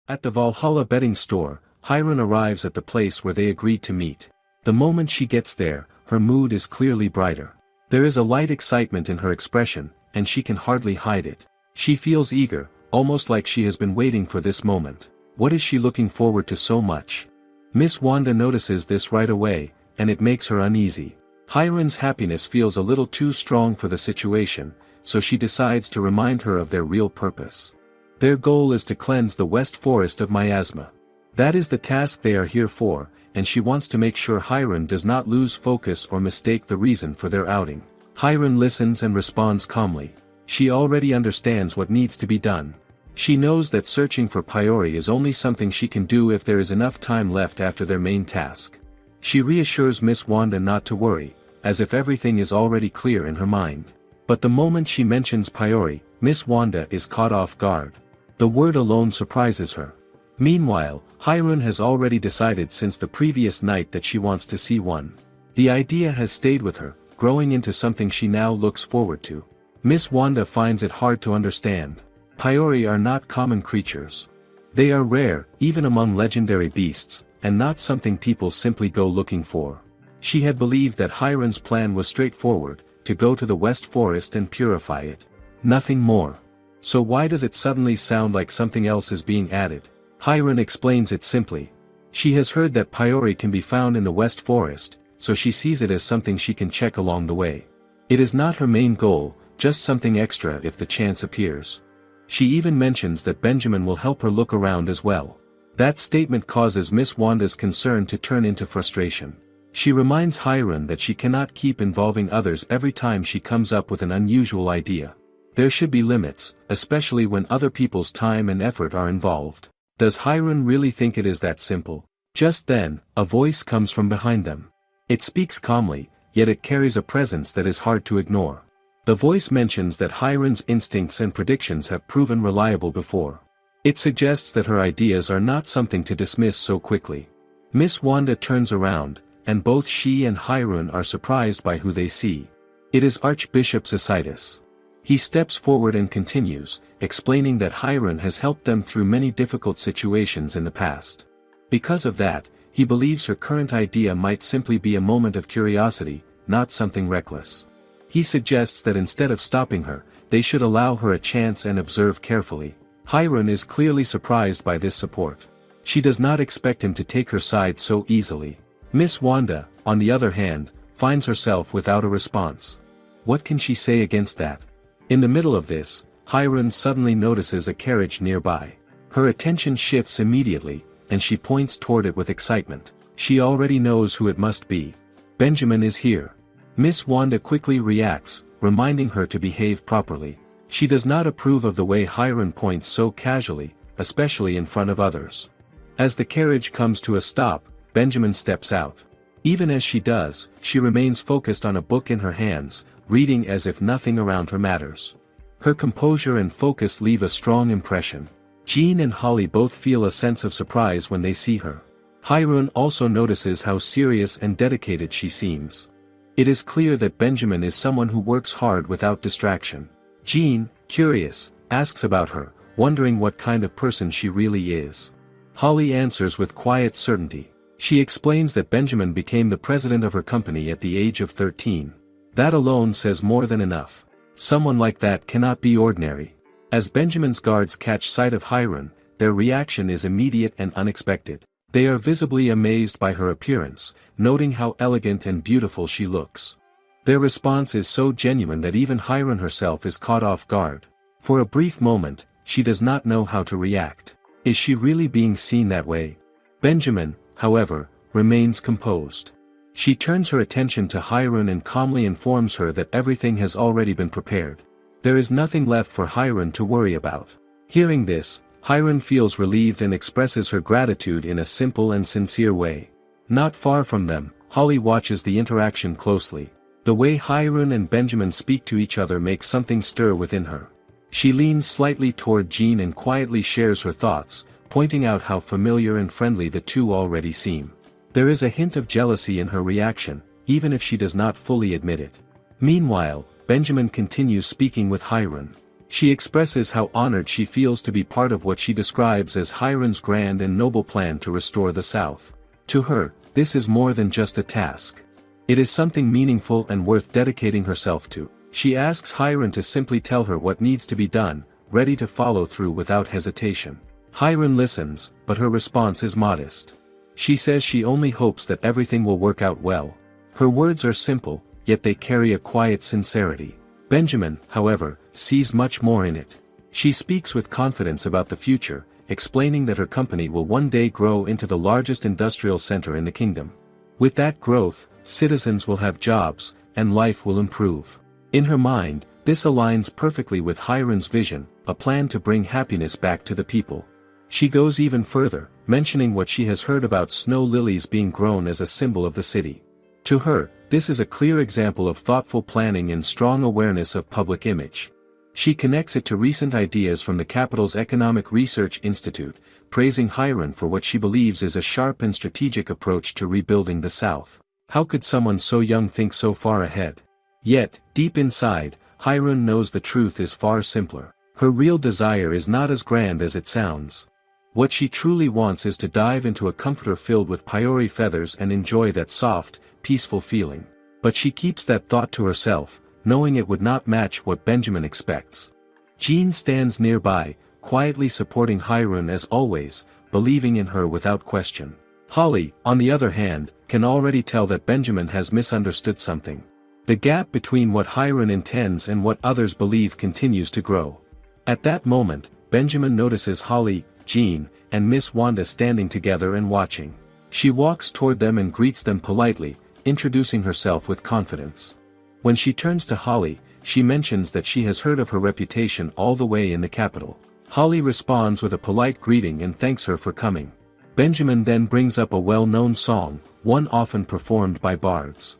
At the Valhalla bedding store, Hiron arrives at the place where they agreed to meet. The moment she gets there, her mood is clearly brighter. There is a light excitement in her expression, and she can hardly hide it. She feels eager, almost like she has been waiting for this moment. What is she looking forward to so much? Miss Wanda notices this right away, and it makes her uneasy. Hiron's happiness feels a little too strong for the situation, so she decides to remind her of their real purpose. Their goal is to cleanse the West Forest of miasma. That is the task they are here for, and she wants to make sure Hiron does not lose focus or mistake the reason for their outing. Hiron listens and responds calmly. She already understands what needs to be done. She knows that searching for Paiori is only something she can do if there is enough time left after their main task. She reassures Miss Wanda not to worry, as if everything is already clear in her mind. But the moment she mentions Paiori, Miss Wanda is caught off guard. The word alone surprises her. Meanwhile, Hiron has already decided since the previous night that she wants to see one. The idea has stayed with her, growing into something she now looks forward to. Miss Wanda finds it hard to understand. Paiori are not common creatures. They are rare, even among legendary beasts, and not something people simply go looking for. She had believed that Hiron's plan was straightforward, to go to the West Forest and purify it. Nothing more. So why does it suddenly sound like something else is being added? Hiron explains it simply. She has heard that Paiori can be found in the West Forest, so she sees it as something she can check along the way. It is not her main goal, just something extra if the chance appears. She even mentions that Benjamin will help her look around as well. That statement causes Miss Wanda's concern to turn into frustration. She reminds Hiron that she cannot keep involving others every time she comes up with an unusual idea. There should be limits, especially when other people's time and effort are involved. Does Hiron really think it is that simple? Just then, a voice comes from behind them. It speaks calmly, yet it carries a presence that is hard to ignore. The voice mentions that Hiron's instincts and predictions have proven reliable before. It suggests that her ideas are not something to dismiss so quickly. Miss Wanda turns around, and both she and Hiron are surprised by who they see. It is Archbishop Isekais. He steps forward and continues, explaining that Hiron has helped them through many difficult situations in the past. Because of that, he believes her current idea might simply be a moment of curiosity, not something reckless. He suggests that instead of stopping her, they should allow her a chance and observe carefully. Hiron is clearly surprised by this support. She does not expect him to take her side so easily. Miss Wanda, on the other hand, finds herself without a response. What can she say against that? In the middle of this, Hiron suddenly notices a carriage nearby. Her attention shifts immediately, and she points toward it with excitement. She already knows who it must be. Benjamin is here. Miss Wanda quickly reacts, reminding her to behave properly. She does not approve of the way Hiron points so casually, especially in front of others. As the carriage comes to a stop, Benjamin steps out. Even as she does, she remains focused on a book in her hands, reading as if nothing around her matters. Her composure and focus leave a strong impression. Jean and Holly both feel a sense of surprise when they see her. Hiron also notices how serious and dedicated she seems. It is clear that Benjamin is someone who works hard without distraction. Jean, curious, asks about her, wondering what kind of person she really is. Holly answers with quiet certainty. She explains that Benjamin became the president of her company at the age of 13. That alone says more than enough. Someone like that cannot be ordinary. As Benjamin's guards catch sight of Hiron, their reaction is immediate and unexpected. They are visibly amazed by her appearance, noting how elegant and beautiful she looks. Their response is so genuine that even Hiron herself is caught off guard. For a brief moment, she does not know how to react. Is she really being seen that way? Benjamin, however, remains composed. She turns her attention to Hiron and calmly informs her that everything has already been prepared. There is nothing left for Hiron to worry about. Hearing this, Hiron feels relieved and expresses her gratitude in a simple and sincere way. Not far from them, Holly watches the interaction closely. The way Hiron and Benjamin speak to each other makes something stir within her. She leans slightly toward Jean and quietly shares her thoughts, pointing out how familiar and friendly the two already seem. There is a hint of jealousy in her reaction, even if she does not fully admit it. Meanwhile, Benjamin continues speaking with Hiron. She expresses how honored she feels to be part of what she describes as Hiron's grand and noble plan to restore the South. To her, this is more than just a task. It is something meaningful and worth dedicating herself to. She asks Hiron to simply tell her what needs to be done, ready to follow through without hesitation. Hiron listens, but her response is modest. She says she only hopes that everything will work out well. Her words are simple, yet they carry a quiet sincerity. Benjamin, however, sees much more in it. She speaks with confidence about the future, explaining that her company will one day grow into the largest industrial center in the kingdom. With that growth, citizens will have jobs, and life will improve. In her mind, this aligns perfectly with Hiron's vision, a plan to bring happiness back to the people. She goes even further, mentioning what she has heard about snow lilies being grown as a symbol of the city. To her, this is a clear example of thoughtful planning and strong awareness of public image. She connects it to recent ideas from the capital's Economic Research Institute, praising Hiron for what she believes is a sharp and strategic approach to rebuilding the South. How could someone so young think so far ahead? Yet, deep inside, Hiron knows the truth is far simpler. Her real desire is not as grand as it sounds. What she truly wants is to dive into a comforter filled with peori feathers and enjoy that soft, peaceful feeling. But she keeps that thought to herself, knowing it would not match what Benjamin expects. Jean stands nearby, quietly supporting Hiron as always, believing in her without question. Holly, on the other hand, can already tell that Benjamin has misunderstood something. The gap between what Hiron intends and what others believe continues to grow. At that moment, Benjamin notices Holly, Jean, and Miss Wanda standing together and watching. She walks toward them and greets them politely, introducing herself with confidence. When she turns to Holly, she mentions that she has heard of her reputation all the way in the capital. Holly responds with a polite greeting and thanks her for coming. Benjamin then brings up a well-known song, one often performed by bards.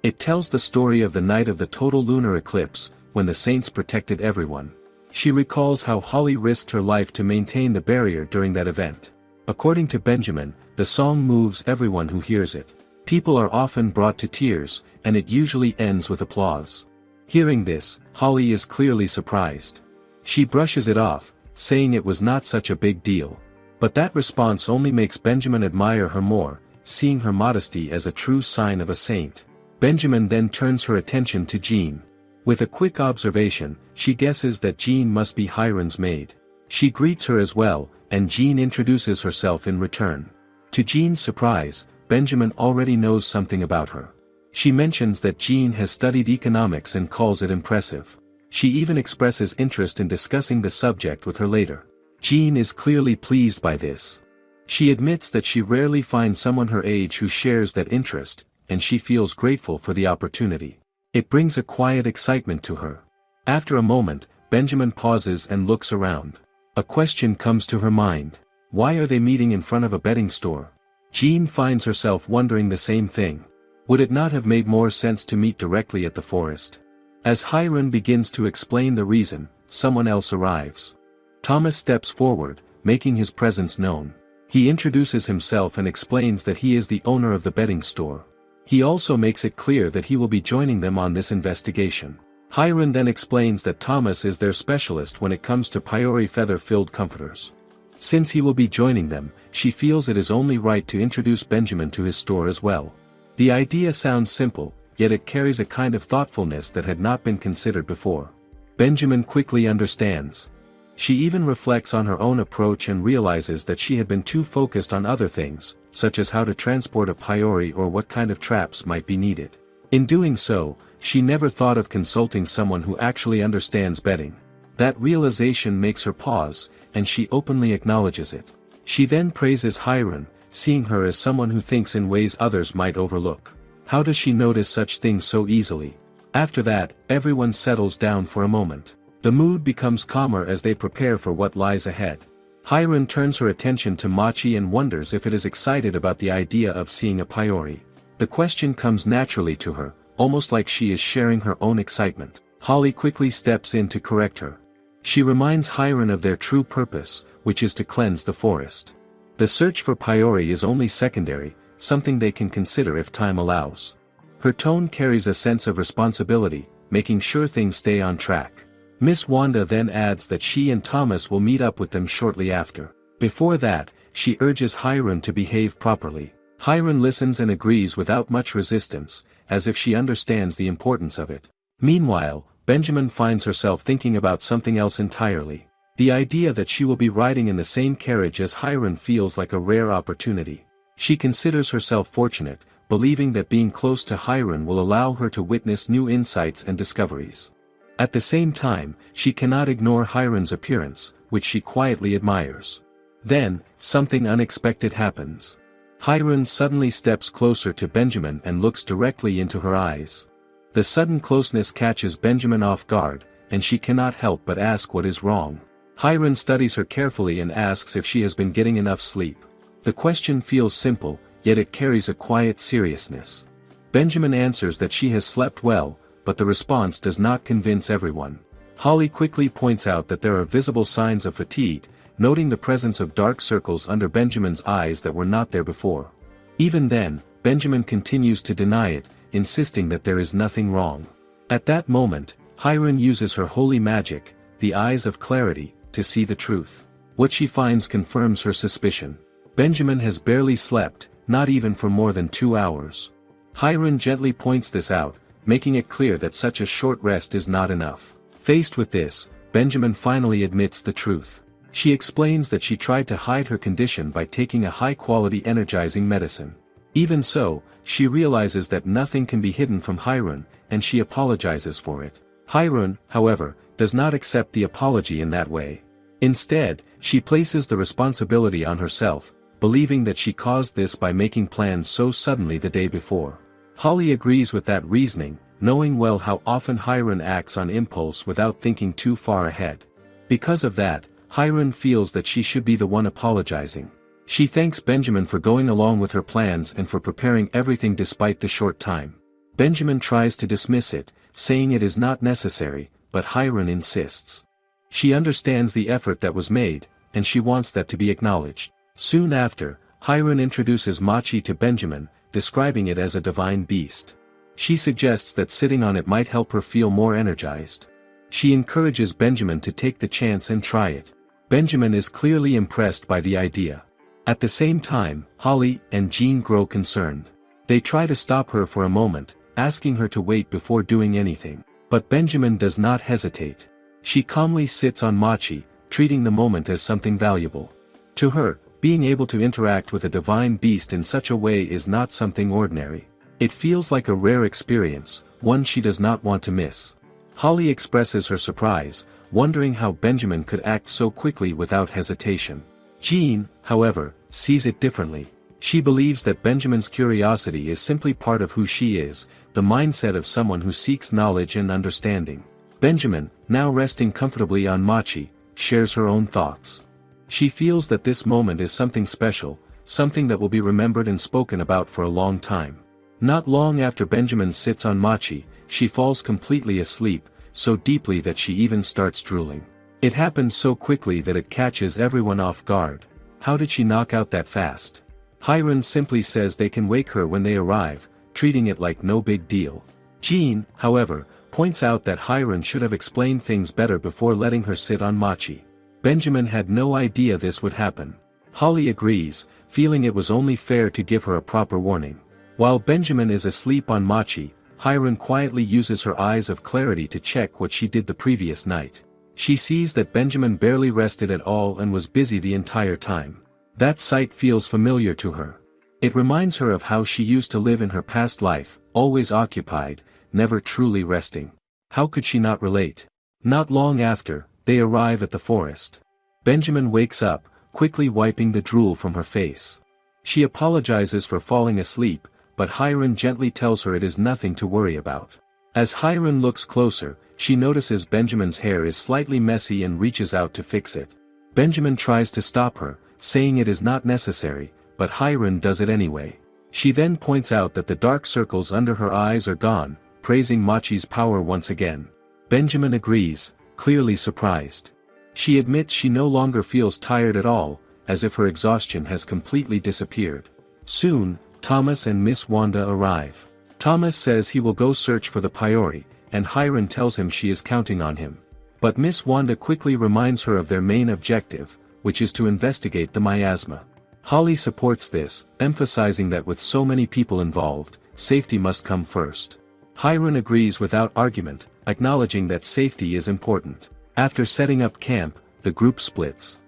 It tells the story of the night of the total lunar eclipse, when the saints protected everyone. She recalls how Holly risked her life to maintain the barrier during that event. According to Benjamin, the song moves everyone who hears it. People are often brought to tears, and it usually ends with applause. Hearing this, Holly is clearly surprised. She brushes it off, saying it was not such a big deal. But that response only makes Benjamin admire her more, seeing her modesty as a true sign of a saint. Benjamin then turns her attention to Jean. With a quick observation, she guesses that Jean must be Hiron's maid. She greets her as well, and Jean introduces herself in return. To Jean's surprise, Benjamin already knows something about her. She mentions that Jean has studied economics and calls it impressive. She even expresses interest in discussing the subject with her later. Jean is clearly pleased by this. She admits that she rarely finds someone her age who shares that interest, and she feels grateful for the opportunity. It brings a quiet excitement to her. After a moment, Benjamin pauses and looks around. A question comes to her mind. Why are they meeting in front of a bedding store? Jean finds herself wondering the same thing. Would it not have made more sense to meet directly at the forest? As Hiron begins to explain the reason, someone else arrives. Thomas steps forward, making his presence known. He introduces himself and explains that he is the owner of the bedding store. He also makes it clear that he will be joining them on this investigation. Hiron then explains that Thomas is their specialist when it comes to Paiori feather-filled comforters. Since he will be joining them, she feels it is only right to introduce Benjamin to his store as well. The idea sounds simple, yet it carries a kind of thoughtfulness that had not been considered before. Benjamin quickly understands. She even reflects on her own approach and realizes that she had been too focused on other things, such as how to transport a Paiori or what kind of traps might be needed. In doing so, she never thought of consulting someone who actually understands bedding. That realization makes her pause, and she openly acknowledges it. She then praises Hiron, seeing her as someone who thinks in ways others might overlook. How does she notice such things so easily? After that, everyone settles down for a moment. The mood becomes calmer as they prepare for what lies ahead. Hiron turns her attention to Machi and wonders if it is excited about the idea of seeing a Paiori. The question comes naturally to her, almost like she is sharing her own excitement. Holly quickly steps in to correct her. She reminds Hiron of their true purpose, which is to cleanse the forest. The search for Paiori is only secondary, something they can consider if time allows. Her tone carries a sense of responsibility, making sure things stay on track. Miss Wanda then adds that she and Thomas will meet up with them shortly after. Before that, she urges Hiron to behave properly. Hiron listens and agrees without much resistance, as if she understands the importance of it. Meanwhile, Benjamin finds herself thinking about something else entirely. The idea that she will be riding in the same carriage as Hiron feels like a rare opportunity. She considers herself fortunate, believing that being close to Hiron will allow her to witness new insights and discoveries. At the same time, she cannot ignore Hiron's appearance, which she quietly admires. Then, something unexpected happens. Hiron suddenly steps closer to Benjamin and looks directly into her eyes. The sudden closeness catches Benjamin off guard, and she cannot help but ask what is wrong. Hiron studies her carefully and asks if she has been getting enough sleep. The question feels simple, yet it carries a quiet seriousness. Benjamin answers that she has slept well, but the response does not convince everyone. Holly quickly points out that there are visible signs of fatigue, noting the presence of dark circles under Benjamin's eyes that were not there before. Even then, Benjamin continues to deny it, insisting that there is nothing wrong. At that moment, Hiron uses her holy magic, the eyes of clarity, to see the truth. What she finds confirms her suspicion. Benjamin has barely slept, not even for more than 2 hours. Hiron gently points this out, making it clear that such a short rest is not enough. Faced with this, Benjamin finally admits the truth. She explains that she tried to hide her condition by taking a high-quality energizing medicine. Even so, she realizes that nothing can be hidden from Hiron, and she apologizes for it. Hirun, however, does not accept the apology in that way. Instead, she places the responsibility on herself, believing that she caused this by making plans so suddenly the day before. Holly agrees with that reasoning, knowing well how often Hirun acts on impulse without thinking too far ahead. Because of that, Hirun feels that she should be the one apologizing. She thanks Benjamin for going along with her plans and for preparing everything despite the short time. Benjamin tries to dismiss it, saying it is not necessary, but Hirun insists. She understands the effort that was made, and she wants that to be acknowledged. Soon after, Hirun introduces Machi to Benjamin, describing it as a divine beast. She suggests that sitting on it might help her feel more energized. She encourages Benjamin to take the chance and try it. Benjamin is clearly impressed by the idea. At the same time, Holly and Jean grow concerned. They try to stop her for a moment, asking her to wait before doing anything. But Benjamin does not hesitate. She calmly sits on Machi, treating the moment as something valuable. To her, being able to interact with a divine beast in such a way is not something ordinary. It feels like a rare experience, one she does not want to miss. Holly expresses her surprise, wondering how Benjamin could act so quickly without hesitation. Jean, however, sees it differently. She believes that Benjamin's curiosity is simply part of who she is, the mindset of someone who seeks knowledge and understanding. Benjamin, now resting comfortably on Machi, shares her own thoughts. She feels that this moment is something special, something that will be remembered and spoken about for a long time. Not long after Benjamin sits on Machi, she falls completely asleep, so deeply that she even starts drooling. It happens so quickly that it catches everyone off guard. How did she knock out that fast? Hirun simply says they can wake her when they arrive, treating it like no big deal. Jean, however, points out that Hirun should have explained things better before letting her sit on Machi. Benjamin had no idea this would happen. Holly agrees, feeling it was only fair to give her a proper warning. While Benjamin is asleep on Machi, Hirun quietly uses her eyes of clarity to check what she did the previous night. She sees that Benjamin barely rested at all and was busy the entire time. That sight feels familiar to her. It reminds her of how she used to live in her past life, always occupied, never truly resting. How could she not relate? Not long after, they arrive at the forest. Benjamin wakes up, quickly wiping the drool from her face. She apologizes for falling asleep, but Hirun gently tells her it is nothing to worry about. As Hirun looks closer, she notices Benjamin's hair is slightly messy and reaches out to fix it. Benjamin tries to stop her, saying it is not necessary, but Hirun does it anyway. She then points out that the dark circles under her eyes are gone, praising Machi's power once again. Benjamin agrees, clearly surprised. She admits she no longer feels tired at all, as if her exhaustion has completely disappeared. Soon, Thomas and Miss Wanda arrive. Thomas says he will go search for the Priori, and Hirun tells him she is counting on him. But Miss Wanda quickly reminds her of their main objective, which is to investigate the miasma. Holly supports this, emphasizing that with so many people involved, safety must come first. Hirun agrees without argument, acknowledging that safety is important. After setting up camp, the group splits.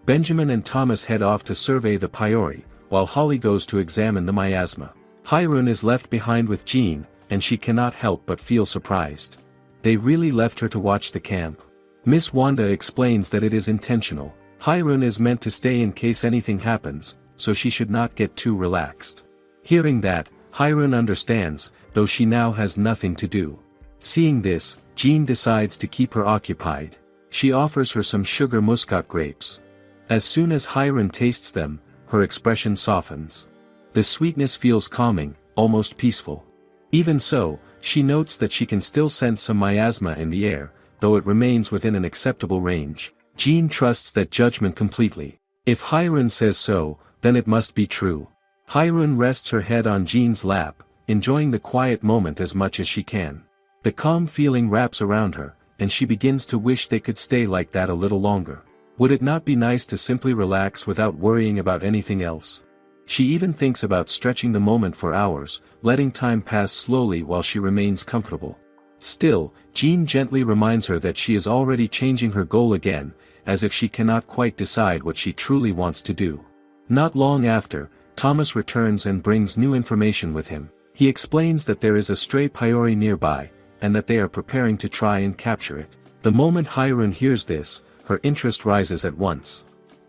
Benjamin and Thomas head off to survey the Priori, while Holly goes to examine the miasma. Hirun is left behind with Jean, and she cannot help but feel surprised. They really left her to watch the camp. Miss Wanda explains that it is intentional. Hirun is meant to stay in case anything happens, so she should not get too relaxed. Hearing that, Hirun understands, though she now has nothing to do. Seeing this, Jean decides to keep her occupied. She offers her some sugar muscat grapes. As soon as Hirun tastes them, her expression softens. The sweetness feels calming, almost peaceful. Even so, she notes that she can still sense some miasma in the air, though it remains within an acceptable range. Jean trusts that judgment completely. If Hirun says so, then it must be true. Hirun rests her head on Jean's lap, enjoying the quiet moment as much as she can. The calm feeling wraps around her, and she begins to wish they could stay like that a little longer. Would it not be nice to simply relax without worrying about anything else? She even thinks about stretching the moment for hours, letting time pass slowly while she remains comfortable. Still, Jean gently reminds her that she is already changing her goal again, as if she cannot quite decide what she truly wants to do. Not long after, Thomas returns and brings new information with him. He explains that there is a stray Priori nearby, and that they are preparing to try and capture it. The moment Hirun hears this, her interest rises at once.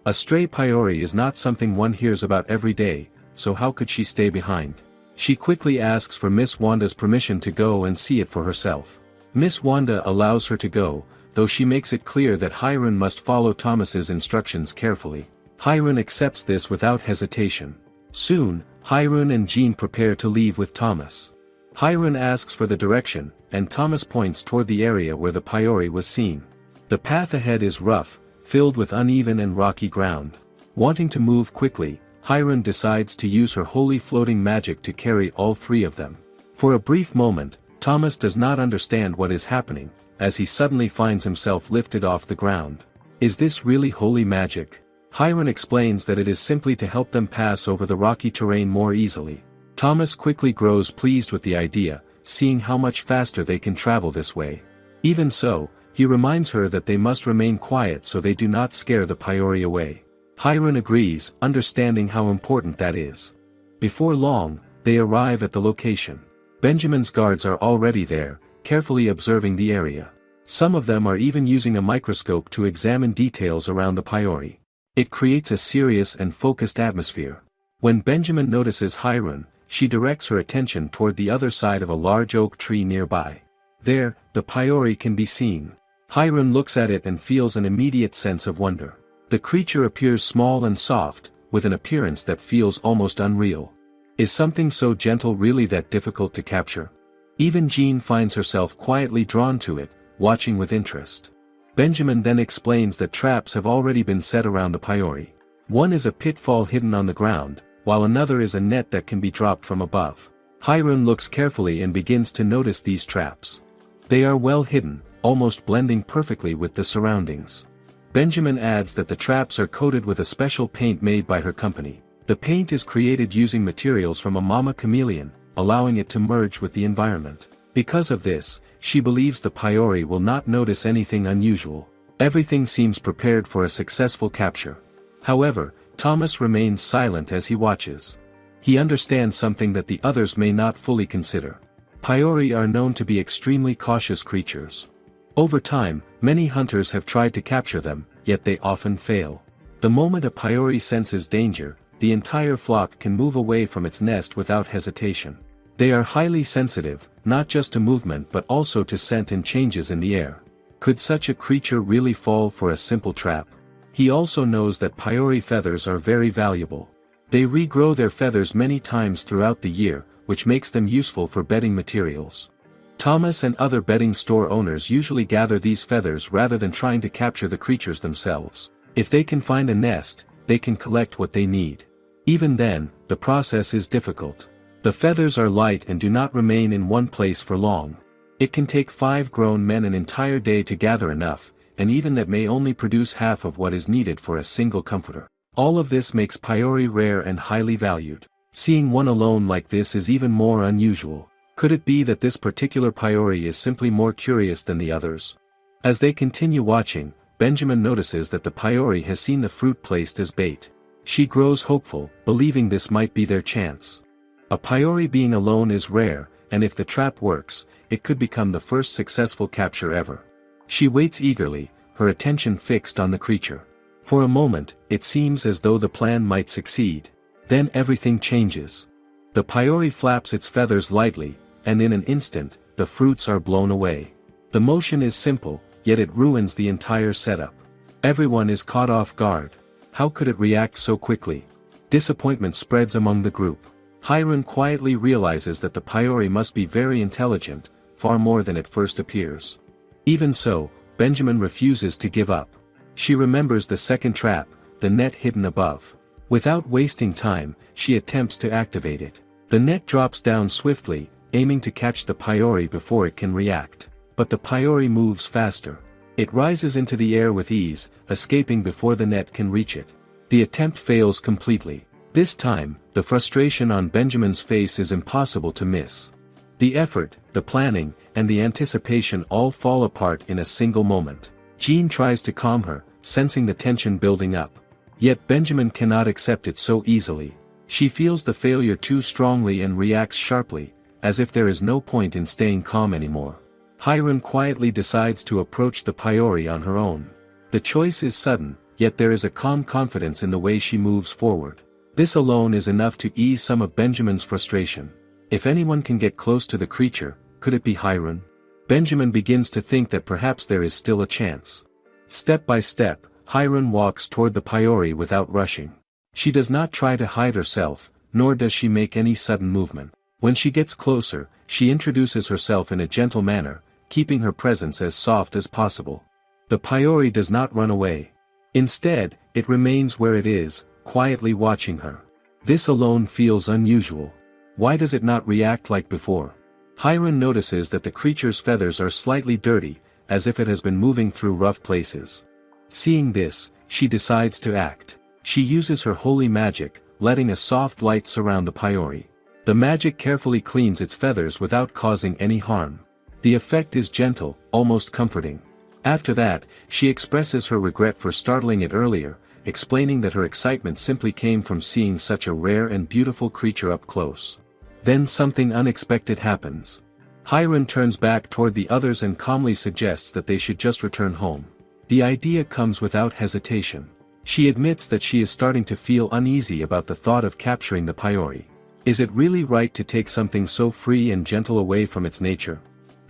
A stray Paiori is not something one hears about every day, so how could she stay behind? She quickly asks for Miss Wanda's permission to go and see it for herself. Miss Wanda allows her to go, though she makes it clear that Hirun must follow Thomas's instructions carefully. Hirun accepts this without hesitation. Soon, Hirun and Jean prepare to leave with Thomas. Hirun asks for the direction, and Thomas points toward the area where the Paiori was seen. The path ahead is rough, filled with uneven and rocky ground. Wanting to move quickly, Hirun decides to use her holy floating magic to carry all three of them. For a brief moment, Thomas does not understand what is happening, as he suddenly finds himself lifted off the ground. Is this really holy magic? Hirun explains that it is simply to help them pass over the rocky terrain more easily. Thomas quickly grows pleased with the idea, seeing how much faster they can travel this way. Even so, he reminds her that they must remain quiet so they do not scare the Paiori away. Hirun agrees, understanding how important that is. Before long, they arrive at the location. Benjamin's guards are already there, carefully observing the area. Some of them are even using a microscope to examine details around the Paiori. It creates a serious and focused atmosphere. When Benjamin notices Hirun, she directs her attention toward the other side of a large oak tree nearby. There, the Paiori can be seen. Hirun looks at it and feels an immediate sense of wonder. The creature appears small and soft, with an appearance that feels almost unreal. Is something so gentle really that difficult to capture? Even Jean finds herself quietly drawn to it, watching with interest. Benjamin then explains that traps have already been set around the Paiori. One is a pitfall hidden on the ground, while another is a net that can be dropped from above. Hirun looks carefully and begins to notice these traps. They are well hidden, almost blending perfectly with the surroundings. Benjamin adds that the traps are coated with a special paint made by her company. The paint is created using materials from a mama chameleon, allowing it to merge with the environment. Because of this, she believes the Paiori will not notice anything unusual. Everything seems prepared for a successful capture. However, Thomas remains silent as he watches. He understands something that the others may not fully consider. Paiori are known to be extremely cautious creatures. Over time, many hunters have tried to capture them, yet they often fail. The moment a Paiori senses danger, the entire flock can move away from its nest without hesitation. They are highly sensitive, not just to movement but also to scent and changes in the air. Could such a creature really fall for a simple trap? He also knows that Paiori feathers are very valuable. They regrow their feathers many times throughout the year, which makes them useful for bedding materials. Thomas and other bedding store owners usually gather these feathers rather than trying to capture the creatures themselves. If they can find a nest, they can collect what they need. Even then, the process is difficult. The feathers are light and do not remain in one place for long. It can take 5 grown men an entire day to gather enough, and even that may only produce half of what is needed for a single comforter. All of this makes Paiori rare and highly valued. Seeing one alone like this is even more unusual. Could it be that this particular Paiori is simply more curious than the others? As they continue watching, Benjamin notices that the Paiori has seen the fruit placed as bait. She grows hopeful, believing this might be their chance. A Paiori being alone is rare, and if the trap works, it could become the first successful capture ever. She waits eagerly, her attention fixed on the creature. For a moment, it seems as though the plan might succeed. Then everything changes. The Paiori flaps its feathers lightly, and in an instant, the fruits are blown away. The motion is simple, yet it ruins the entire setup. Everyone is caught off guard. How could it react so quickly? Disappointment spreads among the group. Hirun quietly realizes that the Paiori must be very intelligent, far more than it first appears. Even so, Benjamin refuses to give up. She remembers the second trap, the net hidden above. Without wasting time, she attempts to activate it. The net drops down swiftly, aiming to catch the Paiori before it can react. But the Paiori moves faster. It rises into the air with ease, escaping before the net can reach it. The attempt fails completely. This time, the frustration on Benjamin's face is impossible to miss. The effort, the planning, and the anticipation all fall apart in a single moment. Jean tries to calm her, sensing the tension building up. Yet Benjamin cannot accept it so easily. She feels the failure too strongly and reacts sharply, as if there is no point in staying calm anymore. Hiron quietly decides to approach the Priori on her own. The choice is sudden, yet there is a calm confidence in the way she moves forward. This alone is enough to ease some of Benjamin's frustration. If anyone can get close to the creature, could it be Hiron? Benjamin begins to think that perhaps there is still a chance. Step by step, Hiron walks toward the Priori without rushing. She does not try to hide herself, nor does she make any sudden movement. When she gets closer, she introduces herself in a gentle manner, keeping her presence as soft as possible. The Priori does not run away. Instead, it remains where it is, quietly watching her. This alone feels unusual. Why does it not react like before? Hiron notices that the creature's feathers are slightly dirty, as if it has been moving through rough places. Seeing this, she decides to act. She uses her holy magic, letting a soft light surround the Priori. The magic carefully cleans its feathers without causing any harm. The effect is gentle, almost comforting. After that, she expresses her regret for startling it earlier, explaining that her excitement simply came from seeing such a rare and beautiful creature up close. Then something unexpected happens. Hiron turns back toward the others and calmly suggests that they should just return home. The idea comes without hesitation. She admits that she is starting to feel uneasy about the thought of capturing the Priori. Is it really right to take something so free and gentle away from its nature?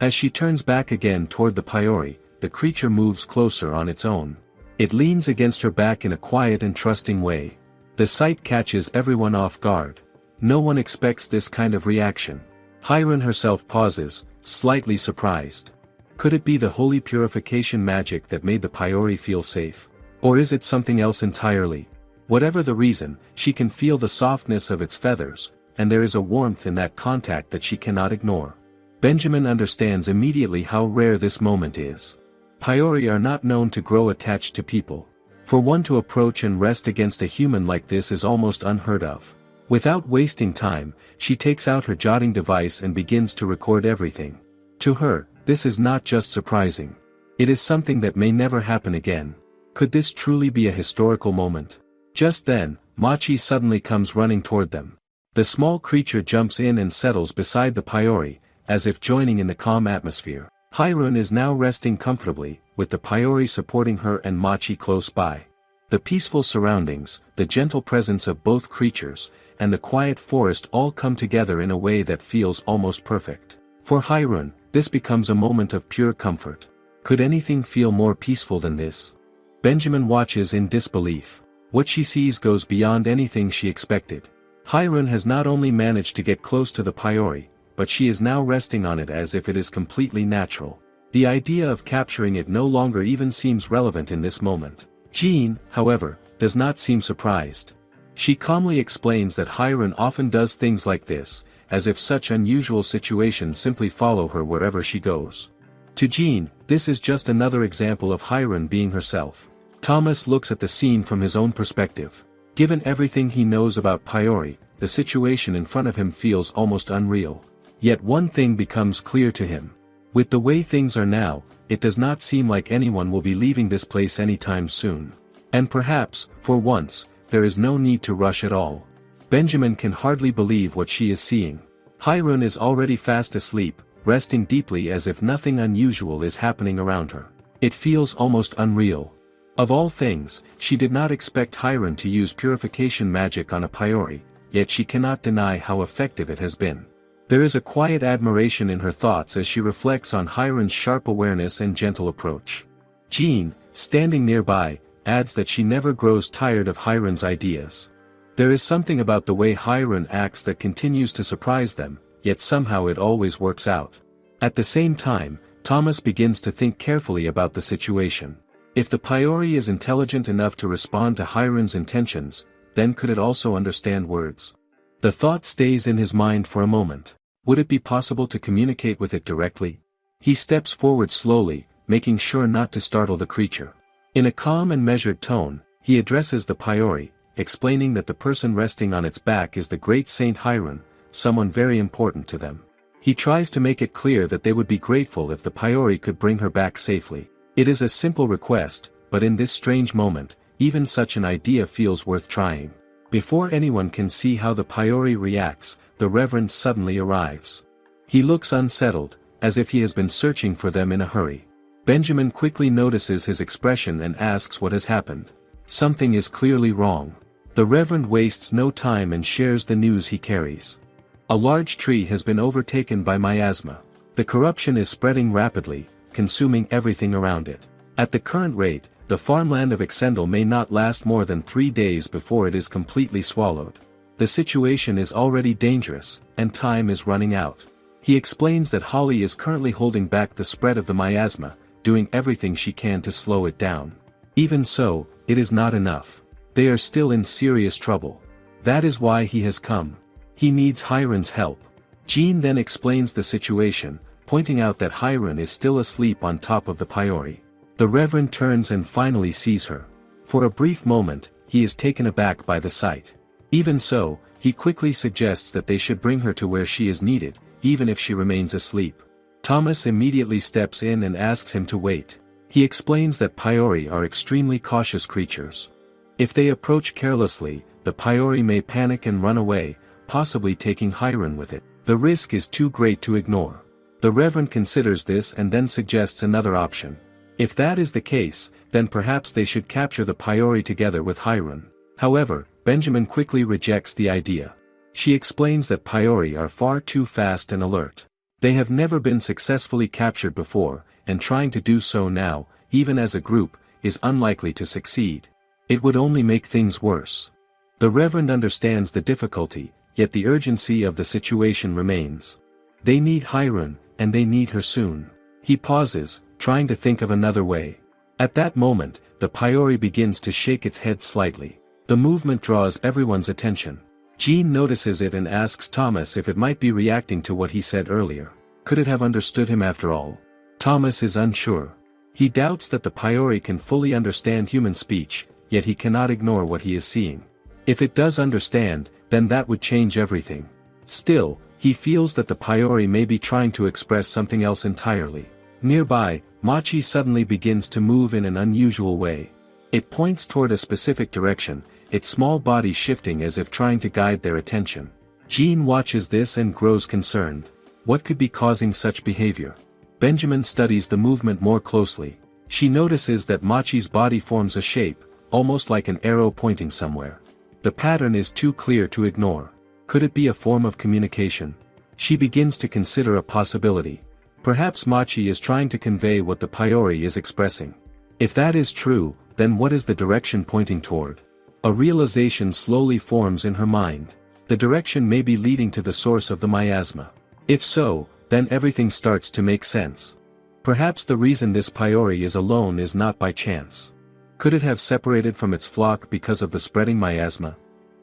As she turns back again toward the Priori, the creature moves closer on its own. It leans against her back in a quiet and trusting way. The sight catches everyone off guard. No one expects this kind of reaction. Hiron herself pauses, slightly surprised. Could it be the holy purification magic that made the Priori feel safe? Or is it something else entirely? Whatever the reason, she can feel the softness of its feathers, and there is a warmth in that contact that she cannot ignore. Benjamin understands immediately how rare this moment is. Priori are not known to grow attached to people. For one to approach and rest against a human like this is almost unheard of. Without wasting time, she takes out her jotting device and begins to record everything. To her, this is not just surprising. It is something that may never happen again. Could this truly be a historical moment? Just then, Machi suddenly comes running toward them. The small creature jumps in and settles beside the Priori, as if joining in the calm atmosphere. Hiron is now resting comfortably, with the Priori supporting her and Machi close by. The peaceful surroundings, the gentle presence of both creatures, and the quiet forest all come together in a way that feels almost perfect. For Hiron, this becomes a moment of pure comfort. Could anything feel more peaceful than this? Benjamin watches in disbelief. What she sees goes beyond anything she expected. Hiron has not only managed to get close to the Priori, but she is now resting on it as if it is completely natural. The idea of capturing it no longer even seems relevant in this moment. Jean, however, does not seem surprised. She calmly explains that Hiron often does things like this, as if such unusual situations simply follow her wherever she goes. To Jean, this is just another example of Hiron being herself. Thomas looks at the scene from his own perspective. Given everything he knows about Priori, the situation in front of him feels almost unreal. Yet one thing becomes clear to him. With the way things are now, it does not seem like anyone will be leaving this place anytime soon. And perhaps, for once, there is no need to rush at all. Benjamin can hardly believe what she is seeing. Hiron is already fast asleep, resting deeply as if nothing unusual is happening around her. It feels almost unreal. Of all things, she did not expect Hiron to use purification magic on a Priori, yet she cannot deny how effective it has been. There is a quiet admiration in her thoughts as she reflects on Hiron's sharp awareness and gentle approach. Jean, standing nearby, adds that she never grows tired of Hiron's ideas. There is something about the way Hiron acts that continues to surprise them, yet somehow it always works out. At the same time, Thomas begins to think carefully about the situation. If the Priori is intelligent enough to respond to Hiron's intentions, then could it also understand words? The thought stays in his mind for a moment. Would it be possible to communicate with it directly? He steps forward slowly, making sure not to startle the creature. In a calm and measured tone, he addresses the Priori, explaining that the person resting on its back is the great Saint Hiron, someone very important to them. He tries to make it clear that they would be grateful if the Priori could bring her back safely. It is a simple request, but in this strange moment, even such an idea feels worth trying. Before anyone can see how the Priori reacts, the Reverend suddenly arrives. He looks unsettled, as if he has been searching for them in a hurry. Benjamin quickly notices his expression and asks what has happened. Something is clearly wrong. The Reverend wastes no time and shares the news he carries. A large tree has been overtaken by miasma. The corruption is spreading rapidly, consuming everything around it. At the current rate, the farmland of Exendel may not last more than 3 days before it is completely swallowed. The situation is already dangerous, and time is running out. He explains that Holly is currently holding back the spread of the miasma, doing everything she can to slow it down. Even so, it is not enough. They are still in serious trouble. That is why he has come. He needs Hiron's help. Jean then explains the situation, pointing out that Hiron is still asleep on top of the Priori. The Reverend turns and finally sees her. For a brief moment, he is taken aback by the sight. Even so, he quickly suggests that they should bring her to where she is needed, even if she remains asleep. Thomas immediately steps in and asks him to wait. He explains that Priori are extremely cautious creatures. If they approach carelessly, the Priori may panic and run away, possibly taking Hiron with it. The risk is too great to ignore. The Reverend considers this and then suggests another option. If that is the case, then perhaps they should capture the Priori together with Hiron. However, Benjamin quickly rejects the idea. She explains that Priori are far too fast and alert. They have never been successfully captured before, and trying to do so now, even as a group, is unlikely to succeed. It would only make things worse. The Reverend understands the difficulty, yet the urgency of the situation remains. They need Hiron, and they need her soon. He pauses, trying to think of another way. At that moment, the Priori begins to shake its head slightly. The movement draws everyone's attention. Jean notices it and asks Thomas if it might be reacting to what he said earlier. Could it have understood him after all? Thomas is unsure. He doubts that the Priori can fully understand human speech, yet he cannot ignore what he is seeing. If it does understand, then that would change everything. Still, he feels that the Priori may be trying to express something else entirely. Nearby, Machi suddenly begins to move in an unusual way. It points toward a specific direction, its small body shifting as if trying to guide their attention. Jean watches this and grows concerned. What could be causing such behavior? Benjamin studies the movement more closely. She notices that Machi's body forms a shape, almost like an arrow pointing somewhere. The pattern is too clear to ignore. Could it be a form of communication? She begins to consider a possibility. Perhaps Machi is trying to convey what the Priori is expressing. If that is true, then what is the direction pointing toward? A realization slowly forms in her mind. The direction may be leading to the source of the miasma. If so, then everything starts to make sense. Perhaps the reason this Priori is alone is not by chance. Could it have separated from its flock because of the spreading miasma?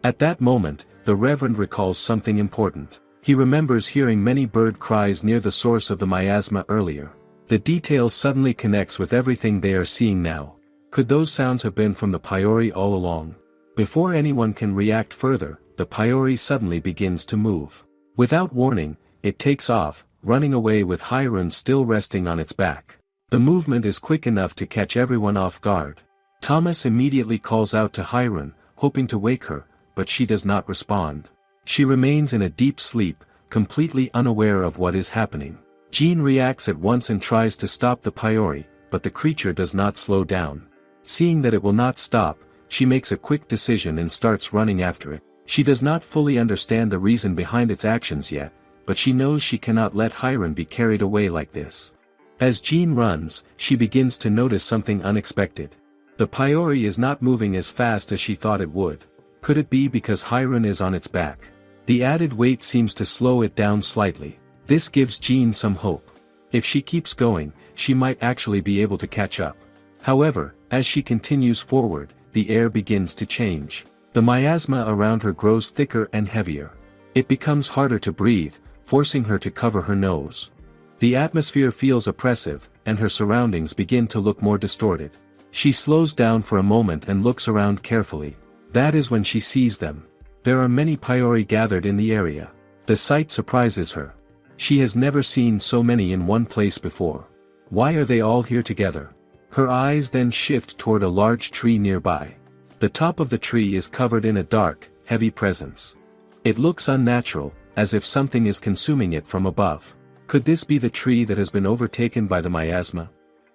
At that moment, the Reverend recalls something important. He remembers hearing many bird cries near the source of the miasma earlier. The detail suddenly connects with everything they are seeing now. Could those sounds have been from the Priori all along? Before anyone can react further, the Priori suddenly begins to move. Without warning, it takes off, running away with Hiron still resting on its back. The movement is quick enough to catch everyone off guard. Thomas immediately calls out to Hiron, hoping to wake her, but she does not respond. She remains in a deep sleep, completely unaware of what is happening. Jean reacts at once and tries to stop the Priori, but the creature does not slow down. Seeing that it will not stop, she makes a quick decision and starts running after it. She does not fully understand the reason behind its actions yet, but she knows she cannot let Hiron be carried away like this. As Jean runs, she begins to notice something unexpected. The Priori is not moving as fast as she thought it would. Could it be because Hiron is on its back? The added weight seems to slow it down slightly. This gives Jean some hope. If she keeps going, she might actually be able to catch up. However, as she continues forward, the air begins to change. The miasma around her grows thicker and heavier. It becomes harder to breathe, forcing her to cover her nose. The atmosphere feels oppressive, and her surroundings begin to look more distorted. She slows down for a moment and looks around carefully. That is when she sees them. There are many Priori gathered in the area. The sight surprises her. She has never seen so many in one place before. Why are they all here together? Her eyes then shift toward a large tree nearby. The top of the tree is covered in a dark, heavy presence. It looks unnatural, as if something is consuming it from above. Could this be the tree that has been overtaken by the miasma?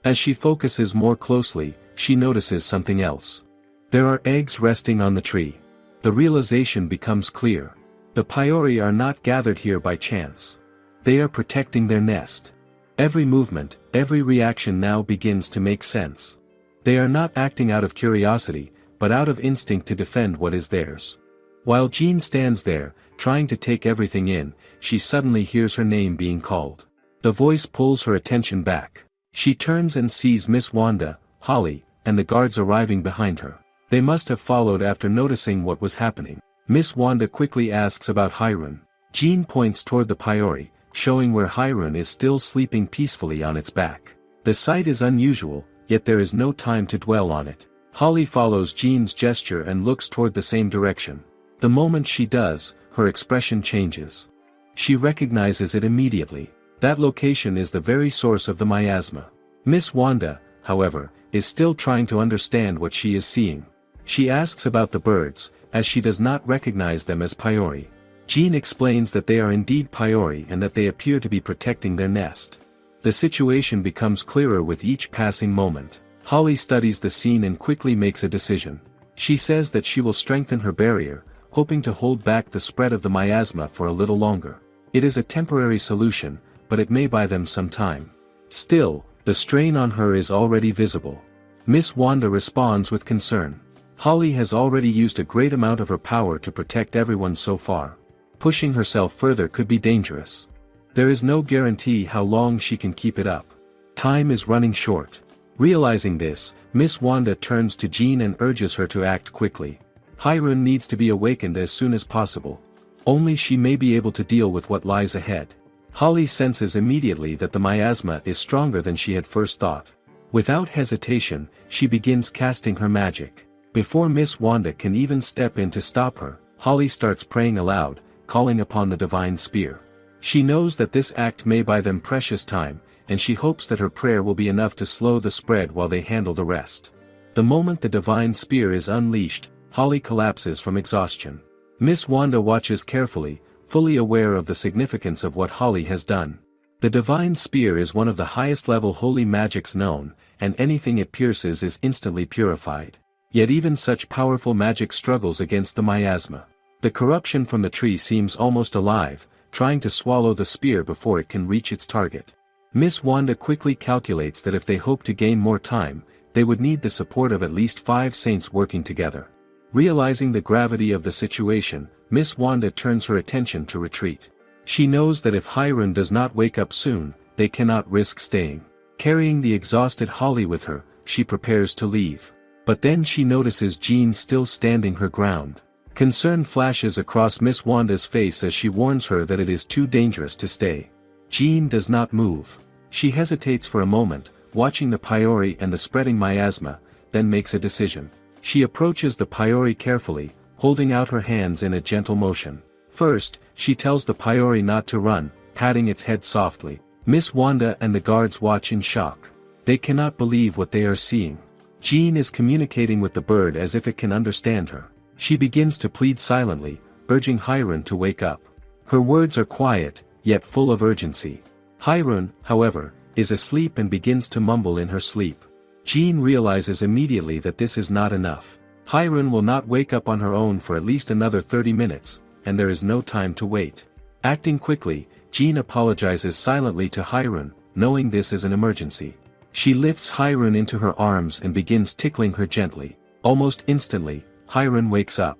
As she focuses more closely, she notices something else. There are eggs resting on the tree. The realization becomes clear. The Paiori are not gathered here by chance. They are protecting their nest. Every movement, every reaction now begins to make sense. They are not acting out of curiosity, but out of instinct to defend what is theirs. While Jean stands there, trying to take everything in, she suddenly hears her name being called. The voice pulls her attention back. She turns and sees Miss Wanda, Holly, and the guards arriving behind her. They must have followed after noticing what was happening. Miss Wanda quickly asks about Hirun. Jean points toward the Paiori, showing where Hirun is still sleeping peacefully on its back. The sight is unusual, yet there is no time to dwell on it. Holly follows Jean's gesture and looks toward the same direction. The moment she does, her expression changes. She recognizes it immediately. That location is the very source of the miasma. Miss Wanda, however, is still trying to understand what she is seeing. She asks about the birds, as she does not recognize them as Paiori. Jean explains that they are indeed Paiori and that they appear to be protecting their nest. The situation becomes clearer with each passing moment. Holly studies the scene and quickly makes a decision. She says that she will strengthen her barrier, hoping to hold back the spread of the miasma for a little longer. It is a temporary solution, but it may buy them some time. Still, the strain on her is already visible. Miss Wanda responds with concern. Holly has already used a great amount of her power to protect everyone so far. Pushing herself further could be dangerous. There is no guarantee how long she can keep it up. Time is running short. Realizing this, Miss Wanda turns to Jean and urges her to act quickly. Hirun needs to be awakened as soon as possible. Only she may be able to deal with what lies ahead. Holly senses immediately that the miasma is stronger than she had first thought. Without hesitation, she begins casting her magic. Before Miss Wanda can even step in to stop her, Holly starts praying aloud, calling upon the divine spear. She knows that this act may buy them precious time, and she hopes that her prayer will be enough to slow the spread while they handle the rest. The moment the divine spear is unleashed, Holly collapses from exhaustion. Miss Wanda watches carefully, fully aware of the significance of what Holly has done. The divine spear is one of the highest level holy magics known, and anything it pierces is instantly purified. Yet even such powerful magic struggles against the miasma. The corruption from the tree seems almost alive, trying to swallow the spear before it can reach its target. Miss Wanda quickly calculates that if they hope to gain more time, they would need the support of at least 5 saints working together. Realizing the gravity of the situation, Miss Wanda turns her attention to retreat. She knows that if Hirun does not wake up soon, they cannot risk staying. Carrying the exhausted Holly with her, she prepares to leave. But then she notices Jean still standing her ground. Concern flashes across Miss Wanda's face as she warns her that it is too dangerous to stay. Jean does not move. She hesitates for a moment, watching the Paiori and the spreading miasma, then makes a decision. She approaches the Paiori carefully, holding out her hands in a gentle motion. First, she tells the Paiori not to run, patting its head softly. Miss Wanda and the guards watch in shock. They cannot believe what they are seeing. Jean is communicating with the bird as if it can understand her. She begins to plead silently, urging Hirun to wake up. Her words are quiet, yet full of urgency. Hirun, however, is asleep and begins to mumble in her sleep. Jean realizes immediately that this is not enough. Hirun will not wake up on her own for at least another 30 minutes, and there is no time to wait. Acting quickly, Jean apologizes silently to Hirun, knowing this is an emergency. She lifts Hirun into her arms and begins tickling her gently. Almost instantly, Hirun wakes up.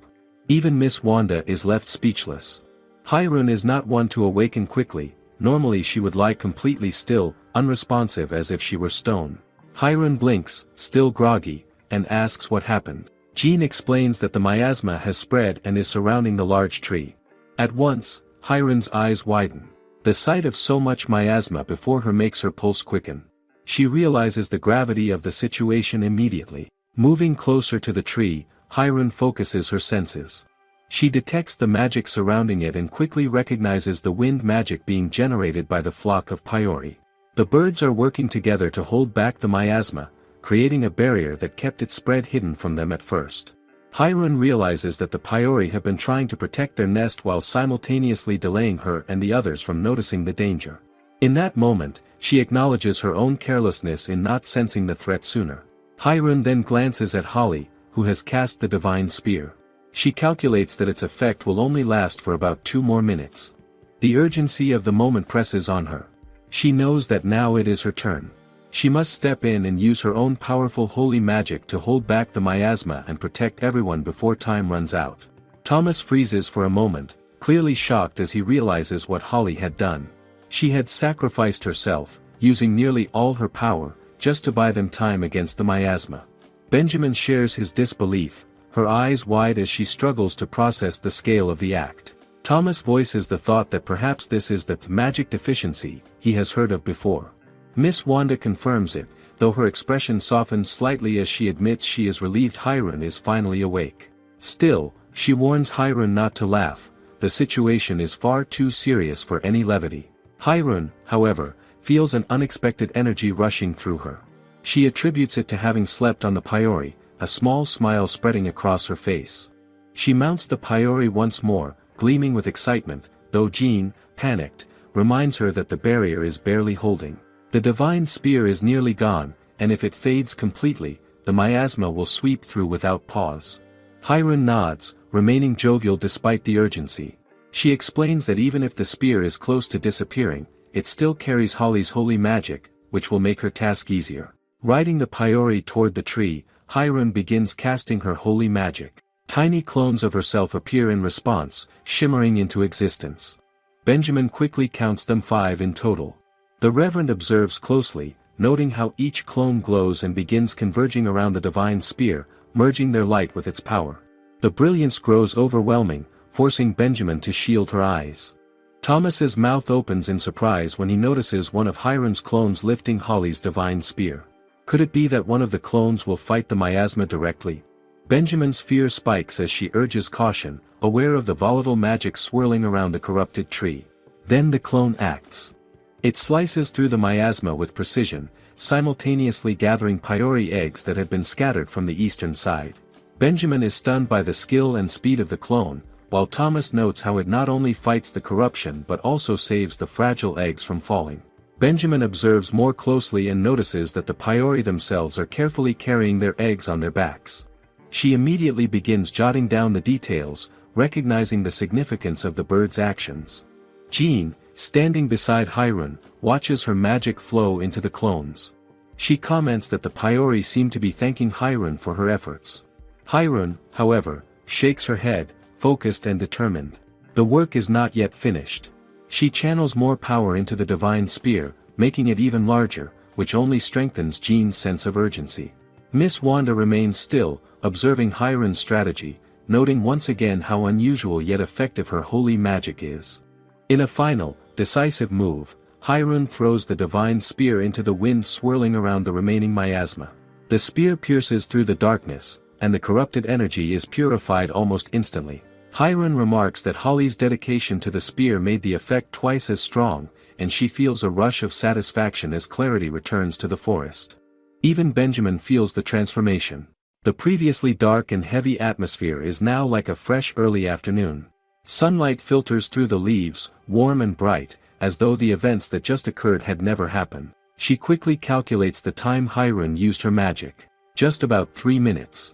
Even Miss Wanda is left speechless. Hirun is not one to awaken quickly. Normally she would lie completely still, unresponsive as if she were stone. Hirun blinks, still groggy, and asks what happened. Jean explains that the miasma has spread and is surrounding the large tree. At once, Hirun's eyes widen. The sight of so much miasma before her makes her pulse quicken. She realizes the gravity of the situation immediately. Moving closer to the tree, Hirun focuses her senses. She detects the magic surrounding it and quickly recognizes the wind magic being generated by the flock of Paiori. The birds are working together to hold back the miasma, creating a barrier that kept its spread hidden from them at first. Hirun realizes that the Paiori have been trying to protect their nest while simultaneously delaying her and the others from noticing the danger. In that moment, she acknowledges her own carelessness in not sensing the threat sooner. Hirun then glances at Holly, who has cast the divine spear. She calculates that its effect will only last for about 2 more minutes. The urgency of the moment presses on her. She knows that now it is her turn. She must step in and use her own powerful holy magic to hold back the miasma and protect everyone before time runs out. Thomas freezes for a moment, clearly shocked as he realizes what Holly had done. She had sacrificed herself, using nearly all her power, just to buy them time against the miasma. Benjamin shares his disbelief, her eyes wide as she struggles to process the scale of the act. Thomas voices the thought that perhaps this is the magic deficiency he has heard of before. Miss Wanda confirms it, though her expression softens slightly as she admits she is relieved Hirun is finally awake. Still, she warns Hirun not to laugh, the situation is far too serious for any levity. Hirun, however, feels an unexpected energy rushing through her. She attributes it to having slept on the Paiori, a small smile spreading across her face. She mounts the Paiori once more, gleaming with excitement, though Jean, panicked, reminds her that the barrier is barely holding. The divine spear is nearly gone, and if it fades completely, the miasma will sweep through without pause. Hirun nods, remaining jovial despite the urgency. She explains that even if the spear is close to disappearing, it still carries Holly's holy magic, which will make her task easier. Riding the Paiori toward the tree, Hirun begins casting her holy magic. Tiny clones of herself appear in response, shimmering into existence. Benjamin quickly counts them 5 in total. The Reverend observes closely, noting how each clone glows and begins converging around the divine spear, merging their light with its power. The brilliance grows overwhelming, forcing Benjamin to shield her eyes. Thomas's mouth opens in surprise when he notices one of Hirun's clones lifting Holly's divine spear. Could it be that one of the clones will fight the miasma directly? Benjamin's fear spikes as she urges caution, aware of the volatile magic swirling around the corrupted tree. Then the clone acts. It slices through the miasma with precision, simultaneously gathering Paiori eggs that had been scattered from the eastern side. Benjamin is stunned by the skill and speed of the clone, while Thomas notes how it not only fights the corruption but also saves the fragile eggs from falling. Benjamin observes more closely and notices that the Paiori themselves are carefully carrying their eggs on their backs. She immediately begins jotting down the details, recognizing the significance of the bird's actions. Jean, standing beside Hirun, watches her magic flow into the clones. She comments that the Paiori seem to be thanking Hirun for her efforts. Hirun, however, shakes her head, focused and determined. The work is not yet finished. She channels more power into the divine spear, making it even larger, which only strengthens Jean's sense of urgency. Miss Wanda remains still, observing Hirun's strategy, noting once again how unusual yet effective her holy magic is. In a final, decisive move, Hirun throws the divine spear into the wind swirling around the remaining miasma. The spear pierces through the darkness, and the corrupted energy is purified almost instantly. Hirun remarks that Holly's dedication to the spear made the effect twice as strong, and she feels a rush of satisfaction as clarity returns to the forest. Even Benjamin feels the transformation. The previously dark and heavy atmosphere is now like a fresh early afternoon. Sunlight filters through the leaves, warm and bright, as though the events that just occurred had never happened. She quickly calculates the time Hirun used her magic. Just about 3 minutes.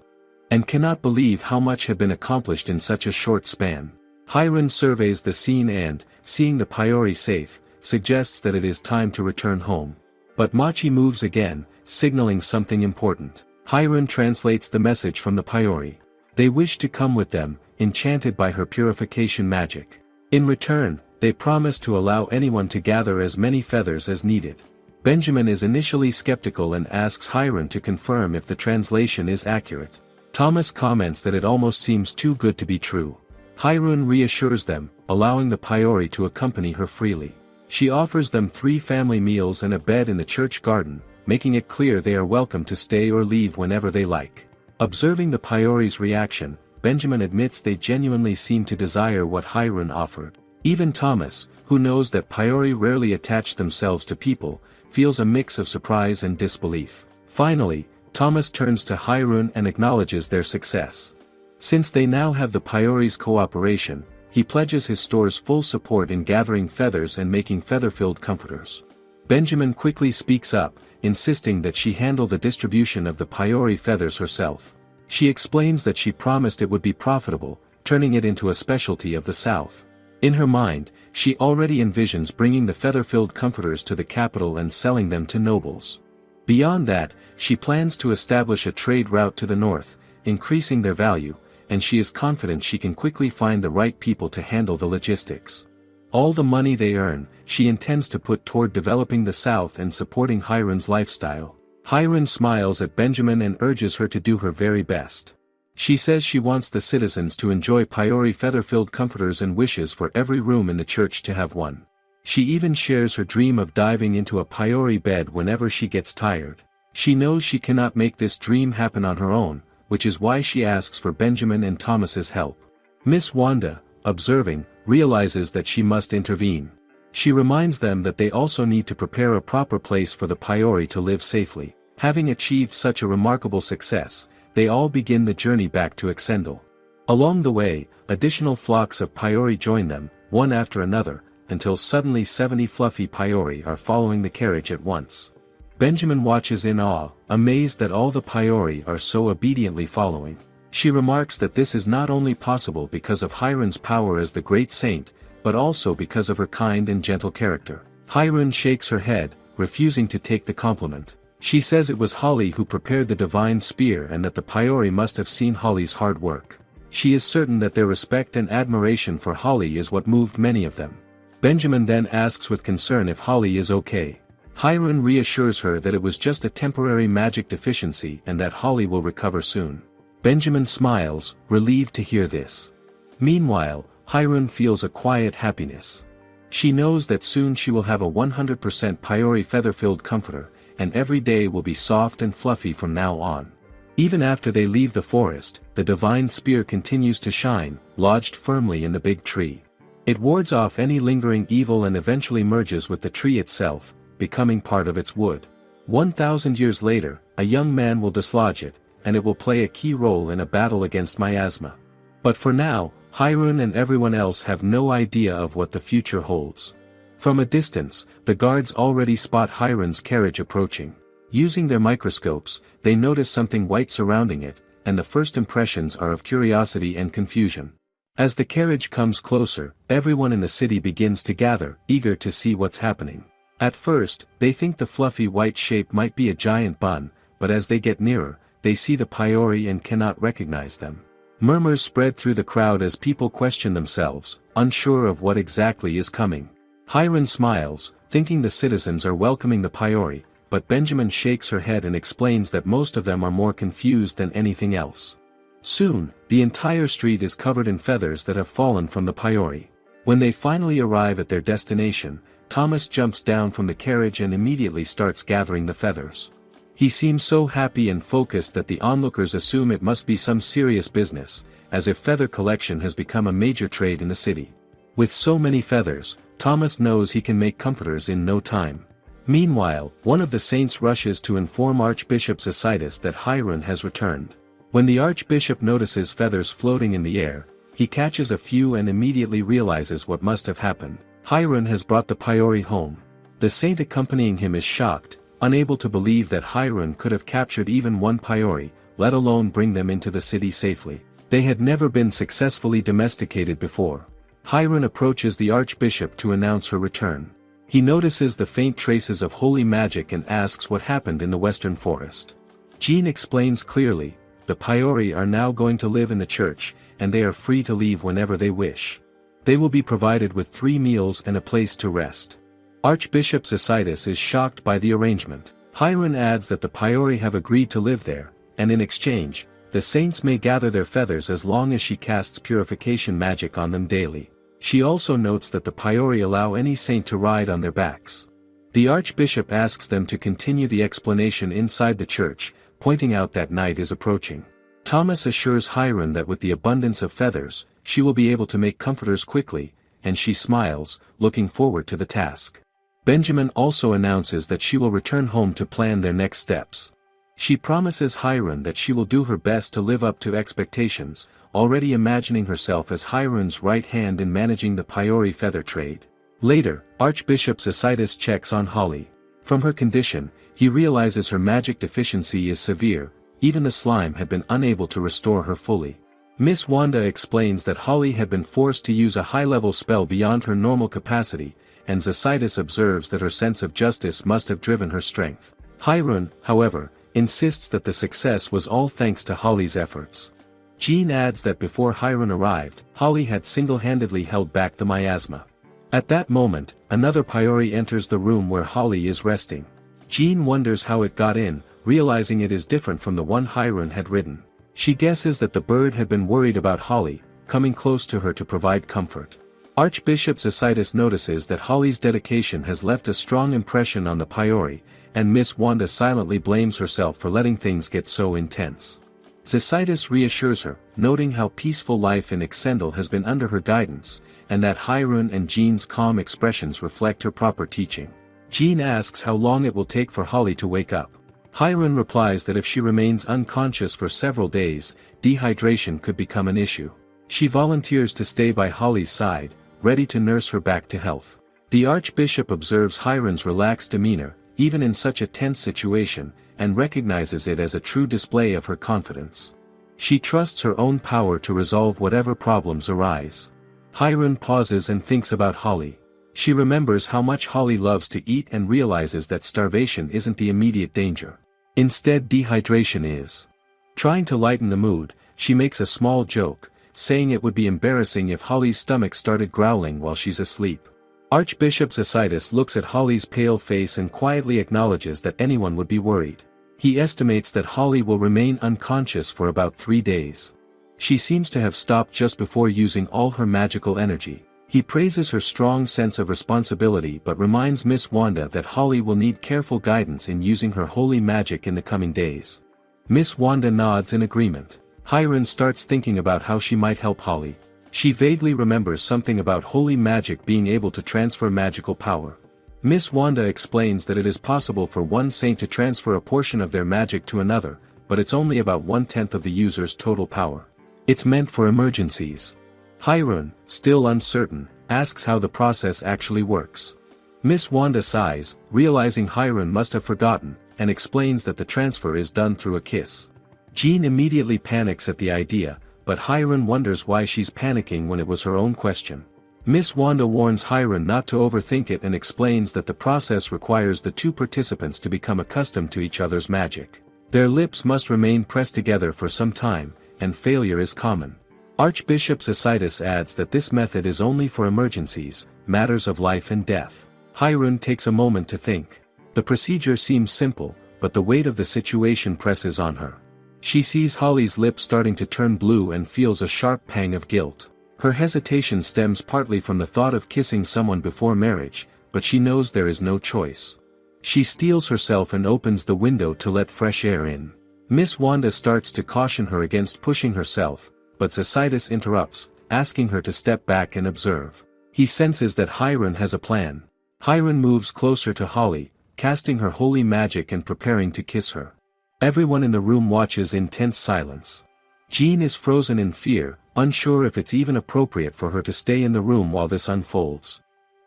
And cannot believe how much had been accomplished in such a short span. Hirun surveys the scene and, seeing the Paiori safe, suggests that it is time to return home. But Machi moves again, signaling something important. Hirun translates the message from the Paiori. They wish to come with them, enchanted by her purification magic. In return, they promise to allow anyone to gather as many feathers as needed. Benjamin is initially skeptical and asks Hirun to confirm if the translation is accurate. Thomas comments that it almost seems too good to be true. Hirun reassures them, allowing the Paiori to accompany her freely. She offers them 3 family meals and a bed in the church garden, making it clear they are welcome to stay or leave whenever they like. Observing the Paiori's reaction, Benjamin admits they genuinely seem to desire what Hirun offered. Even Thomas, who knows that Paiori rarely attach themselves to people, feels a mix of surprise and disbelief. Finally, Thomas turns to Hirun and acknowledges their success. Since they now have the Paiori's cooperation, he pledges his store's full support in gathering feathers and making feather-filled comforters. Benjamin quickly speaks up, insisting that she handle the distribution of the Paiori feathers herself. She explains that she promised it would be profitable, turning it into a specialty of the South. In her mind, she already envisions bringing the feather-filled comforters to the capital and selling them to nobles. Beyond that, she plans to establish a trade route to the north, increasing their value, and she is confident she can quickly find the right people to handle the logistics. All the money they earn, she intends to put toward developing the South and supporting Hiron's lifestyle. Hiron smiles at Benjamin and urges her to do her very best. She says she wants the citizens to enjoy Paiori feather-filled comforters and wishes for every room in the church to have one. She even shares her dream of diving into a Paiori bed whenever she gets tired. She knows she cannot make this dream happen on her own, which is why she asks for Benjamin and Thomas's help. Miss Wanda, observing, realizes that she must intervene. She reminds them that they also need to prepare a proper place for the Paiori to live safely. Having achieved such a remarkable success, they all begin the journey back to Exendel. Along the way, additional flocks of Paiori join them, one after another, until suddenly 70 fluffy Paiori are following the carriage at once. Benjamin watches in awe, amazed that all the Paiori are so obediently following. She remarks that this is not only possible because of Hiron's power as the great saint, but also because of her kind and gentle character. Hiron shakes her head, refusing to take the compliment. She says it was Holly who prepared the divine spear and that the Paiori must have seen Holly's hard work. She is certain that their respect and admiration for Holly is what moved many of them. Benjamin then asks with concern if Holly is okay. Hiron reassures her that it was just a temporary magic deficiency and that Holly will recover soon. Benjamin smiles, relieved to hear this. Meanwhile, Hiron feels a quiet happiness. She knows that soon she will have a 100% Paiori feather-filled comforter, and every day will be soft and fluffy from now on. Even after they leave the forest, the divine spear continues to shine, lodged firmly in the big tree. It wards off any lingering evil and eventually merges with the tree itself, becoming part of its wood. 1,000 years later, a young man will dislodge it, and it will play a key role in a battle against miasma. But for now, Hiron and everyone else have no idea of what the future holds. From a distance, the guards already spot Hiron's carriage approaching. Using their microscopes, they notice something white surrounding it, and the first impressions are of curiosity and confusion. As the carriage comes closer, everyone in the city begins to gather, eager to see what's happening. At first, they think the fluffy white shape might be a giant bun, but as they get nearer, they see the Paiori and cannot recognize them. Murmurs spread through the crowd as people question themselves, unsure of what exactly is coming. Hiron smiles, thinking the citizens are welcoming the Paiori, but Benjamin shakes her head and explains that most of them are more confused than anything else. Soon, the entire street is covered in feathers that have fallen from the Paiori. When they finally arrive at their destination, Thomas jumps down from the carriage and immediately starts gathering the feathers. He seems so happy and focused that the onlookers assume it must be some serious business, as if feather collection has become a major trade in the city. With so many feathers, Thomas knows he can make comforters in no time. Meanwhile, one of the saints rushes to inform Archbishop Isekais that Hiron has returned. When the Archbishop notices feathers floating in the air, he catches a few and immediately realizes what must have happened. Hiron has brought the Paiori home. The saint accompanying him is shocked, unable to believe that Hiron could have captured even one Paiori, let alone bring them into the city safely. They had never been successfully domesticated before. Hiron approaches the Archbishop to announce her return. He notices the faint traces of holy magic and asks what happened in the western forest. Jean explains clearly, the Paiori are now going to live in the church, and they are free to leave whenever they wish. They will be provided with 3 meals and a place to rest. Archbishop Isekais is shocked by the arrangement. Hiron adds that the Paiori have agreed to live there, and in exchange, the saints may gather their feathers as long as she casts purification magic on them daily. She also notes that the Paiori allow any saint to ride on their backs. The Archbishop asks them to continue the explanation inside the church, pointing out that night is approaching. Thomas assures Hiron that with the abundance of feathers, she will be able to make comforters quickly, and she smiles, looking forward to the task. Benjamin also announces that she will return home to plan their next steps. She promises Hiron that she will do her best to live up to expectations, already imagining herself as Hiron's right hand in managing the Paiori feather trade. Later, Archbishop Isekais checks on Holly. From her condition, he realizes her magic deficiency is severe, even the slime had been unable to restore her fully. Miss Wanda explains that Holly had been forced to use a high-level spell beyond her normal capacity, and Isekais observes that her sense of justice must have driven her strength. Hiron, however, insists that the success was all thanks to Holly's efforts. Jean adds that before Hiron arrived, Holly had single-handedly held back the miasma. At that moment, another Paiori enters the room where Holly is resting. Jean wonders how it got in, realizing it is different from the one Hiron had ridden. She guesses that the bird had been worried about Holly, coming close to her to provide comfort. Archbishop Isekais notices that Holly's dedication has left a strong impression on the Paiori, and Miss Wanda silently blames herself for letting things get so intense. Isekais reassures her, noting how peaceful life in Exendel has been under her guidance, and that Hiron and Jean's calm expressions reflect her proper teaching. Jean asks how long it will take for Holly to wake up. Hiron replies that if she remains unconscious for several days, dehydration could become an issue. She volunteers to stay by Holly's side, ready to nurse her back to health. The Archbishop observes Hiron's relaxed demeanor, even in such a tense situation, and recognizes it as a true display of her confidence. She trusts her own power to resolve whatever problems arise. Hiron pauses and thinks about Holly. She remembers how much Holly loves to eat and realizes that starvation isn't the immediate danger. Instead, dehydration is. Trying to lighten the mood, she makes a small joke, saying it would be embarrassing if Holly's stomach started growling while she's asleep. Archbishop Isekais looks at Holly's pale face and quietly acknowledges that anyone would be worried. He estimates that Holly will remain unconscious for about 3 days. She seems to have stopped just before using all her magical energy. He praises her strong sense of responsibility but reminds Miss Wanda that Holly will need careful guidance in using her holy magic in the coming days. Miss Wanda nods in agreement. Hiron starts thinking about how she might help Holly. She vaguely remembers something about holy magic being able to transfer magical power. Miss Wanda explains that it is possible for one saint to transfer a portion of their magic to another, but it's only about 1/10 of the user's total power. It's meant for emergencies. Hiron, still uncertain, asks how the process actually works. Miss Wanda sighs, realizing Hiron must have forgotten, and explains that the transfer is done through a kiss. Jean immediately panics at the idea, but Hiron wonders why she's panicking when it was her own question. Miss Wanda warns Hiron not to overthink it and explains that the process requires the two participants to become accustomed to each other's magic. Their lips must remain pressed together for some time, and failure is common. Archbishop Isekais adds that this method is only for emergencies, matters of life and death. Hiron takes a moment to think. The procedure seems simple, but the weight of the situation presses on her. She sees Holly's lips starting to turn blue and feels a sharp pang of guilt. Her hesitation stems partly from the thought of kissing someone before marriage, but she knows there is no choice. She steels herself and opens the window to let fresh air in. Miss Wanda starts to caution her against pushing herself, but Isekais interrupts, asking her to step back and observe. He senses that Hiron has a plan. Hiron moves closer to Holly, casting her holy magic and preparing to kiss her. Everyone in the room watches in tense silence. Jean is frozen in fear, unsure if it's even appropriate for her to stay in the room while this unfolds.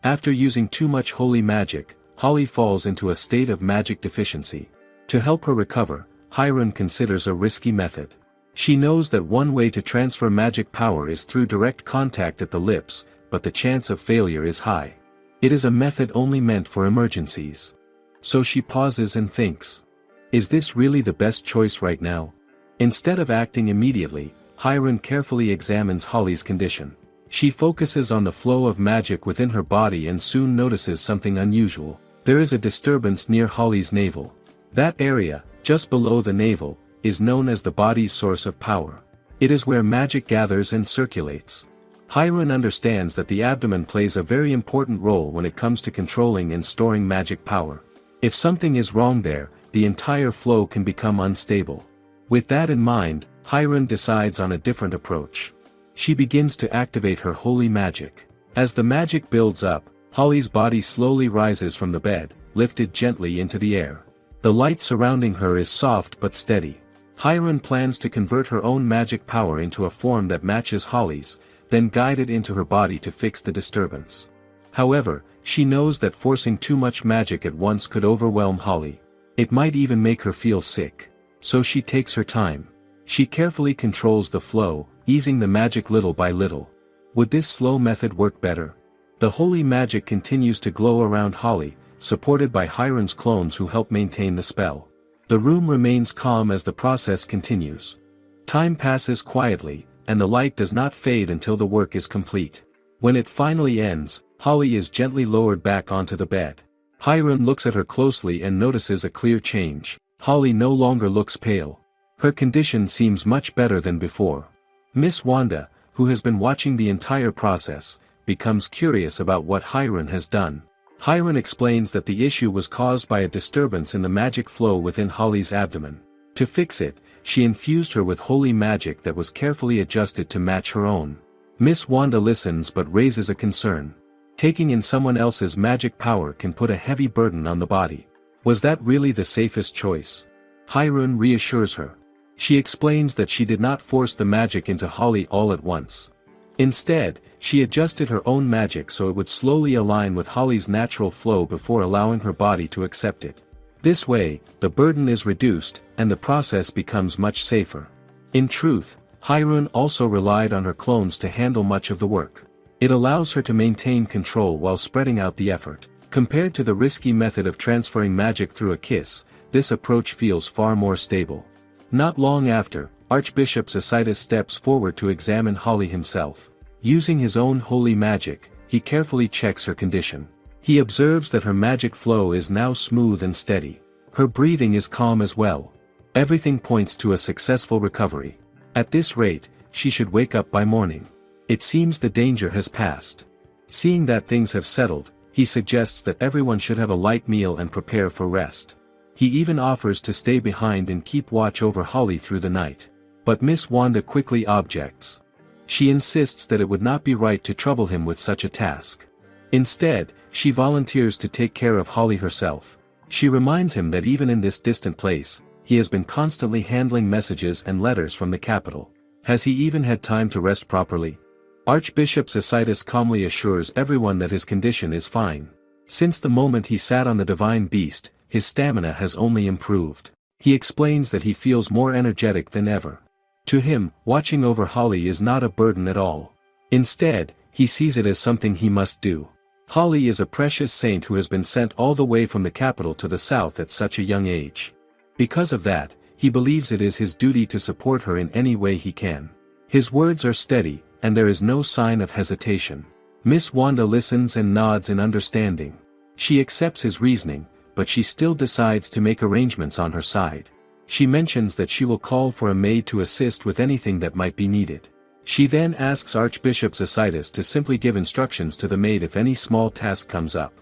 After using too much holy magic, Holly falls into a state of magic deficiency. To help her recover, Hiron considers a risky method. She knows that one way to transfer magic power is through direct contact at the lips, but the chance of failure is high. It is a method only meant for emergencies. So she pauses and thinks. Is this really the best choice right now? Instead of acting immediately, Hiron carefully examines Holly's condition. She focuses on the flow of magic within her body and soon notices something unusual. There is a disturbance near Holly's navel. That area, just below the navel, is known as the body's source of power. It is where magic gathers and circulates. Hiron understands that the abdomen plays a very important role when it comes to controlling and storing magic power. If something is wrong there, the entire flow can become unstable. With that in mind, Hiron decides on a different approach. She begins to activate her holy magic. As the magic builds up, Holly's body slowly rises from the bed, lifted gently into the air. The light surrounding her is soft but steady. Hiron plans to convert her own magic power into a form that matches Holly's, then guide it into her body to fix the disturbance. However, she knows that forcing too much magic at once could overwhelm Holly. It might even make her feel sick. So she takes her time. She carefully controls the flow, easing the magic little by little. Would this slow method work better? The holy magic continues to glow around Holly, supported by Hiron's clones who help maintain the spell. The room remains calm as the process continues. Time passes quietly, and the light does not fade until the work is complete. When it finally ends, Holly is gently lowered back onto the bed. Hiron looks at her closely and notices a clear change. Holly no longer looks pale. Her condition seems much better than before. Miss Wanda, who has been watching the entire process, becomes curious about what Hiron has done. Hiron explains that the issue was caused by a disturbance in the magic flow within Holly's abdomen. To fix it, she infused her with holy magic that was carefully adjusted to match her own. Miss Wanda listens but raises a concern. Taking in someone else's magic power can put a heavy burden on the body. Was that really the safest choice? Hiron reassures her. She explains that she did not force the magic into Holly all at once. Instead, she adjusted her own magic so it would slowly align with Holly's natural flow before allowing her body to accept it. This way, the burden is reduced, and the process becomes much safer. In truth, Hiron also relied on her clones to handle much of the work. It allows her to maintain control while spreading out the effort. Compared to the risky method of transferring magic through a kiss, this approach feels far more stable. Not long after, Archbishop Isekais steps forward to examine Holly himself. Using his own holy magic, he carefully checks her condition. He observes that her magic flow is now smooth and steady. Her breathing is calm as well. Everything points to a successful recovery. At this rate, she should wake up by morning. It seems the danger has passed. Seeing that things have settled, he suggests that everyone should have a light meal and prepare for rest. He even offers to stay behind and keep watch over Holly through the night. But Miss Wanda quickly objects. She insists that it would not be right to trouble him with such a task. Instead, she volunteers to take care of Holly herself. She reminds him that even in this distant place, he has been constantly handling messages and letters from the capital. Has he even had time to rest properly? Archbishop Isekais calmly assures everyone that his condition is fine. Since the moment he sat on the divine beast, his stamina has only improved. He explains that he feels more energetic than ever. To him, watching over Holly is not a burden at all. Instead, he sees it as something he must do. Holly is a precious saint who has been sent all the way from the capital to the south at such a young age. Because of that, he believes it is his duty to support her in any way he can. His words are steady, and there is no sign of hesitation. Miss Wanda listens and nods in understanding. She accepts his reasoning, but she still decides to make arrangements on her side. She mentions that she will call for a maid to assist with anything that might be needed. She then asks Archbishop Isekais to simply give instructions to the maid if any small task comes up.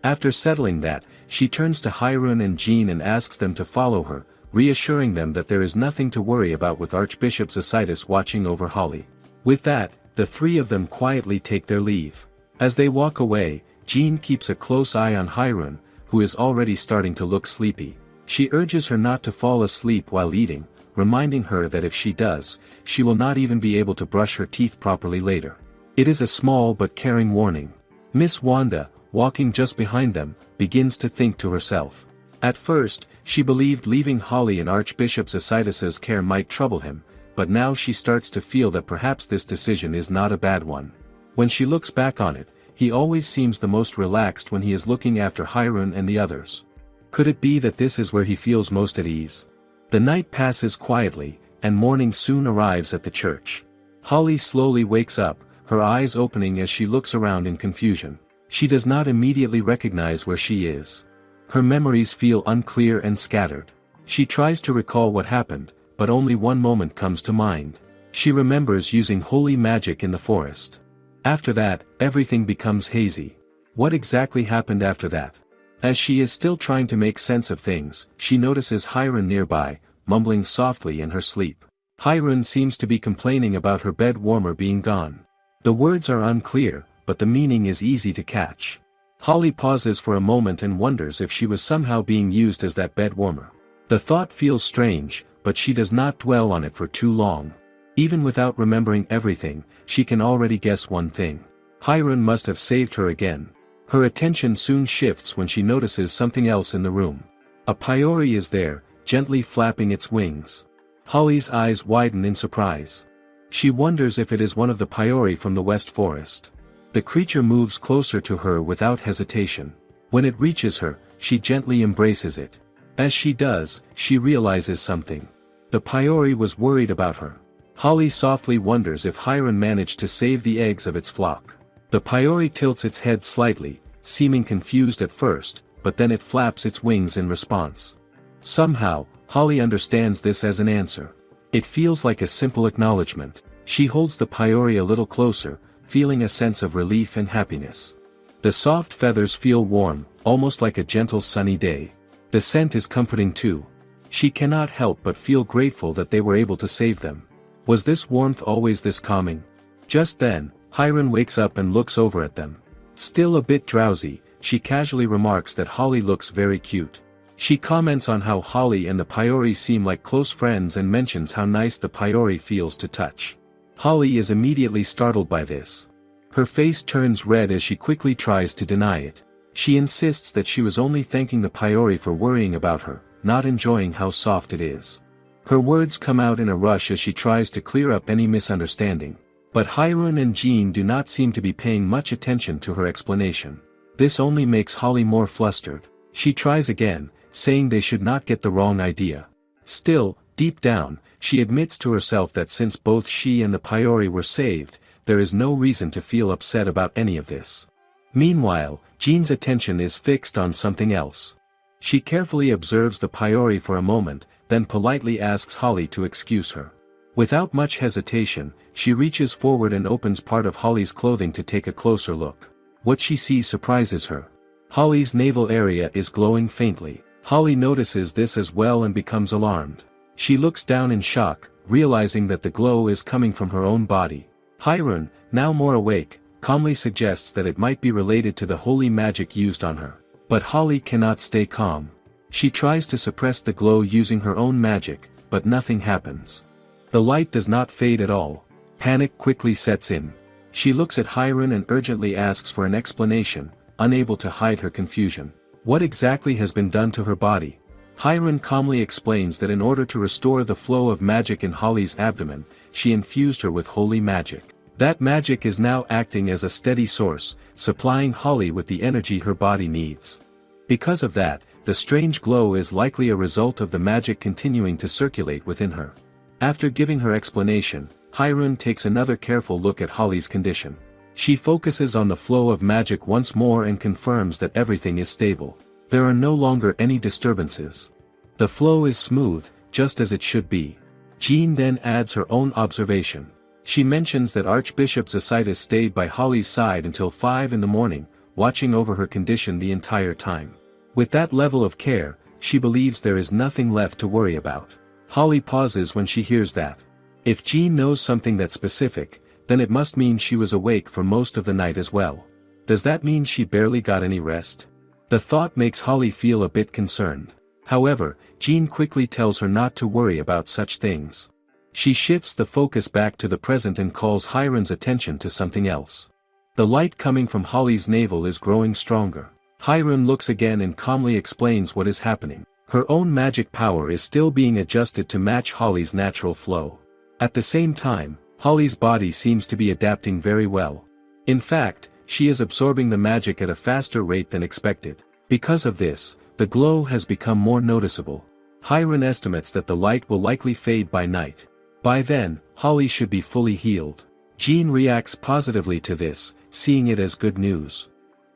After settling that, she turns to Hiron and Jean and asks them to follow her, reassuring them that there is nothing to worry about with Archbishop Isekais watching over Holly. With that, the three of them quietly take their leave. As they walk away, Jean keeps a close eye on Hiron, who is already starting to look sleepy. She urges her not to fall asleep while eating, reminding her that if she does, she will not even be able to brush her teeth properly later. It is a small but caring warning. Miss Wanda, walking just behind them, begins to think to herself. At first, she believed leaving Holly in Archbishop Isekais' care might trouble him, but now she starts to feel that perhaps this decision is not a bad one. When she looks back on it, he always seems the most relaxed when he is looking after Hiron and the others. Could it be that this is where he feels most at ease? The night passes quietly, and morning soon arrives at the church. Holly slowly wakes up, her eyes opening as she looks around in confusion. She does not immediately recognize where she is. Her memories feel unclear and scattered. She tries to recall what happened, but only one moment comes to mind. She remembers using holy magic in the forest. After that, everything becomes hazy. What exactly happened after that? As she is still trying to make sense of things, she notices Hiron nearby, mumbling softly in her sleep. Hiron seems to be complaining about her bed warmer being gone. The words are unclear, but the meaning is easy to catch. Holly pauses for a moment and wonders if she was somehow being used as that bed warmer. The thought feels strange, but she does not dwell on it for too long. Even without remembering everything, she can already guess one thing. Hiron must have saved her again. Her attention soon shifts when she notices something else in the room. A Paiori is there, gently flapping its wings. Holly's eyes widen in surprise. She wonders if it is one of the Paiori from the West Forest. The creature moves closer to her without hesitation. When it reaches her, she gently embraces it. As she does, she realizes something. The Paiori was worried about her. Holly softly wonders if Hiron managed to save the eggs of its flock. The Paiori tilts its head slightly, seeming confused at first, but then it flaps its wings in response. Somehow, Holly understands this as an answer. It feels like a simple acknowledgement. She holds the Paiori a little closer, feeling a sense of relief and happiness. The soft feathers feel warm, almost like a gentle sunny day. The scent is comforting too. She cannot help but feel grateful that they were able to save them. Was this warmth always this calming? Just then, Hiron wakes up and looks over at them. Still a bit drowsy, she casually remarks that Holly looks very cute. She comments on how Holly and the Paiori seem like close friends and mentions how nice the Paiori feels to touch. Holly is immediately startled by this. Her face turns red as she quickly tries to deny it. She insists that she was only thanking the Paiori for worrying about her, not enjoying how soft it is. Her words come out in a rush as she tries to clear up any misunderstanding. But Hiron and Jean do not seem to be paying much attention to her explanation. This only makes Holly more flustered. She tries again, saying they should not get the wrong idea. Still, deep down, she admits to herself that since both she and the Paiori were saved, there is no reason to feel upset about any of this. Meanwhile, Jean's attention is fixed on something else. She carefully observes the Paiori for a moment, then politely asks Holly to excuse her. Without much hesitation, she reaches forward and opens part of Holly's clothing to take a closer look. What she sees surprises her. Holly's navel area is glowing faintly. Holly notices this as well and becomes alarmed. She looks down in shock, realizing that the glow is coming from her own body. Hiron, now more awake, calmly suggests that it might be related to the holy magic used on her. But Holly cannot stay calm. She tries to suppress the glow using her own magic, but nothing happens. The light does not fade at all. Panic quickly sets in. She looks at Hiron and urgently asks for an explanation, unable to hide her confusion. What exactly has been done to her body? Hiron calmly explains that in order to restore the flow of magic in Holly's abdomen, she infused her with holy magic. That magic is now acting as a steady source, supplying Holly with the energy her body needs. Because of that, the strange glow is likely a result of the magic continuing to circulate within her. After giving her explanation, Hiron takes another careful look at Holly's condition. She focuses on the flow of magic once more and confirms that everything is stable. There are no longer any disturbances. The flow is smooth, just as it should be. Jean then adds her own observation. She mentions that Archbishop Isekais stayed by Holly's side until 5 in the morning, watching over her condition the entire time. With that level of care, she believes there is nothing left to worry about. Holly pauses when she hears that. If Jean knows something that's specific, then it must mean she was awake for most of the night as well. Does that mean she barely got any rest? The thought makes Holly feel a bit concerned. However, Jean quickly tells her not to worry about such things. She shifts the focus back to the present and calls Hiron's attention to something else. The light coming from Holly's navel is growing stronger. Hiron looks again and calmly explains what is happening. Her own magic power is still being adjusted to match Holly's natural flow. At the same time, Holly's body seems to be adapting very well. In fact, she is absorbing the magic at a faster rate than expected. Because of this, the glow has become more noticeable. Hiron estimates that the light will likely fade by night. By then, Holly should be fully healed. Jean reacts positively to this, seeing it as good news.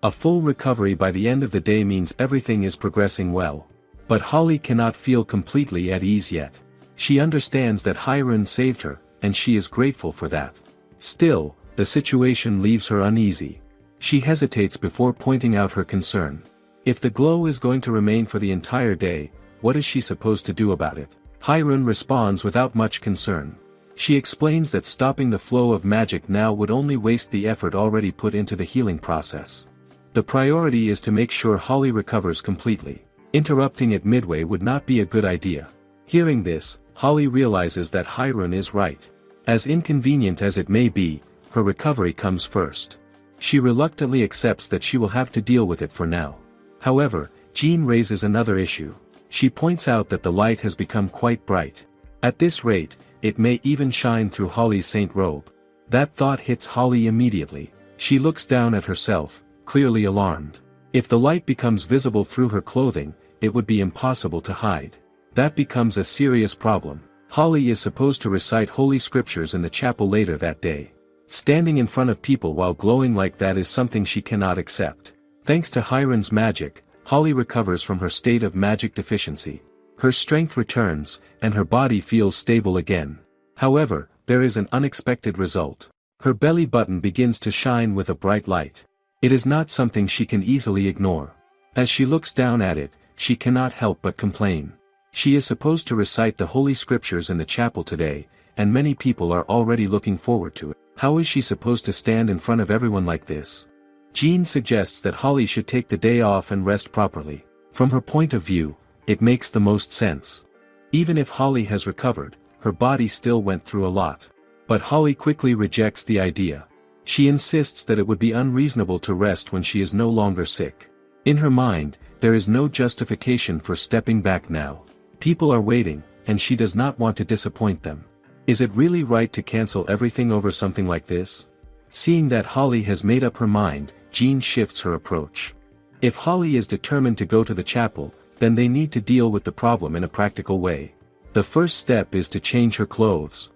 A full recovery by the end of the day means everything is progressing well. But Holly cannot feel completely at ease yet. She understands that Hiron saved her, and she is grateful for that. Still, the situation leaves her uneasy. She hesitates before pointing out her concern. If the glow is going to remain for the entire day, what is she supposed to do about it? Hiron responds without much concern. She explains that stopping the flow of magic now would only waste the effort already put into the healing process. The priority is to make sure Holly recovers completely. Interrupting it midway would not be a good idea. Hearing this, Holly realizes that Hiron is right. As inconvenient as it may be, her recovery comes first. She reluctantly accepts that she will have to deal with it for now. However, Jean raises another issue. She points out that the light has become quite bright. At this rate, it may even shine through Holly's saint robe. That thought hits Holly immediately. She looks down at herself, clearly alarmed. If the light becomes visible through her clothing, it would be impossible to hide. That becomes a serious problem. Holly is supposed to recite holy scriptures in the chapel later that day. Standing in front of people while glowing like that is something she cannot accept. Thanks to Hiron's magic, Holly recovers from her state of magic deficiency. Her strength returns, and her body feels stable again. However, there is an unexpected result. Her belly button begins to shine with a bright light. It is not something she can easily ignore. As she looks down at it, she cannot help but complain. She is supposed to recite the holy scriptures in the chapel today, and many people are already looking forward to it. How is she supposed to stand in front of everyone like this? Jean suggests that Holly should take the day off and rest properly. From her point of view, it makes the most sense. Even if Holly has recovered, her body still went through a lot. But Holly quickly rejects the idea. She insists that it would be unreasonable to rest when she is no longer sick. In her mind, there is no justification for stepping back now. People are waiting, and she does not want to disappoint them. Is it really right to cancel everything over something like this? Seeing that Holly has made up her mind, Jean shifts her approach. If Holly is determined to go to the chapel, then they need to deal with the problem in a practical way. The first step is to change her clothes.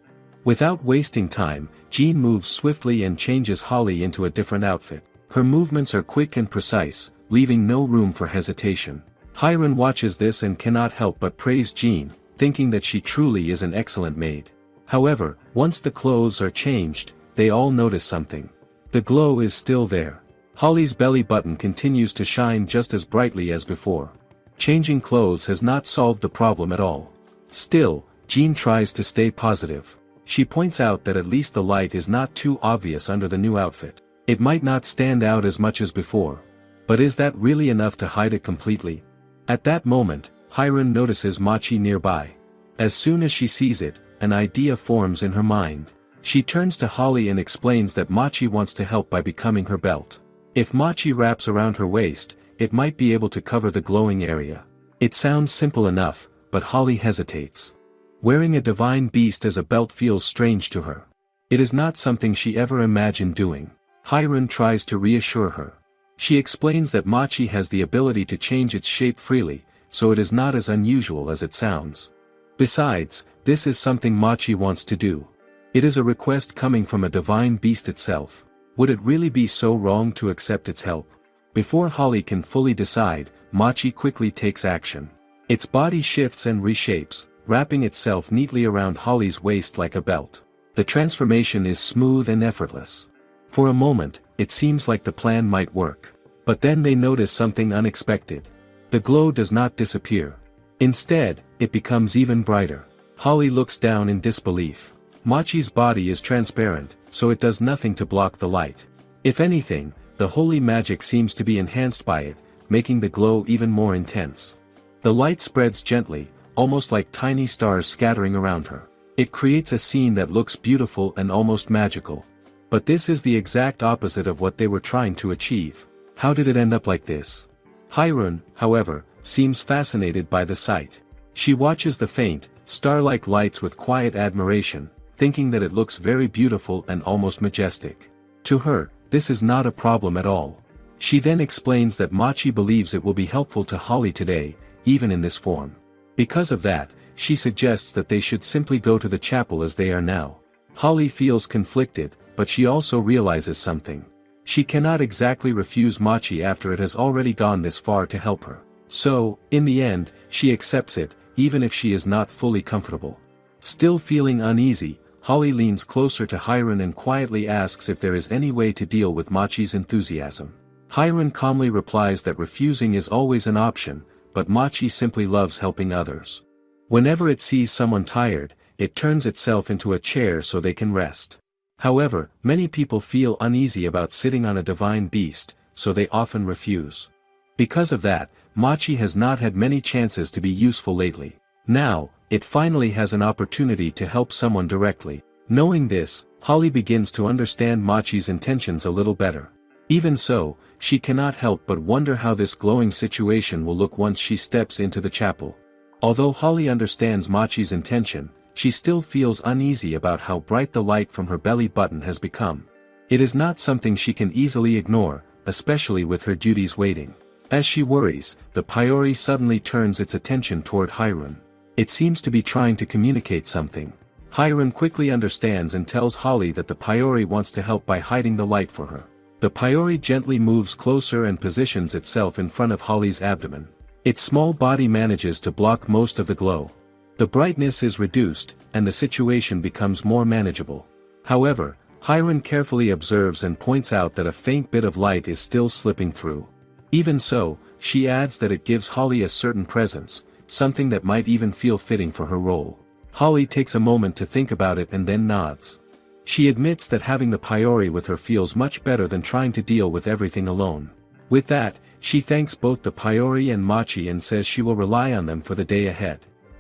Without wasting time, Jean moves swiftly and changes Holly into a different outfit. Her movements are quick and precise, leaving no room for hesitation. Hiron watches this and cannot help but praise Jean, thinking that she truly is an excellent maid. However, once the clothes are changed, they all notice something. The glow is still there. Holly's belly button continues to shine just as brightly as before. Changing clothes has not solved the problem at all. Still, Jean tries to stay positive. She points out that at least the light is not too obvious under the new outfit. It might not stand out as much as before. But is that really enough to hide it completely? At that moment, Hiron notices Machi nearby. As soon as she sees it, an idea forms in her mind. She turns to Holly and explains that Machi wants to help by becoming her belt. If Machi wraps around her waist, it might be able to cover the glowing area. It sounds simple enough, but Holly hesitates. Wearing a divine beast as a belt feels strange to her. It is not something she ever imagined doing. Hiron tries to reassure her. She explains that Machi has the ability to change its shape freely, so it is not as unusual as it sounds. Besides, this is something Machi wants to do. It is a request coming from a divine beast itself. Would it really be so wrong to accept its help? Before Holly can fully decide, Machi quickly takes action. Its body shifts and reshapes, wrapping itself neatly around Holly's waist like a belt. The transformation is smooth and effortless. For a moment, it seems like the plan might work. But then they notice something unexpected. The glow does not disappear. Instead, it becomes even brighter. Holly looks down in disbelief. Machi's body is transparent, so it does nothing to block the light. If anything, the holy magic seems to be enhanced by it, making the glow even more intense. The light spreads gently, almost like tiny stars scattering around her. It creates a scene that looks beautiful and almost magical. But this is the exact opposite of what they were trying to achieve. How did it end up like this? Hiron, however, seems fascinated by the sight. She watches the faint, star-like lights with quiet admiration, thinking that it looks very beautiful and almost majestic. To her, this is not a problem at all. She then explains that Machi believes it will be helpful to Holly today, even in this form. Because of that, she suggests that they should simply go to the chapel as they are now. Holly feels conflicted, but she also realizes something. She cannot exactly refuse Machi after it has already gone this far to help her. So, in the end, she accepts it, even if she is not fully comfortable. Still feeling uneasy, Holly leans closer to Hiron and quietly asks if there is any way to deal with Machi's enthusiasm. Hiron calmly replies that refusing is always an option, but Machi simply loves helping others. Whenever it sees someone tired, it turns itself into a chair so they can rest. However, many people feel uneasy about sitting on a divine beast, so they often refuse. Because of that, Machi has not had many chances to be useful lately. Now, it finally has an opportunity to help someone directly. Knowing this, Holly begins to understand Machi's intentions a little better. Even so, she cannot help but wonder how this glowing situation will look once she steps into the chapel. Although Holly understands Machi's intention, she still feels uneasy about how bright the light from her belly button has become. It is not something she can easily ignore, especially with her duties waiting. As she worries, the Priori suddenly turns its attention toward Hiron. It seems to be trying to communicate something. Hiron quickly understands and tells Holly that the Priori wants to help by hiding the light for her. The Priori gently moves closer and positions itself in front of Holly's abdomen. Its small body manages to block most of the glow. The brightness is reduced, and the situation becomes more manageable. However, Hiron carefully observes and points out that a faint bit of light is still slipping through. Even so, she adds that it gives Holly a certain presence, something that might even feel fitting for her role. Holly takes a moment to think about it and then nods. She admits that having the Priori with her feels much better than trying to deal with everything alone. With that, she thanks both the Priori and Machi and says she will rely on them for the day ahead.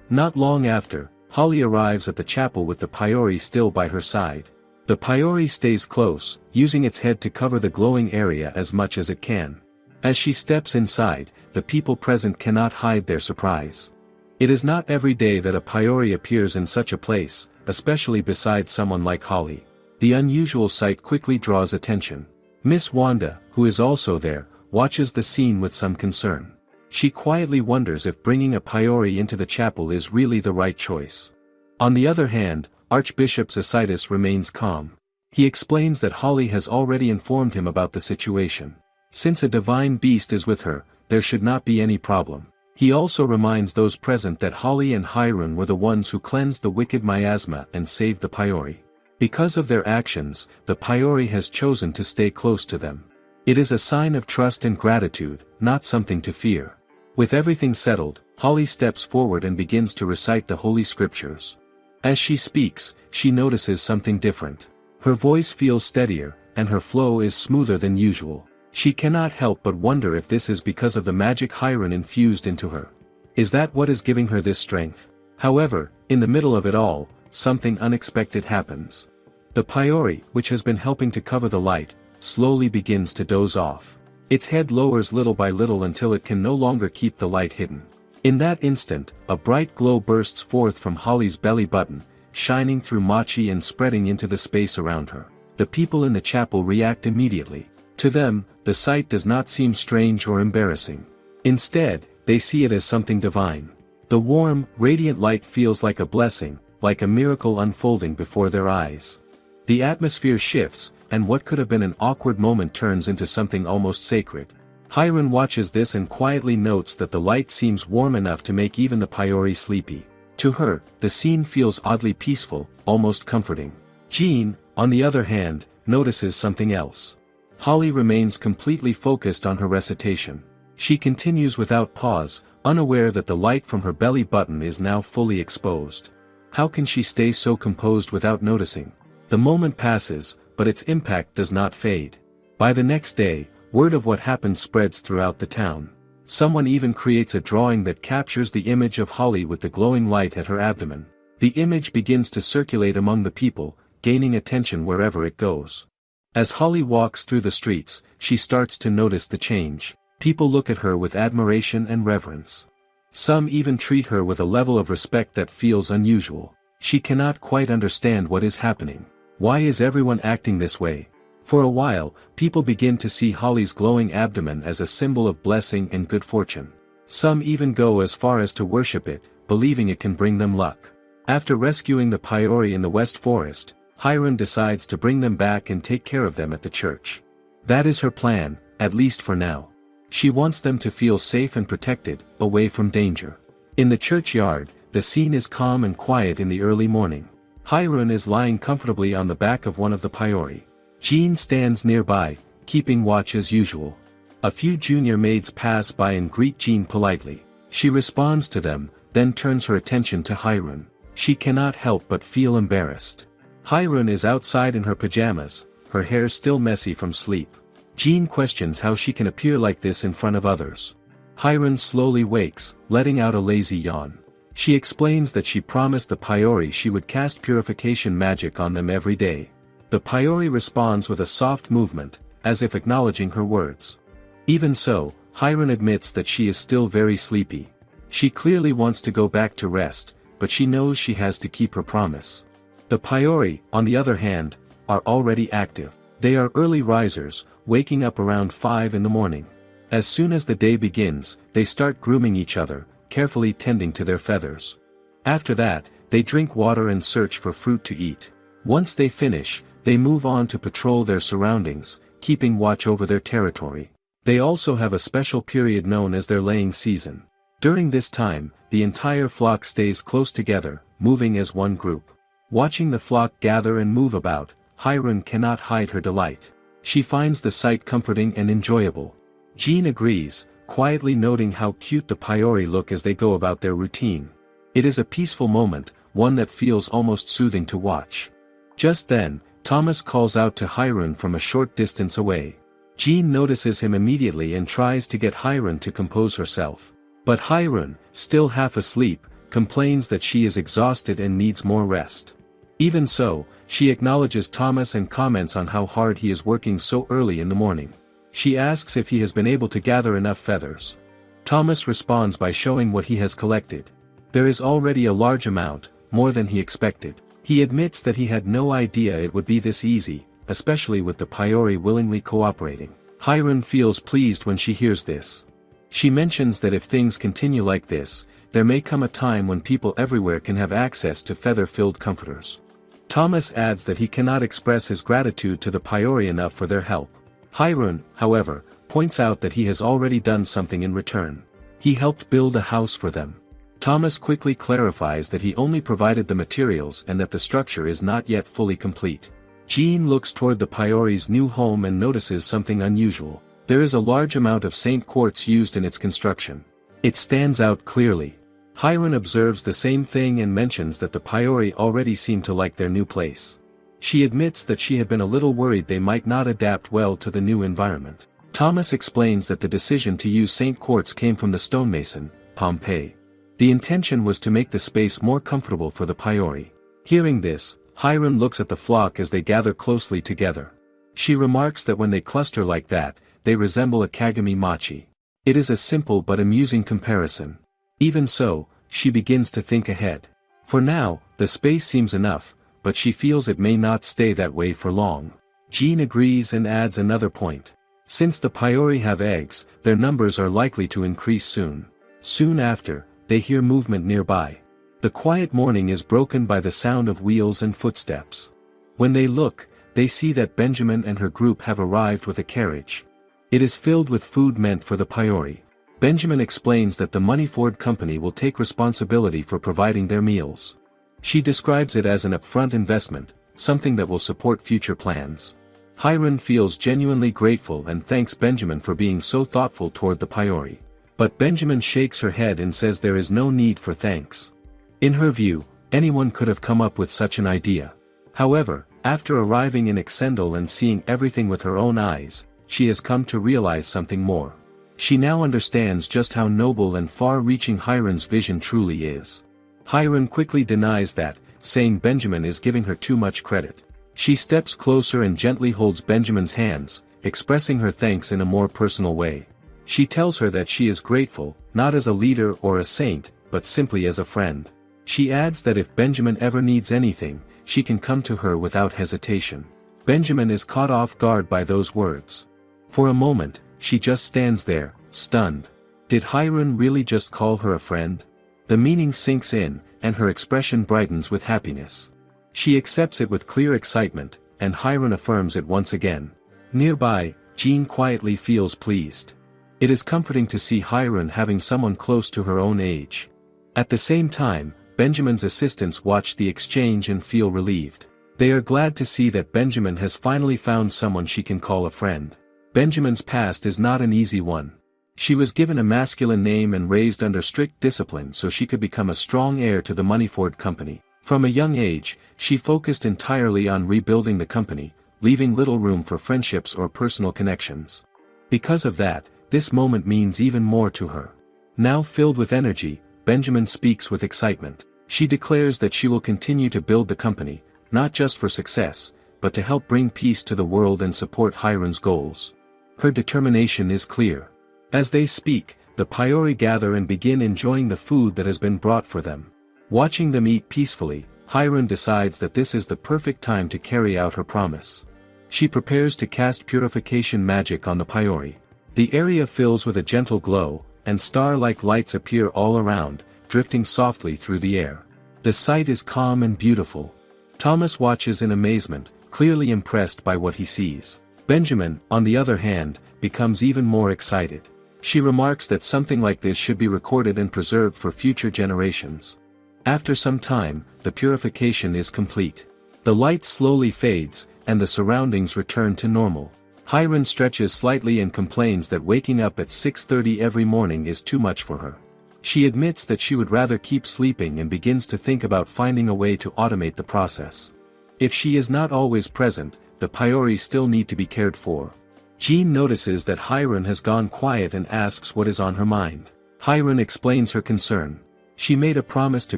Not long after, Holly arrives at the chapel with the Priori still by her side. The Priori stays close, using its head to cover the glowing area as much as it can. As she steps inside, the people present cannot hide their surprise. It is not every day that a Priori appears in such a place, especially beside someone like Holly. The unusual sight quickly draws attention. Miss Wanda, who is also there, watches the scene with some concern. She quietly wonders if bringing a Priori into the chapel is really the right choice. On the other hand, Archbishop Isekais remains calm. He explains that Holly has already informed him about the situation. Since a divine beast is with her, there should not be any problem. He also reminds those present that Holly and Hiron were the ones who cleansed the wicked miasma and saved the Priori. Because of their actions, the Priori has chosen to stay close to them. It is a sign of trust and gratitude, not something to fear. With everything settled, Holly steps forward and begins to recite the Holy Scriptures. As she speaks, she notices something different. Her voice feels steadier, and her flow is smoother than usual. She cannot help but wonder if this is because of the magic Hiron infused into her. Is that what is giving her this strength? However, in the middle of it all, something unexpected happens. The Priori, which has been helping to cover the light, slowly begins to doze off. Its head lowers little by little until it can no longer keep the light hidden. In that instant, a bright glow bursts forth from Holly's belly button, shining through Machi and spreading into the space around her. The people in the chapel react immediately. To them, the sight does not seem strange or embarrassing. Instead, they see it as something divine. The warm, radiant light feels like a blessing, like a miracle unfolding before their eyes. The atmosphere shifts, and what could have been an awkward moment turns into something almost sacred. Hiron watches this and quietly notes that the light seems warm enough to make even the Priori sleepy. To her, the scene feels oddly peaceful, almost comforting. Jean, on the other hand, notices something else. Holly remains completely focused on her recitation. She continues without pause, unaware that the light from her belly button is now fully exposed. How can she stay so composed without noticing? The moment passes, but its impact does not fade. By the next day, word of what happened spreads throughout the town. Someone even creates a drawing that captures the image of Holly with the glowing light at her abdomen. The image begins to circulate among the people, gaining attention wherever it goes. As Holly walks through the streets, she starts to notice the change. People look at her with admiration and reverence. Some even treat her with a level of respect that feels unusual. She cannot quite understand what is happening. Why is everyone acting this way? For a while, people begin to see Holly's glowing abdomen as a symbol of blessing and good fortune. Some even go as far as to worship it, believing it can bring them luck. After rescuing the Priori in the West Forest, Hiron decides to bring them back and take care of them at the church. That is her plan, at least for now. She wants them to feel safe and protected, away from danger. In the churchyard, the scene is calm and quiet in the early morning. Hiron is lying comfortably on the back of one of the Priori. Jean stands nearby, keeping watch as usual. A few junior maids pass by and greet Jean politely. She responds to them, then turns her attention to Hiron. She cannot help but feel embarrassed. Hiron is outside in her pajamas, her hair still messy from sleep. Jean questions how she can appear like this in front of others. Hiron slowly wakes, letting out a lazy yawn. She explains that she promised the Paiori she would cast purification magic on them every day. The Paiori responds with a soft movement, as if acknowledging her words. Even so, Hiron admits that she is still very sleepy. She clearly wants to go back to rest, but she knows she has to keep her promise. The Paiori, on the other hand, are already active. They are early risers, waking up around 5 in the morning. As soon as the day begins, they start grooming each other, carefully tending to their feathers. After that, they drink water and search for fruit to eat. Once they finish, they move on to patrol their surroundings, keeping watch over their territory. They also have a special period known as their laying season. During this time, the entire flock stays close together, moving as one group. Watching the flock gather and move about, Hiron cannot hide her delight. She finds the sight comforting and enjoyable. Jean agrees, quietly noting how cute the Paiori look as they go about their routine. It is a peaceful moment, one that feels almost soothing to watch. Just then, Thomas calls out to Hiron from a short distance away. Jean notices him immediately and tries to get Hiron to compose herself. But Hiron, still half asleep, complains that she is exhausted and needs more rest. Even so, she acknowledges Thomas and comments on how hard he is working so early in the morning. She asks if he has been able to gather enough feathers. Thomas responds by showing what he has collected. There is already a large amount, more than he expected. He admits that he had no idea it would be this easy, especially with the Paiori willingly cooperating. Hiron feels pleased when she hears this. She mentions that if things continue like this, there may come a time when people everywhere can have access to feather-filled comforters. Thomas adds that he cannot express his gratitude to the Paiori enough for their help. Hiron, however, points out that he has already done something in return. He helped build a house for them. Thomas quickly clarifies that he only provided the materials and that the structure is not yet fully complete. Jean looks toward the Paiori's new home and notices something unusual. There is a large amount of Saint quartz used in its construction. It stands out clearly. Hiron observes the same thing and mentions that the Paiori already seem to like their new place. She admits that she had been a little worried they might not adapt well to the new environment. Thomas explains that the decision to use Saint quartz came from the stonemason, Pompey. The intention was to make the space more comfortable for the Paiori. Hearing this, Hiron looks at the flock as they gather closely together. She remarks that when they cluster like that, they resemble a Kagami machi. It is a simple but amusing comparison. Even so, she begins to think ahead. For now, the space seems enough, but she feels it may not stay that way for long. Jean agrees and adds another point. Since the Paiori have eggs, their numbers are likely to increase soon. Soon after, they hear movement nearby. The quiet morning is broken by the sound of wheels and footsteps. When they look, they see that Benjamin and her group have arrived with a carriage. It is filled with food meant for the Paiori. Benjamin explains that the Moneyford Company will take responsibility for providing their meals. She describes it as an upfront investment, something that will support future plans. Hiron feels genuinely grateful and thanks Benjamin for being so thoughtful toward the Paiori. But Benjamin shakes her head and says there is no need for thanks. In her view, anyone could have come up with such an idea. However, after arriving in Exendel and seeing everything with her own eyes, she has come to realize something more. She now understands just how noble and far-reaching Hiron's vision truly is. Hiron quickly denies that, saying Benjamin is giving her too much credit. She steps closer and gently holds Benjamin's hands, expressing her thanks in a more personal way. She tells her that she is grateful, not as a leader or a saint, but simply as a friend. She adds that if Benjamin ever needs anything, she can come to her without hesitation. Benjamin is caught off guard by those words. For a moment, she just stands there, stunned. Did Hiron really just call her a friend? The meaning sinks in, and her expression brightens with happiness. She accepts it with clear excitement, and Hiron affirms it once again. Nearby, Jean quietly feels pleased. It is comforting to see Hiron having someone close to her own age. At the same time, Benjamin's assistants watch the exchange and feel relieved. They are glad to see that Benjamin has finally found someone she can call a friend. Benjamin's past is not an easy one. She was given a masculine name and raised under strict discipline so she could become a strong heir to the Moneyford Company. From a young age, she focused entirely on rebuilding the company, leaving little room for friendships or personal connections. Because of that, this moment means even more to her. Now filled with energy, Benjamin speaks with excitement. She declares that she will continue to build the company, not just for success, but to help bring peace to the world and support Hiron's goals. Her determination is clear. As they speak, the Paiori gather and begin enjoying the food that has been brought for them. Watching them eat peacefully, Hiron decides that this is the perfect time to carry out her promise. She prepares to cast purification magic on the Paiori. The area fills with a gentle glow, and star-like lights appear all around, drifting softly through the air. The sight is calm and beautiful. Thomas watches in amazement, clearly impressed by what he sees. Benjamin, on the other hand, becomes even more excited. She remarks that something like this should be recorded and preserved for future generations. After some time, the purification is complete. The light slowly fades, and the surroundings return to normal. Hiron stretches slightly and complains that waking up at 6:30 every morning is too much for her. She admits that she would rather keep sleeping and begins to think about finding a way to automate the process. If she is not always present, the Paiori still need to be cared for. Jean notices that Hiron has gone quiet and asks what is on her mind. Hiron explains her concern. She made a promise to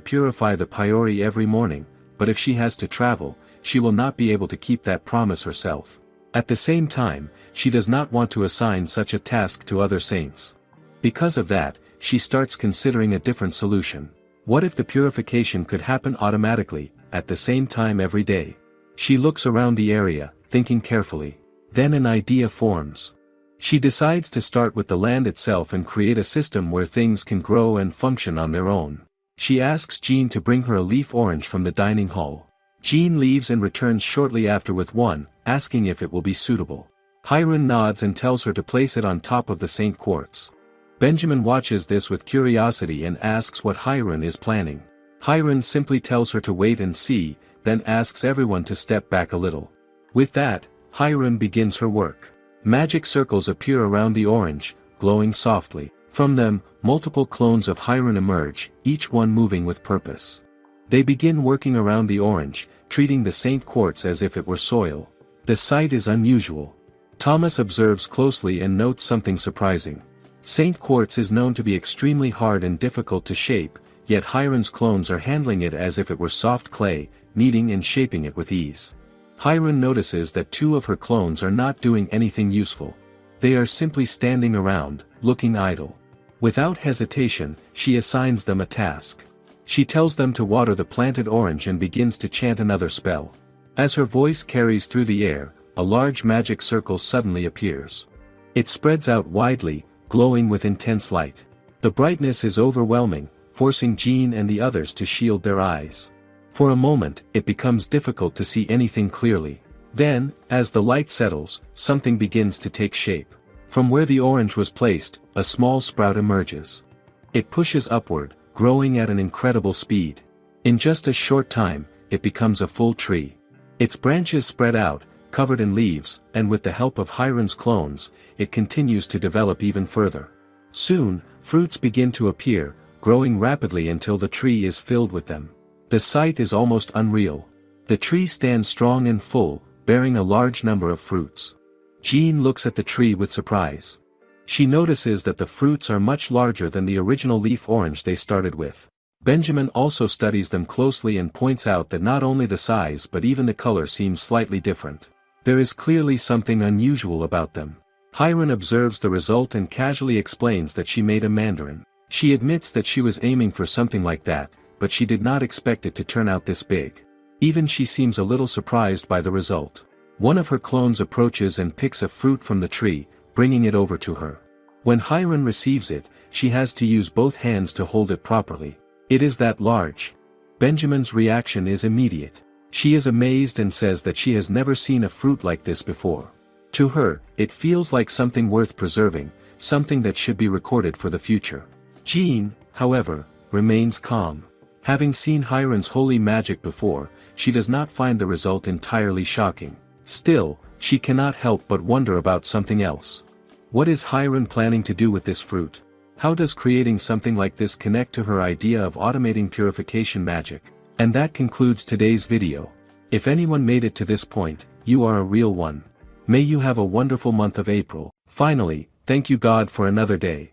purify the Paiori every morning, but if she has to travel, she will not be able to keep that promise herself. At the same time, she does not want to assign such a task to other saints. Because of that, she starts considering a different solution. What if the purification could happen automatically, at the same time every day? She looks around the area, thinking carefully. Then an idea forms. She decides to start with the land itself and create a system where things can grow and function on their own. She asks Jean to bring her a leaf orange from the dining hall. Jean leaves and returns shortly after with one, asking if it will be suitable. Hiron nods and tells her to place it on top of the Saint Quartz. Benjamin watches this with curiosity and asks what Hiron is planning. Hiron simply tells her to wait and see, then asks everyone to step back a little. With that, Hiron begins her work. Magic circles appear around the orange, glowing softly. From them, multiple clones of Hiron emerge, each one moving with purpose. They begin working around the orange, treating the Saint Quartz as if it were soil. The sight is unusual. Thomas observes closely and notes something surprising. Saint Quartz is known to be extremely hard and difficult to shape, yet Hiron's clones are handling it as if it were soft clay, kneading and shaping it with ease. Hiron notices that two of her clones are not doing anything useful. They are simply standing around, looking idle. Without hesitation, she assigns them a task. She tells them to water the planted orange and begins to chant another spell. As her voice carries through the air, a large magic circle suddenly appears. It spreads out widely, glowing with intense light. The brightness is overwhelming, forcing Jean and the others to shield their eyes. For a moment, it becomes difficult to see anything clearly. Then, as the light settles, something begins to take shape. From where the orange was placed, a small sprout emerges. It pushes upward, growing at an incredible speed. In just a short time, it becomes a full tree. Its branches spread out, covered in leaves, and with the help of Hiron's clones, it continues to develop even further. Soon, fruits begin to appear, growing rapidly until the tree is filled with them. The sight is almost unreal. The tree stands strong and full, bearing a large number of fruits. Jean looks at the tree with surprise. She notices that the fruits are much larger than the original leaf orange they started with. Benjamin also studies them closely and points out that not only the size but even the color seems slightly different. There is clearly something unusual about them. Hiron observes the result and casually explains that she made a mandarin. She admits that she was aiming for something like that, but she did not expect it to turn out this big. Even she seems a little surprised by the result. One of her clones approaches and picks a fruit from the tree, bringing it over to her. When Hiron receives it, she has to use both hands to hold it properly. It is that large. Benjamin's reaction is immediate. She is amazed and says that she has never seen a fruit like this before. To her, it feels like something worth preserving, something that should be recorded for the future. Jean, however, remains calm. Having seen Hiron's holy magic before, she does not find the result entirely shocking. Still, she cannot help but wonder about something else. What is Hiron planning to do with this fruit? How does creating something like this connect to her idea of automating purification magic? And that concludes today's video. If anyone made it to this point, you are a real one. May you have a wonderful month of April. Finally, thank you God for another day.